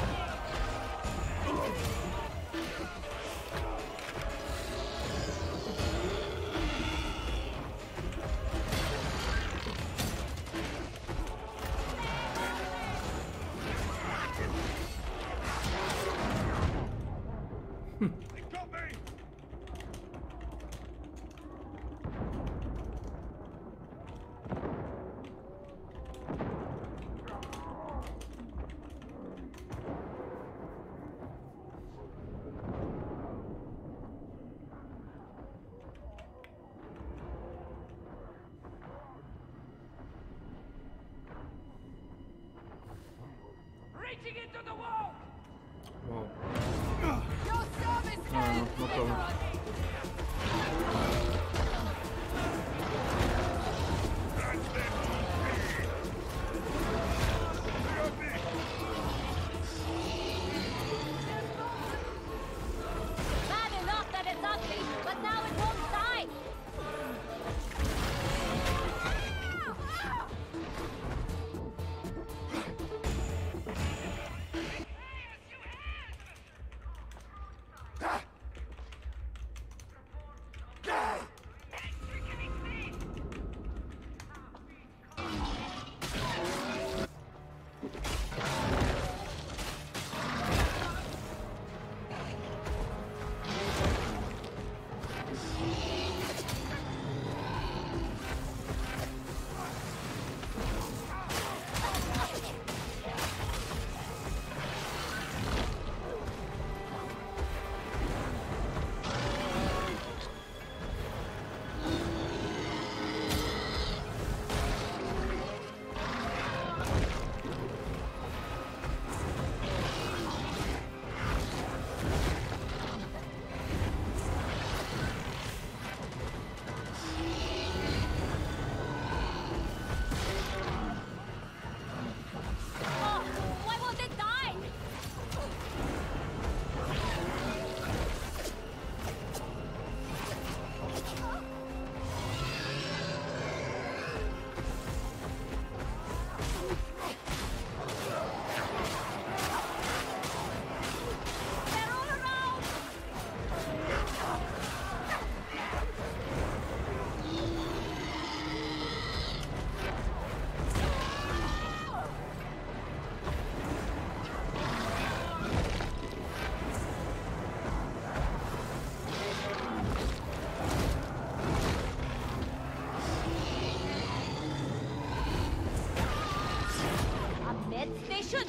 Head station.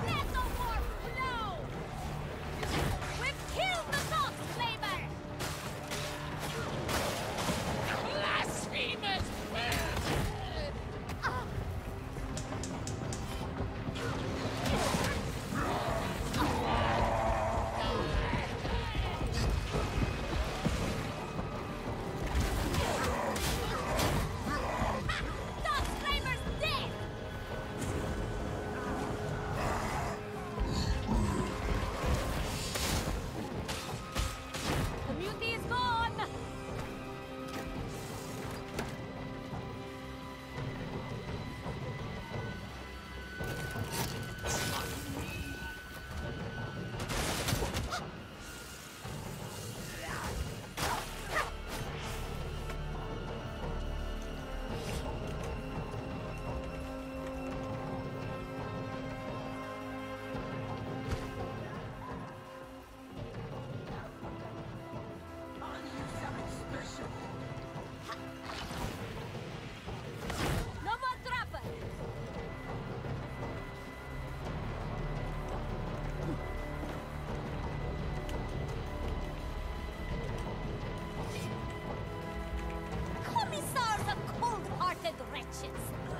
There's no more flow. We've killed the Fox Flavor. Blasphemous!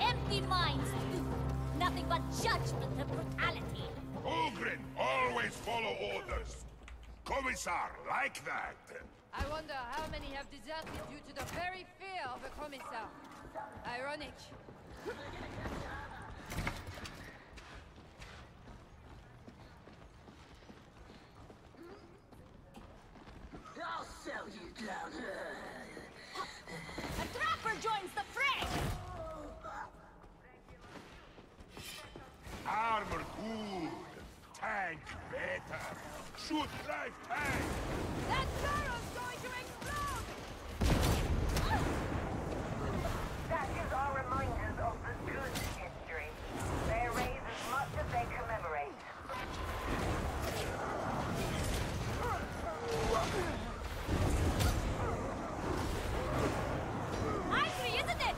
Empty minds, too. Nothing but judgment and brutality. Ogren always follow orders. Commissar, like that. I wonder how many have deserted due to the very fear of a commissar. Ironic. I'll sell you down. A trapper joins the fray! Armor good. Tank better. Shoot drive tank. That barrel's going to explode! Statues are reminders of the good history. They erase as much as they commemorate. Angry, isn't it?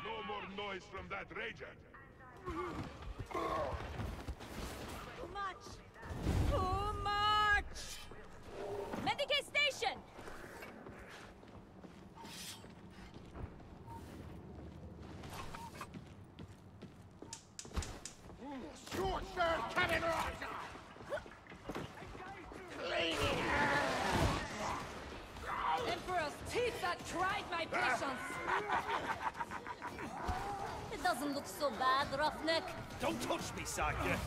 No more noise from that rager. Too much! Too much! Medicaid station! Short, sir, cannon riser! Clean it! Emperor's teeth that tried my patience! It doesn't look so bad, Roughneck. Don't touch me, Sarkia.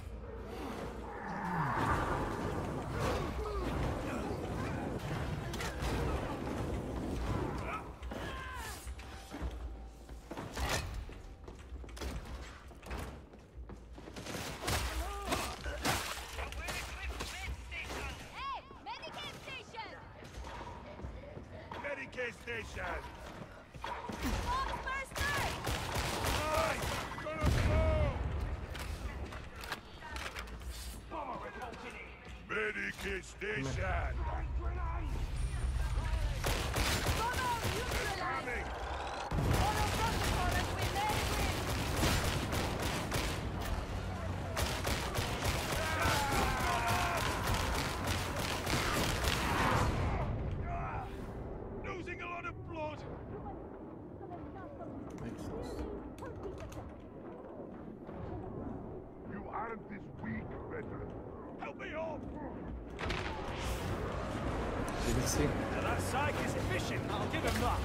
Hey, Medicaid station! Medicaid station. Foxburster! Nice! Gonna go! Medicaid station. Coming! Losing a lot of blood. You aren't this weak, veteran. Help me off! Did you see? Now that psych is efficient, I'll give him that.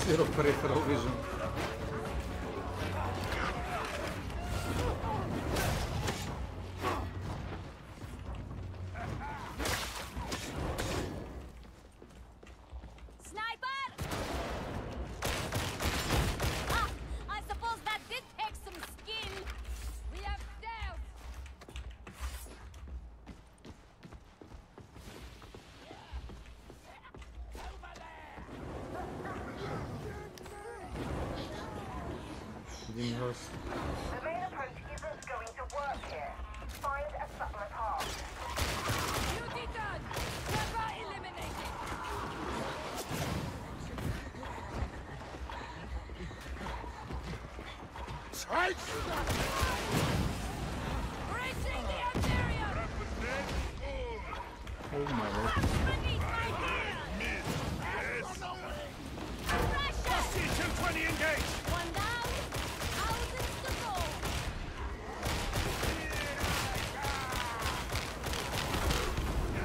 Zero peripheral vision. Sniper! Ah, I suppose that did take some skin. We have stealth! Demon Host. The main approach isn't going to work here. Find a subtler path. Duty done! Trevor eliminated! Breaching the Imperium! Oh my lord. Bastion 220 engaged! One down, thousands to go.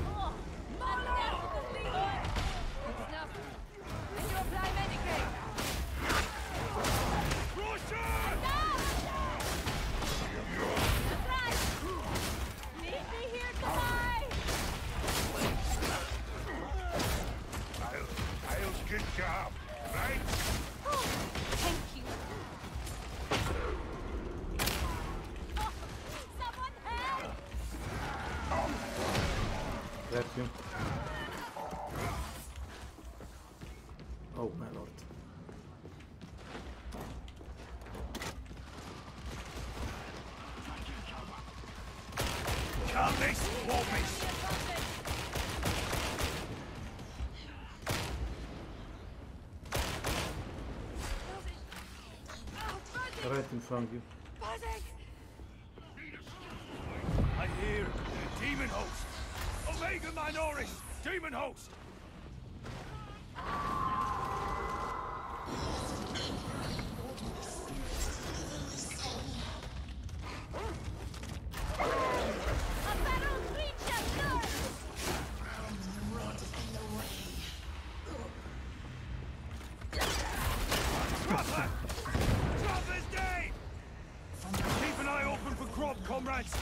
Oh, magnificently good. It's nothing. Did you apply Medicaid? That's right. Meet me here tonight. I'll good job, right? Oh, thank you. Oh, someone help! Vacuum. Oh my lord. Can't miss, won't miss! Right in front of you. I hear the demon host! Omega Minoris! Demon host! A feral creature, sir! Dropper! Dropper's dead! Keep an eye open for crop, comrades!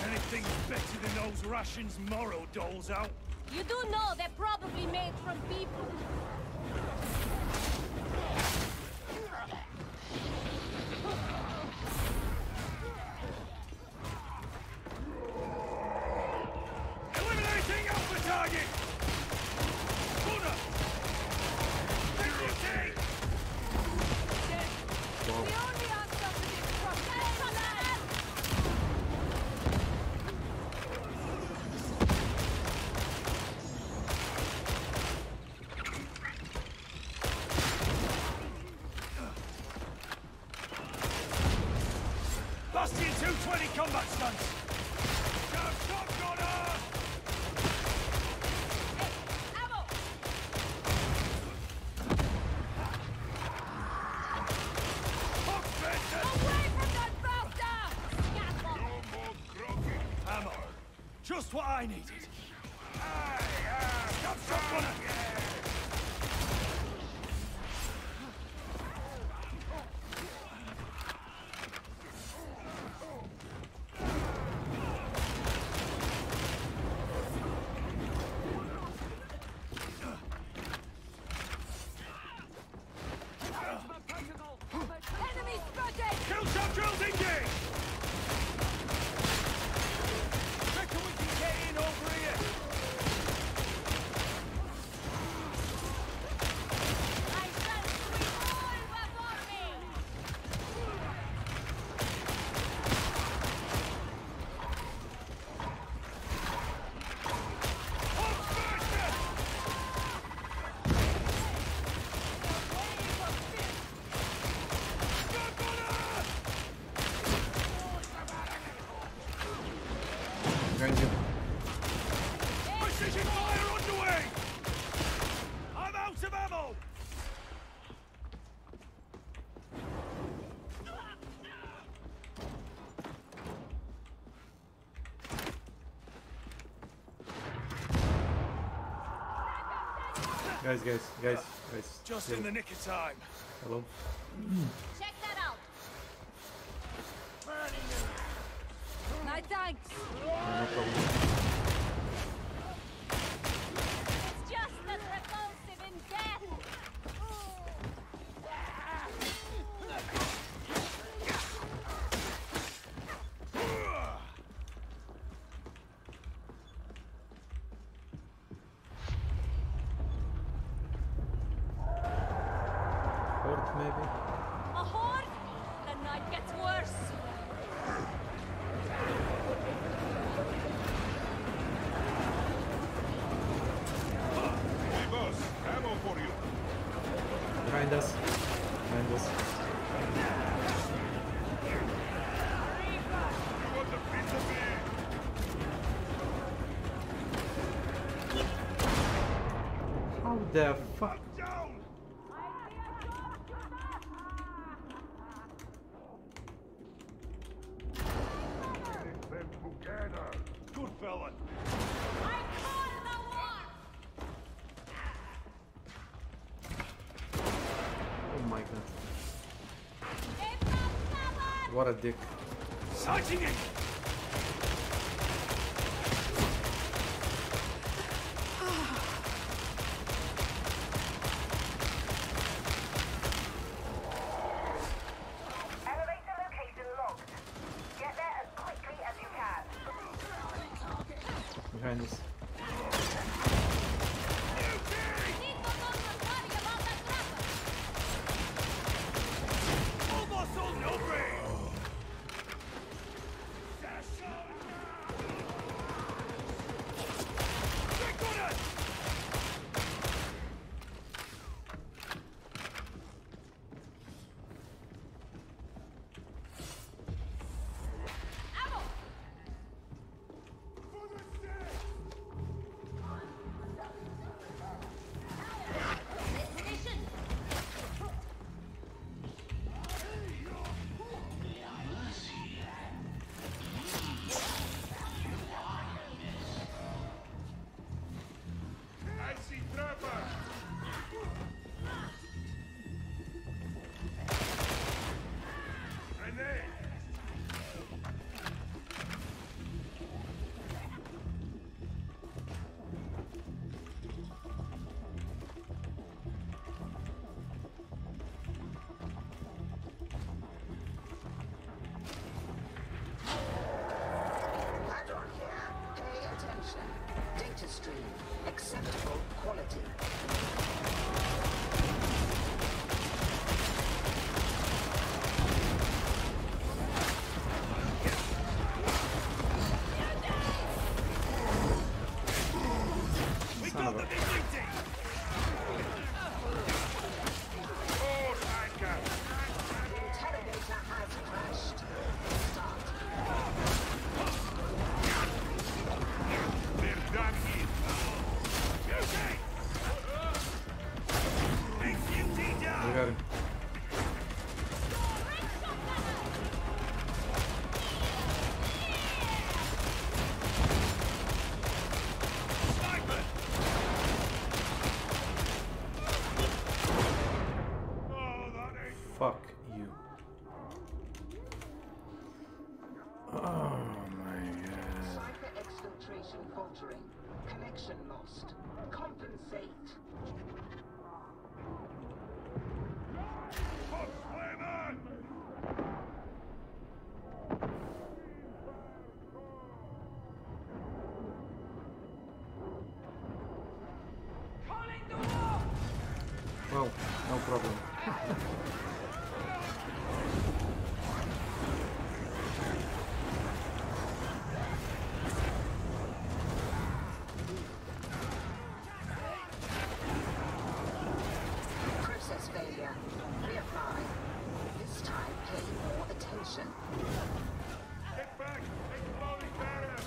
Anything's better than those rations Morrow doles out. You do know they're probably made from people. Eliminating Alpha target! Gunner! Take! The only answer to this problem Bastion 220 combat stunts! Stop, Gunner! ammo! Away from that bastard! Ammo. Just what I needed. Stop, Gunner! Enemy spotted! Kill shot drills engaged! Reckon we can get in over here? I shall sweep all before me! Behind you. Precision fire underway! I'm out of ammo! Guys. Just in the nick of time. Hello. Check that out. My thanks! No problem. It's just as repulsive in death. Horde maybe? A horde? Then fight gets worse. Hey boss, ammo for you. Behind us. Behind us. You want a piece of me? How the fuck? Good fella. Oh my god. What a dick. Sighting it! Elevator location locked. Get there as quickly as you can. Behind us. Almost all no brain! I see trapper. Grenade. Add-on here. Pay attention. Data stream. Acceptable quality. Son of a... Interrogator has crashed. Start. They're done in. We got him. Fuck you. Oh my god. Sniper exfiltration faltering. Connection lost. Compensate. Well, no problem. Process failure. Reapply. This time pay more attention. Get back. Exploding barrier.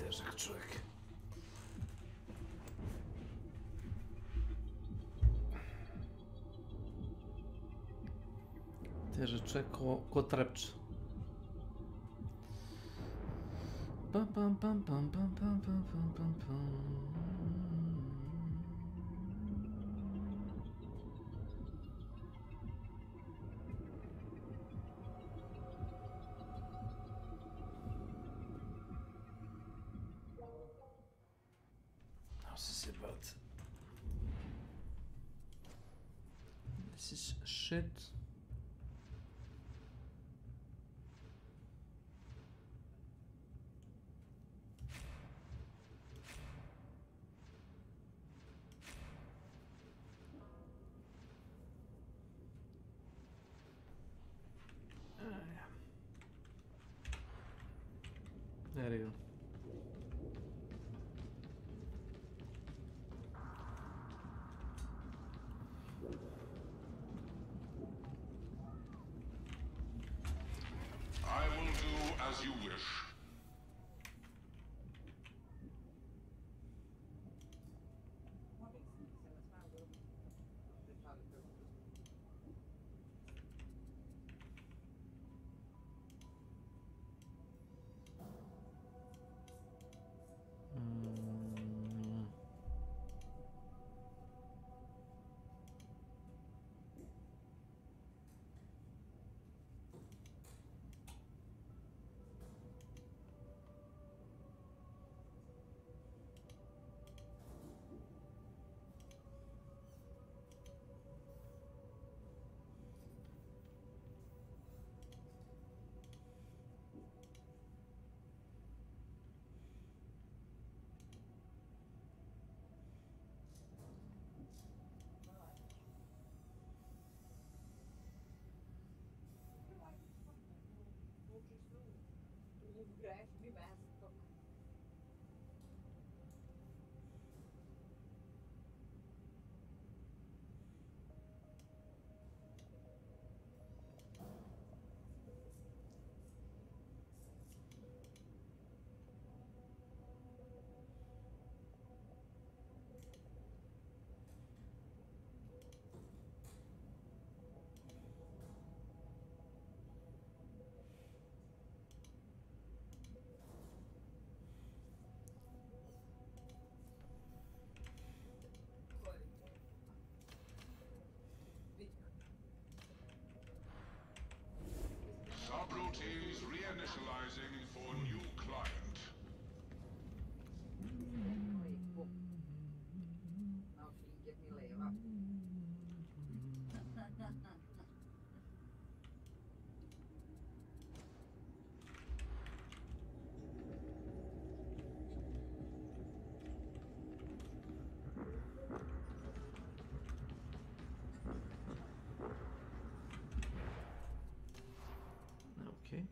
težak čovjek. Težak čovjek ko Trepča. Pam pam pam pam pam pam pam pam pam pam. How's this about? This is shit. There you go. I will do as you wish. Subroutines reinitializing for new client. Okay.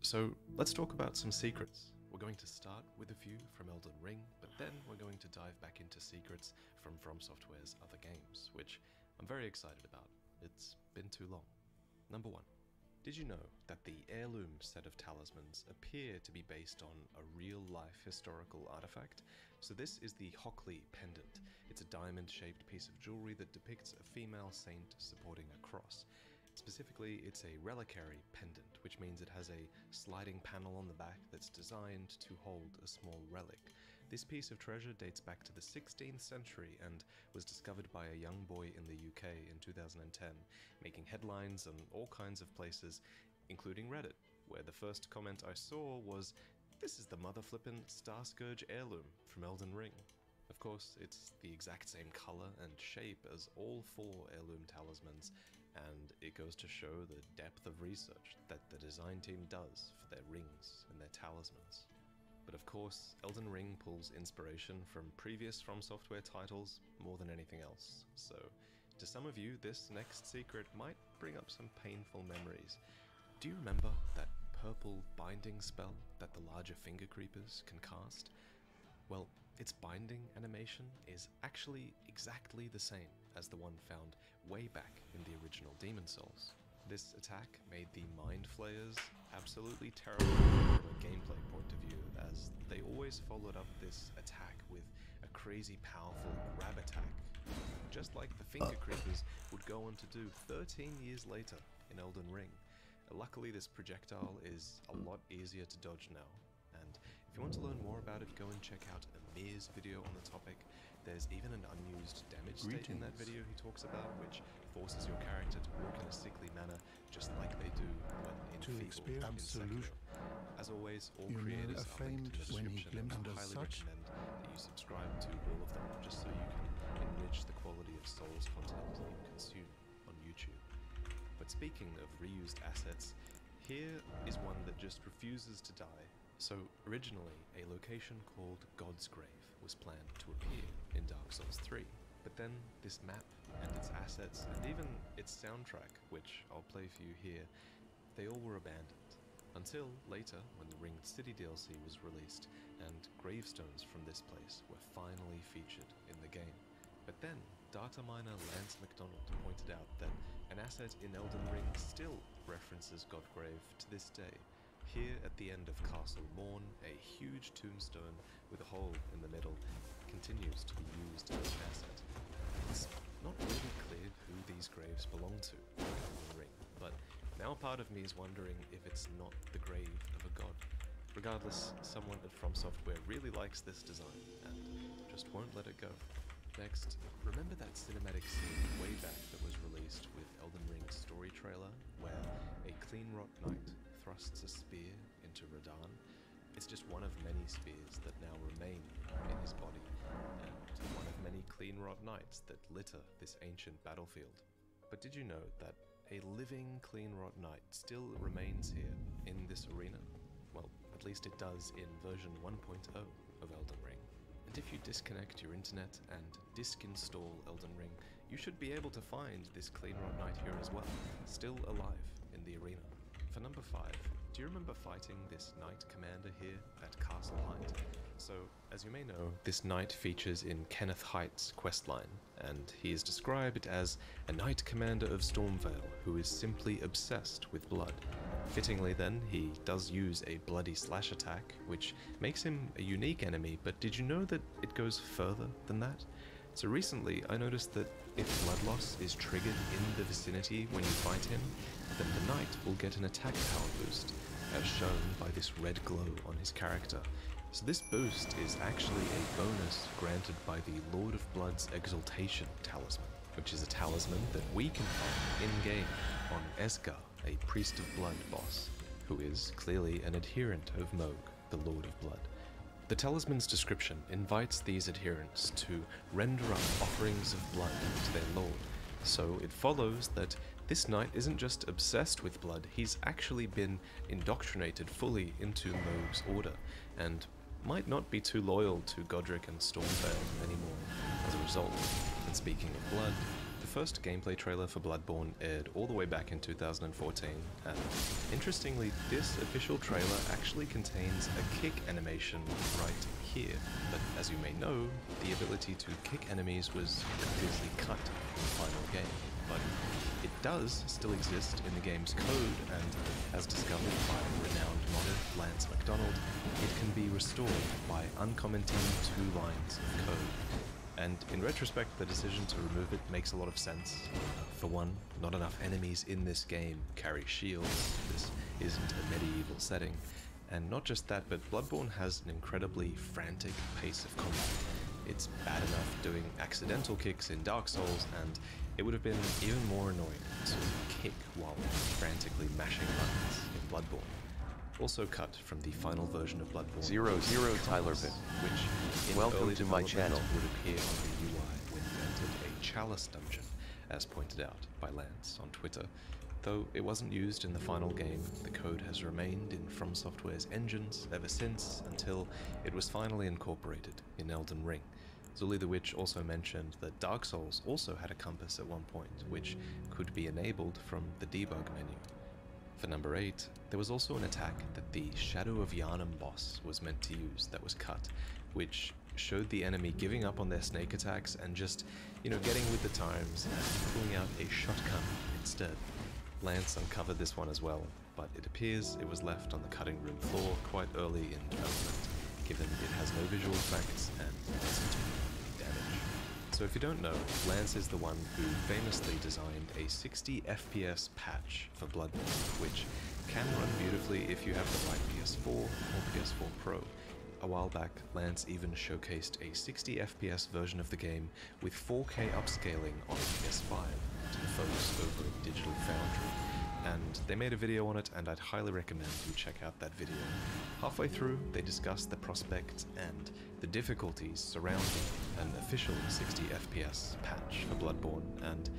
So let's talk about some secrets. We're going to start with a few from Elden Ring, but then we're going to dive back into secrets from Software's other games, which I'm very excited about. It's been too long. Number 1. Did you know that the heirloom set of talismans appear to be based on a real-life historical artifact? So this is the Hockley pendant. It's a diamond-shaped piece of jewelry that depicts a female saint supporting a cross. Specifically, it's a reliquary pendant, which means it has a sliding panel on the back that's designed to hold a small relic. This piece of treasure dates back to the 16th century and was discovered by a young boy in the UK in 2010, making headlines on all kinds of places, including Reddit, where the first comment I saw was, "This is the mother flippin' Star Scourge heirloom from Elden Ring." Of course, it's the exact same color and shape as all 4 heirloom talismans, and it goes to show the depth of research that the design team does for their rings and their talismans. But of course, Elden Ring pulls inspiration from previous From Software titles more than anything else, so to some of you, this next secret might bring up some painful memories. Do you remember that purple binding spell that the larger finger creepers can cast? Well, its binding animation is actually exactly the same as the one found way back in the original Demon Souls. This attack made the Mind Flayers absolutely terrible from a gameplay point of view, as they always followed up this attack with a crazy powerful grab attack, just like the finger creepers would go on to do 13 years later in Elden Ring. Luckily, this projectile is a lot easier to dodge now, and if you want to learn more about it, go and check out Amir's video on the topic. There's even an unused damage state in that video he talks about, which forces your character to walk in a sickly manner, just like they do when in Feeble in Sekiro. As always, all creators are linked in the description, and I highly recommend that you subscribe to all of them, just so you can enrich the quality of Souls content you consume on YouTube. But speaking of reused assets, here is one that just refuses to die. So originally, a location called God's Grave was planned to appear in Dark Souls 3, but then this map and its assets and even its soundtrack, which I'll play for you here, they all were abandoned. Until later, when the Ringed City DLC was released, and gravestones from this place were finally featured in the game. But then, data miner Lance McDonald pointed out that an asset in Elden Ring still references Godgrave to this day. Here at the end of Castle Morn, a huge tombstone with a hole in the middle continues to be used as an asset. It's not really clear who these graves belong to in Elden Ring, but now part of me is wondering if it's not the grave of a god. Regardless, someone at From Software really likes this design and just won't let it go. Next, remember that cinematic scene way back that was released with Elden Ring's story trailer, where a Cleanrot Knight thrusts a spear into Radahn? It's just one of many spears that now remain in his body, and one of many Cleanrot Knights that litter this ancient battlefield. But did you know that a living Cleanrot Knight still remains here in this arena? Well, at least it does in version 1.0 of Elden Ring. And if you disconnect your internet and disk install Elden Ring, you should be able to find this Cleanrot Knight here as well, still alive in the arena. For number 5, do you remember fighting this Knight Commander here at Castle Height? So, as you may know, this knight features in Kenneth Height's questline, and he is described as a Knight Commander of Stormvale who is simply obsessed with blood. Fittingly then, he does use a bloody slash attack, which makes him a unique enemy, but did you know that it goes further than that? So recently, I noticed that if blood loss is triggered in the vicinity when you fight him, then the knight will get an attack power boost, as shown by this red glow on his character. So this boost is actually a bonus granted by the Lord of Blood's Exaltation Talisman, which is a talisman that we can find in-game on Esgar, a Priest of Blood boss, who is clearly an adherent of Mohg, the Lord of Blood. The talisman's description invites these adherents to render up offerings of blood to their lord, so it follows that this knight isn't just obsessed with blood, he's actually been indoctrinated fully into Mohg's order, and might not be too loyal to Godric and Stormvale anymore as a result. And speaking of blood, the first gameplay trailer for Bloodborne aired all the way back in 2014, and interestingly, this official trailer actually contains a kick animation right here. But as you may know, the ability to kick enemies was completely cut in the final game, but it does still exist in the game's code, and as discovered by renowned modder Lance McDonald, it can be restored by uncommenting 2 lines of code. And in retrospect, the decision to remove it makes a lot of sense. For one, not enough enemies in this game carry shields. This isn't a medieval setting. And not just that, but Bloodborne has an incredibly frantic pace of combat. It's bad enough doing accidental kicks in Dark Souls, and it would have been even more annoying to kick while frantically mashing buttons in Bloodborne. Also cut from the final version of Bloodborne. 00 Tyler Bit. Which in welcome early to my channel. Would appear on the UI when you entered a Chalice dungeon, as pointed out by Lance on Twitter. Though it wasn't used in the final game, the code has remained in From Software's engines ever since, until it was finally incorporated in Elden Ring. Zully the Witch also mentioned that Dark Souls also had a compass at one point, which could be enabled from the debug menu. For number 8, there was also an attack that the Shadow of Yharnam boss was meant to use that was cut, which showed the enemy giving up on their snake attacks and just, getting with the times and pulling out a shotgun instead. Lance uncovered this one as well, but it appears it was left on the cutting room floor quite early in development, given it has no visual effects and doesn't do any damage. So if you don't know, Lance is the one who famously designed a 60 FPS patch for Bloodborne, which can run beautifully if you have the right PS4 or PS4 Pro. A while back, Lance even showcased a 60 FPS version of the game with 4K upscaling on PS5 to the folks over at Digital Foundry, and they made a video on it, and I'd highly recommend you check out that video. Halfway through, they discussed the prospect and the difficulties surrounding an official 60 FPS patch for Bloodborne, and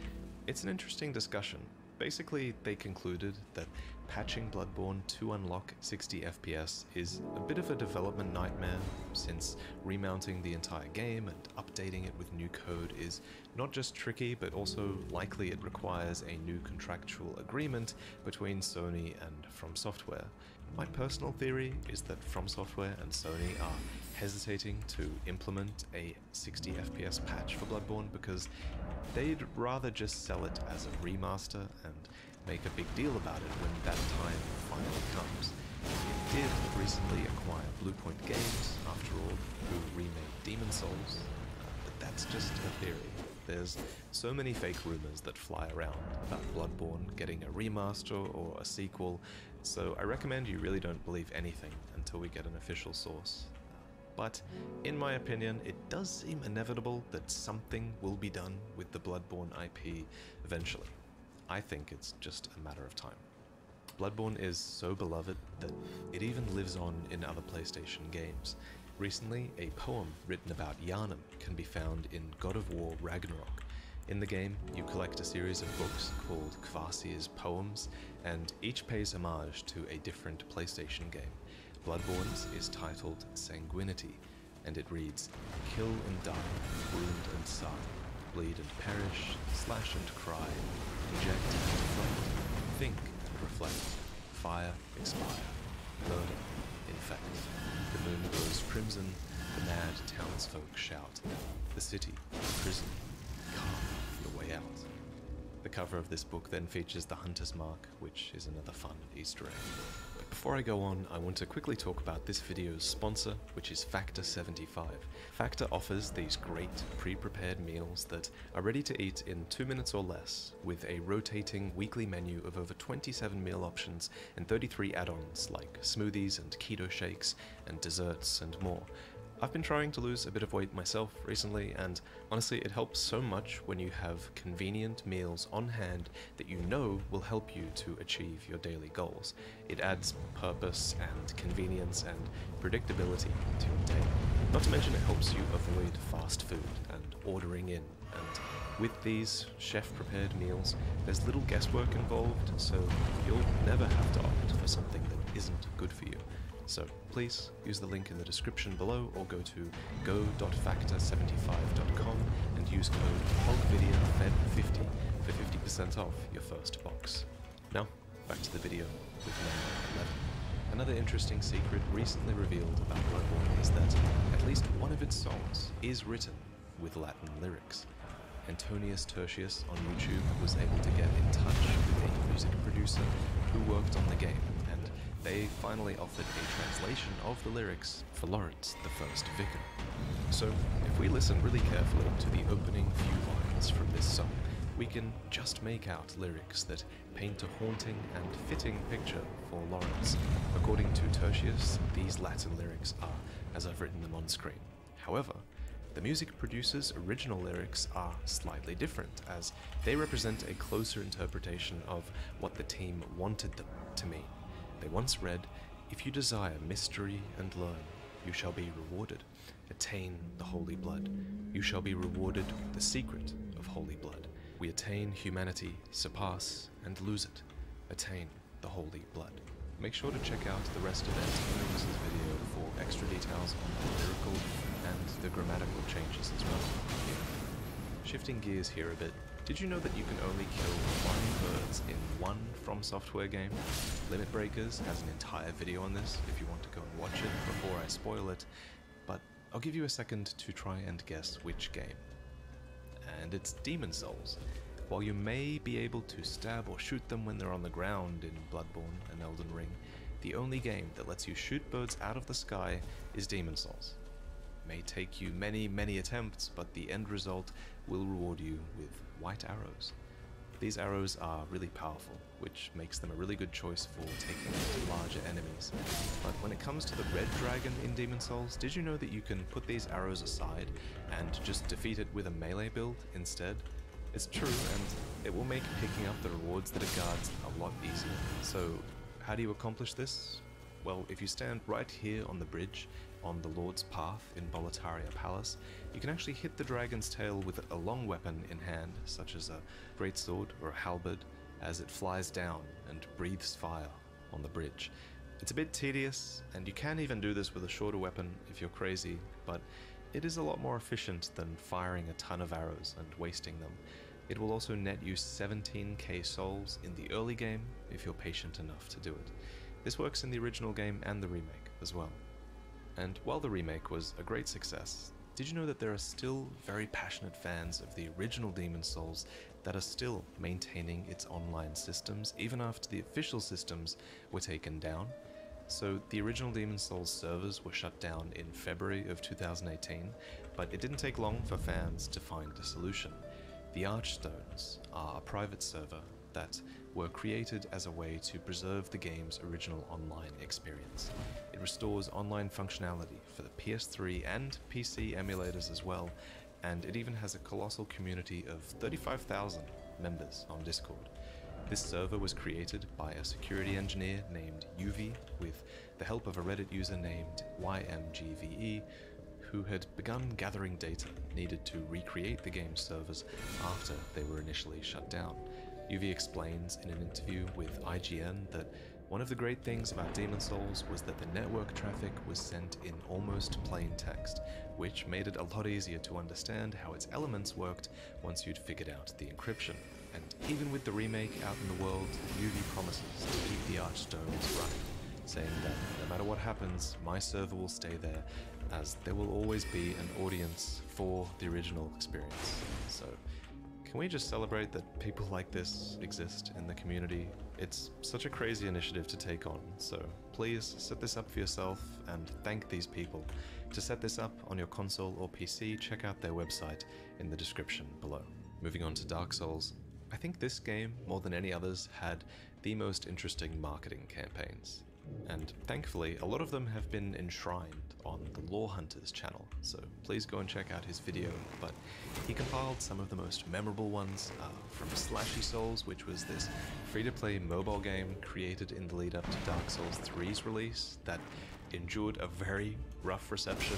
it's an interesting discussion. Basically, they concluded that patching Bloodborne to unlock 60 FPS is a bit of a development nightmare, since remounting the entire game and updating it with new code is not just tricky, but also likely it requires a new contractual agreement between Sony and From Software. My personal theory is that From Software and Sony are hesitating to implement a 60 FPS patch for Bloodborne because they'd rather just sell it as a remaster and make a big deal about it when that time finally comes. It did recently acquire Bluepoint Games, after all, who remade Demon Souls, but that's just a theory. There's so many fake rumors that fly around about Bloodborne getting a remaster or a sequel, so I recommend you really don't believe anything until we get an official source. But in my opinion, it does seem inevitable that something will be done with the Bloodborne IP eventually. I think it's just a matter of time. Bloodborne is so beloved that it even lives on in other PlayStation games. Recently, a poem written about Yharnam can be found in God of War Ragnarok. In the game, you collect a series of books called Kvasir's Poems, and each pays homage to a different PlayStation game. Bloodborne's is titled Sanguinity, and it reads, "Kill and die, wound and sigh, bleed and perish, slash and cry, inject and deflect, think and reflect, fire, expire, murder, infect. The moon glows crimson, the mad townsfolk shout, the city, prison, carve your way out." The cover of this book then features the Hunter's Mark, which is another fun Easter egg. But before I go on, I want to quickly talk about this video's sponsor, which is Factor 75. Factor offers these great pre-prepared meals that are ready to eat in 2 minutes or less, with a rotating weekly menu of over 27 meal options and 33 add-ons like smoothies and keto shakes and desserts and more. I've been trying to lose a bit of weight myself recently, and honestly it helps so much when you have convenient meals on hand that you know will help you to achieve your daily goals. It adds purpose and convenience and predictability to your day. Not to mention it helps you avoid fast food and ordering in, and with these chef-prepared meals, there's little guesswork involved, so you'll never have to opt for something that isn't good for you. So please use the link in the description below or go to go.factor75.com and use code HOGVIDEOFED50 for 50% off your first box. Now, back to the video with number 11. Another interesting secret recently revealed about Bloodborne is that at least one of its songs is written with Latin lyrics. Antonius Tertius on YouTube was able to get in touch with a music producer who worked on the game, and they finally offered a translation of the lyrics for Lawrence, the first vicar. So, if we listen really carefully to the opening few lines from this song, we can just make out lyrics that paint a haunting and fitting picture for Lawrence. According to Tertius, these Latin lyrics are as I've written them on screen. However, the music producer's original lyrics are slightly different, as they represent a closer interpretation of what the team wanted them to mean. They once read, "If you desire mystery and learn, you shall be rewarded. Attain the holy blood. You shall be rewarded the secret of holy blood. We attain humanity, surpass, and lose it. attain the Holy Blood. Make sure to check out the rest of Antinomius' video for extra details on the lyrical and the grammatical changes as well. Shifting gears here a bit, did you know that you can only kill 1 birds in one From Software game? Limit Breakers has an entire video on this if you want to go and watch it before I spoil it, but I'll give you a second to try and guess which game. And it's Demon Souls. While you may be able to stab or shoot them when they're on the ground in Bloodborne and Elden Ring, the only game that lets you shoot birds out of the sky is Demon Souls. It may take you many, many attempts, but the end result will reward you with white arrows. These arrows are really powerful, which makes them a really good choice for taking out larger enemies. But when it comes to the red dragon in Demon Souls, did you know that you can put these arrows aside and just defeat it with a melee build instead? It's true, and it will make picking up the rewards that it guards a lot easier. So, how do you accomplish this? Well, if you stand right here on the bridge, on the Lord's Path in Boletaria Palace, you can actually hit the dragon's tail with a long weapon in hand, such as a greatsword or a halberd, as it flies down and breathes fire on the bridge. It's a bit tedious, and you can even do this with a shorter weapon if you're crazy, but it is a lot more efficient than firing a ton of arrows and wasting them. It will also net you 17k souls in the early game if you're patient enough to do it. This works in the original game and the remake as well. And while the remake was a great success, did you know that there are still very passionate fans of the original Demon Souls that are still maintaining its online systems even after the official systems were taken down? So the original Demon Souls servers were shut down in February of 2018, but it didn't take long for fans to find a solution. The Archstones are a private server that were created as a way to preserve the game's original online experience. It restores online functionality for the PS3 and PC emulators as well, and it even has a colossal community of 35,000 members on Discord. This server was created by a security engineer named Yuvi with the help of a Reddit user named YMGVE, who had begun gathering data needed to recreate the game's servers after they were initially shut down. Yuvi explains in an interview with IGN that one of the great things about Demon Souls was that the network traffic was sent in almost plain text, which made it a lot easier to understand how its elements worked once you'd figured out the encryption. And even with the remake out in the world, Yuvi promises to keep the Archstones running, saying that no matter what happens, my server will stay there, as there will always be an audience for the original experience. So, can we just celebrate that people like this exist in the community? It's such a crazy initiative to take on, so please set this up for yourself and thank these people. To set this up on your console or PC, check out their website in the description below. Moving on to Dark Souls, I think this game, more than any others, had the most interesting marketing campaigns. And thankfully, a lot of them have been enshrined on the Lore Hunters channel, so please go and check out his video. But he compiled some of the most memorable ones from Slashy Souls, which was this free-to-play mobile game created in the lead up to Dark Souls 3's release that endured a very rough reception.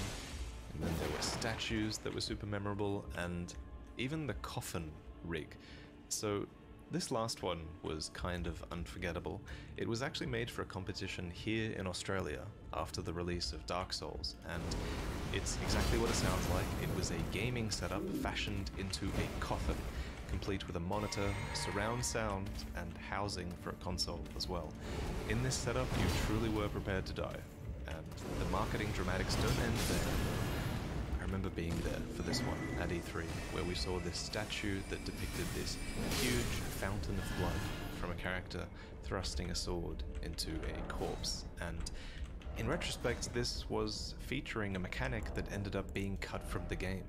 And then there were statues that were super memorable, and even the coffin rig. So this last one was kind of unforgettable. It was actually made for a competition here in Australia after the release of Dark Souls, and it's exactly what it sounds like. It was a gaming setup fashioned into a coffin, complete with a monitor, surround sound, and housing for a console as well. In this setup, you truly were prepared to die, and the marketing dramatics don't end there. I remember being there for this one at E3, where we saw this statue that depicted this huge fountain of blood from a character thrusting a sword into a corpse, and in retrospect this was featuring a mechanic that ended up being cut from the game.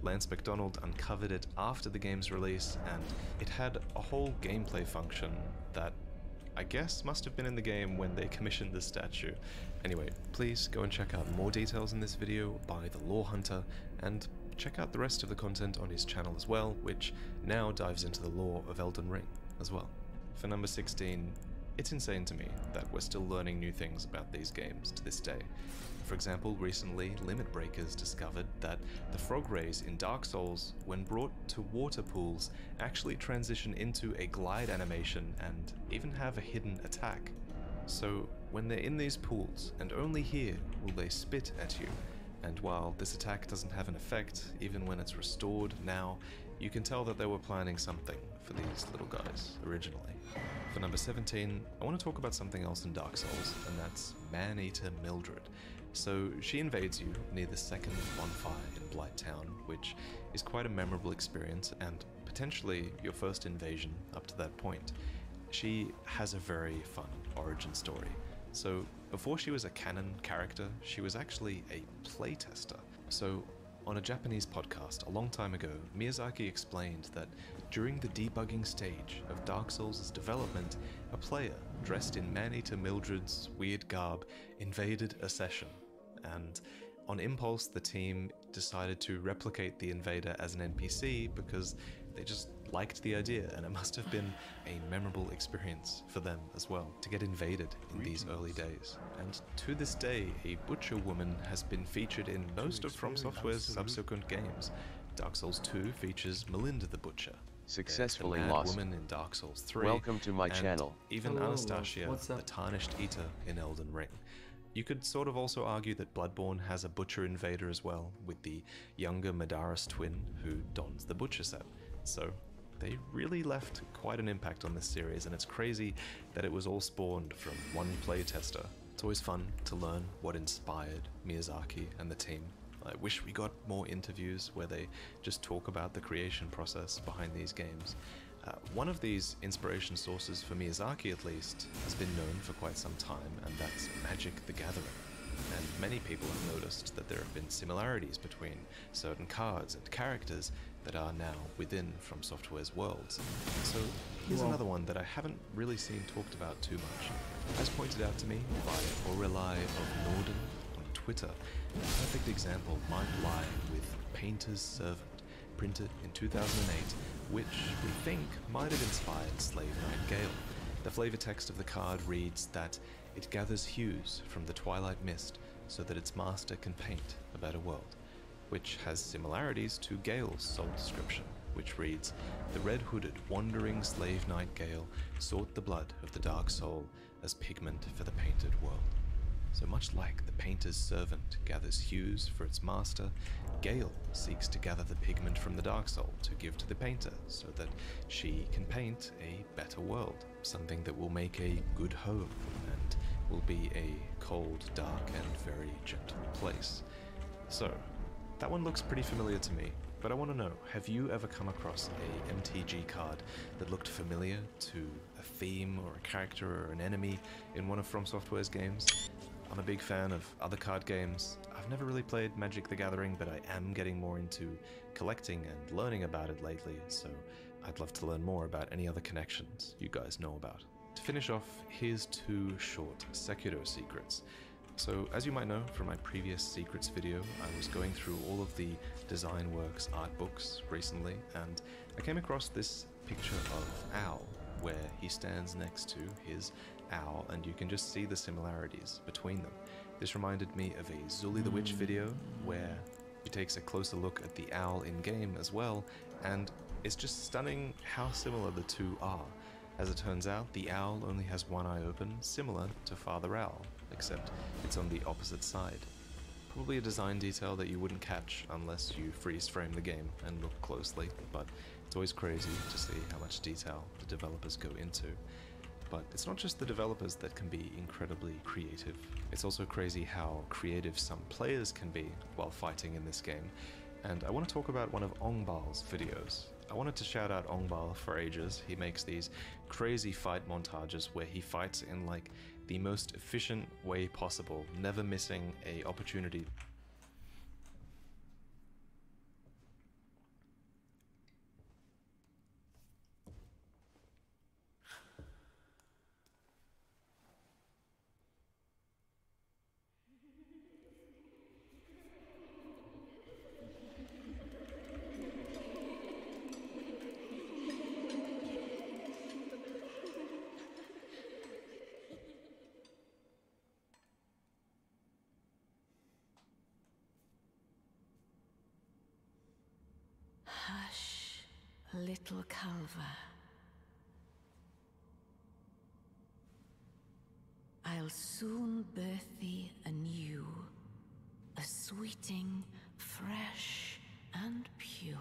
Lance McDonald uncovered it after the game's release, and it had a whole gameplay function that I guess must have been in the game when they commissioned this statue. Anyway, please go and check out more details in this video by the Lore Hunter, and check out the rest of the content on his channel as well, which now dives into the lore of Elden Ring as well. For number 16, it's insane to me that we're still learning new things about these games to this day. For example, recently, Limit Breakers discovered that the frog rays in Dark Souls, when brought to water pools, actually transition into a glide animation and even have a hidden attack. So when they're in these pools, and only here will they spit at you, and while this attack doesn't have an effect, even when it's restored now, you can tell that they were planning something for these little guys originally. For number 17, I want to talk about something else in Dark Souls, and that's Man-Eater Mildred. So she invades you near the second bonfire in Blight Town, which is quite a memorable experience and potentially your first invasion up to that point. She has a very fun origin story. So before she was a canon character, she was actually a playtester. So on a Japanese podcast a long time ago, Miyazaki explained that during the debugging stage of Dark Souls' development, a player dressed in Man-Eater Mildred's weird garb invaded a session, and on impulse the team decided to replicate the invader as an NPC because they just liked the idea, and it must have been a memorable experience for them as well to get invaded in these early days. And to this day, a butcher woman has been featured in most of From Software's subsequent games. Dark Souls 2 features Melinda the Butcher. Successfully the Mad lost. Woman in Dark Souls 3. Welcome to my and channel. Even Hello, Anastasia, what's up? the Tarnished Eater in Elden Ring. You could sort of also argue that Bloodborne has a butcher invader as well, with the younger Madaris twin who dons the butcher set. So they really left quite an impact on this series, and it's crazy that it was all spawned from one playtester. It's always fun to learn what inspired Miyazaki and the team. I wish we got more interviews where they just talk about the creation process behind these games. One of these inspiration sources for Miyazaki, at least, has been known for quite some time, and that's Magic the Gathering. And many people have noticed that there have been similarities between certain cards and characters that are now within From Software's worlds. So here's another one that I haven't really seen talked about too much. As pointed out to me by Aureli of Norden on Twitter, a perfect example might lie with Painter's Servant, printed in 2008, which we think might have inspired Slave Knight Gale. The flavor text of the card reads that it gathers hues from the twilight mist so that its master can paint a better world, which has similarities to Gale's soul description, which reads, "The red-hooded, wandering slave knight Gale sought the blood of the dark soul as pigment for the painted world." So much like the painter's servant gathers hues for its master, Gale seeks to gather the pigment from the dark soul to give to the painter so that she can paint a better world, something that will make a good home and will be a cold, dark, and very gentle place. So, that one looks pretty familiar to me, but I want to know, have you ever come across a MTG card that looked familiar to a theme or a character or an enemy in one of From Software's games? I'm a big fan of other card games. I've never really played Magic the Gathering, but I am getting more into collecting and learning about it lately, so I'd love to learn more about any other connections you guys know about. To finish off, here's 2 short Sekiro secrets. So, as you might know from my previous secrets video, I was going through all of the Design Works art books recently, and I came across this picture of Owl, where he stands next to his owl, and you can just see the similarities between them. This reminded me of a Zully the Witch video, where he takes a closer look at the owl in-game as well, and it's just stunning how similar the two are. As it turns out, the owl only has one eye open, similar to Father Owl, except it's on the opposite side. Probably a design detail that you wouldn't catch unless you freeze frame the game and look closely, but it's always crazy to see how much detail the developers go into. But it's not just the developers that can be incredibly creative. It's also crazy how creative some players can be while fighting in this game. And I want to talk about one of Ongbal's videos. I wanted to shout out Ongbal for ages. He makes these crazy fight montages where he fights in like the most efficient way possible, never missing an opportunity. little Calva. I'll soon birth thee anew, a sweeting, fresh and pure.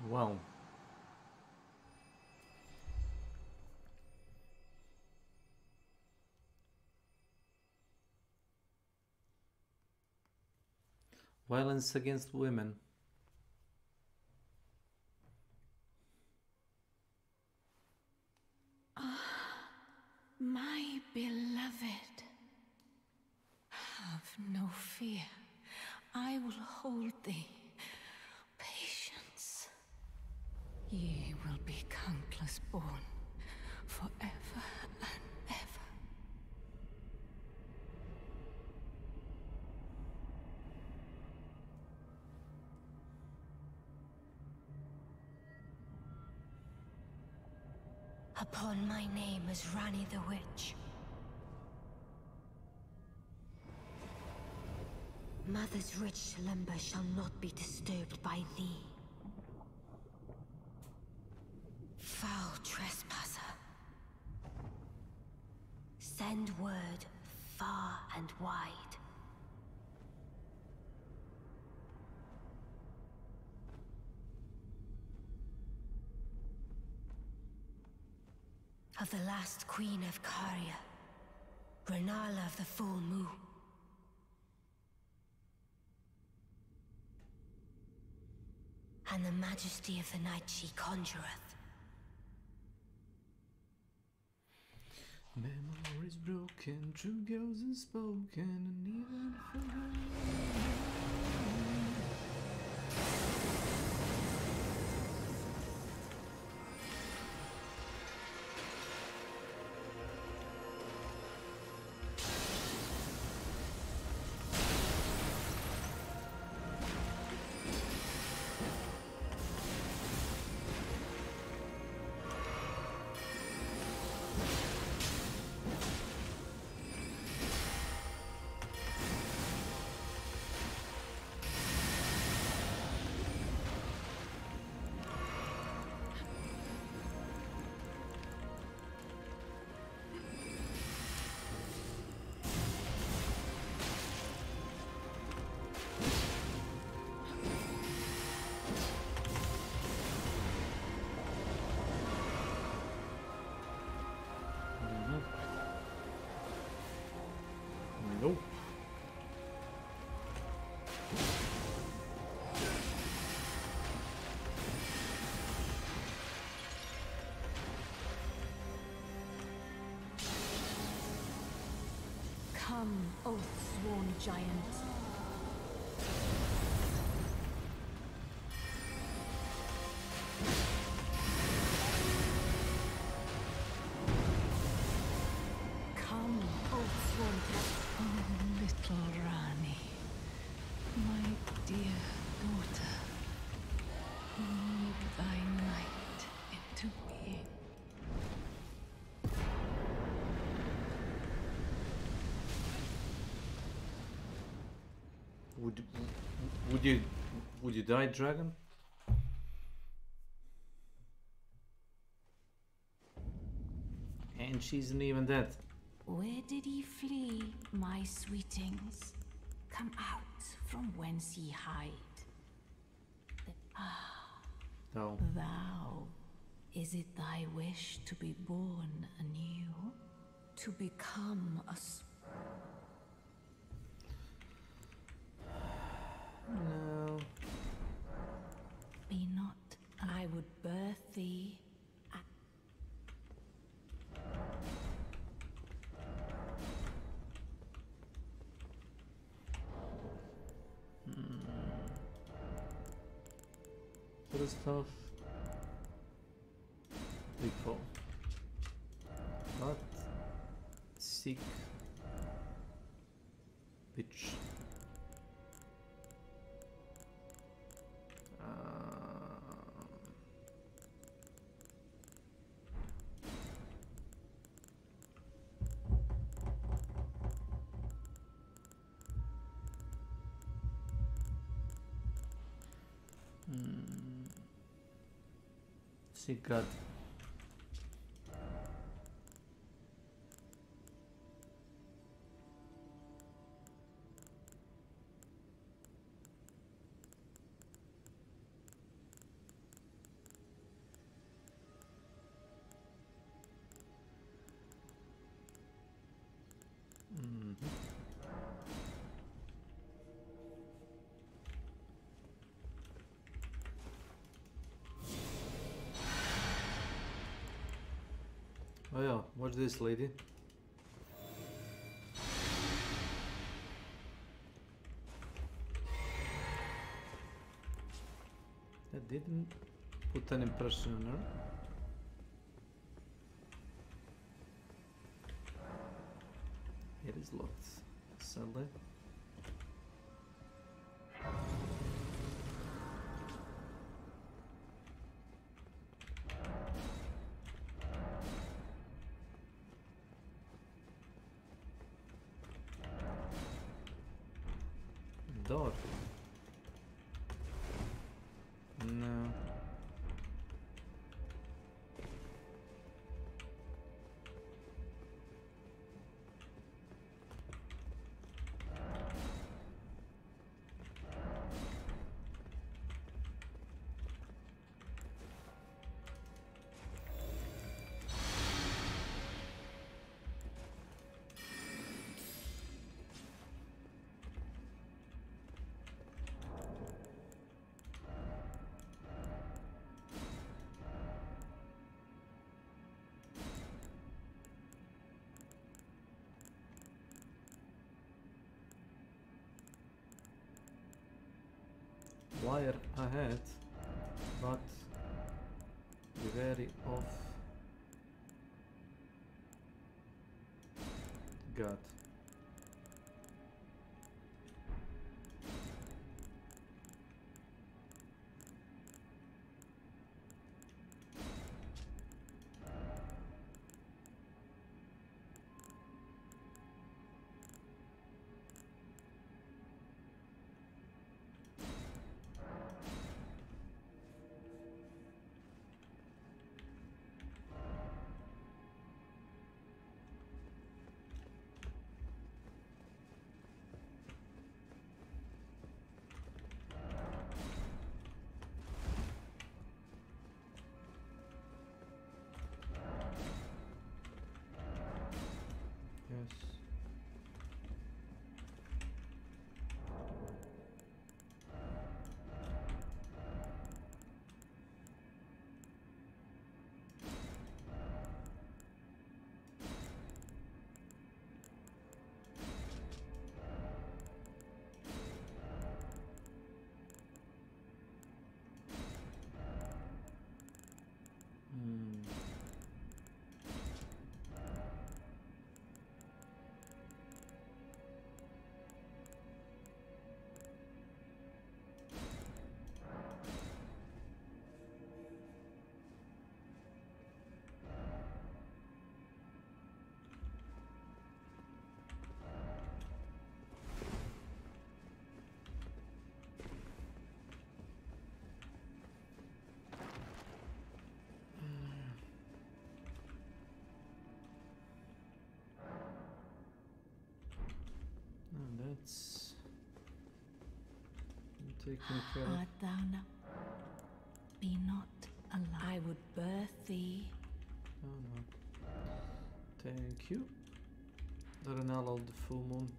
Wow. Violence against women. My beloved, have no fear. I will hold thee. Patience. Ye will be countless born, forever and ever. Upon my name as Rani the Witch. Mother's rich slumber shall not be disturbed by thee. Foul trespasser. Send word far and wide. Of the last queen of Caria, Renala of the full moon. And the majesty of the night she conjureth. Memories broken, true girls unspoken, and even forgotten. Nope. Come, oath-sworn giant. Come, oath-sworn giant. Oh, little Rani, my dear daughter, move thy might into being. Would you die, dragon? And she isn't even dead. Where did ye flee, my sweetings? Come out from whence ye hide. No. Thou, is it thy wish to be born anew? To become a No. Be not. I would birth thee. First off, big fall. But seek bitch. Seek God. Oh yeah, watch this, lady. That didn't put an impression on her. It is locked, sadly. Door. No. Wire ahead, but be wary of God. Yes. That's taken care of. Art thou not? Be not alive. I would birth thee. Oh no. Thank you. That are now all the full moon.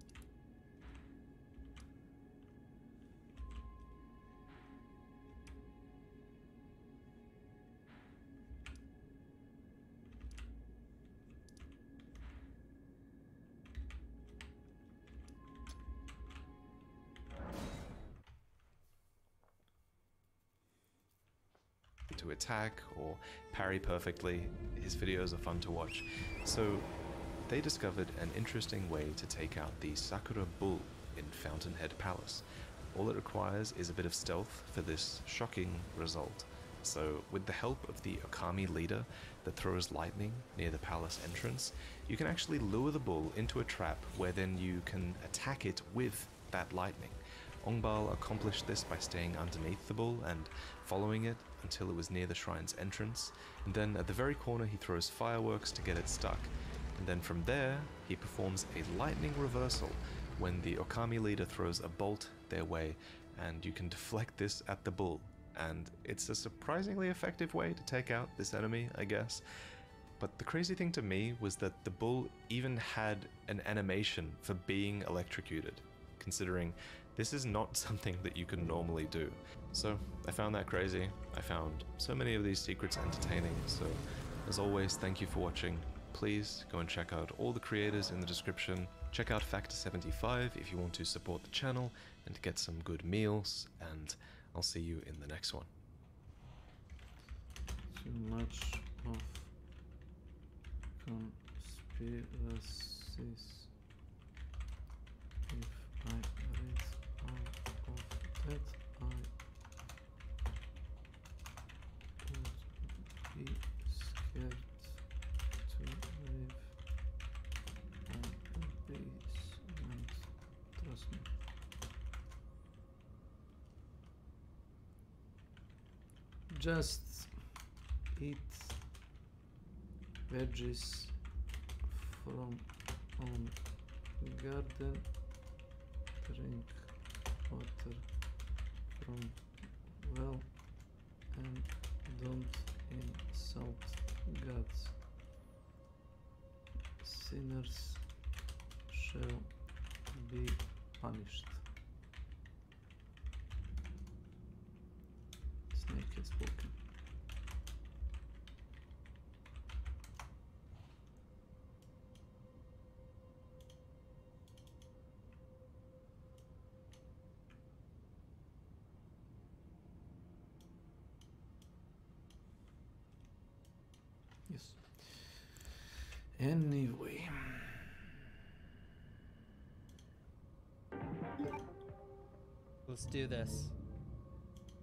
to attack or parry perfectly. His videos are fun to watch. So they discovered an interesting way to take out the Sakura Bull in Fountainhead Palace. All it requires is a bit of stealth for this shocking result. So with the help of the Okami leader that throws lightning near the palace entrance, you can actually lure the bull into a trap where then you can attack it with that lightning. Ongbal accomplished this by staying underneath the bull and following it until it was near the shrine's entrance, and then at the very corner he throws fireworks to get it stuck, and then from there he performs a lightning reversal when the Okami leader throws a bolt their way, and you can deflect this at the bull, and it's a surprisingly effective way to take out this enemy, I guess. But the crazy thing to me was that the bull even had an animation for being electrocuted, considering this is not something that you can normally do. So I found that crazy. I found so many of these secrets entertaining, so as always, thank you for watching. Please go and check out all the creators in the description. Check out Factor 75 if you want to support the channel and get some good meals, and I'll see you in the next one. Too much of conspiracies. If I read all of that, I would be scared to live on a basement. Trust me. Just eat veggies from own garden, drink water from well, and don't insult gods. Sinners shall be punished. Snake has spoken. Yes. Anyway. Let's do this.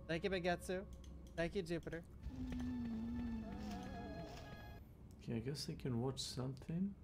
Thank you, Bagetsu. Thank you, Jupiter. Okay, I guess I can watch something.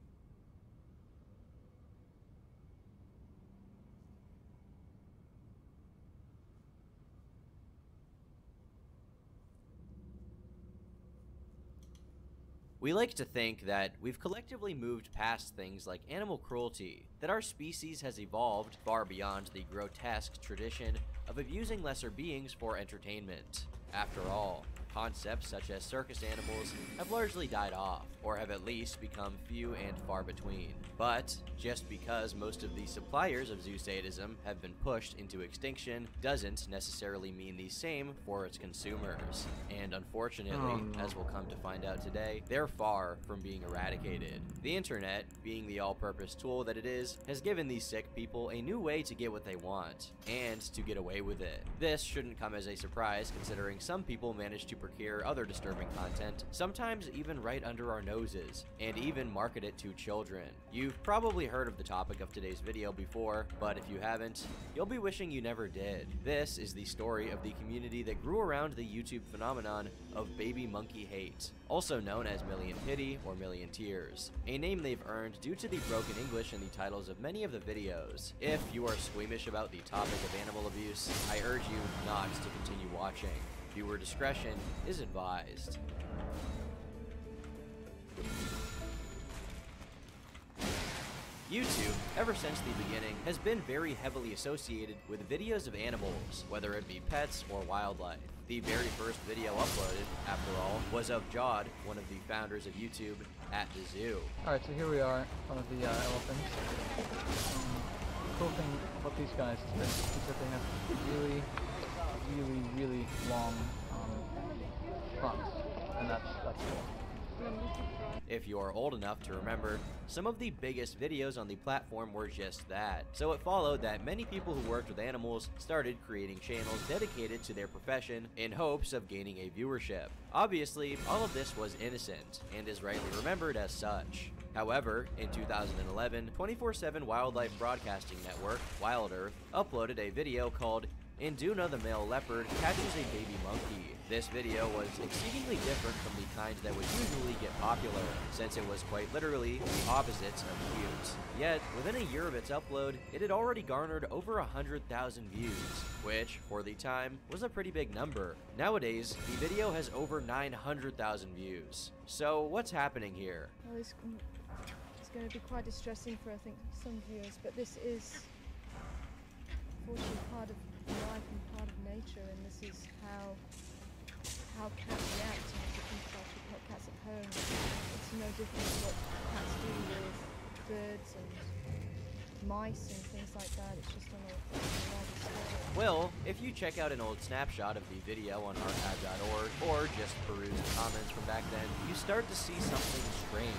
We like to think that we've collectively moved past things like animal cruelty, that our species has evolved far beyond the grotesque tradition of abusing lesser beings for entertainment. After all, concepts such as circus animals have largely died off, or have at least become few and far between. But just because most of the suppliers of zoo sadism have been pushed into extinction doesn't necessarily mean the same for its consumers. And unfortunately, as we'll come to find out today, they're far from being eradicated. The internet, being the all-purpose tool that it is, has given these sick people a new way to get what they want, and to get away with it. This shouldn't come as a surprise, considering some people manage to procure other disturbing content, sometimes even right under our noses, and even market it to children. You've probably heard of the topic of today's video before, but if you haven't, you'll be wishing you never did. This is the story of the community that grew around the YouTube phenomenon of baby monkey hate, also known as Million Pity or Million Tears, a name they've earned due to the broken English in the titles of many of the videos. If you are squeamish about the topic of animal abuse, I urge you not to continue watching. Viewer discretion is advised. YouTube, ever since the beginning, has been very heavily associated with videos of animals, whether it be pets or wildlife. The very first video uploaded, after all, was of Jod, one of the founders of YouTube, at the zoo. Alright, so here we are, one of the elephants. The cool thing about these guys is that they have really long fronts, and that's cool. If you're old enough to remember, some of the biggest videos on the platform were just that. So it followed that many people who worked with animals started creating channels dedicated to their profession in hopes of gaining a viewership. Obviously, all of this was innocent and is rightly remembered as such. However, in 2011, 24/7 Wildlife Broadcasting Network, Wild Earth, uploaded a video called Induna the Male Leopard Catches a Baby Monkey. This video was exceedingly different from the kinds that would usually get popular, since it was quite literally the opposites of cute. Yet, within a year of its upload, it had already garnered over 100,000 views, which, for the time, was a pretty big number. Nowadays, the video has over 900,000 views. So, what's happening here? Well, it's going to be quite distressing for, I think, some viewers, but this is unfortunately part of life and part of nature, and this is how cats react. And if you think about your pet cats at home, it's no different to what cats do with birds and mice and things like that. It's just on a larger scale. Well, if you check out an old snapshot of the video on archive.org, or just peruse the comments from back then, you start to see something strange.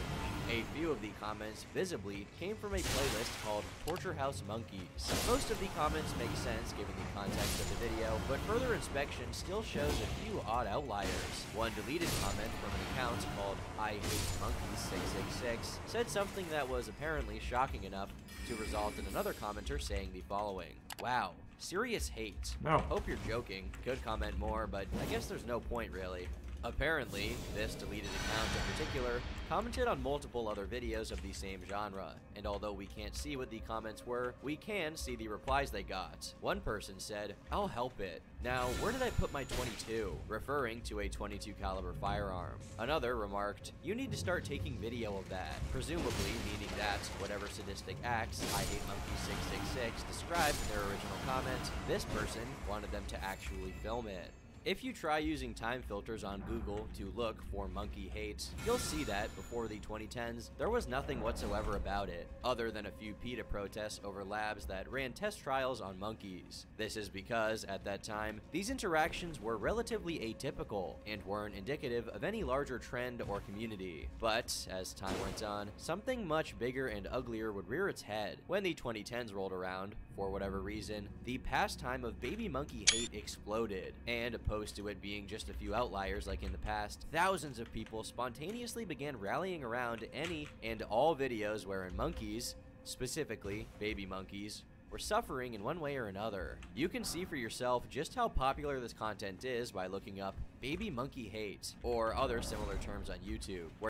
A few of the comments visibly came from a playlist called Torture House Monkeys. Most of the comments make sense given the context of the video, but further inspection still shows a few odd outliers. One deleted comment from an account called I Hate Monkeys 666 said something that was apparently shocking enough to result in another commenter saying the following: "Wow, serious hate. No. Hope you're joking. Could comment more, but I guess there's no point really." Apparently, this deleted account in particular commented on multiple other videos of the same genre, and although we can't see what the comments were, we can see the replies they got. One person said, "I'll help it. Now, where did I put my 22?" referring to a 22 caliber firearm. Another remarked, "You need to start taking video of that," presumably meaning that whatever sadistic acts I Hate Monkey 666 described in their original comment, this person wanted them to actually film it. If you try using time filters on Google to look for monkey hate, you'll see that before the 2010s, there was nothing whatsoever about it, other than a few PETA protests over labs that ran test trials on monkeys. This is because, at that time, these interactions were relatively atypical and weren't indicative of any larger trend or community. But, as time went on, something much bigger and uglier would rear its head. When the 2010s rolled around, for whatever reason, the pastime of baby monkey hate exploded, and opposed to it being just a few outliers like in the past, thousands of people spontaneously began rallying around any and all videos wherein monkeys, specifically baby monkeys, were suffering in one way or another. You can see for yourself just how popular this content is by looking up baby monkey hate or other similar terms on YouTube, where